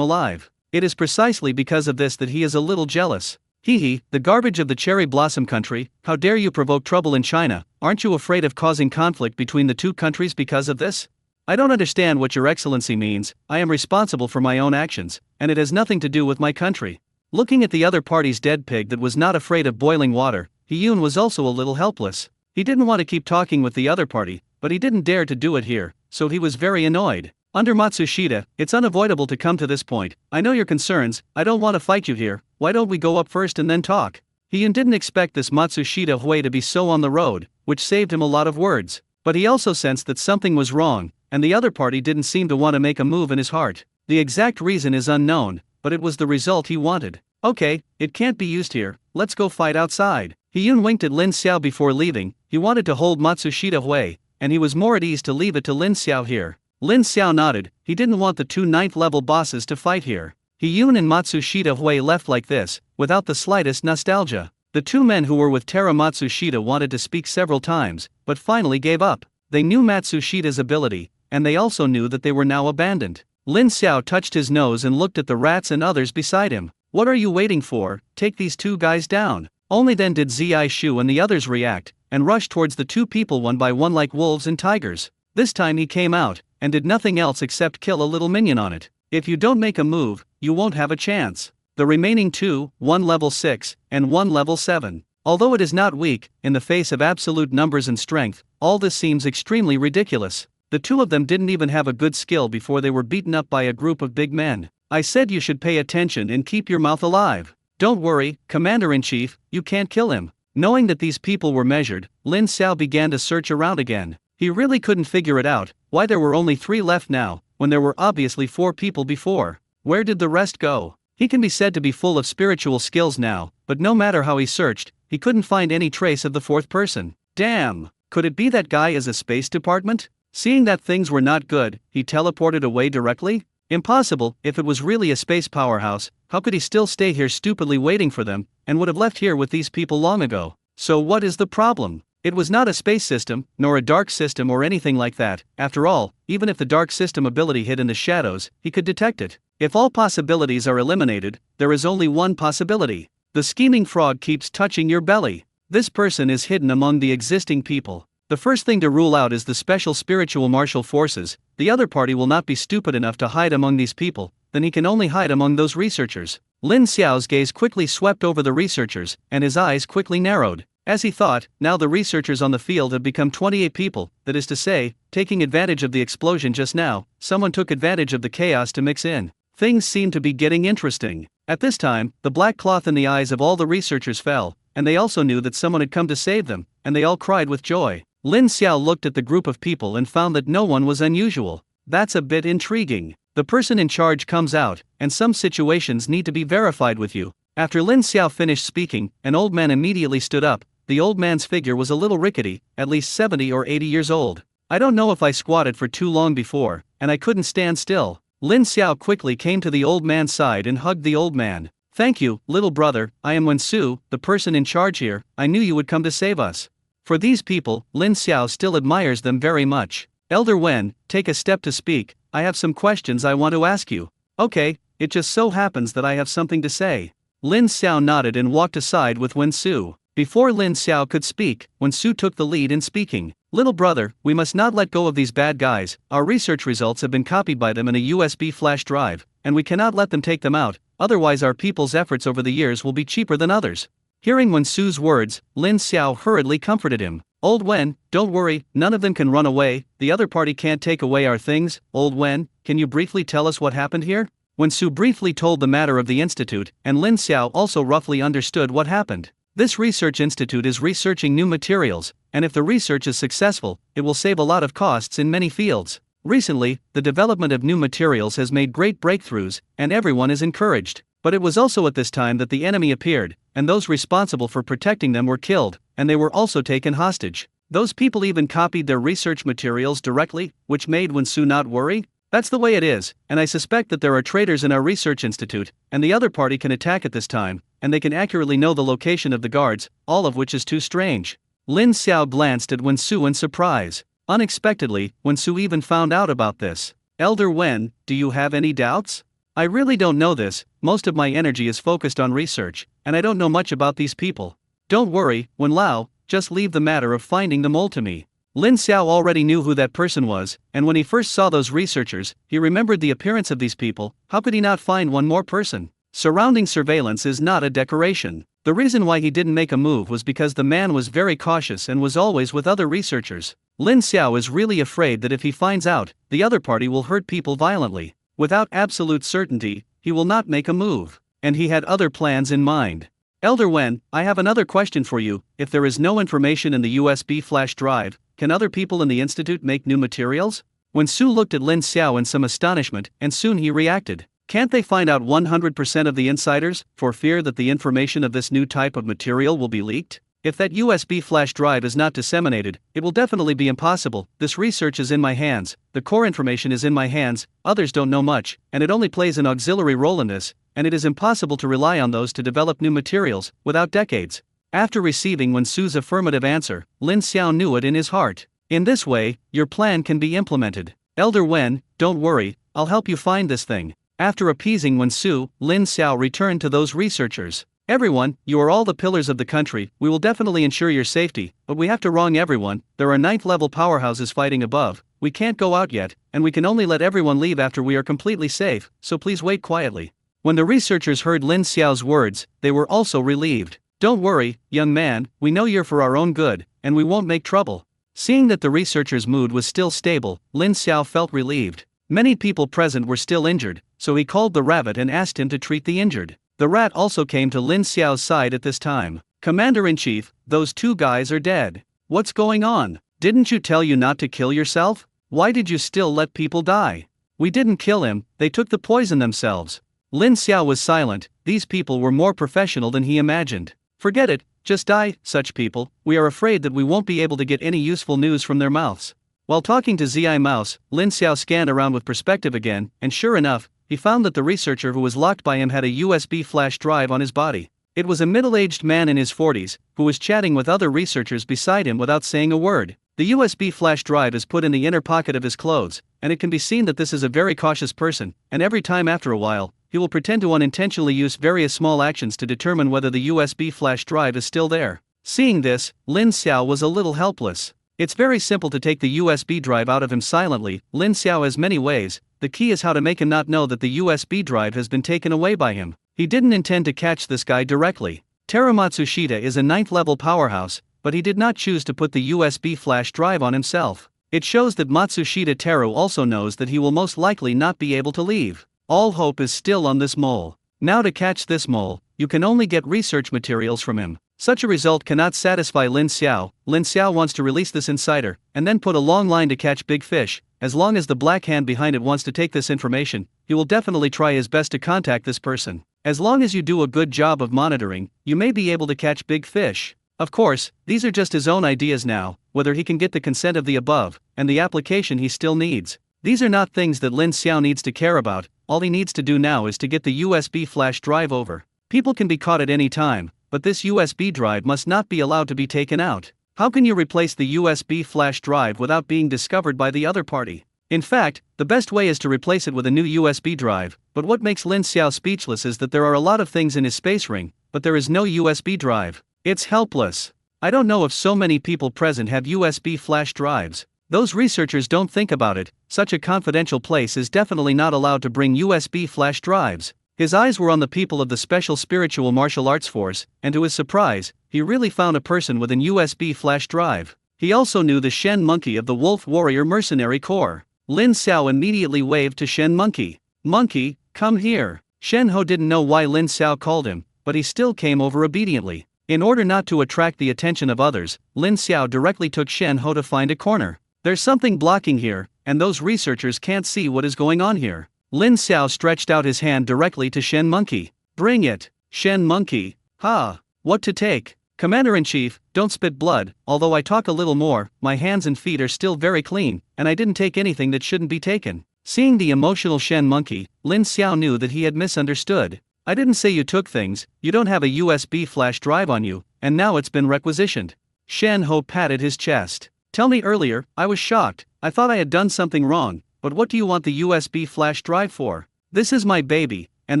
alive. It is precisely because of this that he is a little jealous. Hee, the garbage of the cherry blossom country, how dare you provoke trouble in China? Aren't you afraid of causing conflict between the 2 countries because of this? I don't understand what your excellency means. I am responsible for my own actions, and it has nothing to do with my country. Looking at the other party's dead pig that was not afraid of boiling water, Hyun was also a little helpless. He didn't want to keep talking with the other party, but he didn't dare to do it here, so he was very annoyed. Under Matsushita, it's unavoidable to come to this point. I know your concerns, I don't want to fight you here, why don't we go up first and then talk? Hyun didn't expect this Matsushita Hui to be so on the road, which saved him a lot of words. But he also sensed that something was wrong, and the other party didn't seem to want to make a move in his heart. The exact reason is unknown, but it was the result he wanted. Okay, it can't be used here, let's go fight outside. Hyun winked at Lin Xiao before leaving. He wanted to hold Matsushita Hui, and he was more at ease to leave it to Lin Xiao here. Lin Xiao nodded, he didn't want the 2 9th level bosses to fight here. Hyun and Matsushita Hui left like this, without the slightest nostalgia. The 2 men who were with Tera Matsushita wanted to speak several times, but finally gave up. They knew Matsushita's ability, and they also knew that they were now abandoned. Lin Xiao touched his nose and looked at the rats and others beside him. What are you waiting for? Take these 2 guys down. Only then did Zi Shu and the others react, and rush towards the 2 people one by one like wolves and tigers. This time he came out, and did nothing else except kill a little minion on it. If you don't make a move, you won't have a chance. The remaining 2, 1 level 6, and 1 level 7. Although it is not weak, in the face of absolute numbers and strength, all this seems extremely ridiculous. The 2 of them didn't even have a good skill before they were beaten up by a group of big men. I said you should pay attention and keep your mouth alive. Don't worry, Commander-in-Chief, you can't kill him. Knowing that these people were measured, Lin Xiao began to search around again. He really couldn't figure it out, why there were only 3 left now, when there were obviously 4 people before. Where did the rest go? He can be said to be full of spiritual skills now, but no matter how he searched, he couldn't find any trace of the 4th person. Damn! Could it be that guy is a space department? Seeing that things were not good, he teleported away directly? Impossible. If it was really a space powerhouse, how could he still stay here stupidly waiting for them, and would have left here with these people long ago? So what is the problem? It was not a space system, nor a dark system or anything like that. After all, even if the dark system ability hid in the shadows, he could detect it. If all possibilities are eliminated, there is only one possibility. The scheming frog keeps touching your belly. This person is hidden among the existing people. The first thing to rule out is the special spiritual martial forces. The other party will not be stupid enough to hide among these people, then he can only hide among those researchers. Lin Xiao's gaze quickly swept over the researchers, and his eyes quickly narrowed. As he thought, now the researchers on the field have become 28 people, that is to say, taking advantage of the explosion just now, someone took advantage of the chaos to mix in. Things seem to be getting interesting. At this time, the black cloth in the eyes of all the researchers fell, and they also knew that someone had come to save them, and they all cried with joy. Lin Xiao looked at the group of people and found that no one was unusual. That's a bit intriguing. The person in charge comes out, and some situations need to be verified with you. After Lin Xiao finished speaking, an old man immediately stood up. The old man's figure was a little rickety, at least 70 or 80 years old. I don't know if I squatted for too long before, and I couldn't stand still. Lin Xiao quickly came to the old man's side and hugged the old man. Thank you, little brother, I am Wensu, the person in charge here. I knew you would come to save us. For these people, Lin Xiao still admires them very much. Elder Wen, take a step to speak. I have some questions I want to ask you. Okay, it just so happens that I have something to say. Lin Xiao nodded and walked aside with Wen Su. Before Lin Xiao could speak, Wen Su took the lead in speaking. Little brother, we must not let go of these bad guys. Our research results have been copied by them in a USB flash drive, and we cannot let them take them out, otherwise our people's efforts over the years will be cheaper than others. Hearing Wen Su's words, Lin Xiao hurriedly comforted him. Old Wen, don't worry, none of them can run away, the other party can't take away our things. Old Wen, can you briefly tell us what happened here? Wen Su briefly told the matter of the institute, and Lin Xiao also roughly understood what happened. This research institute is researching new materials, and if the research is successful, it will save a lot of costs in many fields. Recently, the development of new materials has made great breakthroughs, and everyone is encouraged. But it was also at this time that the enemy appeared, and those responsible for protecting them were killed, and they were also taken hostage. Those people even copied their research materials directly, which made Wen Su not worry. That's the way it is, and I suspect that there are traitors in our research institute, and the other party can attack at this time, and they can accurately know the location of the guards, all of which is too strange. Lin Xiao glanced at Wen Su in surprise. Unexpectedly, Wen Su even found out about this. Elder Wen, do you have any doubts? I really don't know this, most of my energy is focused on research, and I don't know much about these people. Don't worry, Wen Lao, just leave the matter of finding the mole to me. Lin Xiao already knew who that person was, and when he first saw those researchers, he remembered the appearance of these people. How could he not find one more person? Surrounding surveillance is not a decoration. The reason why he didn't make a move was because the man was very cautious and was always with other researchers. Lin Xiao is really afraid that if he finds out, the other party will hurt people violently. Without absolute certainty, he will not make a move, and he had other plans in mind. Elder Wen, I have another question for you. If there is no information in the USB flash drive, can other people in the institute make new materials? Wen Su looked at Lin Xiao in some astonishment, and soon he reacted. Can't they find out 100% of the insiders, for fear that the information of this new type of material will be leaked? If that USB flash drive is not disseminated, it will definitely be impossible. This research is in my hands, the core information is in my hands, others don't know much, and it only plays an auxiliary role in this, and it is impossible to rely on those to develop new materials, without decades. After receiving Wen Su's affirmative answer, Lin Xiao knew it in his heart. In this way, your plan can be implemented. Elder Wen, don't worry, I'll help you find this thing. After appeasing Wen Su, Lin Xiao returned to those researchers. Everyone, you are all the pillars of the country, we will definitely ensure your safety, but we have to wrong everyone. There are 9th level powerhouses fighting above, we can't go out yet, and we can only let everyone leave after we are completely safe, so please wait quietly. When the researchers heard Lin Xiao's words, they were also relieved. Don't worry, young man, we know you're for our own good, and we won't make trouble. Seeing that the researcher's mood was still stable, Lin Xiao felt relieved. Many people present were still injured, so he called the rabbit and asked him to treat the injured. The rat also came to Lin Xiao's side at this time. Commander-in-Chief, those 2 guys are dead. What's going on? Didn't you tell you not to kill yourself? Why did you still let people die? We didn't kill him, they took the poison themselves. Lin Xiao was silent. These people were more professional than he imagined. Forget it, just die, such people, we are afraid that we won't be able to get any useful news from their mouths. While talking to Zi Mouse, Lin Xiao scanned around with perspective again, and sure enough, he found that the researcher who was locked by him had a USB flash drive on his body. It was a middle-aged man in his 40s, who was chatting with other researchers beside him without saying a word. The USB flash drive is put in the inner pocket of his clothes, and it can be seen that this is a very cautious person, and every time after a while, he will pretend to unintentionally use various small actions to determine whether the USB flash drive is still there. Seeing this, Lin Xiao was a little helpless. It's very simple to take the USB drive out of him silently. Lin Xiao has many ways, the key is how to make him not know that the USB drive has been taken away by him. He didn't intend to catch this guy directly. Teru Matsushita is a 9th level powerhouse, but he did not choose to put the USB flash drive on himself. It shows that Matsushita Teru also knows that he will most likely not be able to leave. All hope is still on this mole. Now to catch this mole, you can only get research materials from him. Such a result cannot satisfy Lin Xiao. Lin Xiao wants to release this insider, and then put a long line to catch big fish. As long as the black hand behind it wants to take this information, he will definitely try his best to contact this person. As long as you do a good job of monitoring, you may be able to catch big fish. Of course, these are just his own ideas now, whether he can get the consent of the above, and the application he still needs. These are not things that Lin Xiao needs to care about, all he needs to do now is to get the USB flash drive over. People can be caught at any time, but this USB drive must not be allowed to be taken out. How can you replace the USB flash drive without being discovered by the other party? In fact, the best way is to replace it with a new USB drive, but what makes Lin Xiao speechless is that there are a lot of things in his space ring, but there is no USB drive. It's helpless. I don't know if so many people present have USB flash drives. Those researchers don't think about it. Such a confidential place is definitely not allowed to bring USB flash drives. His eyes were on the people of the Special Spiritual Martial Arts Force, and to his surprise, he really found a person with an USB flash drive. He also knew the Shen Monkey of the Wolf Warrior Mercenary Corps. Lin Xiao immediately waved to Shen Monkey. "Monkey, come here." Shen Ho didn't know why Lin Xiao called him, but he still came over obediently. In order not to attract the attention of others, Lin Xiao directly took Shen Ho to find a corner. There's something blocking here, and those researchers can't see what is going on here. Lin Xiao stretched out his hand directly to Shen Monkey. "Bring it, Shen Monkey." "Ha! What to take?" "Commander-in-Chief, don't spit blood. Although I talk a little more, my hands and feet are still very clean, and I didn't take anything that shouldn't be taken." Seeing the emotional Shen Monkey, Lin Xiao knew that he had misunderstood. "I didn't say you took things, you don't have a USB flash drive on you, and now it's been requisitioned." Shen Ho patted his chest. "Tell me earlier, I was shocked. I thought I had done something wrong, but what do you want the USB flash drive for?" "This is my baby, and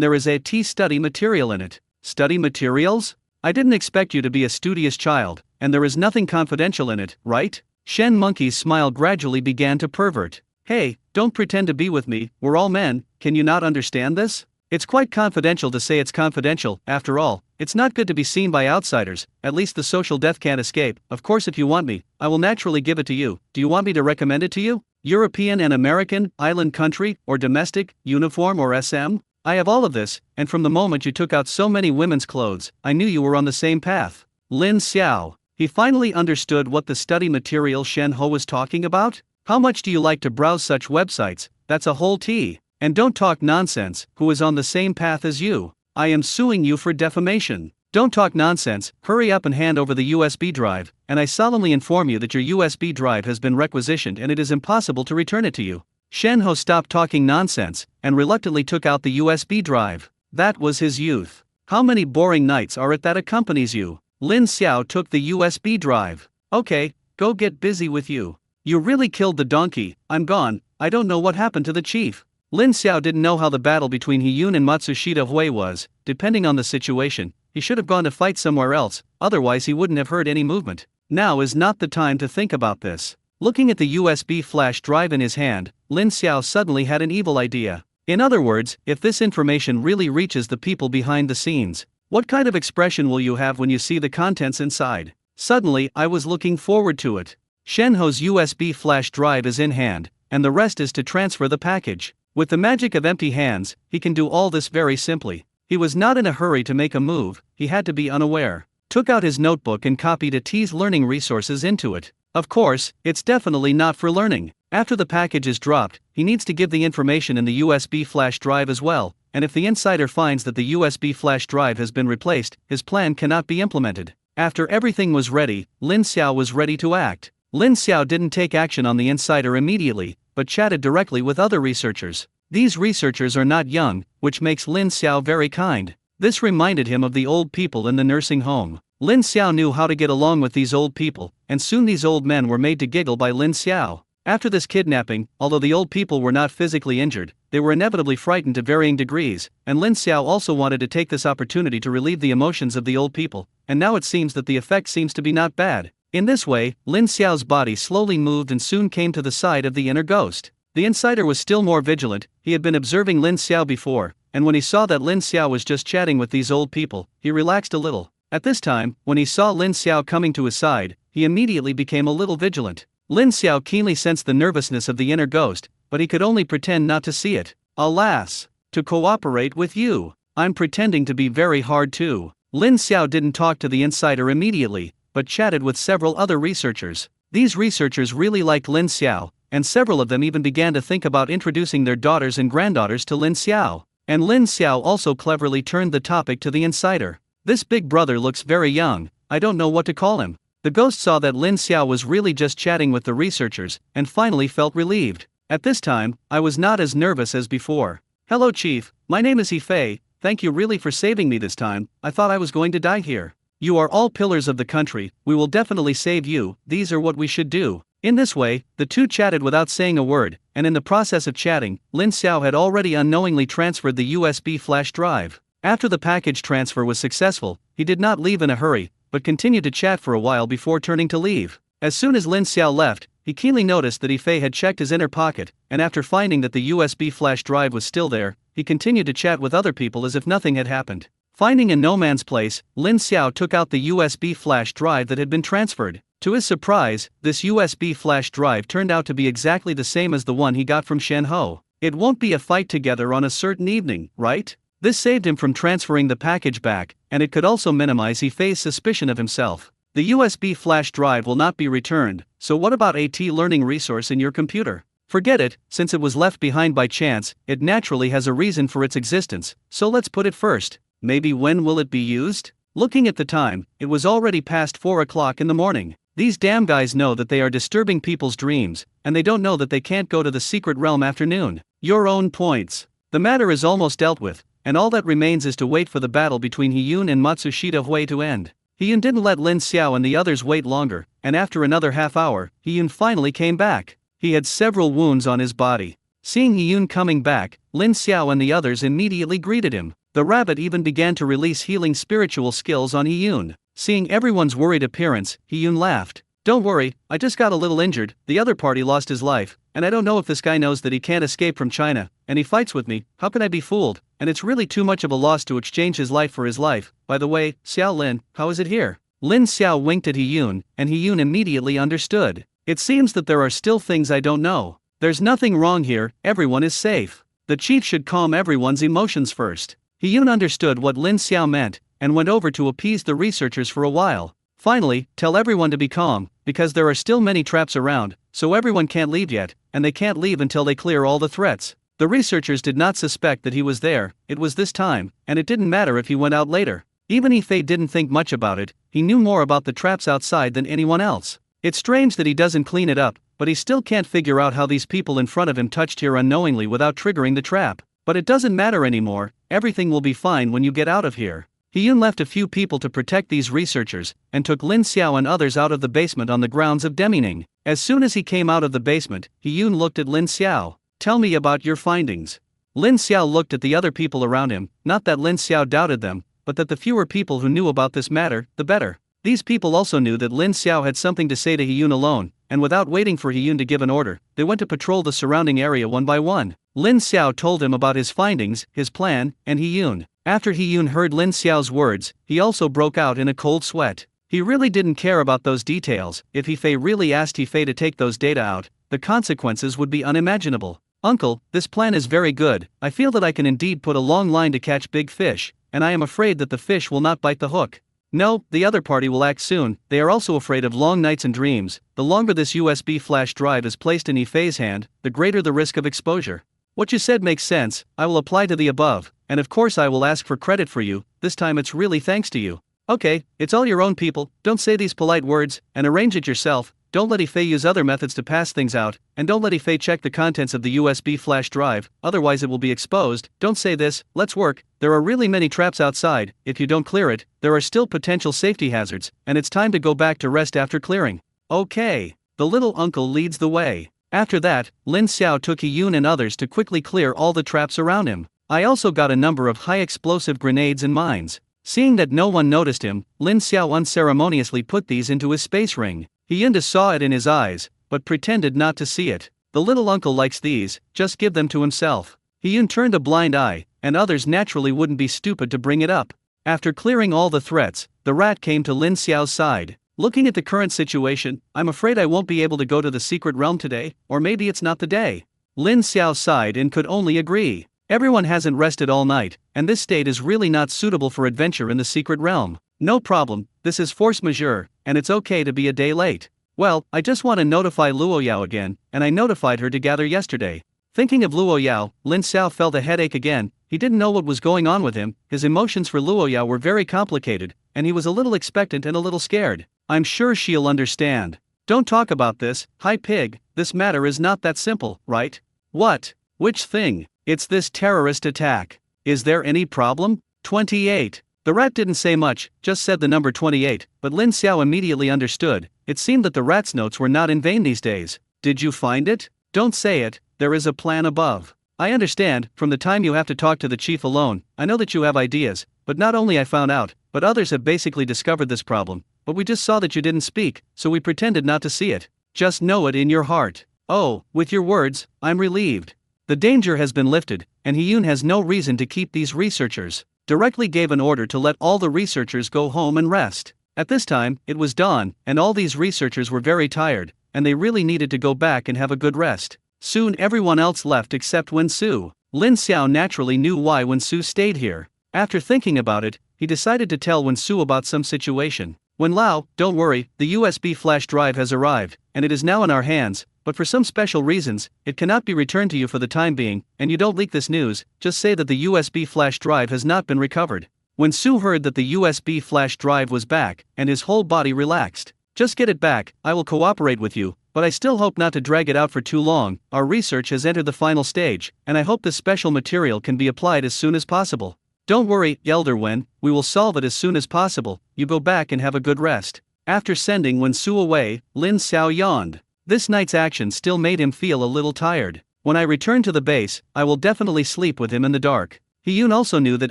there is a study material in it." "Study materials? I didn't expect you to be a studious child, and there is nothing confidential in it, right?" Shen Monkey's smile gradually began to pervert. "Hey, don't pretend to be with me, we're all men, can you not understand this? It's quite confidential to say it's confidential, after all, it's not good to be seen by outsiders, at least the social death can't escape. Of course if you want me, I will naturally give it to you. Do you want me to recommend it to you? European and American, island country, or domestic, uniform or SM? I have all of this, and from the moment you took out so many women's clothes, I knew you were on the same path." Lin Xiao. He finally understood what the study material Shen Ho was talking about. "How much do you like to browse such websites? That's a whole tea. And don't talk nonsense, who is on the same path as you? I am suing you for defamation." "Don't talk nonsense, hurry up and hand over the USB drive, and I solemnly inform you that your USB drive has been requisitioned and it is impossible to return it to you." Shen Ho stopped talking nonsense, and reluctantly took out the USB drive. That was his youth. How many boring nights are it that accompanies you? Lin Xiao took the USB drive. "Okay, go get busy with you. You really killed the donkey, I'm gone, I don't know what happened to the chief." Lin Xiao didn't know how the battle between He-Yun and Matsushita Hui was. Depending on the situation, he should have gone to fight somewhere else, otherwise he wouldn't have heard any movement. Now is not the time to think about this. Looking at the USB flash drive in his hand, Lin Xiao suddenly had an evil idea. In other words, if this information really reaches the people behind the scenes, what kind of expression will you have when you see the contents inside? Suddenly, I was looking forward to it. Shen Ho's USB flash drive is in hand, and the rest is to transfer the package. With the magic of empty hands, he can do all this very simply. He was not in a hurry to make a move, he had to be unaware. Took out his notebook and copied a T's learning resources into it. Of course, it's definitely not for learning. After the package is dropped, he needs to give the information in the USB flash drive as well, and if the insider finds that the USB flash drive has been replaced, his plan cannot be implemented. After everything was ready, Lin Xiao was ready to act. Lin Xiao didn't take action on the insider immediately, but chatted directly with other researchers. These researchers are not young, which makes Lin Xiao very kind. This reminded him of the old people in the nursing home. Lin Xiao knew how to get along with these old people, and soon these old men were made to giggle by Lin Xiao. After this kidnapping, although the old people were not physically injured, they were inevitably frightened to varying degrees, and Lin Xiao also wanted to take this opportunity to relieve the emotions of the old people, and now it seems that the effect seems to be not bad. In this way, Lin Xiao's body slowly moved and soon came to the side of the inner ghost. The insider was still more vigilant. He had been observing Lin Xiao before, and when he saw that Lin Xiao was just chatting with these old people, he relaxed a little. At this time, when he saw Lin Xiao coming to his side, he immediately became a little vigilant. Lin Xiao keenly sensed the nervousness of the inner ghost, but he could only pretend not to see it. "Alas! To cooperate with you, I'm pretending to be very hard too." Lin Xiao didn't talk to the insider immediately, but chatted with several other researchers. These researchers really liked Lin Xiao, and several of them even began to think about introducing their daughters and granddaughters to Lin Xiao. And Lin Xiao also cleverly turned the topic to the insider. "This big brother looks very young, I don't know what to call him." The ghost saw that Lin Xiao was really just chatting with the researchers, and finally felt relieved. At this time, I was not as nervous as before. "Hello Chief, my name is He Fei, thank you really for saving me this time, I thought I was going to die here. You are all pillars of the country, we will definitely save you, these are what we should do." In this way, the two chatted without saying a word, and in the process of chatting, Lin Xiao had already unknowingly transferred the USB flash drive. After the package transfer was successful, he did not leave in a hurry, but continued to chat for a while before turning to leave. As soon as Lin Xiao left, he keenly noticed that Yifei had checked his inner pocket, and after finding that the USB flash drive was still there, he continued to chat with other people as if nothing had happened. Finding in no man's place, Lin Xiao took out the USB flash drive that had been transferred. To his surprise, this USB flash drive turned out to be exactly the same as the one he got from Shen Ho. It won't be a fight together on a certain evening, right? This saved him from transferring the package back, and it could also minimize Yifei's suspicion of himself. The USB flash drive will not be returned, so what about a learning resource in your computer? Forget it, since it was left behind by chance, it naturally has a reason for its existence, so let's put it first. Maybe when will it be used? Looking at the time, it was already past 4 o'clock in the morning. These damn guys know that they are disturbing people's dreams, and they don't know that they can't go to the secret realm after noon. Your own points. The matter is almost dealt with, and all that remains is to wait for the battle between Hiyun and Matsushita Hui to end. Hiyun didn't let Lin Xiao and the others wait longer, and after another half hour, Hiyun finally came back. He had several wounds on his body. Seeing Hiyun coming back, Lin Xiao and the others immediately greeted him. The rabbit even began to release healing spiritual skills on Hiyun. Seeing everyone's worried appearance, Hiyun laughed. Don't worry, I just got a little injured, the other party lost his life, and I don't know if this guy knows that he can't escape from China, and he fights with me, how can I be fooled? And it's really too much of a loss to exchange his life for his life. By the way, Xiao Lin, how is it here? Lin Xiao winked at Hiyun, and Hiyun immediately understood. It seems that there are still things I don't know. There's nothing wrong here, everyone is safe. The chief should calm everyone's emotions first. Hiyun understood what Lin Xiao meant, and went over to appease the researchers for a while. Finally, tell everyone to be calm, because there are still many traps around, so everyone can't leave yet, and they can't leave until they clear all the threats. The researchers did not suspect that he was there, it was this time, and it didn't matter if he went out later. Even Yifei didn't think much about it, he knew more about the traps outside than anyone else. It's strange that he doesn't clean it up, but he still can't figure out how these people in front of him touched here unknowingly without triggering the trap. But it doesn't matter anymore, everything will be fine when you get out of here. Hiyun left a few people to protect these researchers, and took Lin Xiao and others out of the basement on the grounds of demining. As soon as he came out of the basement, Hiyun looked at Lin Xiao. Tell me about your findings. Lin Xiao looked at the other people around him, not that Lin Xiao doubted them, but that the fewer people who knew about this matter, the better. These people also knew that Lin Xiao had something to say to Hiyun alone, and without waiting for Hiyun to give an order, they went to patrol the surrounding area one by one. Lin Xiao told him about his findings, his plan, and Hiyun. After Hiyun heard Lin Xiao's words, he also broke out in a cold sweat. He really didn't care about those details. If Yifei really asked Yifei to take those data out, the consequences would be unimaginable. Uncle, this plan is very good. I feel that I can indeed put a long line to catch big fish, and I am afraid that the fish will not bite the hook. No, the other party will act soon. They are also afraid of long nights and dreams. The longer this USB flash drive is placed in Yifei's hand, the greater the risk of exposure. What you said makes sense. I will apply to the above, and of course I will ask for credit for you. This time it's really thanks to you. Okay, it's all your own people, don't say these polite words, and arrange it yourself. Don't let Yifei use other methods to pass things out, and don't let Yifei check the contents of the USB flash drive, otherwise it will be exposed. Don't say this, let's work. There are really many traps outside. If you don't clear it, there are still potential safety hazards, and it's time to go back to rest after clearing. Okay. The little uncle leads the way. After that, Lin Xiao took Hiyun and others to quickly clear all the traps around him. I also got a number of high-explosive grenades and mines. Seeing that no one noticed him, Lin Xiao unceremoniously put these into his space ring. Hiyun saw it in his eyes, but pretended not to see it. The little uncle likes these, just give them to himself. Hiyun turned a blind eye, and others naturally wouldn't be stupid to bring it up. After clearing all the threats, the rat came to Lin Xiao's side. Looking at the current situation, I'm afraid I won't be able to go to the secret realm today, or maybe it's not the day. Lin Xiao sighed and could only agree. Everyone hasn't rested all night, and this state is really not suitable for adventure in the secret realm. No problem, this is force majeure, and it's okay to be a day late. Well, I just want to notify Luo Yao again, and I notified her to gather yesterday. Thinking of Luo Yao, Lin Xiao felt a headache again. He didn't know what was going on with him. His emotions for Luo Yao were very complicated, and he was a little expectant and a little scared. I'm sure she'll understand. Don't talk about this, Hi Pig, this matter is not that simple, right? What? Which thing? It's this terrorist attack. Is there any problem? 28. The rat didn't say much, just said the number 28, but Lin Xiao immediately understood. it seemed that the rat's notes were not in vain these days. Did you find it? Don't say it, there is a plan above. I understand, from the time you have to talk to the chief alone, I know that you have ideas, but not only I found out, but others have basically discovered this problem, but we just saw that you didn't speak, so we pretended not to see it. Just know it in your heart. Oh, with your words, I'm relieved. The danger has been lifted, and Hyun has no reason to keep these researchers. Directly gave an order to let all the researchers go home and rest. At this time, it was dawn, and all these researchers were very tired, and they really needed to go back and have a good rest. Soon everyone else left except Wen-Su. Lin Xiao naturally knew why Wen-Su stayed here. After thinking about it, he decided to tell Wen-Su about some situation. Wen-Lao, don't worry, the USB flash drive has arrived, and it is now in our hands, but for some special reasons, it cannot be returned to you for the time being, and you don't leak this news, just say that the USB flash drive has not been recovered. Wen-Su heard that the USB flash drive was back, and his whole body relaxed. Just get it back, I will cooperate with you, but I still hope not to drag it out for too long. Our research has entered the final stage, and I hope this special material can be applied as soon as possible. Don't worry, Elder Wen, we will solve it as soon as possible. You go back and have a good rest. After sending Wen-Su away, Lin Xiao yawned. This night's action still made him feel a little tired. When I return to the base, I will definitely sleep with him in the dark. Hyun also knew that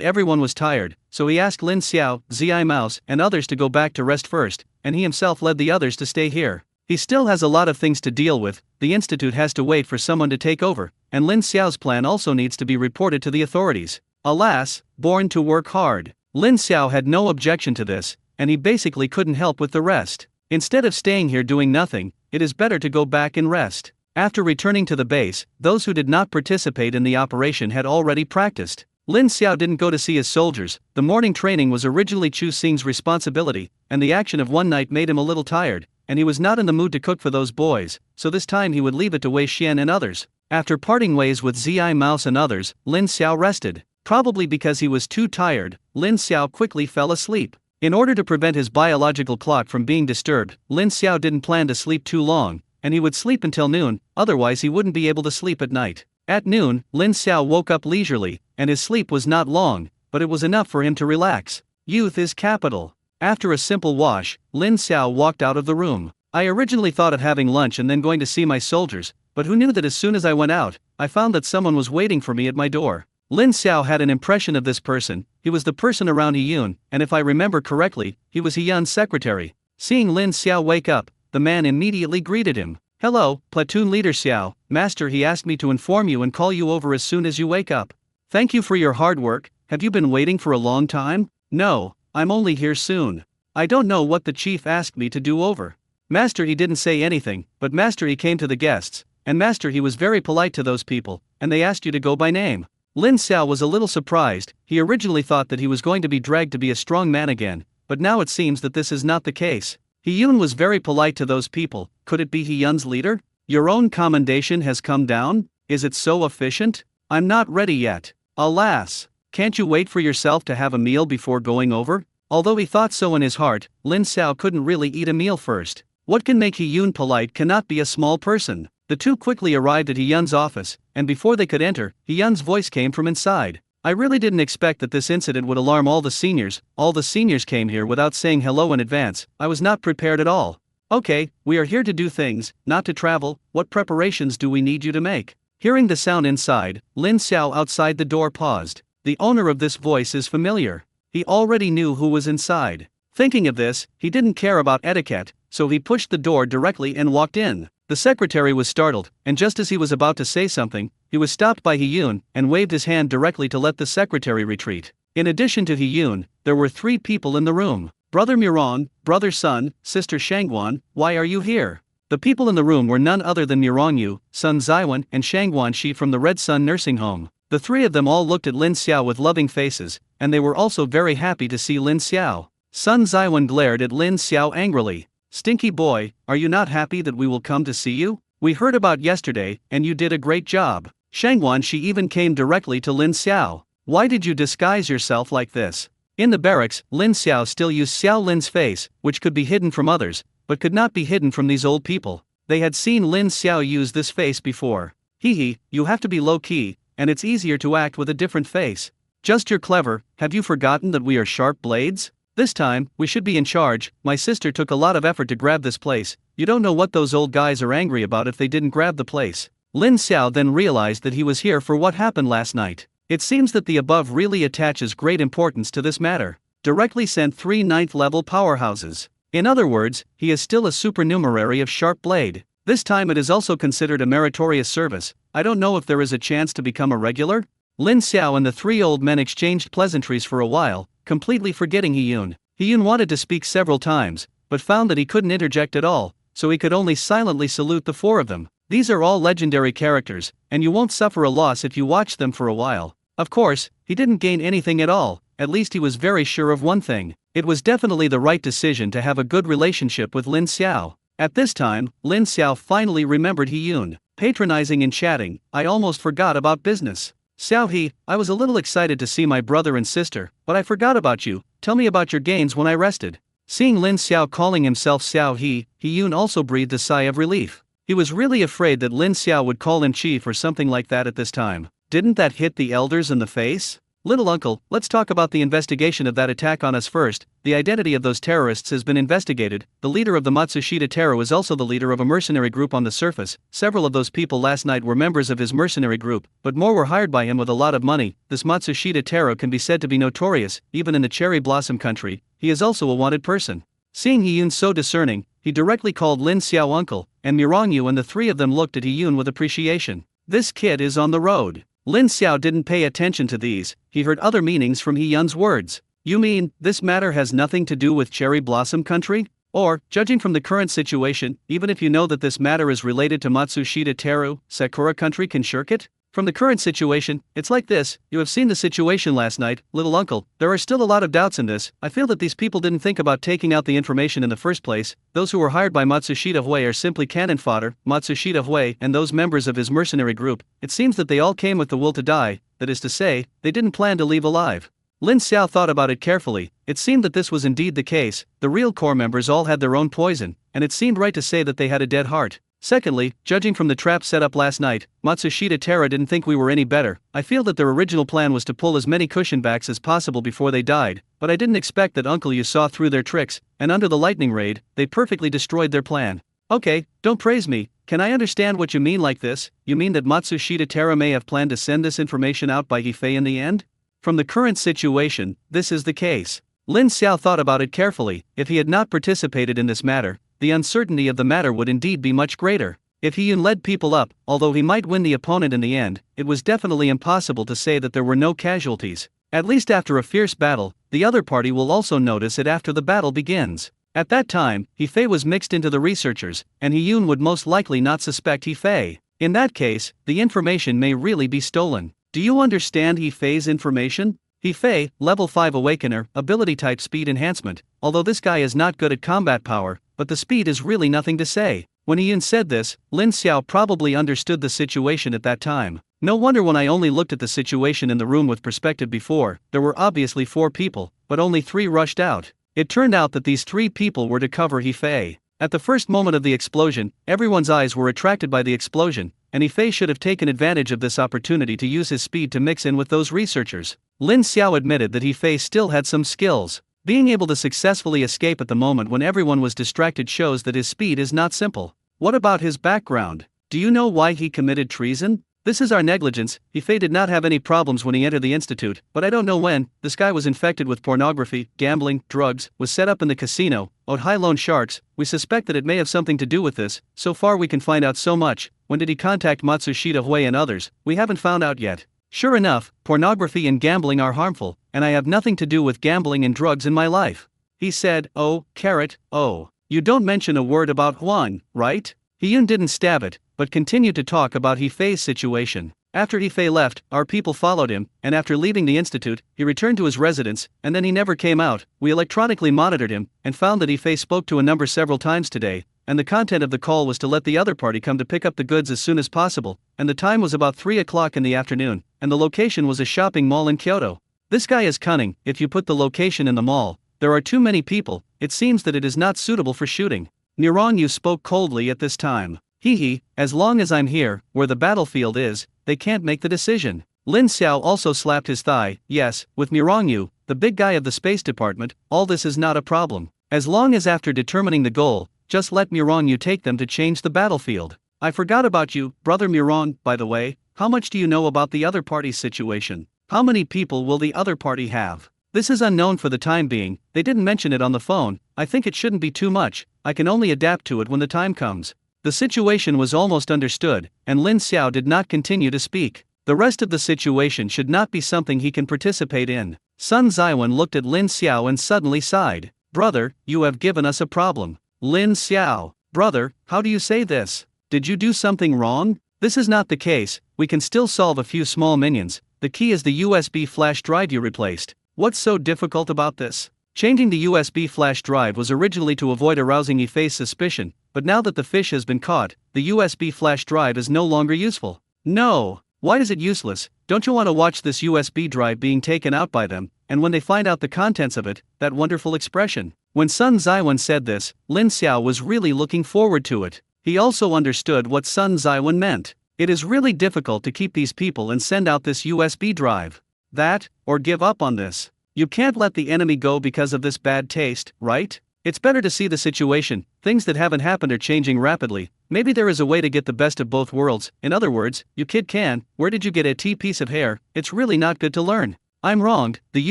everyone was tired, so he asked Lin Xiao, Zi Mouse, and others to go back to rest first, and he himself led the others to stay here. He still has a lot of things to deal with, the institute has to wait for someone to take over, and Lin Xiao's plan also needs to be reported to the authorities. Alas, born to work hard. Lin Xiao had no objection to this, and he basically couldn't help with the rest. Instead of staying here doing nothing, it is better to go back and rest. After returning to the base, those who did not participate in the operation had already practiced. Lin Xiao didn't go to see his soldiers. The morning training was originally Chu Xing's responsibility, and the action of one night made him a little tired, and he was not in the mood to cook for those boys, so this time he would leave it to Wei Xian and others. After parting ways with Zi Mouse and others, Lin Xiao rested. Probably because he was too tired, Lin Xiao quickly fell asleep. In order to prevent his biological clock from being disturbed, Lin Xiao didn't plan to sleep too long, and he would sleep until noon, otherwise he wouldn't be able to sleep at night. At noon, Lin Xiao woke up leisurely, and his sleep was not long, but it was enough for him to relax. Youth is capital. After a simple wash, Lin Xiao walked out of the room. I originally thought of having lunch and then going to see my soldiers, but who knew that as soon as I went out, I found that someone was waiting for me at my door. Lin Xiao had an impression of this person. He was the person around Hyun, and if I remember correctly, he was Hyun's secretary. Seeing Lin Xiao wake up, the man immediately greeted him. Hello, platoon leader Xiao, master, he asked me to inform you and call you over as soon as you wake up. Thank you for your hard work. Have you been waiting for a long time? No, I'm only here soon. I don't know what the chief asked me to do over. Master, he didn't say anything, but master, he came to the guests, and master, he was very polite to those people, and they asked you to go by name. Lin Xiao was a little surprised. He originally thought that he was going to be dragged to be a strong man again, but now it seems that this is not the case. Hyun was very polite to those people. Could it be Hyun's leader? Your own commendation has come down? Is it so efficient? I'm not ready yet. Alas, can't you wait for yourself to have a meal before going over? Although he thought so in his heart, Lin Xiao couldn't really eat a meal first. What can make Hyun polite cannot be a small person. The two quickly arrived at Hyun's office, and before they could enter, Hyun's voice came from inside. I really didn't expect that this incident would alarm all the seniors. All the seniors came here without saying hello in advance. I was not prepared at all. Okay, we are here to do things, not to travel. What preparations do we need you to make? Hearing the sound inside, Lin Xiao outside the door paused. The owner of this voice is familiar. He already knew who was inside. Thinking of this, he didn't care about etiquette, so he pushed the door directly and walked in. The secretary was startled, and just as he was about to say something, he was stopped by Hyun and waved his hand directly to let the secretary retreat. In addition to Hyun, there were 3 people in the room. Brother Murong, Brother Sun, Sister Shangguan, why are you here? The people in the room were none other than Murong Yu, Sun Zaiwan, and Shangguan Shi from the Red Sun nursing home. The 3 of them all looked at Lin Xiao with loving faces, and they were also very happy to see Lin Xiao. Sun Zaiwan glared at Lin Xiao angrily. Stinky boy, are you not happy that we will come to see you? We heard about yesterday, and you did a great job. Shangguan Shi even came directly to Lin Xiao. Why did you disguise yourself like this? In the barracks, Lin Xiao still used Xiao Lin's face, which could be hidden from others, but could not be hidden from these old people. They had seen Lin Xiao use this face before. Hee, you have to be low-key, and it's easier to act with a different face. Just you're clever, have you forgotten that we are sharp blades? This time, we should be in charge. My sister took a lot of effort to grab this place. You don't know what those old guys are angry about if they didn't grab the place. Lin Xiao then realized that he was here for what happened last night. It seems that the above really attaches great importance to this matter. Directly sent 3 9th-level powerhouses. In other words, he is still a supernumerary of sharp blade. This time it is also considered a meritorious service. I don't know if there is a chance to become a regular? Lin Xiao and the 3 old men exchanged pleasantries for a while, completely forgetting He-Yun. He-Yun wanted to speak several times, but found that he couldn't interject at all, so he could only silently salute the 4 of them. These are all legendary characters, and you won't suffer a loss if you watch them for a while. Of course, he didn't gain anything at all, at least he was very sure of one thing. It was definitely the right decision to have a good relationship with Lin Xiao. At this time, Lin Xiao finally remembered He-Yun. Patronizing and chatting, I almost forgot about business. Xiao He, I was a little excited to see my brother and sister, but I forgot about you. Tell me about your gains when I rested. Seeing Lin Xiao calling himself Xiao He, He-Yun also breathed a sigh of relief. He was really afraid that Lin Xiao would call him chief or something like that at this time. Didn't that hit the elders in the face? Little uncle, let's talk about the investigation of that attack on us first. The identity of those terrorists has been investigated. The leader of the Matsushita Taro is also the leader of a mercenary group on the surface. Several of those people last night were members of his mercenary group, but more were hired by him with a lot of money. This Matsushita Taro can be said to be notorious, even in the cherry blossom country. He is also a wanted person. Seeing He-Yun so discerning, he directly called Lin Xiao uncle, and Mirangyu and the 3 of them looked at He-Yun with appreciation. This kid is on the road. Lin Xiao didn't pay attention to these, he heard other meanings from He-Yun's words. You mean, this matter has nothing to do with Cherry Blossom Country? Or, judging from the current situation, even if you know that this matter is related to Matsushita Teru, Sakura Country can shirk it? From the current situation, it's like this. You have seen the situation last night, little uncle. There are still a lot of doubts in this. I feel that these people didn't think about taking out the information in the first place. Those who were hired by Matsushita Hui are simply cannon fodder. Matsushita Hui and those members of his mercenary group, it seems that they all came with the will to die, that is to say, they didn't plan to leave alive. Lin Xiao thought about it carefully. It seemed that this was indeed the case. The real core members all had their own poison, and it seemed right to say that they had a dead heart. Secondly, judging from the trap set up last night, Matsushita Tara didn't think we were any better. I feel that their original plan was to pull as many cushion backs as possible before they died, but I didn't expect that Uncle You saw through their tricks, and under the lightning raid, they perfectly destroyed their plan. Okay, don't praise me. Can I understand what you mean like this? You mean that Matsushita Tara may have planned to send this information out by Yifei in the end? From the current situation, this is the case. Lin Xiao thought about it carefully. If he had not participated in this matter, the uncertainty of the matter would indeed be much greater. If He-Yun led people up, although he might win the opponent in the end, it was definitely impossible to say that there were no casualties. At least after a fierce battle, the other party will also notice it after the battle begins. At that time, Yifei was mixed into the researchers, and He-Yun would most likely not suspect Yifei. In that case, the information may really be stolen. Do you understand Yifei's information? Yifei, level 5 awakener, ability type speed enhancement. Although this guy is not good at combat power, but the speed is really nothing to say. When He-Yun said this, Lin Xiao probably understood the situation at that time. No wonder when I only looked at the situation in the room with perspective before, there were obviously 4 people, but only 3 rushed out. It turned out that these 3 people were to cover Yifei. At the first moment of the explosion, everyone's eyes were attracted by the explosion, and Yifei should have taken advantage of this opportunity to use his speed to mix in with those researchers. Lin Xiao admitted that Yifei still had some skills. Being able to successfully escape at the moment when everyone was distracted shows that his speed is not simple. What about his background? Do you know why he committed treason? This is our negligence. Yifei did not have any problems when he entered the institute, but I don't know when. This guy was infected with pornography, gambling, drugs, was set up in the casino, owed high loan sharks. We suspect that it may have something to do with this. So far we can find out so much. When did he contact Matsushita Hui and others? We haven't found out yet. Sure enough, pornography and gambling are harmful, and I have nothing to do with gambling and drugs in my life. He said, oh, carrot, oh. You don't mention a word about Huang, right? He-Yun didn't stab it, but continued to talk about Yifei's situation. After Yifei left, our people followed him, and after leaving the institute, he returned to his residence, and then he never came out. We electronically monitored him, and found that Yifei spoke to a number several times today, and the content of the call was to let the other party come to pick up the goods as soon as possible, and the time was about 3 o'clock in the afternoon, and the location was a shopping mall in Kyoto. This guy is cunning. If you put the location in the mall, there are too many people, it seems that it is not suitable for shooting. Nirangyu spoke coldly at this time. Hee, as long as I'm here, where the battlefield is, they can't make the decision. Lin Xiao also slapped his thigh. Yes, with Nirangyu, the big guy of the space department, all this is not a problem. As long as after determining the goal, just let Mirong you take them to change the battlefield. I forgot about you, brother Mirong, by the way. How much do you know about the other party's situation? How many people will the other party have? This is unknown for the time being, they didn't mention it on the phone, I think it shouldn't be too much, I can only adapt to it when the time comes. The situation was almost understood, and Lin Xiao did not continue to speak. The rest of the situation should not be something he can participate in. Sun Ziwen looked at Lin Xiao and suddenly sighed. Brother, you have given us a problem. Lin Xiao, brother, how do you say this? Did you do something wrong? This is not the case, we can still solve a few small minions, the key is the USB flash drive you replaced. What's so difficult about this? Changing the USB flash drive was originally to avoid arousing Yifei's suspicion, but now that the fish has been caught, the USB flash drive is no longer useful. No! Why is it useless? Don't you want to watch this USB drive being taken out by them, and when they find out the contents of it, that wonderful expression? When Sun Ziwen said this, Lin Xiao was really looking forward to it. He also understood what Sun Ziwen meant. It is really difficult to keep these people and send out this USB drive. That, or give up on this. You can't let the enemy go because of this bad taste, right? It's better to see the situation, things that haven't happened are changing rapidly, maybe there is a way to get the best of both worlds, in other words, you kid can, where did you get a piece of hair, it's really not good to learn. I'm wronged, the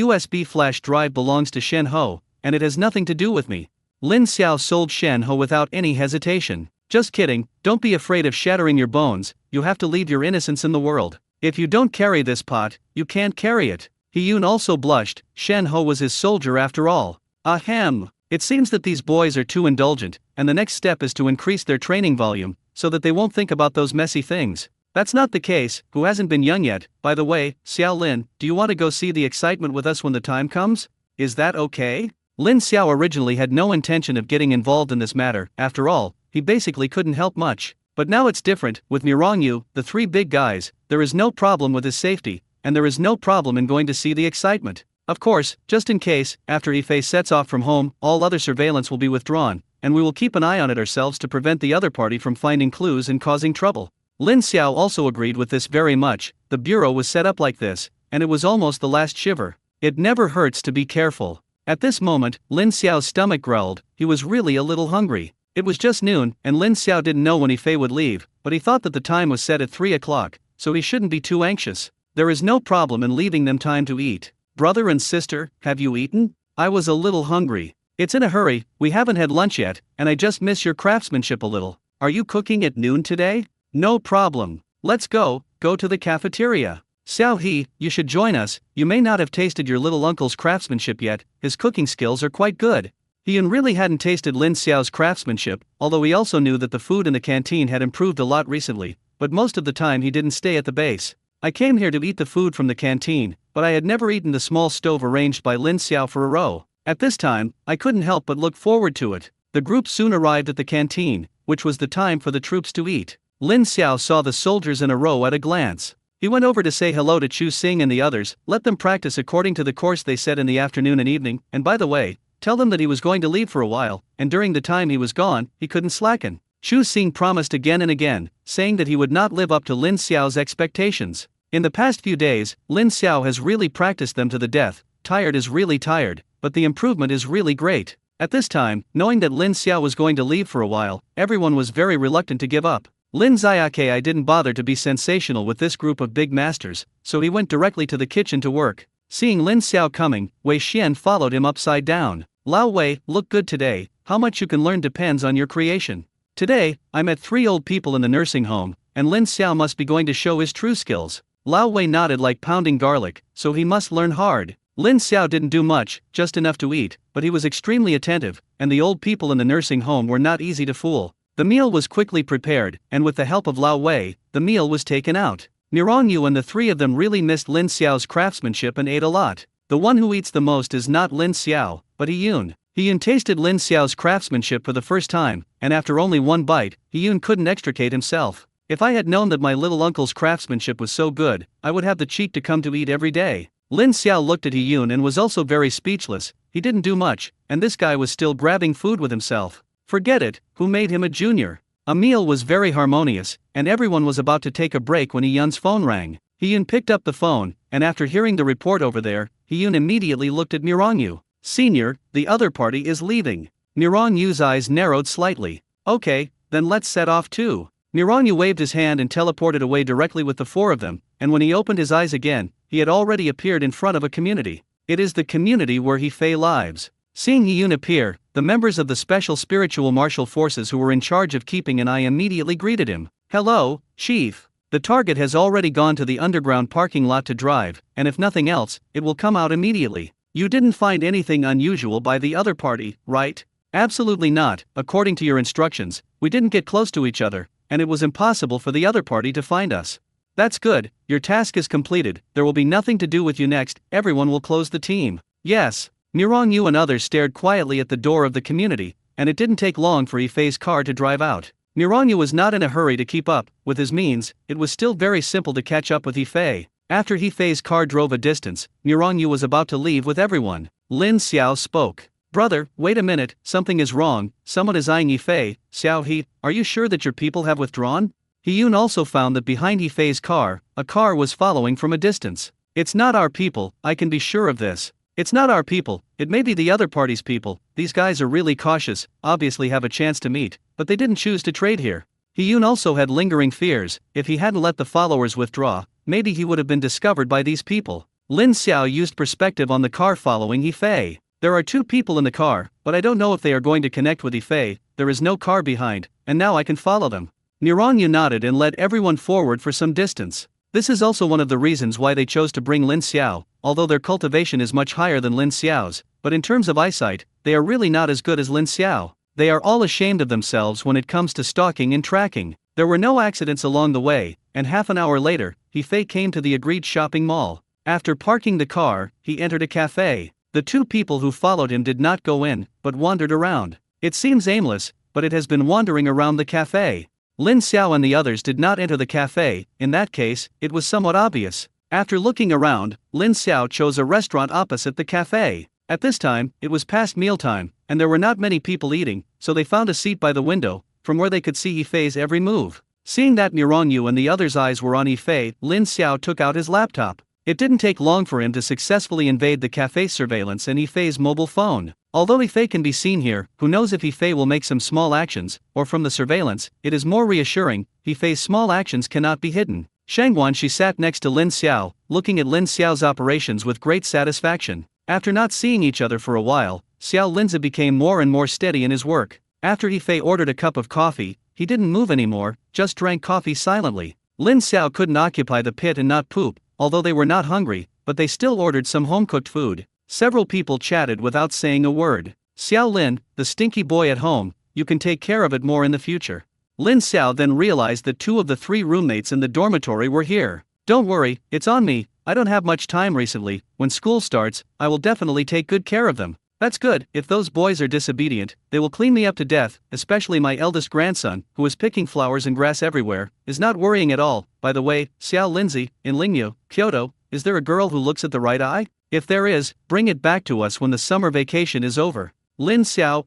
USB flash drive belongs to Shen Ho, and it has nothing to do with me. Lin Xiao sold Shen Ho without any hesitation. Just kidding, don't be afraid of shattering your bones, you have to leave your innocence in the world. If you don't carry this pot, you can't carry it. He-Yun also blushed, Shen Ho was his soldier after all. Ahem. It seems that these boys are too indulgent, and the next step is to increase their training volume, so that they won't think about those messy things. That's not the case, who hasn't been young yet, by the way, Xiao Lin, do you want to go see the excitement with us when the time comes? Is that okay? Lin Xiao originally had no intention of getting involved in this matter, after all, he basically couldn't help much. But now it's different, with Mirongyu, the three big guys, there is no problem with his safety, and there is no problem in going to see the excitement. Of course, just in case, after Yifei sets off from home, all other surveillance will be withdrawn, and we will keep an eye on it ourselves to prevent the other party from finding clues and causing trouble. Lin Xiao also agreed with this very much, the bureau was set up like this, and it was almost the last shiver. It never hurts to be careful. At this moment, Lin Xiao's stomach growled, he was really a little hungry. It was just noon, and Lin Xiao didn't know when Yifei would leave, but he thought that the time was set at 3 o'clock, so he shouldn't be too anxious. There is no problem in leaving them time to eat. Brother and sister, have you eaten? I was a little hungry. It's in a hurry, we haven't had lunch yet, and I just miss your craftsmanship a little. Are you cooking at noon today? No problem. Let's go to the cafeteria. Xiao He, you should join us, you may not have tasted your little uncle's craftsmanship yet, his cooking skills are quite good. He-Yun really hadn't tasted Lin Xiao's craftsmanship, although he also knew that the food in the canteen had improved a lot recently, but most of the time he didn't stay at the base. I came here to eat the food from the canteen, but I had never eaten the small stove arranged by Lin Xiao for a row. At this time, I couldn't help but look forward to it. The group soon arrived at the canteen, which was the time for the troops to eat. Lin Xiao saw the soldiers in a row at a glance. He went over to say hello to Chu Xing and the others, let them practice according to the course they set in the afternoon and evening, and by the way, tell them that he was going to leave for a while, and during the time he was gone, he couldn't slacken. Chu Xing promised again and again, saying that he would not live up to Lin Xiao's expectations. In the past few days, Lin Xiao has really practiced them to the death, tired is really tired, but the improvement is really great. At this time, knowing that Lin Xiao was going to leave for a while, everyone was very reluctant to give up. Lin Xiaokei didn't bother to be sensational with this group of big masters, so he went directly to the kitchen to work. Seeing Lin Xiao coming, Wei Xian followed him upside down. Lao Wei, look good today, how much you can learn depends on your creation. Today, I met 3 old people in the nursing home, and Lin Xiao must be going to show his true skills. Lao Wei nodded like pounding garlic, so he must learn hard. Lin Xiao didn't do much, just enough to eat, but he was extremely attentive, and the old people in the nursing home were not easy to fool. The meal was quickly prepared, and with the help of Lao Wei, the meal was taken out. Mirongyu and the 3 of them really missed Lin Xiao's craftsmanship and ate a lot. The one who eats the most is not Lin Xiao, but He-Yun. He-Yun tasted Lin Xiao's craftsmanship for the first time, and after only one bite, He-Yun couldn't extricate himself. If I had known that my little uncle's craftsmanship was so good, I would have the cheek to come to eat every day. Lin Xiao looked at He-Yun and was also very speechless. He didn't do much, and this guy was still grabbing food with himself. Forget it, who made him a junior? A meal was very harmonious, and everyone was about to take a break when He-Yun's phone rang. He-Yun picked up the phone, and after hearing the report over there, Hyun immediately looked at Mirongyu. Senior, the other party is leaving. Mirangyu's eyes narrowed slightly. Okay, then let's set off too. Mirongyu waved his hand and teleported away directly with the four of them, and when he opened his eyes again, he had already appeared in front of a community. It is the community where He-Fei lives. Seeing Hyun appear, the members of the Special Spiritual Martial Forces who were in charge of keeping an eye immediately greeted him. Hello, Chief. The target has already gone to the underground parking lot to drive, and if nothing else, it will come out immediately. You didn't find anything unusual by the other party, right? Absolutely not. According to your instructions, we didn't get close to each other, and it was impossible for the other party to find us. That's good, your task is completed, there will be nothing to do with you next, everyone will close the team. Yes. Mirongyu and others stared quietly at the door of the community, and it didn't take long for He-Fei's car to drive out. Mirongyu was not in a hurry to keep up. With his means, it was still very simple to catch up with He-Fei. After He-Fei's car drove a distance, Mirongyu was about to leave with everyone. Lin Xiao spoke. Brother, wait a minute, something is wrong, someone is eyeing He-Fei. Xiao He, are you sure that your people have withdrawn? Hyun also found that behind He-Fei's car, a car was following from a distance. It's not our people, I can be sure of this. It's not our people, it may be the other party's people. These guys are really cautious, obviously have a chance to meet, but they didn't choose to trade here. Hyun also had lingering fears. If he hadn't let the followers withdraw, maybe he would have been discovered by these people. Lin Xiao used perspective on the car following He-Fei. There are two people in the car, but I don't know if they are going to connect with He-Fei. There is no car behind, and now I can follow them. Mirongyu nodded and led everyone forward for some distance. This is also one of the reasons why they chose to bring Lin Xiao, although their cultivation is much higher than Lin Xiao's, but in terms of eyesight, they are really not as good as Lin Xiao. They are all ashamed of themselves when it comes to stalking and tracking. There were no accidents along the way, and half an hour later, He-Fei came to the agreed shopping mall. After parking the car, he entered a cafe. The two people who followed him did not go in, but wandered around. It seems aimless, but it has been wandering around the cafe. Lin Xiao and the others did not enter the cafe. In that case, it was somewhat obvious. After looking around, Lin Xiao chose a restaurant opposite the cafe. At this time, it was past mealtime, and there were not many people eating, so they found a seat by the window, from where they could see He-Fei's every move. Seeing that Mirongyu and the others' eyes were on He-Fei, Lin Xiao took out his laptop. It didn't take long for him to successfully invade the cafe's surveillance and He-Fei's mobile phone. Although He-Fei can be seen here, who knows if He-Fei will make some small actions, or from the surveillance, it is more reassuring, He-Fei's small actions cannot be hidden. Shangwan she sat next to Lin Xiao, looking at Lin Xiao's operations with great satisfaction. After not seeing each other for a while, Xiao Linzi became more and more steady in his work. After He-Fei ordered a cup of coffee, he didn't move anymore, just drank coffee silently. Lin Xiao couldn't occupy the pit and not poop, although they were not hungry, but they still ordered some home-cooked food. Several people chatted without saying a word. Xiao Lin, the stinky boy at home, you can take care of it more in the future. Lin Xiao then realized that two of the three roommates in the dormitory were here. Don't worry, it's on me, I don't have much time recently, when school starts, I will definitely take good care of them. That's good, if those boys are disobedient, they will clean me up to death, especially my eldest grandson, who is picking flowers and grass everywhere, is not worrying at all. By the way, Xiao Linzi, in Lingyo, Kyoto, is there a girl who looks at the right eye? If there is, bring it back to us when the summer vacation is over. Lin Xiao,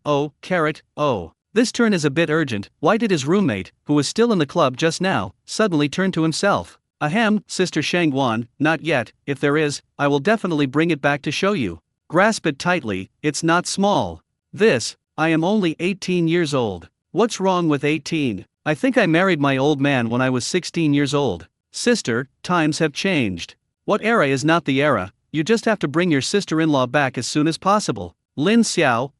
oh. This turn is a bit urgent. Why did his roommate, who was still in the club just now, suddenly turn to himself? Ahem, Sister Shangwan, not yet, if there is, I will definitely bring it back to show you. Grasp it tightly, it's not small. I am only 18 years old. What's wrong with 18? I think I married my old man when I was 16 years old. Sister, times have changed. What era is not the era? You just have to bring your sister-in-law back as soon as possible. Lin Xiao,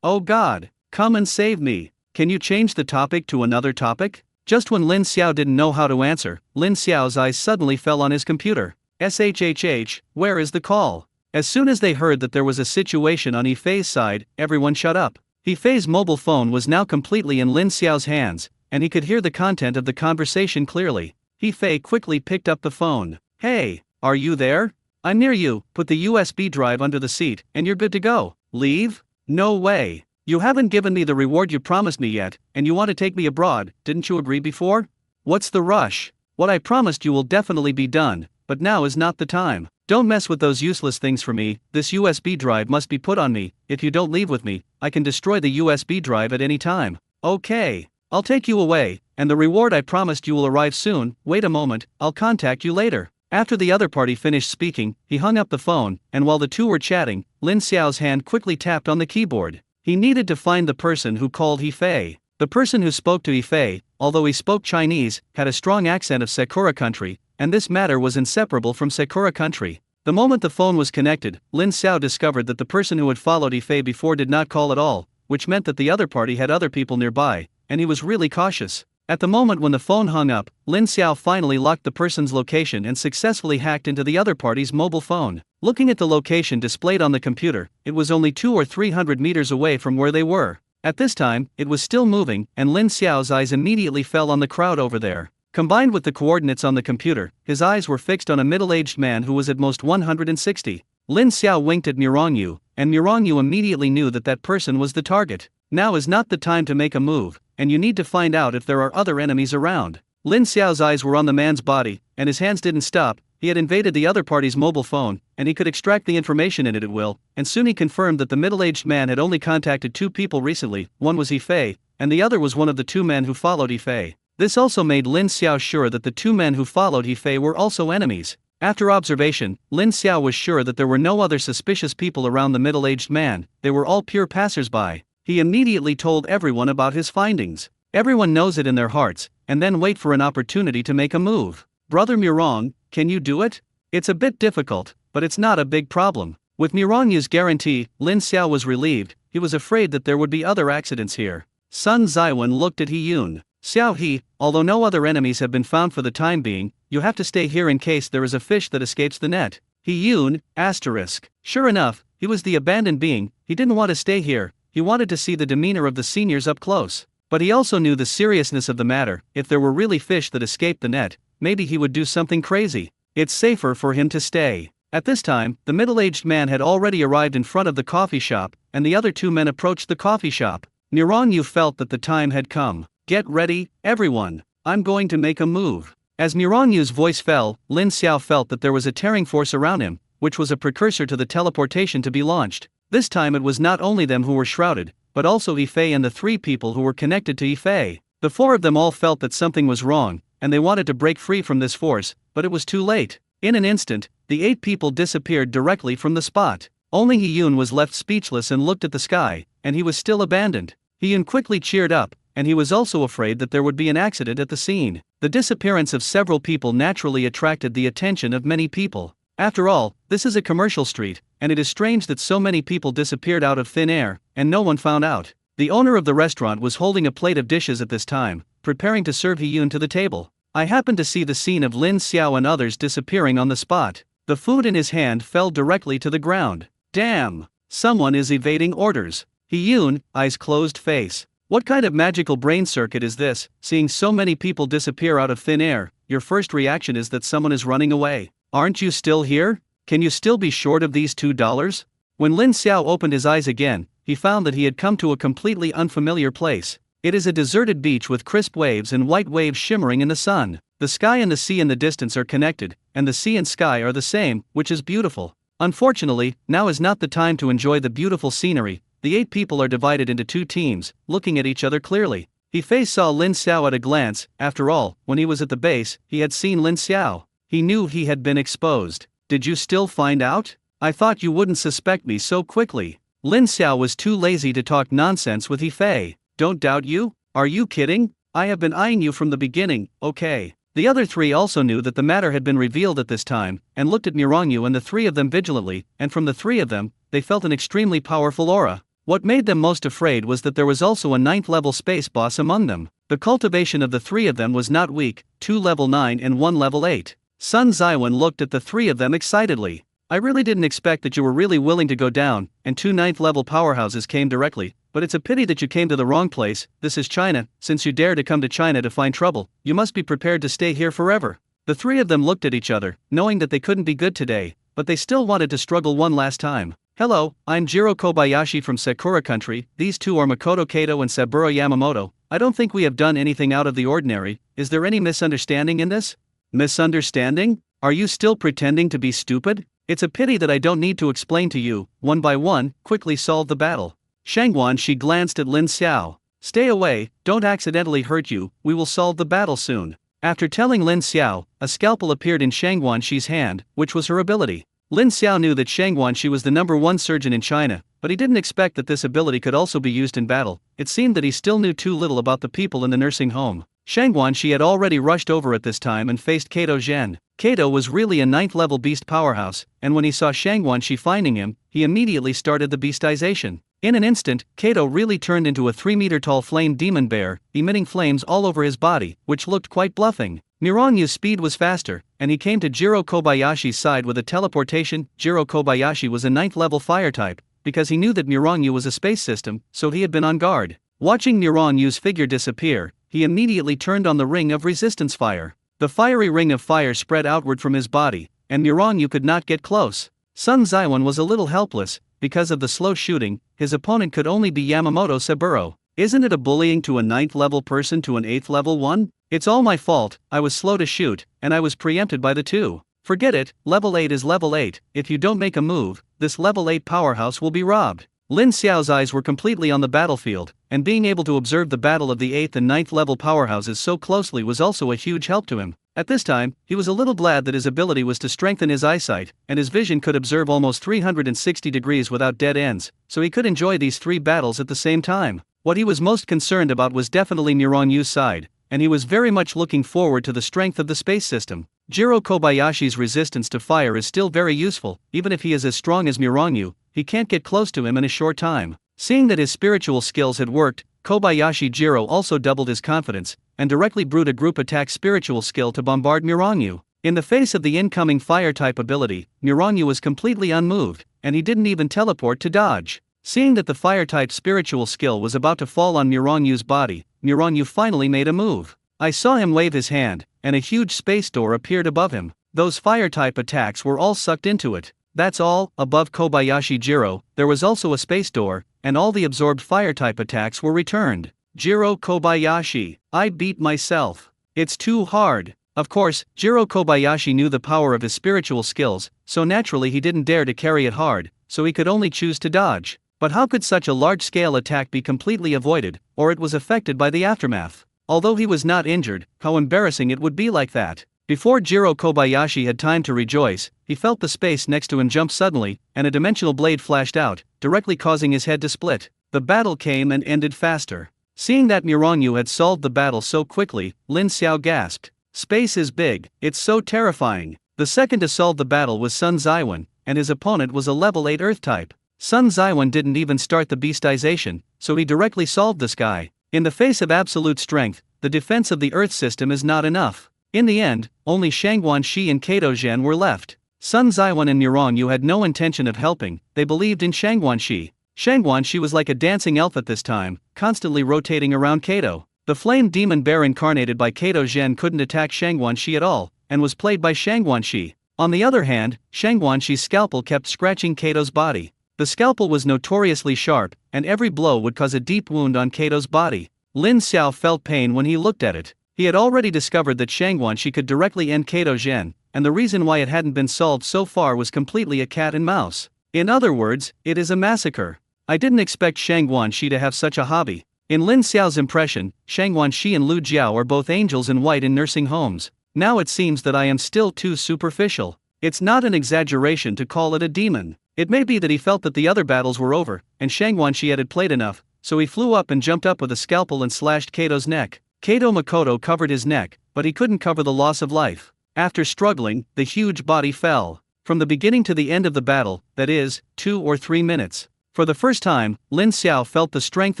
oh God, come and save me. Can you change the topic to another topic? Just when Lin Xiao didn't know how to answer, Lin Xiao's eyes suddenly fell on his computer. SHHH, where is the call? As soon as they heard that there was a situation on He-Fei's side, everyone shut up. He-Fei's mobile phone was now completely in Lin Xiao's hands, and he could hear the content of the conversation clearly. He-Fei quickly picked up the phone. Hey, are you there? I'm near you, put the USB drive under the seat, and you're good to go. Leave? No way. You haven't given me the reward you promised me yet, and you want to take me abroad, didn't you agree before? What's the rush? What I promised you will definitely be done, but now is not the time. Don't mess with those useless things for me, this USB drive must be put on me, if you don't leave with me, I can destroy the USB drive at any time. Okay, I'll take you away, and the reward I promised you will arrive soon, wait a moment, I'll contact you later. After the other party finished speaking, he hung up the phone, and while the two were chatting, Lin Xiao's hand quickly tapped on the keyboard. He needed to find the person who called He Fei. The person who spoke to He Fei, although he spoke Chinese, had a strong accent of Sakura country, and this matter was inseparable from Sakura country. The moment the phone was connected, Lin Xiao discovered that the person who had followed He Fei before did not call at all, which meant that the other party had other people nearby, and he was really cautious. At the moment when the phone hung up, Lin Xiao finally locked the person's location and successfully hacked into the other party's mobile phone. Looking at the location displayed on the computer, it was only 200 or 300 meters away from where they were. At this time, it was still moving, and Lin Xiao's eyes immediately fell on the crowd over there. Combined with the coordinates on the computer, his eyes were fixed on a middle-aged man who was at most 160. Lin Xiao winked at Mirongyu, and Mirongyu immediately knew that that person was the target. Now is not the time to make a move, and you need to find out if there are other enemies around. Lin Xiao's eyes were on the man's body, and his hands didn't stop. He had invaded the other party's mobile phone, and he could extract the information in it at will, and soon he confirmed that the middle-aged man had only contacted two people recently. One was He Fei, and the other was one of the two men who followed He Fei. This also made Lin Xiao sure that the two men who followed He Fei were also enemies. After observation, Lin Xiao was sure that there were no other suspicious people around the middle-aged man. They were all pure passers-by. He immediately told everyone about his findings. Everyone knows it in their hearts, and then wait for an opportunity to make a move. Brother Mirong, can you do it? It's a bit difficult, but it's not a big problem. With Mirongyu's guarantee, Lin Xiao was relieved. He was afraid that there would be other accidents here. Sun Zaiwen looked at He Yun. Xiao He, although no other enemies have been found for the time being, you have to stay here in case there is a fish that escapes the net. He Yun, asterisk. Sure enough, he was the abandoned being. He didn't want to stay here. He wanted to see the demeanor of the seniors up close. But he also knew the seriousness of the matter. If there were really fish that escaped the net, maybe he would do something crazy. It's safer for him to stay. At this time, the middle-aged man had already arrived in front of the coffee shop, and the other two men approached the coffee shop. Mirongyu felt that the time had come. Get ready, everyone. I'm going to make a move. As Mirongyu's voice fell, Lin Xiao felt that there was a tearing force around him, which was a precursor to the teleportation to be launched. This time it was not only them who were shrouded, but also He Fei and the three people who were connected to He Fei. The four of them all felt that something was wrong, and they wanted to break free from this force, but it was too late. In an instant, the 8 people disappeared directly from the spot. Only He Yun was left speechless and looked at the sky, and he was still abandoned. He Yun quickly cheered up, and he was also afraid that there would be an accident at the scene. The disappearance of several people naturally attracted the attention of many people. After all, this is a commercial street, and it is strange that so many people disappeared out of thin air, and no one found out. The owner of the restaurant was holding a plate of dishes at this time, preparing to serve He Yun to the table. I happened to see the scene of Lin Xiao and others disappearing on the spot. The food in his hand fell directly to the ground. Damn! Someone is evading orders. He Yun, eyes closed face. What kind of magical brain circuit is this? Seeing so many people disappear out of thin air, your first reaction is that someone is running away. Aren't you still here? Can you still be short of these $2? When Lin Xiao opened his eyes again, he found that he had come to a completely unfamiliar place. It is a deserted beach with crisp waves and white waves shimmering in the sun. The sky and the sea in the distance are connected, and the sea and sky are the same, which is beautiful. Unfortunately, now is not the time to enjoy the beautiful scenery. The 8 people are divided into 2 teams, looking at each other clearly. He Fei saw Lin Xiao at a glance. After all, when he was at the base, he had seen Lin Xiao. He knew he had been exposed. Did you still find out? I thought you wouldn't suspect me so quickly. Lin Xiao was too lazy to talk nonsense with He Fei. Don't doubt you? Are you kidding? I have been eyeing you from the beginning, okay. The other 3 also knew that the matter had been revealed at this time, and looked at Mirongyu and the 3 of them vigilantly, and from the 3 of them, they felt an extremely powerful aura. What made them most afraid was that there was also a 9th-level space boss among them. The cultivation of the 3 of them was not weak, 2 level 9 and 1 level 8. Sun Zaiwen looked at the 3 of them excitedly. I really didn't expect that you were really willing to go down, and 2 9th-level powerhouses came directly, but it's a pity that you came to the wrong place. This is China. Since you dare to come to China to find trouble, you must be prepared to stay here forever. The 3 of them looked at each other, knowing that they couldn't be good today, but they still wanted to struggle one last time. Hello, I'm Jiro Kobayashi from Sakura Country. These 2 are Makoto Kato and Saburo Yamamoto. I don't think we have done anything out of the ordinary. Is there any misunderstanding in this? Misunderstanding? Are you still pretending to be stupid? It's a pity that I don't need to explain to you. One by one, quickly solve the battle. Shangguan, she glanced at Lin Xiao. Stay away, don't accidentally hurt you, we will solve the battle soon. After telling Lin Xiao, a scalpel appeared in Shang Guanxi's hand, which was her ability. Lin Xiao knew that Shang Guanxi was the #1 surgeon in China, but he didn't expect that this ability could also be used in battle. It seemed that he still knew too little about the people in the nursing home. Shang Guanxi had already rushed over at this time and faced Kato Zhen. Kato was really a 9th level beast powerhouse, and when he saw Shang Guanxi finding him, he immediately started the beastization. In an instant, Kato really turned into a 3-meter-tall flame demon bear, emitting flames all over his body, which looked quite bluffing. Mirangyu's speed was faster, and he came to Jiro Kobayashi's side with a teleportation. Jiro Kobayashi was a 9th level fire type, because he knew that Mirangyu was a space system, so he had been on guard. Watching Mirangyu's figure disappear, he immediately turned on the ring of resistance fire. The fiery ring of fire spread outward from his body, and Mirangyu could not get close. Sun Zaiwan was a little helpless. Because of the slow shooting, his opponent could only be Yamamoto Saburo. Isn't it a bullying to a 9th level person to an 8th level one? It's all my fault, I was slow to shoot, and I was preempted by the two. Forget it, level 8 is level 8, if you don't make a move, this level 8 powerhouse will be robbed. Lin Xiao's eyes were completely on the battlefield, and being able to observe the battle of the 8th and 9th level powerhouses so closely was also a huge help to him. At this time, he was a little glad that his ability was to strengthen his eyesight, and his vision could observe almost 360 degrees without dead ends, so he could enjoy these 3 battles at the same time. What he was most concerned about was definitely Mirangyu's side, and he was very much looking forward to the strength of the space system. Jiro Kobayashi's resistance to fire is still very useful, even if he is as strong as Mirangyu, he can't get close to him in a short time. Seeing that his spiritual skills had worked, Kobayashi Jiro also doubled his confidence, and directly brewed a group attack spiritual skill to bombard Mirangyu. In the face of the incoming fire-type ability, Mirangyu was completely unmoved, and he didn't even teleport to dodge. Seeing that the fire-type spiritual skill was about to fall on Mirangyu's body, Mirangyu finally made a move. I saw him wave his hand, and a huge space door appeared above him. Those fire-type attacks were all sucked into it. That's all. Above Kobayashi Jiro, there was also a space door, and all the absorbed fire-type attacks were returned. Jiro Kobayashi, I beat myself. It's too hard. Of course, Jiro Kobayashi knew the power of his spiritual skills, so naturally he didn't dare to carry it hard, so he could only choose to dodge. But how could such a large-scale attack be completely avoided, or it was affected by the aftermath? Although he was not injured, how embarrassing it would be like that. Before Jiro Kobayashi had time to rejoice, he felt the space next to him jump suddenly, and a dimensional blade flashed out, directly causing his head to split. The battle came and ended faster. Seeing that Mirangyu had solved the battle so quickly, Lin Xiao gasped. Space is big, it's so terrifying. The second to solve the battle was Sun Zaiwan, and his opponent was a level 8 Earth type. Sun Zaiwan didn't even start the beastization, so he directly solved this guy. In the face of absolute strength, the defense of the Earth system is not enough. In the end, only Shang Guanxi and Kato Zhen were left. Sun Zaiwan and Mirangyu had no intention of helping, they believed in Shang Guanxi. Shang Guanxi was like a dancing elf at this time, constantly rotating around Kato. The flame demon bear incarnated by Kato Zhen couldn't attack Shang Guanxi at all, and was played by Shang Guanxi. On the other hand, Shang Guanxi's scalpel kept scratching Kato's body. The scalpel was notoriously sharp, and every blow would cause a deep wound on Kato's body. Lin Xiao felt pain when he looked at it. He had already discovered that Shang Guanxi could directly end Kato Zhen, and the reason why it hadn't been solved so far was completely a cat and mouse. In other words, it is a massacre. I didn't expect Shang Guanxi to have such a hobby. In Lin Xiao's impression, Shang Guanxi and Lu Jiao are both angels in white in nursing homes. Now it seems that I am still too superficial. It's not an exaggeration to call it a demon. It may be that he felt that the other battles were over, and Shang Guanxi had played enough, so he flew up and jumped up with a scalpel and slashed Kato's neck. Kato Makoto covered his neck, but he couldn't cover the loss of life. After struggling, the huge body fell. From the beginning to the end of the battle, that is, 2 or 3 minutes. For the first time, Lin Xiao felt the strength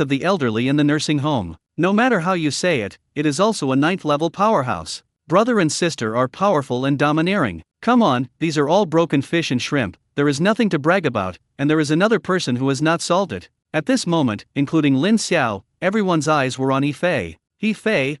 of the elderly in the nursing home. No matter how you say it, it is also a 9th level powerhouse. Brother and sister are powerful and domineering. Come on, these are all broken fish and shrimp, there is nothing to brag about, and there is another person who has not solved it. At this moment, including Lin Xiao, everyone's eyes were on Yifei. Yifei,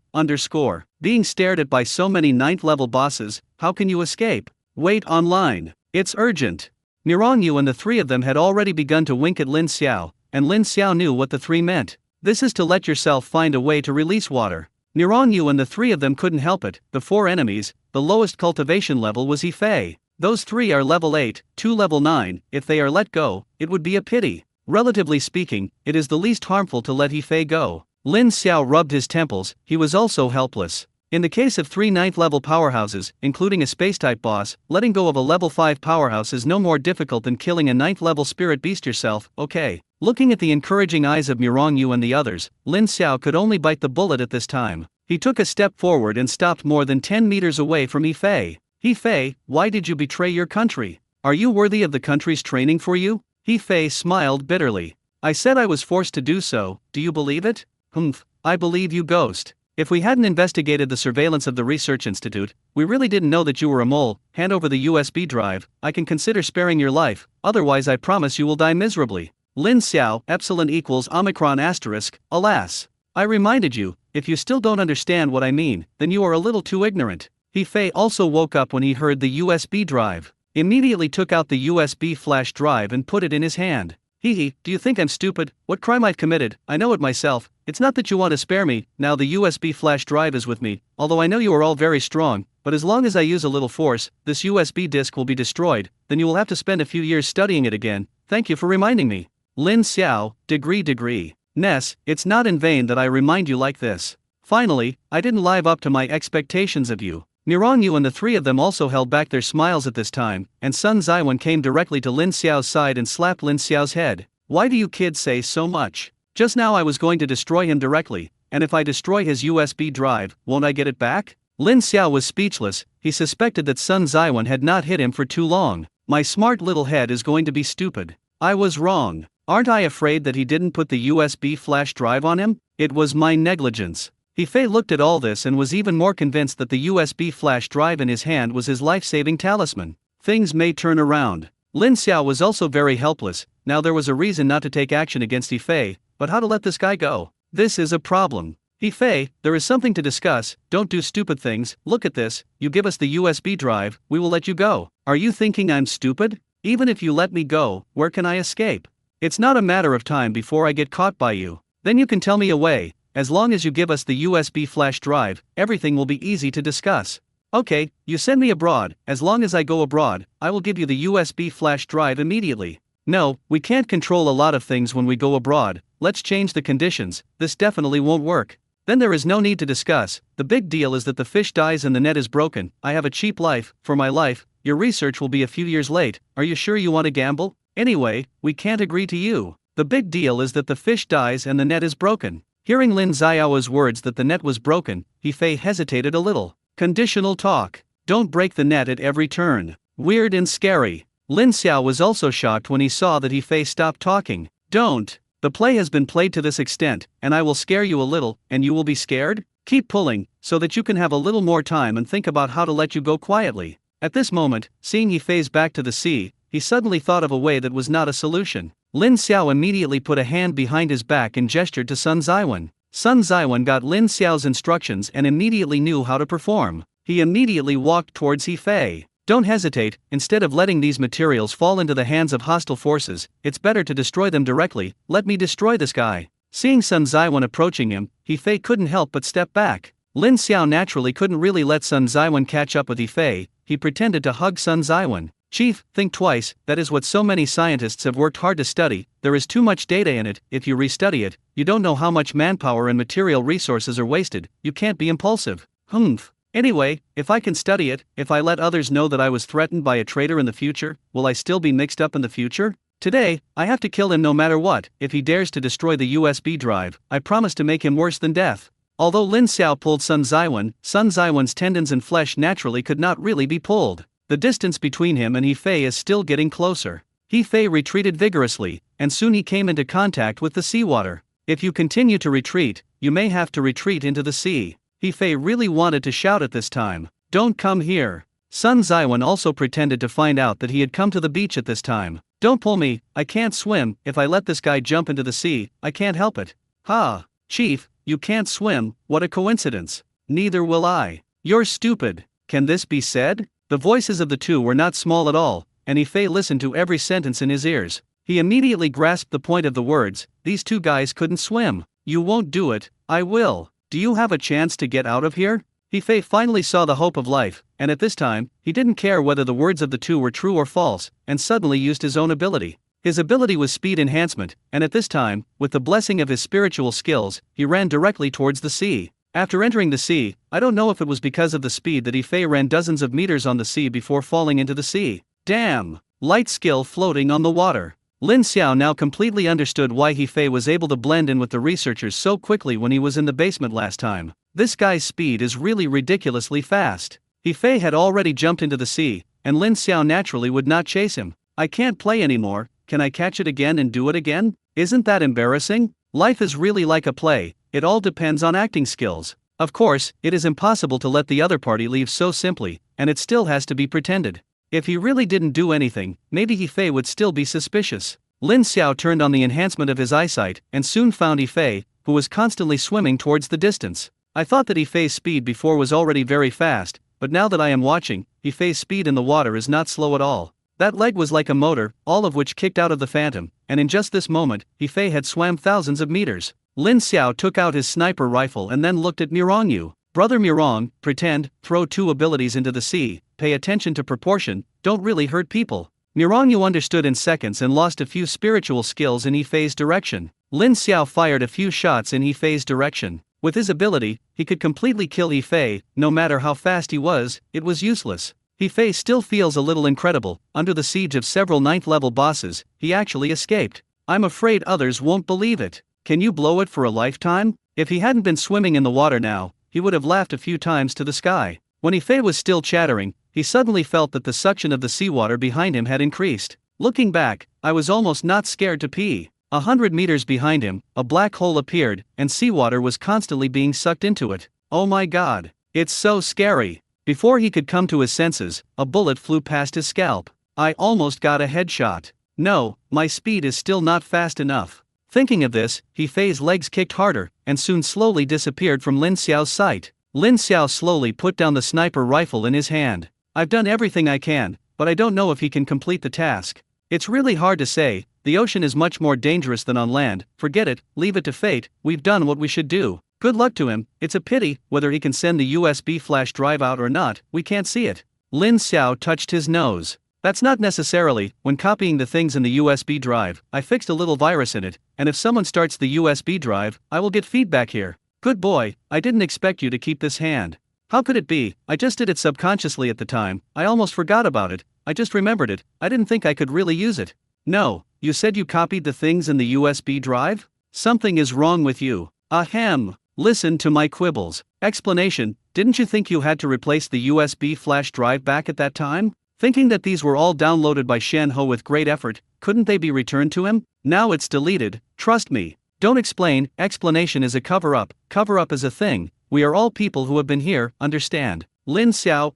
being stared at by so many 9th level bosses, how can you escape? Wait online. It's urgent. Mirangyu and the 3 of them had already begun to wink at Lin Xiao, and Lin Xiao knew what the 3 meant. This is to let yourself find a way to release water. Mirangyu and the 3 of them couldn't help it. The 4 enemies, the lowest cultivation level was Yifei. Those 3 are level 8, 2 level 9, if they are let go, it would be a pity. Relatively speaking, it is the least harmful to let Yifei go. Lin Xiao rubbed his temples, he was also helpless. In the case of 3 ninth-level powerhouses, including a space-type boss, letting go of a level 5 powerhouse is no more difficult than killing a 9th-level spirit beast yourself, okay. Looking at the encouraging eyes of Mirong Yu and the others, Lin Xiao could only bite the bullet at this time. He took a step forward and stopped more than 10 meters away from He Fei. He Fei, why did you betray your country? Are you worthy of the country's training for you? He Fei smiled bitterly. I said I was forced to do so, do you believe it? Humph, I believe you, ghost. If we hadn't investigated the surveillance of the research institute, we really didn't know that you were a mole. Hand over the USB drive, I can consider sparing your life, otherwise I promise you will die miserably. Lin Xiao, epsilon equals omicron asterisk, alas. I reminded you, if you still don't understand what I mean, then you are a little too ignorant. He Fei also woke up when he heard the USB drive. Immediately took out the USB flash drive and put it in his hand. Hee, do you think I'm stupid? What crime I've committed? I know it myself. It's not that you want to spare me, now the USB flash drive is with me, although I know you are all very strong, but as long as I use a little force, this USB disk will be destroyed, then you will have to spend a few years studying it again. Thank you for reminding me. Lin Xiao, degree. Ness, it's not in vain that I remind you like this. Finally, I didn't live up to my expectations of you. Mirong Yu and the 3 of them also held back their smiles at this time, and Sun Zaiwan came directly to Lin Xiao's side and slapped Lin Xiao's head. Why do you kids say so much? Just now I was going to destroy him directly, and if I destroy his USB drive, won't I get it back? Lin Xiao was speechless. He suspected that Sun Zaiwan had not hit him for too long. My smart little head is going to be stupid. I was wrong. Aren't I afraid that he didn't put the USB flash drive on him? It was my negligence. He Fei looked at all this and was even more convinced that the USB flash drive in his hand was his life-saving talisman. Things may turn around. Lin Xiao was also very helpless. Now there was a reason not to take action against He Fei, but how to let this guy go? This is a problem. He Fei, there is something to discuss. Don't do stupid things. Look at this. You give us the USB drive, we will let you go. Are you thinking I'm stupid? Even if you let me go, where can I escape? It's not a matter of time before I get caught by you. Then you can tell me away. As long as you give us the USB flash drive, everything will be easy to discuss. Okay, you send me abroad. As long as I go abroad, I will give you the USB flash drive immediately. No, we can't control a lot of things when we go abroad. Let's change the conditions. This definitely won't work. Then there is no need to discuss. The big deal is that the fish dies and the net is broken. I have a cheap life. For my life, your research will be a few years late. Are you sure you want to gamble? Anyway, we can't agree to you. The big deal is that the fish dies and the net is broken. Hearing Lin Xiao's words that the net was broken, He Fei hesitated a little. Conditional talk. Don't break the net at every turn. Weird and scary. Lin Xiao was also shocked when he saw that He Fei stopped talking. Don't. The play has been played to this extent, and I will scare you a little, and you will be scared? Keep pulling, so that you can have a little more time and think about how to let you go quietly. At this moment, seeing He Fei's back to the sea, he suddenly thought of a way that was not a solution. Lin Xiao immediately put a hand behind his back and gestured to Sun Zaiwan. Sun Zaiwan got Lin Xiao's instructions and immediately knew how to perform. He immediately walked towards He Fei. Don't hesitate. Instead of letting these materials fall into the hands of hostile forces, it's better to destroy them directly. Let me destroy this guy. Seeing Sun Zaiwan approaching him, He Fei couldn't help but step back. Lin Xiao naturally couldn't really let Sun Zaiwan catch up with He Fei. He pretended to hug Sun Zaiwan. Chief, think twice. That is what so many scientists have worked hard to study. There is too much data in it. If you restudy it, you don't know how much manpower and material resources are wasted. You can't be impulsive. Humph. Anyway, if I can study it, if I let others know that I was threatened by a traitor in the future, will I still be mixed up in the future? Today, I have to kill him no matter what. If he dares to destroy the USB drive, I promise to make him worse than death. Although Lin Xiao pulled Sun Zaiwan's tendons and flesh naturally could not really be pulled. The distance between him and He Fei is still getting closer. He Fei retreated vigorously, and soon he came into contact with the seawater. If you continue to retreat, you may have to retreat into the sea. He Fei really wanted to shout at this time. Don't come here. Sun Zaiwan also pretended to find out that he had come to the beach at this time. Don't pull me, I can't swim. If I let this guy jump into the sea, I can't help it. Ha! Chief, you can't swim, what a coincidence. Neither will I. You're stupid. Can this be said? The voices of the two were not small at all, and He Fei listened to every sentence in his ears. He immediately grasped the point of the words. These two guys couldn't swim. You won't do it, I will. Do you have a chance to get out of here? He Fei finally saw the hope of life, and at this time, he didn't care whether the words of the two were true or false, and suddenly used his own ability. His ability was speed enhancement, and at this time, with the blessing of his spiritual skills, he ran directly towards the sea. After entering the sea, I don't know if it was because of the speed that Yifei ran dozens of meters on the sea before falling into the sea. Damn! Light skill floating on the water. Lin Xiao now completely understood why Yifei was able to blend in with the researchers so quickly when he was in the basement last time. This guy's speed is really ridiculously fast. Yifei had already jumped into the sea, and Lin Xiao naturally would not chase him. I can't play anymore, can I catch it again and do it again? Isn't that embarrassing? Life is really like a play, it all depends on acting skills. Of course, it is impossible to let the other party leave so simply, and it still has to be pretended. If he really didn't do anything, maybe Yifei would still be suspicious. Lin Xiao turned on the enhancement of his eyesight and soon found Yifei, who was constantly swimming towards the distance. I thought that Yifei's speed before was already very fast, but now that I am watching, Yifei's speed in the water is not slow at all. That leg was like a motor, all of which kicked out of the phantom, and in just this moment, Yifei had swam thousands of meters. Lin Xiao took out his sniper rifle and then looked at Mirongyu. Brother Mirong, pretend, throw two abilities into the sea, pay attention to proportion, don't really hurt people. Mirongyu understood in seconds and lost a few spiritual skills in Yifei's direction. Lin Xiao fired a few shots in Yifei's direction. With his ability, he could completely kill Yifei, no matter how fast he was, it was useless. Yifei still feels a little incredible. Under the siege of several 9th level bosses, he actually escaped. I'm afraid others won't believe it. Can you blow it for a lifetime? If he hadn't been swimming in the water now, he would have laughed a few times to the sky. When Yifei was still chattering, he suddenly felt that the suction of the seawater behind him had increased. Looking back, I was almost not scared to pee. 100 meters behind him, a black hole appeared, and seawater was constantly being sucked into it. Oh my god, it's so scary. Before he could come to his senses, a bullet flew past his scalp. I almost got a headshot. No, my speed is still not fast enough. Thinking of this, Yifei's legs kicked harder, and soon slowly disappeared from Lin Xiao's sight. Lin Xiao slowly put down the sniper rifle in his hand. I've done everything I can, but I don't know if he can complete the task. It's really hard to say, the ocean is much more dangerous than on land, forget it, leave it to fate, we've done what we should do. Good luck to him, it's a pity, whether he can send the USB flash drive out or not, we can't see it. Lin Xiao touched his nose. That's not necessarily, when copying the things in the USB drive, I fixed a little virus in it, and if someone starts the USB drive, I will get feedback here. Good boy, I didn't expect you to keep this hand. How could it be? I just did it subconsciously at the time, I almost forgot about it, I just remembered it, I didn't think I could really use it. No, you said you copied the things in the USB drive? Something is wrong with you. Ahem. Listen to my quibbles. Explanation, didn't you think you had to replace the USB flash drive back at that time? Thinking that these were all downloaded by Shen Ho with great effort, couldn't they be returned to him? Now it's deleted, trust me. Don't explain, explanation is a cover-up is a thing, we are all people who have been here, understand. Lin Xiao,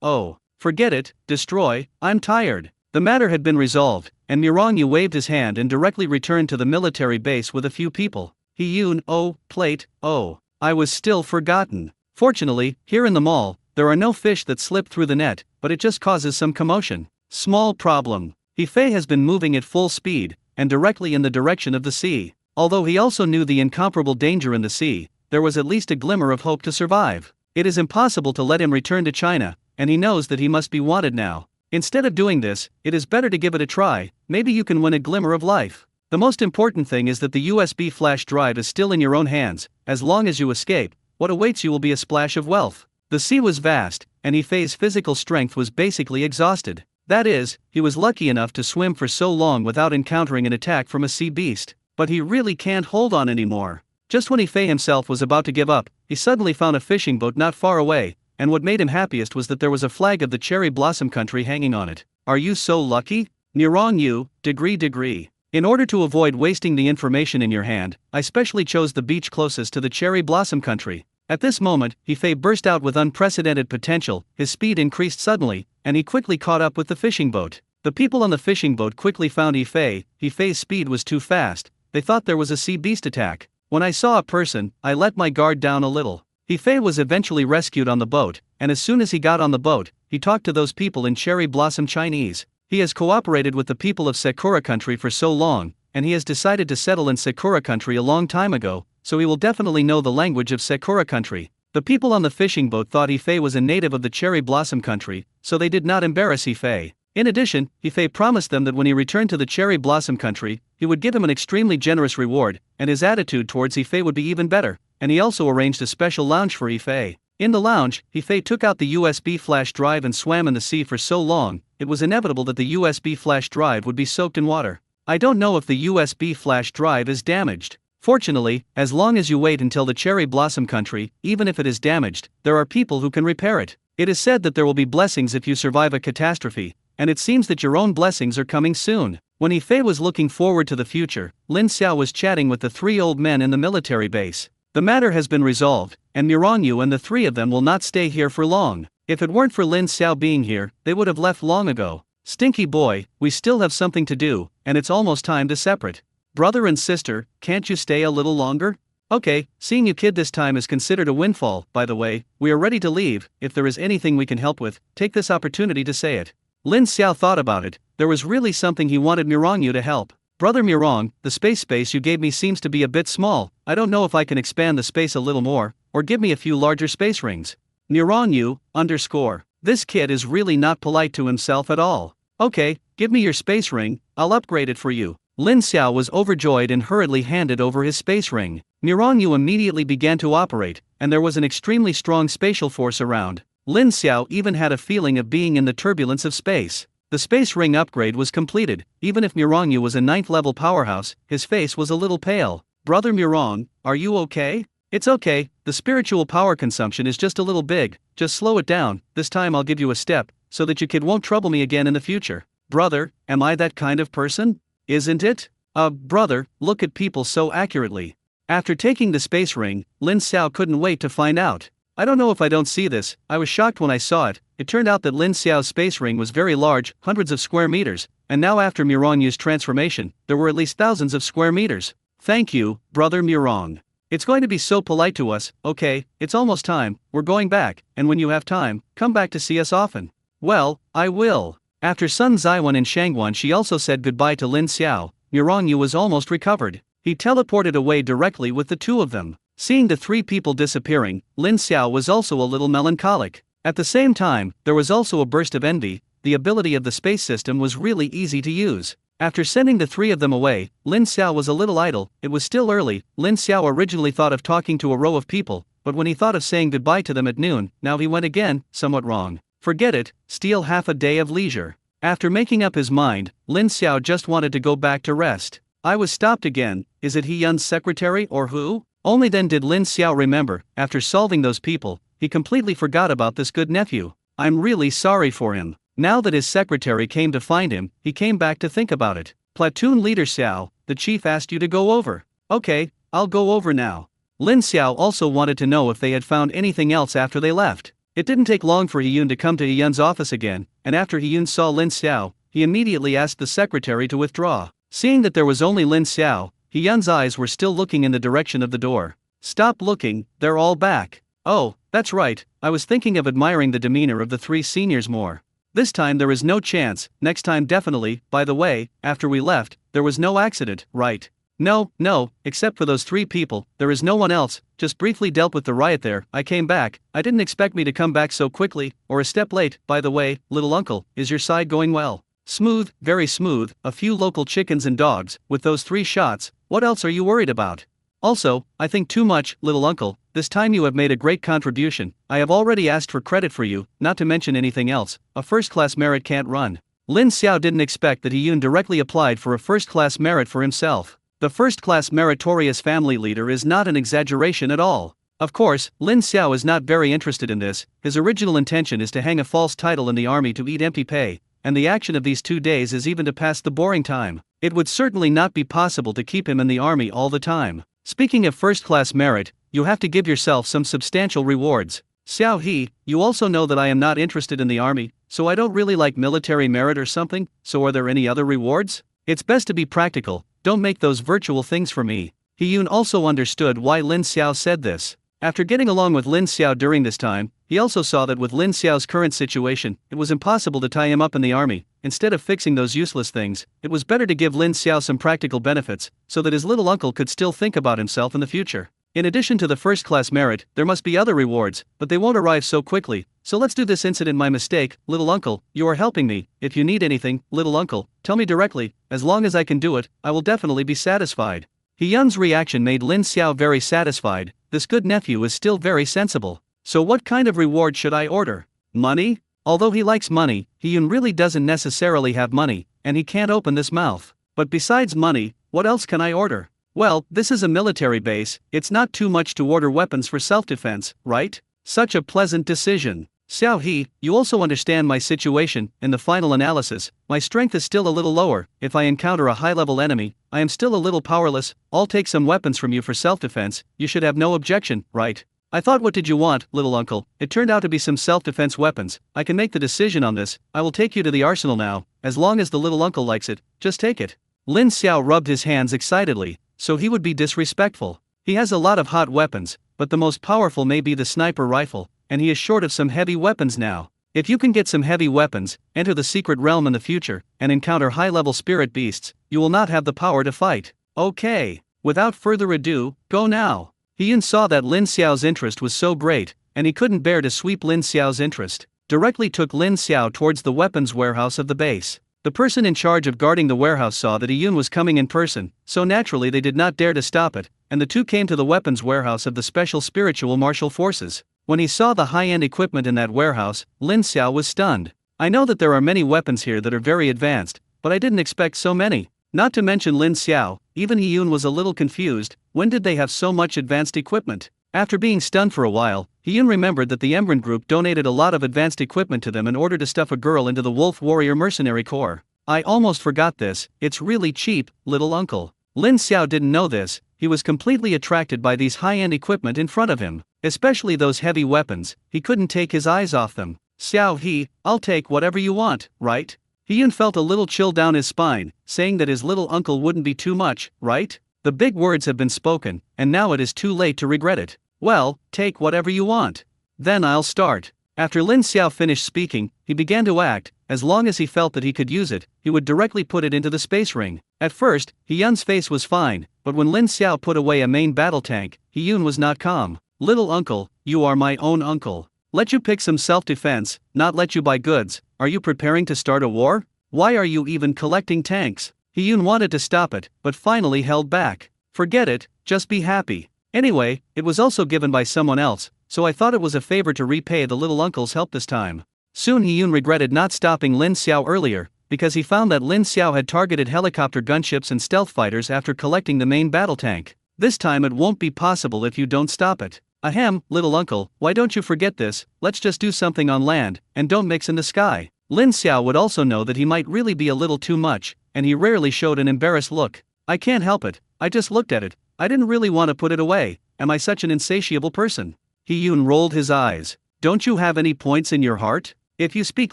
oh. Forget it, destroy, I'm tired. The matter had been resolved, and Mirongyu waved his hand and directly returned to the military base with a few people. He-yun, plate, I was still forgotten. Fortunately, here in the mall, there are no fish that slip through the net, but it just causes some commotion. Small problem. Yifei has been moving at full speed, and directly in the direction of the sea. Although he also knew the incomparable danger in the sea, there was at least a glimmer of hope to survive. It is impossible to let him return to China, and he knows that he must be wanted now. Instead of doing this, it is better to give it a try, maybe you can win a glimmer of life. The most important thing is that the USB flash drive is still in your own hands, as long as you escape, what awaits you will be a splash of wealth. The sea was vast, and Yifei's physical strength was basically exhausted. That is, he was lucky enough to swim for so long without encountering an attack from a sea beast, but he really can't hold on anymore. Just when Yifei himself was about to give up, he suddenly found a fishing boat not far away, and what made him happiest was that there was a flag of the cherry blossom country hanging on it. Are you so lucky? Nirong degree. In order to avoid wasting the information in your hand, I specially chose the beach closest to the cherry blossom country. At this moment, Yifei burst out with unprecedented potential, his speed increased suddenly, and he quickly caught up with the fishing boat. The people on the fishing boat quickly found Yifei's speed was too fast, they thought there was a sea beast attack. When I saw a person, I let my guard down a little. Yifei was eventually rescued on the boat, and as soon as he got on the boat, he talked to those people in cherry blossom Chinese. He has cooperated with the people of Sakura country for so long, and he has decided to settle in Sakura country a long time ago, so he will definitely know the language of Sakura country. The people on the fishing boat thought Yifei was a native of the cherry blossom country, so they did not embarrass Yifei. In addition, Yifei promised them that when he returned to the cherry blossom country, he would give him an extremely generous reward, and his attitude towards Yifei would be even better, and he also arranged a special lounge for Yifei. In the lounge, Yifei took out the USB flash drive and swam in the sea for so long, it was inevitable that the USB flash drive would be soaked in water. I don't know if the USB flash drive is damaged. Fortunately, as long as you wait until the cherry blossom country, even if it is damaged, there are people who can repair it. It is said that there will be blessings if you survive a catastrophe, and it seems that your own blessings are coming soon. When Yifei was looking forward to the future, Lin Xiao was chatting with the three old men in the military base. The matter has been resolved, and Miranyu and the three of them will not stay here for long. If it weren't for Lin Xiao being here, they would have left long ago. Stinky boy, we still have something to do, and it's almost time to separate. Brother and sister, can't you stay a little longer? Okay, seeing you kid this time is considered a windfall. By the way, we are ready to leave. If there is anything we can help with, take this opportunity to say it. Lin Xiao thought about it. There was really something he wanted Miranyu to help. Brother Mirong, the space you gave me seems to be a bit small. I don't know if I can expand the space a little more, or give me a few larger space rings. Miranyu, _ This kid is really not polite to himself at all. Okay, give me your space ring, I'll upgrade it for you. Lin Xiao was overjoyed and hurriedly handed over his space ring. Miranyu immediately began to operate, and there was an extremely strong spatial force around. Lin Xiao even had a feeling of being in the turbulence of space. The space ring upgrade was completed. Even if Miranyu was a 9th level powerhouse, his face was a little pale. Brother Mirong, are you okay? It's okay, the spiritual power consumption is just a little big, just slow it down. This time I'll give you a step, so that you kid won't trouble me again in the future. Brother, am I that kind of person? Isn't it? Brother, look at people so accurately. After taking the space ring, Lin Xiao couldn't wait to find out. I don't know if I don't see this, I was shocked when I saw it. It turned out that Lin Xiao's space ring was very large, hundreds of square meters, and now after Miranyu's transformation, there were at least thousands of square meters. Thank you, Brother Mirong. It's going to be so polite to us. Okay, it's almost time, we're going back, and when you have time, come back to see us often. Well, I will. After Sun Zaiwan and Shangguan, she also said goodbye to Lin Xiao. Miranyu was almost recovered. He teleported away directly with the two of them. Seeing the three people disappearing, Lin Xiao was also a little melancholic. At the same time, there was also a burst of envy. The ability of the space system was really easy to use. After sending the three of them away, Lin Xiao was a little idle. It was still early. Lin Xiao originally thought of talking to a row of people, but when he thought of saying goodbye to them at noon, now he went again, somewhat wrong. Forget it, steal half a day of leisure. After making up his mind, Lin Xiao just wanted to go back to rest. I was stopped again. Is it He Yun's secretary or who? Only then did Lin Xiao remember, after solving those people, he completely forgot about this good nephew. I'm really sorry for him. Now that his secretary came to find him, he came back to think about it. Platoon leader Xiao, the chief asked you to go over. Okay, I'll go over now. Lin Xiao also wanted to know if they had found anything else after they left. It didn't take long for He Yun to come to He Yun's office again, and after He Yun saw Lin Xiao, he immediately asked the secretary to withdraw. Seeing that there was only Lin Xiao, He Yun's eyes were still looking in the direction of the door. Stop looking, they're all back. Oh, that's right, I was thinking of admiring the demeanor of the three seniors more. This time there is no chance, next time definitely. By the way, after we left, there was no accident, right? No, except for those three people, there is no one else, just briefly dealt with the riot there. I came back, I didn't expect me to come back so quickly, or a step late. By the way, little uncle, is your side going well? Smooth, very smooth, a few local chickens and dogs, with those 3 shots, what else are you worried about? Also, I think too much, little uncle, this time you have made a great contribution. I have already asked for credit for you, not to mention anything else. A first-class merit can't run. Lin Xiao didn't expect that He Yun directly applied for a first-class merit for himself. The first-class meritorious family leader is not an exaggeration at all. Of course, Lin Xiao is not very interested in this. His original intention is to hang a false title in the army to eat empty pay, and the action of these 2 days is even to pass the boring time. It would certainly not be possible to keep him in the army all the time. Speaking of first-class merit, you have to give yourself some substantial rewards. Xiao He, you also know that I am not interested in the army, so I don't really like military merit or something, so are there any other rewards? It's best to be practical, don't make those virtual things for me. He Yun also understood why Lin Xiao said this. After getting along with Lin Xiao during this time, he also saw that with Lin Xiao's current situation, it was impossible to tie him up in the army. Instead of fixing those useless things, it was better to give Lin Xiao some practical benefits, so that his little uncle could still think about himself in the future. In addition to the first-class merit, there must be other rewards, but they won't arrive so quickly, so let's do this incident. My mistake, little uncle, you are helping me. If you need anything, little uncle, tell me directly. As long as I can do it, I will definitely be satisfied. He Yun's reaction made Lin Xiao very satisfied. this good nephew is still very sensible. So what kind of reward should I order? Money? Although he likes money, Hiyun really doesn't necessarily have money, and he can't open this mouth. But besides money, what else can I order? Well, this is a military base, it's not too much to order weapons for self-defense, right? Such a pleasant decision. Xiao He, you also understand my situation. In the final analysis, my strength is still a little lower. If I encounter a high-level enemy, I am still a little powerless. I'll take some weapons from you for self-defense. You should have no objection, right? I thought, what did you want, little uncle? It turned out to be some self-defense weapons. I can make the decision on this. I will take you to the arsenal now. As long as the little uncle likes it, just take it. Lin Xiao rubbed his hands excitedly, so he would be disrespectful. He has a lot of hot weapons, but the most powerful may be the sniper rifle, and he is short of some heavy weapons now. If you can get some heavy weapons, enter the secret realm in the future, and encounter high-level spirit beasts, you will not have the power to fight. Okay. Without further ado, go now. Hiyun saw that Lin Xiao's interest was so great, and he couldn't bear to sweep Lin Xiao's interest. Directly took Lin Xiao towards the weapons warehouse of the base. The person in charge of guarding the warehouse saw that Hiyun was coming in person, so naturally they did not dare to stop it, and the two came to the weapons warehouse of the Special Spiritual Martial Forces. When he saw the high-end equipment in that warehouse, Lin Xiao was stunned. I know that there are many weapons here that are very advanced, but I didn't expect so many. Not to mention Lin Xiao, even Hiyun was a little confused. When did they have so much advanced equipment? After being stunned for a while, Hiyun remembered that the Emran group donated a lot of advanced equipment to them in order to stuff a girl into the Wolf Warrior Mercenary Corps. I almost forgot this, it's really cheap, little uncle. Lin Xiao didn't know this. He was completely attracted by these high-end equipment in front of him, especially those heavy weapons. He couldn't take his eyes off them. Xiao He, I'll take whatever you want, right? Hiyun felt a little chill down his spine, saying that his little uncle wouldn't be too much, right? The big words have been spoken, and now it is too late to regret it. Well, take whatever you want. Then I'll start. After Lin Xiao finished speaking, he began to act. As long as he felt that he could use it, he would directly put it into the space ring. At first, Hiyun's face was fine, but when Lin Xiao put away a main battle tank, Hiyun was not calm. Little uncle, you are my own uncle. Let you pick some self-defense, not let you buy goods. Are you preparing to start a war? Why are you even collecting tanks? Hiyun wanted to stop it, but finally held back. Forget it, just be happy. Anyway, it was also given by someone else, so I thought it was a favor to repay the little uncle's help this time. Soon Hiyun regretted not stopping Lin Xiao earlier, because he found that Lin Xiao had targeted helicopter gunships and stealth fighters after collecting the main battle tank. This time it won't be possible if you don't stop it. Ahem, little uncle, why don't you forget this? Let's just do something on land, and don't mix in the sky. Lin Xiao would also know that he might really be a little too much, and he rarely showed an embarrassed look. I can't help it, I just looked at it. I didn't really want to put it away. Am I such an insatiable person? Hiyun rolled his eyes. Don't you have any points in your heart? If you speak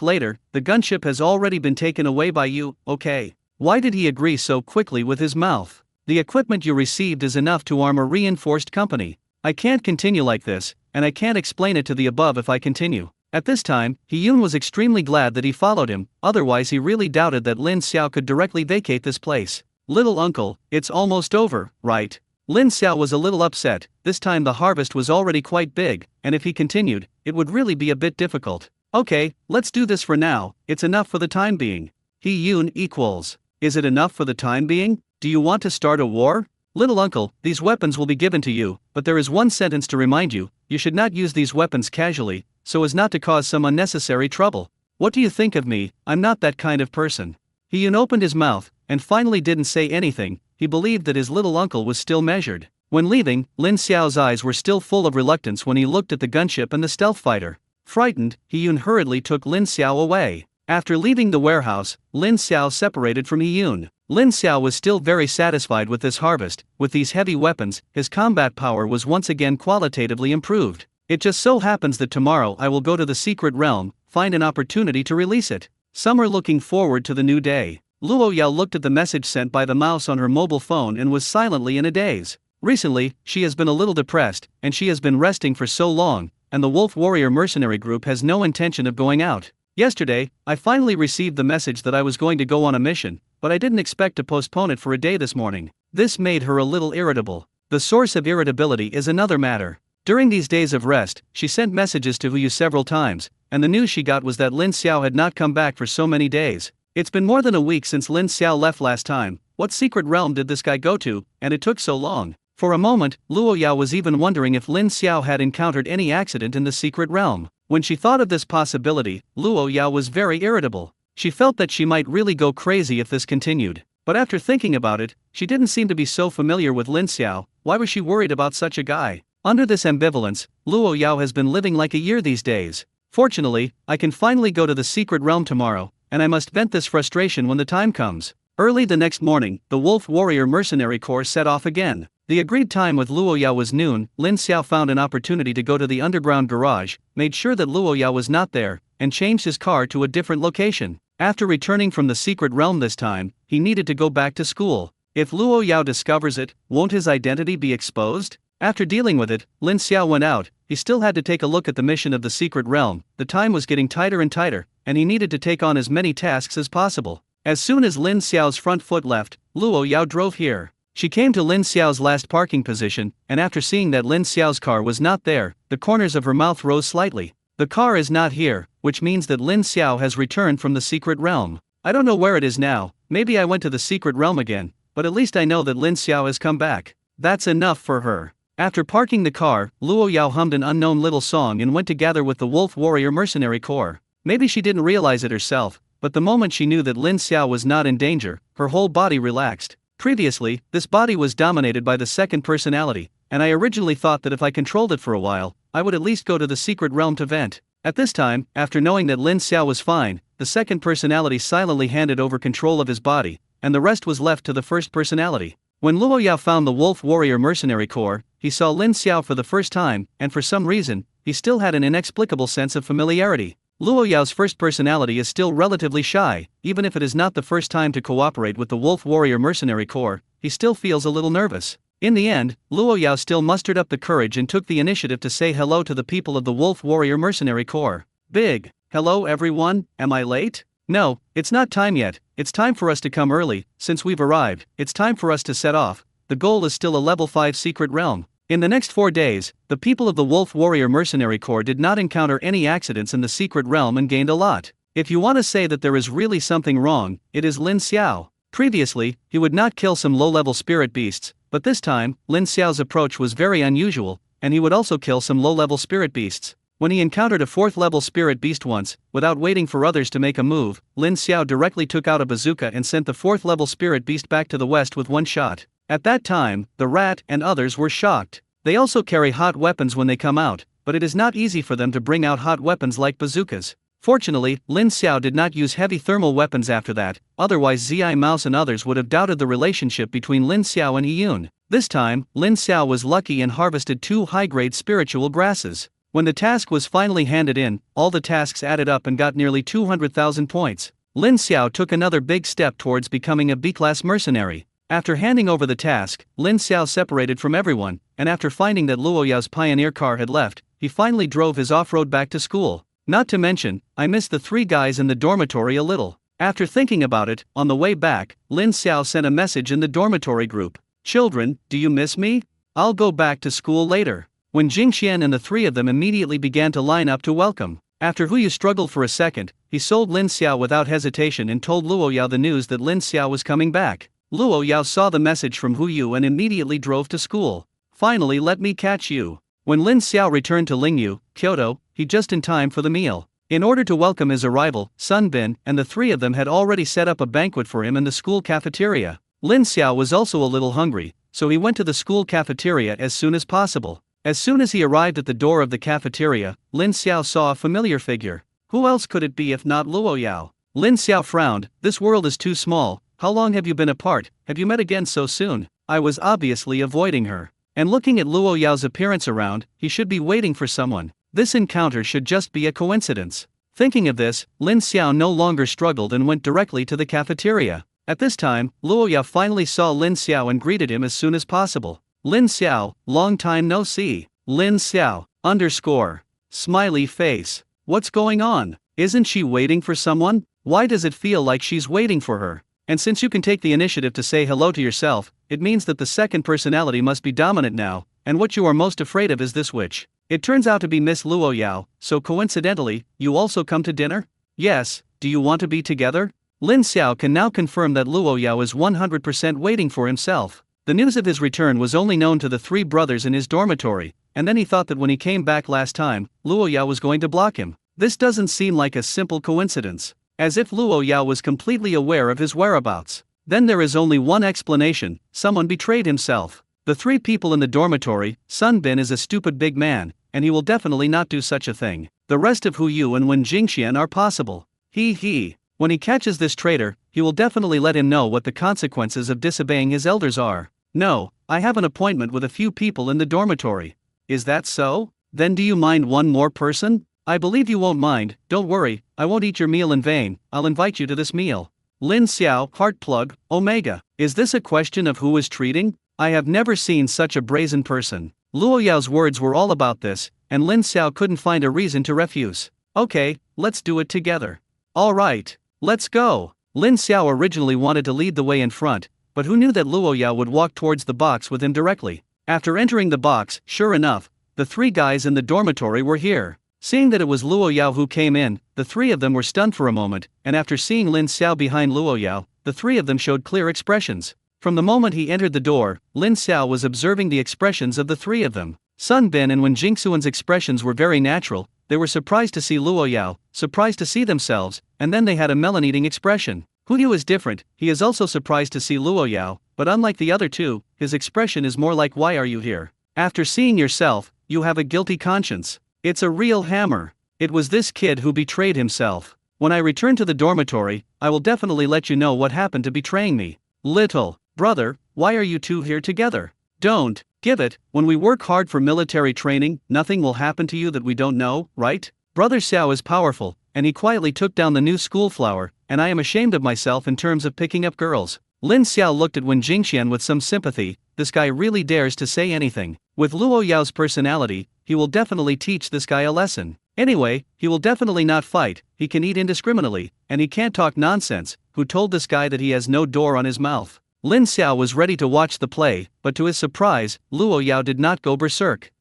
later, the gunship has already been taken away by you, okay? Why did he agree so quickly with his mouth? The equipment you received is enough to arm a reinforced company. I can't continue like this, and I can't explain it to the above if I continue. At this time, Hiyun was extremely glad that he followed him, otherwise he really doubted that Lin Xiao could directly vacate this place. Little uncle, it's almost over, right? Lin Xiao was a little upset. This time the harvest was already quite big, and if he continued, it would really be a bit difficult. Okay, let's do this for now, it's enough for the time being. Hiyun equals. Is it enough for the time being? Do you want to start a war? Little uncle, these weapons will be given to you, but there is one sentence to remind you, you should not use these weapons casually, so as not to cause some unnecessary trouble. What do you think of me? I'm not that kind of person. Hiyun opened his mouth, and finally didn't say anything. He believed that his little uncle was still measured. When leaving, Lin Xiao's eyes were still full of reluctance when he looked at the gunship and the stealth fighter. Frightened, Hiyun hurriedly took Lin Xiao away. After leaving the warehouse, Lin Xiao separated from Hiyun. Lin Xiao was still very satisfied with this harvest. With these heavy weapons, his combat power was once again qualitatively improved. It just so happens that tomorrow I will go to the secret realm, find an opportunity to release it. Some are looking forward to the new day. Luo Yao looked at the message sent by the mouse on her mobile phone and was silently in a daze. Recently, she has been a little depressed, and she has been resting for so long, and the Wolf Warrior Mercenary Group has no intention of going out. Yesterday, I finally received the message that I was going to go on a mission, but I didn't expect to postpone it for a day this morning. This made her a little irritable. The source of irritability is another matter. During these days of rest, she sent messages to Huyu several times, and the news she got was that Lin Xiao had not come back for so many days. It's been more than a week since Lin Xiao left last time. What secret realm did this guy go to, and it took so long? For a moment, Luo Yao was even wondering if Lin Xiao had encountered any accident in the secret realm. When she thought of this possibility, Luo Yao was very irritable. She felt that she might really go crazy if this continued. But after thinking about it, she didn't seem to be so familiar with Lin Xiao. Why was she worried about such a guy? Under this ambivalence, Luo Yao has been living like a year these days. Fortunately, I can finally go to the secret realm tomorrow, and I must vent this frustration when the time comes. Early the next morning, the Wolf Warrior Mercenary Corps set off again. The agreed time with Luo Yao was noon. Lin Xiao found an opportunity to go to the underground garage, made sure that Luo Yao was not there, and changed his car to a different location. After returning from the secret realm this time, he needed to go back to school. If Luo Yao discovers it, won't his identity be exposed? After dealing with it, Lin Xiao went out. He still had to take a look at the mission of the secret realm. The time was getting tighter and tighter, and he needed to take on as many tasks as possible. As soon as Lin Xiao's front foot left, Luo Yao drove here. She came to Lin Xiao's last parking position, and after seeing that Lin Xiao's car was not there, the corners of her mouth rose slightly. The car is not here, which means that Lin Xiao has returned from the secret realm. I don't know where it is now. Maybe I went to the secret realm again, but at least I know that Lin Xiao has come back. That's enough for her. After parking the car, Luo Yao hummed an unknown little song and went to gather with the Wolf Warrior Mercenary Corps. Maybe she didn't realize it herself, but the moment she knew that Lin Xiao was not in danger, her whole body relaxed. Previously, this body was dominated by the second personality, and I originally thought that if I controlled it for a while, I would at least go to the secret realm to vent. At this time, after knowing that Lin Xiao was fine, the second personality silently handed over control of his body, and the rest was left to the first personality. When Luo Yao found the Wolf Warrior Mercenary Corps, he saw Lin Xiao for the first time, and for some reason, he still had an inexplicable sense of familiarity. Luo Yao's first personality is still relatively shy. Even if it is not the first time to cooperate with the Wolf Warrior Mercenary Corps, he still feels a little nervous. In the end, Luo Yao still mustered up the courage and took the initiative to say hello to the people of the Wolf Warrior Mercenary Corps. Big hello everyone, am I late? No, it's not time yet. It's time for us to come early. Since we've arrived, it's time for us to set off. The goal is still a level 5 secret realm. In the next 4 days, the people of the Wolf Warrior Mercenary Corps did not encounter any accidents in the secret realm and gained a lot. If you want to say that there is really something wrong, it is Lin Xiao. Previously, he would not kill some low-level spirit beasts, but this time, Lin Xiao's approach was very unusual, and he would also kill some low-level spirit beasts. When he encountered a 4th-level spirit beast once, without waiting for others to make a move, Lin Xiao directly took out a bazooka and sent the 4th-level spirit beast back to the west with one shot. At that time, the rat and others were shocked. They also carry hot weapons when they come out, but it is not easy for them to bring out hot weapons like bazookas. Fortunately, Lin Xiao did not use heavy thermal weapons after that, otherwise Zi Mouse and others would have doubted the relationship between Lin Xiao and Yiyun. This time, Lin Xiao was lucky and harvested 2 high-grade spiritual grasses. When the task was finally handed in, all the tasks added up and got nearly 200,000 points. Lin Xiao took another big step towards becoming a B-class mercenary. After handing over the task, Lin Xiao separated from everyone, and after finding that Luo Yao's pioneer car had left, he finally drove his off-road back to school. Not to mention, I missed the 3 guys in the dormitory a little. After thinking about it, on the way back, Lin Xiao sent a message in the dormitory group. Children, do you miss me? I'll go back to school later. When Jingxian and the 3 of them immediately began to line up to welcome. After Huyu struggled for a second, he sold Lin Xiao without hesitation and told Luo Yao the news that Lin Xiao was coming back. Luo Yao saw the message from Huyu and immediately drove to school. Finally, let me catch you. When Lin Xiao returned to Lingyu, Kyoto, he just in time for the meal. In order to welcome his arrival, Sun Bin and the 3 of them had already set up a banquet for him in the school cafeteria. Lin Xiao was also a little hungry, so he went to the school cafeteria as soon as possible. As soon as he arrived at the door of the cafeteria, Lin Xiao saw a familiar figure. Who else could it be if not Luo Yao? Lin Xiao frowned. This world is too small. How long have you been apart? Have you met again so soon? I was obviously avoiding her. And looking at Luo Yao's appearance around, he should be waiting for someone. This encounter should just be a coincidence. Thinking of this, Lin Xiao no longer struggled and went directly to the cafeteria. At this time, Luo Yao finally saw Lin Xiao and greeted him as soon as possible. Lin Xiao, long time no see. Lin Xiao, _ smiley face. What's going on? Isn't she waiting for someone? Why does it feel like she's waiting for her? And since you can take the initiative to say hello to yourself, it means that the second personality must be dominant now, and what you are most afraid of is this witch. It turns out to be Miss Luo Yao, so coincidentally, you also come to dinner? Yes, do you want to be together? Lin Xiao can now confirm that Luo Yao is 100% waiting for himself. The news of his return was only known to the three brothers in his dormitory, and then he thought that when he came back last time, Luo Yao was going to block him. This doesn't seem like a simple coincidence, as if Luo Yao was completely aware of his whereabouts. Then there is only one explanation: someone betrayed himself. The three people in the dormitory, Sun Bin is a stupid big man, and he will definitely not do such a thing. The rest of Hu Yu and Wen Jingxian are possible. When he catches this traitor, he will definitely let him know what the consequences of disobeying his elders are. No, I have an appointment with a few people in the dormitory. Is that so? Then do you mind one more person? I believe you won't mind. Don't worry, I won't eat your meal in vain. I'll invite you to this meal. Lin Xiao, heart plug, Omega. Is this a question of who is treating? I have never seen such a brazen person. Luo Yao's words were all about this, and Lin Xiao couldn't find a reason to refuse. Okay, let's do it together. Alright, let's go. Lin Xiao originally wanted to lead the way in front, but who knew that Luo Yao would walk towards the box with him directly. After entering the box, sure enough, the three guys in the dormitory were here. Seeing that it was Luo Yao who came in, the three of them were stunned for a moment, and after seeing Lin Xiao behind Luo Yao, the three of them showed clear expressions. From the moment he entered the door, Lin Xiao was observing the expressions of the three of them. Sun Bin and Wen Jingxuan's expressions were very natural. They were surprised to see Luo Yao, surprised to see themselves, and then they had a melon-eating expression. Hu Yu is different. He is also surprised to see Luo Yao, but unlike the other two, his expression is more like, why are you here? After seeing yourself, you have a guilty conscience. It's a real hammer. It was this kid who betrayed himself. When I return to the dormitory, I will definitely let you know what happened to betraying me. Little brother, why are you two here together? Don't give it. When we work hard for military training, nothing will happen to you that we don't know, right? Brother Xiao is powerful, and he quietly took down the new school flower, and I am ashamed of myself in terms of picking up girls. Lin Xiao looked at Wen Jingxian with some sympathy. This guy really dares to say anything. With Luo Yao's personality, he will definitely teach this guy a lesson. Anyway, he will definitely not fight, he can eat indiscriminately, and he can't talk nonsense. Who told this guy that he has no door on his mouth? Lin Xiao was ready to watch the play, but to his surprise, Luo Yao did not go berserk.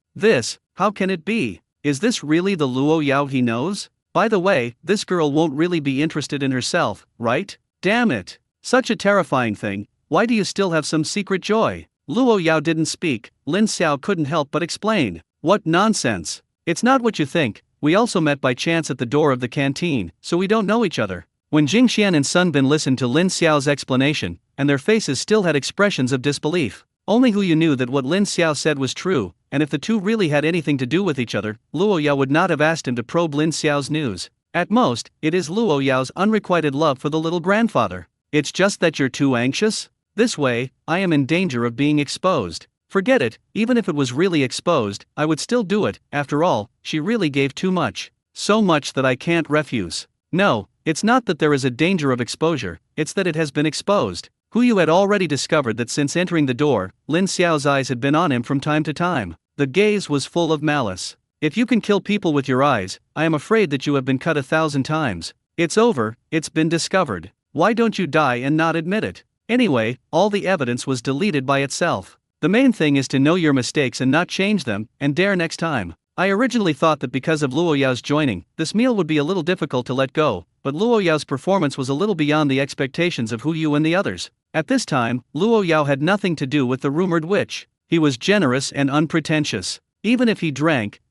How can it be? Is this really the Luo Yao he knows? By the way, this girl won't really be interested in herself, right? Damn it. Such a terrifying thing. Why do you still have some secret joy? Luo Yao didn't speak. Lin Xiao couldn't help but explain. What nonsense. It's not what you think. We also met by chance at the door of the canteen, so we don't know each other. When Jingxian and Sun Bin listened to Lin Xiao's explanation, and their faces still had expressions of disbelief. Only Hu Yu knew that what Lin Xiao said was true, and if the two really had anything to do with each other, Luo Yao would not have asked him to probe Lin Xiao's news. At most, it is Luo Yao's unrequited love for the little grandfather. It's just that you're too anxious? This way, I am in danger of being exposed. Forget it, even if it was really exposed, I would still do it. After all, she really gave too much. So much that I can't refuse. No, it's not that there is a danger of exposure, it's that it has been exposed. Hu Yu had already discovered that since entering the door, Lin Xiao's eyes had been on him from time to time. The gaze was full of malice. If you can kill people with your eyes, I am afraid that you have been cut 1,000 times. It's over, it's been discovered. Why don't you die and not admit it? Anyway, all the evidence was deleted by itself. The main thing is to know your mistakes and not change them, and dare next time. I originally thought that because of Luo Yao's joining, this meal would be a little difficult to let go, but Luo Yao's performance was a little beyond the expectations of Hu Yu and the others. At this time, Luo Yao had nothing to do with the rumored witch. He was generous and unpretentious. Even if he drank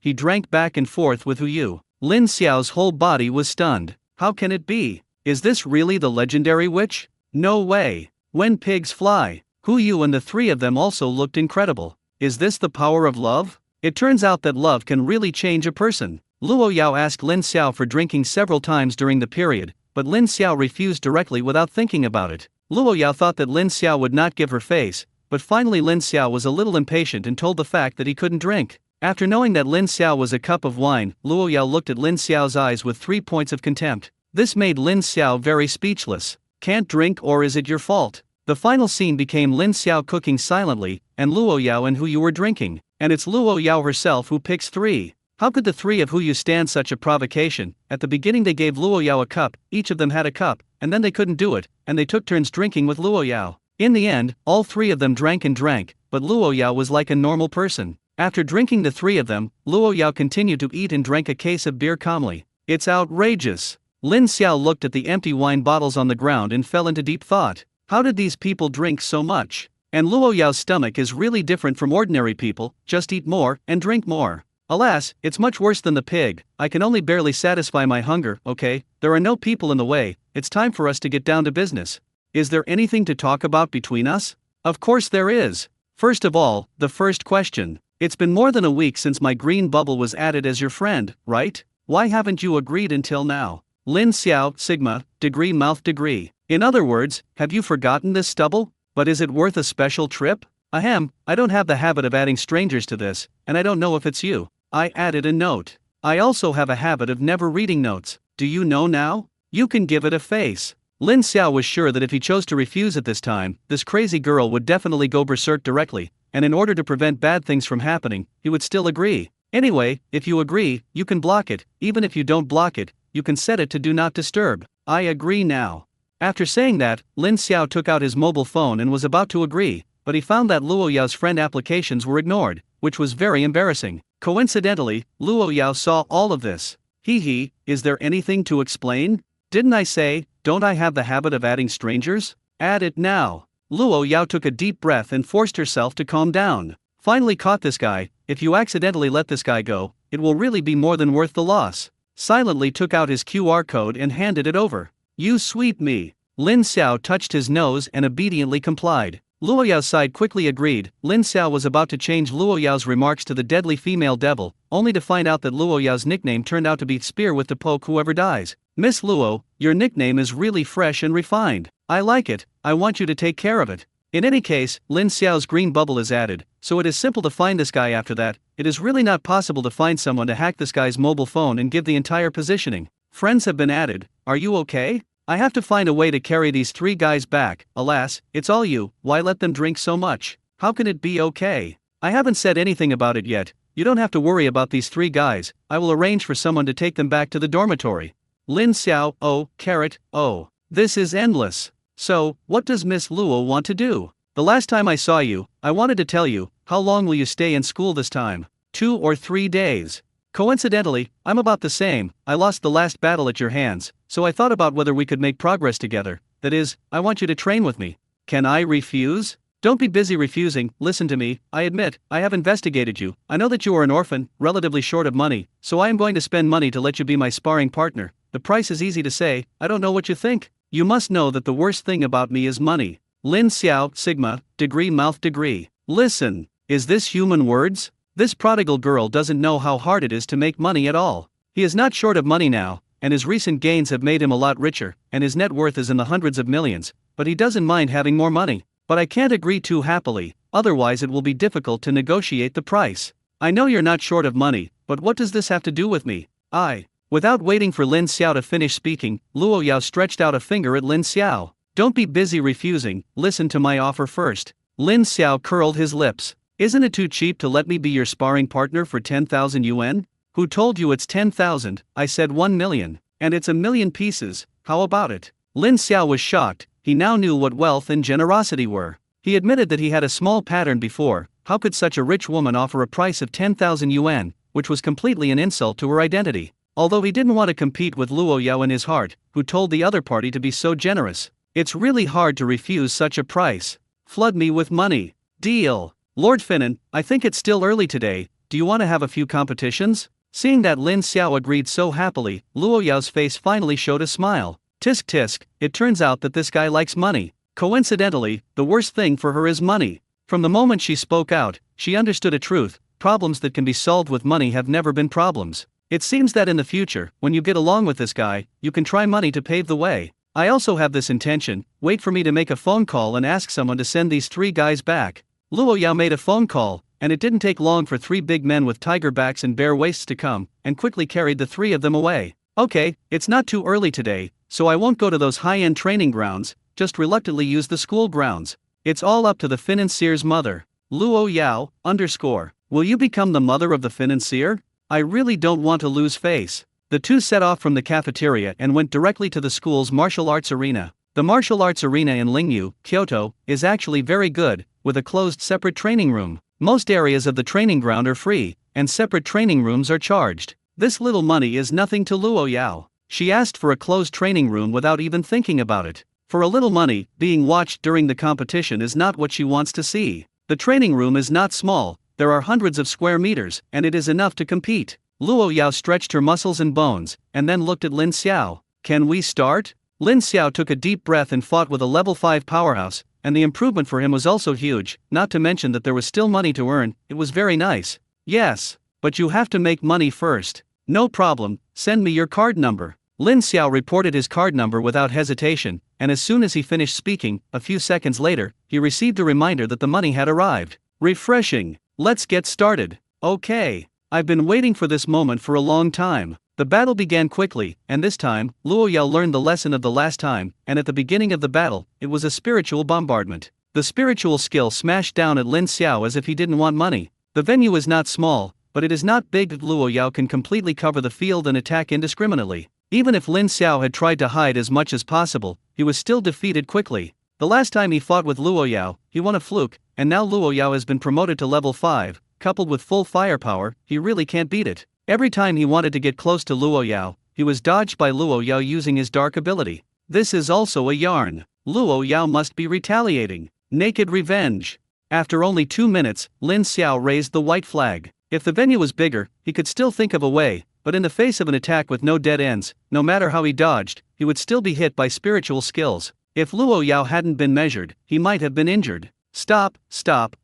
back and forth with Hu Yu. Lin Xiao's whole body was stunned. How can it be? Is this really the legendary witch? No way. When pigs fly. Hu Yu and the three of them also looked incredible. Is this the power of love? It turns out that love can really change a person. Luo Yao asked Lin Xiao for drinking several times during the period, but Lin Xiao refused directly without thinking about it. Luo Yao thought that Lin Xiao would not give her face, but finally Lin Xiao was a little impatient and told the fact that he couldn't drink. After knowing that Lin Xiao was a cup of wine, Luo Yao looked at Lin Xiao's eyes with 3 points of contempt. This made Lin Xiao very speechless. Can't drink, or is it your fault? The final scene became Lin Xiao cooking silently, and Luo Yao and Hu Yu were drinking, and it's Luo Yao herself who picks 3. How could the 3 of Hu Yu stand such a provocation? At the beginning they gave Luo Yao a cup, each of them had a cup, and then they couldn't do it, and they took turns drinking with Luo Yao. In the end, all 3 of them drank and drank, but Luo Yao was like a normal person. After drinking the 3 of them, Luo Yao continued to eat and drank a case of beer calmly. It's outrageous. Lin Xiao looked at the empty wine bottles on the ground and fell into deep thought. How did these people drink so much? And Luo Yao's stomach is really different from ordinary people, just eat more and drink more. Alas, it's much worse than the pig. I can only barely satisfy my hunger, okay? There are no people in the way, it's time for us to get down to business. Is there anything to talk about between us? Of course there is. First of all, the first question. It's been more than a week since my green bubble was added as your friend, right? Why haven't you agreed until now? Lin Xiao, Sigma, degree mouth degree. In other words, have you forgotten this stubble? But is it worth a special trip? Ahem, I don't have the habit of adding strangers to this, and I don't know if it's you. I added a note. I also have a habit of never reading notes. Do you know now? You can give it a face. Lin Xiao was sure that if he chose to refuse at this time, this crazy girl would definitely go berserk directly, and in order to prevent bad things from happening, he would still agree. Anyway, if you agree, you can block it. Even if you don't block it, you can set it to do not disturb. I agree now. After saying that, Lin Xiao took out his mobile phone and was about to agree, but he found that Luo Yao's friend applications were ignored, which was very embarrassing. Coincidentally, Luo Yao saw all of this. Hee, is there anything to explain? Didn't I say, don't I have the habit of adding strangers? Add it now. Luo Yao took a deep breath and forced herself to calm down. Finally caught this guy. If you accidentally let this guy go, it will really be more than worth the loss. Silently took out his QR code and handed it over. You sweep me. Lin Xiao touched his nose and obediently complied. Luo Yao's side quickly agreed. Lin Xiao was about to change Luo Yao's remarks to the deadly female devil, only to find out that Luo Yao's nickname turned out to be Spear with to poke whoever dies. Miss Luo, your nickname is really fresh and refined. I like it, I want you to take care of it. In any case, Lin Xiao's green bubble is added, so it is simple to find this guy after that. It is really not possible to find someone to hack this guy's mobile phone and give the entire positioning. Friends have been added, are you okay? I have to find a way to carry these 3 guys back. Alas, it's all you, why let them drink so much? How can it be okay? I haven't said anything about it yet. You don't have to worry about these 3 guys, I will arrange for someone to take them back to the dormitory. Lin Xiao, oh. This is endless. So, what does Miss Luo want to do? The last time I saw you, I wanted to tell you, how long will you stay in school this time? 2 or 3 days. Coincidentally, I'm about the same. I lost the last battle at your hands, so I thought about whether we could make progress together. That is, I want you to train with me. Can I refuse? Don't be busy refusing, listen to me. I admit, I have investigated you. I know that you are an orphan, relatively short of money, so I am going to spend money to let you be my sparring partner. The price is easy to say, I don't know what you think. You must know that the worst thing about me is money. Lin Xiao, Sigma, degree mouth degree. Listen, is this human words? This prodigal girl doesn't know how hard it is to make money at all. He is not short of money now, and his recent gains have made him a lot richer, and his net worth is in the hundreds of millions, but he doesn't mind having more money. But I can't agree too happily, otherwise it will be difficult to negotiate the price. I know you're not short of money, but what does this have to do with me? Without waiting for Lin Xiao to finish speaking, Luo Yao stretched out a finger at Lin Xiao. Don't be busy refusing, listen to my offer first. Lin Xiao curled his lips. Isn't it too cheap to let me be your sparring partner for 10,000 yuan? Who told you it's 10,000? I said 1 million. And it's 1,000,000 pieces, how about it? Lin Xiao was shocked, he now knew what wealth and generosity were. He admitted that he had a small pattern before. How could such a rich woman offer a price of 10,000 yuan, which was completely an insult to her identity? Although he didn't want to compete with Luo Yao in his heart, who told the other party to be so generous. It's really hard to refuse such a price. Flood me with money. Deal. Lord Finnan, I think it's still early today, do you want to have a few competitions? Seeing that Lin Xiao agreed so happily, Luo Yao's face finally showed a smile. Tisk tisk, it turns out that this guy likes money. Coincidentally, the worst thing for her is money. From the moment she spoke out, she understood a truth: problems that can be solved with money have never been problems. It seems that in the future, when you get along with this guy, you can try money to pave the way. I also have this intention, wait for me to make a phone call and ask someone to send these 3 guys back. Luo Yao made a phone call, and it didn't take long for 3 big men with tiger backs and bare waists to come, and quickly carried the 3 of them away. Okay, it's not too early today, so I won't go to those high-end training grounds, just reluctantly use the school grounds. It's all up to the financier's mother. Luo Yao, _ will you become the mother of the financier? I really don't want to lose face. The 2 set off from the cafeteria and went directly to the school's martial arts arena. The martial arts arena in Lingyu, Kyoto, is actually very good, with a closed separate training room. Most areas of the training ground are free, and separate training rooms are charged. This little money is nothing to Luo Yao. She asked for a closed training room without even thinking about it. For a little money, being watched during the competition is not what she wants to see. The training room is not small, there are hundreds of square meters, and it is enough to compete. Luo Yao stretched her muscles and bones, and then looked at Lin Xiao. Can we start? Lin Xiao took a deep breath and fought with a level 5 powerhouse, and the improvement for him was also huge, not to mention that there was still money to earn. It was very nice. Yes, but you have to make money first. No problem, send me your card number. Lin Xiao reported his card number without hesitation, and as soon as he finished speaking, a few seconds later, he received a reminder that the money had arrived. Refreshing. Let's get started. Okay. I've been waiting for this moment for a long time. The battle began quickly, and this time, Luo Yao learned the lesson of the last time, and at the beginning of the battle, it was a spiritual bombardment. The spiritual skill smashed down at Lin Xiao as if he didn't want money. The venue is not small, but it is not big that Luo Yao can completely cover the field and attack indiscriminately. Even if Lin Xiao had tried to hide as much as possible, he was still defeated quickly. The last time he fought with Luo Yao, he won a fluke, and now Luo Yao has been promoted to level 5, coupled with full firepower, he really can't beat it. Every time he wanted to get close to Luo Yao, he was dodged by Luo Yao using his dark ability. This is also a yarn. Luo Yao must be retaliating. Naked revenge. After only 2 minutes, Lin Xiao raised the white flag. If the venue was bigger, he could still think of a way, but in the face of an attack with no dead ends, no matter how he dodged, he would still be hit by spiritual skills. If Luo Yao hadn't been measured, he might have been injured. Stop,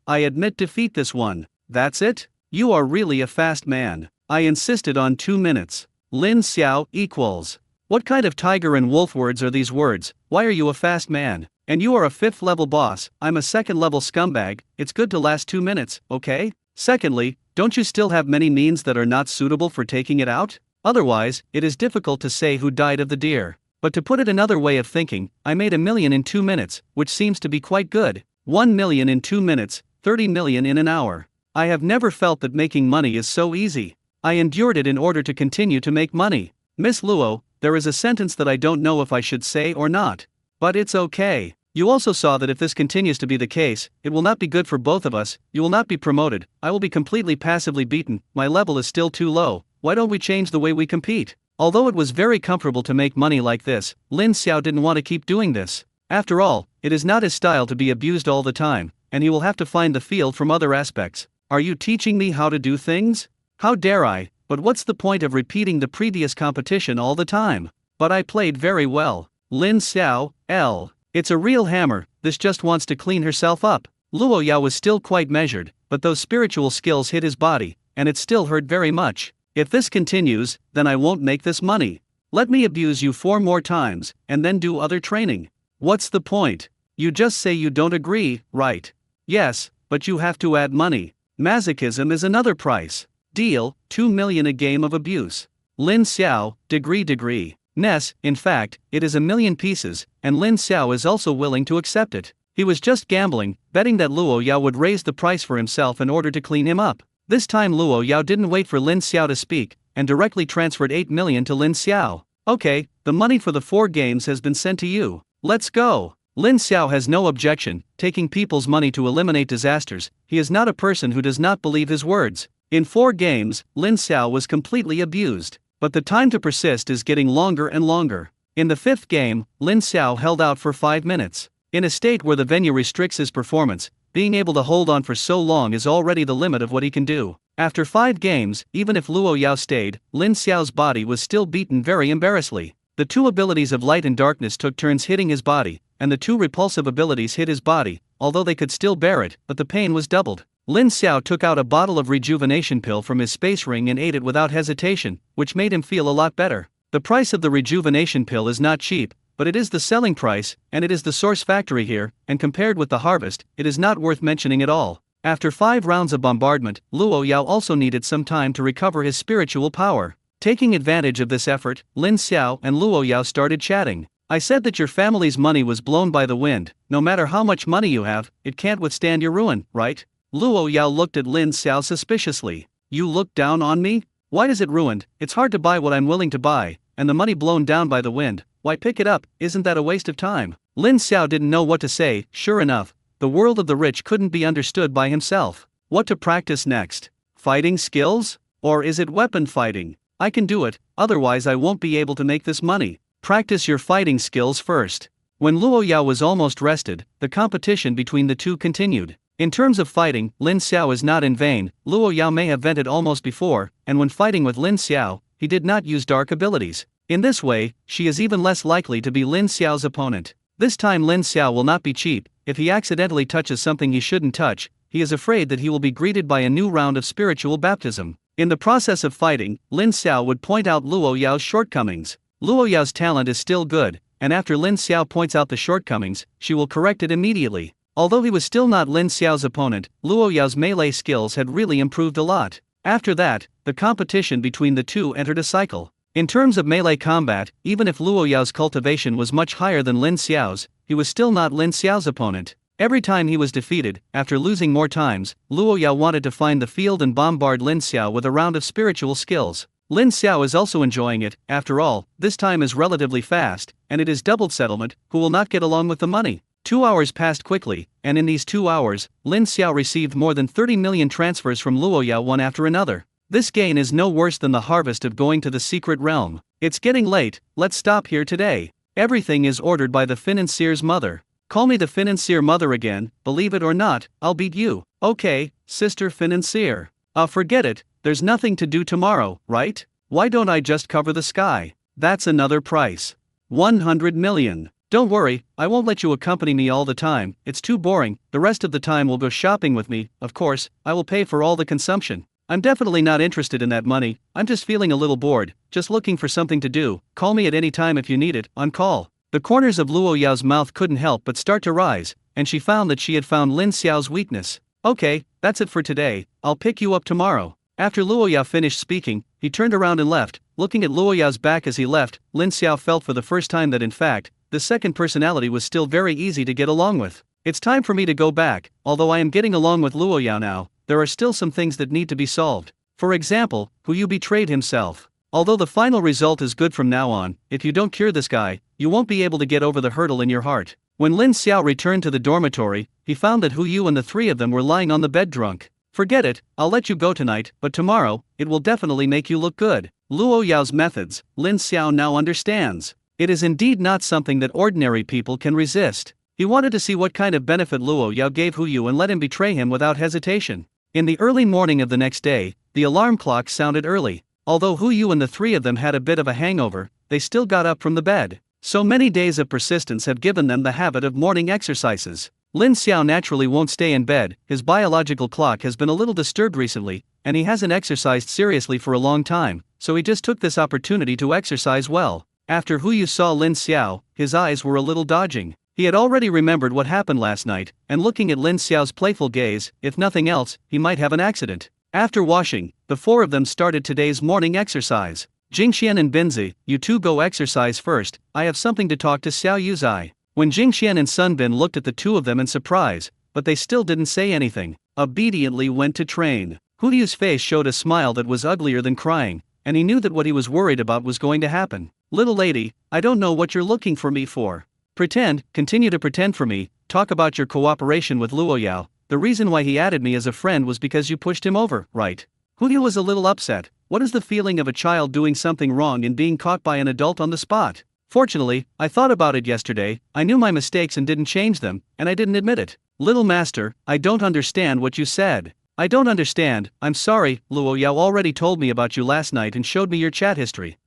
I admit defeat this one. That's it? You are really a fast man. I insisted on 2 minutes. Lin Xiao equals. What kind of tiger and wolf words are these words? Why are you a fast man? And you are a 5th level boss, I'm a 2nd level scumbag, it's good to last 2 minutes, okay? Secondly, don't you still have many means that are not suitable for taking it out? Otherwise, it is difficult to say who died of the deer. But to put it another way of thinking, I made 1 million in 2 minutes, which seems to be quite good. 1 million in 2 minutes, 30 million in an hour. I have never felt that making money is so easy. I endured it in order to continue to make money. Miss Luo, there is a sentence that I don't know if I should say or not. But it's okay. You also saw that if this continues to be the case, it will not be good for both of us, you will not be promoted, I will be completely passively beaten, my level is still too low, why don't we change the way we compete? Although it was very comfortable to make money like this, Lin Xiao didn't want to keep doing this. After all, it is not his style to be abused all the time, and he will have to find the field from other aspects. Are you teaching me how to do things? How dare I, but what's the point of repeating the previous competition all the time? But I played very well. Lin Xiao, L. It's a real hammer, this just wants to clean herself up. Luo Yao was still quite measured, but those spiritual skills hit his body, and it still hurt very much. If this continues, then I won't make this money. Let me abuse you 4 more times, and then do other training. What's the point? You just say you don't agree, right? Yes, but you have to add money. Masochism is another price. Deal, 2 million a game of abuse. Lin Xiao, degree. Ness, in fact, it is 1 million pieces, and Lin Xiao is also willing to accept it. He was just gambling, betting that Luo Yao would raise the price for himself in order to clean him up. This time Luo Yao didn't wait for Lin Xiao to speak, and directly transferred 8 million to Lin Xiao. Okay, the money for the 4 games has been sent to you. Let's go. Lin Xiao has no objection, taking people's money to eliminate disasters. He is not a person who does not believe his words. In 4 games, Lin Xiao was completely abused. But the time to persist is getting longer and longer. In the 5th game, Lin Xiao held out for 5 minutes. In a state where the venue restricts his performance, being able to hold on for so long is already the limit of what he can do. After 5 games, even if Luo Yao stayed, Lin Xiao's body was still beaten very embarrassingly. The 2 abilities of light and darkness took turns hitting his body, and the 2 repulsive abilities hit his body, although they could still bear it, but the pain was doubled. Lin Xiao took out a bottle of rejuvenation pill from his space ring and ate it without hesitation, which made him feel a lot better. The price of the rejuvenation pill is not cheap, but it is the selling price, and it is the source factory here, and compared with the harvest, it is not worth mentioning at all. After 5 rounds of bombardment, Luo Yao also needed some time to recover his spiritual power. Taking advantage of this effort, Lin Xiao and Luo Yao started chatting. I said that your family's money was blown by the wind. No matter how much money you have, it can't withstand your ruin, right? Luo Yao looked at Lin Xiao suspiciously. You look down on me? Why is it ruined? It's hard to buy what I'm willing to buy, and the money blown down by the wind. Why pick it up? Isn't that a waste of time? Lin Xiao didn't know what to say. Sure enough, the world of the rich couldn't be understood by himself. What to practice next? Fighting skills? Or is it weapon fighting? I can do it, otherwise I won't be able to make this money. Practice your fighting skills first. When Luo Yao was almost rested, the competition between the two continued. In terms of fighting, Lin Xiao is not in vain. Luo Yao may have vented almost before, and when fighting with Lin Xiao, he did not use dark abilities. In this way, she is even less likely to be Lin Xiao's opponent. This time Lin Xiao will not be cheap. If he accidentally touches something he shouldn't touch, he is afraid that he will be greeted by a new round of spiritual baptism. In the process of fighting, Lin Xiao would point out Luo Yao's shortcomings. Luo Yao's talent is still good, and after Lin Xiao points out the shortcomings, she will correct it immediately. Although he was still not Lin Xiao's opponent, Luo Yao's melee skills had really improved a lot. After that, the competition between the two entered a cycle. In terms of melee combat, even if Luo Yao's cultivation was much higher than Lin Xiao's, he was still not Lin Xiao's opponent. Every time he was defeated, after losing more times, Luo Yao wanted to find the field and bombard Lin Xiao with a round of spiritual skills. Lin Xiao is also enjoying it. After all, this time is relatively fast, and it is doubled settlement. Who will not get along with the money? 2 hours passed quickly, and in these 2 hours, Lin Xiao received more than 30 million transfers from Luo Yao one after another. This gain is no worse than the harvest of going to the secret realm. It's getting late, let's stop here today. Everything is ordered by the financier's mother. Call me the financier mother again, believe it or not, I'll beat you. Okay, sister financier. Forget it, there's nothing to do tomorrow, right? Why don't I just cover the sky? That's another price. 100 million. Don't worry, I won't let you accompany me all the time, it's too boring. The rest of the time we'll go shopping with me. Of course, I will pay for all the consumption. I'm definitely not interested in that money, I'm just feeling a little bored, just looking for something to do. Call me at any time if you need it, on call. The corners of Luo Yao's mouth couldn't help but start to rise, and she found that she had found Lin Xiao's weakness. Okay, that's it for today, I'll pick you up tomorrow. After Luo Yao finished speaking, he turned around and left. Looking at Luo Yao's back as he left, Lin Xiao felt for the first time that in fact, the second personality was still very easy to get along with. It's time for me to go back. Although I am getting along with Luo Yao now, there are still some things that need to be solved. For example, Yu betrayed himself. Although the final result is good from now on, if you don't cure this guy, you won't be able to get over the hurdle in your heart. When Lin Xiao returned to the dormitory, he found that Yu and the three of them were lying on the bed drunk. Forget it, I'll let you go tonight, but tomorrow, it will definitely make you look good. Luo Yao's methods, Lin Xiao now understands. It is indeed not something that ordinary people can resist. He wanted to see what kind of benefit Luo Yao gave Yu and let him betray him without hesitation. In the early morning of the next day, the alarm clock sounded early. Although Yu and the three of them had a bit of a hangover, they still got up from the bed. So many days of persistence have given them the habit of morning exercises. Lin Xiao naturally won't stay in bed, his biological clock has been a little disturbed recently, and he hasn't exercised seriously for a long time, so he just took this opportunity to exercise well. After Yu saw Lin Xiao, his eyes were a little dodging. He had already remembered what happened last night, and looking at Lin Xiao's playful gaze, if nothing else, he might have an accident. After washing, the four of them started today's morning exercise. Jingxian and Binzi, you two go exercise first, I have something to talk to Xiao Yuzai. When Jingxian and Sunbin looked at the two of them in surprise, but they still didn't say anything, obediently went to train. Yu's face showed a smile that was uglier than crying, and he knew that what he was worried about was going to happen. Little lady, I don't know what you're looking for me for. Continue to pretend for me, talk about your cooperation with Luo Yao. The reason why he added me as a friend was because you pushed him over, right? Yu was a little upset. What is the feeling of a child doing something wrong and being caught by an adult on the spot? Fortunately, I thought about it yesterday, I knew my mistakes and didn't change them, and I didn't admit it. Little master, I don't understand what you said. I don't understand, I'm sorry, Luo Yao already told me about you last night and showed me your chat history.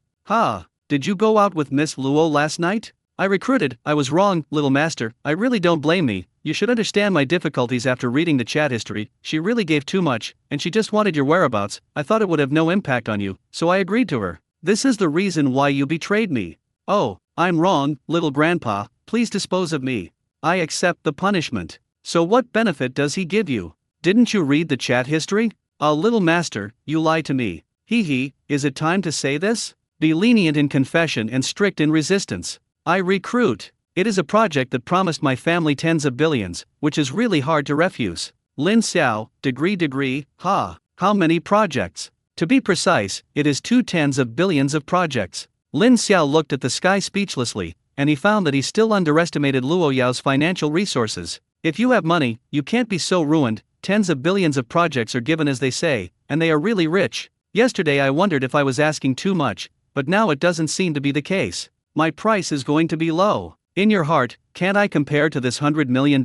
Did you go out with Miss Luo last night? I recruited, I was wrong, little master, I really don't blame me. You should understand my difficulties after reading the chat history. She really gave too much, and she just wanted your whereabouts. I thought it would have no impact on you, so I agreed to her. This is the reason why you betrayed me. Oh, I'm wrong, little grandpa, please dispose of me. I accept the punishment. So what benefit does he give you? Didn't you read the chat history? Little master, you lie to me. Is it time to say this? Be lenient in confession and strict in resistance. I recruit. It is a project that promised my family tens of billions, which is really hard to refuse. Lin Xiao, degree, how many projects? To be precise, it is 2 tens of billions of projects. Lin Xiao looked at the sky speechlessly, and he found that he still underestimated Luo Yao's financial resources. If you have money, you can't be so ruined. Tens of billions of projects are given as they say, and they are really rich. Yesterday I wondered if I was asking too much, but now it doesn't seem to be the case. My price is going to be low. In your heart, can't I compare to this $100 million?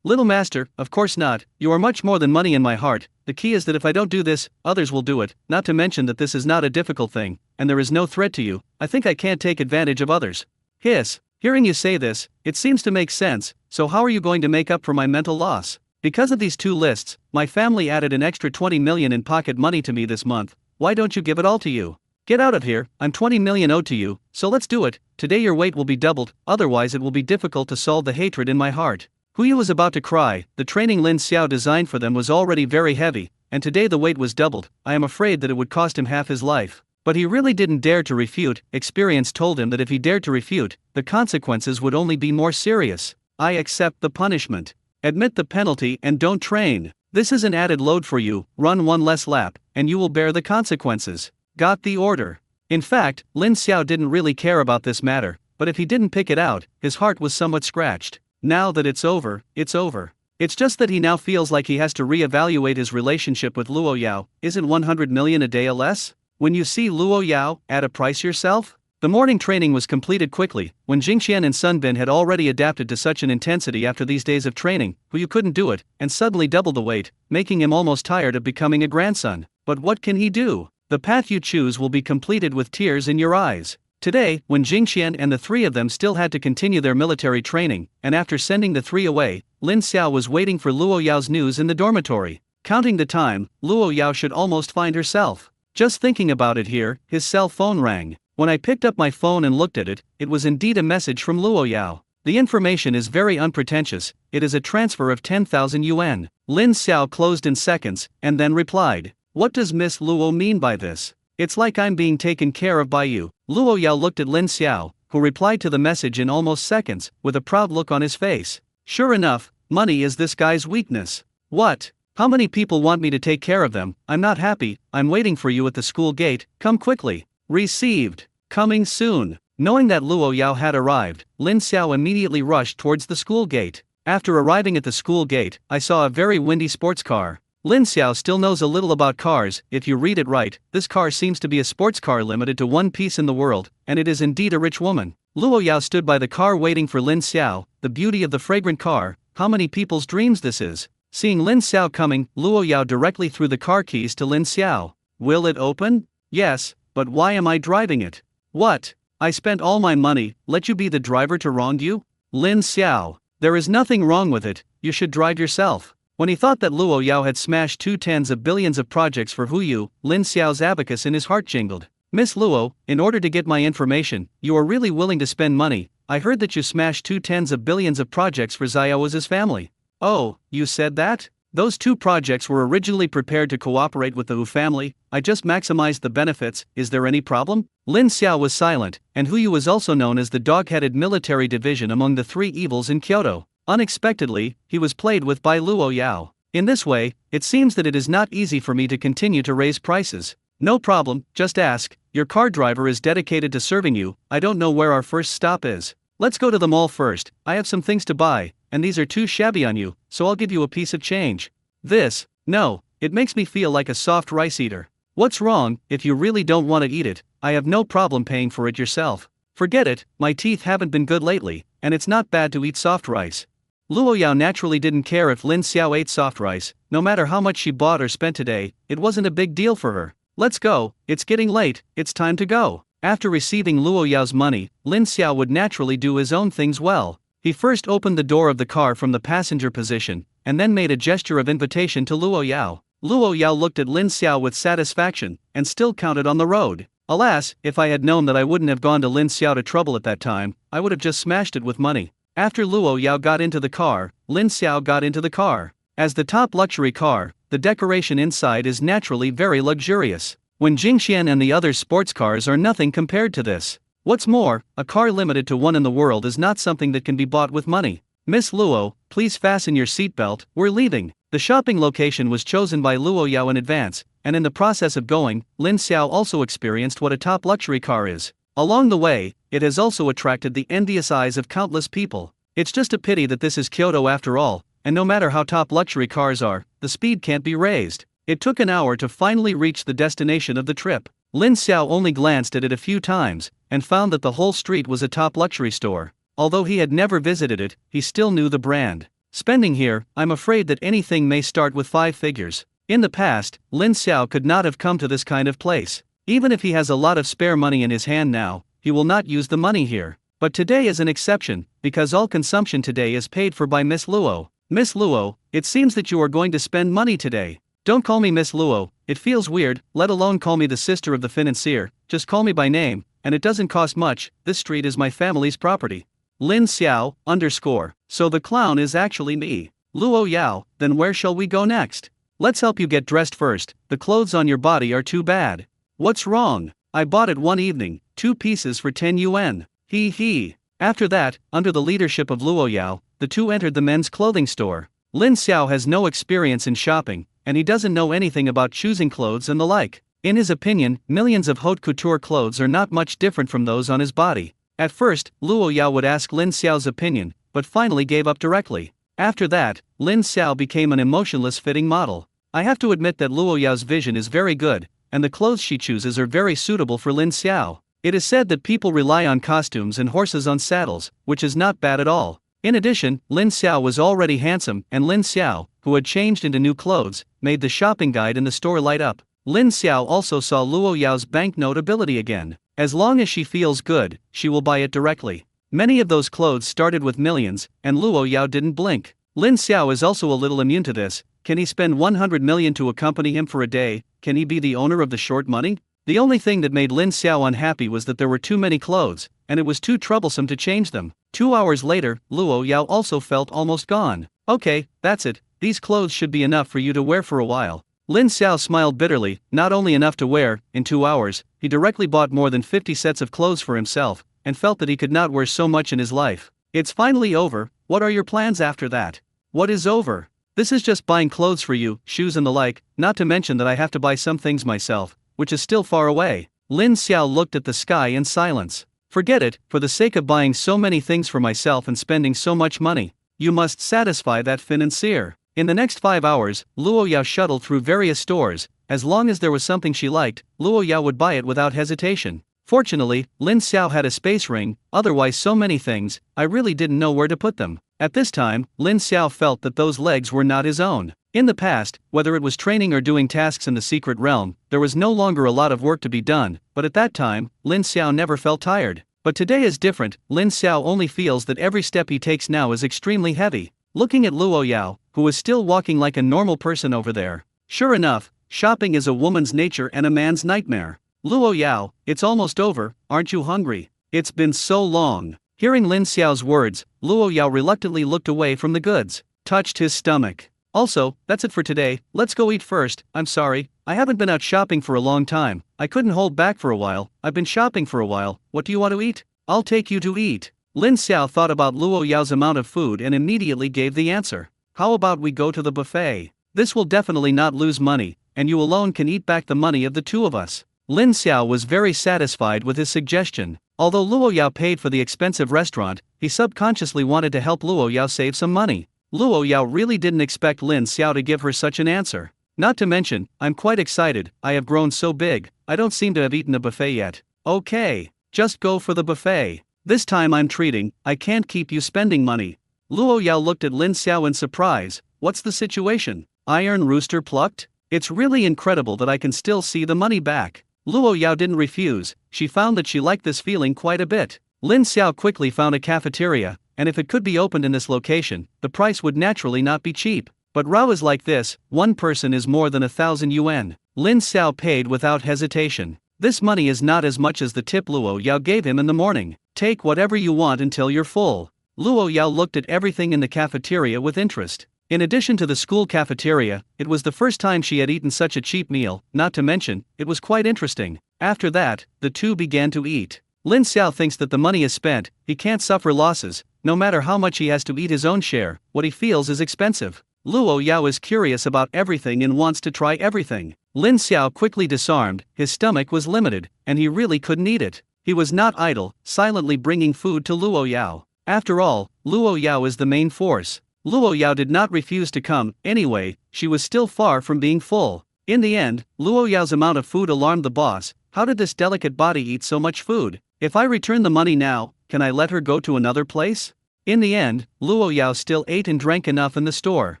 Little master, of course not, you are much more than money in my heart. The key is that if I don't do this, others will do it, not to mention that this is not a difficult thing, and there is no threat to you. I think I can't take advantage of others. Hiss. Hearing you say this, it seems to make sense, so how are you going to make up for my mental loss? Because of these two lists, my family added an extra 20 million in pocket money to me this month. Why don't you give it all to you? Get out of here, I'm 20 million owed to you, so let's do it. Today your weight will be doubled, otherwise it will be difficult to solve the hatred in my heart. Huyu was about to cry. The training Lin Xiao designed for them was already very heavy, and today the weight was doubled. I am afraid that it would cost him half his life. But he really didn't dare to refute. Experience told him that if he dared to refute, the consequences would only be more serious. I accept the punishment. Admit the penalty and don't train. This is an added load for you. Run one less lap, and you will bear the consequences. Got the order. In fact, Lin Xiao didn't really care about this matter, but if he didn't pick it out, his heart was somewhat scratched. Now that it's over, it's over. It's just that he now feels like he has to re-evaluate his relationship with Luo Yao. Isn't 100 million a day a less? When you see Luo Yao, add a price yourself? The morning training was completed quickly. When Jingxian and Sunbin had already adapted to such an intensity after these days of training, Huyu couldn't do it, and suddenly doubled the weight, making him almost tired of becoming a grandson. But what can he do? The path you choose will be completed with tears in your eyes. Today, when Jingxian and the three of them still had to continue their military training, and after sending the three away, Lin Xiao was waiting for Luo Yao's news in the dormitory. Counting the time, Luo Yao should almost find herself. Just thinking about it here, his cell phone rang. When I picked up my phone and looked at it, it was indeed a message from Luo Yao. The information is very unpretentious. It is a transfer of 10,000 yuan. Lin Xiao closed in seconds, and then replied, "What does Miss Luo mean by this? It's like I'm being taken care of by you." Luo Yao looked at Lin Xiao, who replied to the message in almost seconds, with a proud look on his face. Sure enough, money is this guy's weakness. What? How many people want me to take care of them? I'm not happy. I'm waiting for you at the school gate. Come quickly. Received. Coming soon. Knowing that Luo Yao had arrived, Lin Xiao immediately rushed towards the school gate. After arriving at the school gate, I saw a very windy sports car. Lin Xiao still knows a little about cars. If you read it right, this car seems to be a sports car limited to one piece in the world, and it is indeed a rich woman. Luo Yao stood by the car waiting for Lin Xiao. The beauty of the fragrant car, how many people's dreams this is. Seeing Lin Xiao coming, Luo Yao directly threw the car keys to Lin Xiao. Will it open? Yes, but why am I driving it? What? I spent all my money, let you be the driver to wrong you? Lin Xiao, there is nothing wrong with it, you should drive yourself. When he thought that Luo Yao had smashed 2 tens of billions of projects for Huyu, Lin Xiao's abacus in his heart jingled. Miss Luo, in order to get my information, you are really willing to spend money. I heard that you smashed 2 tens of billions of projects for Xiao's family. Oh, you said that? Those 2 projects were originally prepared to cooperate with the Hu family. I just maximized the benefits. Is there any problem? Lin Xiao was silent, and Huyu was also known as the dog-headed military division among the 3 evils in Kyoto. Unexpectedly, he was played with by Luo Yao. In this way, it seems that it is not easy for me to continue to raise prices. No problem, just ask. Your car driver is dedicated to serving you. I don't know where our first stop is. Let's go to the mall first. I have some things to buy, and these are too shabby on you, so I'll give you a piece of change. This? No, it makes me feel like a soft rice eater. What's wrong? If you really don't want to eat it, I have no problem paying for it yourself. Forget it, my teeth haven't been good lately, and it's not bad to eat soft rice. Luo Yao naturally didn't care if Lin Xiao ate soft rice. No matter how much she bought or spent today, it wasn't a big deal for her. Let's go, it's getting late, it's time to go. After receiving Luo Yao's money, Lin Xiao would naturally do his own things well. He first opened the door of the car from the passenger position, and then made a gesture of invitation to Luo Yao. Luo Yao looked at Lin Xiao with satisfaction, and still counted on the road. Alas, if I had known that I wouldn't have gone to Lin Xiao to trouble at that time, I would have just smashed it with money. After Luo Yao got into the car, Lin Xiao got into the car. As the top luxury car, the decoration inside is naturally very luxurious. When Jingxian and the other sports cars are nothing compared to this. What's more, a car limited to one in the world is not something that can be bought with money. Miss Luo, please fasten your seatbelt, we're leaving. The shopping location was chosen by Luo Yao in advance, and in the process of going, Lin Xiao also experienced what a top luxury car is. Along the way, it has also attracted the envious eyes of countless people. It's just a pity that this is Kyoto after all, and no matter how top luxury cars are, the speed can't be raised. It took an hour to finally reach the destination of the trip. Lin Xiao only glanced at it a few times, and found that the whole street was a top luxury store. Although he had never visited it, he still knew the brand. Spending here, I'm afraid that anything may start with 5 figures. In the past, Lin Xiao could not have come to this kind of place. Even if he has a lot of spare money in his hand now, he will not use the money here. But today is an exception, because all consumption today is paid for by Miss Luo. Miss Luo, it seems that you are going to spend money today. Don't call me Miss Luo, it feels weird, let alone call me the sister of the financier, just call me by name, and it doesn't cost much, this street is my family's property. Lin Xiao, _ so the clown is actually me. Luo Yao, then where shall we go next? Let's help you get dressed first, the clothes on your body are too bad. What's wrong? I bought it one evening, 2 pieces for 10 yuan. He. After that, under the leadership of Luo Yao, the two entered the men's clothing store. Lin Xiao has no experience in shopping, and he doesn't know anything about choosing clothes and the like. In his opinion, millions of haute couture clothes are not much different from those on his body. At first, Luo Yao would ask Lin Xiao's opinion, but finally gave up directly. After that, Lin Xiao became an emotionless fitting model. I have to admit that Luo Yao's vision is very good, and the clothes she chooses are very suitable for Lin Xiao. It is said that people rely on costumes and horses on saddles, which is not bad at all. In addition, Lin Xiao was already handsome, and Lin Xiao, who had changed into new clothes, made the shopping guide in the store light up. Lin Xiao also saw Luo Yao's banknote ability again. As long as she feels good, she will buy it directly. Many of those clothes started with millions, and Luo Yao didn't blink. Lin Xiao is also a little immune to this. Can he spend 100 million to accompany him for a day? Can he be the owner of the short money? The only thing that made Lin Xiao unhappy was that there were too many clothes, and it was too troublesome to change them. 2 hours later, Luo Yao also felt almost gone. Okay, that's it, these clothes should be enough for you to wear for a while. Lin Xiao smiled bitterly, not only enough to wear. In 2 hours, he directly bought more than 50 sets of clothes for himself, and felt that he could not wear so much in his life. It's finally over, what are your plans after that? What is over? This is just buying clothes for you, shoes and the like, not to mention that I have to buy some things myself, which is still far away. Lin Xiao looked at the sky in silence. Forget it, for the sake of buying so many things for myself and spending so much money, you must satisfy that financier. In the next 5 hours, Luo Yao shuttled through various stores. As long as there was something she liked, Luo Yao would buy it without hesitation. Fortunately, Lin Xiao had a space ring, otherwise so many things, I really didn't know where to put them. At this time, Lin Xiao felt that those legs were not his own. In the past, whether it was training or doing tasks in the secret realm, there was no longer a lot of work to be done, but at that time, Lin Xiao never felt tired. But today is different, Lin Xiao only feels that every step he takes now is extremely heavy. Looking at Luo Yao, who was still walking like a normal person over there. Sure enough, shopping is a woman's nature and a man's nightmare. Luo Yao, it's almost over, aren't you hungry? It's been so long. Hearing Lin Xiao's words, Luo Yao reluctantly looked away from the goods, touched his stomach. Also, that's it for today, let's go eat first. I'm sorry, I haven't been out shopping for a long time, I couldn't hold back for a while, I've been shopping for a while, what do you want to eat? I'll take you to eat. Lin Xiao thought about Luo Yao's amount of food and immediately gave the answer. How about we go to the buffet? This will definitely not lose money, and you alone can eat back the money of the two of us. Lin Xiao was very satisfied with his suggestion. Although Luo Yao paid for the expensive restaurant, he subconsciously wanted to help Luo Yao save some money. Luo Yao really didn't expect Lin Xiao to give her such an answer. Not to mention, I'm quite excited, I have grown so big, I don't seem to have eaten a buffet yet. Okay, just go for the buffet. This time I'm treating, I can't keep you spending money. Luo Yao looked at Lin Xiao in surprise. What's the situation? Iron rooster plucked? It's really incredible that I can still see the money back. Luo Yao didn't refuse, she found that she liked this feeling quite a bit. Lin Xiao quickly found a cafeteria, and if it could be opened in this location, the price would naturally not be cheap. But Rao is like this, one person is more than 1,000 yuan. Lin Xiao paid without hesitation. This money is not as much as the tip Luo Yao gave him in the morning. Take whatever you want until you're full. Luo Yao looked at everything in the cafeteria with interest. In addition to the school cafeteria, it was the first time she had eaten such a cheap meal, not to mention, it was quite interesting. After that, the two began to eat. Lin Xiao thinks that the money is spent, he can't suffer losses, no matter how much he has to eat his own share, what he feels is expensive. Luo Yao is curious about everything and wants to try everything. Lin Xiao quickly disarmed, his stomach was limited, and he really couldn't eat it. He was not idle, silently bringing food to Luo Yao. After all, Luo Yao is the main force. Luo Yao did not refuse to come, anyway, she was still far from being full. In the end, Luo Yao's amount of food alarmed the boss. How did this delicate body eat so much food? If I return the money now, can I let her go to another place? In the end, Luo Yao still ate and drank enough in the store.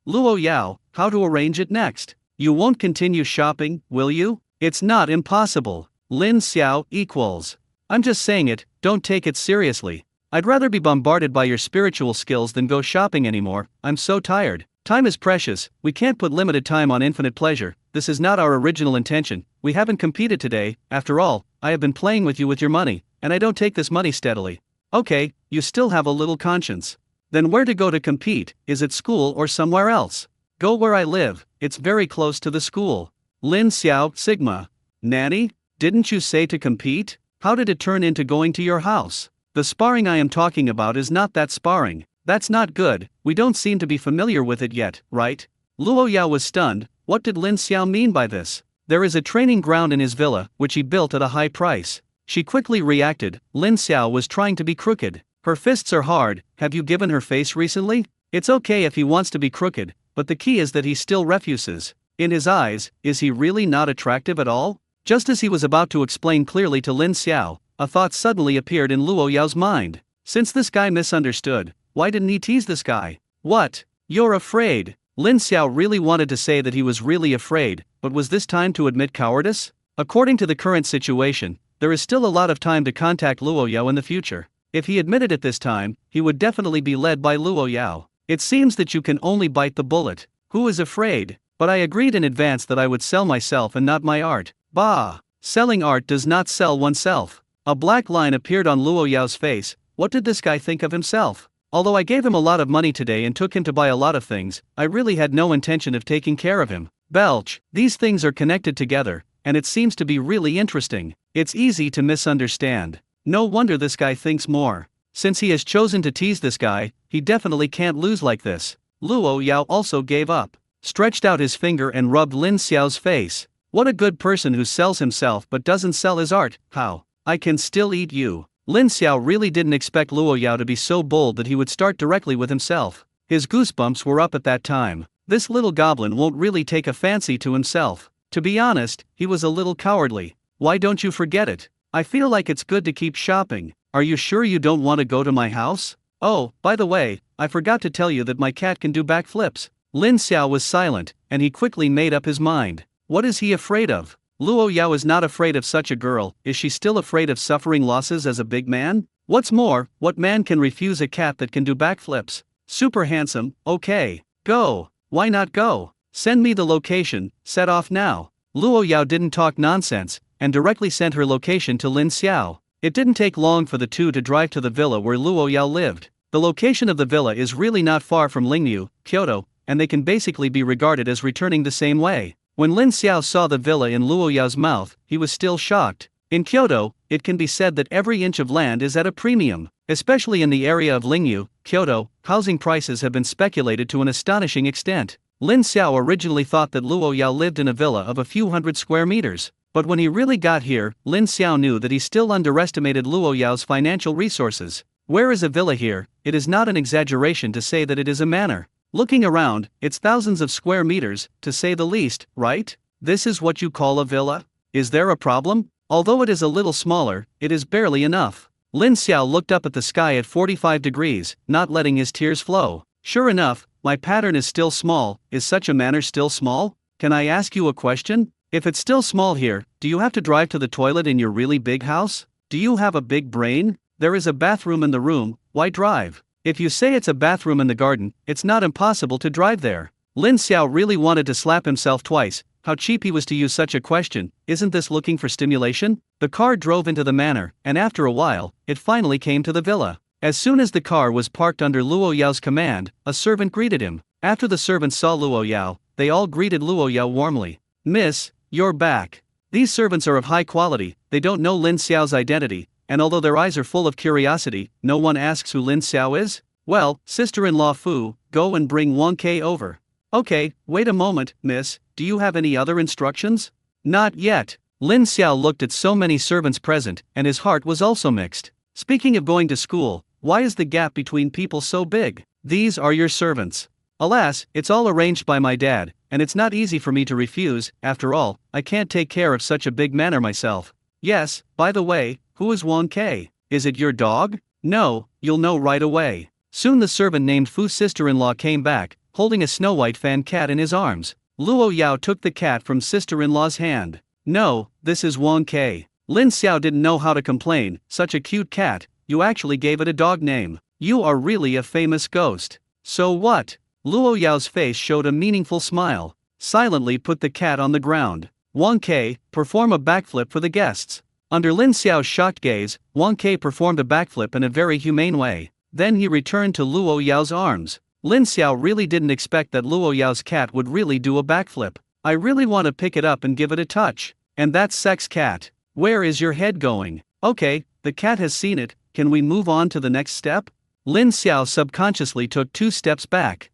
Luo Yao, how to arrange it next? You won't continue shopping, will you? It's not impossible. Lin Xiao equals. I'm just saying it, don't take it seriously. I'd rather be bombarded by your spiritual skills than go shopping anymore, I'm so tired. Time is precious, we can't put limited time on infinite pleasure, this is not our original intention, we haven't competed today, after all, I have been playing with you with your money, and I don't take this money steadily. Okay, you still have a little conscience. Then where to go to compete, is it school or somewhere else? Go where I live, it's very close to the school. Lin Xiao, Sigma. Nanny, didn't you say to compete? How did it turn into going to your house? The sparring I am talking about is not that sparring. That's not good, we don't seem to be familiar with it yet, right? Luo Yao was stunned. What did Lin Xiao mean by this? There is a training ground in his villa, which he built at a high price. She quickly reacted. Lin Xiao was trying to be crooked. Her fists are hard, have you given her face recently? It's okay if he wants to be crooked, but the key is that he still refuses. In his eyes, is he really not attractive at all? Just as he was about to explain clearly to Lin Xiao, a thought suddenly appeared in Luo Yao's mind. Since this guy misunderstood, why didn't he tease this guy? What? You're afraid? Lin Xiao really wanted to say that he was really afraid, but was this time to admit cowardice? According to the current situation, there is still a lot of time to contact Luo Yao in the future. If he admitted it this time, he would definitely be led by Luo Yao. It seems that you can only bite the bullet. Who is afraid? But I agreed in advance that I would sell myself and not my art. Bah! Selling art does not sell oneself. A black line appeared on Luo Yao's face. What did this guy think of himself? Although I gave him a lot of money today and took him to buy a lot of things, I really had no intention of taking care of him. Belch, these things are connected together, and it seems to be really interesting. It's easy to misunderstand. No wonder this guy thinks more. Since he has chosen to tease this guy, he definitely can't lose like this. Luo Yao also gave up, stretched out his finger and rubbed Lin Xiao's face. What a good person who sells himself but doesn't sell his art. How? I can still eat you. Lin Xiao really didn't expect Luo Yao to be so bold that he would start directly with himself. His goosebumps were up at that time. This little goblin won't really take a fancy to himself. To be honest, he was a little cowardly. Why don't you forget it? I feel like it's good to keep shopping. Are you sure you don't want to go to my house? Oh, by the way, I forgot to tell you that my cat can do backflips. Lin Xiao was silent, and he quickly made up his mind. What is he afraid of? Luo Yao is not afraid of such a girl. Is she still afraid of suffering losses as a big man? What's more, what man can refuse a cat that can do backflips? Super handsome, okay. Go. Why not go? Send me the location, set off now. Luo Yao didn't talk nonsense, and directly sent her location to Lin Xiao. It didn't take long for the two to drive to the villa where Luo Yao lived. The location of the villa is really not far from Lingnu, Kyoto, and they can basically be regarded as returning the same way. When Lin Xiao saw the villa in Luo Yao's mouth, he was still shocked. In Kyoto, it can be said that every inch of land is at a premium. Especially in the area of Lingnu, Kyoto, housing prices have been speculated to an astonishing extent. Lin Xiao originally thought that Luo Yao lived in a villa of a few hundred square meters. But when he really got here, Lin Xiao knew that he still underestimated Luo Yao's financial resources. Where is a villa here? It is not an exaggeration to say that it is a manor. Looking around, it's thousands of square meters, to say the least, right? This is what you call a villa? Is there a problem? Although it is a little smaller, it is barely enough. Lin Xiao looked up at the sky at 45 degrees, not letting his tears flow. Sure enough, my pattern is still small. Is such a manor still small? Can I ask you a question? If it's still small here, do you have to drive to the toilet in your really big house? Do you have a big brain? There is a bathroom in the room, why drive? If you say it's a bathroom in the garden, it's not impossible to drive there. Lin Xiao really wanted to slap himself twice. How cheap he was to use such a question. Isn't this looking for stimulation? The car drove into the manor, and after a while, it finally came to the villa. As soon as the car was parked under Luo Yao's command, a servant greeted him. After the servants saw Luo Yao, they all greeted Luo Yao warmly. Miss, you're back. These servants are of high quality, they don't know Lin Xiao's identity, and although their eyes are full of curiosity, no one asks who Lin Xiao is. Well, sister-in-law Fu, go and bring Wang Ke over. Okay, wait a moment, miss, do you have any other instructions? Not yet. Lin Xiao looked at so many servants present, and his heart was also mixed. Speaking of going to school, why is the gap between people so big? These are your servants. Alas, it's all arranged by my dad, and it's not easy for me to refuse. After all, I can't take care of such a big manor myself. Yes, by the way, Who is Wang Ke? Is it your dog? No, you'll know right away. Soon the servant named Fu's sister-in-law came back, holding a snow-white fan cat in his arms. Luo Yao took the cat from sister-in-law's hand. No, this is Wang Ke. Lin Xiao didn't know how to complain. Such a cute cat, you actually gave it a dog name. You are really a famous ghost. So what? Luo Yao's face showed a meaningful smile. Silently put the cat on the ground. Wang Ke, perform a backflip for the guests. Under Lin Xiao's shocked gaze, Wang Ke performed a backflip in a very humane way. Then he returned to Luo Yao's arms. Lin Xiao really didn't expect that Luo Yao's cat would really do a backflip. I really want to pick it up and give it a touch. And that's Sex Cat. Where is your head going? Okay, the cat has seen it, can we move on to the next step? Lin Xiao subconsciously took 2 steps back.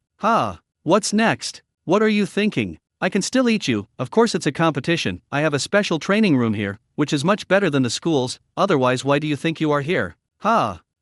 What's next? What are you thinking? I can still eat you, of course it's a competition, I have a special training room here, which is much better than the schools, otherwise why do you think you are here?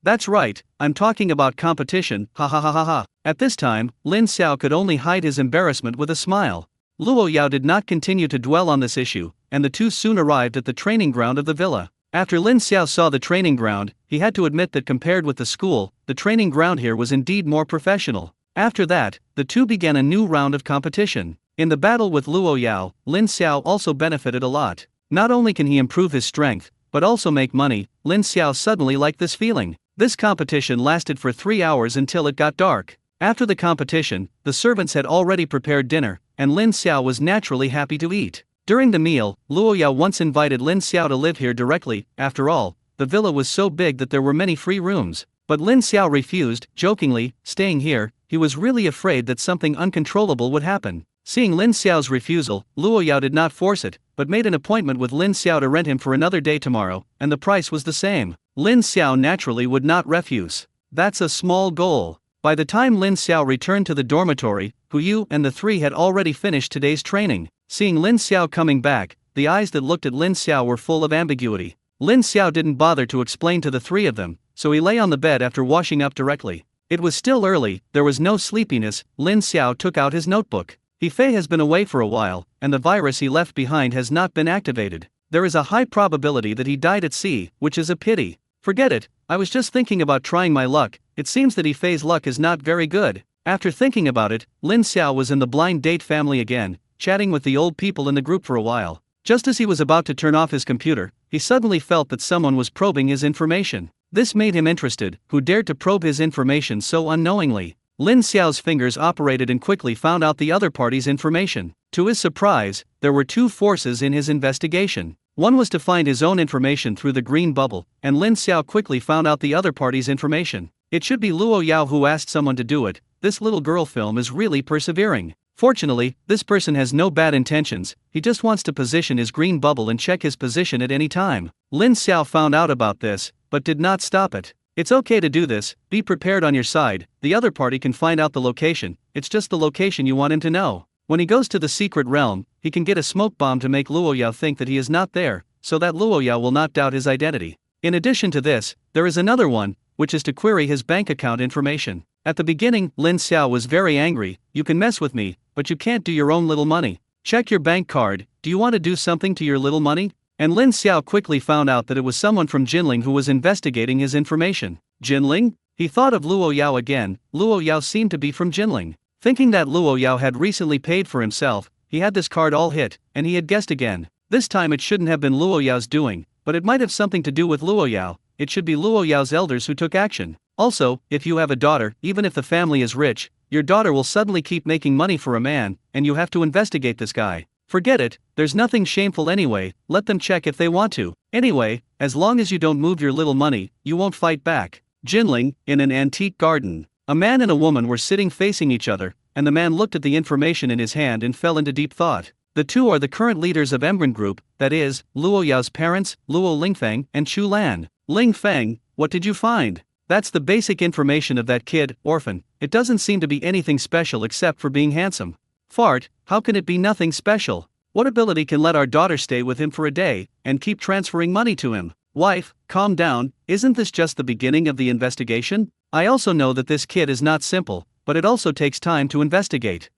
That's right, I'm talking about competition, ha ha ha ha ha. At this time, Lin Xiao could only hide his embarrassment with a smile. Luo Yao did not continue to dwell on this issue, and the two soon arrived at the training ground of the villa. After Lin Xiao saw the training ground, he had to admit that compared with the school, the training ground here was indeed more professional. After that, the two began a new round of competition. In the battle with Luo Yao, Lin Xiao also benefited a lot. Not only can he improve his strength, but also make money. Lin Xiao suddenly liked this feeling. This competition lasted for 3 hours until it got dark. After the competition, the servants had already prepared dinner, and Lin Xiao was naturally happy to eat. During the meal, Luo Yao once invited Lin Xiao to live here directly. After all, the villa was so big that there were many free rooms. But Lin Xiao refused, jokingly, staying here, he was really afraid that something uncontrollable would happen. Seeing Lin Xiao's refusal, Luo Yao did not force it, but made an appointment with Lin Xiao to rent him for another day tomorrow, and the price was the same. Lin Xiao naturally would not refuse. That's a small goal. By the time Lin Xiao returned to the dormitory, Hu Yu and the three had already finished today's training. Seeing Lin Xiao coming back, the eyes that looked at Lin Xiao were full of ambiguity. Lin Xiao didn't bother to explain to the three of them, so he lay on the bed after washing up directly. It was still early, there was no sleepiness. Lin Xiao took out his notebook. He Fei has been away for a while, and the virus he left behind has not been activated. There is a high probability that he died at sea, which is a pity. Forget it, I was just thinking about trying my luck. It seems that He Fei's luck is not very good. After thinking about it, Lin Xiao was in the blind date family again, chatting with the old people in the group for a while. Just as he was about to turn off his computer, he suddenly felt that someone was probing his information. This made him interested. Who dared to probe his information so unknowingly? Lin Xiao's fingers operated and quickly found out the other party's information. To his surprise, there were 2 forces in his investigation. One was to find his own information through the green bubble, and Lin Xiao quickly found out the other party's information. It should be Luo Yao who asked someone to do it. This little girl film is really persevering. Fortunately, this person has no bad intentions, he just wants to position his green bubble and check his position at any time. Lin Xiao found out about this, but did not stop it. It's okay to do this, be prepared on your side, the other party can find out the location, it's just the location you want him to know. When he goes to the secret realm, he can get a smoke bomb to make Luo Yao think that he is not there, so that Luo Yao will not doubt his identity. In addition to this, there is another one, which is to query his bank account information. At the beginning, Lin Xiao was very angry. You can mess with me, but you can't do your own little money. Check your bank card, do you want to do something to your little money? And Lin Xiao quickly found out that it was someone from Jinling who was investigating his information. Jinling? He thought of Luo Yao again. Luo Yao seemed to be from Jinling. Thinking that Luo Yao had recently paid for himself, he had this card all hit, and he had guessed again. This time it shouldn't have been Luo Yao's doing, but it might have something to do with Luo Yao. It should be Luo Yao's elders who took action. Also, if you have a daughter, even if the family is rich, your daughter will suddenly keep making money for a man, and you have to investigate this guy. Forget it, there's nothing shameful anyway, let them check if they want to. Anyway, as long as you don't move your little money, you won't fight back. Jinling, in an antique garden. A man and a woman were sitting facing each other, and the man looked at the information in his hand and fell into deep thought. The two are the current leaders of Emran Group, that is, Luo Yao's parents, Luo Lingfeng and Chu Lan. Lingfeng, what did you find? That's the basic information of that kid, orphan. It doesn't seem to be anything special except for being handsome. Fart, how can it be nothing special? What ability can let our daughter stay with him for a day, and keep transferring money to him? Wife, calm down, isn't this just the beginning of the investigation? I also know that this kid is not simple, but it also takes time to investigate.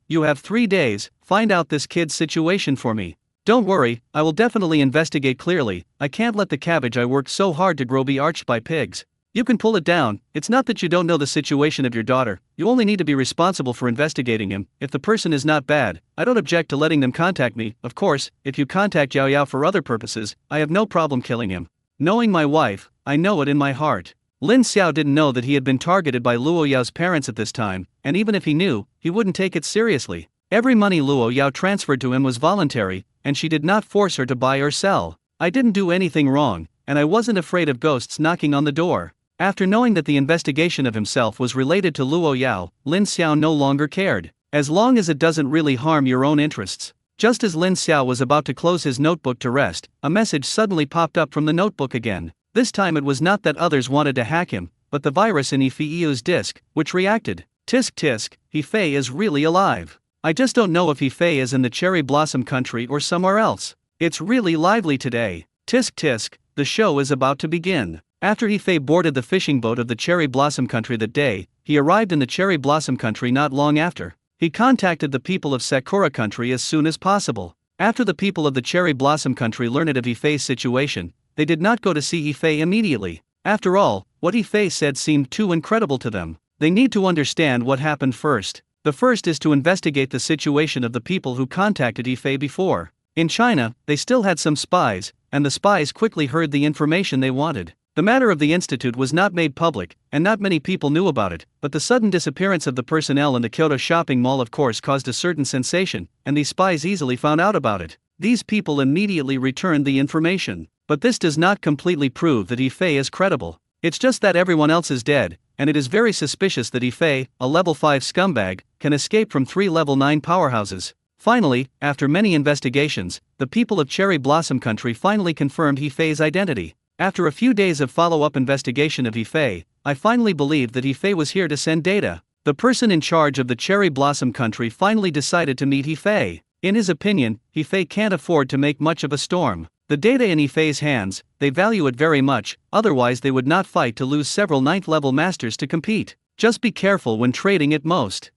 You have 3 days, find out this kid's situation for me. Don't worry, I will definitely investigate clearly. I can't let the cabbage I worked so hard to grow be arched by pigs. You can pull it down. It's not that you don't know the situation of your daughter, you only need to be responsible for investigating him. If the person is not bad, I don't object to letting them contact me. Of course, if you contact Yao Yao for other purposes, I have no problem killing him. Knowing my wife, I know it in my heart. Lin Xiao didn't know that he had been targeted by Luo Yao's parents at this time, and even if he knew, he wouldn't take it seriously. Every money Luo Yao transferred to him was voluntary, and she did not force her to buy or sell. I didn't do anything wrong, and I wasn't afraid of ghosts knocking on the door. After knowing that the investigation of himself was related to Luo Yao, Lin Xiao no longer cared, as long as it doesn't really harm your own interests. Just as Lin Xiao was about to close his notebook to rest, a message suddenly popped up from the notebook again. This time it was not that others wanted to hack him, but the virus in Yifei's disk, which reacted. Tisk tisk, Yifei is really alive. I just don't know if Yifei is in the cherry blossom country or somewhere else. It's really lively today. Tisk tisk, the show is about to begin. After Yifei boarded the fishing boat of the cherry blossom country that day, he arrived in the cherry blossom country not long after. He contacted the people of Sakura country as soon as possible. After the people of the cherry blossom country learned of Yifei's situation, they did not go to see Yifei immediately. After all, what Yifei said seemed too incredible to them. They need to understand what happened first. The first is to investigate the situation of the people who contacted Yifei before. In China, they still had some spies, and the spies quickly heard the information they wanted. The matter of the institute was not made public, and not many people knew about it, but the sudden disappearance of the personnel in the Kyoto shopping mall of course caused a certain sensation, and these spies easily found out about it. These people immediately returned the information. But this does not completely prove that Yifei is credible. It's just that everyone else is dead, and it is very suspicious that Yifei, a level 5 scumbag, can escape from 3 level 9 powerhouses. Finally, after many investigations, the people of Cherry Blossom Country finally confirmed Yifei's identity. After a few days of follow-up investigation of Yifei, I finally believed that Yifei was here to send data. The person in charge of the Cherry Blossom Country finally decided to meet Yifei. In his opinion, Yifei can't afford to make much of a storm. The data in Yifei's hands, they value it very much, otherwise they would not fight to lose several 9th level masters to compete. Just be careful when trading at most.